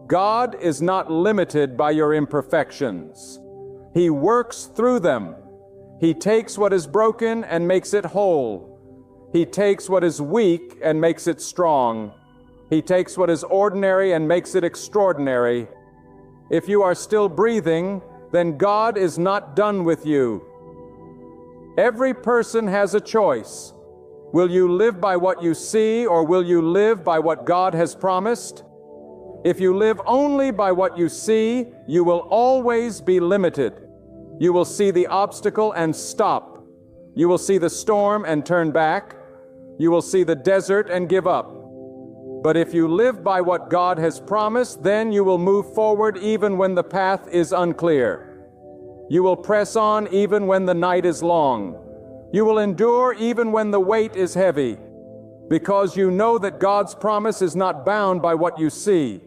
God is not limited by your imperfections. He works through them. He takes what is broken and makes it whole. He takes what is weak and makes it strong. He takes what is ordinary and makes it extraordinary. If you are still breathing, then God is not done with you. Every person has a choice. Will you live by what you see, or will you live by what God has promised? If you live only by what you see, you will always be limited. You will see the obstacle and stop. You will see the storm and turn back. You will see the desert and give up. But if you live by what God has promised, then you will move forward even when the path is unclear. You will press on even when the night is long. You will endure even when the weight is heavy, because you know that God's promise is not bound by what you see.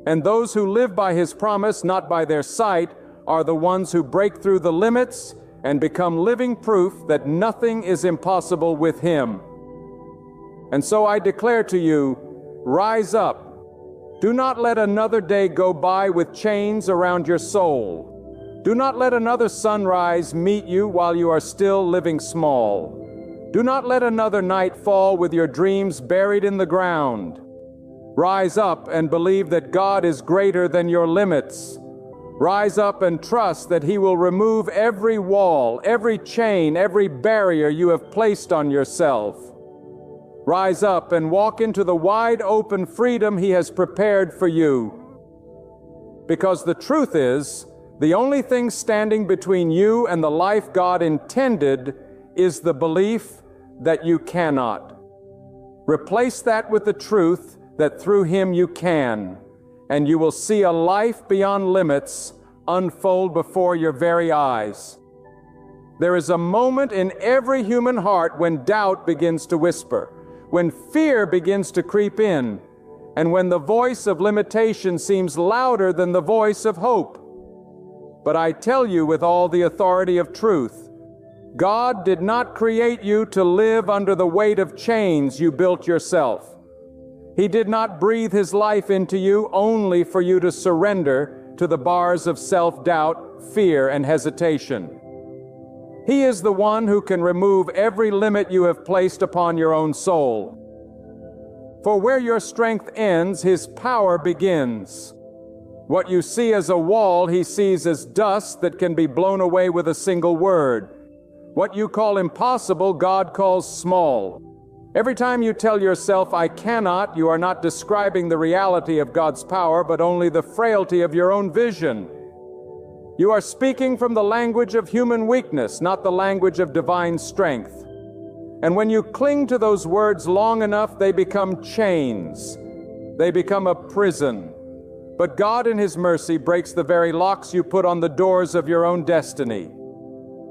And those who live by His promise, not by their sight, are the ones who break through the limits and become living proof that nothing is impossible with Him. And so I declare to you, rise up. Do not let another day go by with chains around your soul. Do not let another sunrise meet you while you are still living small. Do not let another night fall with your dreams buried in the ground. Rise up and believe that God is greater than your limits. Rise up and trust that He will remove every wall, every chain, every barrier you have placed on yourself. Rise up and walk into the wide open freedom He has prepared for you. Because the truth is, the only thing standing between you and the life God intended is the belief that you cannot. Replace that with the truth that through Him you can, and you will see a life beyond limits unfold before your very eyes. There is a moment in every human heart when doubt begins to whisper, when fear begins to creep in, and when the voice of limitation seems louder than the voice of hope. But I tell you with all the authority of truth, God did not create you to live under the weight of chains you built yourself. He did not breathe His life into you only for you to surrender to the bars of self-doubt, fear, and hesitation. He is the one who can remove every limit you have placed upon your own soul. For where your strength ends, His power begins. What you see as a wall, He sees as dust that can be blown away with a single word. What you call impossible, God calls small. Every time you tell yourself, I cannot, you are not describing the reality of God's power, but only the frailty of your own vision. You are speaking from the language of human weakness, not the language of divine strength. And when you cling to those words long enough, they become chains. They become a prison. But God in His mercy breaks the very locks you put on the doors of your own destiny.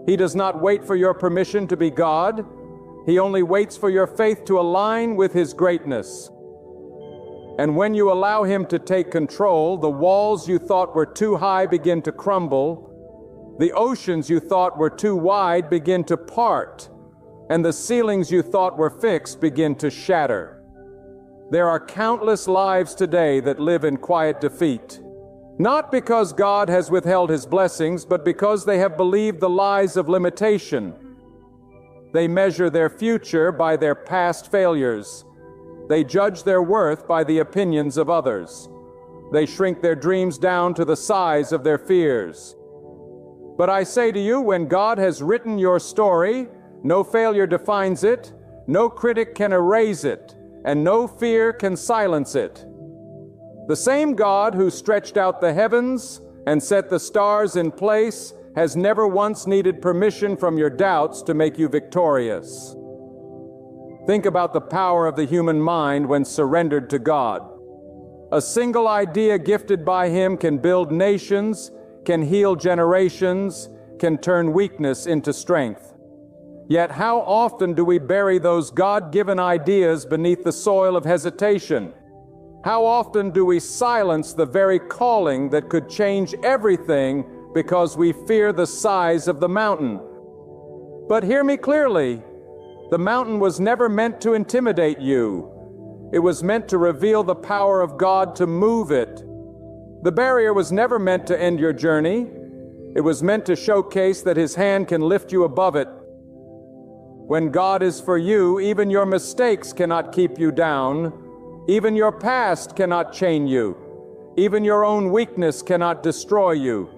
He does not wait for your permission to be God. He only waits for your faith to align with His greatness. And when you allow Him to take control, the walls you thought were too high begin to crumble. The oceans you thought were too wide begin to part. And the ceilings you thought were fixed begin to shatter. There are countless lives today that live in quiet defeat. Not because God has withheld His blessings, but because they have believed the lies of limitation. They measure their future by their past failures. They judge their worth by the opinions of others. They shrink their dreams down to the size of their fears. But I say to you, when God has written your story, no failure defines it, no critic can erase it, and no fear can silence it. The same God who stretched out the heavens and set the stars in place has never once needed permission from your doubts to make you victorious. Think about the power of the human mind when surrendered to God. A single idea gifted by Him can build nations, can heal generations, can turn weakness into strength. Yet how often do we bury those God-given ideas beneath the soil of hesitation? How often do we silence the very calling that could change everything because we fear the size of the mountain? But hear me clearly. The mountain was never meant to intimidate you. It was meant to reveal the power of God to move it. The barrier was never meant to end your journey. It was meant to showcase that His hand can lift you above it. When God is for you, even your mistakes cannot keep you down. Even your past cannot chain you. Even your own weakness cannot destroy you.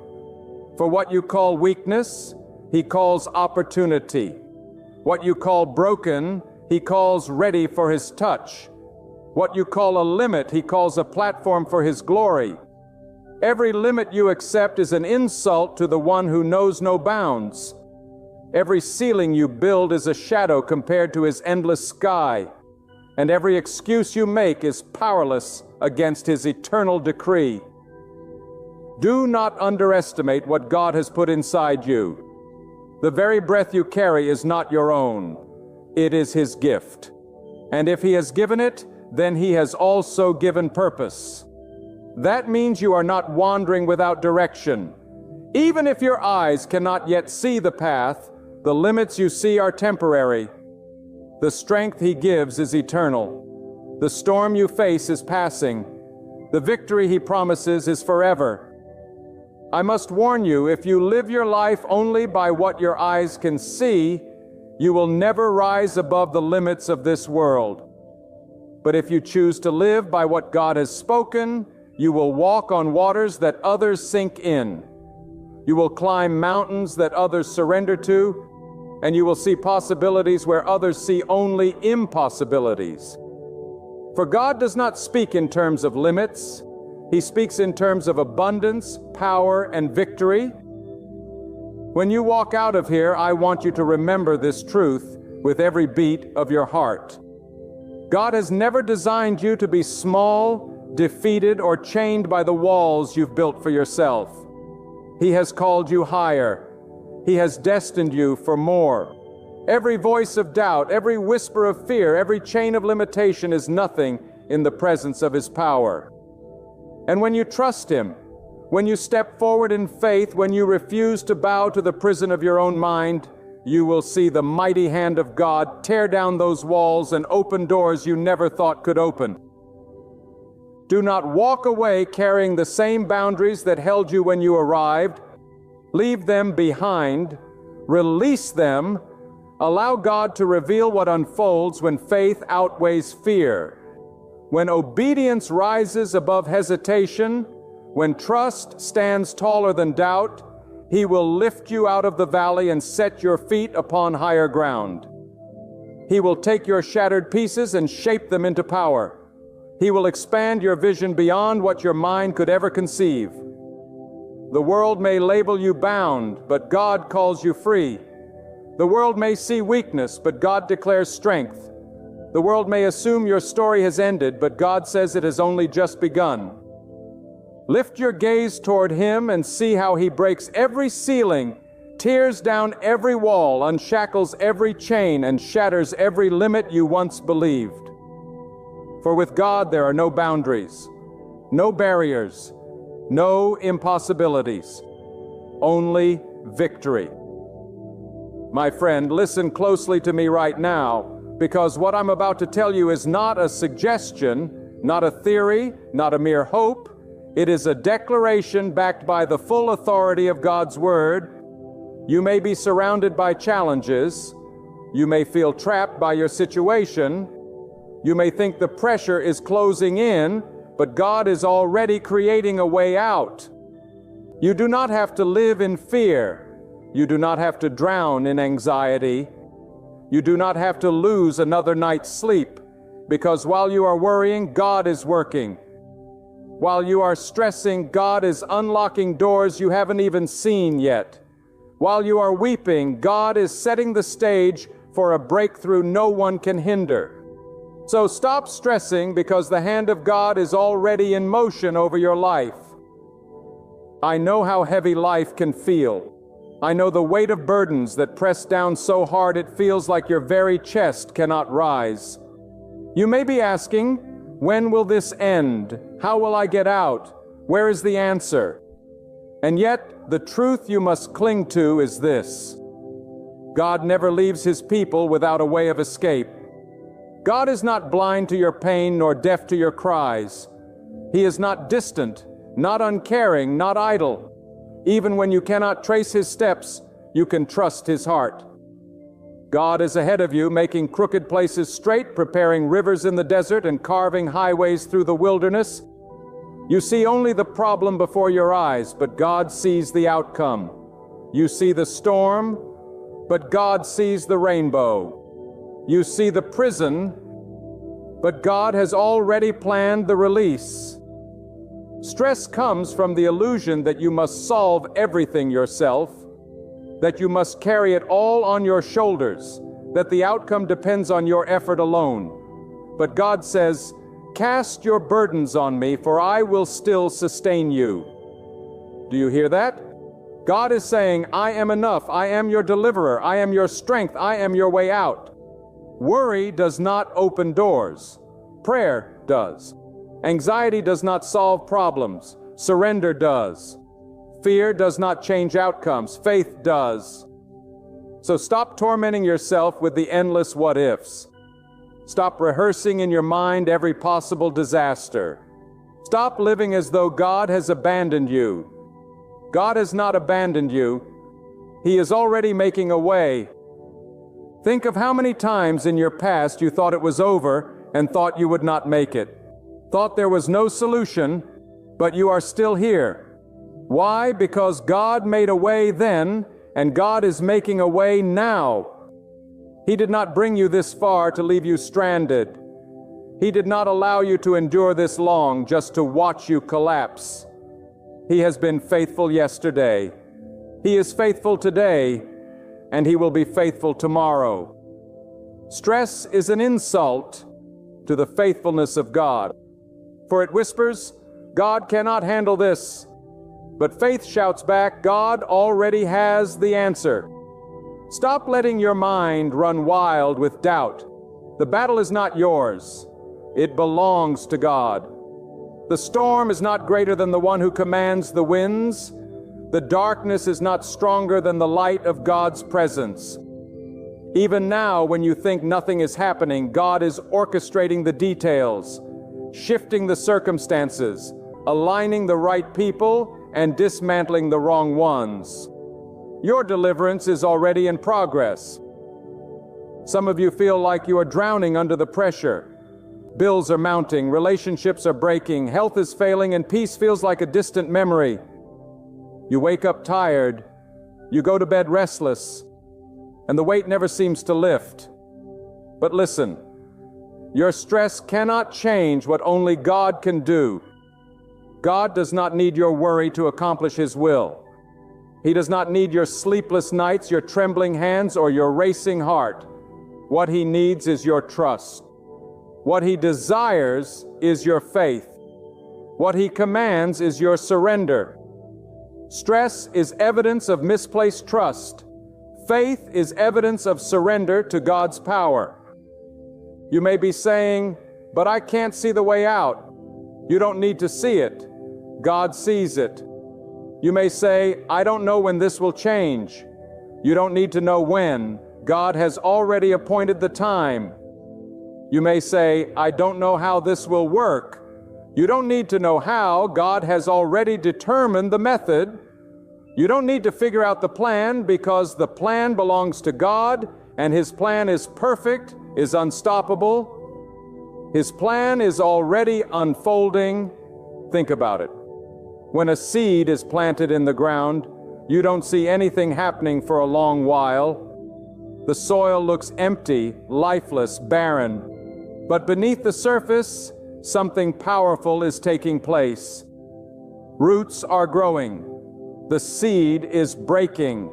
For what you call weakness, He calls opportunity. What you call broken, He calls ready for His touch. What you call a limit, He calls a platform for His glory. Every limit you accept is an insult to the one who knows no bounds. Every ceiling you build is a shadow compared to His endless sky. And every excuse you make is powerless against His eternal decree. Do not underestimate what God has put inside you. The very breath you carry is not your own. It is His gift. And if He has given it, then He has also given purpose. That means you are not wandering without direction. Even if your eyes cannot yet see the path, the limits you see are temporary. The strength He gives is eternal. The storm you face is passing. The victory He promises is forever. I must warn you, if you live your life only by what your eyes can see, you will never rise above the limits of this world. But if you choose to live by what God has spoken, you will walk on waters that others sink in. You will climb mountains that others surrender to, and you will see possibilities where others see only impossibilities. For God does not speak in terms of limits. He speaks in terms of abundance, power, and victory. When you walk out of here, I want you to remember this truth with every beat of your heart. God has never designed you to be small, defeated, or chained by the walls you've built for yourself. He has called you higher. He has destined you for more. Every voice of doubt, every whisper of fear, every chain of limitation is nothing in the presence of His power. And when you trust Him, when you step forward in faith, when you refuse to bow to the prison of your own mind, you will see the mighty hand of God tear down those walls and open doors you never thought could open. Do not walk away carrying the same boundaries that held you when you arrived. Leave them behind. Release them. Allow God to reveal what unfolds when faith outweighs fear. When obedience rises above hesitation, when trust stands taller than doubt, He will lift you out of the valley and set your feet upon higher ground. He will take your shattered pieces and shape them into power. He will expand your vision beyond what your mind could ever conceive. The world may label you bound, but God calls you free. The world may see weakness, but God declares strength. The world may assume your story has ended, but God says it has only just begun. Lift your gaze toward Him and see how He breaks every ceiling, tears down every wall, unshackles every chain, and shatters every limit you once believed. For with God there are no boundaries, no barriers, no impossibilities, only victory. My friend, listen closely to me right now, because what I'm about to tell you is not a suggestion, not a theory, not a mere hope. It is a declaration backed by the full authority of God's Word. You may be surrounded by challenges. You may feel trapped by your situation. You may think the pressure is closing in, but God is already creating a way out. You do not have to live in fear. You do not have to drown in anxiety. You do not have to lose another night's sleep, because while you are worrying, God is working. While you are stressing, God is unlocking doors you haven't even seen yet. While you are weeping, God is setting the stage for a breakthrough no one can hinder. So stop stressing, because the hand of God is already in motion over your life. I know how heavy life can feel. I know the weight of burdens that press down so hard it feels like your very chest cannot rise. You may be asking, when will this end? How will I get out? Where is the answer? And yet, the truth you must cling to is this: God never leaves His people without a way of escape. God is not blind to your pain nor deaf to your cries. He is not distant, not uncaring, not idle. Even when you cannot trace His steps, you can trust His heart. God is ahead of you, making crooked places straight, preparing rivers in the desert, and carving highways through the wilderness. You see only the problem before your eyes, but God sees the outcome. You see the storm, but God sees the rainbow. You see the prison, but God has already planned the release. Stress comes from the illusion that you must solve everything yourself, that you must carry it all on your shoulders, that the outcome depends on your effort alone. But God says, "Cast your burdens on me, for I will still sustain you." Do you hear that? God is saying, "I am enough. I am your deliverer. I am your strength. I am your way out." Worry does not open doors. Prayer does. Anxiety does not solve problems. Surrender does. Fear does not change outcomes. Faith does. So stop tormenting yourself with the endless what-ifs. Stop rehearsing in your mind every possible disaster. Stop living as though God has abandoned you. God has not abandoned you. He is already making a way. Think of how many times in your past you thought it was over and thought you would not make it. Thought there was no solution, but you are still here. Why? Because God made a way then, and God is making a way now. He did not bring you this far to leave you stranded. He did not allow you to endure this long just to watch you collapse. He has been faithful yesterday. He is faithful today, and He will be faithful tomorrow. Stress is an insult to the faithfulness of God, for it whispers, "God cannot handle this." But faith shouts back, "God already has the answer." Stop letting your mind run wild with doubt. The battle is not yours. It belongs to God. The storm is not greater than the one who commands the winds. The darkness is not stronger than the light of God's presence. Even now, when you think nothing is happening, God is orchestrating the details, shifting the circumstances, aligning the right people, and dismantling the wrong ones. Your deliverance is already in progress. Some of you feel like you are drowning under the pressure. Bills are mounting, relationships are breaking, health is failing, and peace feels like a distant memory. You wake up tired, You go to bed restless, and the weight never seems to lift. But listen, your stress cannot change what only God can do. God does not need your worry to accomplish His will. He does not need your sleepless nights, your trembling hands, or your racing heart. What He needs is your trust. What He desires is your faith. What He commands is your surrender. Stress is evidence of misplaced trust. Faith is evidence of surrender to God's power. You may be saying, "But I can't see the way out." You don't need to see it. God sees it. You may say, "I don't know when this will change." You don't need to know when. God has already appointed the time. You may say, "I don't know how this will work." You don't need to know how. God has already determined the method. You don't need to figure out the plan, because the plan belongs to God, and His plan is perfect, is unstoppable. His plan is already unfolding. Think about it. When a seed is planted in the ground, you don't see anything happening for a long while. The soil looks empty, lifeless, barren. But beneath the surface, something powerful is taking place. Roots are growing. The seed is breaking.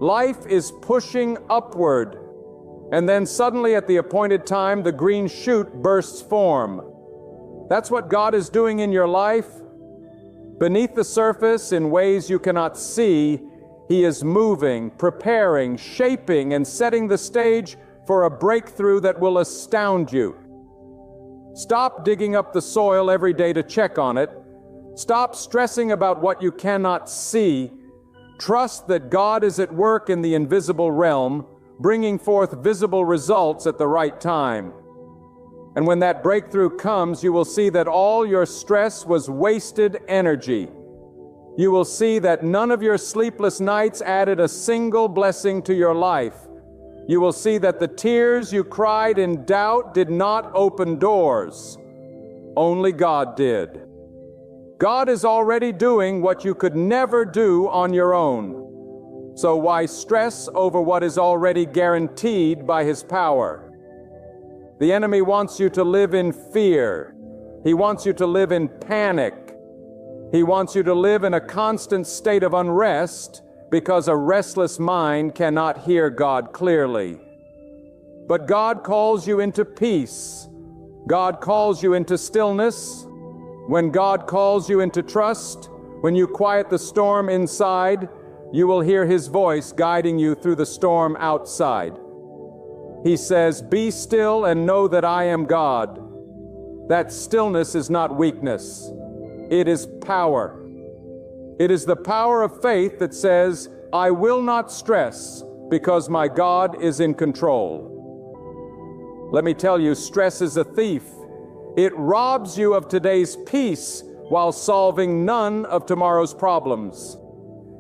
Life is pushing upward. And then suddenly at the appointed time, the green shoot bursts form. That's what God is doing in your life. Beneath the surface, in ways you cannot see, He is moving, preparing, shaping, and setting the stage for a breakthrough that will astound you. Stop digging up the soil every day to check on it. Stop stressing about what you cannot see. Trust that God is at work in the invisible realm, bringing forth visible results at the right time. And when that breakthrough comes, you will see that all your stress was wasted energy. You will see that none of your sleepless nights added a single blessing to your life. You will see that the tears you cried in doubt did not open doors. Only God did. God is already doing what you could never do on your own. So why stress over what is already guaranteed by His power? The enemy wants you to live in fear. He wants you to live in panic. He wants you to live in a constant state of unrest, because a restless mind cannot hear God clearly. But God calls you into peace. God calls you into stillness. When God calls you into trust, when you quiet the storm inside, you will hear His voice guiding you through the storm outside. He says, "Be still and know that I am God." That stillness is not weakness. It is power. It is the power of faith that says, "I will not stress because my God is in control." Let me tell you, stress is a thief. It robs you of today's peace while solving none of tomorrow's problems.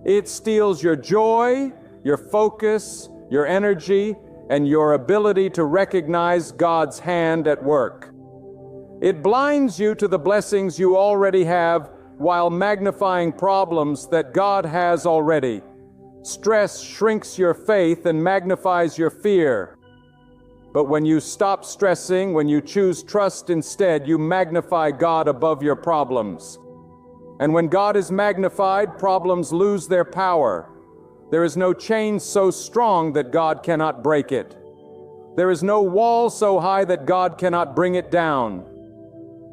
It steals your joy, your focus, your energy, and your ability to recognize God's hand at work. It blinds you to the blessings you already have while magnifying problems that God has already. Stress shrinks your faith and magnifies your fear. But when you stop stressing, when you choose trust instead, you magnify God above your problems. And when God is magnified, problems lose their power. There is no chain so strong that God cannot break it. There is no wall so high that God cannot bring it down.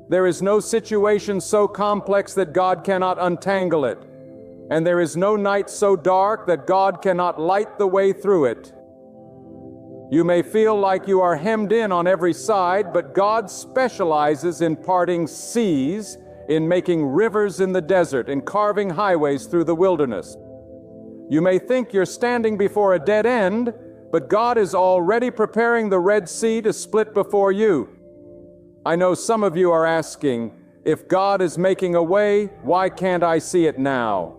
There is no situation so complex that God cannot untangle it. And there is no night so dark that God cannot light the way through it. You may feel like you are hemmed in on every side, but God specializes in parting seas, in making rivers in the desert, in carving highways through the wilderness. You may think you're standing before a dead end, but God is already preparing the Red Sea to split before you. I know some of you are asking, if God is making a way, why can't I see it now?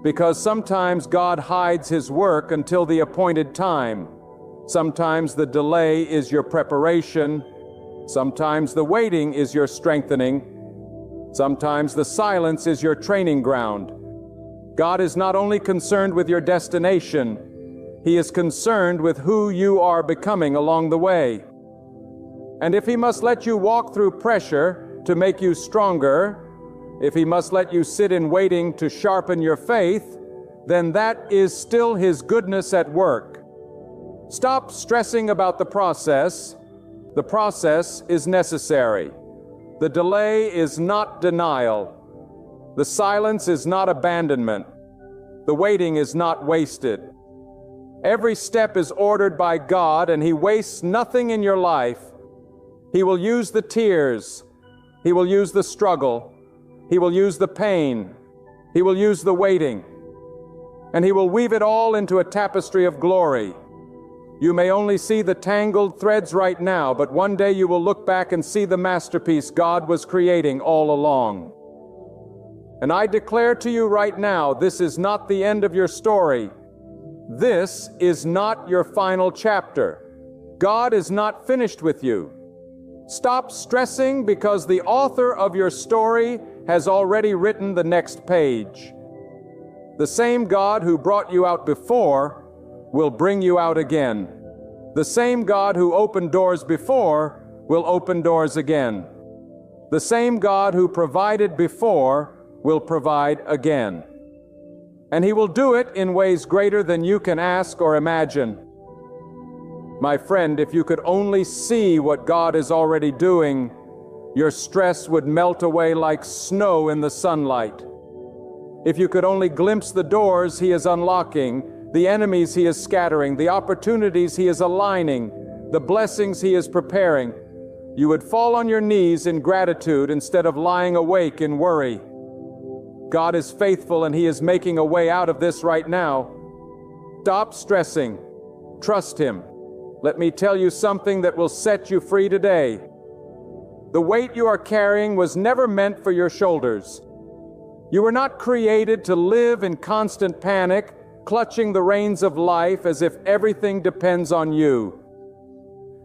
Because sometimes God hides His work until the appointed time. Sometimes the delay is your preparation. Sometimes the waiting is your strengthening. Sometimes the silence is your training ground. God is not only concerned with your destination, He is concerned with who you are becoming along the way. And if He must let you walk through pressure to make you stronger, if He must let you sit in waiting to sharpen your faith, then that is still His goodness at work. Stop stressing about the process. The process is necessary. The delay is not denial. The silence is not abandonment. The waiting is not wasted. Every step is ordered by God, and He wastes nothing in your life. He will use the tears. He will use the struggle. He will use the pain. He will use the waiting. And He will weave it all into a tapestry of glory. You may only see the tangled threads right now, but one day you will look back and see the masterpiece God was creating all along. And I declare to you right now, this is not the end of your story. This is not your final chapter. God is not finished with you. Stop stressing, because the author of your story has already written the next page. The same God who brought you out before will bring you out again. The same God who opened doors before will open doors again. The same God who provided before will provide again. And He will do it in ways greater than you can ask or imagine. My friend, if you could only see what God is already doing, your stress would melt away like snow in the sunlight. If you could only glimpse the doors He is unlocking, the enemies He is scattering, the opportunities He is aligning, the blessings He is preparing, you would fall on your knees in gratitude instead of lying awake in worry. God is faithful, and He is making a way out of this right now. Stop stressing. Trust Him. Let me tell you something that will set you free today. The weight you are carrying was never meant for your shoulders. You were not created to live in constant panic, clutching the reins of life as if everything depends on you.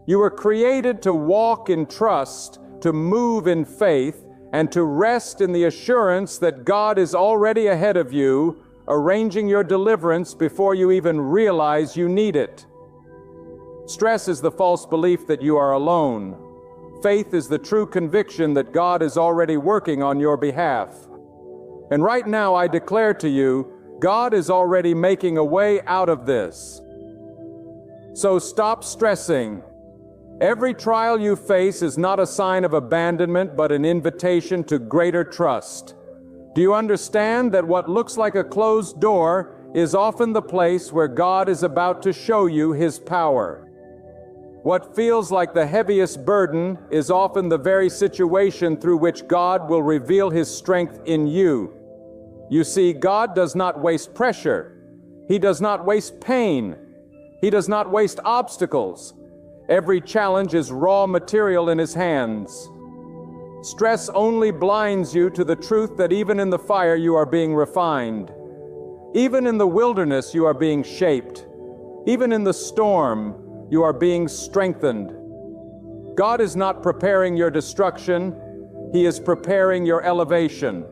You were created to walk in trust, to move in faith, and to rest in the assurance that God is already ahead of you, arranging your deliverance before you even realize you need it. Stress is the false belief that you are alone. Faith is the true conviction that God is already working on your behalf. And right now I declare to you, God is already making a way out of this. So stop stressing. Every trial you face is not a sign of abandonment, but an invitation to greater trust. Do you understand that what looks like a closed door is often the place where God is about to show you His power? What feels like the heaviest burden is often the very situation through which God will reveal His strength in you. You see, God does not waste pressure. He does not waste pain. He does not waste obstacles. Every challenge is raw material in His hands. Stress only blinds you to the truth that even in the fire you are being refined. Even in the wilderness you are being shaped. Even in the storm you are being strengthened. God is not preparing your destruction. He is preparing your elevation.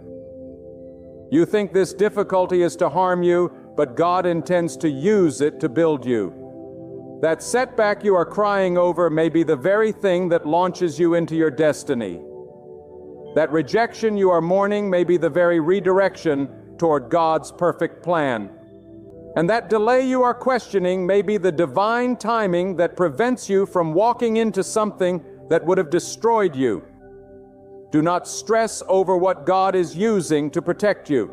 You think this difficulty is to harm you, but God intends to use it to build you. That setback you are crying over may be the very thing that launches you into your destiny. That rejection you are mourning may be the very redirection toward God's perfect plan. And that delay you are questioning may be the divine timing that prevents you from walking into something that would have destroyed you. Do not stress over what God is using to protect you.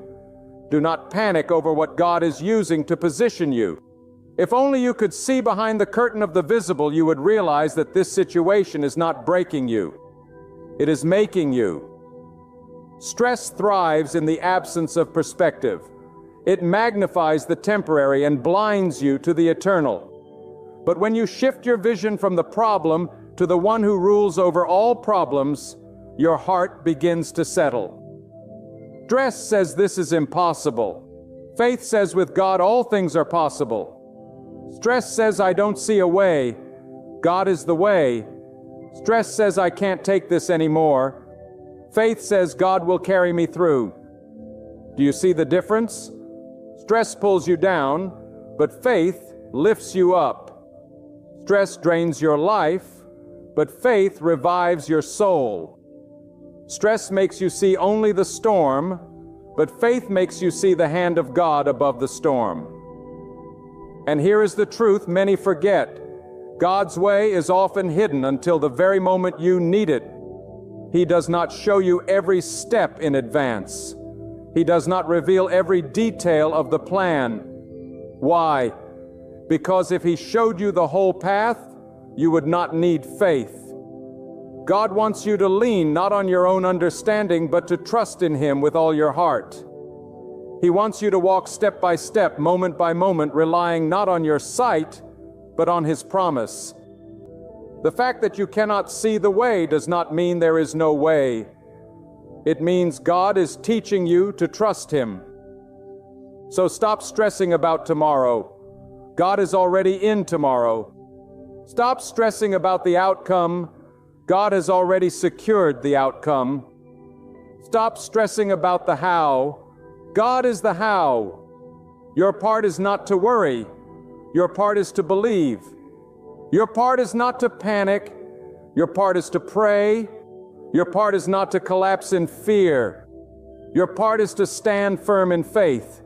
Do not panic over what God is using to position you. If only you could see behind the curtain of the visible, you would realize that this situation is not breaking you. It is making you. Stress thrives in the absence of perspective. It magnifies the temporary and blinds you to the eternal. But when you shift your vision from the problem to the one who rules over all problems, your heart begins to settle. Stress says this is impossible. Faith says with God all things are possible. Stress says I don't see a way. God is the way. Stress says I can't take this anymore. Faith says God will carry me through. Do you see the difference? Stress pulls you down, but faith lifts you up. Stress drains your life, but faith revives your soul. Stress makes you see only the storm, but faith makes you see the hand of God above the storm. And here is the truth many forget. God's way is often hidden until the very moment you need it. He does not show you every step in advance. He does not reveal every detail of the plan. Why? Because if He showed you the whole path, you would not need faith. God wants you to lean not on your own understanding, but to trust in Him with all your heart. He wants you to walk step by step, moment by moment, relying not on your sight, but on His promise. The fact that you cannot see the way does not mean there is no way. It means God is teaching you to trust Him. So stop stressing about tomorrow. God is already in tomorrow. Stop stressing about the outcome. God has already secured the outcome. Stop stressing about the how. God is the how. Your part is not to worry. Your part is to believe. Your part is not to panic. Your part is to pray. Your part is not to collapse in fear. Your part is to stand firm in faith.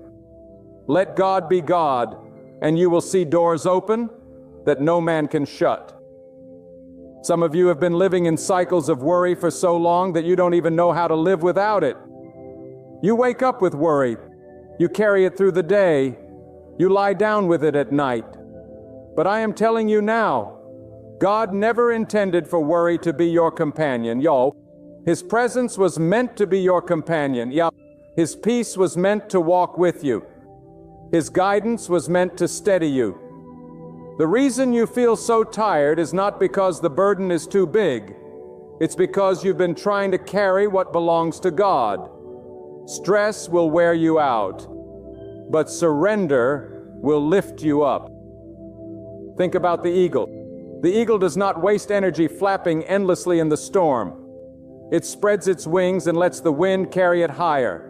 Let God be God, and you will see doors open that no man can shut. Some of you have been living in cycles of worry for so long that you don't even know how to live without it. You wake up with worry. You carry it through the day. You lie down with it at night. But I am telling you now, God never intended for worry to be your companion. His presence was meant to be your companion. His peace was meant to walk with you. His guidance was meant to steady you. The reason you feel so tired is not because the burden is too big. It's because you've been trying to carry what belongs to God. Stress will wear you out, but surrender will lift you up. Think about the eagle. The eagle does not waste energy flapping endlessly in the storm. It spreads its wings and lets the wind carry it higher.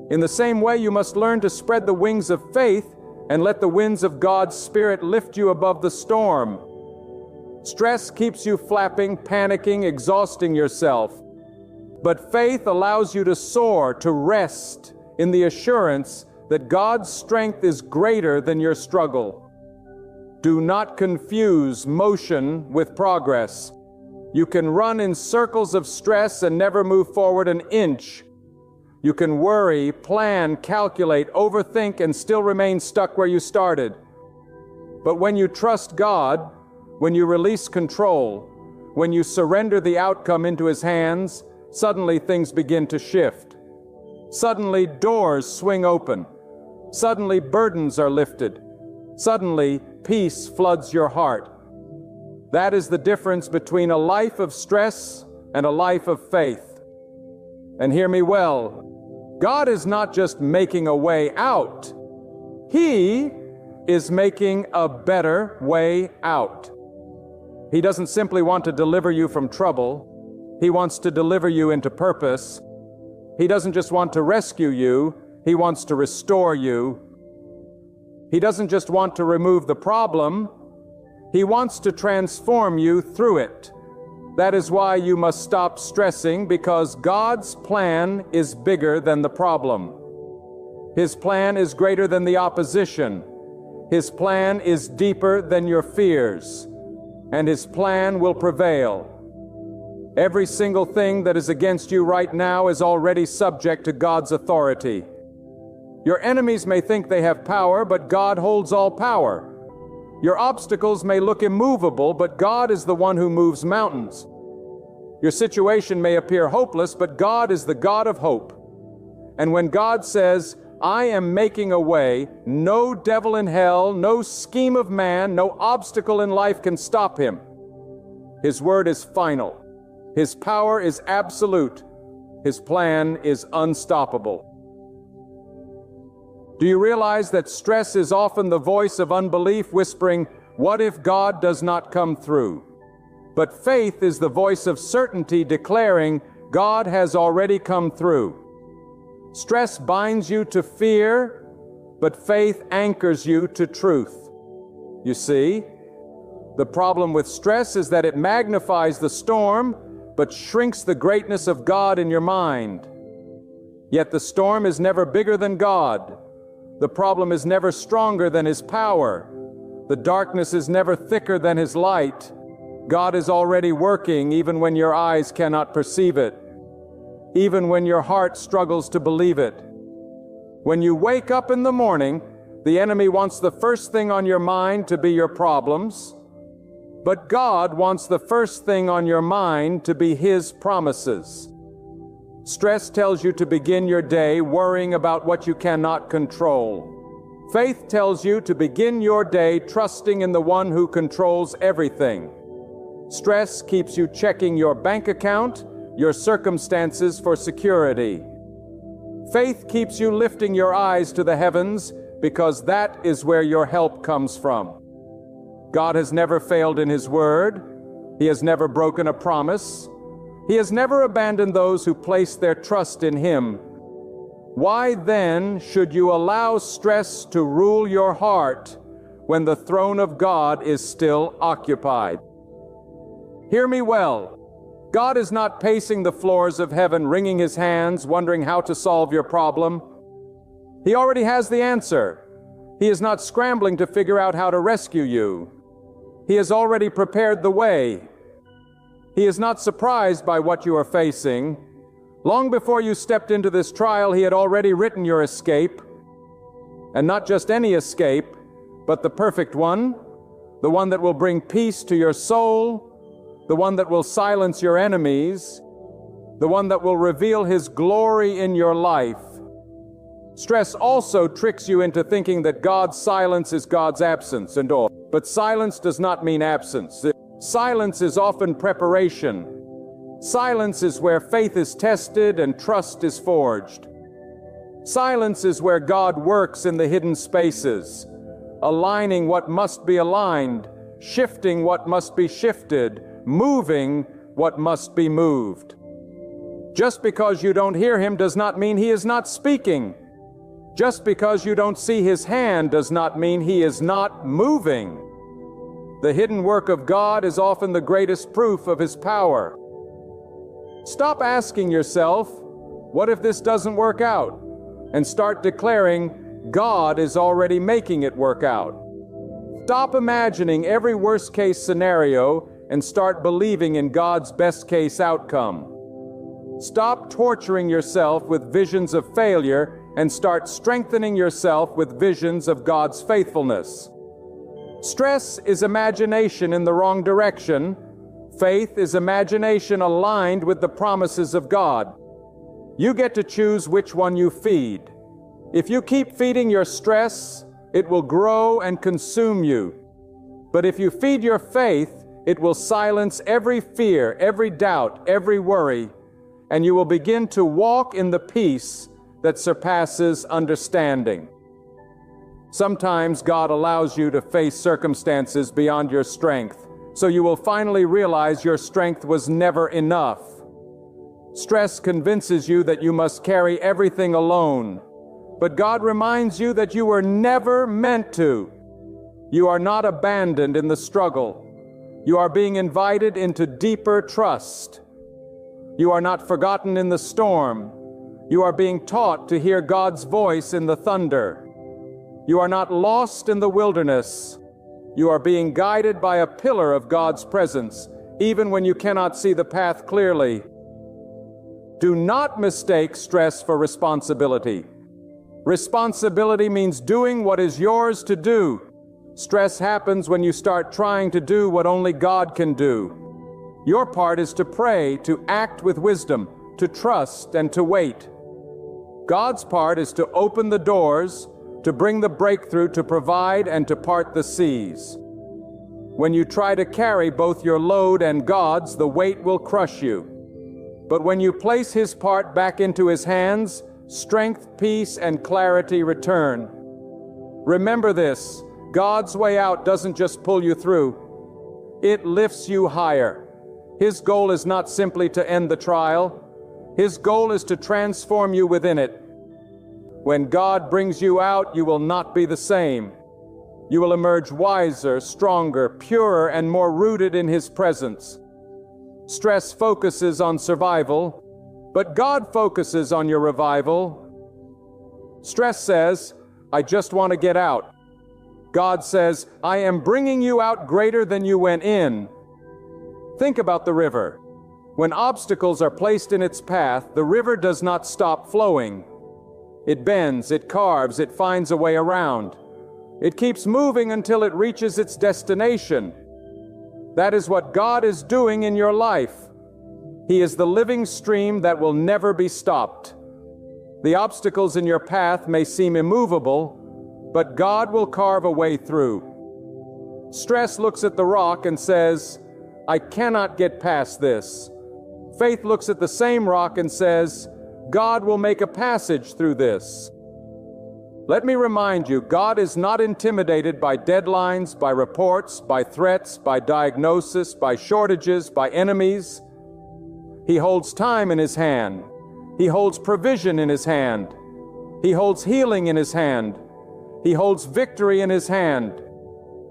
In the same way, you must learn to spread the wings of faith and let the winds of God's Spirit lift you above the storm. Stress keeps you flapping, panicking, exhausting yourself. But faith allows you to soar, to rest in the assurance that God's strength is greater than your struggle. Do not confuse motion with progress. You can run in circles of stress and never move forward an inch. You can worry, plan, calculate, overthink, and still remain stuck where you started. But when you trust God, when you release control, when you surrender the outcome into His hands, suddenly things begin to shift. Suddenly doors swing open. Suddenly burdens are lifted. Suddenly peace floods your heart. That is the difference between a life of stress and a life of faith. And hear me well, God is not just making a way out. He is making a better way out. He doesn't simply want to deliver you from trouble. He wants to deliver you into purpose. He doesn't just want to rescue you. He wants to restore you. He doesn't just want to remove the problem. He wants to transform you through it. That is why you must stop stressing, because God's plan is bigger than the problem. His plan is greater than the opposition. His plan is deeper than your fears. And His plan will prevail. Every single thing that is against you right now is already subject to God's authority. Your enemies may think they have power, but God holds all power. Your obstacles may look immovable, but God is the one who moves mountains. Your situation may appear hopeless, but God is the God of hope. And when God says, I am making a way, no devil in hell, no scheme of man, no obstacle in life can stop Him. His word is final. His power is absolute. His plan is unstoppable. Do you realize that stress is often the voice of unbelief whispering, what if God does not come through? But faith is the voice of certainty declaring, God has already come through. Stress binds you to fear, but faith anchors you to truth. You see, the problem with stress is that it magnifies the storm, but shrinks the greatness of God in your mind. Yet the storm is never bigger than God. The problem is never stronger than His power. The darkness is never thicker than His light. God is already working even when your eyes cannot perceive it, even when your heart struggles to believe it. When you wake up in the morning, the enemy wants the first thing on your mind to be your problems, but God wants the first thing on your mind to be His promises. Stress tells you to begin your day worrying about what you cannot control. Faith tells you to begin your day trusting in the one who controls everything. Stress keeps you checking your bank account, your circumstances for security. Faith keeps you lifting your eyes to the heavens because that is where your help comes from. God has never failed in His word. He has never broken a promise. He has never abandoned those who place their trust in Him. Why then should you allow stress to rule your heart when the throne of God is still occupied? Hear me well. God is not pacing the floors of heaven, wringing His hands, wondering how to solve your problem. He already has the answer. He is not scrambling to figure out how to rescue you. He has already prepared the way. He is not surprised by what you are facing. Long before you stepped into this trial, He had already written your escape. And not just any escape, but the perfect one, the one that will bring peace to your soul, the one that will silence your enemies, the one that will reveal His glory in your life. Stress also tricks you into thinking that God's silence is God's absence and all. But silence does not mean absence. Silence is often preparation. Silence is where faith is tested and trust is forged. Silence is where God works in the hidden spaces, aligning what must be aligned, shifting what must be shifted, moving what must be moved. Just because you don't hear Him does not mean He is not speaking. Just because you don't see His hand does not mean He is not moving. The hidden work of God is often the greatest proof of His power. Stop asking yourself, what if this doesn't work out? And start declaring, God is already making it work out. Stop imagining every worst-case scenario and start believing in God's best-case outcome. Stop torturing yourself with visions of failure and start strengthening yourself with visions of God's faithfulness. Stress is imagination in the wrong direction. Faith is imagination aligned with the promises of God. You get to choose which one you feed. If you keep feeding your stress, it will grow and consume you. But if you feed your faith, it will silence every fear, every doubt, every worry, and you will begin to walk in the peace that surpasses understanding. Sometimes God allows you to face circumstances beyond your strength, so you will finally realize your strength was never enough. Stress convinces you that you must carry everything alone, but God reminds you that you were never meant to. You are not abandoned in the struggle. You are being invited into deeper trust. You are not forgotten in the storm. You are being taught to hear God's voice in the thunder. You are not lost in the wilderness. You are being guided by a pillar of God's presence, even when you cannot see the path clearly. Do not mistake stress for responsibility. Responsibility means doing what is yours to do. Stress happens when you start trying to do what only God can do. Your part is to pray, to act with wisdom, to trust, and to wait. God's part is to open the doors, to bring the breakthrough, to provide, and to part the seas. When you try to carry both your load and God's, the weight will crush you. But when you place His part back into His hands, strength, peace, and clarity return. Remember this, God's way out doesn't just pull you through. It lifts you higher. His goal is not simply to end the trial. His goal is to transform you within it. When God brings you out, you will not be the same. You will emerge wiser, stronger, purer, and more rooted in His presence. Stress focuses on survival, but God focuses on your revival. Stress says, I just want to get out. God says, I am bringing you out greater than you went in. Think about the river. When obstacles are placed in its path, the river does not stop flowing. It bends, it carves, it finds a way around. It keeps moving until it reaches its destination. That is what God is doing in your life. He is the living stream that will never be stopped. The obstacles in your path may seem immovable, but God will carve a way through. Stress looks at the rock and says, I cannot get past this. Faith looks at the same rock and says, God will make a passage through this. Let me remind you, God is not intimidated by deadlines, by reports, by threats, by diagnosis, by shortages, by enemies. He holds time in His hand. He holds provision in His hand. He holds healing in His hand. He holds victory in His hand.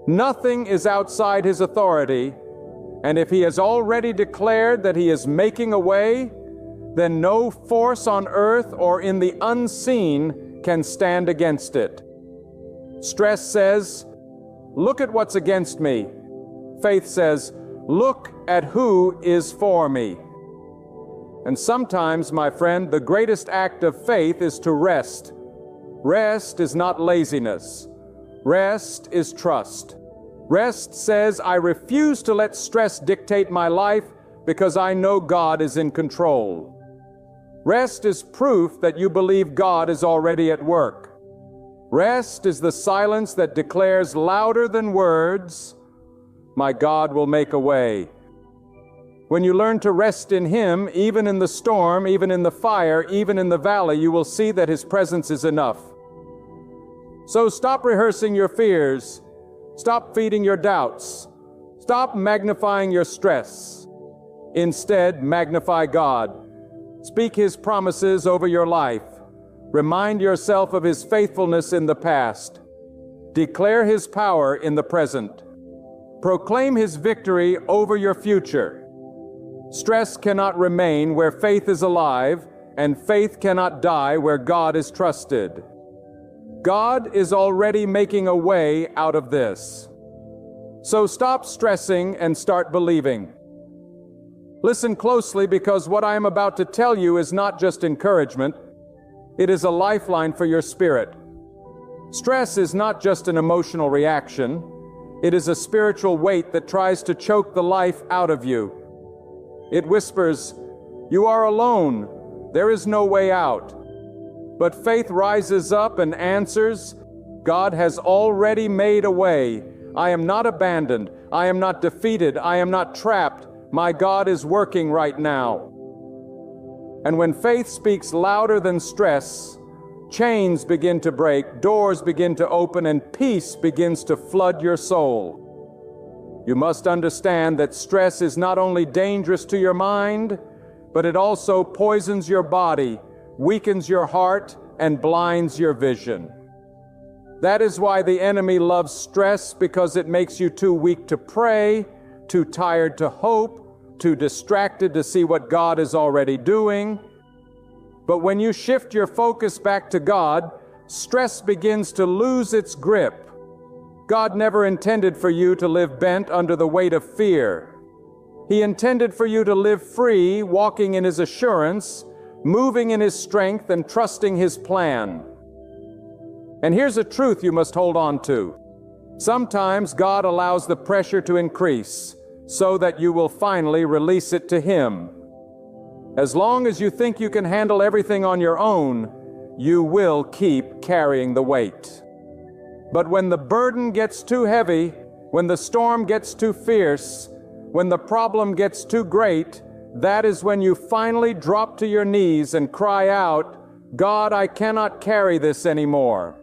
Nothing is outside His authority, and if He has already declared that He is making a way, then no force on earth or in the unseen can stand against it. Stress says, look at what's against me. Faith says, look at who is for me. And sometimes, my friend, the greatest act of faith is to rest. Rest is not laziness. Rest is trust. Rest says, I refuse to let stress dictate my life because I know God is in control. Rest is proof that you believe God is already at work. Rest is the silence that declares louder than words, my God will make a way. When you learn to rest in Him, even in the storm, even in the fire, even in the valley, you will see that His presence is enough. So stop rehearsing your fears. Stop feeding your doubts. Stop magnifying your stress. Instead, magnify God. Speak His promises over your life. Remind yourself of His faithfulness in the past. Declare His power in the present. Proclaim His victory over your future. Stress cannot remain where faith is alive, and faith cannot die where God is trusted. God is already making a way out of this. So stop stressing and start believing. Listen closely, because what I am about to tell you is not just encouragement. It is a lifeline for your spirit. Stress is not just an emotional reaction. It is a spiritual weight that tries to choke the life out of you. It whispers, you are alone. There is no way out. But faith rises up and answers, God has already made a way. I am not abandoned. I am not defeated. I am not trapped. My God is working right now. And when faith speaks louder than stress, chains begin to break, doors begin to open, and peace begins to flood your soul. You must understand that stress is not only dangerous to your mind, but it also poisons your body, weakens your heart, and blinds your vision. That is why the enemy loves stress, because it makes you too weak to pray, too tired to hope, too distracted to see what God is already doing. But when you shift your focus back to God, stress begins to lose its grip. God never intended for you to live bent under the weight of fear. He intended for you to live free, walking in His assurance, moving in His strength, and trusting His plan. And here's a truth you must hold on to. Sometimes God allows the pressure to increase so that you will finally release it to Him. As long as you think you can handle everything on your own, you will keep carrying the weight. But when the burden gets too heavy, when the storm gets too fierce, when the problem gets too great, that is when you finally drop to your knees and cry out, God, I cannot carry this anymore.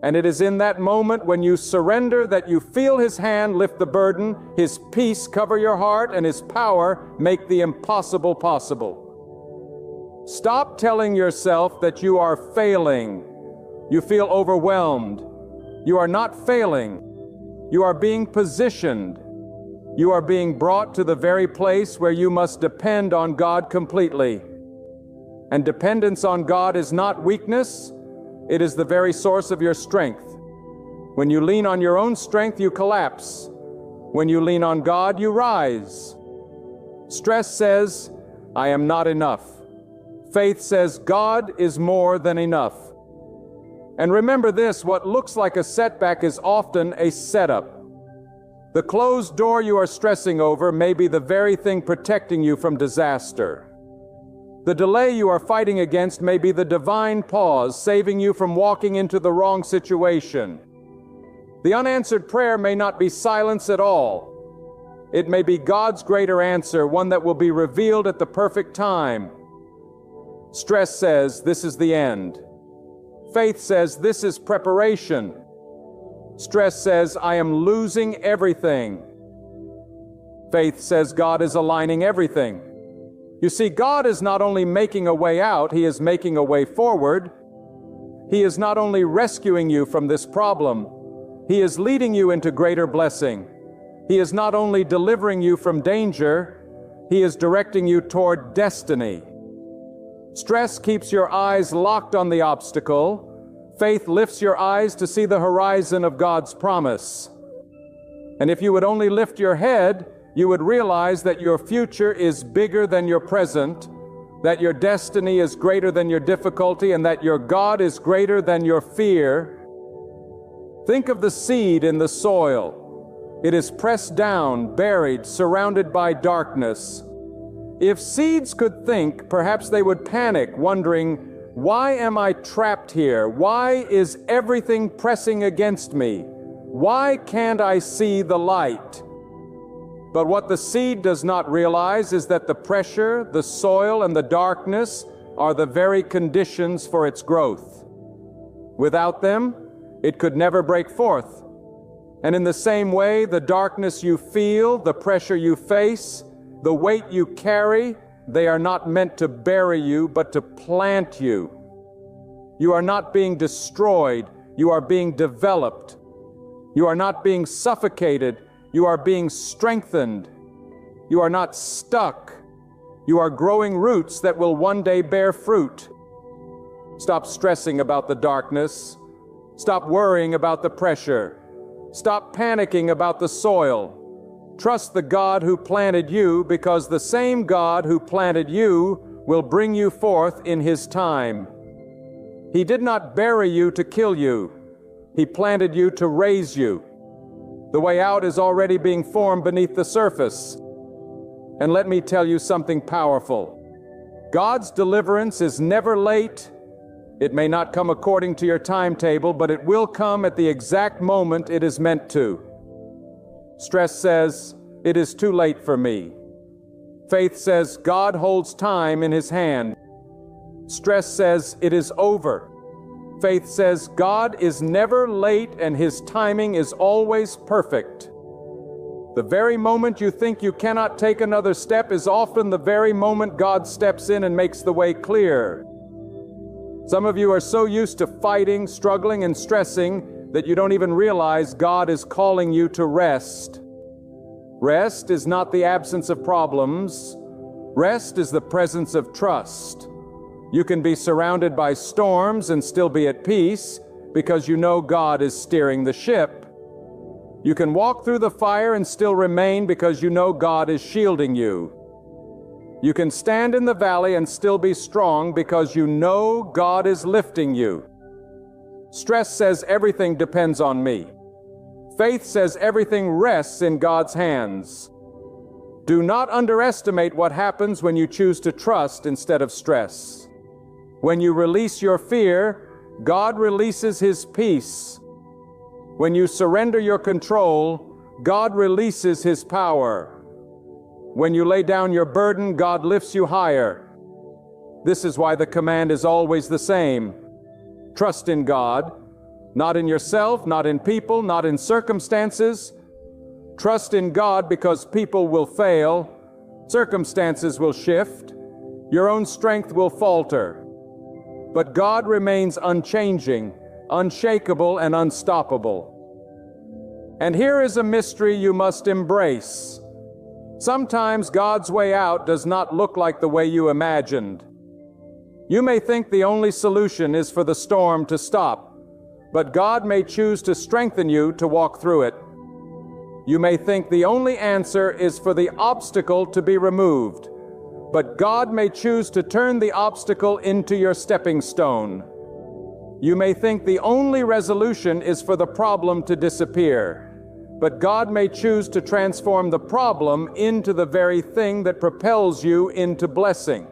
And it is in that moment when you surrender that you feel His hand lift the burden, His peace cover your heart, and His power make the impossible possible. Stop telling yourself that you are failing. You feel overwhelmed. You are not failing. You are being positioned. You are being brought to the very place where you must depend on God completely. And dependence on God is not weakness, it is the very source of your strength. When you lean on your own strength, you collapse. When you lean on God, you rise. Stress says, I am not enough. Faith says, God is more than enough. And remember this, what looks like a setback is often a setup. The closed door you are stressing over may be the very thing protecting you from disaster. The delay you are fighting against may be the divine pause saving you from walking into the wrong situation. The unanswered prayer may not be silence at all. It may be God's greater answer, one that will be revealed at the perfect time. Stress says, this is the end. Faith says, this is preparation. Stress says, I am losing everything. Faith says, God is aligning everything. You see, God is not only making a way out, He is making a way forward. He is not only rescuing you from this problem, He is leading you into greater blessing. He is not only delivering you from danger, He is directing you toward destiny. Stress keeps your eyes locked on the obstacle. Faith lifts your eyes to see the horizon of God's promise. And if you would only lift your head, you would realize that your future is bigger than your present, that your destiny is greater than your difficulty, and that your God is greater than your fear. Think of the seed in the soil. It is pressed down, buried, surrounded by darkness. If seeds could think, perhaps they would panic, wondering, why am I trapped here? Why is everything pressing against me? Why can't I see the light? But what the seed does not realize is that the pressure, the soil, and the darkness are the very conditions for its growth. Without them, it could never break forth. And in the same way, the darkness you feel, the pressure you face, the weight you carry, they are not meant to bury you, but to plant you. You are not being destroyed, you are being developed. You are not being suffocated, you are being strengthened. You are not stuck. You are growing roots that will one day bear fruit. Stop stressing about the darkness. Stop worrying about the pressure. Stop panicking about the soil. Trust the God who planted you, because the same God who planted you will bring you forth in His time. He did not bury you to kill you. He planted you to raise you. The way out is already being formed beneath the surface. And let me tell you something powerful. God's deliverance is never late. It may not come according to your timetable, but it will come at the exact moment it is meant to. Stress says, it is too late for me. Faith says, God holds time in His hand. Stress says, it is over. Faith says, God is never late and His timing is always perfect. The very moment you think you cannot take another step is often the very moment God steps in and makes the way clear. Some of you are so used to fighting, struggling, and stressing that you don't even realize God is calling you to rest. Rest is not the absence of problems. Rest is the presence of trust. You can be surrounded by storms and still be at peace because you know God is steering the ship. You can walk through the fire and still remain because you know God is shielding you. You can stand in the valley and still be strong because you know God is lifting you. Stress says everything depends on me. Faith says everything rests in God's hands. Do not underestimate what happens when you choose to trust instead of stress. When you release your fear, God releases His peace. When you surrender your control, God releases His power. When you lay down your burden, God lifts you higher. This is why the command is always the same. Trust in God, not in yourself, not in people, not in circumstances. Trust in God because people will fail, circumstances will shift, Your own strength will falter. But God remains unchanging, unshakable, and unstoppable. And here is a mystery you must embrace. Sometimes God's way out does not look like the way you imagined. You may think the only solution is for the storm to stop, but God may choose to strengthen you to walk through it. You may think the only answer is for the obstacle to be removed, but God may choose to turn the obstacle into your stepping stone. You may think the only resolution is for the problem to disappear, but God may choose to transform the problem into the very thing that propels you into blessing.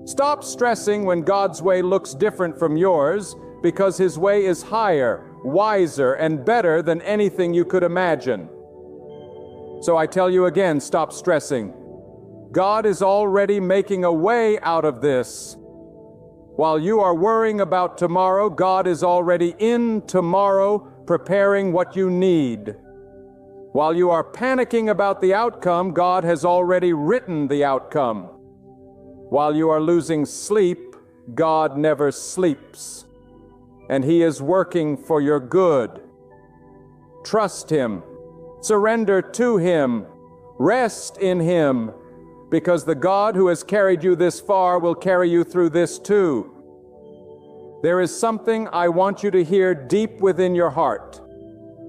Stop stressing when God's way looks different from yours, because His way is higher, wiser, and better than anything you could imagine. So I tell you again, stop stressing. God is already making a way out of this. While you are worrying about tomorrow, God is already in tomorrow, preparing what you need. While you are panicking about the outcome, God has already written the outcome. While you are losing sleep, God never sleeps, and He is working for your good. Trust Him, surrender to Him, rest in Him, because the God who has carried you this far will carry you through this too. There is something I want you to hear deep within your heart.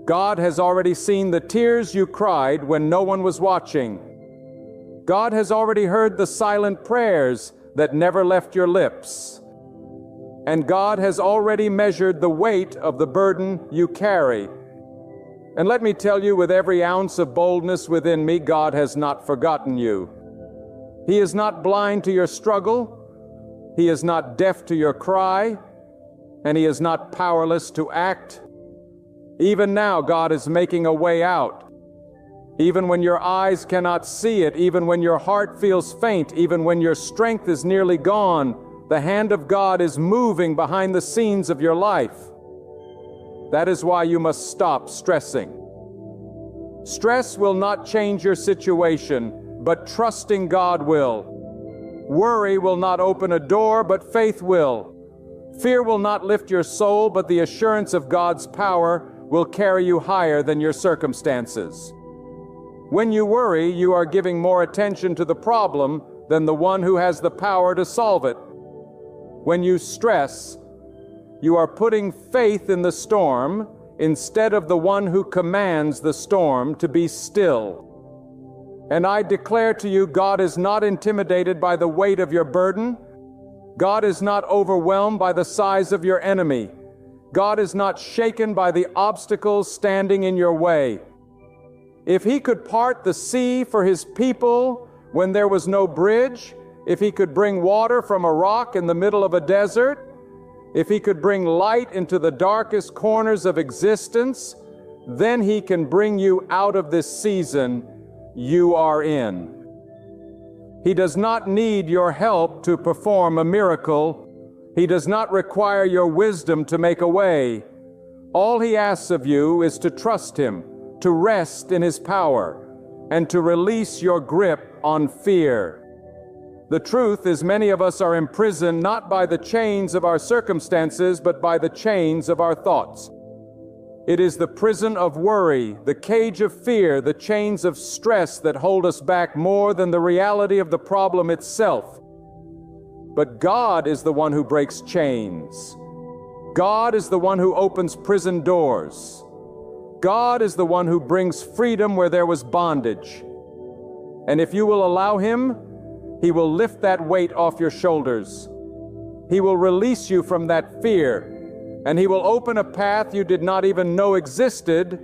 God has already seen the tears you cried when no one was watching. God has already heard the silent prayers that never left your lips. And God has already measured the weight of the burden you carry. And let me tell you with every ounce of boldness within me, God has not forgotten you. He is not blind to your struggle. He is not deaf to your cry. And He is not powerless to act. Even now, God is making a way out. Even when your eyes cannot see it, even when your heart feels faint, even when your strength is nearly gone, the hand of God is moving behind the scenes of your life. That is why you must stop stressing. Stress will not change your situation, but trusting God will. Worry will not open a door, but faith will. Fear will not lift your soul, but the assurance of God's power will carry you higher than your circumstances. When you worry, you are giving more attention to the problem than the one who has the power to solve it. When you stress, you are putting faith in the storm instead of the one who commands the storm to be still. And I declare to you, God is not intimidated by the weight of your burden. God is not overwhelmed by the size of your enemy. God is not shaken by the obstacles standing in your way. If He could part the sea for His people when there was no bridge, if He could bring water from a rock in the middle of a desert, if He could bring light into the darkest corners of existence, then He can bring you out of this season you are in. He does not need your help to perform a miracle. He does not require your wisdom to make a way. All He asks of you is to trust Him, to rest in His power, and to release your grip on fear. The truth is, many of us are imprisoned not by the chains of our circumstances, but by the chains of our thoughts. It is the prison of worry, the cage of fear, the chains of stress that hold us back more than the reality of the problem itself. But God is the one who breaks chains. God is the one who opens prison doors. God is the one who brings freedom where there was bondage. And if you will allow Him, He will lift that weight off your shoulders. He will release you from that fear, and He will open a path you did not even know existed.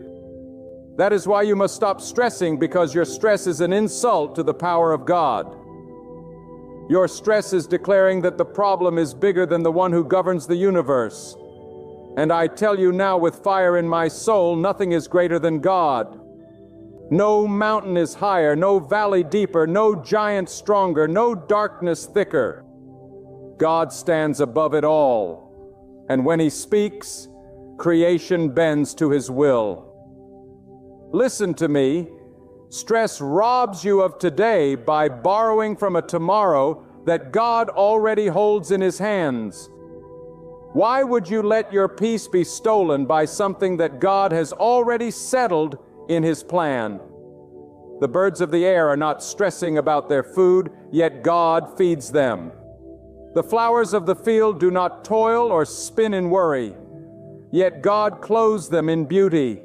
That is why you must stop stressing, because your stress is an insult to the power of God. Your stress is declaring that the problem is bigger than the one who governs the universe. And I tell you now with fire in my soul, nothing is greater than God. No mountain is higher, no valley deeper, no giant stronger, no darkness thicker. God stands above it all. And when He speaks, creation bends to His will. Listen to me. Stress robs you of today by borrowing from a tomorrow that God already holds in His hands. Why would you let your peace be stolen by something that God has already settled in His plan? The birds of the air are not stressing about their food, yet God feeds them. The flowers of the field do not toil or spin in worry, yet God clothes them in beauty.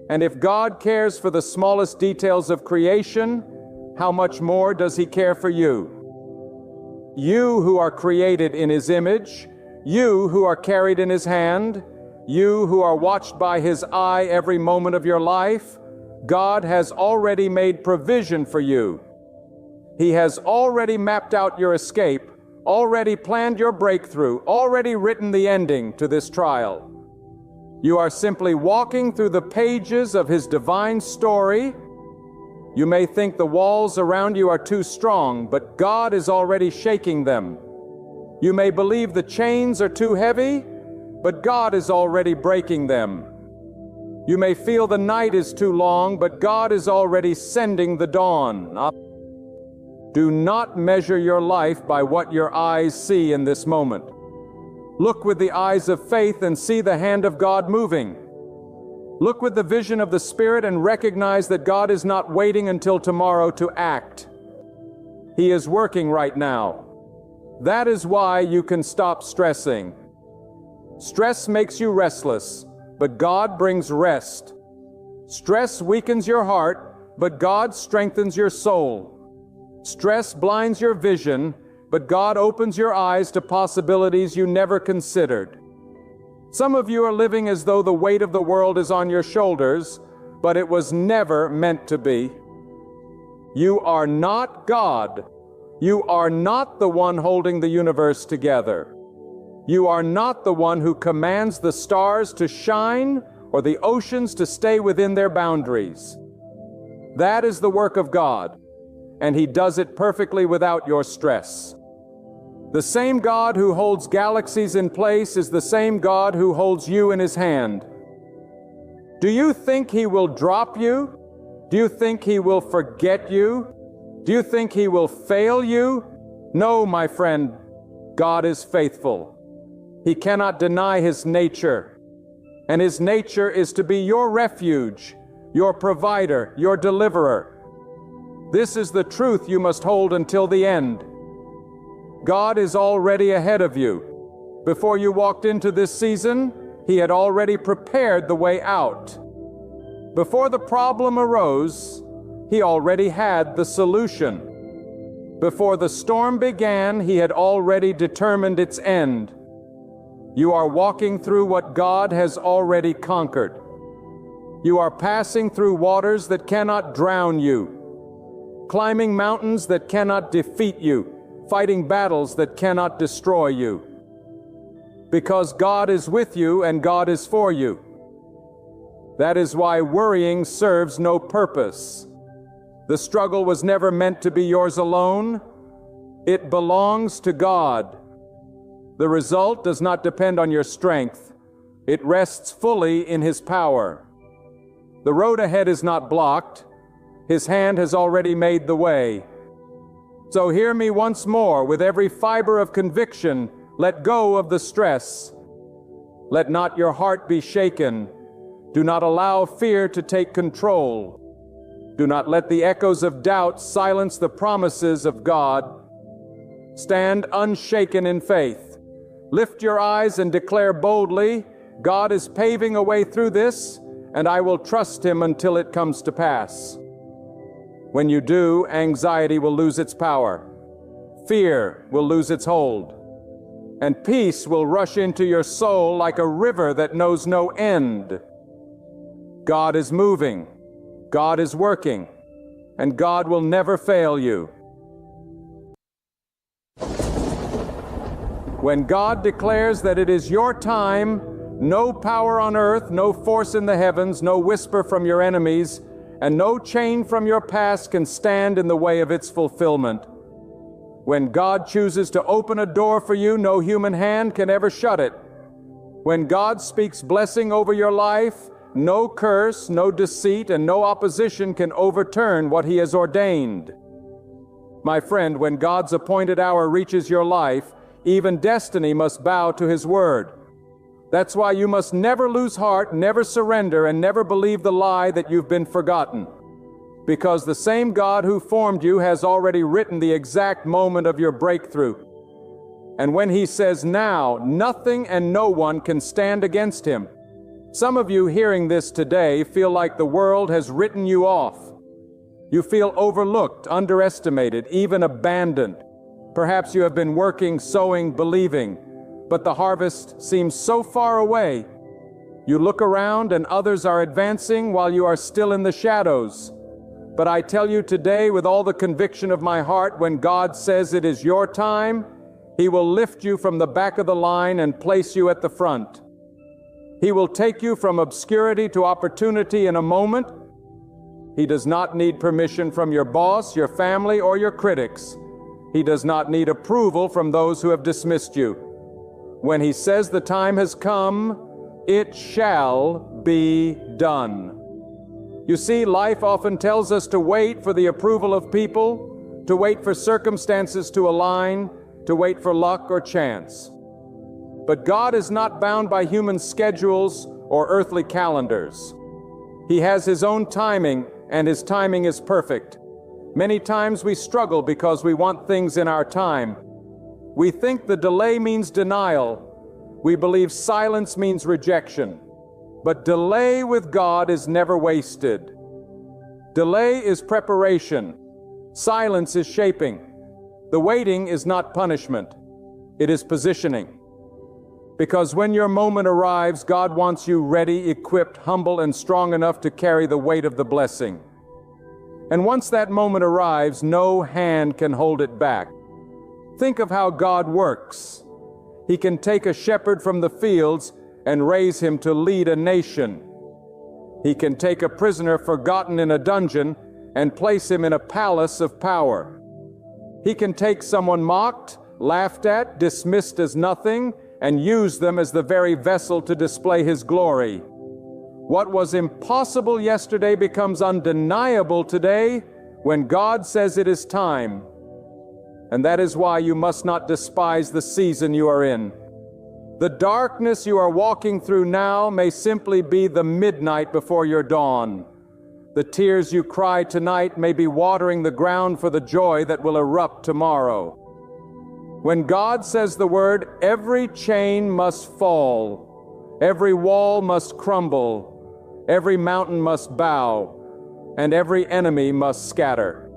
And if God cares for the smallest details of creation, how much more does He care for you? You who are created in His image, you who are carried in His hand, you who are watched by His eye every moment of your life, God has already made provision for you. He has already mapped out your escape, already planned your breakthrough, already written the ending to this trial. You are simply walking through the pages of His divine story. You may think the walls around you are too strong, but God is already shaking them. You may believe the chains are too heavy, but God is already breaking them. You may feel the night is too long, but God is already sending the dawn. Do not measure your life by what your eyes see in this moment. Look with the eyes of faith and see the hand of God moving. Look with the vision of the Spirit and recognize that God is not waiting until tomorrow to act. He is working right now. That is why you can stop stressing. Stress makes you restless, but God brings rest. Stress weakens your heart, but God strengthens your soul. Stress blinds your vision, but God opens your eyes to possibilities you never considered. Some of you are living as though the weight of the world is on your shoulders, but it was never meant to be. You are not God. You are not the one holding the universe together. You are not the one who commands the stars to shine or the oceans to stay within their boundaries. That is the work of God, and He does it perfectly without your stress. The same God who holds galaxies in place is the same God who holds you in His hand. Do you think He will drop you? Do you think He will forget you? Do you think He will fail you? No, my friend, God is faithful. He cannot deny His nature, and His nature is to be your refuge, your provider, your deliverer. This is the truth you must hold until the end. God is already ahead of you. Before you walked into this season, He had already prepared the way out. Before the problem arose, He already had the solution. Before the storm began, He had already determined its end. You are walking through what God has already conquered. You are passing through waters that cannot drown you, climbing mountains that cannot defeat you, fighting battles that cannot destroy you. Because God is with you and God is for you. That is why worrying serves no purpose. The struggle was never meant to be yours alone. It belongs to God. The result does not depend on your strength. It rests fully in His power. The road ahead is not blocked. His hand has already made the way. So hear me once more with every fiber of conviction. Let go of the stress. Let not your heart be shaken. Do not allow fear to take control. Do not let the echoes of doubt silence the promises of God. Stand unshaken in faith. Lift your eyes and declare boldly, God is paving a way through this, and I will trust Him until it comes to pass. When you do, anxiety will lose its power. Fear will lose its hold. And peace will rush into your soul like a river that knows no end. God is moving. God is working, and God will never fail you. When God declares that it is your time, no power on earth, no force in the heavens, no whisper from your enemies, and no chain from your past can stand in the way of its fulfillment. When God chooses to open a door for you, no human hand can ever shut it. When God speaks blessing over your life, no curse, no deceit, and no opposition can overturn what He has ordained. My friend, when God's appointed hour reaches your life, even destiny must bow to His word. That's why you must never lose heart, never surrender, and never believe the lie that you've been forgotten. Because the same God who formed you has already written the exact moment of your breakthrough. And when He says now, nothing and no one can stand against Him. Some of you hearing this today feel like the world has written you off. You feel overlooked, underestimated, even abandoned. Perhaps you have been working, sowing, believing, but the harvest seems so far away. You look around and others are advancing while you are still in the shadows. But I tell you today with all the conviction of my heart, when God says it is your time, He will lift you from the back of the line and place you at the front. He will take you from obscurity to opportunity in a moment. He does not need permission from your boss, your family, or your critics. He does not need approval from those who have dismissed you. When He says the time has come, it shall be done. You see, life often tells us to wait for the approval of people, to wait for circumstances to align, to wait for luck or chance. But God is not bound by human schedules or earthly calendars. He has His own timing, and His timing is perfect. Many times we struggle because we want things in our time. We think the delay means denial. We believe silence means rejection. But delay with God is never wasted. Delay is preparation. Silence is shaping. The waiting is not punishment. It is positioning. Because when your moment arrives, God wants you ready, equipped, humble, and strong enough to carry the weight of the blessing. And once that moment arrives, no hand can hold it back. Think of how God works. He can take a shepherd from the fields and raise him to lead a nation. He can take a prisoner forgotten in a dungeon and place him in a palace of power. He can take someone mocked, laughed at, dismissed as nothing, and use them as the very vessel to display His glory. What was impossible yesterday becomes undeniable today when God says it is time. And that is why you must not despise the season you are in. The darkness you are walking through now may simply be the midnight before your dawn. The tears you cry tonight may be watering the ground for the joy that will erupt tomorrow. When God says the word, every chain must fall, every wall must crumble, every mountain must bow, and every enemy must scatter.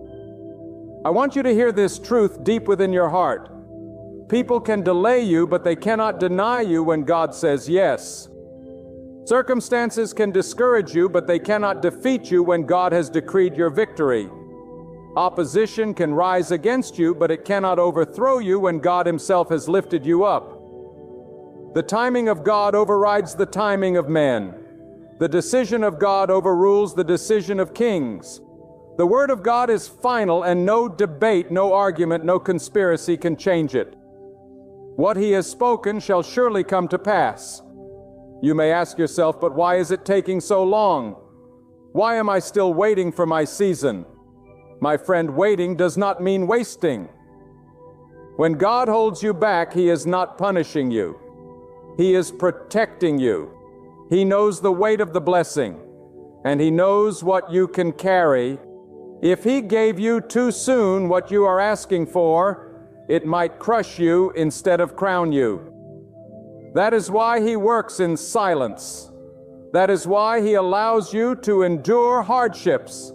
I want you to hear this truth deep within your heart. People can delay you, but they cannot deny you when God says yes. Circumstances can discourage you, but they cannot defeat you when God has decreed your victory. Opposition can rise against you, but it cannot overthrow you when God Himself has lifted you up. The timing of God overrides the timing of men. The decision of God overrules the decision of kings. The Word of God is final, and no debate, no argument, no conspiracy can change it. What He has spoken shall surely come to pass. You may ask yourself, but why is it taking so long? Why am I still waiting for my season? My friend, waiting does not mean wasting. When God holds you back, He is not punishing you. He is protecting you. He knows the weight of the blessing, and He knows what you can carry. If He gave you too soon what you are asking for, it might crush you instead of crown you. That is why He works in silence. That is why He allows you to endure hardships.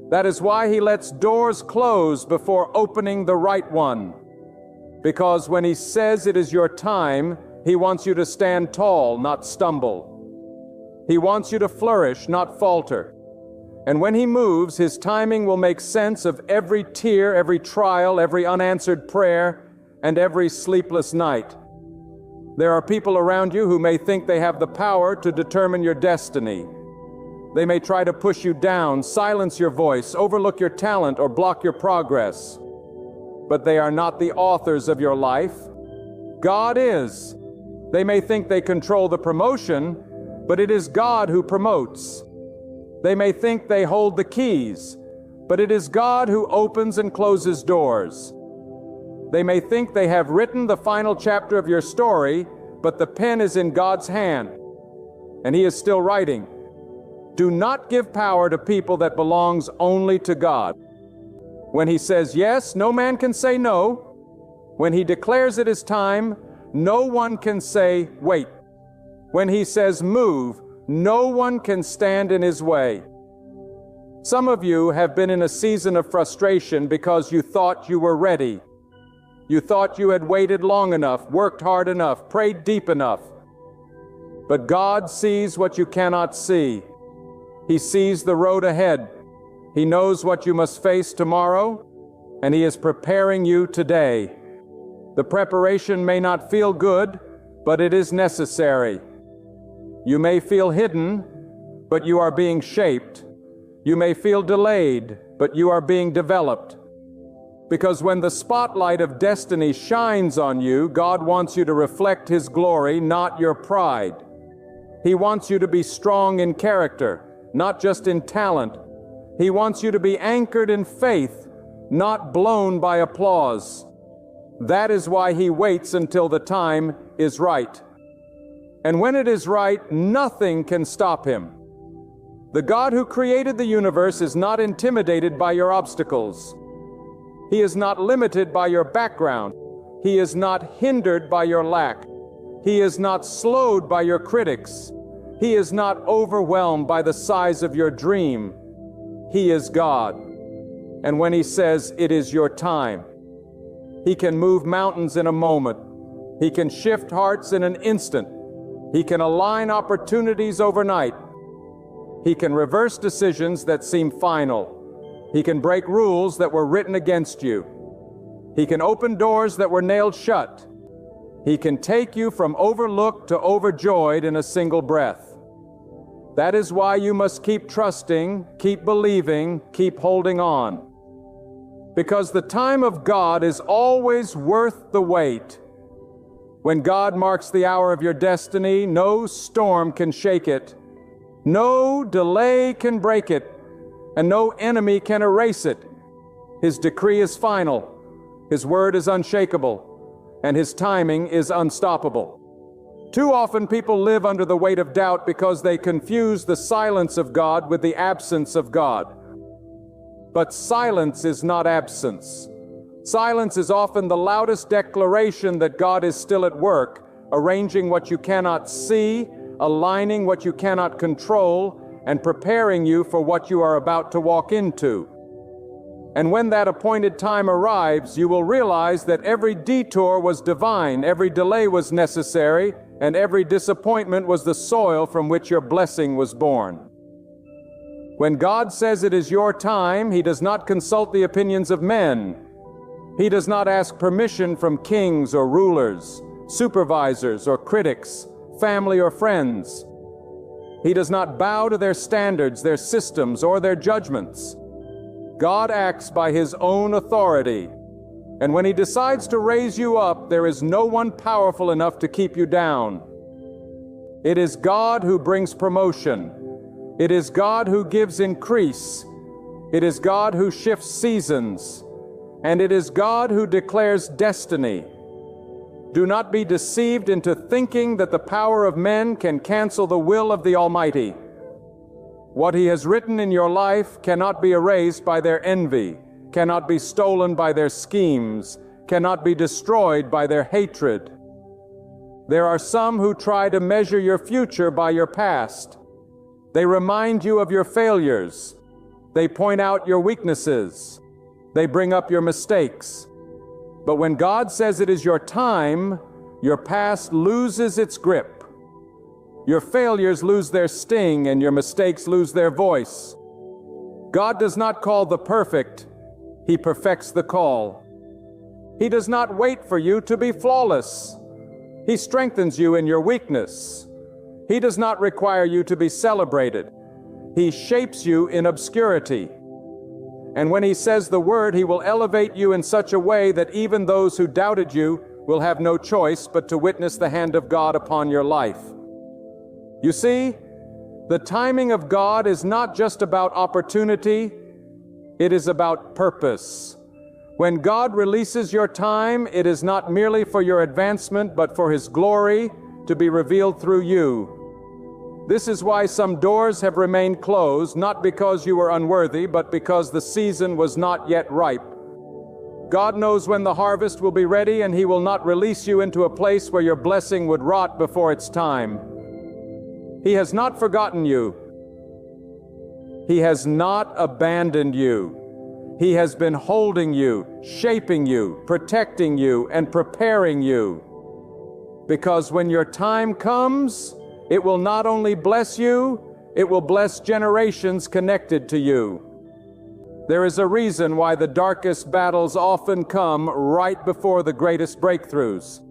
That is why He lets doors close before opening the right one. Because when He says it is your time, He wants you to stand tall, not stumble. He wants you to flourish, not falter. And when He moves, His timing will make sense of every tear, every trial, every unanswered prayer, and every sleepless night. There are people around you who may think they have the power to determine your destiny. They may try to push you down, silence your voice, overlook your talent, or block your progress. But they are not the authors of your life. God is. They may think they control the promotion, but it is God who promotes. They may think they hold the keys, But it is God who opens and closes doors. They may think they have written the final chapter of your story, but the pen is in God's hand, and He is still writing. Do not give power to people that belongs only to God. When He says yes, no man can say no. When He declares it is time, no one can say wait. When He says move, no one can stand in His way. Some of you have been in a season of frustration because you thought you were ready. You thought you had waited long enough, worked hard enough, prayed deep enough. But God sees what you cannot see. He sees the road ahead. He knows what you must face tomorrow, and He is preparing you today. The preparation may not feel good, but it is necessary. You may feel hidden, but you are being shaped. You may feel delayed, but you are being developed. Because when the spotlight of destiny shines on you, God wants you to reflect His glory, not your pride. He wants you to be strong in character, not just in talent. He wants you to be anchored in faith, not blown by applause. That is why He waits until the time is right. And when it is right, nothing can stop Him. The God who created the universe is not intimidated by your obstacles. He is not limited by your background. He is not hindered by your lack. He is not slowed by your critics. He is not overwhelmed by the size of your dream. He is God. And when He says it is your time, He can move mountains in a moment. He can shift hearts in an instant. He can align opportunities overnight. He can reverse decisions that seem final. He can break rules that were written against you. He can open doors that were nailed shut. He can take you from overlooked to overjoyed in a single breath. That is why you must keep trusting, keep believing, keep holding on. Because the time of God is always worth the wait. When God marks the hour of your destiny, no storm can shake it. No delay can break it, and no enemy can erase it. His decree is final, His word is unshakable, and His timing is unstoppable. Too often people live under the weight of doubt because they confuse the silence of God with the absence of God. But silence is not absence. Silence is often the loudest declaration that God is still at work, arranging what you cannot see, aligning what you cannot control, and preparing you for what you are about to walk into. And when that appointed time arrives, you will realize that every detour was divine, every delay was necessary, and every disappointment was the soil from which your blessing was born. When God says it is your time, He does not consult the opinions of men. He does not ask permission from kings or rulers, supervisors or critics, family or friends. He does not bow to their standards, their systems, or their judgments. God acts by His own authority, and when He decides to raise you up, there is no one powerful enough to keep you down. It is God who brings promotion. It is God who gives increase. It is God who shifts seasons. And it is God who declares destiny. Do not be deceived into thinking that the power of men can cancel the will of the Almighty. What He has written in your life cannot be erased by their envy, cannot be stolen by their schemes, cannot be destroyed by their hatred. There are some who try to measure your future by your past. They remind you of your failures. They point out your weaknesses. They bring up your mistakes. But when God says it is your time, your past loses its grip. Your failures lose their sting, and your mistakes lose their voice. God does not call the perfect. He perfects the call. He does not wait for you to be flawless. He strengthens you in your weakness. He does not require you to be celebrated. He shapes you in obscurity. And when He says the word, He will elevate you in such a way that even those who doubted you will have no choice but to witness the hand of God upon your life. You see, the timing of God is not just about opportunity, It is about purpose. When God releases your time, it is not merely for your advancement, but for His glory to be revealed through you. This is why some doors have remained closed, not because you were unworthy, but because the season was not yet ripe. God knows when the harvest will be ready, and He will not release you into a place where your blessing would rot before its time. He has not forgotten you. He has not abandoned you. He has been holding you, shaping you, protecting you, and preparing you. Because when your time comes, it will not only bless you, it will bless generations connected to you. There is a reason why the darkest battles often come right before the greatest breakthroughs.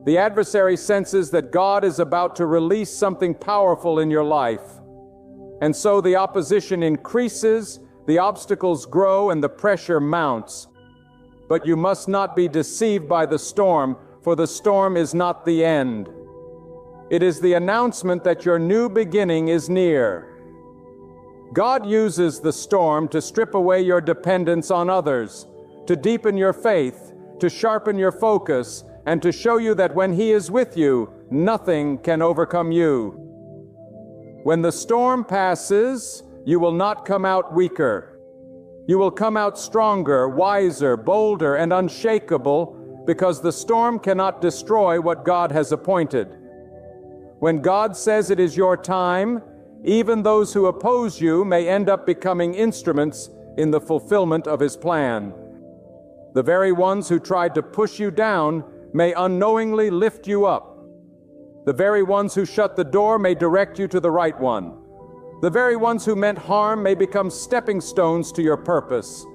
The adversary senses that God is about to release something powerful in your life. And so the opposition increases, the obstacles grow, and the pressure mounts. But you must not be deceived by the storm, for the storm is not the end. It is the announcement that your new beginning is near. God uses the storm to strip away your dependence on others, to deepen your faith, to sharpen your focus, and to show you that when He is with you, nothing can overcome you. When the storm passes, you will not come out weaker. You will come out stronger, wiser, bolder, and unshakable, because the storm cannot destroy what God has appointed. When God says it is your time, even those who oppose you may end up becoming instruments in the fulfillment of His plan. The very ones who tried to push you down may unknowingly lift you up. The very ones who shut the door may direct you to the right one. The very ones who meant harm may become stepping stones to your purpose.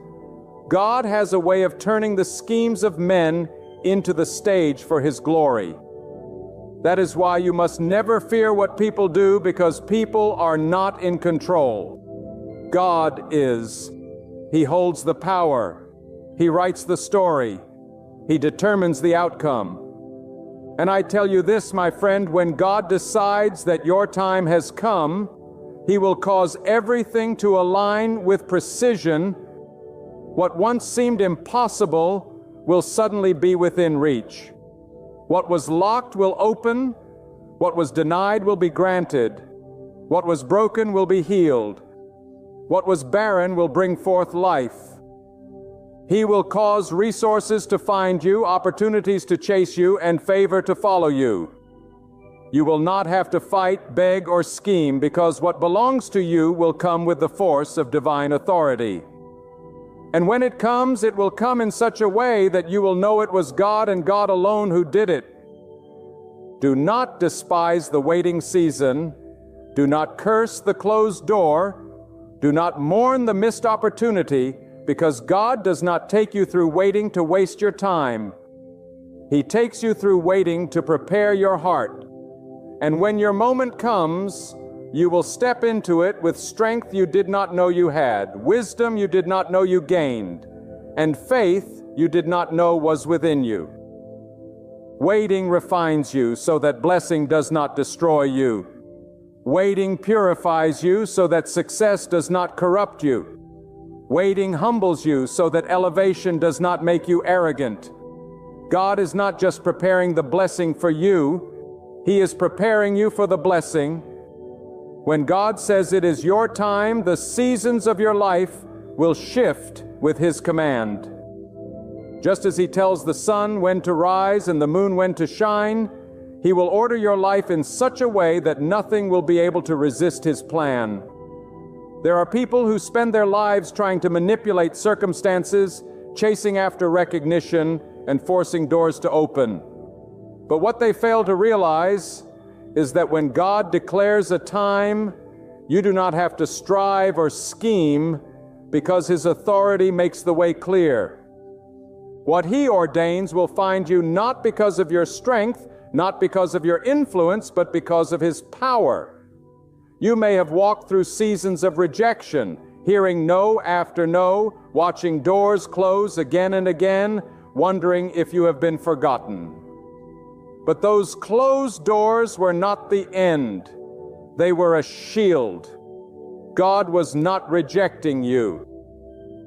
God has a way of turning the schemes of men into the stage for His glory. That is why you must never fear what people do, because people are not in control. God is. He holds the power. He writes the story. He determines the outcome. And I tell you this, my friend, when God decides that your time has come, He will cause everything to align with precision. What once seemed impossible will suddenly be within reach. What was locked will open. What was denied will be granted. What was broken will be healed. What was barren will bring forth life. He will cause resources to find you, opportunities to chase you, and favor to follow you. You will not have to fight, beg, or scheme, because what belongs to you will come with the force of divine authority. And when it comes, it will come in such a way that you will know it was God and God alone who did it. Do not despise the waiting season. Do not curse the closed door. Do not mourn the missed opportunity, because God does not take you through waiting to waste your time. He takes you through waiting to prepare your heart. And when your moment comes, you will step into it with strength you did not know you had, wisdom you did not know you gained, and faith you did not know was within you. Waiting refines you so that blessing does not destroy you. Waiting purifies you so that success does not corrupt you. Waiting humbles you so that elevation does not make you arrogant. God is not just preparing the blessing for you, He is preparing you for the blessing. When God says it is your time, the seasons of your life will shift with His command. Just as He tells the sun when to rise and the moon when to shine, He will order your life in such a way that nothing will be able to resist His plan. There are people who spend their lives trying to manipulate circumstances, chasing after recognition, and forcing doors to open. But what they fail to realize is that when God declares a time, you do not have to strive or scheme, because His authority makes the way clear. What He ordains will find you not because of your strength, not because of your influence, but because of His power. You may have walked through seasons of rejection, hearing no after no, watching doors close again and again, wondering if you have been forgotten. But those closed doors were not the end. They were a shield. God was not rejecting you.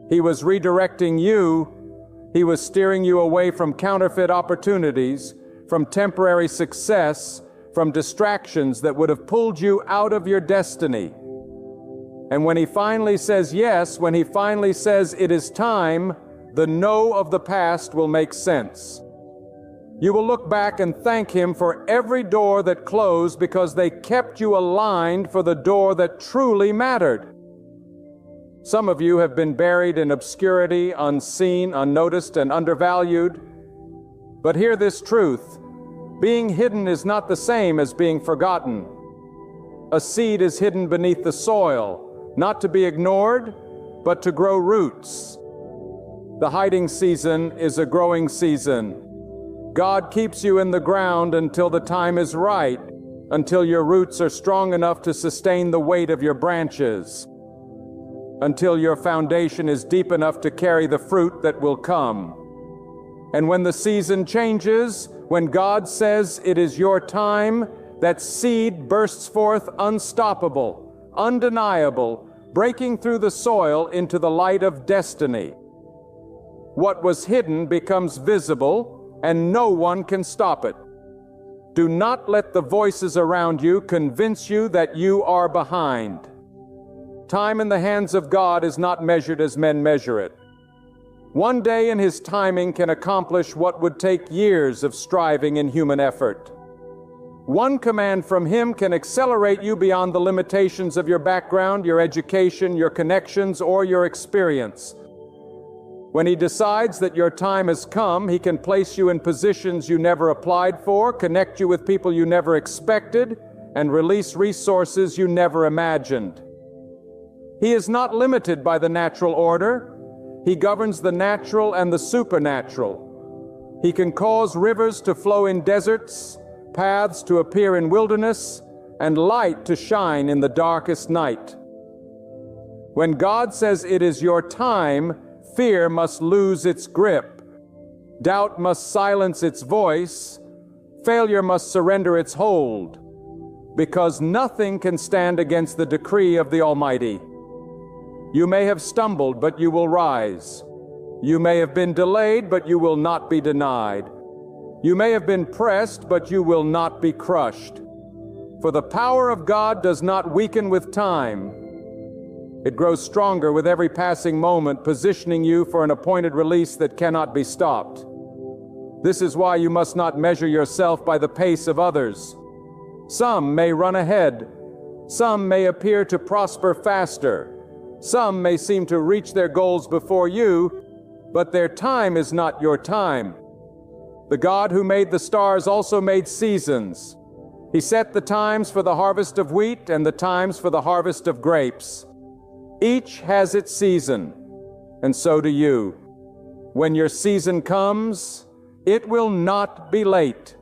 He was redirecting you. He was steering you away from counterfeit opportunities, from temporary success, from distractions that would have pulled you out of your destiny. And when He finally says yes, when He finally says it is time, the no of the past will make sense. You will look back and thank Him for every door that closed because they kept you aligned for the door that truly mattered. Some of you have been buried in obscurity, unseen, unnoticed, and undervalued. But hear this truth: being hidden is not the same as being forgotten. A seed is hidden beneath the soil, not to be ignored, but to grow roots. The hiding season is a growing season. God keeps you in the ground until the time is right, until your roots are strong enough to sustain the weight of your branches, until your foundation is deep enough to carry the fruit that will come. And when the season changes, when God says it is your time, that seed bursts forth unstoppable, undeniable, breaking through the soil into the light of destiny. What was hidden becomes visible, and no one can stop it. Do not let the voices around you convince you that you are behind. Time in the hands of God is not measured as men measure it. One day in His timing can accomplish what would take years of striving in human effort. One command from Him can accelerate you beyond the limitations of your background, your education, your connections, or your experience. When He decides that your time has come, He can place you in positions you never applied for, connect you with people you never expected, and release resources you never imagined. He is not limited by the natural order. He governs the natural and the supernatural. He can cause rivers to flow in deserts, paths to appear in wilderness, and light to shine in the darkest night. When God says it is your time, fear must lose its grip. Doubt must silence its voice. Failure must surrender its hold. Because nothing can stand against the decree of the Almighty. You may have stumbled, but you will rise. You may have been delayed, but you will not be denied. You may have been pressed, but you will not be crushed. For the power of God does not weaken with time. It grows stronger with every passing moment, positioning you for an appointed release that cannot be stopped. This is why you must not measure yourself by the pace of others. Some may run ahead. Some may appear to prosper faster. Some may seem to reach their goals before you, but their time is not your time. The God who made the stars also made seasons. He set the times for the harvest of wheat and the times for the harvest of grapes. Each has its season, and so do you. When your season comes, it will not be late.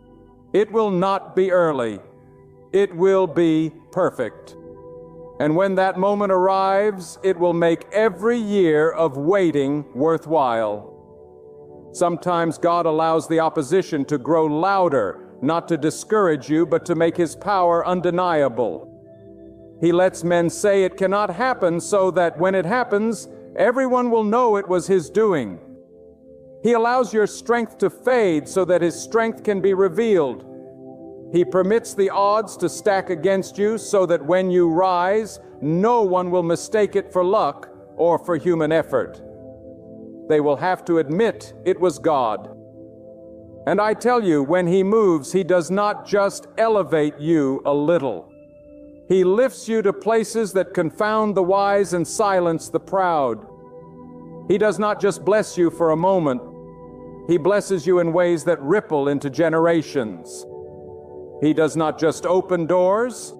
It will not be early. It will be perfect. And when that moment arrives, it will make every year of waiting worthwhile. Sometimes God allows the opposition to grow louder, not to discourage you, but to make His power undeniable. He lets men say it cannot happen so that when it happens, everyone will know it was His doing. He allows your strength to fade so that His strength can be revealed. He permits the odds to stack against you so that when you rise, no one will mistake it for luck or for human effort. They will have to admit it was God. And I tell you, when He moves, He does not just elevate you a little. He lifts you to places that confound the wise and silence the proud. He does not just bless you for a moment. He blesses you in ways that ripple into generations. He does not just open doors.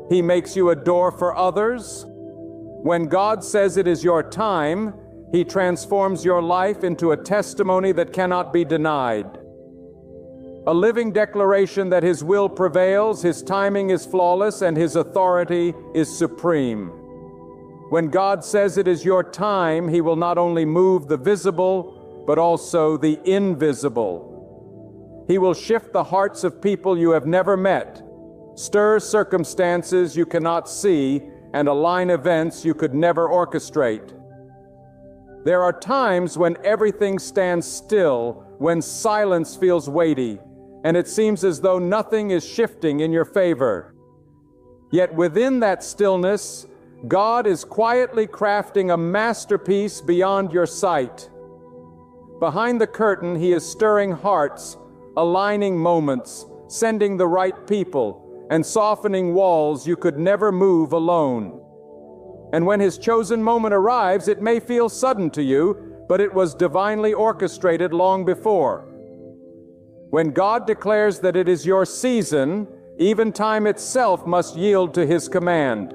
He makes you a door for others. When God says it is your time, He transforms your life into a testimony that cannot be denied. A living declaration that His will prevails, His timing is flawless, and His authority is supreme. When God says it is your time, He will not only move the visible, but also the invisible. He will shift the hearts of people you have never met, stir circumstances you cannot see, and align events you could never orchestrate. There are times when everything stands still, when silence feels weighty, and it seems as though nothing is shifting in your favor. Yet within that stillness, God is quietly crafting a masterpiece beyond your sight. Behind the curtain, He is stirring hearts, aligning moments, sending the right people, and softening walls you could never move alone. And when His chosen moment arrives, it may feel sudden to you, but it was divinely orchestrated long before. When God declares that it is your season, even time itself must yield to His command.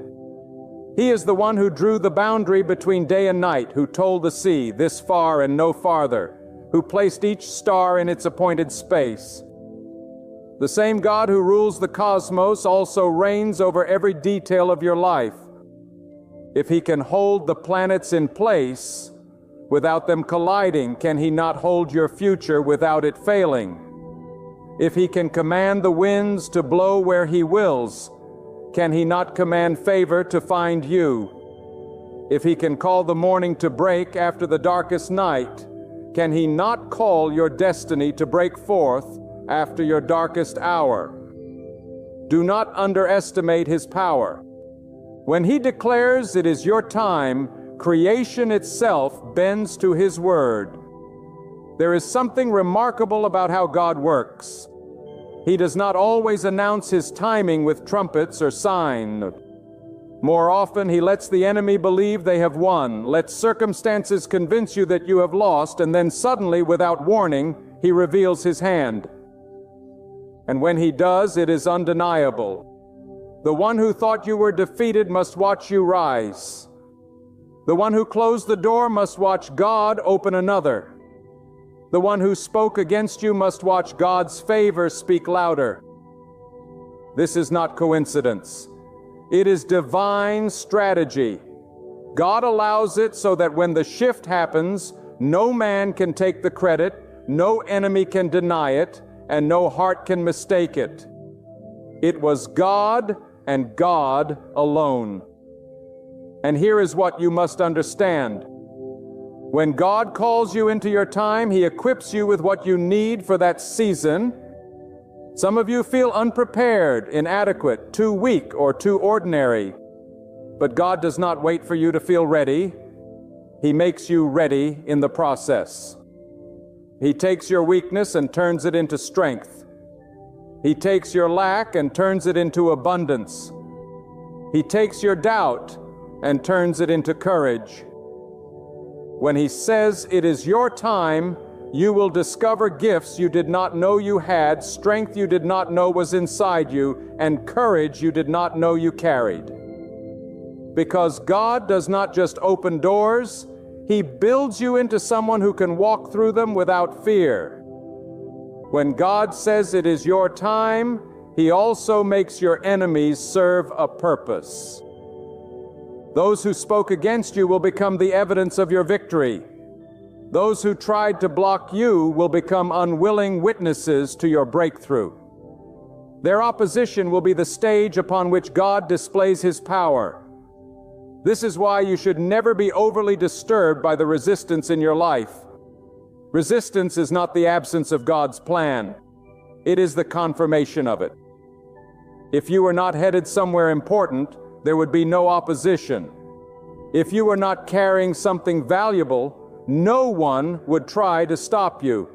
He is the one who drew the boundary between day and night, who told the sea, "This far and no farther," who placed each star in its appointed space. The same God who rules the cosmos also reigns over every detail of your life. If He can hold the planets in place without them colliding, can He not hold your future without it failing? If He can command the winds to blow where He wills, can He not command favor to find you? If He can call the morning to break after the darkest night, can He not call your destiny to break forth after your darkest hour? Do not underestimate His power. When He declares it is your time, creation itself bends to His word. There is something remarkable about how God works. He does not always announce His timing with trumpets or sign. More often, He lets the enemy believe they have won, lets circumstances convince you that you have lost, and then suddenly, without warning, He reveals His hand. And when He does, it is undeniable. The one who thought you were defeated must watch you rise. The one who closed the door must watch God open another. The one who spoke against you must watch God's favor speak louder. This is not coincidence. It is divine strategy. God allows it so that when the shift happens, no man can take the credit, no enemy can deny it, and no heart can mistake it. It was God and God alone. And here is what you must understand. When God calls you into your time, He equips you with what you need for that season. Some of you feel unprepared, inadequate, too weak, or too ordinary. But God does not wait for you to feel ready. He makes you ready in the process. He takes your weakness and turns it into strength. He takes your lack and turns it into abundance. He takes your doubt and turns it into courage. When He says it is your time, you will discover gifts you did not know you had, strength you did not know was inside you, and courage you did not know you carried. Because God does not just open doors, He builds you into someone who can walk through them without fear. When God says it is your time, He also makes your enemies serve a purpose. Those who spoke against you will become the evidence of your victory. Those who tried to block you will become unwilling witnesses to your breakthrough. Their opposition will be the stage upon which God displays His power. This is why you should never be overly disturbed by the resistance in your life. Resistance is not the absence of God's plan. It is the confirmation of it. If you were not headed somewhere important, there would be no opposition. If you were not carrying something valuable, no one would try to stop you.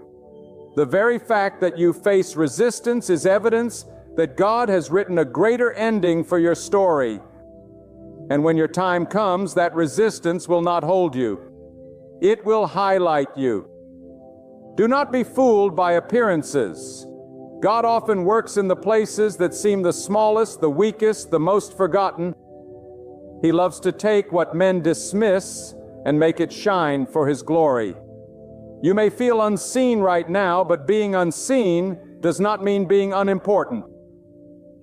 The very fact that you face resistance is evidence that God has written a greater ending for your story. And when your time comes, that resistance will not hold you. It will highlight you. Do not be fooled by appearances. God often works in the places that seem the smallest, the weakest, the most forgotten. He loves to take what men dismiss and make it shine for His glory. You may feel unseen right now, but being unseen does not mean being unimportant.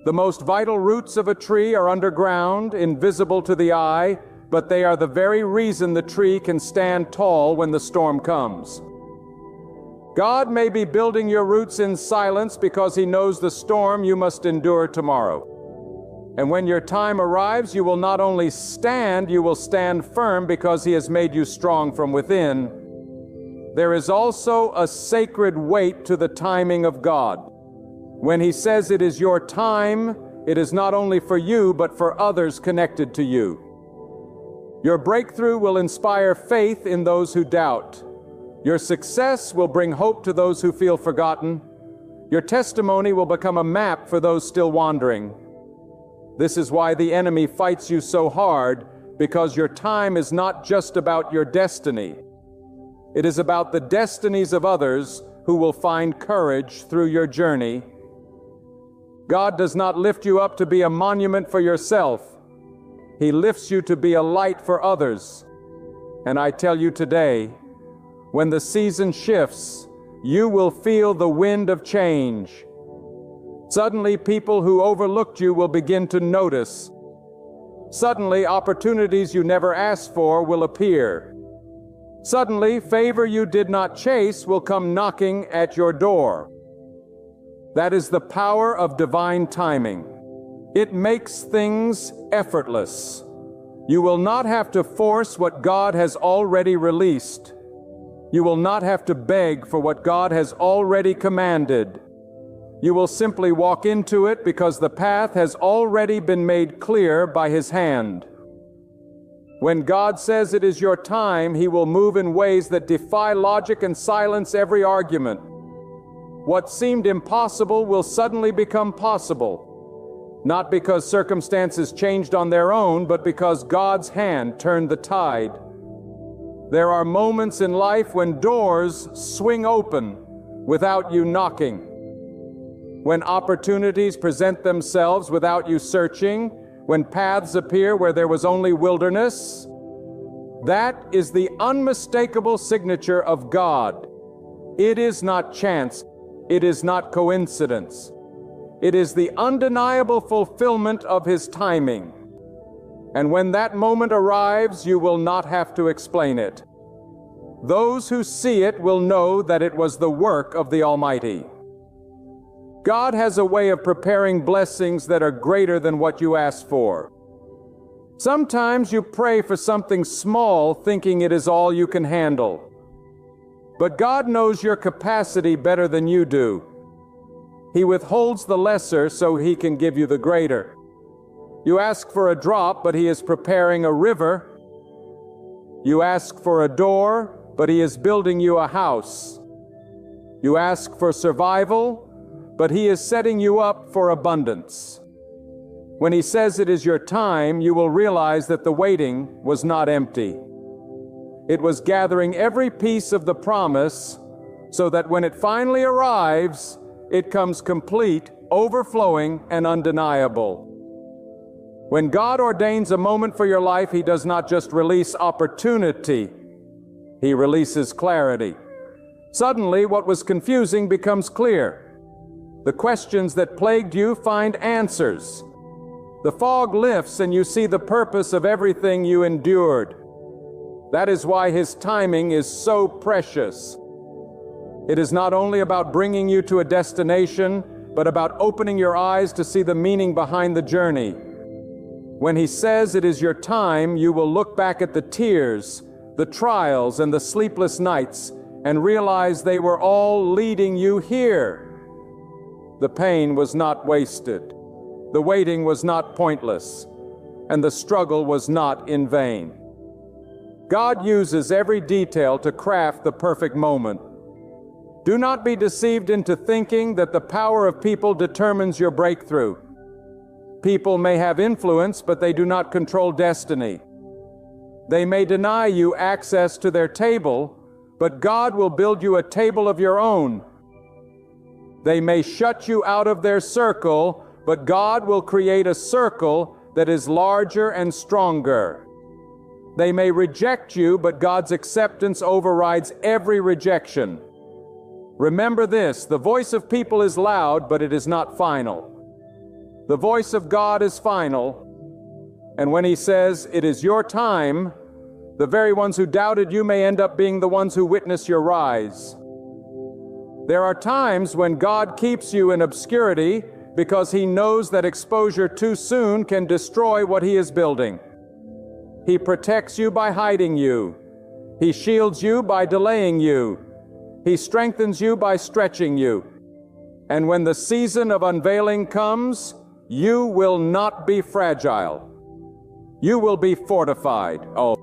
The most vital roots of a tree are underground, invisible to the eye, but they are the very reason the tree can stand tall when the storm comes. God may be building your roots in silence because He knows the storm you must endure tomorrow. And when your time arrives, you will not only stand, you will stand firm because He has made you strong from within. There is also a sacred weight to the timing of God. When He says it is your time, it is not only for you, but for others connected to you. Your breakthrough will inspire faith in those who doubt. Your success will bring hope to those who feel forgotten. Your testimony will become a map for those still wandering. This is why the enemy fights you so hard, because your time is not just about your destiny. It is about the destinies of others who will find courage through your journey. God does not lift you up to be a monument for yourself. He lifts you to be a light for others. And I tell you today, when the season shifts, you will feel the wind of change. Suddenly, people who overlooked you will begin to notice. Suddenly, opportunities you never asked for will appear. Suddenly, favor you did not chase will come knocking at your door. That is the power of divine timing. It makes things effortless. You will not have to force what God has already released. You will not have to beg for what God has already commanded. You will simply walk into it because the path has already been made clear by His hand. When God says it is your time, He will move in ways that defy logic and silence every argument. What seemed impossible will suddenly become possible, not because circumstances changed on their own, but because God's hand turned the tide. There are moments in life when doors swing open without you knocking. When opportunities present themselves without you searching, when paths appear where there was only wilderness, that is the unmistakable signature of God. It is not chance. It is not coincidence. It is the undeniable fulfillment of His timing. And when that moment arrives, you will not have to explain it. Those who see it will know that it was the work of the Almighty. God has a way of preparing blessings that are greater than what you ask for. Sometimes you pray for something small, thinking it is all you can handle. But God knows your capacity better than you do. He withholds the lesser so He can give you the greater. You ask for a drop, but He is preparing a river. You ask for a door, but He is building you a house. You ask for survival, but He is setting you up for abundance. When He says it is your time, you will realize that the waiting was not empty. It was gathering every piece of the promise so that when it finally arrives, it comes complete, overflowing, and undeniable. When God ordains a moment for your life, He does not just release opportunity, He releases clarity. Suddenly, what was confusing becomes clear. The questions that plagued you find answers. The fog lifts and you see the purpose of everything you endured. That is why His timing is so precious. It is not only about bringing you to a destination, but about opening your eyes to see the meaning behind the journey. When He says it is your time, you will look back at the tears, the trials, and the sleepless nights, and realize they were all leading you here. The pain was not wasted. The waiting was not pointless. And the struggle was not in vain. God uses every detail to craft the perfect moment. Do not be deceived into thinking that the power of people determines your breakthrough. People may have influence, but they do not control destiny. They may deny you access to their table, but God will build you a table of your own. They may shut you out of their circle, but God will create a circle that is larger and stronger. They may reject you, but God's acceptance overrides every rejection. Remember this, the voice of people is loud, but it is not final. The voice of God is final, and when He says, it is your time, the very ones who doubted you may end up being the ones who witness your rise. There are times when God keeps you in obscurity because he knows that exposure too soon can destroy what he is building. He protects you by hiding you. He shields you by delaying you. He strengthens you by stretching you. And when the season of unveiling comes, you will not be fragile. You will be fortified. Oh,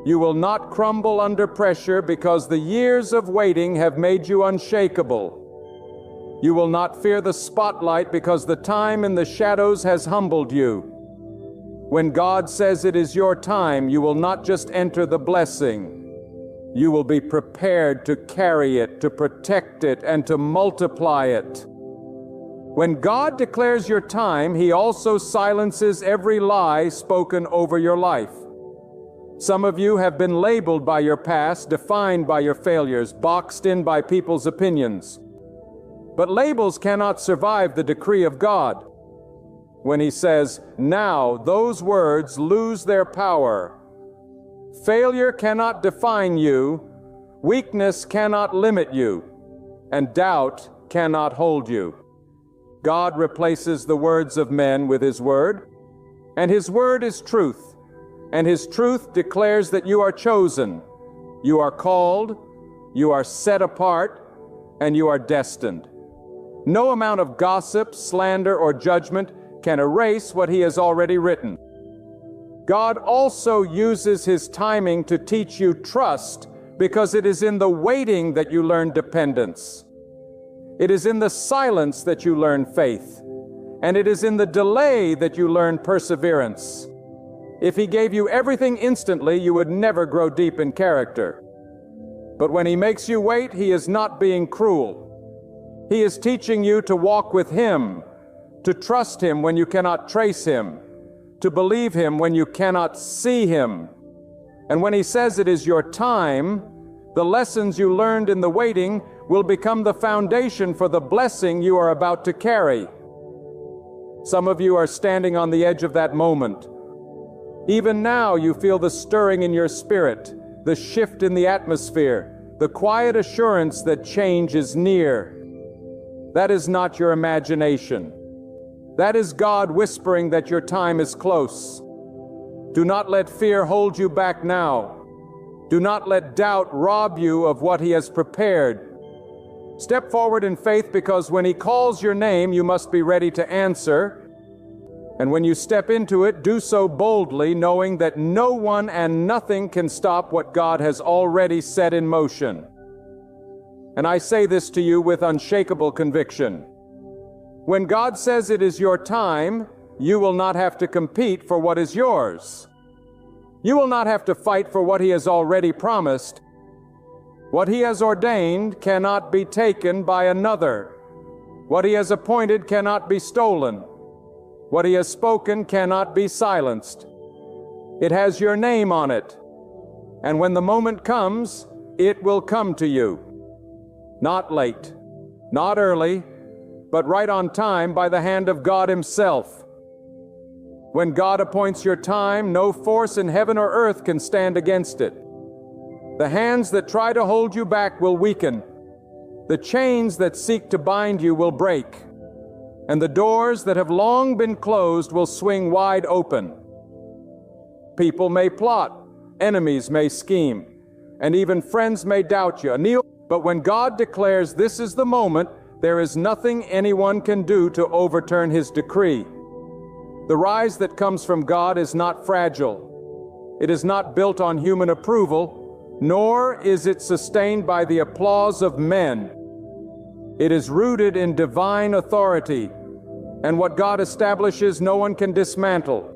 you will not crumble under pressure because the years of waiting have made you unshakable. You will not fear the spotlight because the time in the shadows has humbled you. When God says it is your time, you will not just enter the blessing. You will be prepared to carry it, to protect it, and to multiply it. When God declares your time, He also silences every lie spoken over your life. Some of you have been labeled by your past, defined by your failures, boxed in by people's opinions. But labels cannot survive the decree of God. When He says, now, those words lose their power. Failure cannot define you, weakness cannot limit you, and doubt cannot hold you. God replaces the words of men with His word, and His word is truth, and His truth declares that you are chosen, you are called, you are set apart, and you are destined. No amount of gossip, slander, or judgment can erase what He has already written. God also uses His timing to teach you trust, because it is in the waiting that you learn dependence. It is in the silence that you learn faith, and it is in the delay that you learn perseverance. If He gave you everything instantly, you would never grow deep in character. But when He makes you wait, He is not being cruel. He is teaching you to walk with Him, to trust Him when you cannot trace Him, to believe Him when you cannot see Him. And when He says it is your time, the lessons you learned in the waiting will become the foundation for the blessing you are about to carry. Some of you are standing on the edge of that moment. Even now you feel the stirring in your spirit, the shift in the atmosphere, the quiet assurance that change is near. That is not your imagination. That is God whispering that your time is close. Do not let fear hold you back now. Do not let doubt rob you of what He has prepared. Step forward in faith, because when He calls your name, you must be ready to answer. And when you step into it, do so boldly, knowing that no one and nothing can stop what God has already set in motion. And I say this to you with unshakable conviction. When God says it is your time, you will not have to compete for what is yours. You will not have to fight for what He has already promised. What He has ordained cannot be taken by another. What He has appointed cannot be stolen. What He has spoken cannot be silenced. It has your name on it. And when the moment comes, it will come to you. Not late, not early, but right on time by the hand of God Himself. When God appoints your time, no force in heaven or earth can stand against it. The hands that try to hold you back will weaken. The chains that seek to bind you will break. And the doors that have long been closed will swing wide open. People may plot, enemies may scheme, and even friends may doubt you. But when God declares this is the moment, there is nothing anyone can do to overturn His decree. The rise that comes from God is not fragile. It is not built on human approval, nor is it sustained by the applause of men. It is rooted in divine authority, and what God establishes no one can dismantle.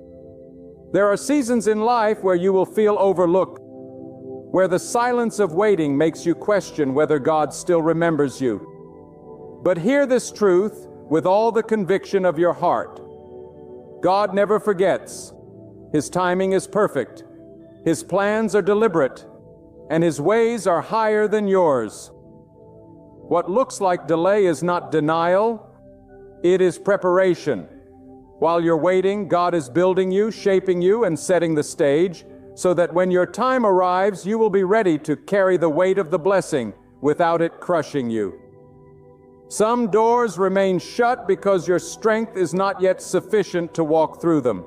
There are seasons in life where you will feel overlooked, where the silence of waiting makes you question whether God still remembers you. But hear this truth with all the conviction of your heart. God never forgets. His timing is perfect. His plans are deliberate, and His ways are higher than yours. What looks like delay is not denial, it is preparation. While you're waiting, God is building you, shaping you, and setting the stage, so that when your time arrives, you will be ready to carry the weight of the blessing without it crushing you. Some doors remain shut because your strength is not yet sufficient to walk through them.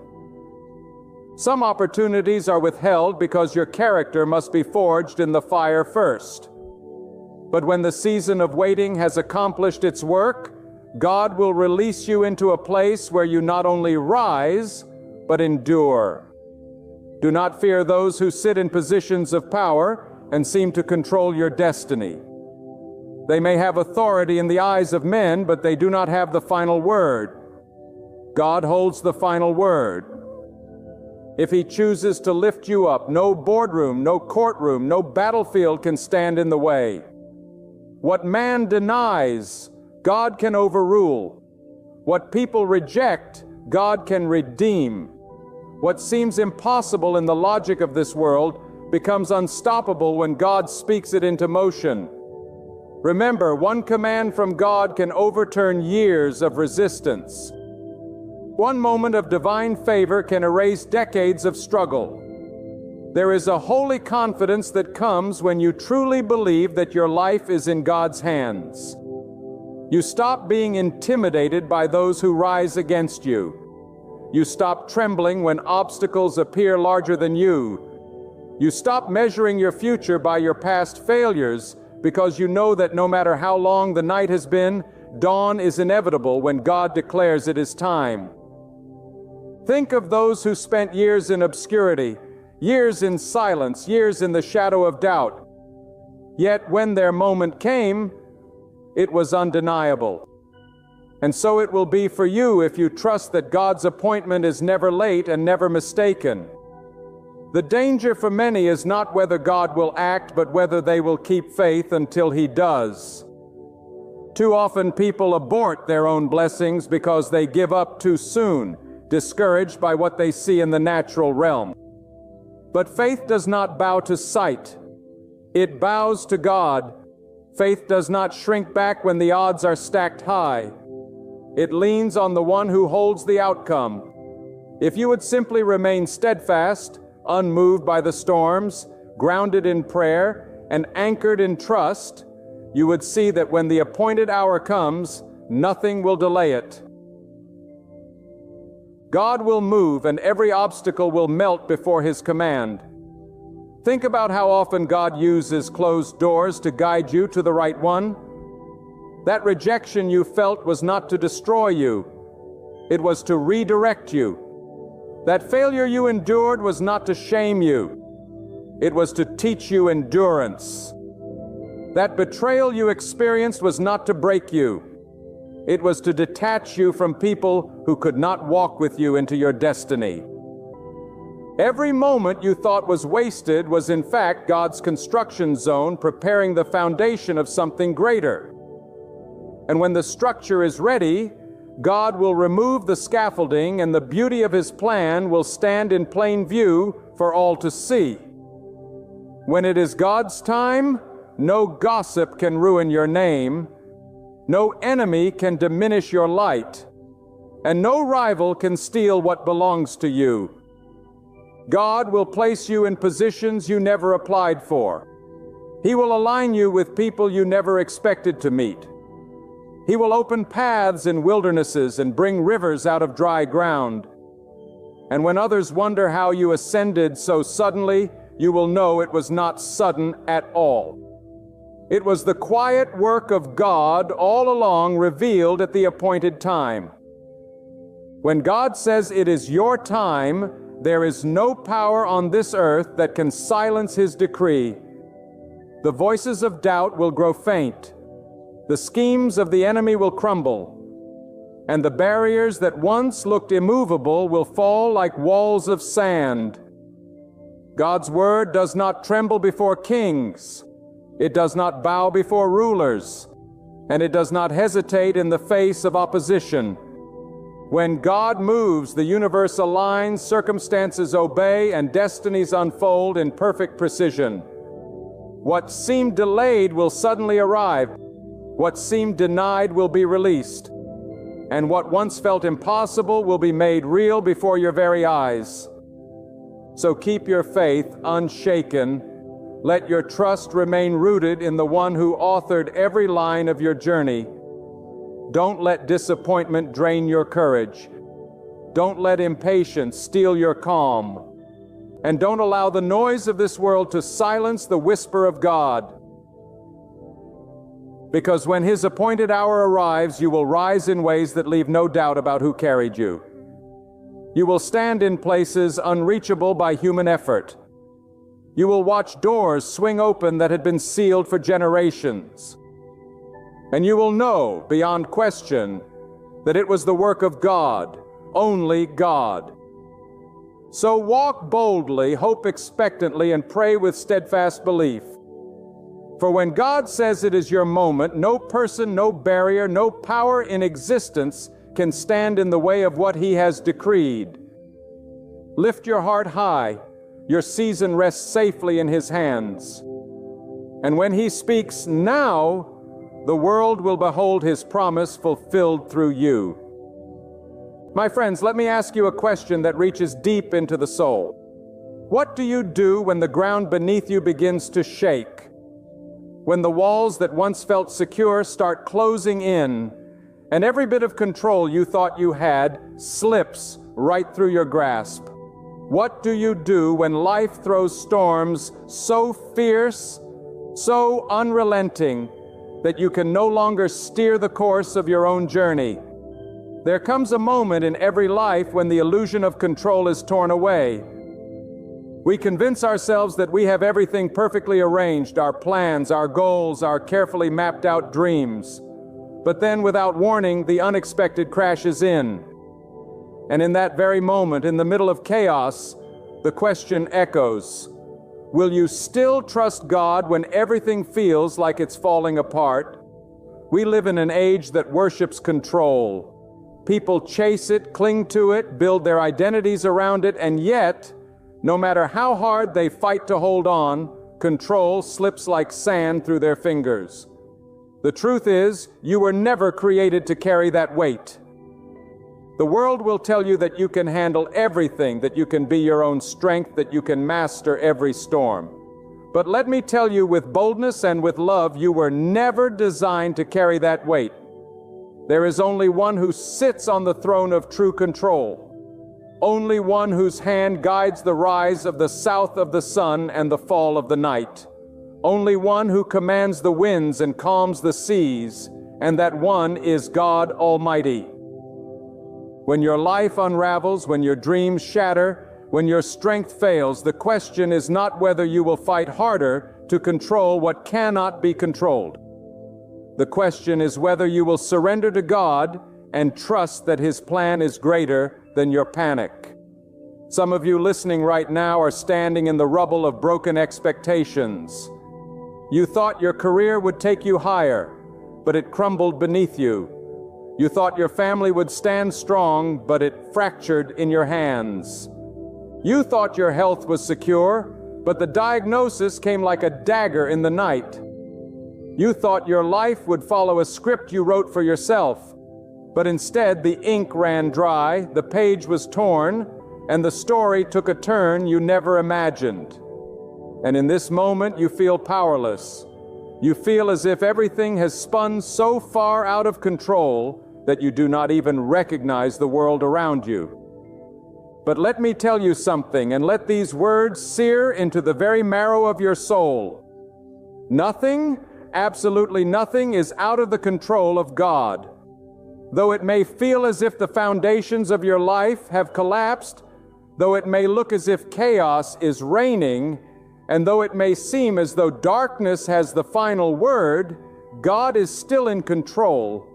Some opportunities are withheld because your character must be forged in the fire first. But when the season of waiting has accomplished its work, God will release you into a place where you not only rise, but endure. Do not fear those who sit in positions of power and seem to control your destiny. They may have authority in the eyes of men, but they do not have the final word. God holds the final word. If He chooses to lift you up, no boardroom, no courtroom, no battlefield can stand in the way. What man denies, God can overrule. What people reject, God can redeem. What seems impossible in the logic of this world becomes unstoppable when God speaks it into motion. Remember, one command from God can overturn years of resistance. One moment of divine favor can erase decades of struggle. There is a holy confidence that comes when you truly believe that your life is in God's hands. You stop being intimidated by those who rise against you. You stop trembling when obstacles appear larger than you. You stop measuring your future by your past failures because you know that no matter how long the night has been, dawn is inevitable when God declares it is time. Think of those who spent years in obscurity, years in silence, years in the shadow of doubt. Yet when their moment came, it was undeniable. And so it will be for you if you trust that God's appointment is never late and never mistaken. The danger for many is not whether God will act, but whether they will keep faith until He does. Too often people abort their own blessings because they give up too soon, discouraged by what they see in the natural realm. But faith does not bow to sight. It bows to God. Faith does not shrink back when the odds are stacked high. It leans on the one who holds the outcome. If you would simply remain steadfast, unmoved by the storms, grounded in prayer, and anchored in trust, you would see that when the appointed hour comes, nothing will delay it. God will move and every obstacle will melt before His command. Think about how often God uses closed doors to guide you to the right one. That rejection you felt was not to destroy you. It was to redirect you. That failure you endured was not to shame you. It was to teach you endurance. That betrayal you experienced was not to break you. It was to detach you from people who could not walk with you into your destiny. Every moment you thought was wasted was in fact God's construction zone preparing the foundation of something greater. And when the structure is ready, God will remove the scaffolding and the beauty of His plan will stand in plain view for all to see. When it is God's time, no gossip can ruin your name. No enemy can diminish your light, and no rival can steal what belongs to you. God will place you in positions you never applied for. He will align you with people you never expected to meet. He will open paths in wildernesses and bring rivers out of dry ground. And when others wonder how you ascended so suddenly, you will know it was not sudden at all. It was the quiet work of God all along revealed at the appointed time. When God says it is your time, there is no power on this earth that can silence His decree. The voices of doubt will grow faint. The schemes of the enemy will crumble. And the barriers that once looked immovable will fall like walls of sand. God's word does not tremble before kings. It does not bow before rulers, and it does not hesitate in the face of opposition. When God moves, the universe aligns, circumstances obey, and destinies unfold in perfect precision. What seemed delayed will suddenly arrive. What seemed denied will be released. And what once felt impossible will be made real before your very eyes. So keep your faith unshaken. Let your trust remain rooted in the one who authored every line of your journey. Don't let disappointment drain your courage. Don't let impatience steal your calm. And don't allow the noise of this world to silence the whisper of God. Because when His appointed hour arrives, you will rise in ways that leave no doubt about who carried you. You will stand in places unreachable by human effort. You will watch doors swing open that had been sealed for generations. And you will know, beyond question, that it was the work of God, only God. So walk boldly, hope expectantly, and pray with steadfast belief. For when God says it is your moment, no person, no barrier, no power in existence can stand in the way of what He has decreed. Lift your heart high. Your season rests safely in His hands. And when He speaks now, the world will behold His promise fulfilled through you. My friends, let me ask you a question that reaches deep into the soul. What do you do when the ground beneath you begins to shake? When the walls that once felt secure start closing in, and every bit of control you thought you had slips right through your grasp? What do you do when life throws storms so fierce, so unrelenting, that you can no longer steer the course of your own journey? There comes a moment in every life when the illusion of control is torn away. We convince ourselves that we have everything perfectly arranged, our plans, our goals, our carefully mapped out dreams. But then, without warning, the unexpected crashes in. And in that very moment, in the middle of chaos, the question echoes: will you still trust God when everything feels like it's falling apart? We live in an age that worships control. People chase it, cling to it, build their identities around it, and yet, no matter how hard they fight to hold on, control slips like sand through their fingers. The truth is, you were never created to carry that weight. The world will tell you that you can handle everything, that you can be your own strength, that you can master every storm. But let me tell you with boldness and with love, you were never designed to carry that weight. There is only one who sits on the throne of true control. Only one whose hand guides the rise of the south of the sun and the fall of the night. Only one who commands the winds and calms the seas, and that one is God Almighty. When your life unravels, when your dreams shatter, when your strength fails, the question is not whether you will fight harder to control what cannot be controlled. The question is whether you will surrender to God and trust that His plan is greater than your panic. Some of you listening right now are standing in the rubble of broken expectations. You thought your career would take you higher, but it crumbled beneath you. You thought your family would stand strong, but it fractured in your hands. You thought your health was secure, but the diagnosis came like a dagger in the night. You thought your life would follow a script you wrote for yourself, but instead the ink ran dry, the page was torn, and the story took a turn you never imagined. And in this moment you feel powerless. You feel as if everything has spun so far out of control that you do not even recognize the world around you. But let me tell you something, and let these words sear into the very marrow of your soul. Nothing, absolutely nothing, is out of the control of God. Though it may feel as if the foundations of your life have collapsed, though it may look as if chaos is reigning, and though it may seem as though darkness has the final word, God is still in control,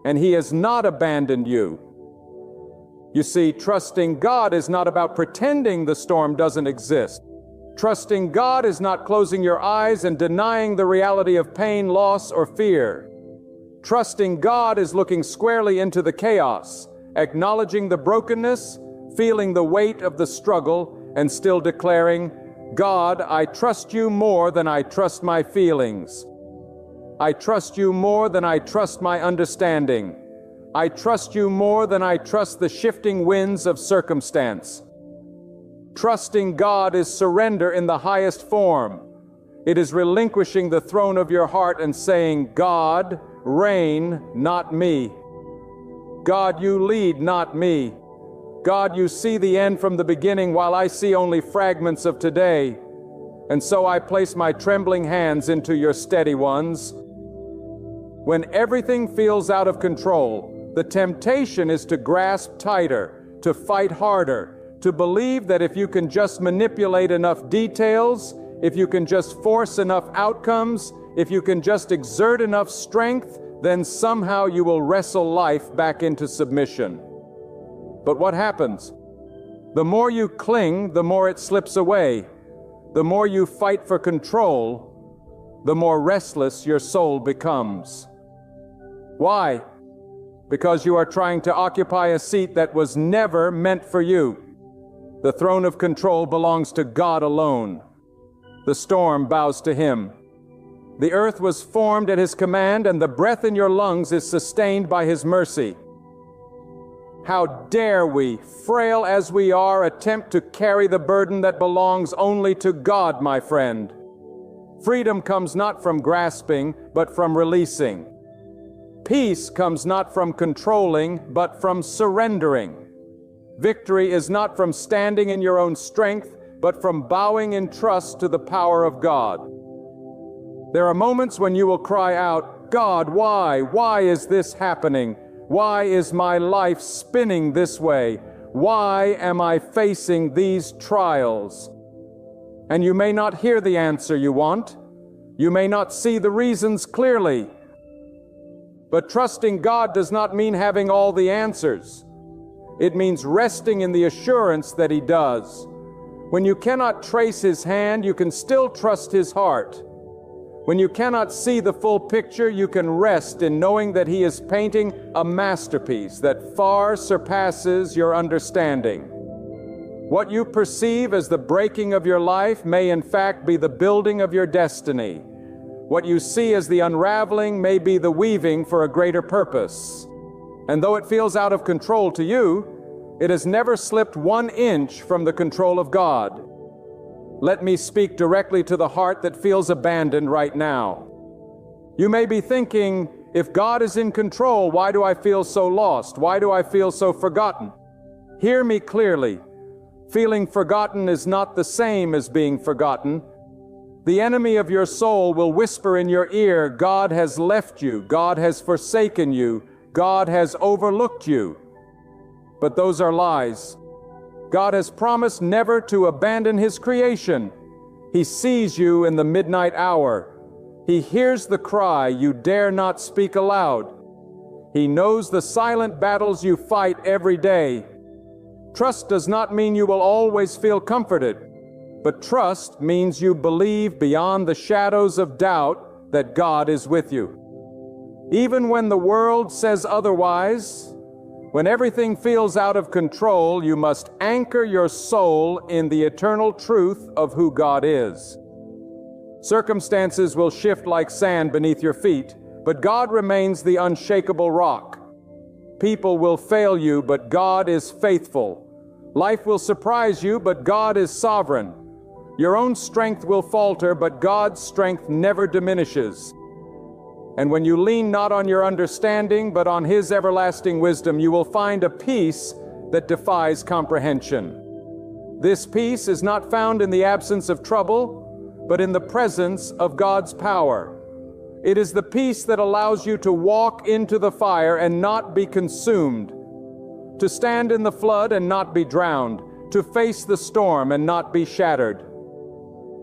and He has not abandoned you. You see, trusting God is not about pretending the storm doesn't exist. Trusting God is not closing your eyes and denying the reality of pain, loss, or fear. Trusting God is looking squarely into the chaos, acknowledging the brokenness, feeling the weight of the struggle, and still declaring, God, I trust you more than I trust my feelings. I trust you more than I trust my understanding. I trust you more than I trust the shifting winds of circumstance. Trusting God is surrender in the highest form. It is relinquishing the throne of your heart and saying, God, reign, not me. God, you lead, not me. God, you see the end from the beginning while I see only fragments of today. And so I place my trembling hands into your steady ones. When everything feels out of control, the temptation is to grasp tighter, to fight harder, to believe that if you can just manipulate enough details, if you can just force enough outcomes, if you can just exert enough strength, then somehow you will wrestle life back into submission. But what happens? The more you cling, the more it slips away. The more you fight for control, the more restless your soul becomes. Why? Because you are trying to occupy a seat that was never meant for you. The throne of control belongs to God alone. The storm bows to Him. The earth was formed at His command, and the breath in your lungs is sustained by His mercy. How dare we, frail as we are, attempt to carry the burden that belongs only to God, my friend. Freedom comes not from grasping, but from releasing. Peace comes not from controlling, but from surrendering. Victory is not from standing in your own strength, but from bowing in trust to the power of God. There are moments when you will cry out, God, why? Why is this happening? Why is my life spinning this way? Why am I facing these trials? And you may not hear the answer you want. You may not see the reasons clearly. But trusting God does not mean having all the answers. It means resting in the assurance that He does. When you cannot trace His hand, you can still trust His heart. When you cannot see the full picture, you can rest in knowing that He is painting a masterpiece that far surpasses your understanding. What you perceive as the breaking of your life may in fact be the building of your destiny. What you see as the unraveling may be the weaving for a greater purpose. And though it feels out of control to you, it has never slipped 1 inch from the control of God. Let me speak directly to the heart that feels abandoned right now. You may be thinking, if God is in control, why do I feel so lost? Why do I feel so forgotten? Hear me clearly. Feeling forgotten is not the same as being forgotten. The enemy of your soul will whisper in your ear, God has left you, God has forsaken you, God has overlooked you. But those are lies. God has promised never to abandon His creation. He sees you in the midnight hour. He hears the cry you dare not speak aloud. He knows the silent battles you fight every day. Trust does not mean you will always feel comforted, but trust means you believe beyond the shadows of doubt that God is with you. Even when the world says otherwise, when everything feels out of control, you must anchor your soul in the eternal truth of who God is. Circumstances will shift like sand beneath your feet, but God remains the unshakable rock. People will fail you, but God is faithful. Life will surprise you, but God is sovereign. Your own strength will falter, but God's strength never diminishes. And when you lean not on your understanding, but on His everlasting wisdom, you will find a peace that defies comprehension. This peace is not found in the absence of trouble, but in the presence of God's power. It is the peace that allows you to walk into the fire and not be consumed, to stand in the flood and not be drowned, to face the storm and not be shattered.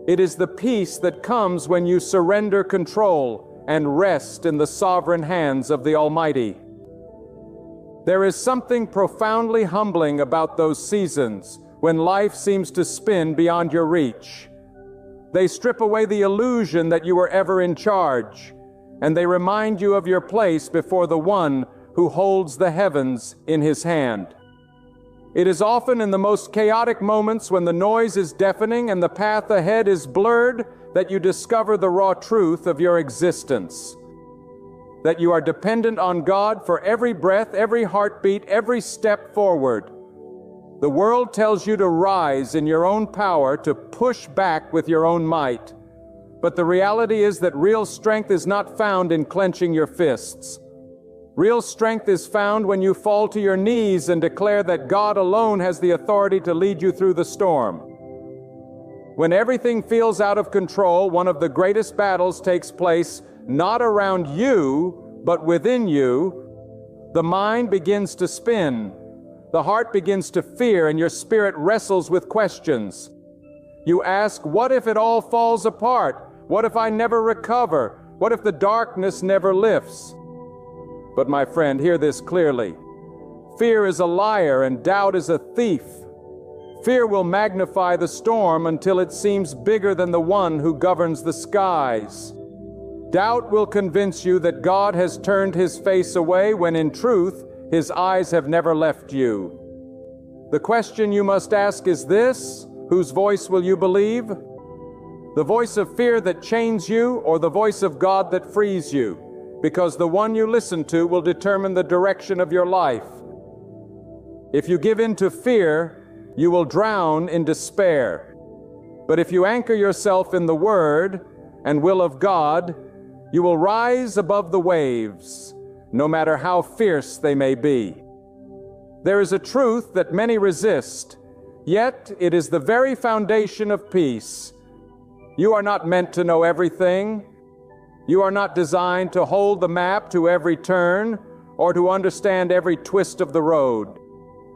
It is the peace that comes when you surrender control and rest in the sovereign hands of the Almighty. There is something profoundly humbling about those seasons when life seems to spin beyond your reach. They strip away the illusion that you were ever in charge, and they remind you of your place before the One who holds the heavens in His hand. It is often in the most chaotic moments when the noise is deafening and the path ahead is blurred that you discover the raw truth of your existence. That you are dependent on God for every breath, every heartbeat, every step forward. The world tells you to rise in your own power, to push back with your own might. But the reality is that real strength is not found in clenching your fists. Real strength is found when you fall to your knees and declare that God alone has the authority to lead you through the storm. When everything feels out of control, one of the greatest battles takes place not around you, but within you. The mind begins to spin. The heart begins to fear, and your spirit wrestles with questions. You ask, what if it all falls apart? What if I never recover? What if the darkness never lifts? But my friend, hear this clearly. Fear is a liar and doubt is a thief. Fear will magnify the storm until it seems bigger than the one who governs the skies. Doubt will convince you that God has turned his face away when in truth, his eyes have never left you. The question you must ask is this: whose voice will you believe? The voice of fear that chains you, or the voice of God that frees you? Because the one you listen to will determine the direction of your life. If you give in to fear, you will drown in despair. But if you anchor yourself in the Word and will of God, you will rise above the waves, no matter how fierce they may be. There is a truth that many resist, yet it is the very foundation of peace. You are not meant to know everything. You are not designed to hold the map to every turn or to understand every twist of the road.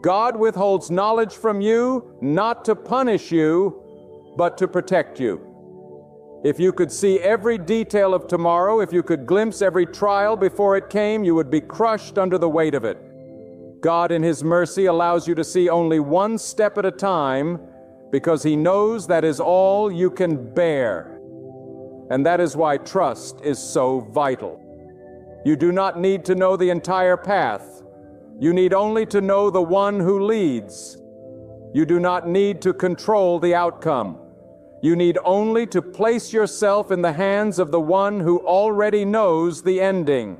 God withholds knowledge from you not to punish you, but to protect you. If you could see every detail of tomorrow, if you could glimpse every trial before it came, you would be crushed under the weight of it. God in His mercy allows you to see only one step at a time because He knows that is all you can bear. And that is why trust is so vital. You do not need to know the entire path. You need only to know the one who leads. You do not need to control the outcome. You need only to place yourself in the hands of the one who already knows the ending.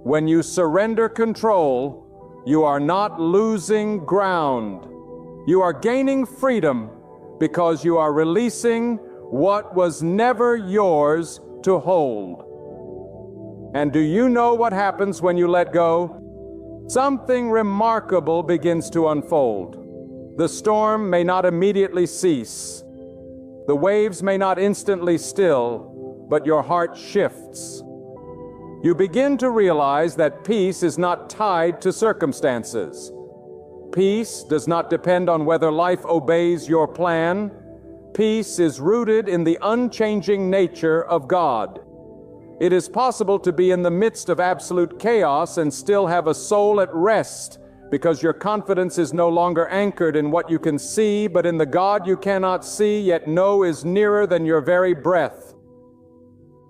When you surrender control, you are not losing ground. You are gaining freedom because you are releasing what was never yours to hold. And do you know what happens when you let go? Something remarkable begins to unfold. The storm may not immediately cease. The waves may not instantly still, but your heart shifts. You begin to realize that peace is not tied to circumstances. Peace does not depend on whether life obeys your plan. Peace is rooted in the unchanging nature of God. It is possible to be in the midst of absolute chaos and still have a soul at rest, because your confidence is no longer anchored in what you can see, but in the God you cannot see, yet know is nearer than your very breath.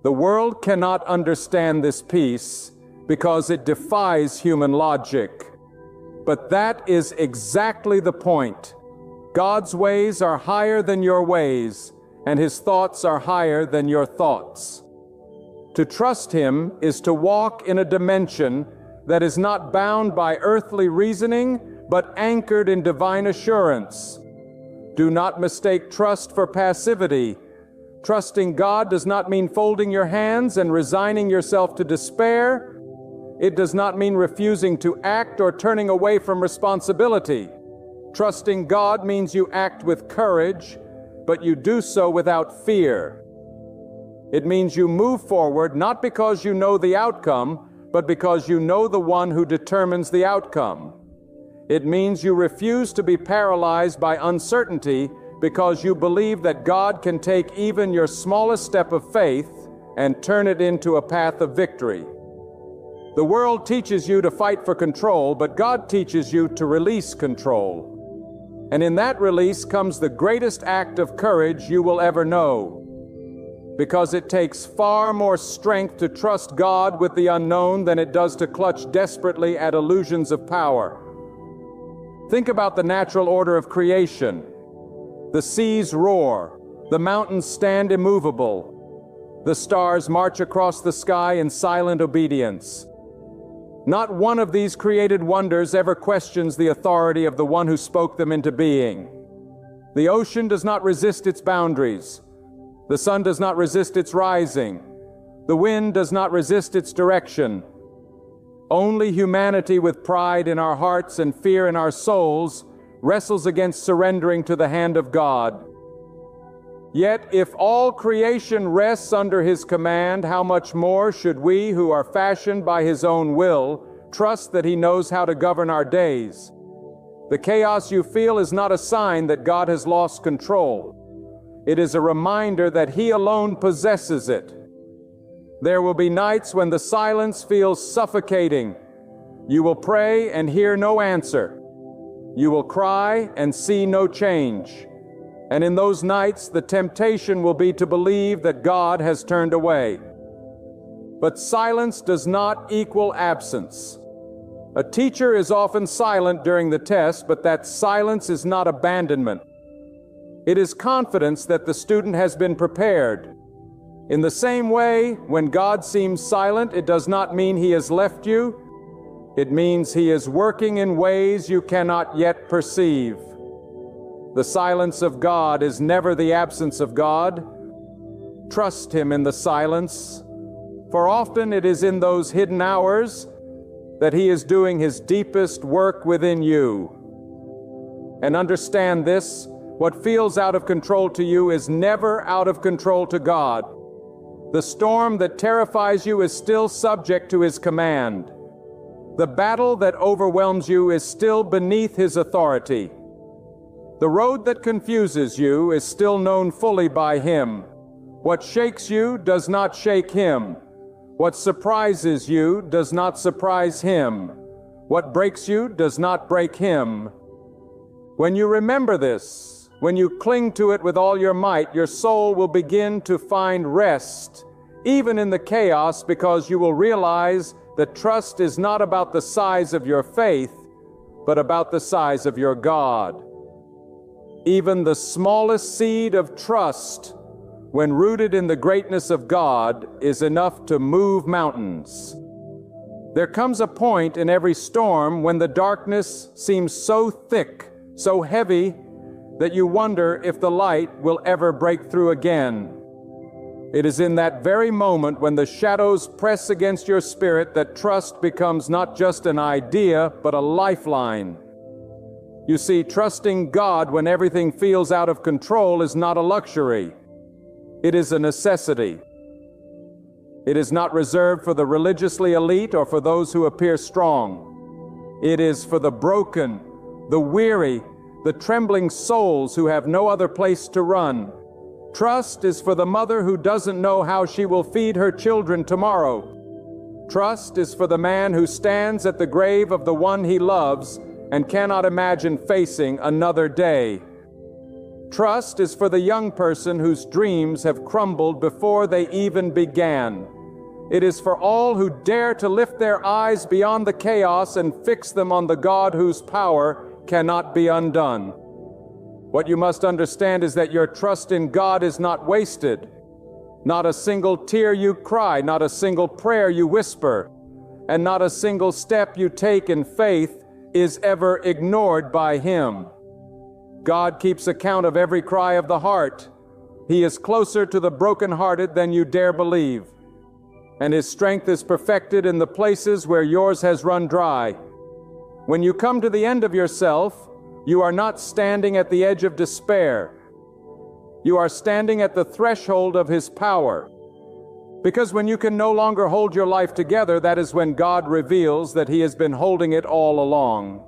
The world cannot understand this peace because it defies human logic. But that is exactly the point. God's ways are higher than your ways, and His thoughts are higher than your thoughts. To trust Him is to walk in a dimension that is not bound by earthly reasoning, but anchored in divine assurance. Do not mistake trust for passivity. Trusting God does not mean folding your hands and resigning yourself to despair. It does not mean refusing to act or turning away from responsibility. Trusting God means you act with courage, but you do so without fear. It means you move forward not because you know the outcome, but because you know the one who determines the outcome. It means you refuse to be paralyzed by uncertainty because you believe that God can take even your smallest step of faith and turn it into a path of victory. The world teaches you to fight for control, but God teaches you to release control. And in that release comes the greatest act of courage you will ever know. Because it takes far more strength to trust God with the unknown than it does to clutch desperately at illusions of power. Think about the natural order of creation. The seas roar, the mountains stand immovable, the stars march across the sky in silent obedience. Not one of these created wonders ever questions the authority of the one who spoke them into being. The ocean does not resist its boundaries. The sun does not resist its rising. The wind does not resist its direction. Only humanity with pride in our hearts and fear in our souls wrestles against surrendering to the hand of God. Yet if all creation rests under His command, how much more should we, who are fashioned by His own will, trust that He knows how to govern our days? The chaos you feel is not a sign that God has lost control. It is a reminder that He alone possesses it. There will be nights when the silence feels suffocating. You will pray and hear no answer. You will cry and see no change. And in those nights, the temptation will be to believe that God has turned away. But silence does not equal absence. A teacher is often silent during the test, but that silence is not abandonment. It is confidence that the student has been prepared. In the same way, when God seems silent, it does not mean He has left you. It means He is working in ways you cannot yet perceive. The silence of God is never the absence of God. Trust Him in the silence, for often it is in those hidden hours that He is doing His deepest work within you. And understand this, what feels out of control to you is never out of control to God. The storm that terrifies you is still subject to His command. The battle that overwhelms you is still beneath His authority. The road that confuses you is still known fully by Him. What shakes you does not shake Him. What surprises you does not surprise Him. What breaks you does not break Him. When you remember this, when you cling to it with all your might, your soul will begin to find rest, even in the chaos, because you will realize that trust is not about the size of your faith, but about the size of your God. Even the smallest seed of trust, when rooted in the greatness of God, is enough to move mountains. There comes a point in every storm when the darkness seems so thick, so heavy, that you wonder if the light will ever break through again. It is in that very moment when the shadows press against your spirit that trust becomes not just an idea, but a lifeline. You see, trusting God when everything feels out of control is not a luxury. It is a necessity. It is not reserved for the religiously elite or for those who appear strong. It is for the broken, the weary, the trembling souls who have no other place to run. Trust is for the mother who doesn't know how she will feed her children tomorrow. Trust is for the man who stands at the grave of the one he loves and cannot imagine facing another day. Trust is for the young person whose dreams have crumbled before they even began. It is for all who dare to lift their eyes beyond the chaos and fix them on the God whose power cannot be undone. What you must understand is that your trust in God is not wasted. Not a single tear you cry, not a single prayer you whisper, and not a single step you take in faith is ever ignored by Him. God keeps account of every cry of the heart. He is closer to the brokenhearted than you dare believe, and His strength is perfected in the places where yours has run dry. When you come to the end of yourself, you are not standing at the edge of despair. You are standing at the threshold of His power. Because when you can no longer hold your life together, that is when God reveals that He has been holding it all along.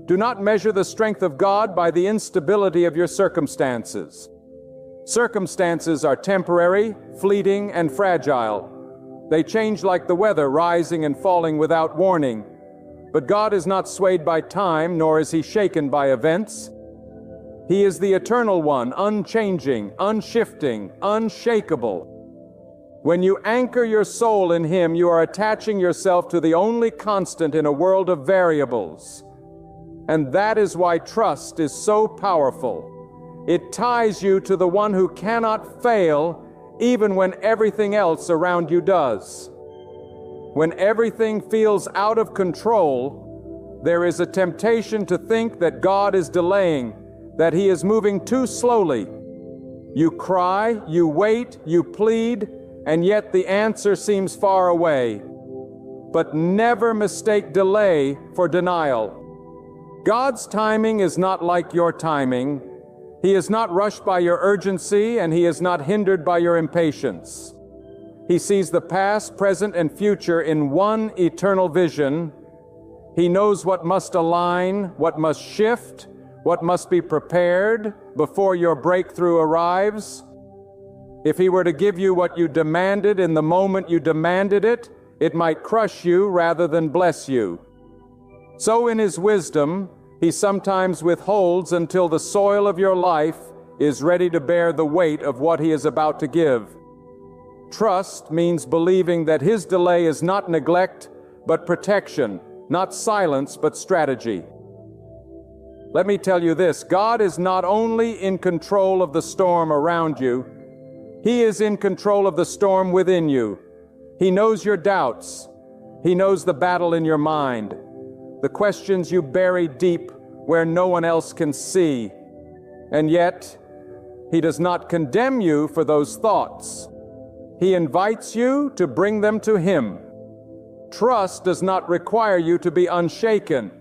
Do not measure the strength of God by the instability of your circumstances. Circumstances are temporary, fleeting, and fragile. They change like the weather, rising and falling without warning. But God is not swayed by time, nor is He shaken by events. He is the eternal one, unchanging, unshifting, unshakable. When you anchor your soul in Him, you are attaching yourself to the only constant in a world of variables. And that is why trust is so powerful. It ties you to the one who cannot fail, even when everything else around you does. When everything feels out of control, there is a temptation to think that God is delaying, that He is moving too slowly. You cry, you wait, you plead, and yet the answer seems far away. but never mistake delay for denial. God's timing is not like your timing. He is not rushed by your urgency, and He is not hindered by your impatience. He sees the past, present, and future in one eternal vision. He knows what must align, what must shift, what must be prepared before your breakthrough arrives. If He were to give you what you demanded in the moment you demanded it, it might crush you rather than bless you. So in His wisdom, He sometimes withholds until the soil of your life is ready to bear the weight of what He is about to give. Trust means believing that His delay is not neglect, but protection, not silence, but strategy. Let me tell you this, God is not only in control of the storm around you, He is in control of the storm within you. He knows your doubts. He knows the battle in your mind, the questions you bury deep where no one else can see. And yet, He does not condemn you for those thoughts. He invites you to bring them to Him. Trust does not require you to be unshaken.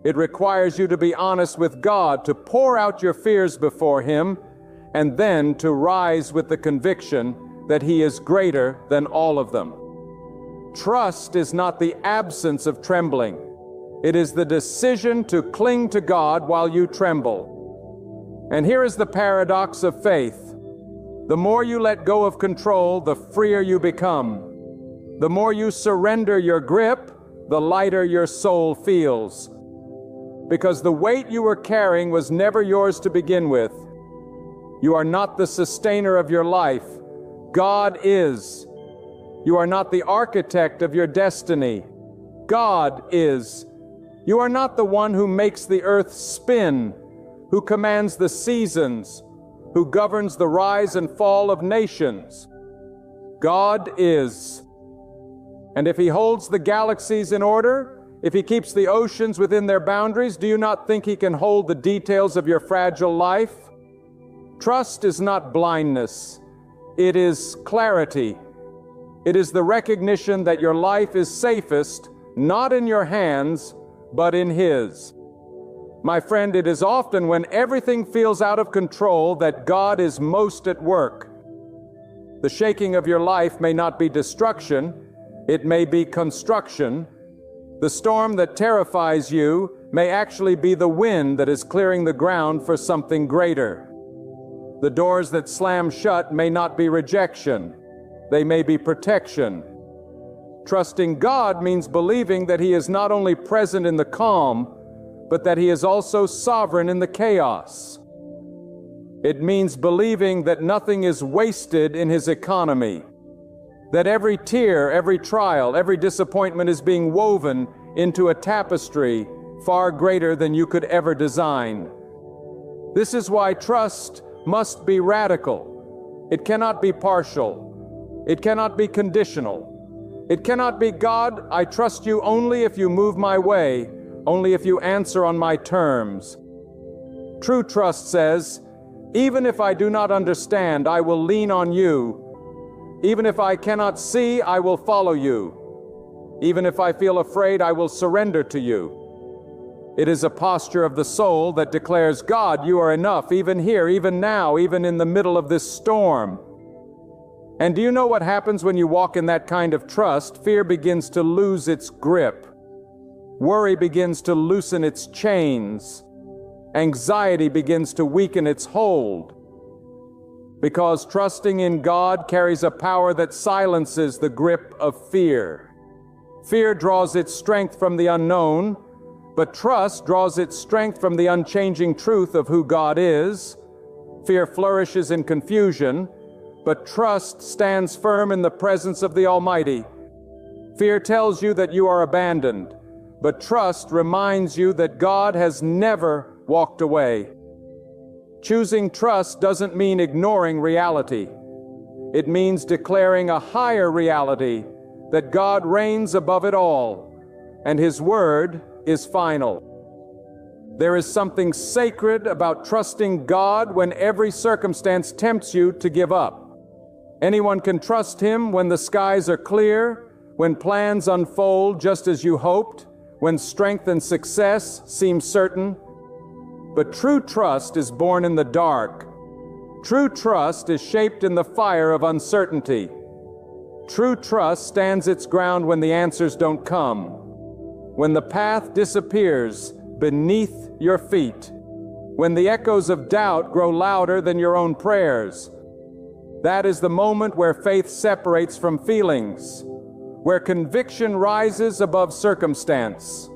It requires you to be honest with God, to pour out your fears before Him, and then to rise with the conviction that He is greater than all of them. Trust is not the absence of trembling. It is the decision to cling to God while you tremble. And here is the paradox of faith. The more you let go of control, the freer you become. The more you surrender your grip, the lighter your soul feels. Because the weight you were carrying was never yours to begin with. You are not the sustainer of your life. God is. You are not the architect of your destiny. God is. You are not the one who makes the earth spin, who commands the seasons, who governs the rise and fall of nations. God is. And if He holds the galaxies in order, if He keeps the oceans within their boundaries, do you not think He can hold the details of your fragile life? Trust is not blindness. It is clarity. It is the recognition that your life is safest, not in your hands, but in His. My friend, it is often when everything feels out of control that God is most at work. The shaking of your life may not be destruction, it may be construction. The storm that terrifies you may actually be the wind that is clearing the ground for something greater. The doors that slam shut may not be rejection. They may be protection. Trusting God means believing that He is not only present in the calm, but that He is also sovereign in the chaos. It means believing that nothing is wasted in His economy, that every tear, every trial, every disappointment is being woven into a tapestry far greater than you could ever design. This is why trust must be radical. It cannot be partial. It cannot be conditional. It cannot be, God, I trust you only if you move my way, only if you answer on my terms. True trust says, even if I do not understand, I will lean on you. Even if I cannot see, I will follow you. Even if I feel afraid, I will surrender to you. It is a posture of the soul that declares, God, you are enough, even here, even now, even in the middle of this storm. And do you know what happens when you walk in that kind of trust? Fear begins to lose its grip. Worry begins to loosen its chains. Anxiety begins to weaken its hold. Because trusting in God carries a power that silences the grip of fear. Fear draws its strength from the unknown, but trust draws its strength from the unchanging truth of who God is. Fear flourishes in confusion, but trust stands firm in the presence of the Almighty. Fear tells you that you are abandoned, but trust reminds you that God has never walked away. Choosing trust doesn't mean ignoring reality. It means declaring a higher reality, that God reigns above it all, and His word is final. There is something sacred about trusting God when every circumstance tempts you to give up. Anyone can trust Him when the skies are clear, when plans unfold just as you hoped, when strength and success seem certain. But true trust is born in the dark. True trust is shaped in the fire of uncertainty. True trust stands its ground when the answers don't come, when the path disappears beneath your feet, when the echoes of doubt grow louder than your own prayers. That is the moment where faith separates from feelings, where conviction rises above circumstance.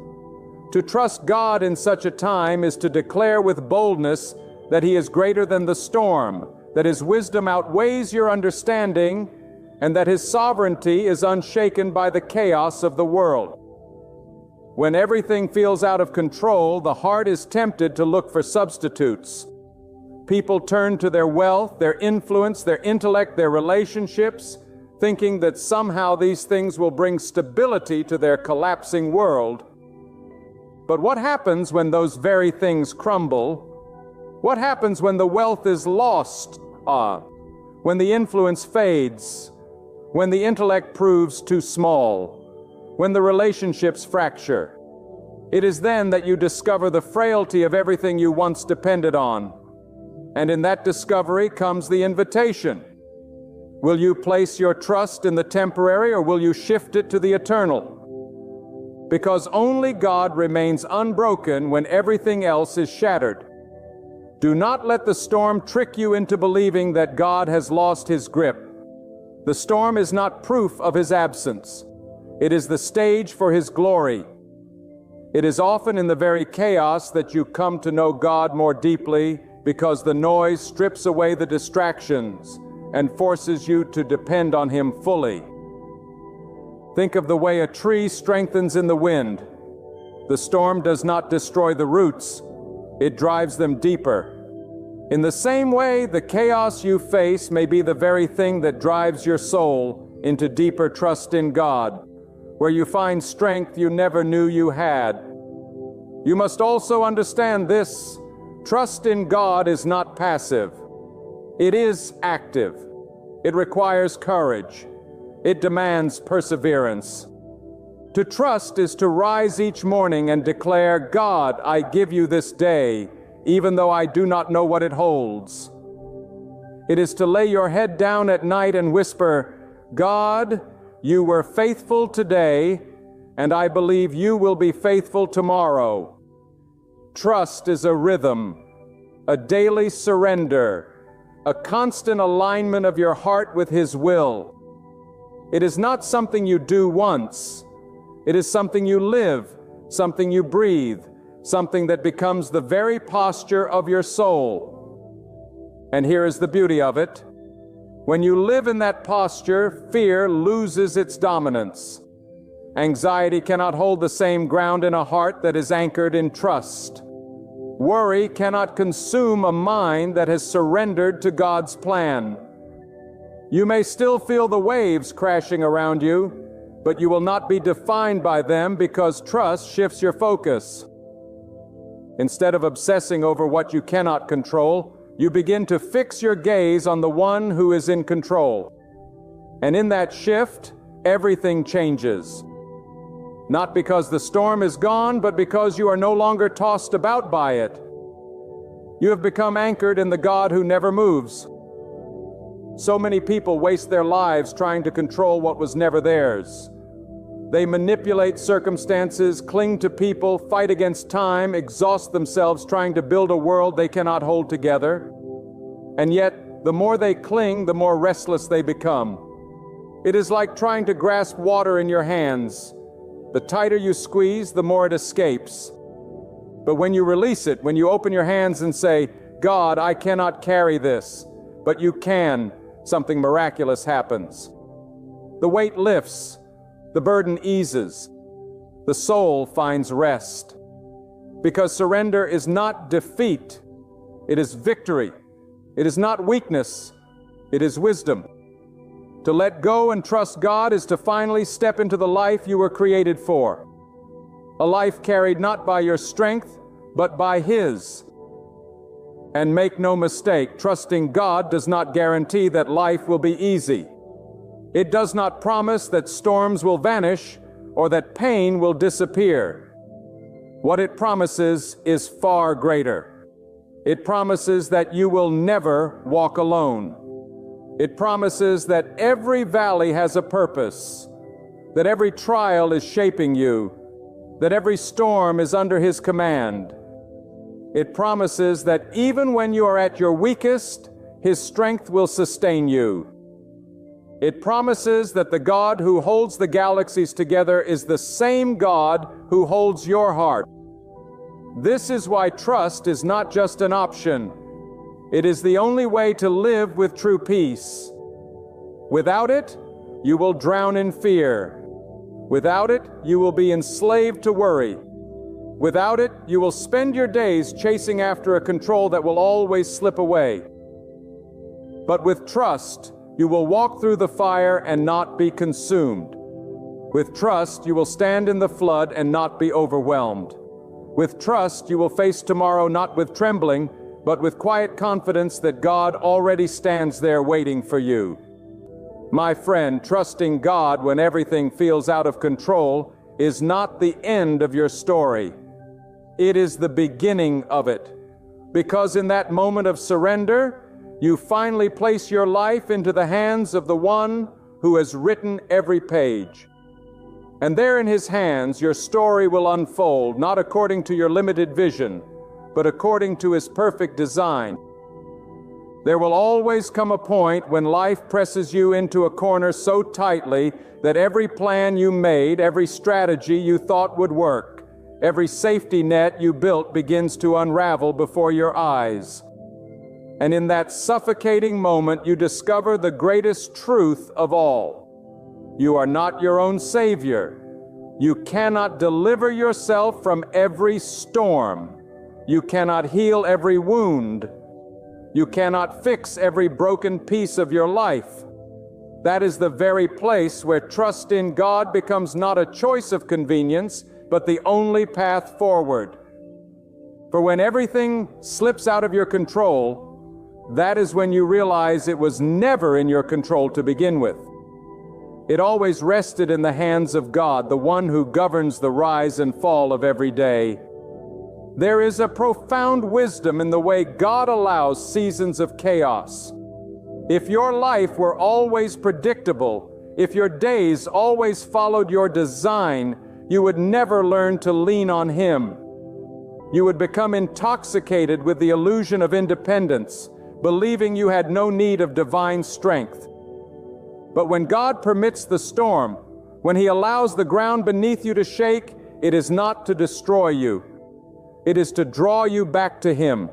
To trust God in such a time is to declare with boldness that He is greater than the storm, that His wisdom outweighs your understanding, and that His sovereignty is unshaken by the chaos of the world. When everything feels out of control, the heart is tempted to look for substitutes. People turn to their wealth, their influence, their intellect, their relationships, thinking that somehow these things will bring stability to their collapsing world. But what happens when those very things crumble? What happens when the wealth is lost? When the influence fades? When the intellect proves too small? When the relationships fracture? It is then that you discover the frailty of everything you once depended on. And in that discovery comes the invitation. Will you place your trust in the temporary, or will you shift it to the eternal? Because only God remains unbroken when everything else is shattered. Do not let the storm trick you into believing that God has lost His grip. The storm is not proof of His absence. It is the stage for His glory. It is often in the very chaos that you come to know God more deeply, because the noise strips away the distractions and forces you to depend on Him fully. Think of the way a tree strengthens in the wind. The storm does not destroy the roots, it drives them deeper. In the same way, the chaos you face may be the very thing that drives your soul into deeper trust in God, where you find strength you never knew you had. You must also understand this: trust in God is not passive. It is active. It requires courage. It demands perseverance. To trust is to rise each morning and declare, God, I give you this day, even though I do not know what it holds. It is to lay your head down at night and whisper, God, you were faithful today, and I believe you will be faithful tomorrow. Trust is a rhythm, a daily surrender, a constant alignment of your heart with His will. It is not something you do once. It is something you live, something you breathe, something that becomes the very posture of your soul. And here is the beauty of it. When you live in that posture, fear loses its dominance. Anxiety cannot hold the same ground in a heart that is anchored in trust. Worry cannot consume a mind that has surrendered to God's plan. You may still feel the waves crashing around you, but you will not be defined by them, because trust shifts your focus. Instead of obsessing over what you cannot control, you begin to fix your gaze on the one who is in control. And in that shift, everything changes. Not because the storm is gone, but because you are no longer tossed about by it. You have become anchored in the God who never moves. So many people waste their lives trying to control what was never theirs. They manipulate circumstances, cling to people, fight against time, exhaust themselves trying to build a world they cannot hold together. And yet, the more they cling, the more restless they become. It is like trying to grasp water in your hands. The tighter you squeeze, the more it escapes. But when you release it, when you open your hands and say, God, I cannot carry this, but you can, something miraculous happens. The weight lifts, the burden eases, the soul finds rest. Because surrender is not defeat, it is victory. It is not weakness, it is wisdom. To let go and trust God is to finally step into the life you were created for. A life carried not by your strength, but by His. And make no mistake, trusting God does not guarantee that life will be easy. It does not promise that storms will vanish or that pain will disappear. What it promises is far greater. It promises that you will never walk alone. It promises that every valley has a purpose, that every trial is shaping you, that every storm is under His command. It promises that even when you are at your weakest, His strength will sustain you. It promises that the God who holds the galaxies together is the same God who holds your heart. This is why trust is not just an option. It is the only way to live with true peace. Without it, you will drown in fear. Without it, you will be enslaved to worry. Without it, you will spend your days chasing after a control that will always slip away. But with trust, you will walk through the fire and not be consumed. With trust, you will stand in the flood and not be overwhelmed. With trust, you will face tomorrow not with trembling, but with quiet confidence that God already stands there waiting for you. My friend, trusting God when everything feels out of control is not the end of your story. It is the beginning of it. Because in that moment of surrender, you finally place your life into the hands of the One who has written every page. And there in His hands, your story will unfold, not according to your limited vision, but according to His perfect design. There will always come a point when life presses you into a corner so tightly that every plan you made, every strategy you thought would work, every safety net you built begins to unravel before your eyes. And in that suffocating moment, you discover the greatest truth of all. You are not your own Savior. You cannot deliver yourself from every storm. You cannot heal every wound. You cannot fix every broken piece of your life. That is the very place where trust in God becomes not a choice of convenience, but the only path forward. For when everything slips out of your control, that is when you realize it was never in your control to begin with. It always rested in the hands of God, the one who governs the rise and fall of every day. There is a profound wisdom in the way God allows seasons of chaos. If your life were always predictable, if your days always followed your design, you would never learn to lean on Him. You would become intoxicated with the illusion of independence, believing you had no need of divine strength. But when God permits the storm, when He allows the ground beneath you to shake, it is not to destroy you. It is to draw you back to Him.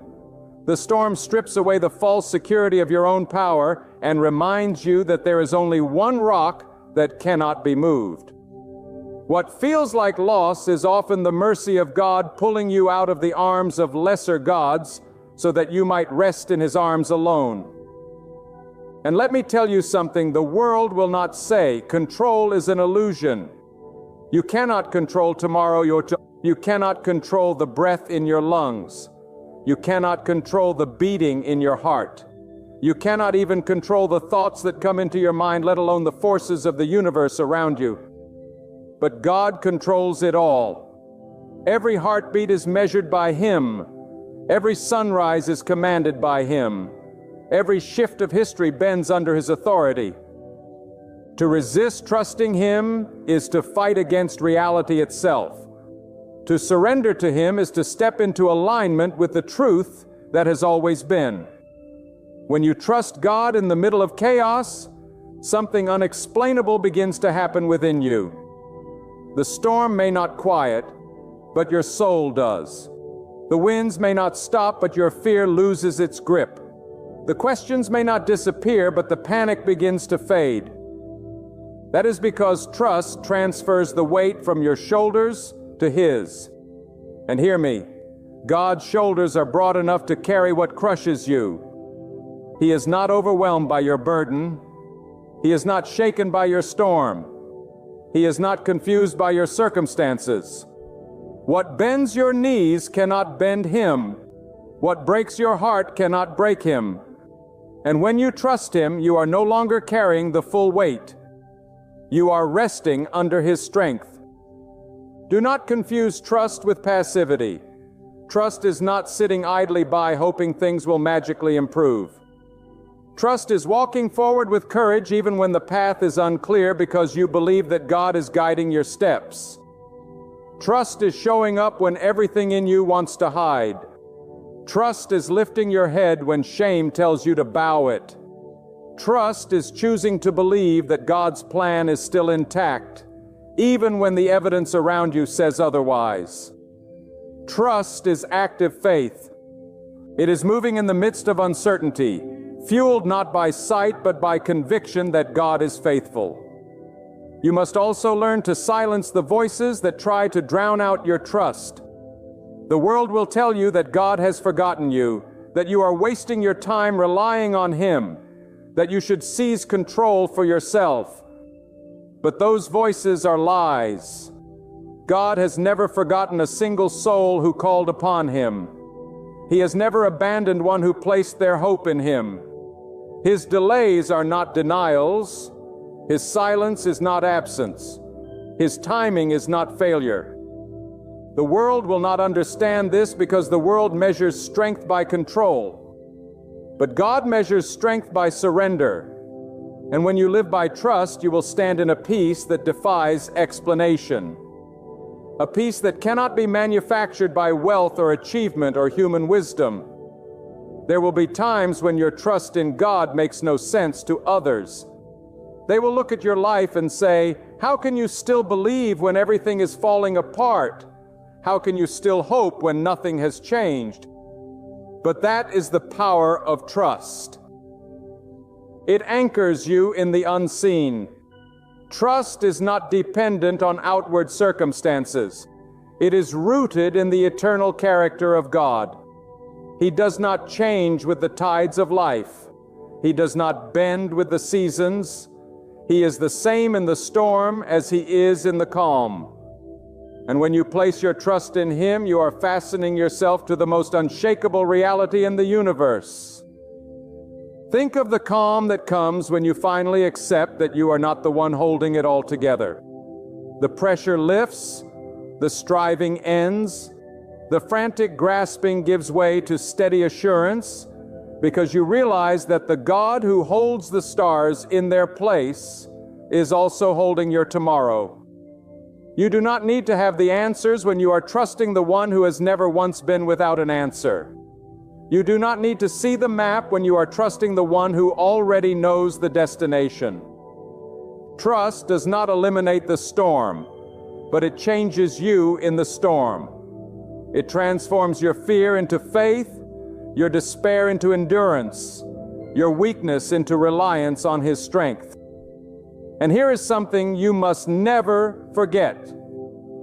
The storm strips away the false security of your own power and reminds you that there is only one rock that cannot be moved. What feels like loss is often the mercy of God pulling you out of the arms of lesser gods so that you might rest in His arms alone. And let me tell you something the world will not say. Control is an illusion. You cannot control tomorrow. You cannot control the breath in your lungs. You cannot control the beating in your heart. You cannot even control the thoughts that come into your mind, let alone the forces of the universe around you. But God controls it all. Every heartbeat is measured by Him. Every sunrise is commanded by Him. Every shift of history bends under His authority. To resist trusting Him is to fight against reality itself. To surrender to Him is to step into alignment with the truth that has always been. When you trust God in the middle of chaos, something unexplainable begins to happen within you. The storm may not quiet, but your soul does. The winds may not stop, but your fear loses its grip. The questions may not disappear, but the panic begins to fade. That is because trust transfers the weight from your shoulders to His. And hear me, God's shoulders are broad enough to carry what crushes you. He is not overwhelmed by your burden. He is not shaken by your storm. He is not confused by your circumstances. What bends your knees cannot bend Him. What breaks your heart cannot break Him. And when you trust Him, you are no longer carrying the full weight. You are resting under His strength. Do not confuse trust with passivity. Trust is not sitting idly by hoping things will magically improve. Trust is walking forward with courage even when the path is unclear because you believe that God is guiding your steps. Trust is showing up when everything in you wants to hide. Trust is lifting your head when shame tells you to bow it. Trust is choosing to believe that God's plan is still intact, even when the evidence around you says otherwise. Trust is active faith. It is moving in the midst of uncertainty, fueled not by sight but by conviction that God is faithful. You must also learn to silence the voices that try to drown out your trust. The world will tell you that God has forgotten you, that you are wasting your time relying on Him, that you should seize control for yourself. But those voices are lies. God has never forgotten a single soul who called upon Him. He has never abandoned one who placed their hope in Him. His delays are not denials. His silence is not absence. His timing is not failure. The world will not understand this because the world measures strength by control. But God measures strength by surrender. And when you live by trust, you will stand in a peace that defies explanation. A peace that cannot be manufactured by wealth or achievement or human wisdom. There will be times when your trust in God makes no sense to others. They will look at your life and say, "How can you still believe when everything is falling apart? How can you still hope when nothing has changed?" But that is the power of trust. It anchors you in the unseen. Trust is not dependent on outward circumstances. It is rooted in the eternal character of God. He does not change with the tides of life. He does not bend with the seasons. He is the same in the storm as He is in the calm. And when you place your trust in Him, you are fastening yourself to the most unshakable reality in the universe. Think of the calm that comes when you finally accept that you are not the one holding it all together. The pressure lifts, the striving ends, the frantic grasping gives way to steady assurance, because you realize that the God who holds the stars in their place is also holding your tomorrow. You do not need to have the answers when you are trusting the one who has never once been without an answer. You do not need to see the map when you are trusting the one who already knows the destination. Trust does not eliminate the storm, but it changes you in the storm. It transforms your fear into faith, your despair into endurance, your weakness into reliance on His strength. And here is something you must never forget.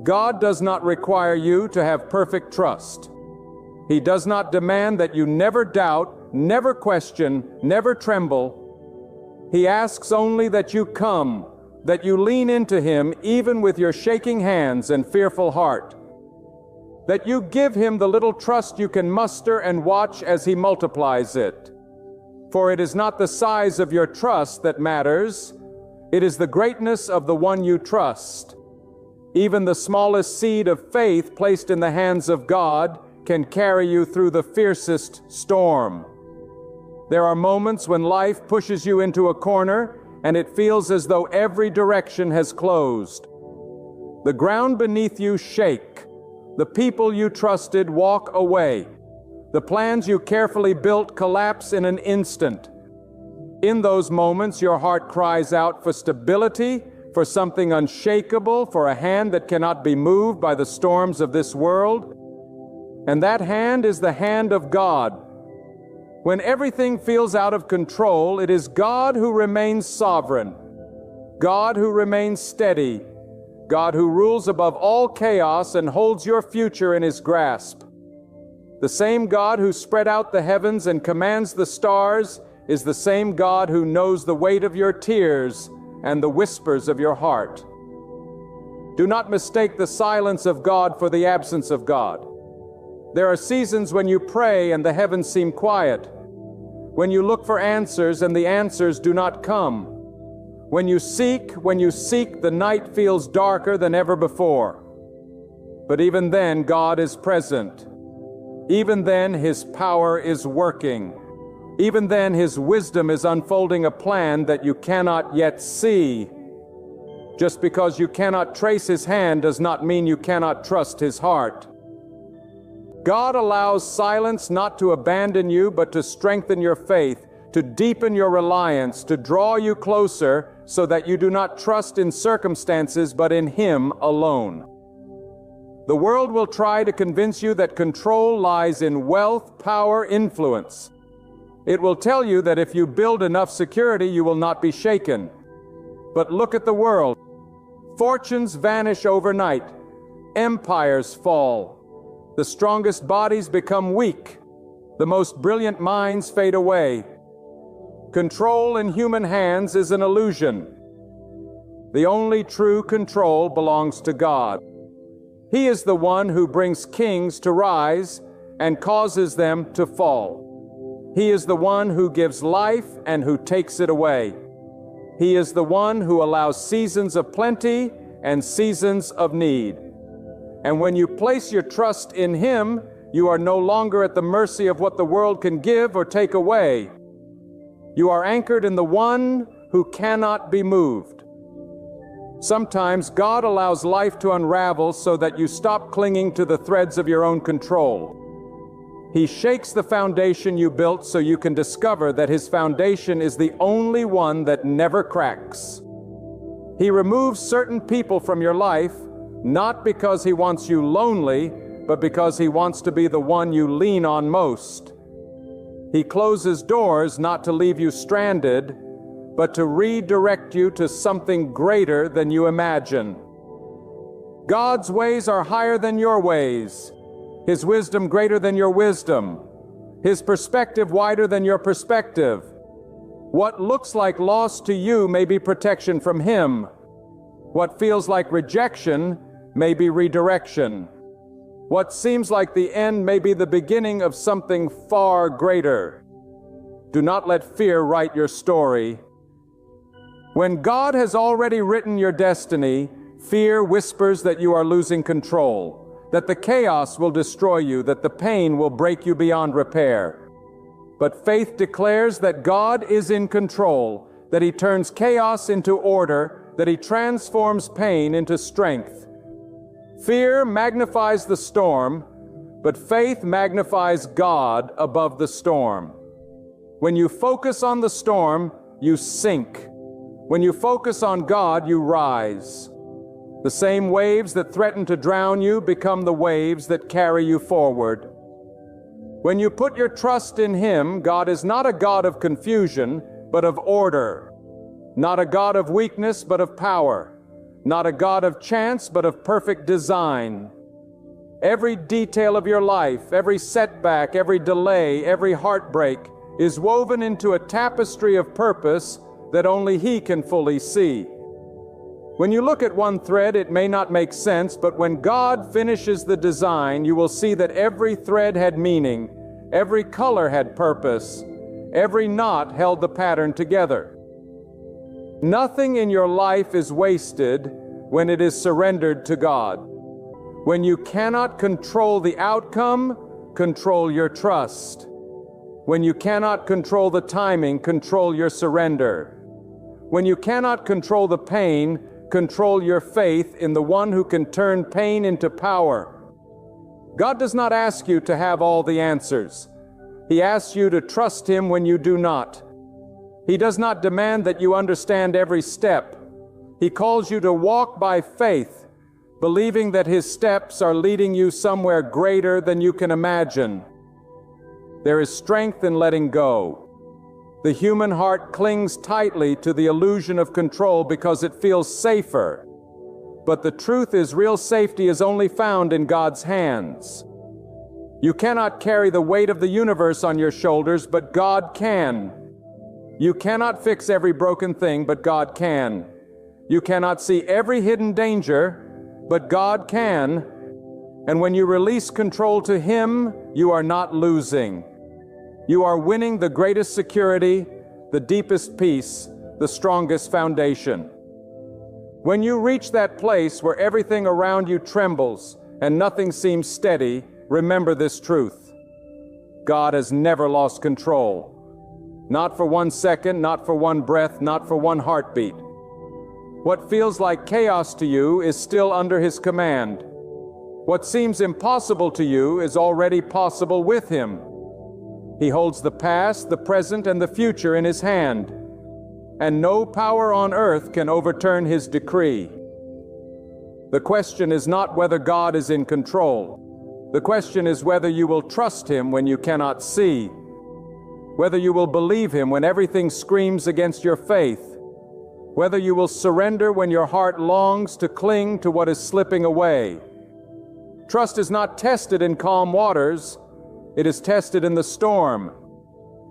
God does not require you to have perfect trust. He does not demand that you never doubt, never question, never tremble. He asks only that you come, that you lean into Him even with your shaking hands and fearful heart. That you give Him the little trust you can muster and watch as He multiplies it. For it is not the size of your trust that matters. It is the greatness of the one you trust. Even the smallest seed of faith placed in the hands of God can carry you through the fiercest storm. There are moments when life pushes you into a corner and it feels as though every direction has closed. The ground beneath you shake. The people you trusted walk away. The plans you carefully built collapse in an instant. In those moments, your heart cries out for stability, for something unshakable, for a hand that cannot be moved by the storms of this world. And that hand is the hand of God. When everything feels out of control, it is God who remains sovereign, God who remains steady, God who rules above all chaos and holds your future in His grasp. The same God who spread out the heavens and commands the stars is the same God who knows the weight of your tears and the whispers of your heart. Do not mistake the silence of God for the absence of God. There are seasons when you pray and the heavens seem quiet, when you look for answers and the answers do not come, When you seek, the night feels darker than ever before. But even then, God is present. Even then, His power is working. Even then, His wisdom is unfolding a plan that you cannot yet see. Just because you cannot trace His hand does not mean you cannot trust His heart. God allows silence not to abandon you, but to strengthen your faith, to deepen your reliance, to draw you closer, so that you do not trust in circumstances, but in Him alone. The world will try to convince you that control lies in wealth, power, influence. It will tell you that if you build enough security, you will not be shaken. But look at the world. Fortunes vanish overnight. Empires fall. The strongest bodies become weak. The most brilliant minds fade away. Control in human hands is an illusion. The only true control belongs to God. He is the one who brings kings to rise and causes them to fall. He is the one who gives life and who takes it away. He is the one who allows seasons of plenty and seasons of need. And when you place your trust in Him, you are no longer at the mercy of what the world can give or take away. You are anchored in the one who cannot be moved. Sometimes God allows life to unravel so that you stop clinging to the threads of your own control. He shakes the foundation you built so you can discover that His foundation is the only one that never cracks. He removes certain people from your life, not because He wants you lonely, but because He wants to be the one you lean on most. He closes doors not to leave you stranded, but to redirect you to something greater than you imagine. God's ways are higher than your ways, His wisdom greater than your wisdom, His perspective wider than your perspective. What looks like loss to you may be protection from Him. What feels like rejection may be redirection. What seems like the end may be the beginning of something far greater. Do not let fear write your story. When God has already written your destiny, fear whispers that you are losing control, that the chaos will destroy you, that the pain will break you beyond repair. But faith declares that God is in control, that He turns chaos into order, that He transforms pain into strength. Fear magnifies the storm, but faith magnifies God above the storm. When you focus on the storm, you sink. When you focus on God, you rise. The same waves that threaten to drown you become the waves that carry you forward. When you put your trust in Him, God is not a God of confusion, but of order. Not a God of weakness, but of power. Not a God of chance, but of perfect design. Every detail of your life, every setback, every delay, every heartbreak is woven into a tapestry of purpose that only He can fully see. When you look at one thread, it may not make sense, but when God finishes the design, you will see that every thread had meaning, every color had purpose, every knot held the pattern together. Nothing in your life is wasted when it is surrendered to God. When you cannot control the outcome, control your trust. When you cannot control the timing, control your surrender. When you cannot control the pain, control your faith in the one who can turn pain into power. God does not ask you to have all the answers. He asks you to trust Him when you do not. He does not demand that you understand every step. He calls you to walk by faith, believing that His steps are leading you somewhere greater than you can imagine. There is strength in letting go. The human heart clings tightly to the illusion of control because it feels safer. But the truth is, real safety is only found in God's hands. You cannot carry the weight of the universe on your shoulders, but God can. You cannot fix every broken thing, but God can. You cannot see every hidden danger, but God can. And when you release control to Him, you are not losing. You are winning the greatest security, the deepest peace, the strongest foundation. When you reach that place where everything around you trembles and nothing seems steady, remember this truth. God has never lost control. Not for 1 second, not for one breath, not for one heartbeat. What feels like chaos to you is still under His command. What seems impossible to you is already possible with Him. He holds the past, the present, and the future in His hand, and no power on earth can overturn His decree. The question is not whether God is in control. The question is whether you will trust Him when you cannot see, whether you will believe Him when everything screams against your faith, whether you will surrender when your heart longs to cling to what is slipping away. Trust is not tested in calm waters, it is tested in the storm.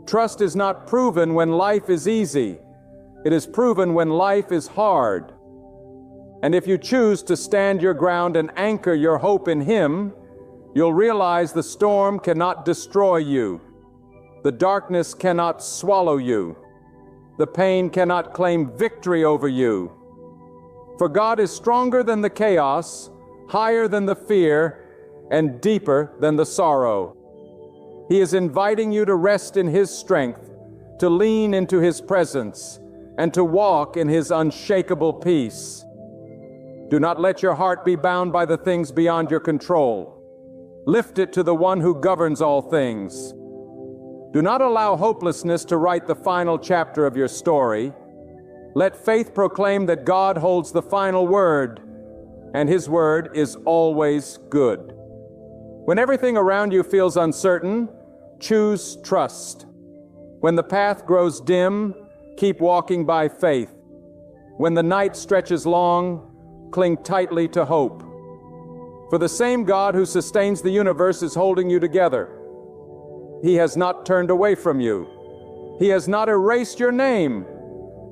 Trust is not proven when life is easy, it is proven when life is hard. And if you choose to stand your ground and anchor your hope in Him, you'll realize the storm cannot destroy you. The darkness cannot swallow you. The pain cannot claim victory over you. For God is stronger than the chaos, higher than the fear, and deeper than the sorrow. He is inviting you to rest in His strength, to lean into His presence, and to walk in His unshakable peace. Do not let your heart be bound by the things beyond your control. Lift it to the One who governs all things. Do not allow hopelessness to write the final chapter of your story. Let faith proclaim that God holds the final word, and His word is always good. When everything around you feels uncertain, choose trust. When the path grows dim, keep walking by faith. When the night stretches long, cling tightly to hope. For the same God who sustains the universe is holding you together. He has not turned away from you. He has not erased your name,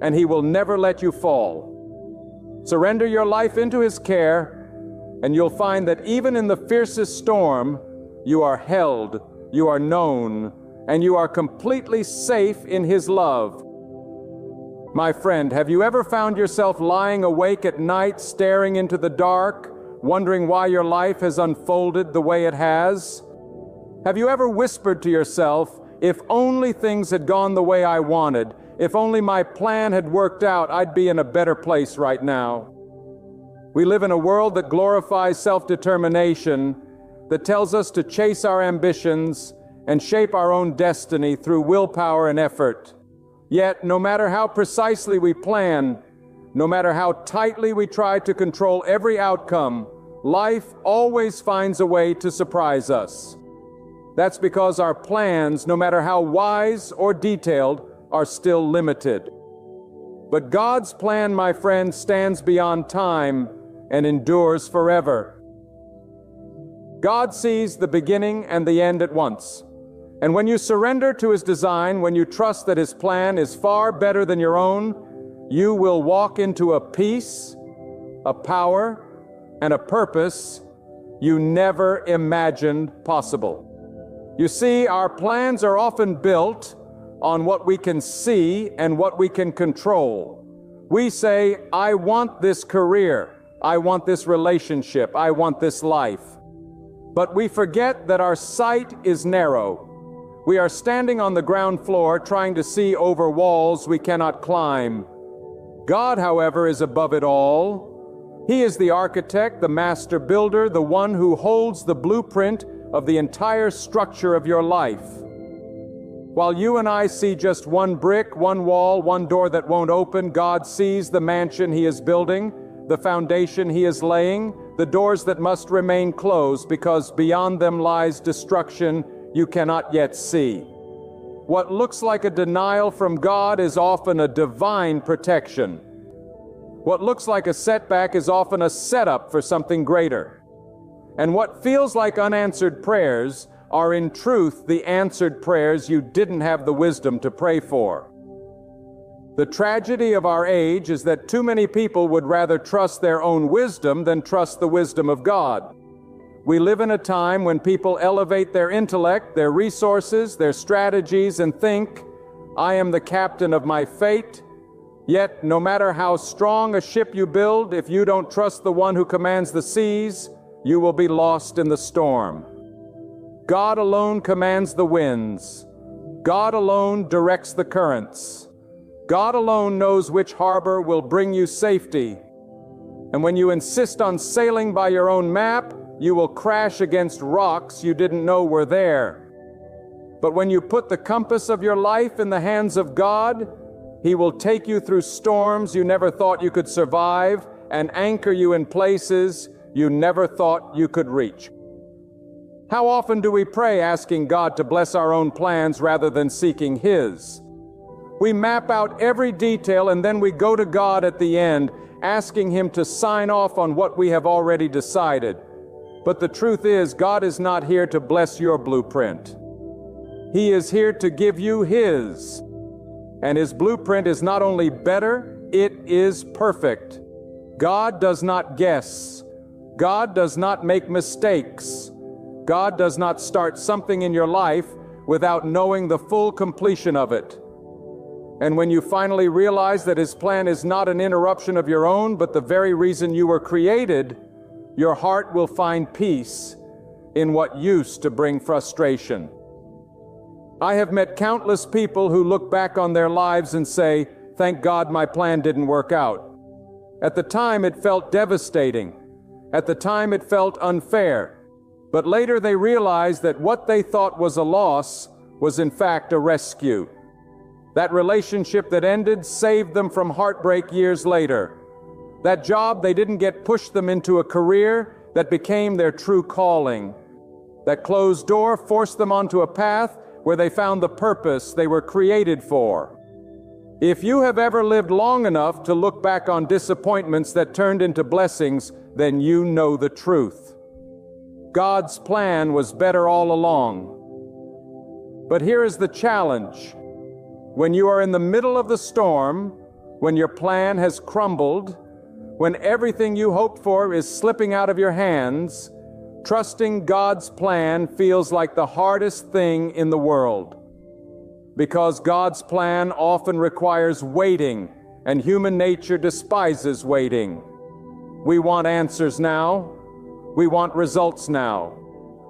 and He will never let you fall. Surrender your life into His care, and you'll find that even in the fiercest storm, you are held, you are known, and you are completely safe in His love. My friend, have you ever found yourself lying awake at night, staring into the dark, wondering why your life has unfolded the way it has? Have you ever whispered to yourself, if only things had gone the way I wanted, if only my plan had worked out, I'd be in a better place right now? We live in a world that glorifies self-determination, that tells us to chase our ambitions and shape our own destiny through willpower and effort. Yet, no matter how precisely we plan, no matter how tightly we try to control every outcome, life always finds a way to surprise us. That's because our plans, no matter how wise or detailed, are still limited. But God's plan, my friend, stands beyond time and endures forever. God sees the beginning and the end at once. And when you surrender to His design, when you trust that His plan is far better than your own, you will walk into a peace, a power, and a purpose you never imagined possible. You see, our plans are often built on what we can see and what we can control. We say, I want this career, I want this relationship, I want this life. But we forget that our sight is narrow. We are standing on the ground floor trying to see over walls we cannot climb. God, however, is above it all. He is the architect, the master builder, the one who holds the blueprint of the entire structure of your life. While you and I see just one brick, one wall, one door that won't open, God sees the mansion He is building, the foundation He is laying, the doors that must remain closed because beyond them lies destruction you cannot yet see. What looks like a denial from God is often a divine protection. What looks like a setback is often a setup for something greater. And what feels like unanswered prayers are in truth the answered prayers you didn't have the wisdom to pray for. The tragedy of our age is that too many people would rather trust their own wisdom than trust the wisdom of God. We live in a time when people elevate their intellect, their resources, their strategies, and think, I am the captain of my fate, Yet, no matter how strong a ship you build, if you don't trust the one who commands the seas, you will be lost in the storm. God alone commands the winds. God alone directs the currents. God alone knows which harbor will bring you safety. And when you insist on sailing by your own map, you will crash against rocks you didn't know were there. But when you put the compass of your life in the hands of God, He will take you through storms you never thought you could survive and anchor you in places you never thought you could reach. How often do we pray asking God to bless our own plans rather than seeking His? We map out every detail and then we go to God at the end, asking Him to sign off on what we have already decided. But the truth is, God is not here to bless your blueprint. He is here to give you His. And His blueprint is not only better, it is perfect. God does not guess. God does not make mistakes. God does not start something in your life without knowing the full completion of it. And when you finally realize that His plan is not an interruption of your own, but the very reason you were created, your heart will find peace in what used to bring frustration. I have met countless people who look back on their lives and say, "Thank God my plan didn't work out." At the time it felt devastating. At the time it felt unfair. But later they realized that what they thought was a loss was in fact a rescue. That relationship that ended saved them from heartbreak years later. That job they didn't get pushed them into a career that became their true calling. That closed door forced them onto a path where they found the purpose they were created for. If you have ever lived long enough to look back on disappointments that turned into blessings, then you know the truth. God's plan was better all along. But here is the challenge. When you are in the middle of the storm, when your plan has crumbled, when everything you hoped for is slipping out of your hands, trusting God's plan feels like the hardest thing in the world. Because God's plan often requires waiting, and human nature despises waiting. We want answers now. We want results now.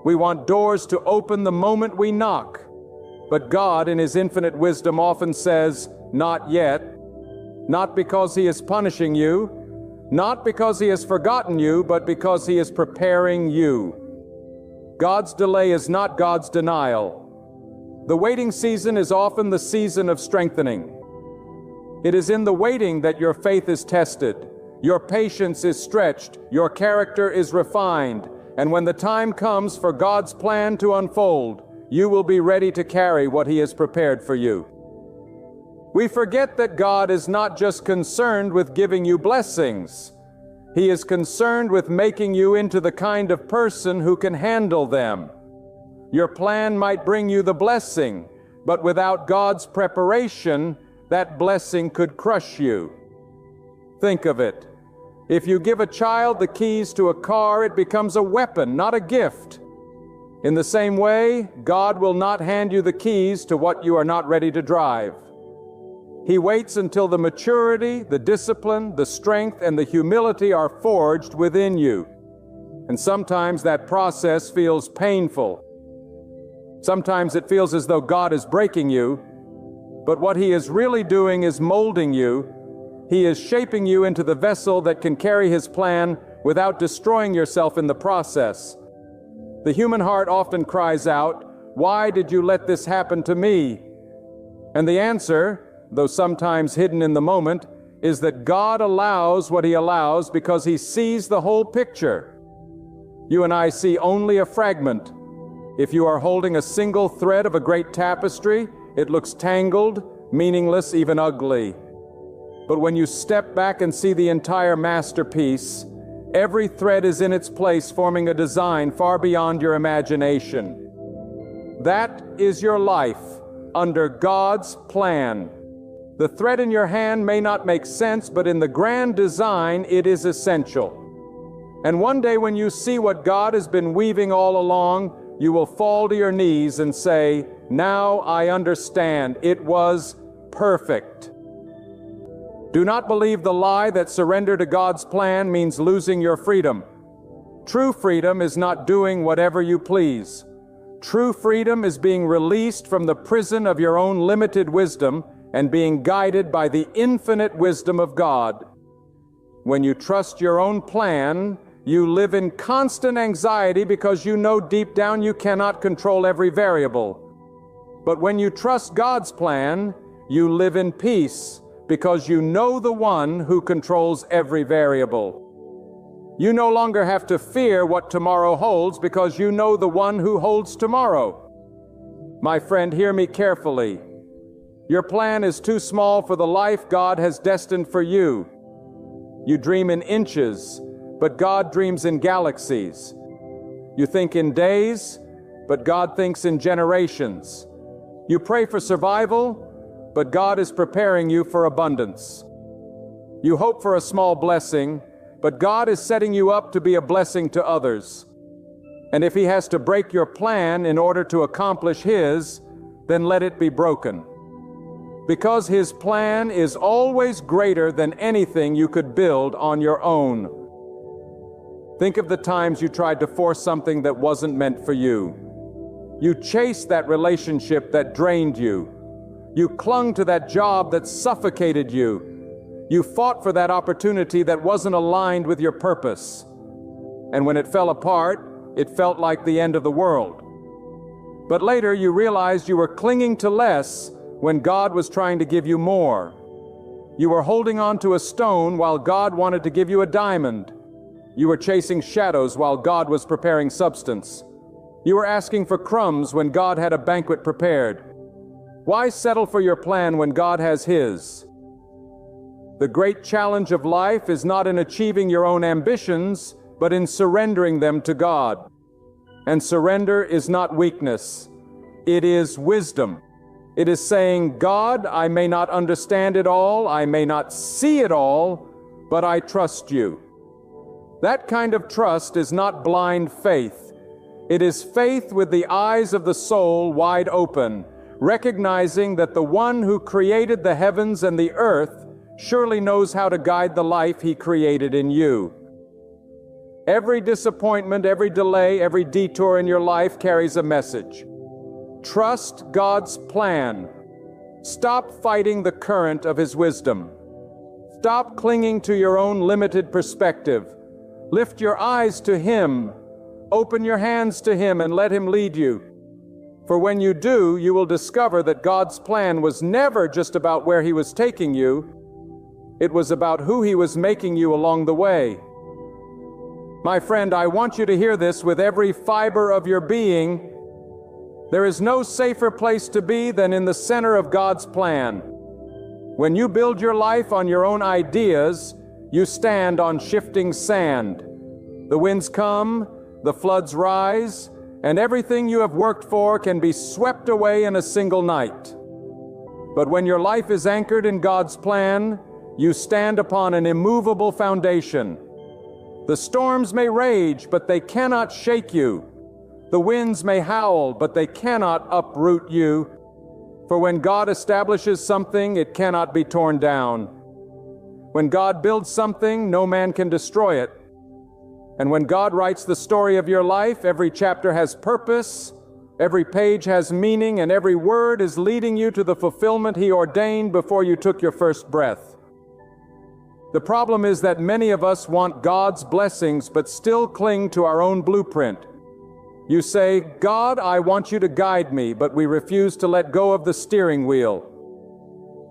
We want doors to open the moment we knock. But God, in His infinite wisdom, often says, "Not yet." Not because He is punishing you, not because He has forgotten you, but because He is preparing you. God's delay is not God's denial. The waiting season is often the season of strengthening. It is in the waiting that your faith is tested, your patience is stretched, your character is refined, and when the time comes for God's plan to unfold, you will be ready to carry what He has prepared for you. We forget that God is not just concerned with giving you blessings. He is concerned with making you into the kind of person who can handle them. Your plan might bring you the blessing, but without God's preparation, that blessing could crush you. Think of it. If you give a child the keys to a car, it becomes a weapon, not a gift. In the same way, God will not hand you the keys to what you are not ready to drive. He waits until the maturity, the discipline, the strength, and the humility are forged within you. And sometimes that process feels painful. Sometimes it feels as though God is breaking you, but what He is really doing is molding you. He is shaping you into the vessel that can carry His plan without destroying yourself in the process. The human heart often cries out, "Why did you let this happen to me?" And the answer, though sometimes hidden in the moment, is that God allows what He allows because He sees the whole picture. You and I see only a fragment. If you are holding a single thread of a great tapestry, it looks tangled, meaningless, even ugly. But when you step back and see the entire masterpiece, every thread is in its place, forming a design far beyond your imagination. That is your life under God's plan. The thread in your hand may not make sense, but in the grand design, it is essential. And one day when you see what God has been weaving all along, you will fall to your knees and say, "Now I understand. It was perfect." Do not believe the lie that surrender to God's plan means losing your freedom. True freedom is not doing whatever you please. True freedom is being released from the prison of your own limited wisdom and being guided by the infinite wisdom of God. When you trust your own plan, you live in constant anxiety because you know deep down you cannot control every variable. But when you trust God's plan, you live in peace because you know the one who controls every variable. You no longer have to fear what tomorrow holds because you know the one who holds tomorrow. My friend, hear me carefully. Your plan is too small for the life God has destined for you. You dream in inches, but God dreams in galaxies. You think in days, but God thinks in generations. You pray for survival, but God is preparing you for abundance. You hope for a small blessing, but God is setting you up to be a blessing to others. And if He has to break your plan in order to accomplish His, then let it be broken. Because His plan is always greater than anything you could build on your own. Think of the times you tried to force something that wasn't meant for you. You chased that relationship that drained you. You clung to that job that suffocated you. You fought for that opportunity that wasn't aligned with your purpose. And when it fell apart, it felt like the end of the world. But later you realized you were clinging to less when God was trying to give you more. You were holding on to a stone while God wanted to give you a diamond. You were chasing shadows while God was preparing substance. You were asking for crumbs when God had a banquet prepared. Why settle for your plan when God has His? The great challenge of life is not in achieving your own ambitions, but in surrendering them to God. And surrender is not weakness. It is wisdom. It is saying, God, I may not understand it all, I may not see it all, but I trust you. That kind of trust is not blind faith. It is faith with the eyes of the soul wide open, recognizing that the one who created the heavens and the earth surely knows how to guide the life He created in you. Every disappointment, every delay, every detour in your life carries a message. Trust God's plan. Stop fighting the current of His wisdom. Stop clinging to your own limited perspective. Lift your eyes to Him. Open your hands to Him and let Him lead you. For when you do, you will discover that God's plan was never just about where He was taking you. It was about who He was making you along the way. My friend, I want you to hear this with every fiber of your being. There is no safer place to be than in the center of God's plan. When you build your life on your own ideas, you stand on shifting sand. The winds come, the floods rise, and everything you have worked for can be swept away in a single night. But when your life is anchored in God's plan, you stand upon an immovable foundation. The storms may rage, but they cannot shake you. The winds may howl, but they cannot uproot you. For when God establishes something, it cannot be torn down. When God builds something, no man can destroy it. And when God writes the story of your life, every chapter has purpose, every page has meaning, and every word is leading you to the fulfillment He ordained before you took your first breath. The problem is that many of us want God's blessings but still cling to our own blueprint. You say, God, I want you to guide me, but we refuse to let go of the steering wheel.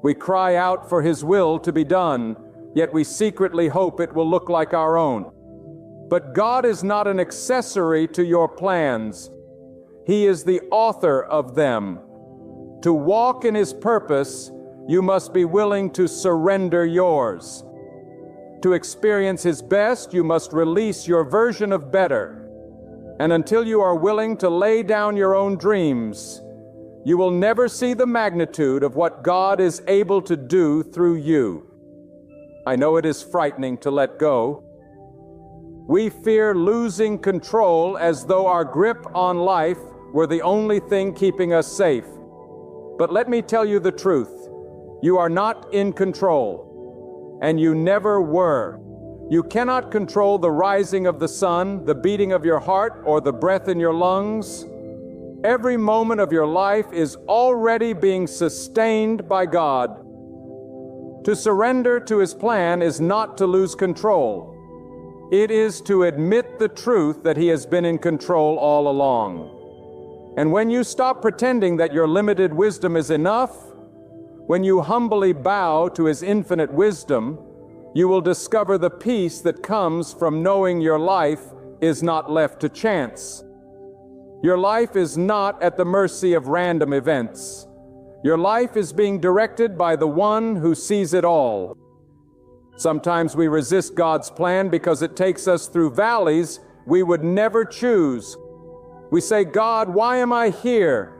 We cry out for His will to be done, yet we secretly hope it will look like our own. But God is not an accessory to your plans. He is the author of them. To walk in His purpose, you must be willing to surrender yours. To experience His best, you must release your version of better. And until you are willing to lay down your own dreams, you will never see the magnitude of what God is able to do through you. I know it is frightening to let go. We fear losing control as though our grip on life were the only thing keeping us safe. But let me tell you the truth. You are not in control. and you never were. You cannot control the rising of the sun, the beating of your heart, or the breath in your lungs. Every moment of your life is already being sustained by God. To surrender to His plan is not to lose control. It is to admit the truth that He has been in control all along. And when you stop pretending that your limited wisdom is enough, when you humbly bow to His infinite wisdom, you will discover the peace that comes from knowing your life is not left to chance. Your life is not at the mercy of random events. Your life is being directed by the One who sees it all. Sometimes we resist God's plan because it takes us through valleys we would never choose. We say, God, why am I here?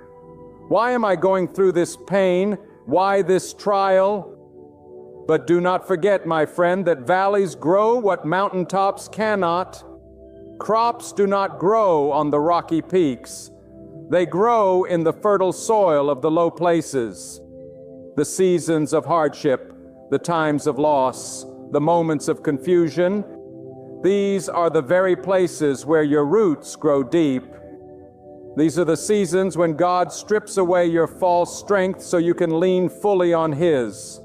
Why am I going through this pain? Why this trial? But do not forget, my friend, that valleys grow what mountaintops cannot. Crops do not grow on the rocky peaks. They grow in the fertile soil of the low places. The seasons of hardship, the times of loss, the moments of confusion, these are the very places where your roots grow deep. These are the seasons when God strips away your false strength so you can lean fully on His.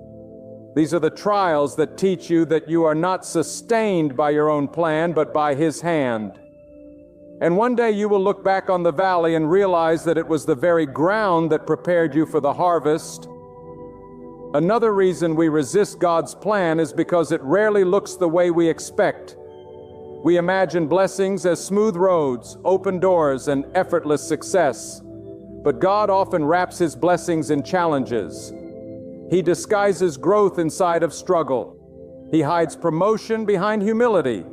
These are the trials that teach you that you are not sustained by your own plan, but by His hand. And one day you will look back on the valley and realize that it was the very ground that prepared you for the harvest. Another reason we resist God's plan is because it rarely looks the way we expect. We imagine blessings as smooth roads, open doors, and effortless success. But God often wraps His blessings in challenges. He disguises growth inside of struggle. He hides promotion behind humility.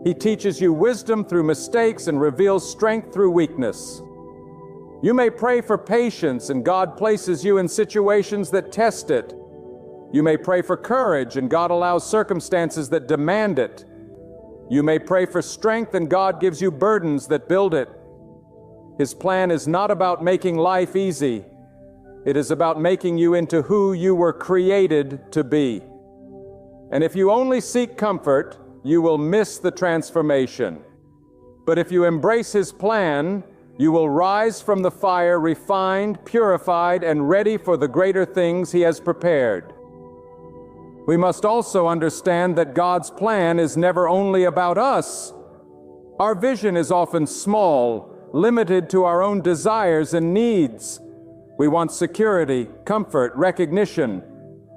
He teaches you wisdom through mistakes and reveals strength through weakness. You may pray for patience, and God places you in situations that test it. You may pray for courage, and God allows circumstances that demand it. You may pray for strength, and God gives you burdens that build it. His plan is not about making life easy. It is about making you into who you were created to be. And if you only seek comfort, you will miss the transformation. But if you embrace His plan, you will rise from the fire refined, purified, and ready for the greater things He has prepared. We must also understand that God's plan is never only about us. Our vision is often small, limited to our own desires and needs. We want security, comfort, recognition.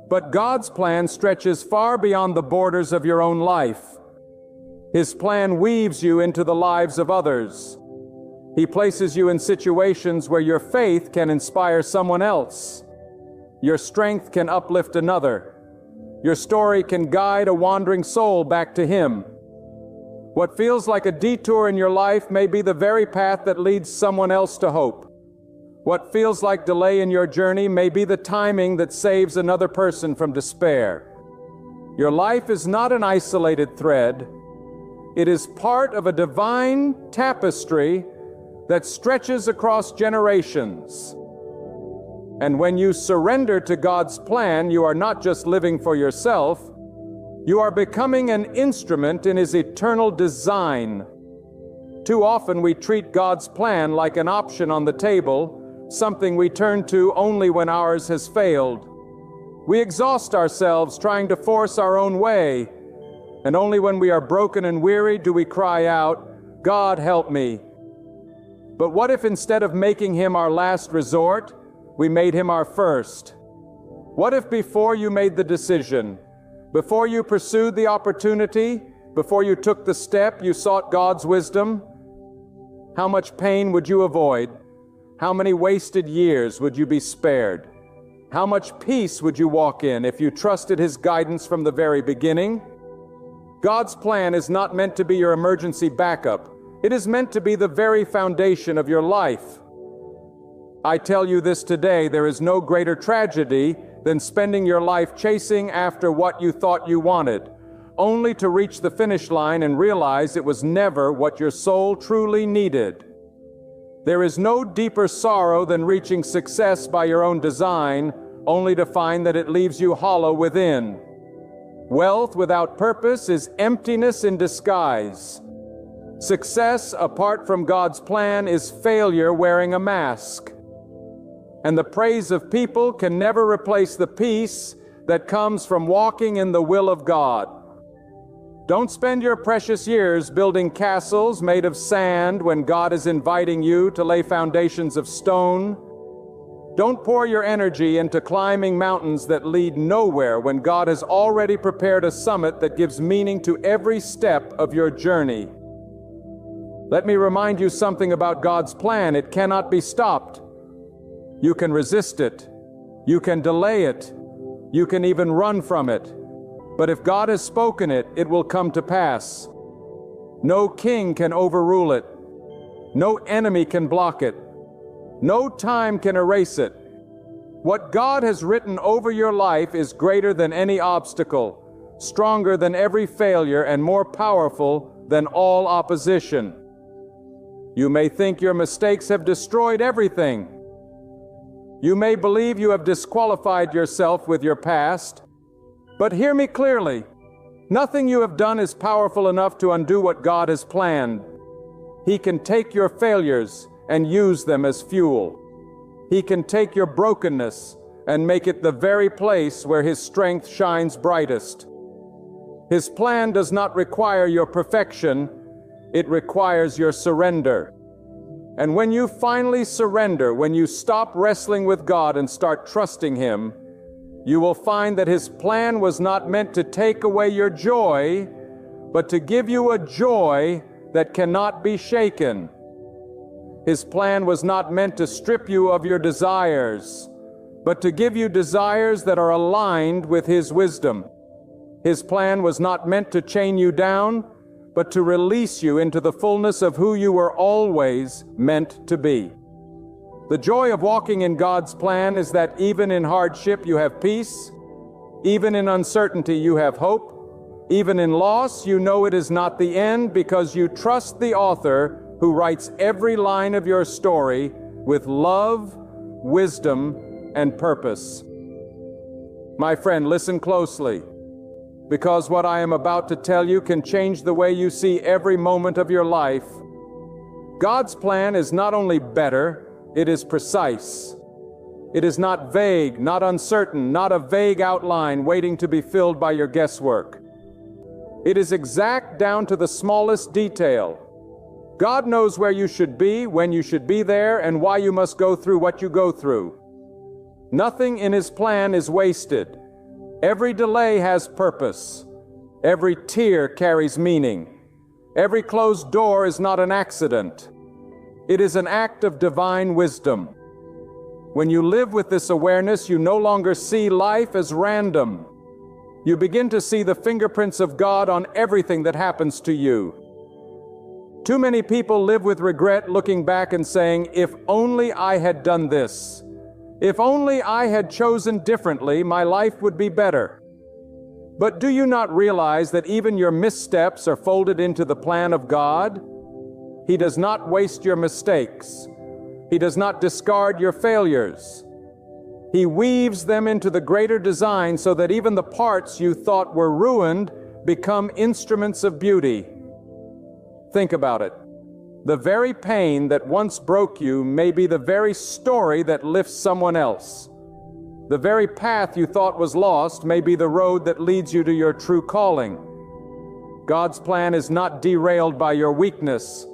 But God's plan stretches far beyond the borders of your own life. His plan weaves you into the lives of others. He places you in situations where your faith can inspire someone else. Your strength can uplift another. Your story can guide a wandering soul back to Him. What feels like a detour in your life may be the very path that leads someone else to hope. What feels like delay in your journey may be the timing that saves another person from despair. Your life is not an isolated thread. It is part of a divine tapestry that stretches across generations. And when you surrender to God's plan, you are not just living for yourself, you are becoming an instrument in His eternal design. Too often we treat God's plan like an option on the table, something we turn to only when ours has failed. We exhaust ourselves trying to force our own way, and only when we are broken and weary do we cry out, God, help me. But what if instead of making Him our last resort, we made Him our first? What if before you made the decision, before you pursued the opportunity, before you took the step, you sought God's wisdom? How much pain would you avoid? How many wasted years would you be spared? How much peace would you walk in if you trusted His guidance from the very beginning? God's plan is not meant to be your emergency backup. It is meant to be the very foundation of your life. I tell you this today, there is no greater tragedy than spending your life chasing after what you thought you wanted, only to reach the finish line and realize it was never what your soul truly needed. There is no deeper sorrow than reaching success by your own design, only to find that it leaves you hollow within. Wealth without purpose is emptiness in disguise. Success apart from God's plan is failure wearing a mask. And the praise of people can never replace the peace that comes from walking in the will of God. Don't spend your precious years building castles made of sand when God is inviting you to lay foundations of stone. Don't pour your energy into climbing mountains that lead nowhere when God has already prepared a summit that gives meaning to every step of your journey. Let me remind you something about God's plan. It cannot be stopped. You can resist it. You can delay it. You can even run from it. But if God has spoken it, it will come to pass. No king can overrule it. No enemy can block it. No time can erase it. What God has written over your life is greater than any obstacle, stronger than every failure, and more powerful than all opposition. You may think your mistakes have destroyed everything. You may believe you have disqualified yourself with your past. But hear me clearly. Nothing you have done is powerful enough to undo what God has planned. He can take your failures and use them as fuel. He can take your brokenness and make it the very place where His strength shines brightest. His plan does not require your perfection, it requires your surrender. And when you finally surrender, when you stop wrestling with God and start trusting Him, you will find that His plan was not meant to take away your joy, but to give you a joy that cannot be shaken. His plan was not meant to strip you of your desires, but to give you desires that are aligned with His wisdom. His plan was not meant to chain you down, but to release you into the fullness of who you were always meant to be. The joy of walking in God's plan is that even in hardship you have peace, even in uncertainty you have hope, even in loss you know it is not the end because you trust the author who writes every line of your story with love, wisdom, and purpose. My friend, listen closely, because what I am about to tell you can change the way you see every moment of your life. God's plan is not only better, it is precise. It is not vague, not uncertain, not a vague outline waiting to be filled by your guesswork. It is exact down to the smallest detail. God knows where you should be, when you should be there, and why you must go through what you go through. Nothing in His plan is wasted. Every delay has purpose. Every tear carries meaning. Every closed door is not an accident. It is an act of divine wisdom. When you live with this awareness, you no longer see life as random. You begin to see the fingerprints of God on everything that happens to you. Too many people live with regret, looking back and saying, if only I had done this. If only I had chosen differently, my life would be better. But do you not realize that even your missteps are folded into the plan of God? He does not waste your mistakes. He does not discard your failures. He weaves them into the greater design so that even the parts you thought were ruined become instruments of beauty. Think about it. The very pain that once broke you may be the very story that lifts someone else. The very path you thought was lost may be the road that leads you to your true calling. God's plan is not derailed by your weakness.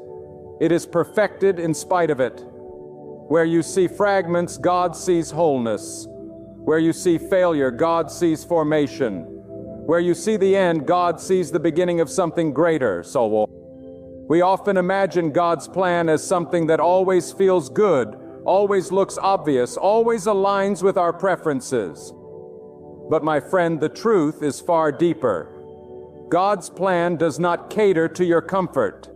It is perfected in spite of it. Where you see fragments, God sees wholeness. Where you see failure, God sees formation. Where you see the end, God sees the beginning of something greater. So we often imagine God's plan as something that always feels good, always looks obvious, always aligns with our preferences. But my friend, the truth is far deeper. God's plan does not cater to your comfort.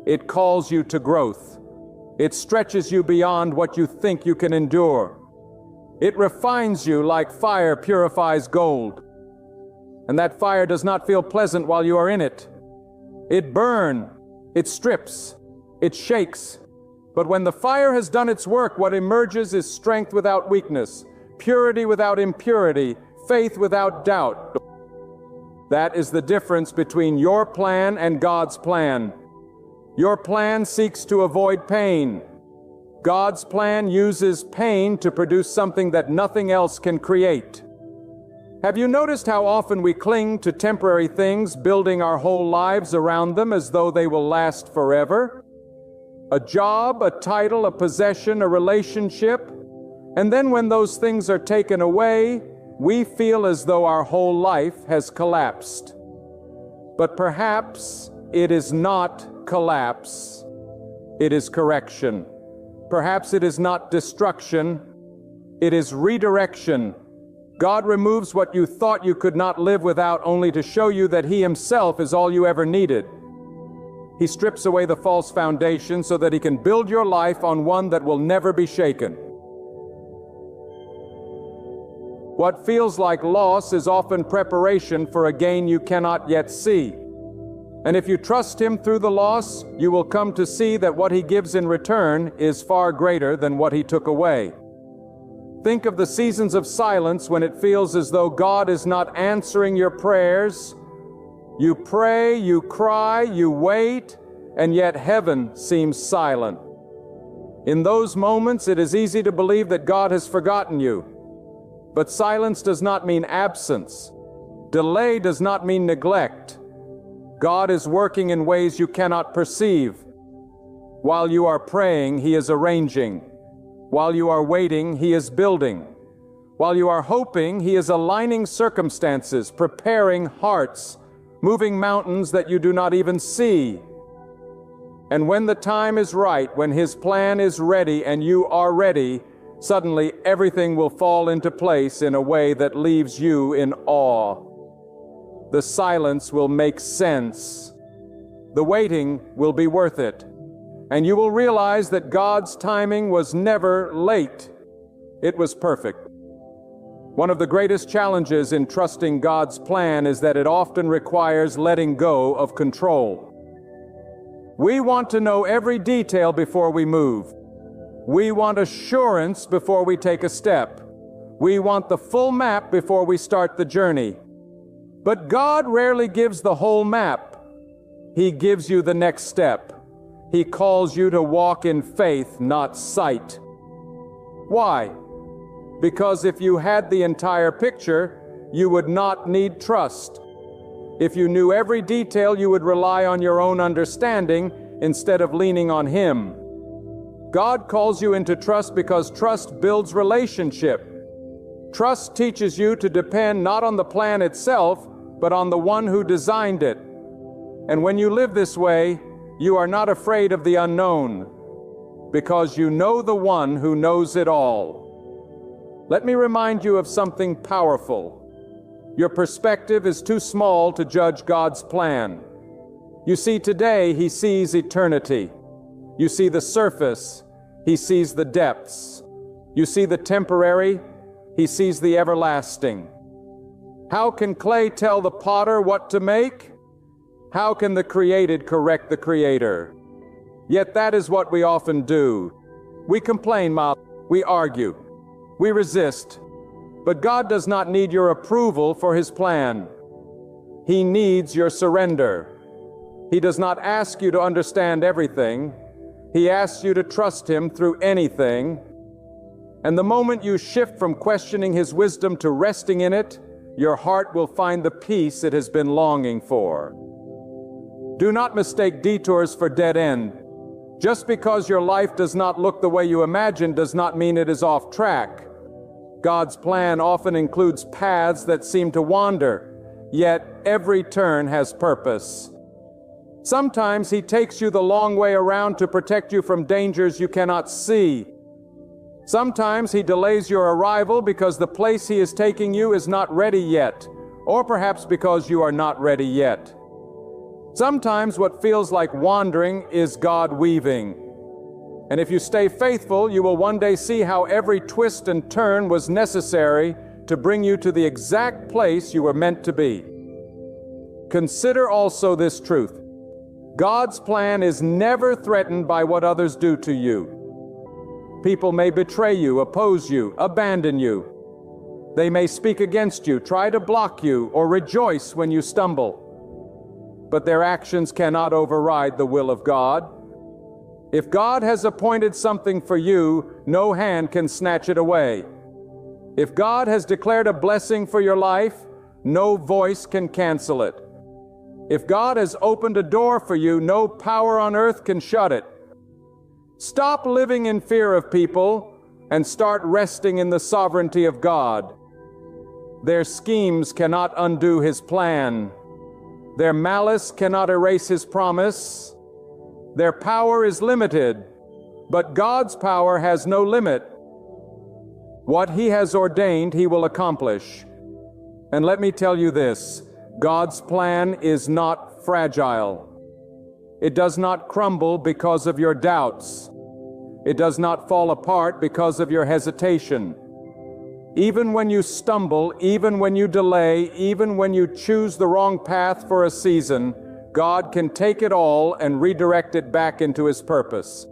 It calls you to growth. It stretches you beyond what you think you can endure. It refines you like fire purifies gold. And that fire does not feel pleasant while you are in it. It burns, it strips, it shakes. But when the fire has done its work, what emerges is strength without weakness, purity without impurity, faith without doubt. That is the difference between your plan and God's plan. Your plan seeks to avoid pain. God's plan uses pain to produce something that nothing else can create. Have you noticed how often we cling to temporary things, building our whole lives around them as though they will last forever? A job, a title, a possession, a relationship, and then when those things are taken away, we feel as though our whole life has collapsed. But perhaps it is not collapse, it is correction. Perhaps it is not destruction, it is redirection. God removes what you thought you could not live without only to show you that He Himself is all you ever needed. He strips away the false foundation so that He can build your life on one that will never be shaken. What feels like loss is often preparation for a gain you cannot yet see. And if you trust Him through the loss, you will come to see that what He gives in return is far greater than what He took away. Think of the seasons of silence when it feels as though God is not answering your prayers. You pray, you cry, you wait, and yet heaven seems silent. In those moments, it is easy to believe that God has forgotten you. But silence does not mean absence. Delay does not mean neglect. God is working in ways you cannot perceive. While you are praying, He is arranging. While you are waiting, He is building. While you are hoping, He is aligning circumstances, preparing hearts, moving mountains that you do not even see. And when the time is right, when His plan is ready and you are ready, suddenly everything will fall into place in a way that leaves you in awe. The silence will make sense. The waiting will be worth it. And you will realize that God's timing was never late. It was perfect. One of the greatest challenges in trusting God's plan is that it often requires letting go of control. We want to know every detail before we move. We want assurance before we take a step. We want the full map before we start the journey. But God rarely gives the whole map. He gives you the next step. He calls you to walk in faith, not sight. Why? Because if you had the entire picture, you would not need trust. If you knew every detail, you would rely on your own understanding instead of leaning on Him. God calls you into trust because trust builds relationship. Trust teaches you to depend not on the plan itself, but on the one who designed it. And when you live this way, you are not afraid of the unknown, because you know the one who knows it all. Let me remind you of something powerful. Your perspective is too small to judge God's plan. You see, today He sees eternity. You see the surface, He sees the depths. You see the temporary, He sees the everlasting. How can clay tell the potter what to make? How can the created correct the Creator? Yet that is what we often do. We complain, we argue, we resist. But God does not need your approval for His plan. He needs your surrender. He does not ask you to understand everything. He asks you to trust Him through anything. And the moment you shift from questioning His wisdom to resting in it, your heart will find the peace it has been longing for. Do not mistake detours for dead end. Just because your life does not look the way you imagined does not mean it is off track. God's plan often includes paths that seem to wander, yet every turn has purpose. Sometimes He takes you the long way around to protect you from dangers you cannot see. Sometimes He delays your arrival because the place He is taking you is not ready yet, or perhaps because you are not ready yet. Sometimes what feels like wandering is God weaving. And if you stay faithful, you will one day see how every twist and turn was necessary to bring you to the exact place you were meant to be. Consider also this truth. God's plan is never threatened by what others do to you. People may betray you, oppose you, abandon you. They may speak against you, try to block you, or rejoice when you stumble. But their actions cannot override the will of God. If God has appointed something for you, no hand can snatch it away. If God has declared a blessing for your life, no voice can cancel it. If God has opened a door for you, no power on earth can shut it. Stop living in fear of people and start resting in the sovereignty of God. Their schemes cannot undo His plan. Their malice cannot erase His promise. Their power is limited, but God's power has no limit. What He has ordained, He will accomplish. And let me tell you this, God's plan is not fragile. It does not crumble because of your doubts. It does not fall apart because of your hesitation. Even when you stumble, even when you delay, even when you choose the wrong path for a season, God can take it all and redirect it back into His purpose.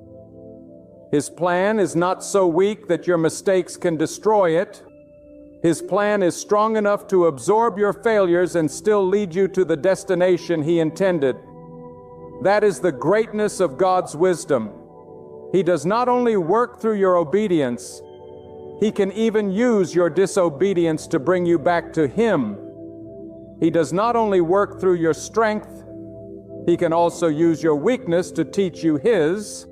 His plan is not so weak that your mistakes can destroy it. His plan is strong enough to absorb your failures and still lead you to the destination He intended. That is the greatness of God's wisdom. He does not only work through your obedience, He can even use your disobedience to bring you back to Him. He does not only work through your strength, He can also use your weakness to teach you His.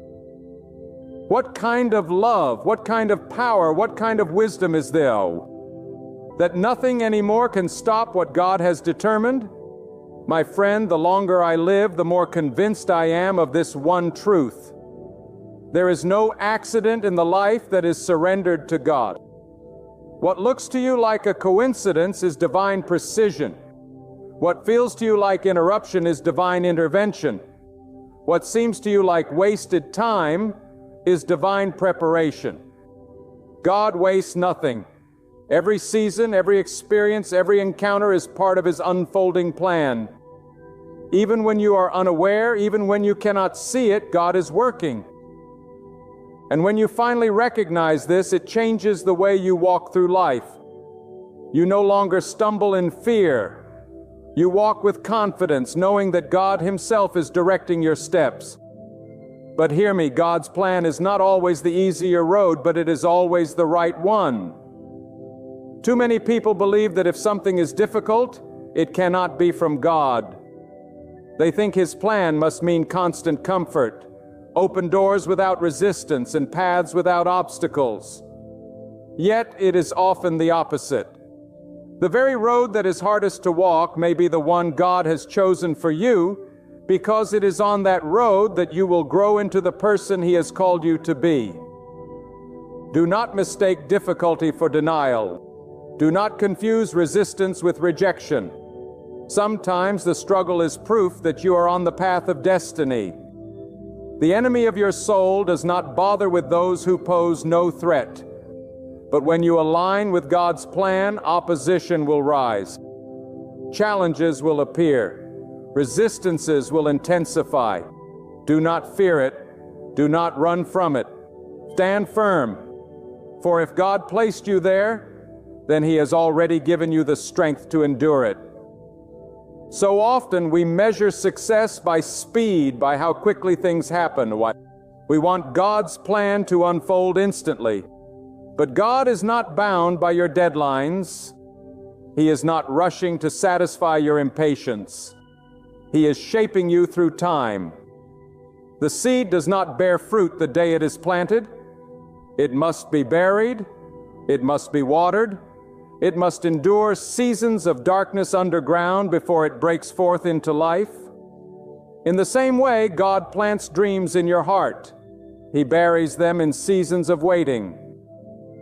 What kind of love, what kind of power, what kind of wisdom is there? That nothing anymore can stop what God has determined? My friend, the longer I live, the more convinced I am of this one truth. There is no accident in the life that is surrendered to God. What looks to you like a coincidence is divine precision. What feels to you like interruption is divine intervention. What seems to you like wasted time is divine preparation. God wastes nothing. Every season, every experience, every encounter is part of His unfolding plan. Even when you are unaware, even when you cannot see it, God is working. And when you finally recognize this, it changes the way you walk through life. You no longer stumble in fear. You walk with confidence, knowing that God Himself is directing your steps. But hear me, God's plan is not always the easier road, but it is always the right one. Too many people believe that if something is difficult, it cannot be from God. They think His plan must mean constant comfort, open doors without resistance, and paths without obstacles. Yet it is often the opposite. The very road that is hardest to walk may be the one God has chosen for you, because it is on that road that you will grow into the person He has called you to be. Do not mistake difficulty for denial. Do not confuse resistance with rejection. Sometimes the struggle is proof that you are on the path of destiny. The enemy of your soul does not bother with those who pose no threat. But when you align with God's plan, opposition will rise. Challenges will appear. Resistances will intensify. Do not fear it. Do not run from it. Stand firm. For if God placed you there, then He has already given you the strength to endure it. So often we measure success by speed, by how quickly things happen. We want God's plan to unfold instantly. But God is not bound by your deadlines. He is not rushing to satisfy your impatience. He is shaping you through time. The seed does not bear fruit the day it is planted. It must be buried. It must be watered. It must endure seasons of darkness underground before it breaks forth into life. In the same way, God plants dreams in your heart. He buries them in seasons of waiting.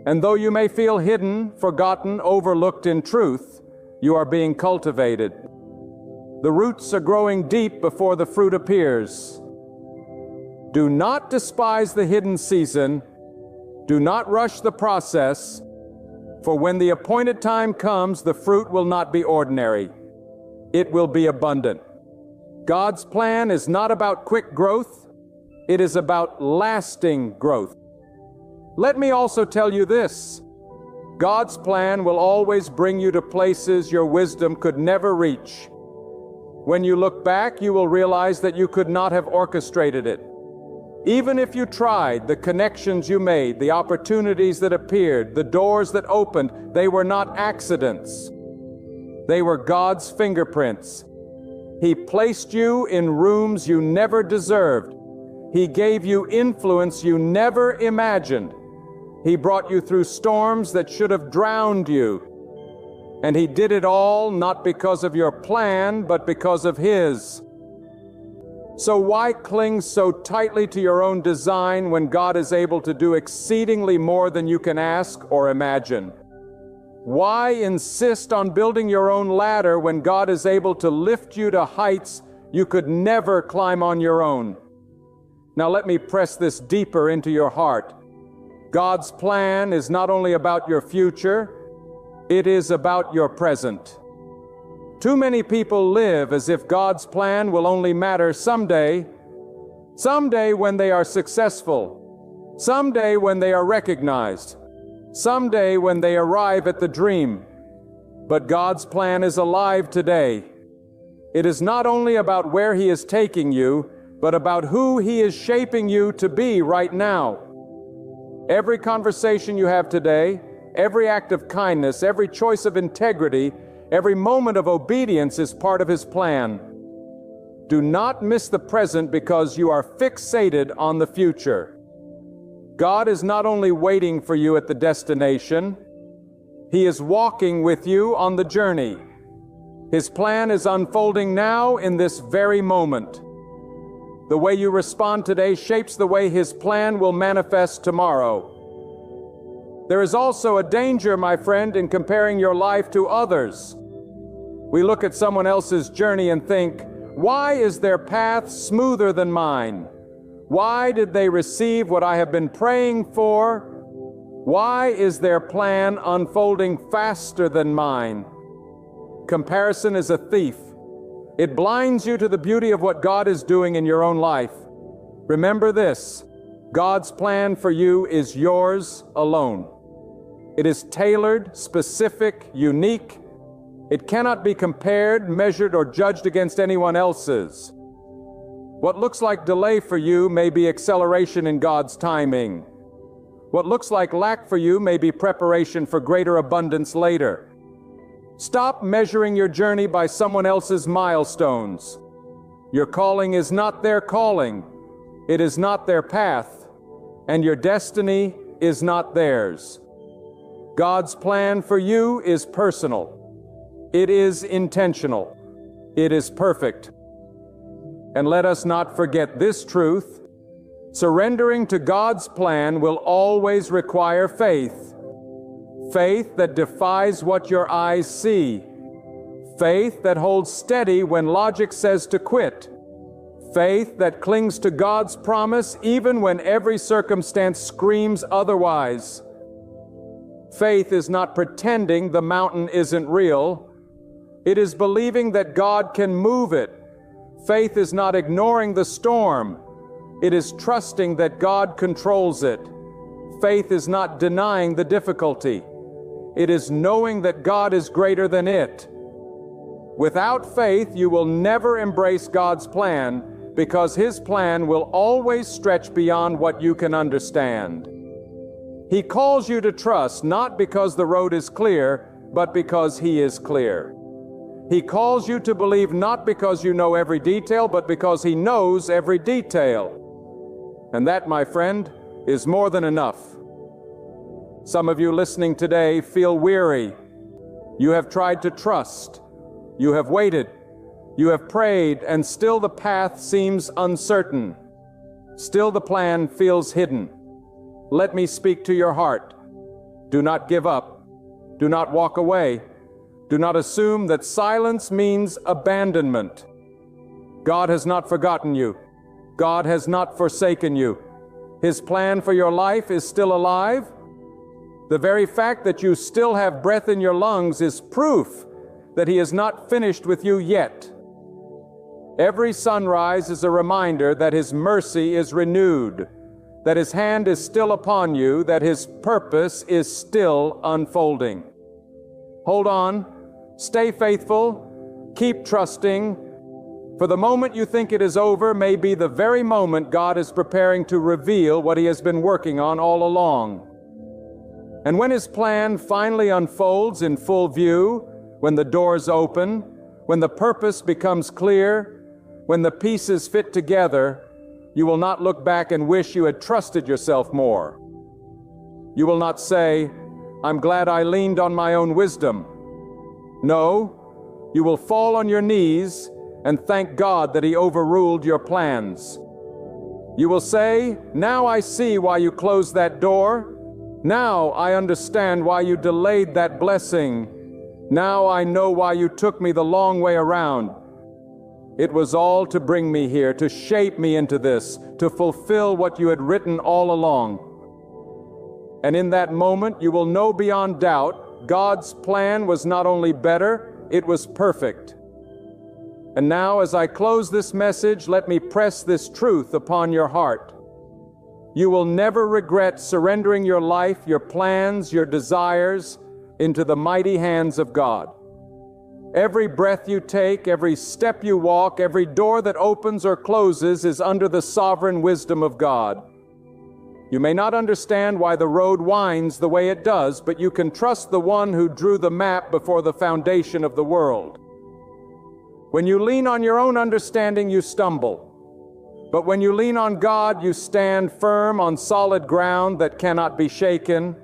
And though you may feel hidden, forgotten, overlooked in truth, you are being cultivated. The roots are growing deep before the fruit appears. Do not despise the hidden season. Do not rush the process. For when the appointed time comes, the fruit will not be ordinary. It will be abundant. God's plan is not about quick growth. It is about lasting growth. Let me also tell you this. God's plan will always bring you to places your wisdom could never reach. When you look back, you will realize that you could not have orchestrated it. Even if you tried, the connections you made, the opportunities that appeared, the doors that opened, they were not accidents. They were God's fingerprints. He placed you in rooms you never deserved. He gave you influence you never imagined. He brought you through storms that should have drowned you. And He did it all not because of your plan, but because of His. So why cling so tightly to your own design when God is able to do exceedingly more than you can ask or imagine? Why insist on building your own ladder when God is able to lift you to heights you could never climb on your own? Now let me press this deeper into your heart. God's plan is not only about your future, it is about your present. Too many people live as if God's plan will only matter someday when they are successful, someday when they are recognized, someday when they arrive at the dream. But God's plan is alive today. It is not only about where He is taking you, but about who He is shaping you to be right now. Every conversation you have today, every act of kindness, every choice of integrity, every moment of obedience is part of His plan. Do not miss the present because you are fixated on the future. God is not only waiting for you at the destination, He is walking with you on the journey. His plan is unfolding now in this very moment. The way you respond today shapes the way His plan will manifest tomorrow. There is also a danger, my friend, in comparing your life to others. We look at someone else's journey and think, why is their path smoother than mine? Why did they receive what I have been praying for? Why is their plan unfolding faster than mine? Comparison is a thief. It blinds you to the beauty of what God is doing in your own life. Remember this, God's plan for you is yours alone. It is tailored, specific, unique. It cannot be compared, measured, or judged against anyone else's. What looks like delay for you may be acceleration in God's timing. What looks like lack for you may be preparation for greater abundance later. Stop measuring your journey by someone else's milestones. Your calling is not their calling. It is not their path. And your destiny is not theirs. God's plan for you is personal. It is intentional. It is perfect. And let us not forget this truth. Surrendering to God's plan will always require faith. Faith that defies what your eyes see. Faith that holds steady when logic says to quit. Faith that clings to God's promise even when every circumstance screams otherwise. Faith is not pretending the mountain isn't real. It is believing that God can move it. Faith is not ignoring the storm. It is trusting that God controls it. Faith is not denying the difficulty. It is knowing that God is greater than it. Without faith, you will never embrace God's plan because His plan will always stretch beyond what you can understand. He calls you to trust not because the road is clear, but because He is clear. He calls you to believe not because you know every detail, but because He knows every detail. And that, my friend, is more than enough. Some of you listening today feel weary. You have tried to trust. You have waited. You have prayed, and still the path seems uncertain. Still the plan feels hidden. Let me speak to your heart. Do not give up. Do not walk away. Do not assume that silence means abandonment. God has not forgotten you. God has not forsaken you. His plan for your life is still alive. The very fact that you still have breath in your lungs is proof that He is not finished with you yet. Every sunrise is a reminder that His mercy is renewed. that His hand is still upon you, that His purpose is still unfolding. Hold on, stay faithful, keep trusting, for the moment you think it is over may be the very moment God is preparing to reveal what He has been working on all along. And when His plan finally unfolds in full view, when the doors open, when the purpose becomes clear, when the pieces fit together, you will not look back and wish you had trusted yourself more. You will not say, "I'm glad I leaned on my own wisdom." No, you will fall on your knees and thank God that He overruled your plans. You will say, "Now I see why you closed that door. Now I understand why you delayed that blessing. Now I know why you took me the long way around. It was all to bring me here, to shape me into this, to fulfill what you had written all along." And in that moment, you will know beyond doubt, God's plan was not only better, it was perfect. And now, as I close this message, let me press this truth upon your heart. You will never regret surrendering your life, your plans, your desires into the mighty hands of God. Every breath you take, every step you walk, every door that opens or closes is under the sovereign wisdom of God. You may not understand why the road winds the way it does, but you can trust the one who drew the map before the foundation of the world. When you lean on your own understanding, you stumble. But when you lean on God, you stand firm on solid ground that cannot be shaken.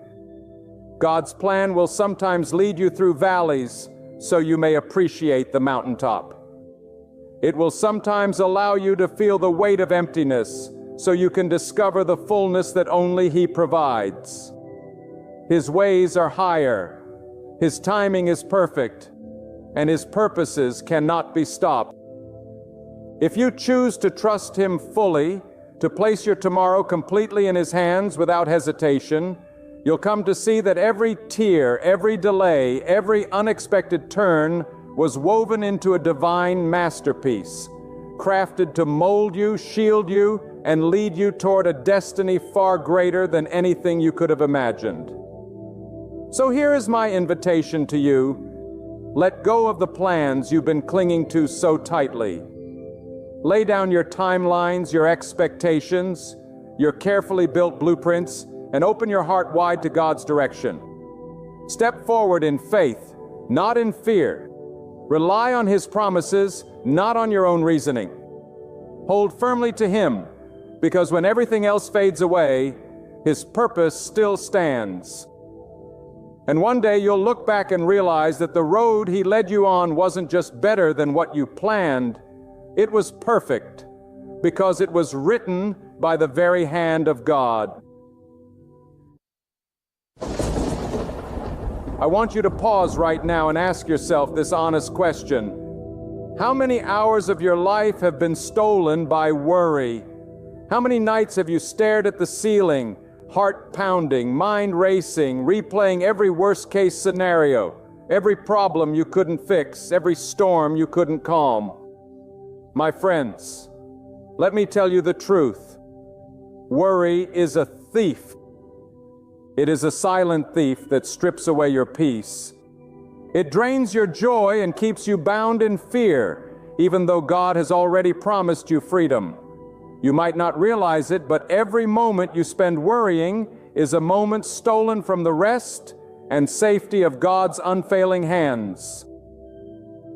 God's plan will sometimes lead you through valleys, so you may appreciate the mountaintop. It will sometimes allow you to feel the weight of emptiness, so you can discover the fullness that only He provides. His ways are higher, His timing is perfect, and His purposes cannot be stopped. If you choose to trust Him fully, to place your tomorrow completely in His hands without hesitation, you'll come to see that every tear, every delay, every unexpected turn was woven into a divine masterpiece, crafted to mold you, shield you, and lead you toward a destiny far greater than anything you could have imagined. So here is my invitation to you. Let go of the plans you've been clinging to so tightly. Lay down your timelines, your expectations, your carefully built blueprints, and open your heart wide to God's direction. Step forward in faith, not in fear. Rely on His promises, not on your own reasoning. Hold firmly to Him, because when everything else fades away, His purpose still stands. And one day you'll look back and realize that the road He led you on wasn't just better than what you planned, it was perfect, because it was written by the very hand of God. I want you to pause right now and ask yourself this honest question. How many hours of your life have been stolen by worry? How many nights have you stared at the ceiling, heart pounding, mind racing, replaying every worst-case scenario, every problem you couldn't fix, every storm you couldn't calm? My friends, let me tell you the truth. Worry is a thief. It is a silent thief that strips away your peace. It drains your joy and keeps you bound in fear, even though God has already promised you freedom. You might not realize it, but every moment you spend worrying is a moment stolen from the rest and safety of God's unfailing hands.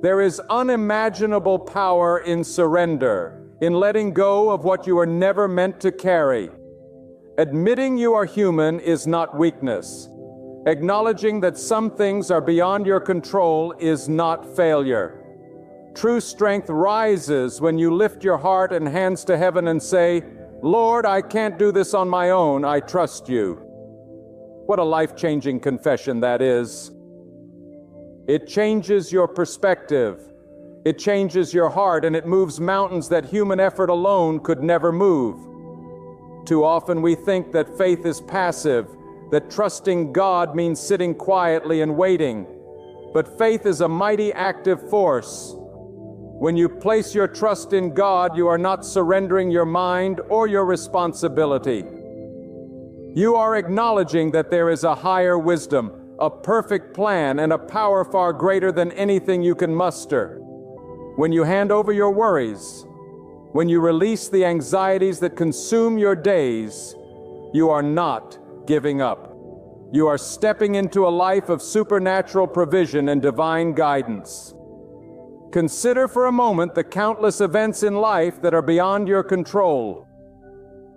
There is unimaginable power in surrender, in letting go of what you are never meant to carry. Admitting you are human is not weakness. Acknowledging that some things are beyond your control is not failure. True strength rises when you lift your heart and hands to heaven and say, "Lord, I can't do this on my own, I trust you." What a life-changing confession that is. It changes your perspective. It changes your heart, and it moves mountains that human effort alone could never move. Too often we think that faith is passive, that trusting God means sitting quietly and waiting. But faith is a mighty active force. When you place your trust in God, you are not surrendering your mind or your responsibility. You are acknowledging that there is a higher wisdom, a perfect plan, and a power far greater than anything you can muster. When you hand over your worries, when you release the anxieties that consume your days, you are not giving up. You are stepping into a life of supernatural provision and divine guidance. Consider for a moment the countless events in life that are beyond your control.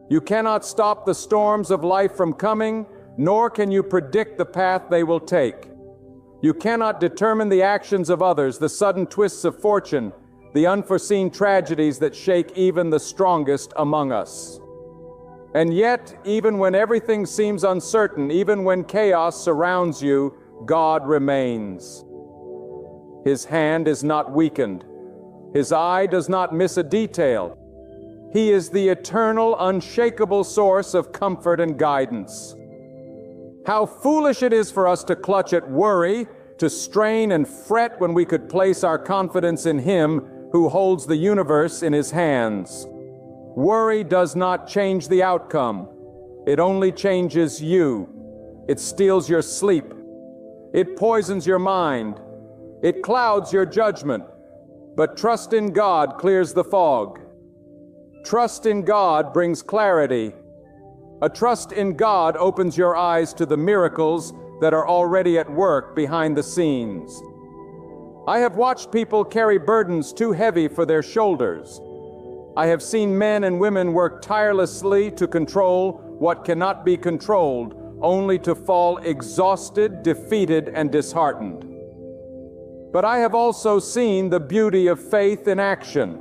You cannot stop the storms of life from coming, nor can you predict the path they will take. You cannot determine the actions of others, the sudden twists of fortune, the unforeseen tragedies that shake even the strongest among us. And yet, even when everything seems uncertain, even when chaos surrounds you, God remains. His hand is not weakened. His eye does not miss a detail. He is the eternal, unshakable source of comfort and guidance. How foolish it is for us to clutch at worry, to strain and fret when we could place our confidence in Him who holds the universe in His hands. Worry does not change the outcome. It only changes you. It steals your sleep. It poisons your mind. It clouds your judgment. But trust in God clears the fog. Trust in God brings clarity. A trust in God opens your eyes to the miracles that are already at work behind the scenes. I have watched people carry burdens too heavy for their shoulders. I have seen men and women work tirelessly to control what cannot be controlled, only to fall exhausted, defeated, and disheartened. But I have also seen the beauty of faith in action.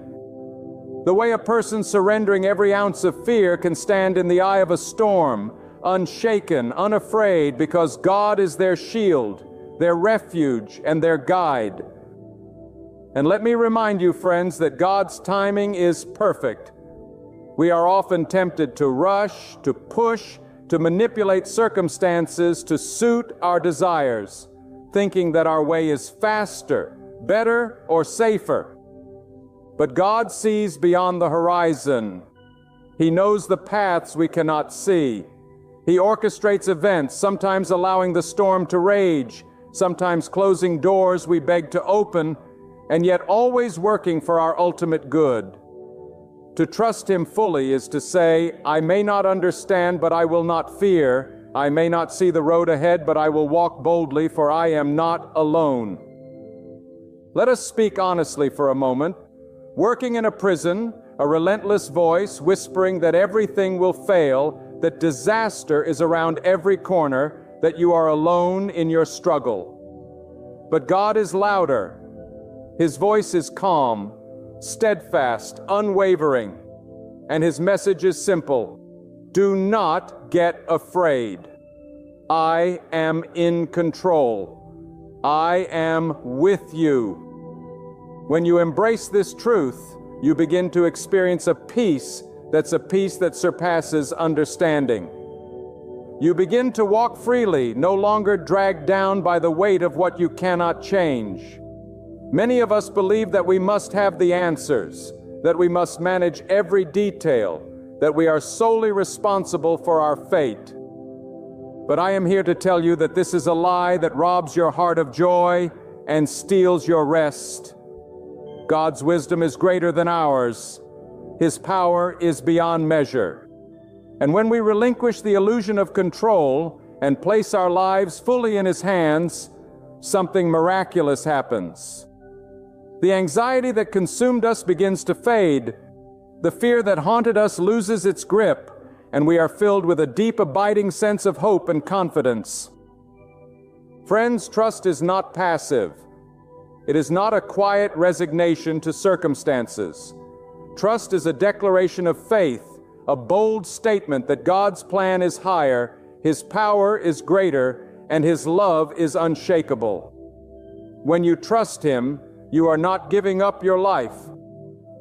The way a person surrendering every ounce of fear can stand in the eye of a storm, unshaken, unafraid, because God is their shield, their refuge, and their guide. And let me remind you, friends, that God's timing is perfect. We are often tempted to rush, to push, to manipulate circumstances to suit our desires, thinking that our way is faster, better, or safer. But God sees beyond the horizon. He knows the paths we cannot see. He orchestrates events, sometimes allowing the storm to rage, sometimes closing doors we beg to open, and yet always working for our ultimate good. To trust Him fully is to say, I may not understand, but I will not fear. I may not see the road ahead, but I will walk boldly, for I am not alone. Let us speak honestly for a moment. Working in a prison, a relentless voice whispering that everything will fail, that disaster is around every corner, that you are alone in your struggle. But God is louder. His voice is calm, steadfast, unwavering, and His message is simple. Do not get afraid. I am in control. I am with you. When you embrace this truth, you begin to experience a peace that's a peace that surpasses understanding. You begin to walk freely, no longer dragged down by the weight of what you cannot change. Many of us believe that we must have the answers, that we must manage every detail, that we are solely responsible for our fate. But I am here to tell you that this is a lie that robs your heart of joy and steals your rest. God's wisdom is greater than ours. His power is beyond measure. And when we relinquish the illusion of control and place our lives fully in His hands, something miraculous happens. The anxiety that consumed us begins to fade. The fear that haunted us loses its grip, and we are filled with a deep, abiding sense of hope and confidence. Friends, trust is not passive. It is not a quiet resignation to circumstances. Trust is a declaration of faith, a bold statement that God's plan is higher, His power is greater, and His love is unshakable. When you trust Him, you are not giving up your life.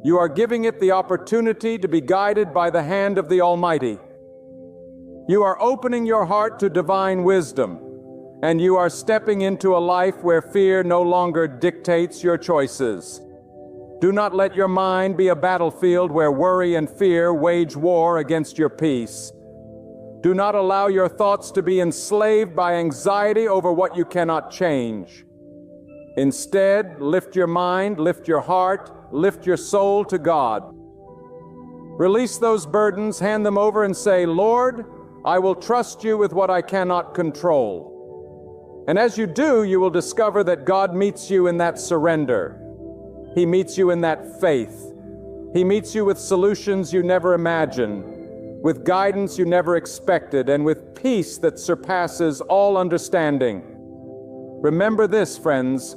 You are giving it the opportunity to be guided by the hand of the Almighty. You are opening your heart to divine wisdom, and you are stepping into a life where fear no longer dictates your choices. Do not let your mind be a battlefield where worry and fear wage war against your peace. Do not allow your thoughts to be enslaved by anxiety over what you cannot change. Instead, lift your mind, lift your heart, lift your soul to God. Release those burdens, hand them over, and say, Lord, I will trust you with what I cannot control. And as you do, you will discover that God meets you in that surrender. He meets you in that faith. He meets you with solutions you never imagined, with guidance you never expected, and with peace that surpasses all understanding. Remember this, friends.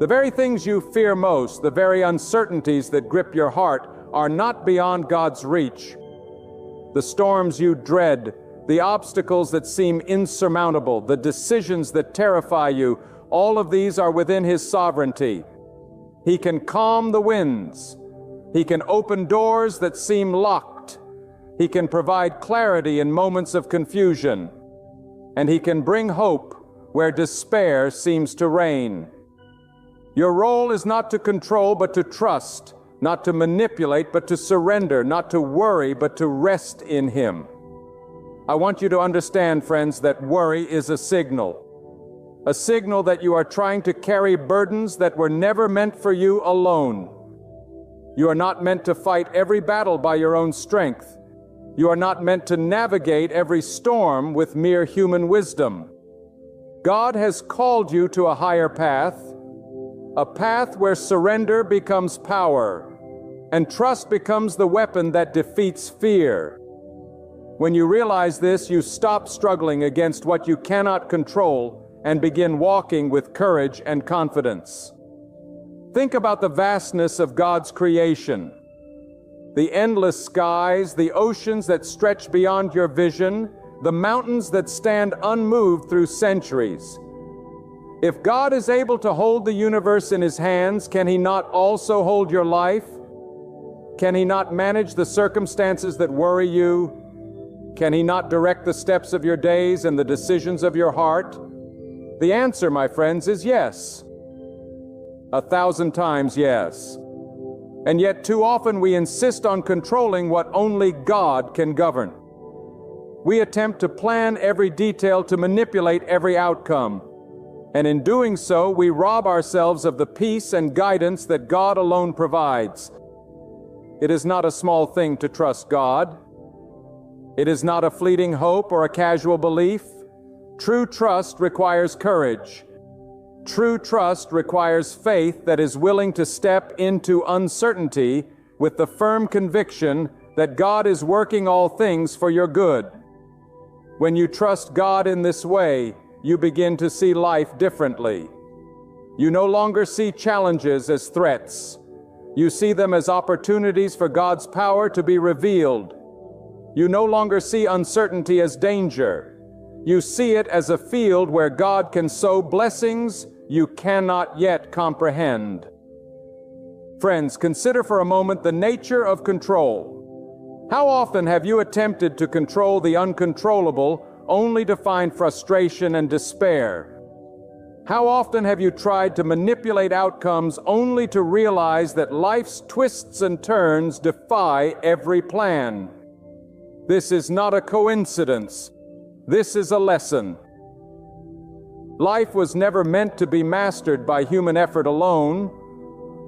The very things you fear most, the very uncertainties that grip your heart, are not beyond God's reach. The storms you dread, the obstacles that seem insurmountable, the decisions that terrify you, all of these are within His sovereignty. He can calm the winds. He can open doors that seem locked. He can provide clarity in moments of confusion. And He can bring hope where despair seems to reign. Your role is not to control, but to trust, not to manipulate, but to surrender, not to worry, but to rest in Him. I want you to understand, friends, that worry is a signal that you are trying to carry burdens that were never meant for you alone. You are not meant to fight every battle by your own strength. You are not meant to navigate every storm with mere human wisdom. God has called you to a higher path, a path where surrender becomes power, and trust becomes the weapon that defeats fear. When you realize this, you stop struggling against what you cannot control and begin walking with courage and confidence. Think about the vastness of God's creation. The endless skies, the oceans that stretch beyond your vision, the mountains that stand unmoved through centuries. If God is able to hold the universe in His hands, can He not also hold your life? Can He not manage the circumstances that worry you? Can He not direct the steps of your days and the decisions of your heart? The answer, my friends, is yes. 1,000 times yes. And yet too often we insist on controlling what only God can govern. We attempt to plan every detail, to manipulate every outcome. And in doing so, we rob ourselves of the peace and guidance that God alone provides. It is not a small thing to trust God. It is not a fleeting hope or a casual belief. True trust requires courage. True trust requires faith that is willing to step into uncertainty with the firm conviction that God is working all things for your good. When you trust God in this way, you begin to see life differently. You no longer see challenges as threats. You see them as opportunities for God's power to be revealed. You no longer see uncertainty as danger. You see it as a field where God can sow blessings you cannot yet comprehend. Friends, consider for a moment the nature of control. How often have you attempted to control the uncontrollable only to find frustration and despair? How often have you tried to manipulate outcomes only to realize that life's twists and turns defy every plan? This is not a coincidence. This is a lesson. Life was never meant to be mastered by human effort alone.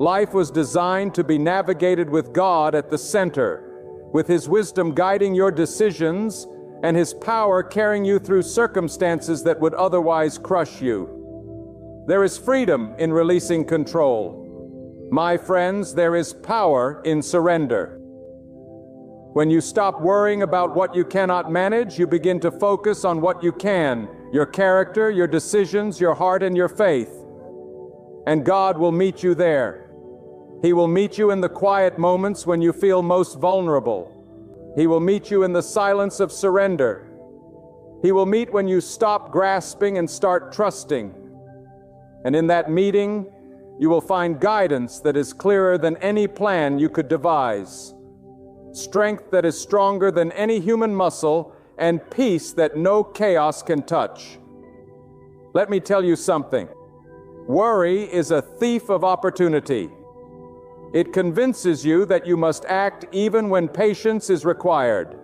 Life was designed to be navigated with God at the center, with His wisdom guiding your decisions and His power carrying you through circumstances that would otherwise crush you. There is freedom in releasing control. My friends, there is power in surrender. When you stop worrying about what you cannot manage, you begin to focus on what you can, your character, your decisions, your heart, and your faith. And God will meet you there. He will meet you in the quiet moments when you feel most vulnerable. He will meet you in the silence of surrender. He will meet when you stop grasping and start trusting. And in that meeting, you will find guidance that is clearer than any plan you could devise, strength that is stronger than any human muscle, and peace that no chaos can touch. Let me tell you something. Worry is a thief of opportunity. It convinces you that you must act even when patience is required.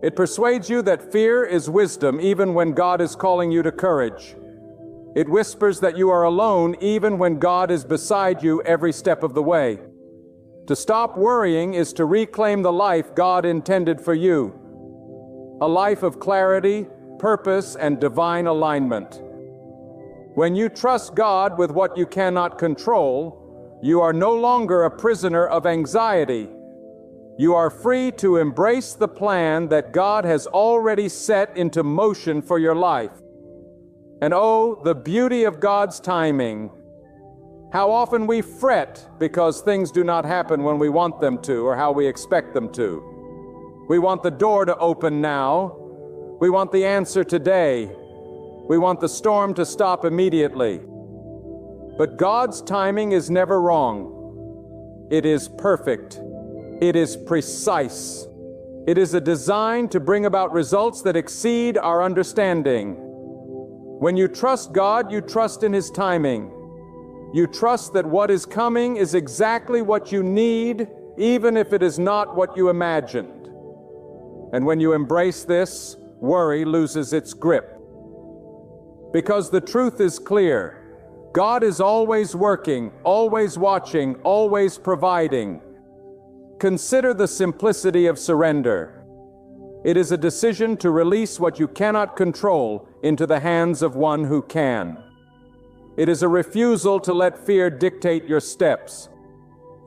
It persuades you that fear is wisdom even when God is calling you to courage. It whispers that you are alone even when God is beside you every step of the way. To stop worrying is to reclaim the life God intended for you. A life of clarity, purpose, and divine alignment. When you trust God with what you cannot control, you are no longer a prisoner of anxiety. You are free to embrace the plan that God has already set into motion for your life. And oh, the beauty of God's timing. How often we fret because things do not happen when we want them to or how we expect them to. We want the door to open now. We want the answer today. We want the storm to stop immediately. But God's timing is never wrong. It is perfect. It is precise. It is a design to bring about results that exceed our understanding. When you trust God, you trust in His timing. You trust that what is coming is exactly what you need, even if it is not what you imagined. And when you embrace this, worry loses its grip. Because the truth is clear. God is always working, always watching, always providing. Consider the simplicity of surrender. It is a decision to release what you cannot control into the hands of one who can. It is a refusal to let fear dictate your steps.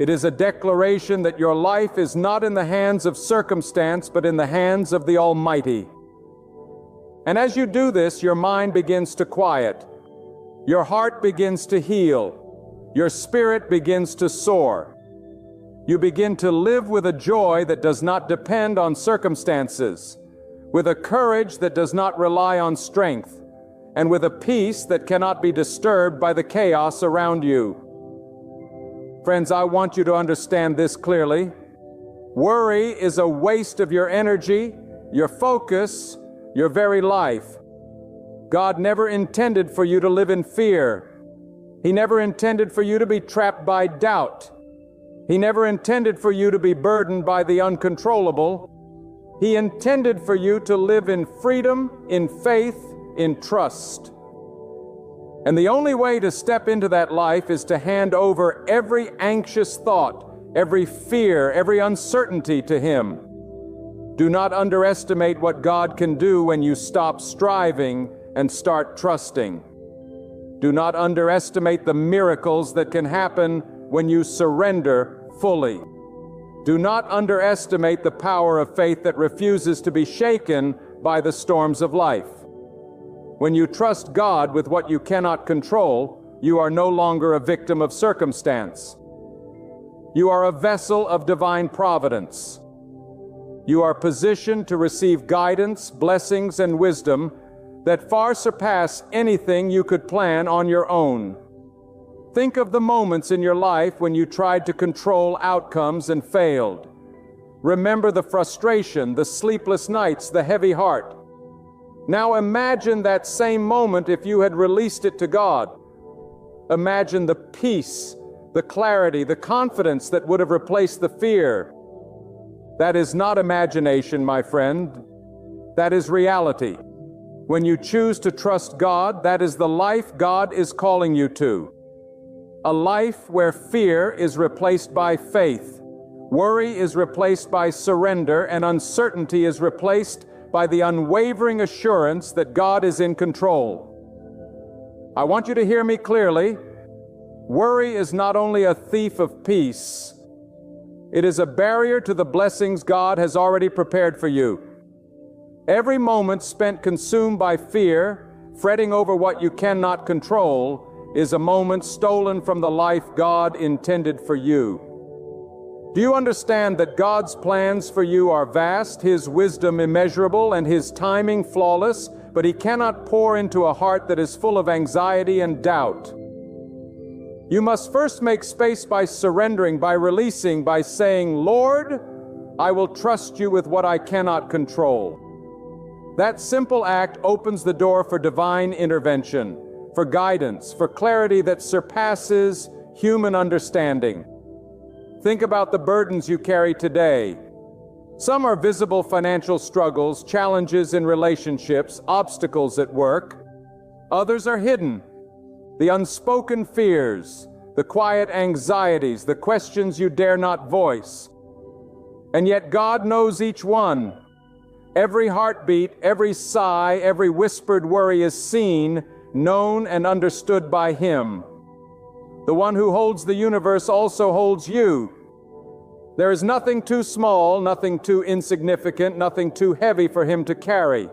It is a declaration that your life is not in the hands of circumstance, but in the hands of the Almighty. And as you do this, your mind begins to quiet. Your heart begins to heal. Your spirit begins to soar. You begin to live with a joy that does not depend on circumstances, with a courage that does not rely on strength, and with a peace that cannot be disturbed by the chaos around you. Friends, I want you to understand this clearly. Worry is a waste of your energy, your focus, your very life. God never intended for you to live in fear. He never intended for you to be trapped by doubt. He never intended for you to be burdened by the uncontrollable. He intended for you to live in freedom, in faith, in trust. And the only way to step into that life is to hand over every anxious thought, every fear, every uncertainty to Him. Do not underestimate what God can do when you stop striving and start trusting. Do not underestimate the miracles that can happen when you surrender fully. Do not underestimate the power of faith that refuses to be shaken by the storms of life. When you trust God with what you cannot control, you are no longer a victim of circumstance. You are a vessel of divine providence. You are positioned to receive guidance, blessings, and wisdom that far surpass anything you could plan on your own. Think of the moments in your life when you tried to control outcomes and failed. Remember the frustration, the sleepless nights, the heavy heart. Now imagine that same moment if you had released it to God. Imagine the peace, the clarity, the confidence that would have replaced the fear. That is not imagination, my friend. That is reality. When you choose to trust God, that is the life God is calling you to. A life where fear is replaced by faith, worry is replaced by surrender, and uncertainty is replaced by the unwavering assurance that God is in control. I want you to hear me clearly. Worry is not only a thief of peace, it is a barrier to the blessings God has already prepared for you. Every moment spent consumed by fear, fretting over what you cannot control, is a moment stolen from the life God intended for you. Do you understand that God's plans for you are vast, His wisdom immeasurable, and His timing flawless, but He cannot pour into a heart that is full of anxiety and doubt? You must first make space by surrendering, by releasing, by saying, "Lord, I will trust you with what I cannot control." That simple act opens the door for divine intervention, for guidance, for clarity that surpasses human understanding. Think about the burdens you carry today. Some are visible financial struggles, challenges in relationships, obstacles at work. Others are hidden. The unspoken fears, the quiet anxieties, the questions you dare not voice. And yet God knows each one. Every heartbeat, every sigh, every whispered worry is seen, known, and understood by Him. The one who holds the universe also holds you. There is nothing too small, nothing too insignificant, nothing too heavy for Him to carry.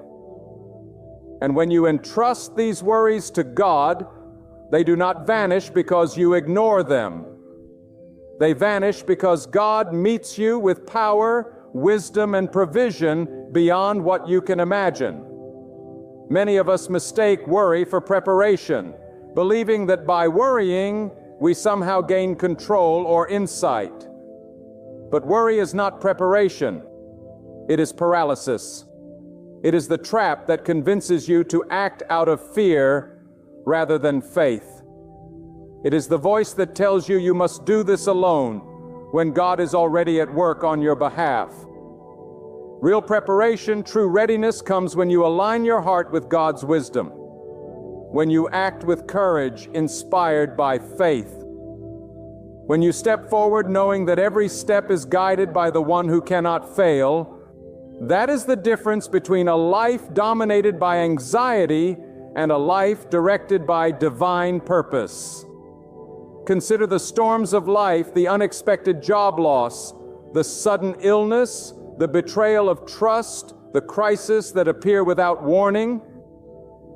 And when you entrust these worries to God, they do not vanish because you ignore them. They vanish because God meets you with power, wisdom, and provision beyond what you can imagine. Many of us mistake worry for preparation, believing that by worrying, we somehow gain control or insight. But worry is not preparation. It is paralysis. It is the trap that convinces you to act out of fear rather than faith. It is the voice that tells you you must do this alone when God is already at work on your behalf. Real preparation, true readiness comes when you align your heart with God's wisdom, when you act with courage inspired by faith, when you step forward knowing that every step is guided by the one who cannot fail. That is the difference between a life dominated by anxiety and a life directed by divine purpose. Consider the storms of life, the unexpected job loss, the sudden illness, the betrayal of trust, the crisis that appear without warning.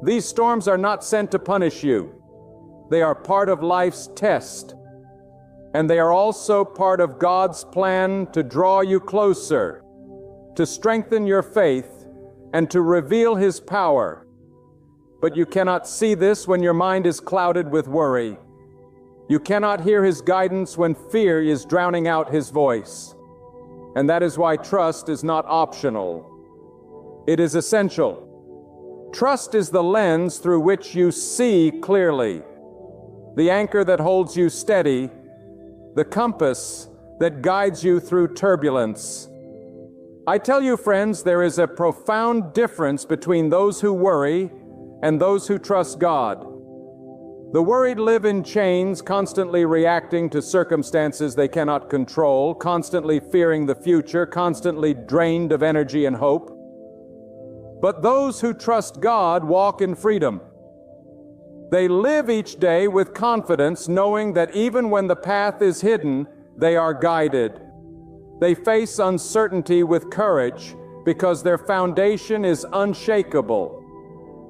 These storms are not sent to punish you. They are part of life's test. And they are also part of God's plan to draw you closer, to strengthen your faith, and to reveal His power. But you cannot see this when your mind is clouded with worry. You cannot hear His guidance when fear is drowning out His voice. And that is why trust is not optional. It is essential. Trust is the lens through which you see clearly, the anchor that holds you steady, the compass that guides you through turbulence. I tell you, friends, there is a profound difference between those who worry and those who trust God. The worried live in chains, constantly reacting to circumstances they cannot control, constantly fearing the future, constantly drained of energy and hope. But those who trust God walk in freedom. They live each day with confidence, knowing that even when the path is hidden, they are guided. They face uncertainty with courage because their foundation is unshakable.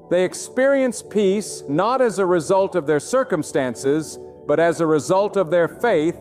They experience peace not as a result of their circumstances, but as a result of their faith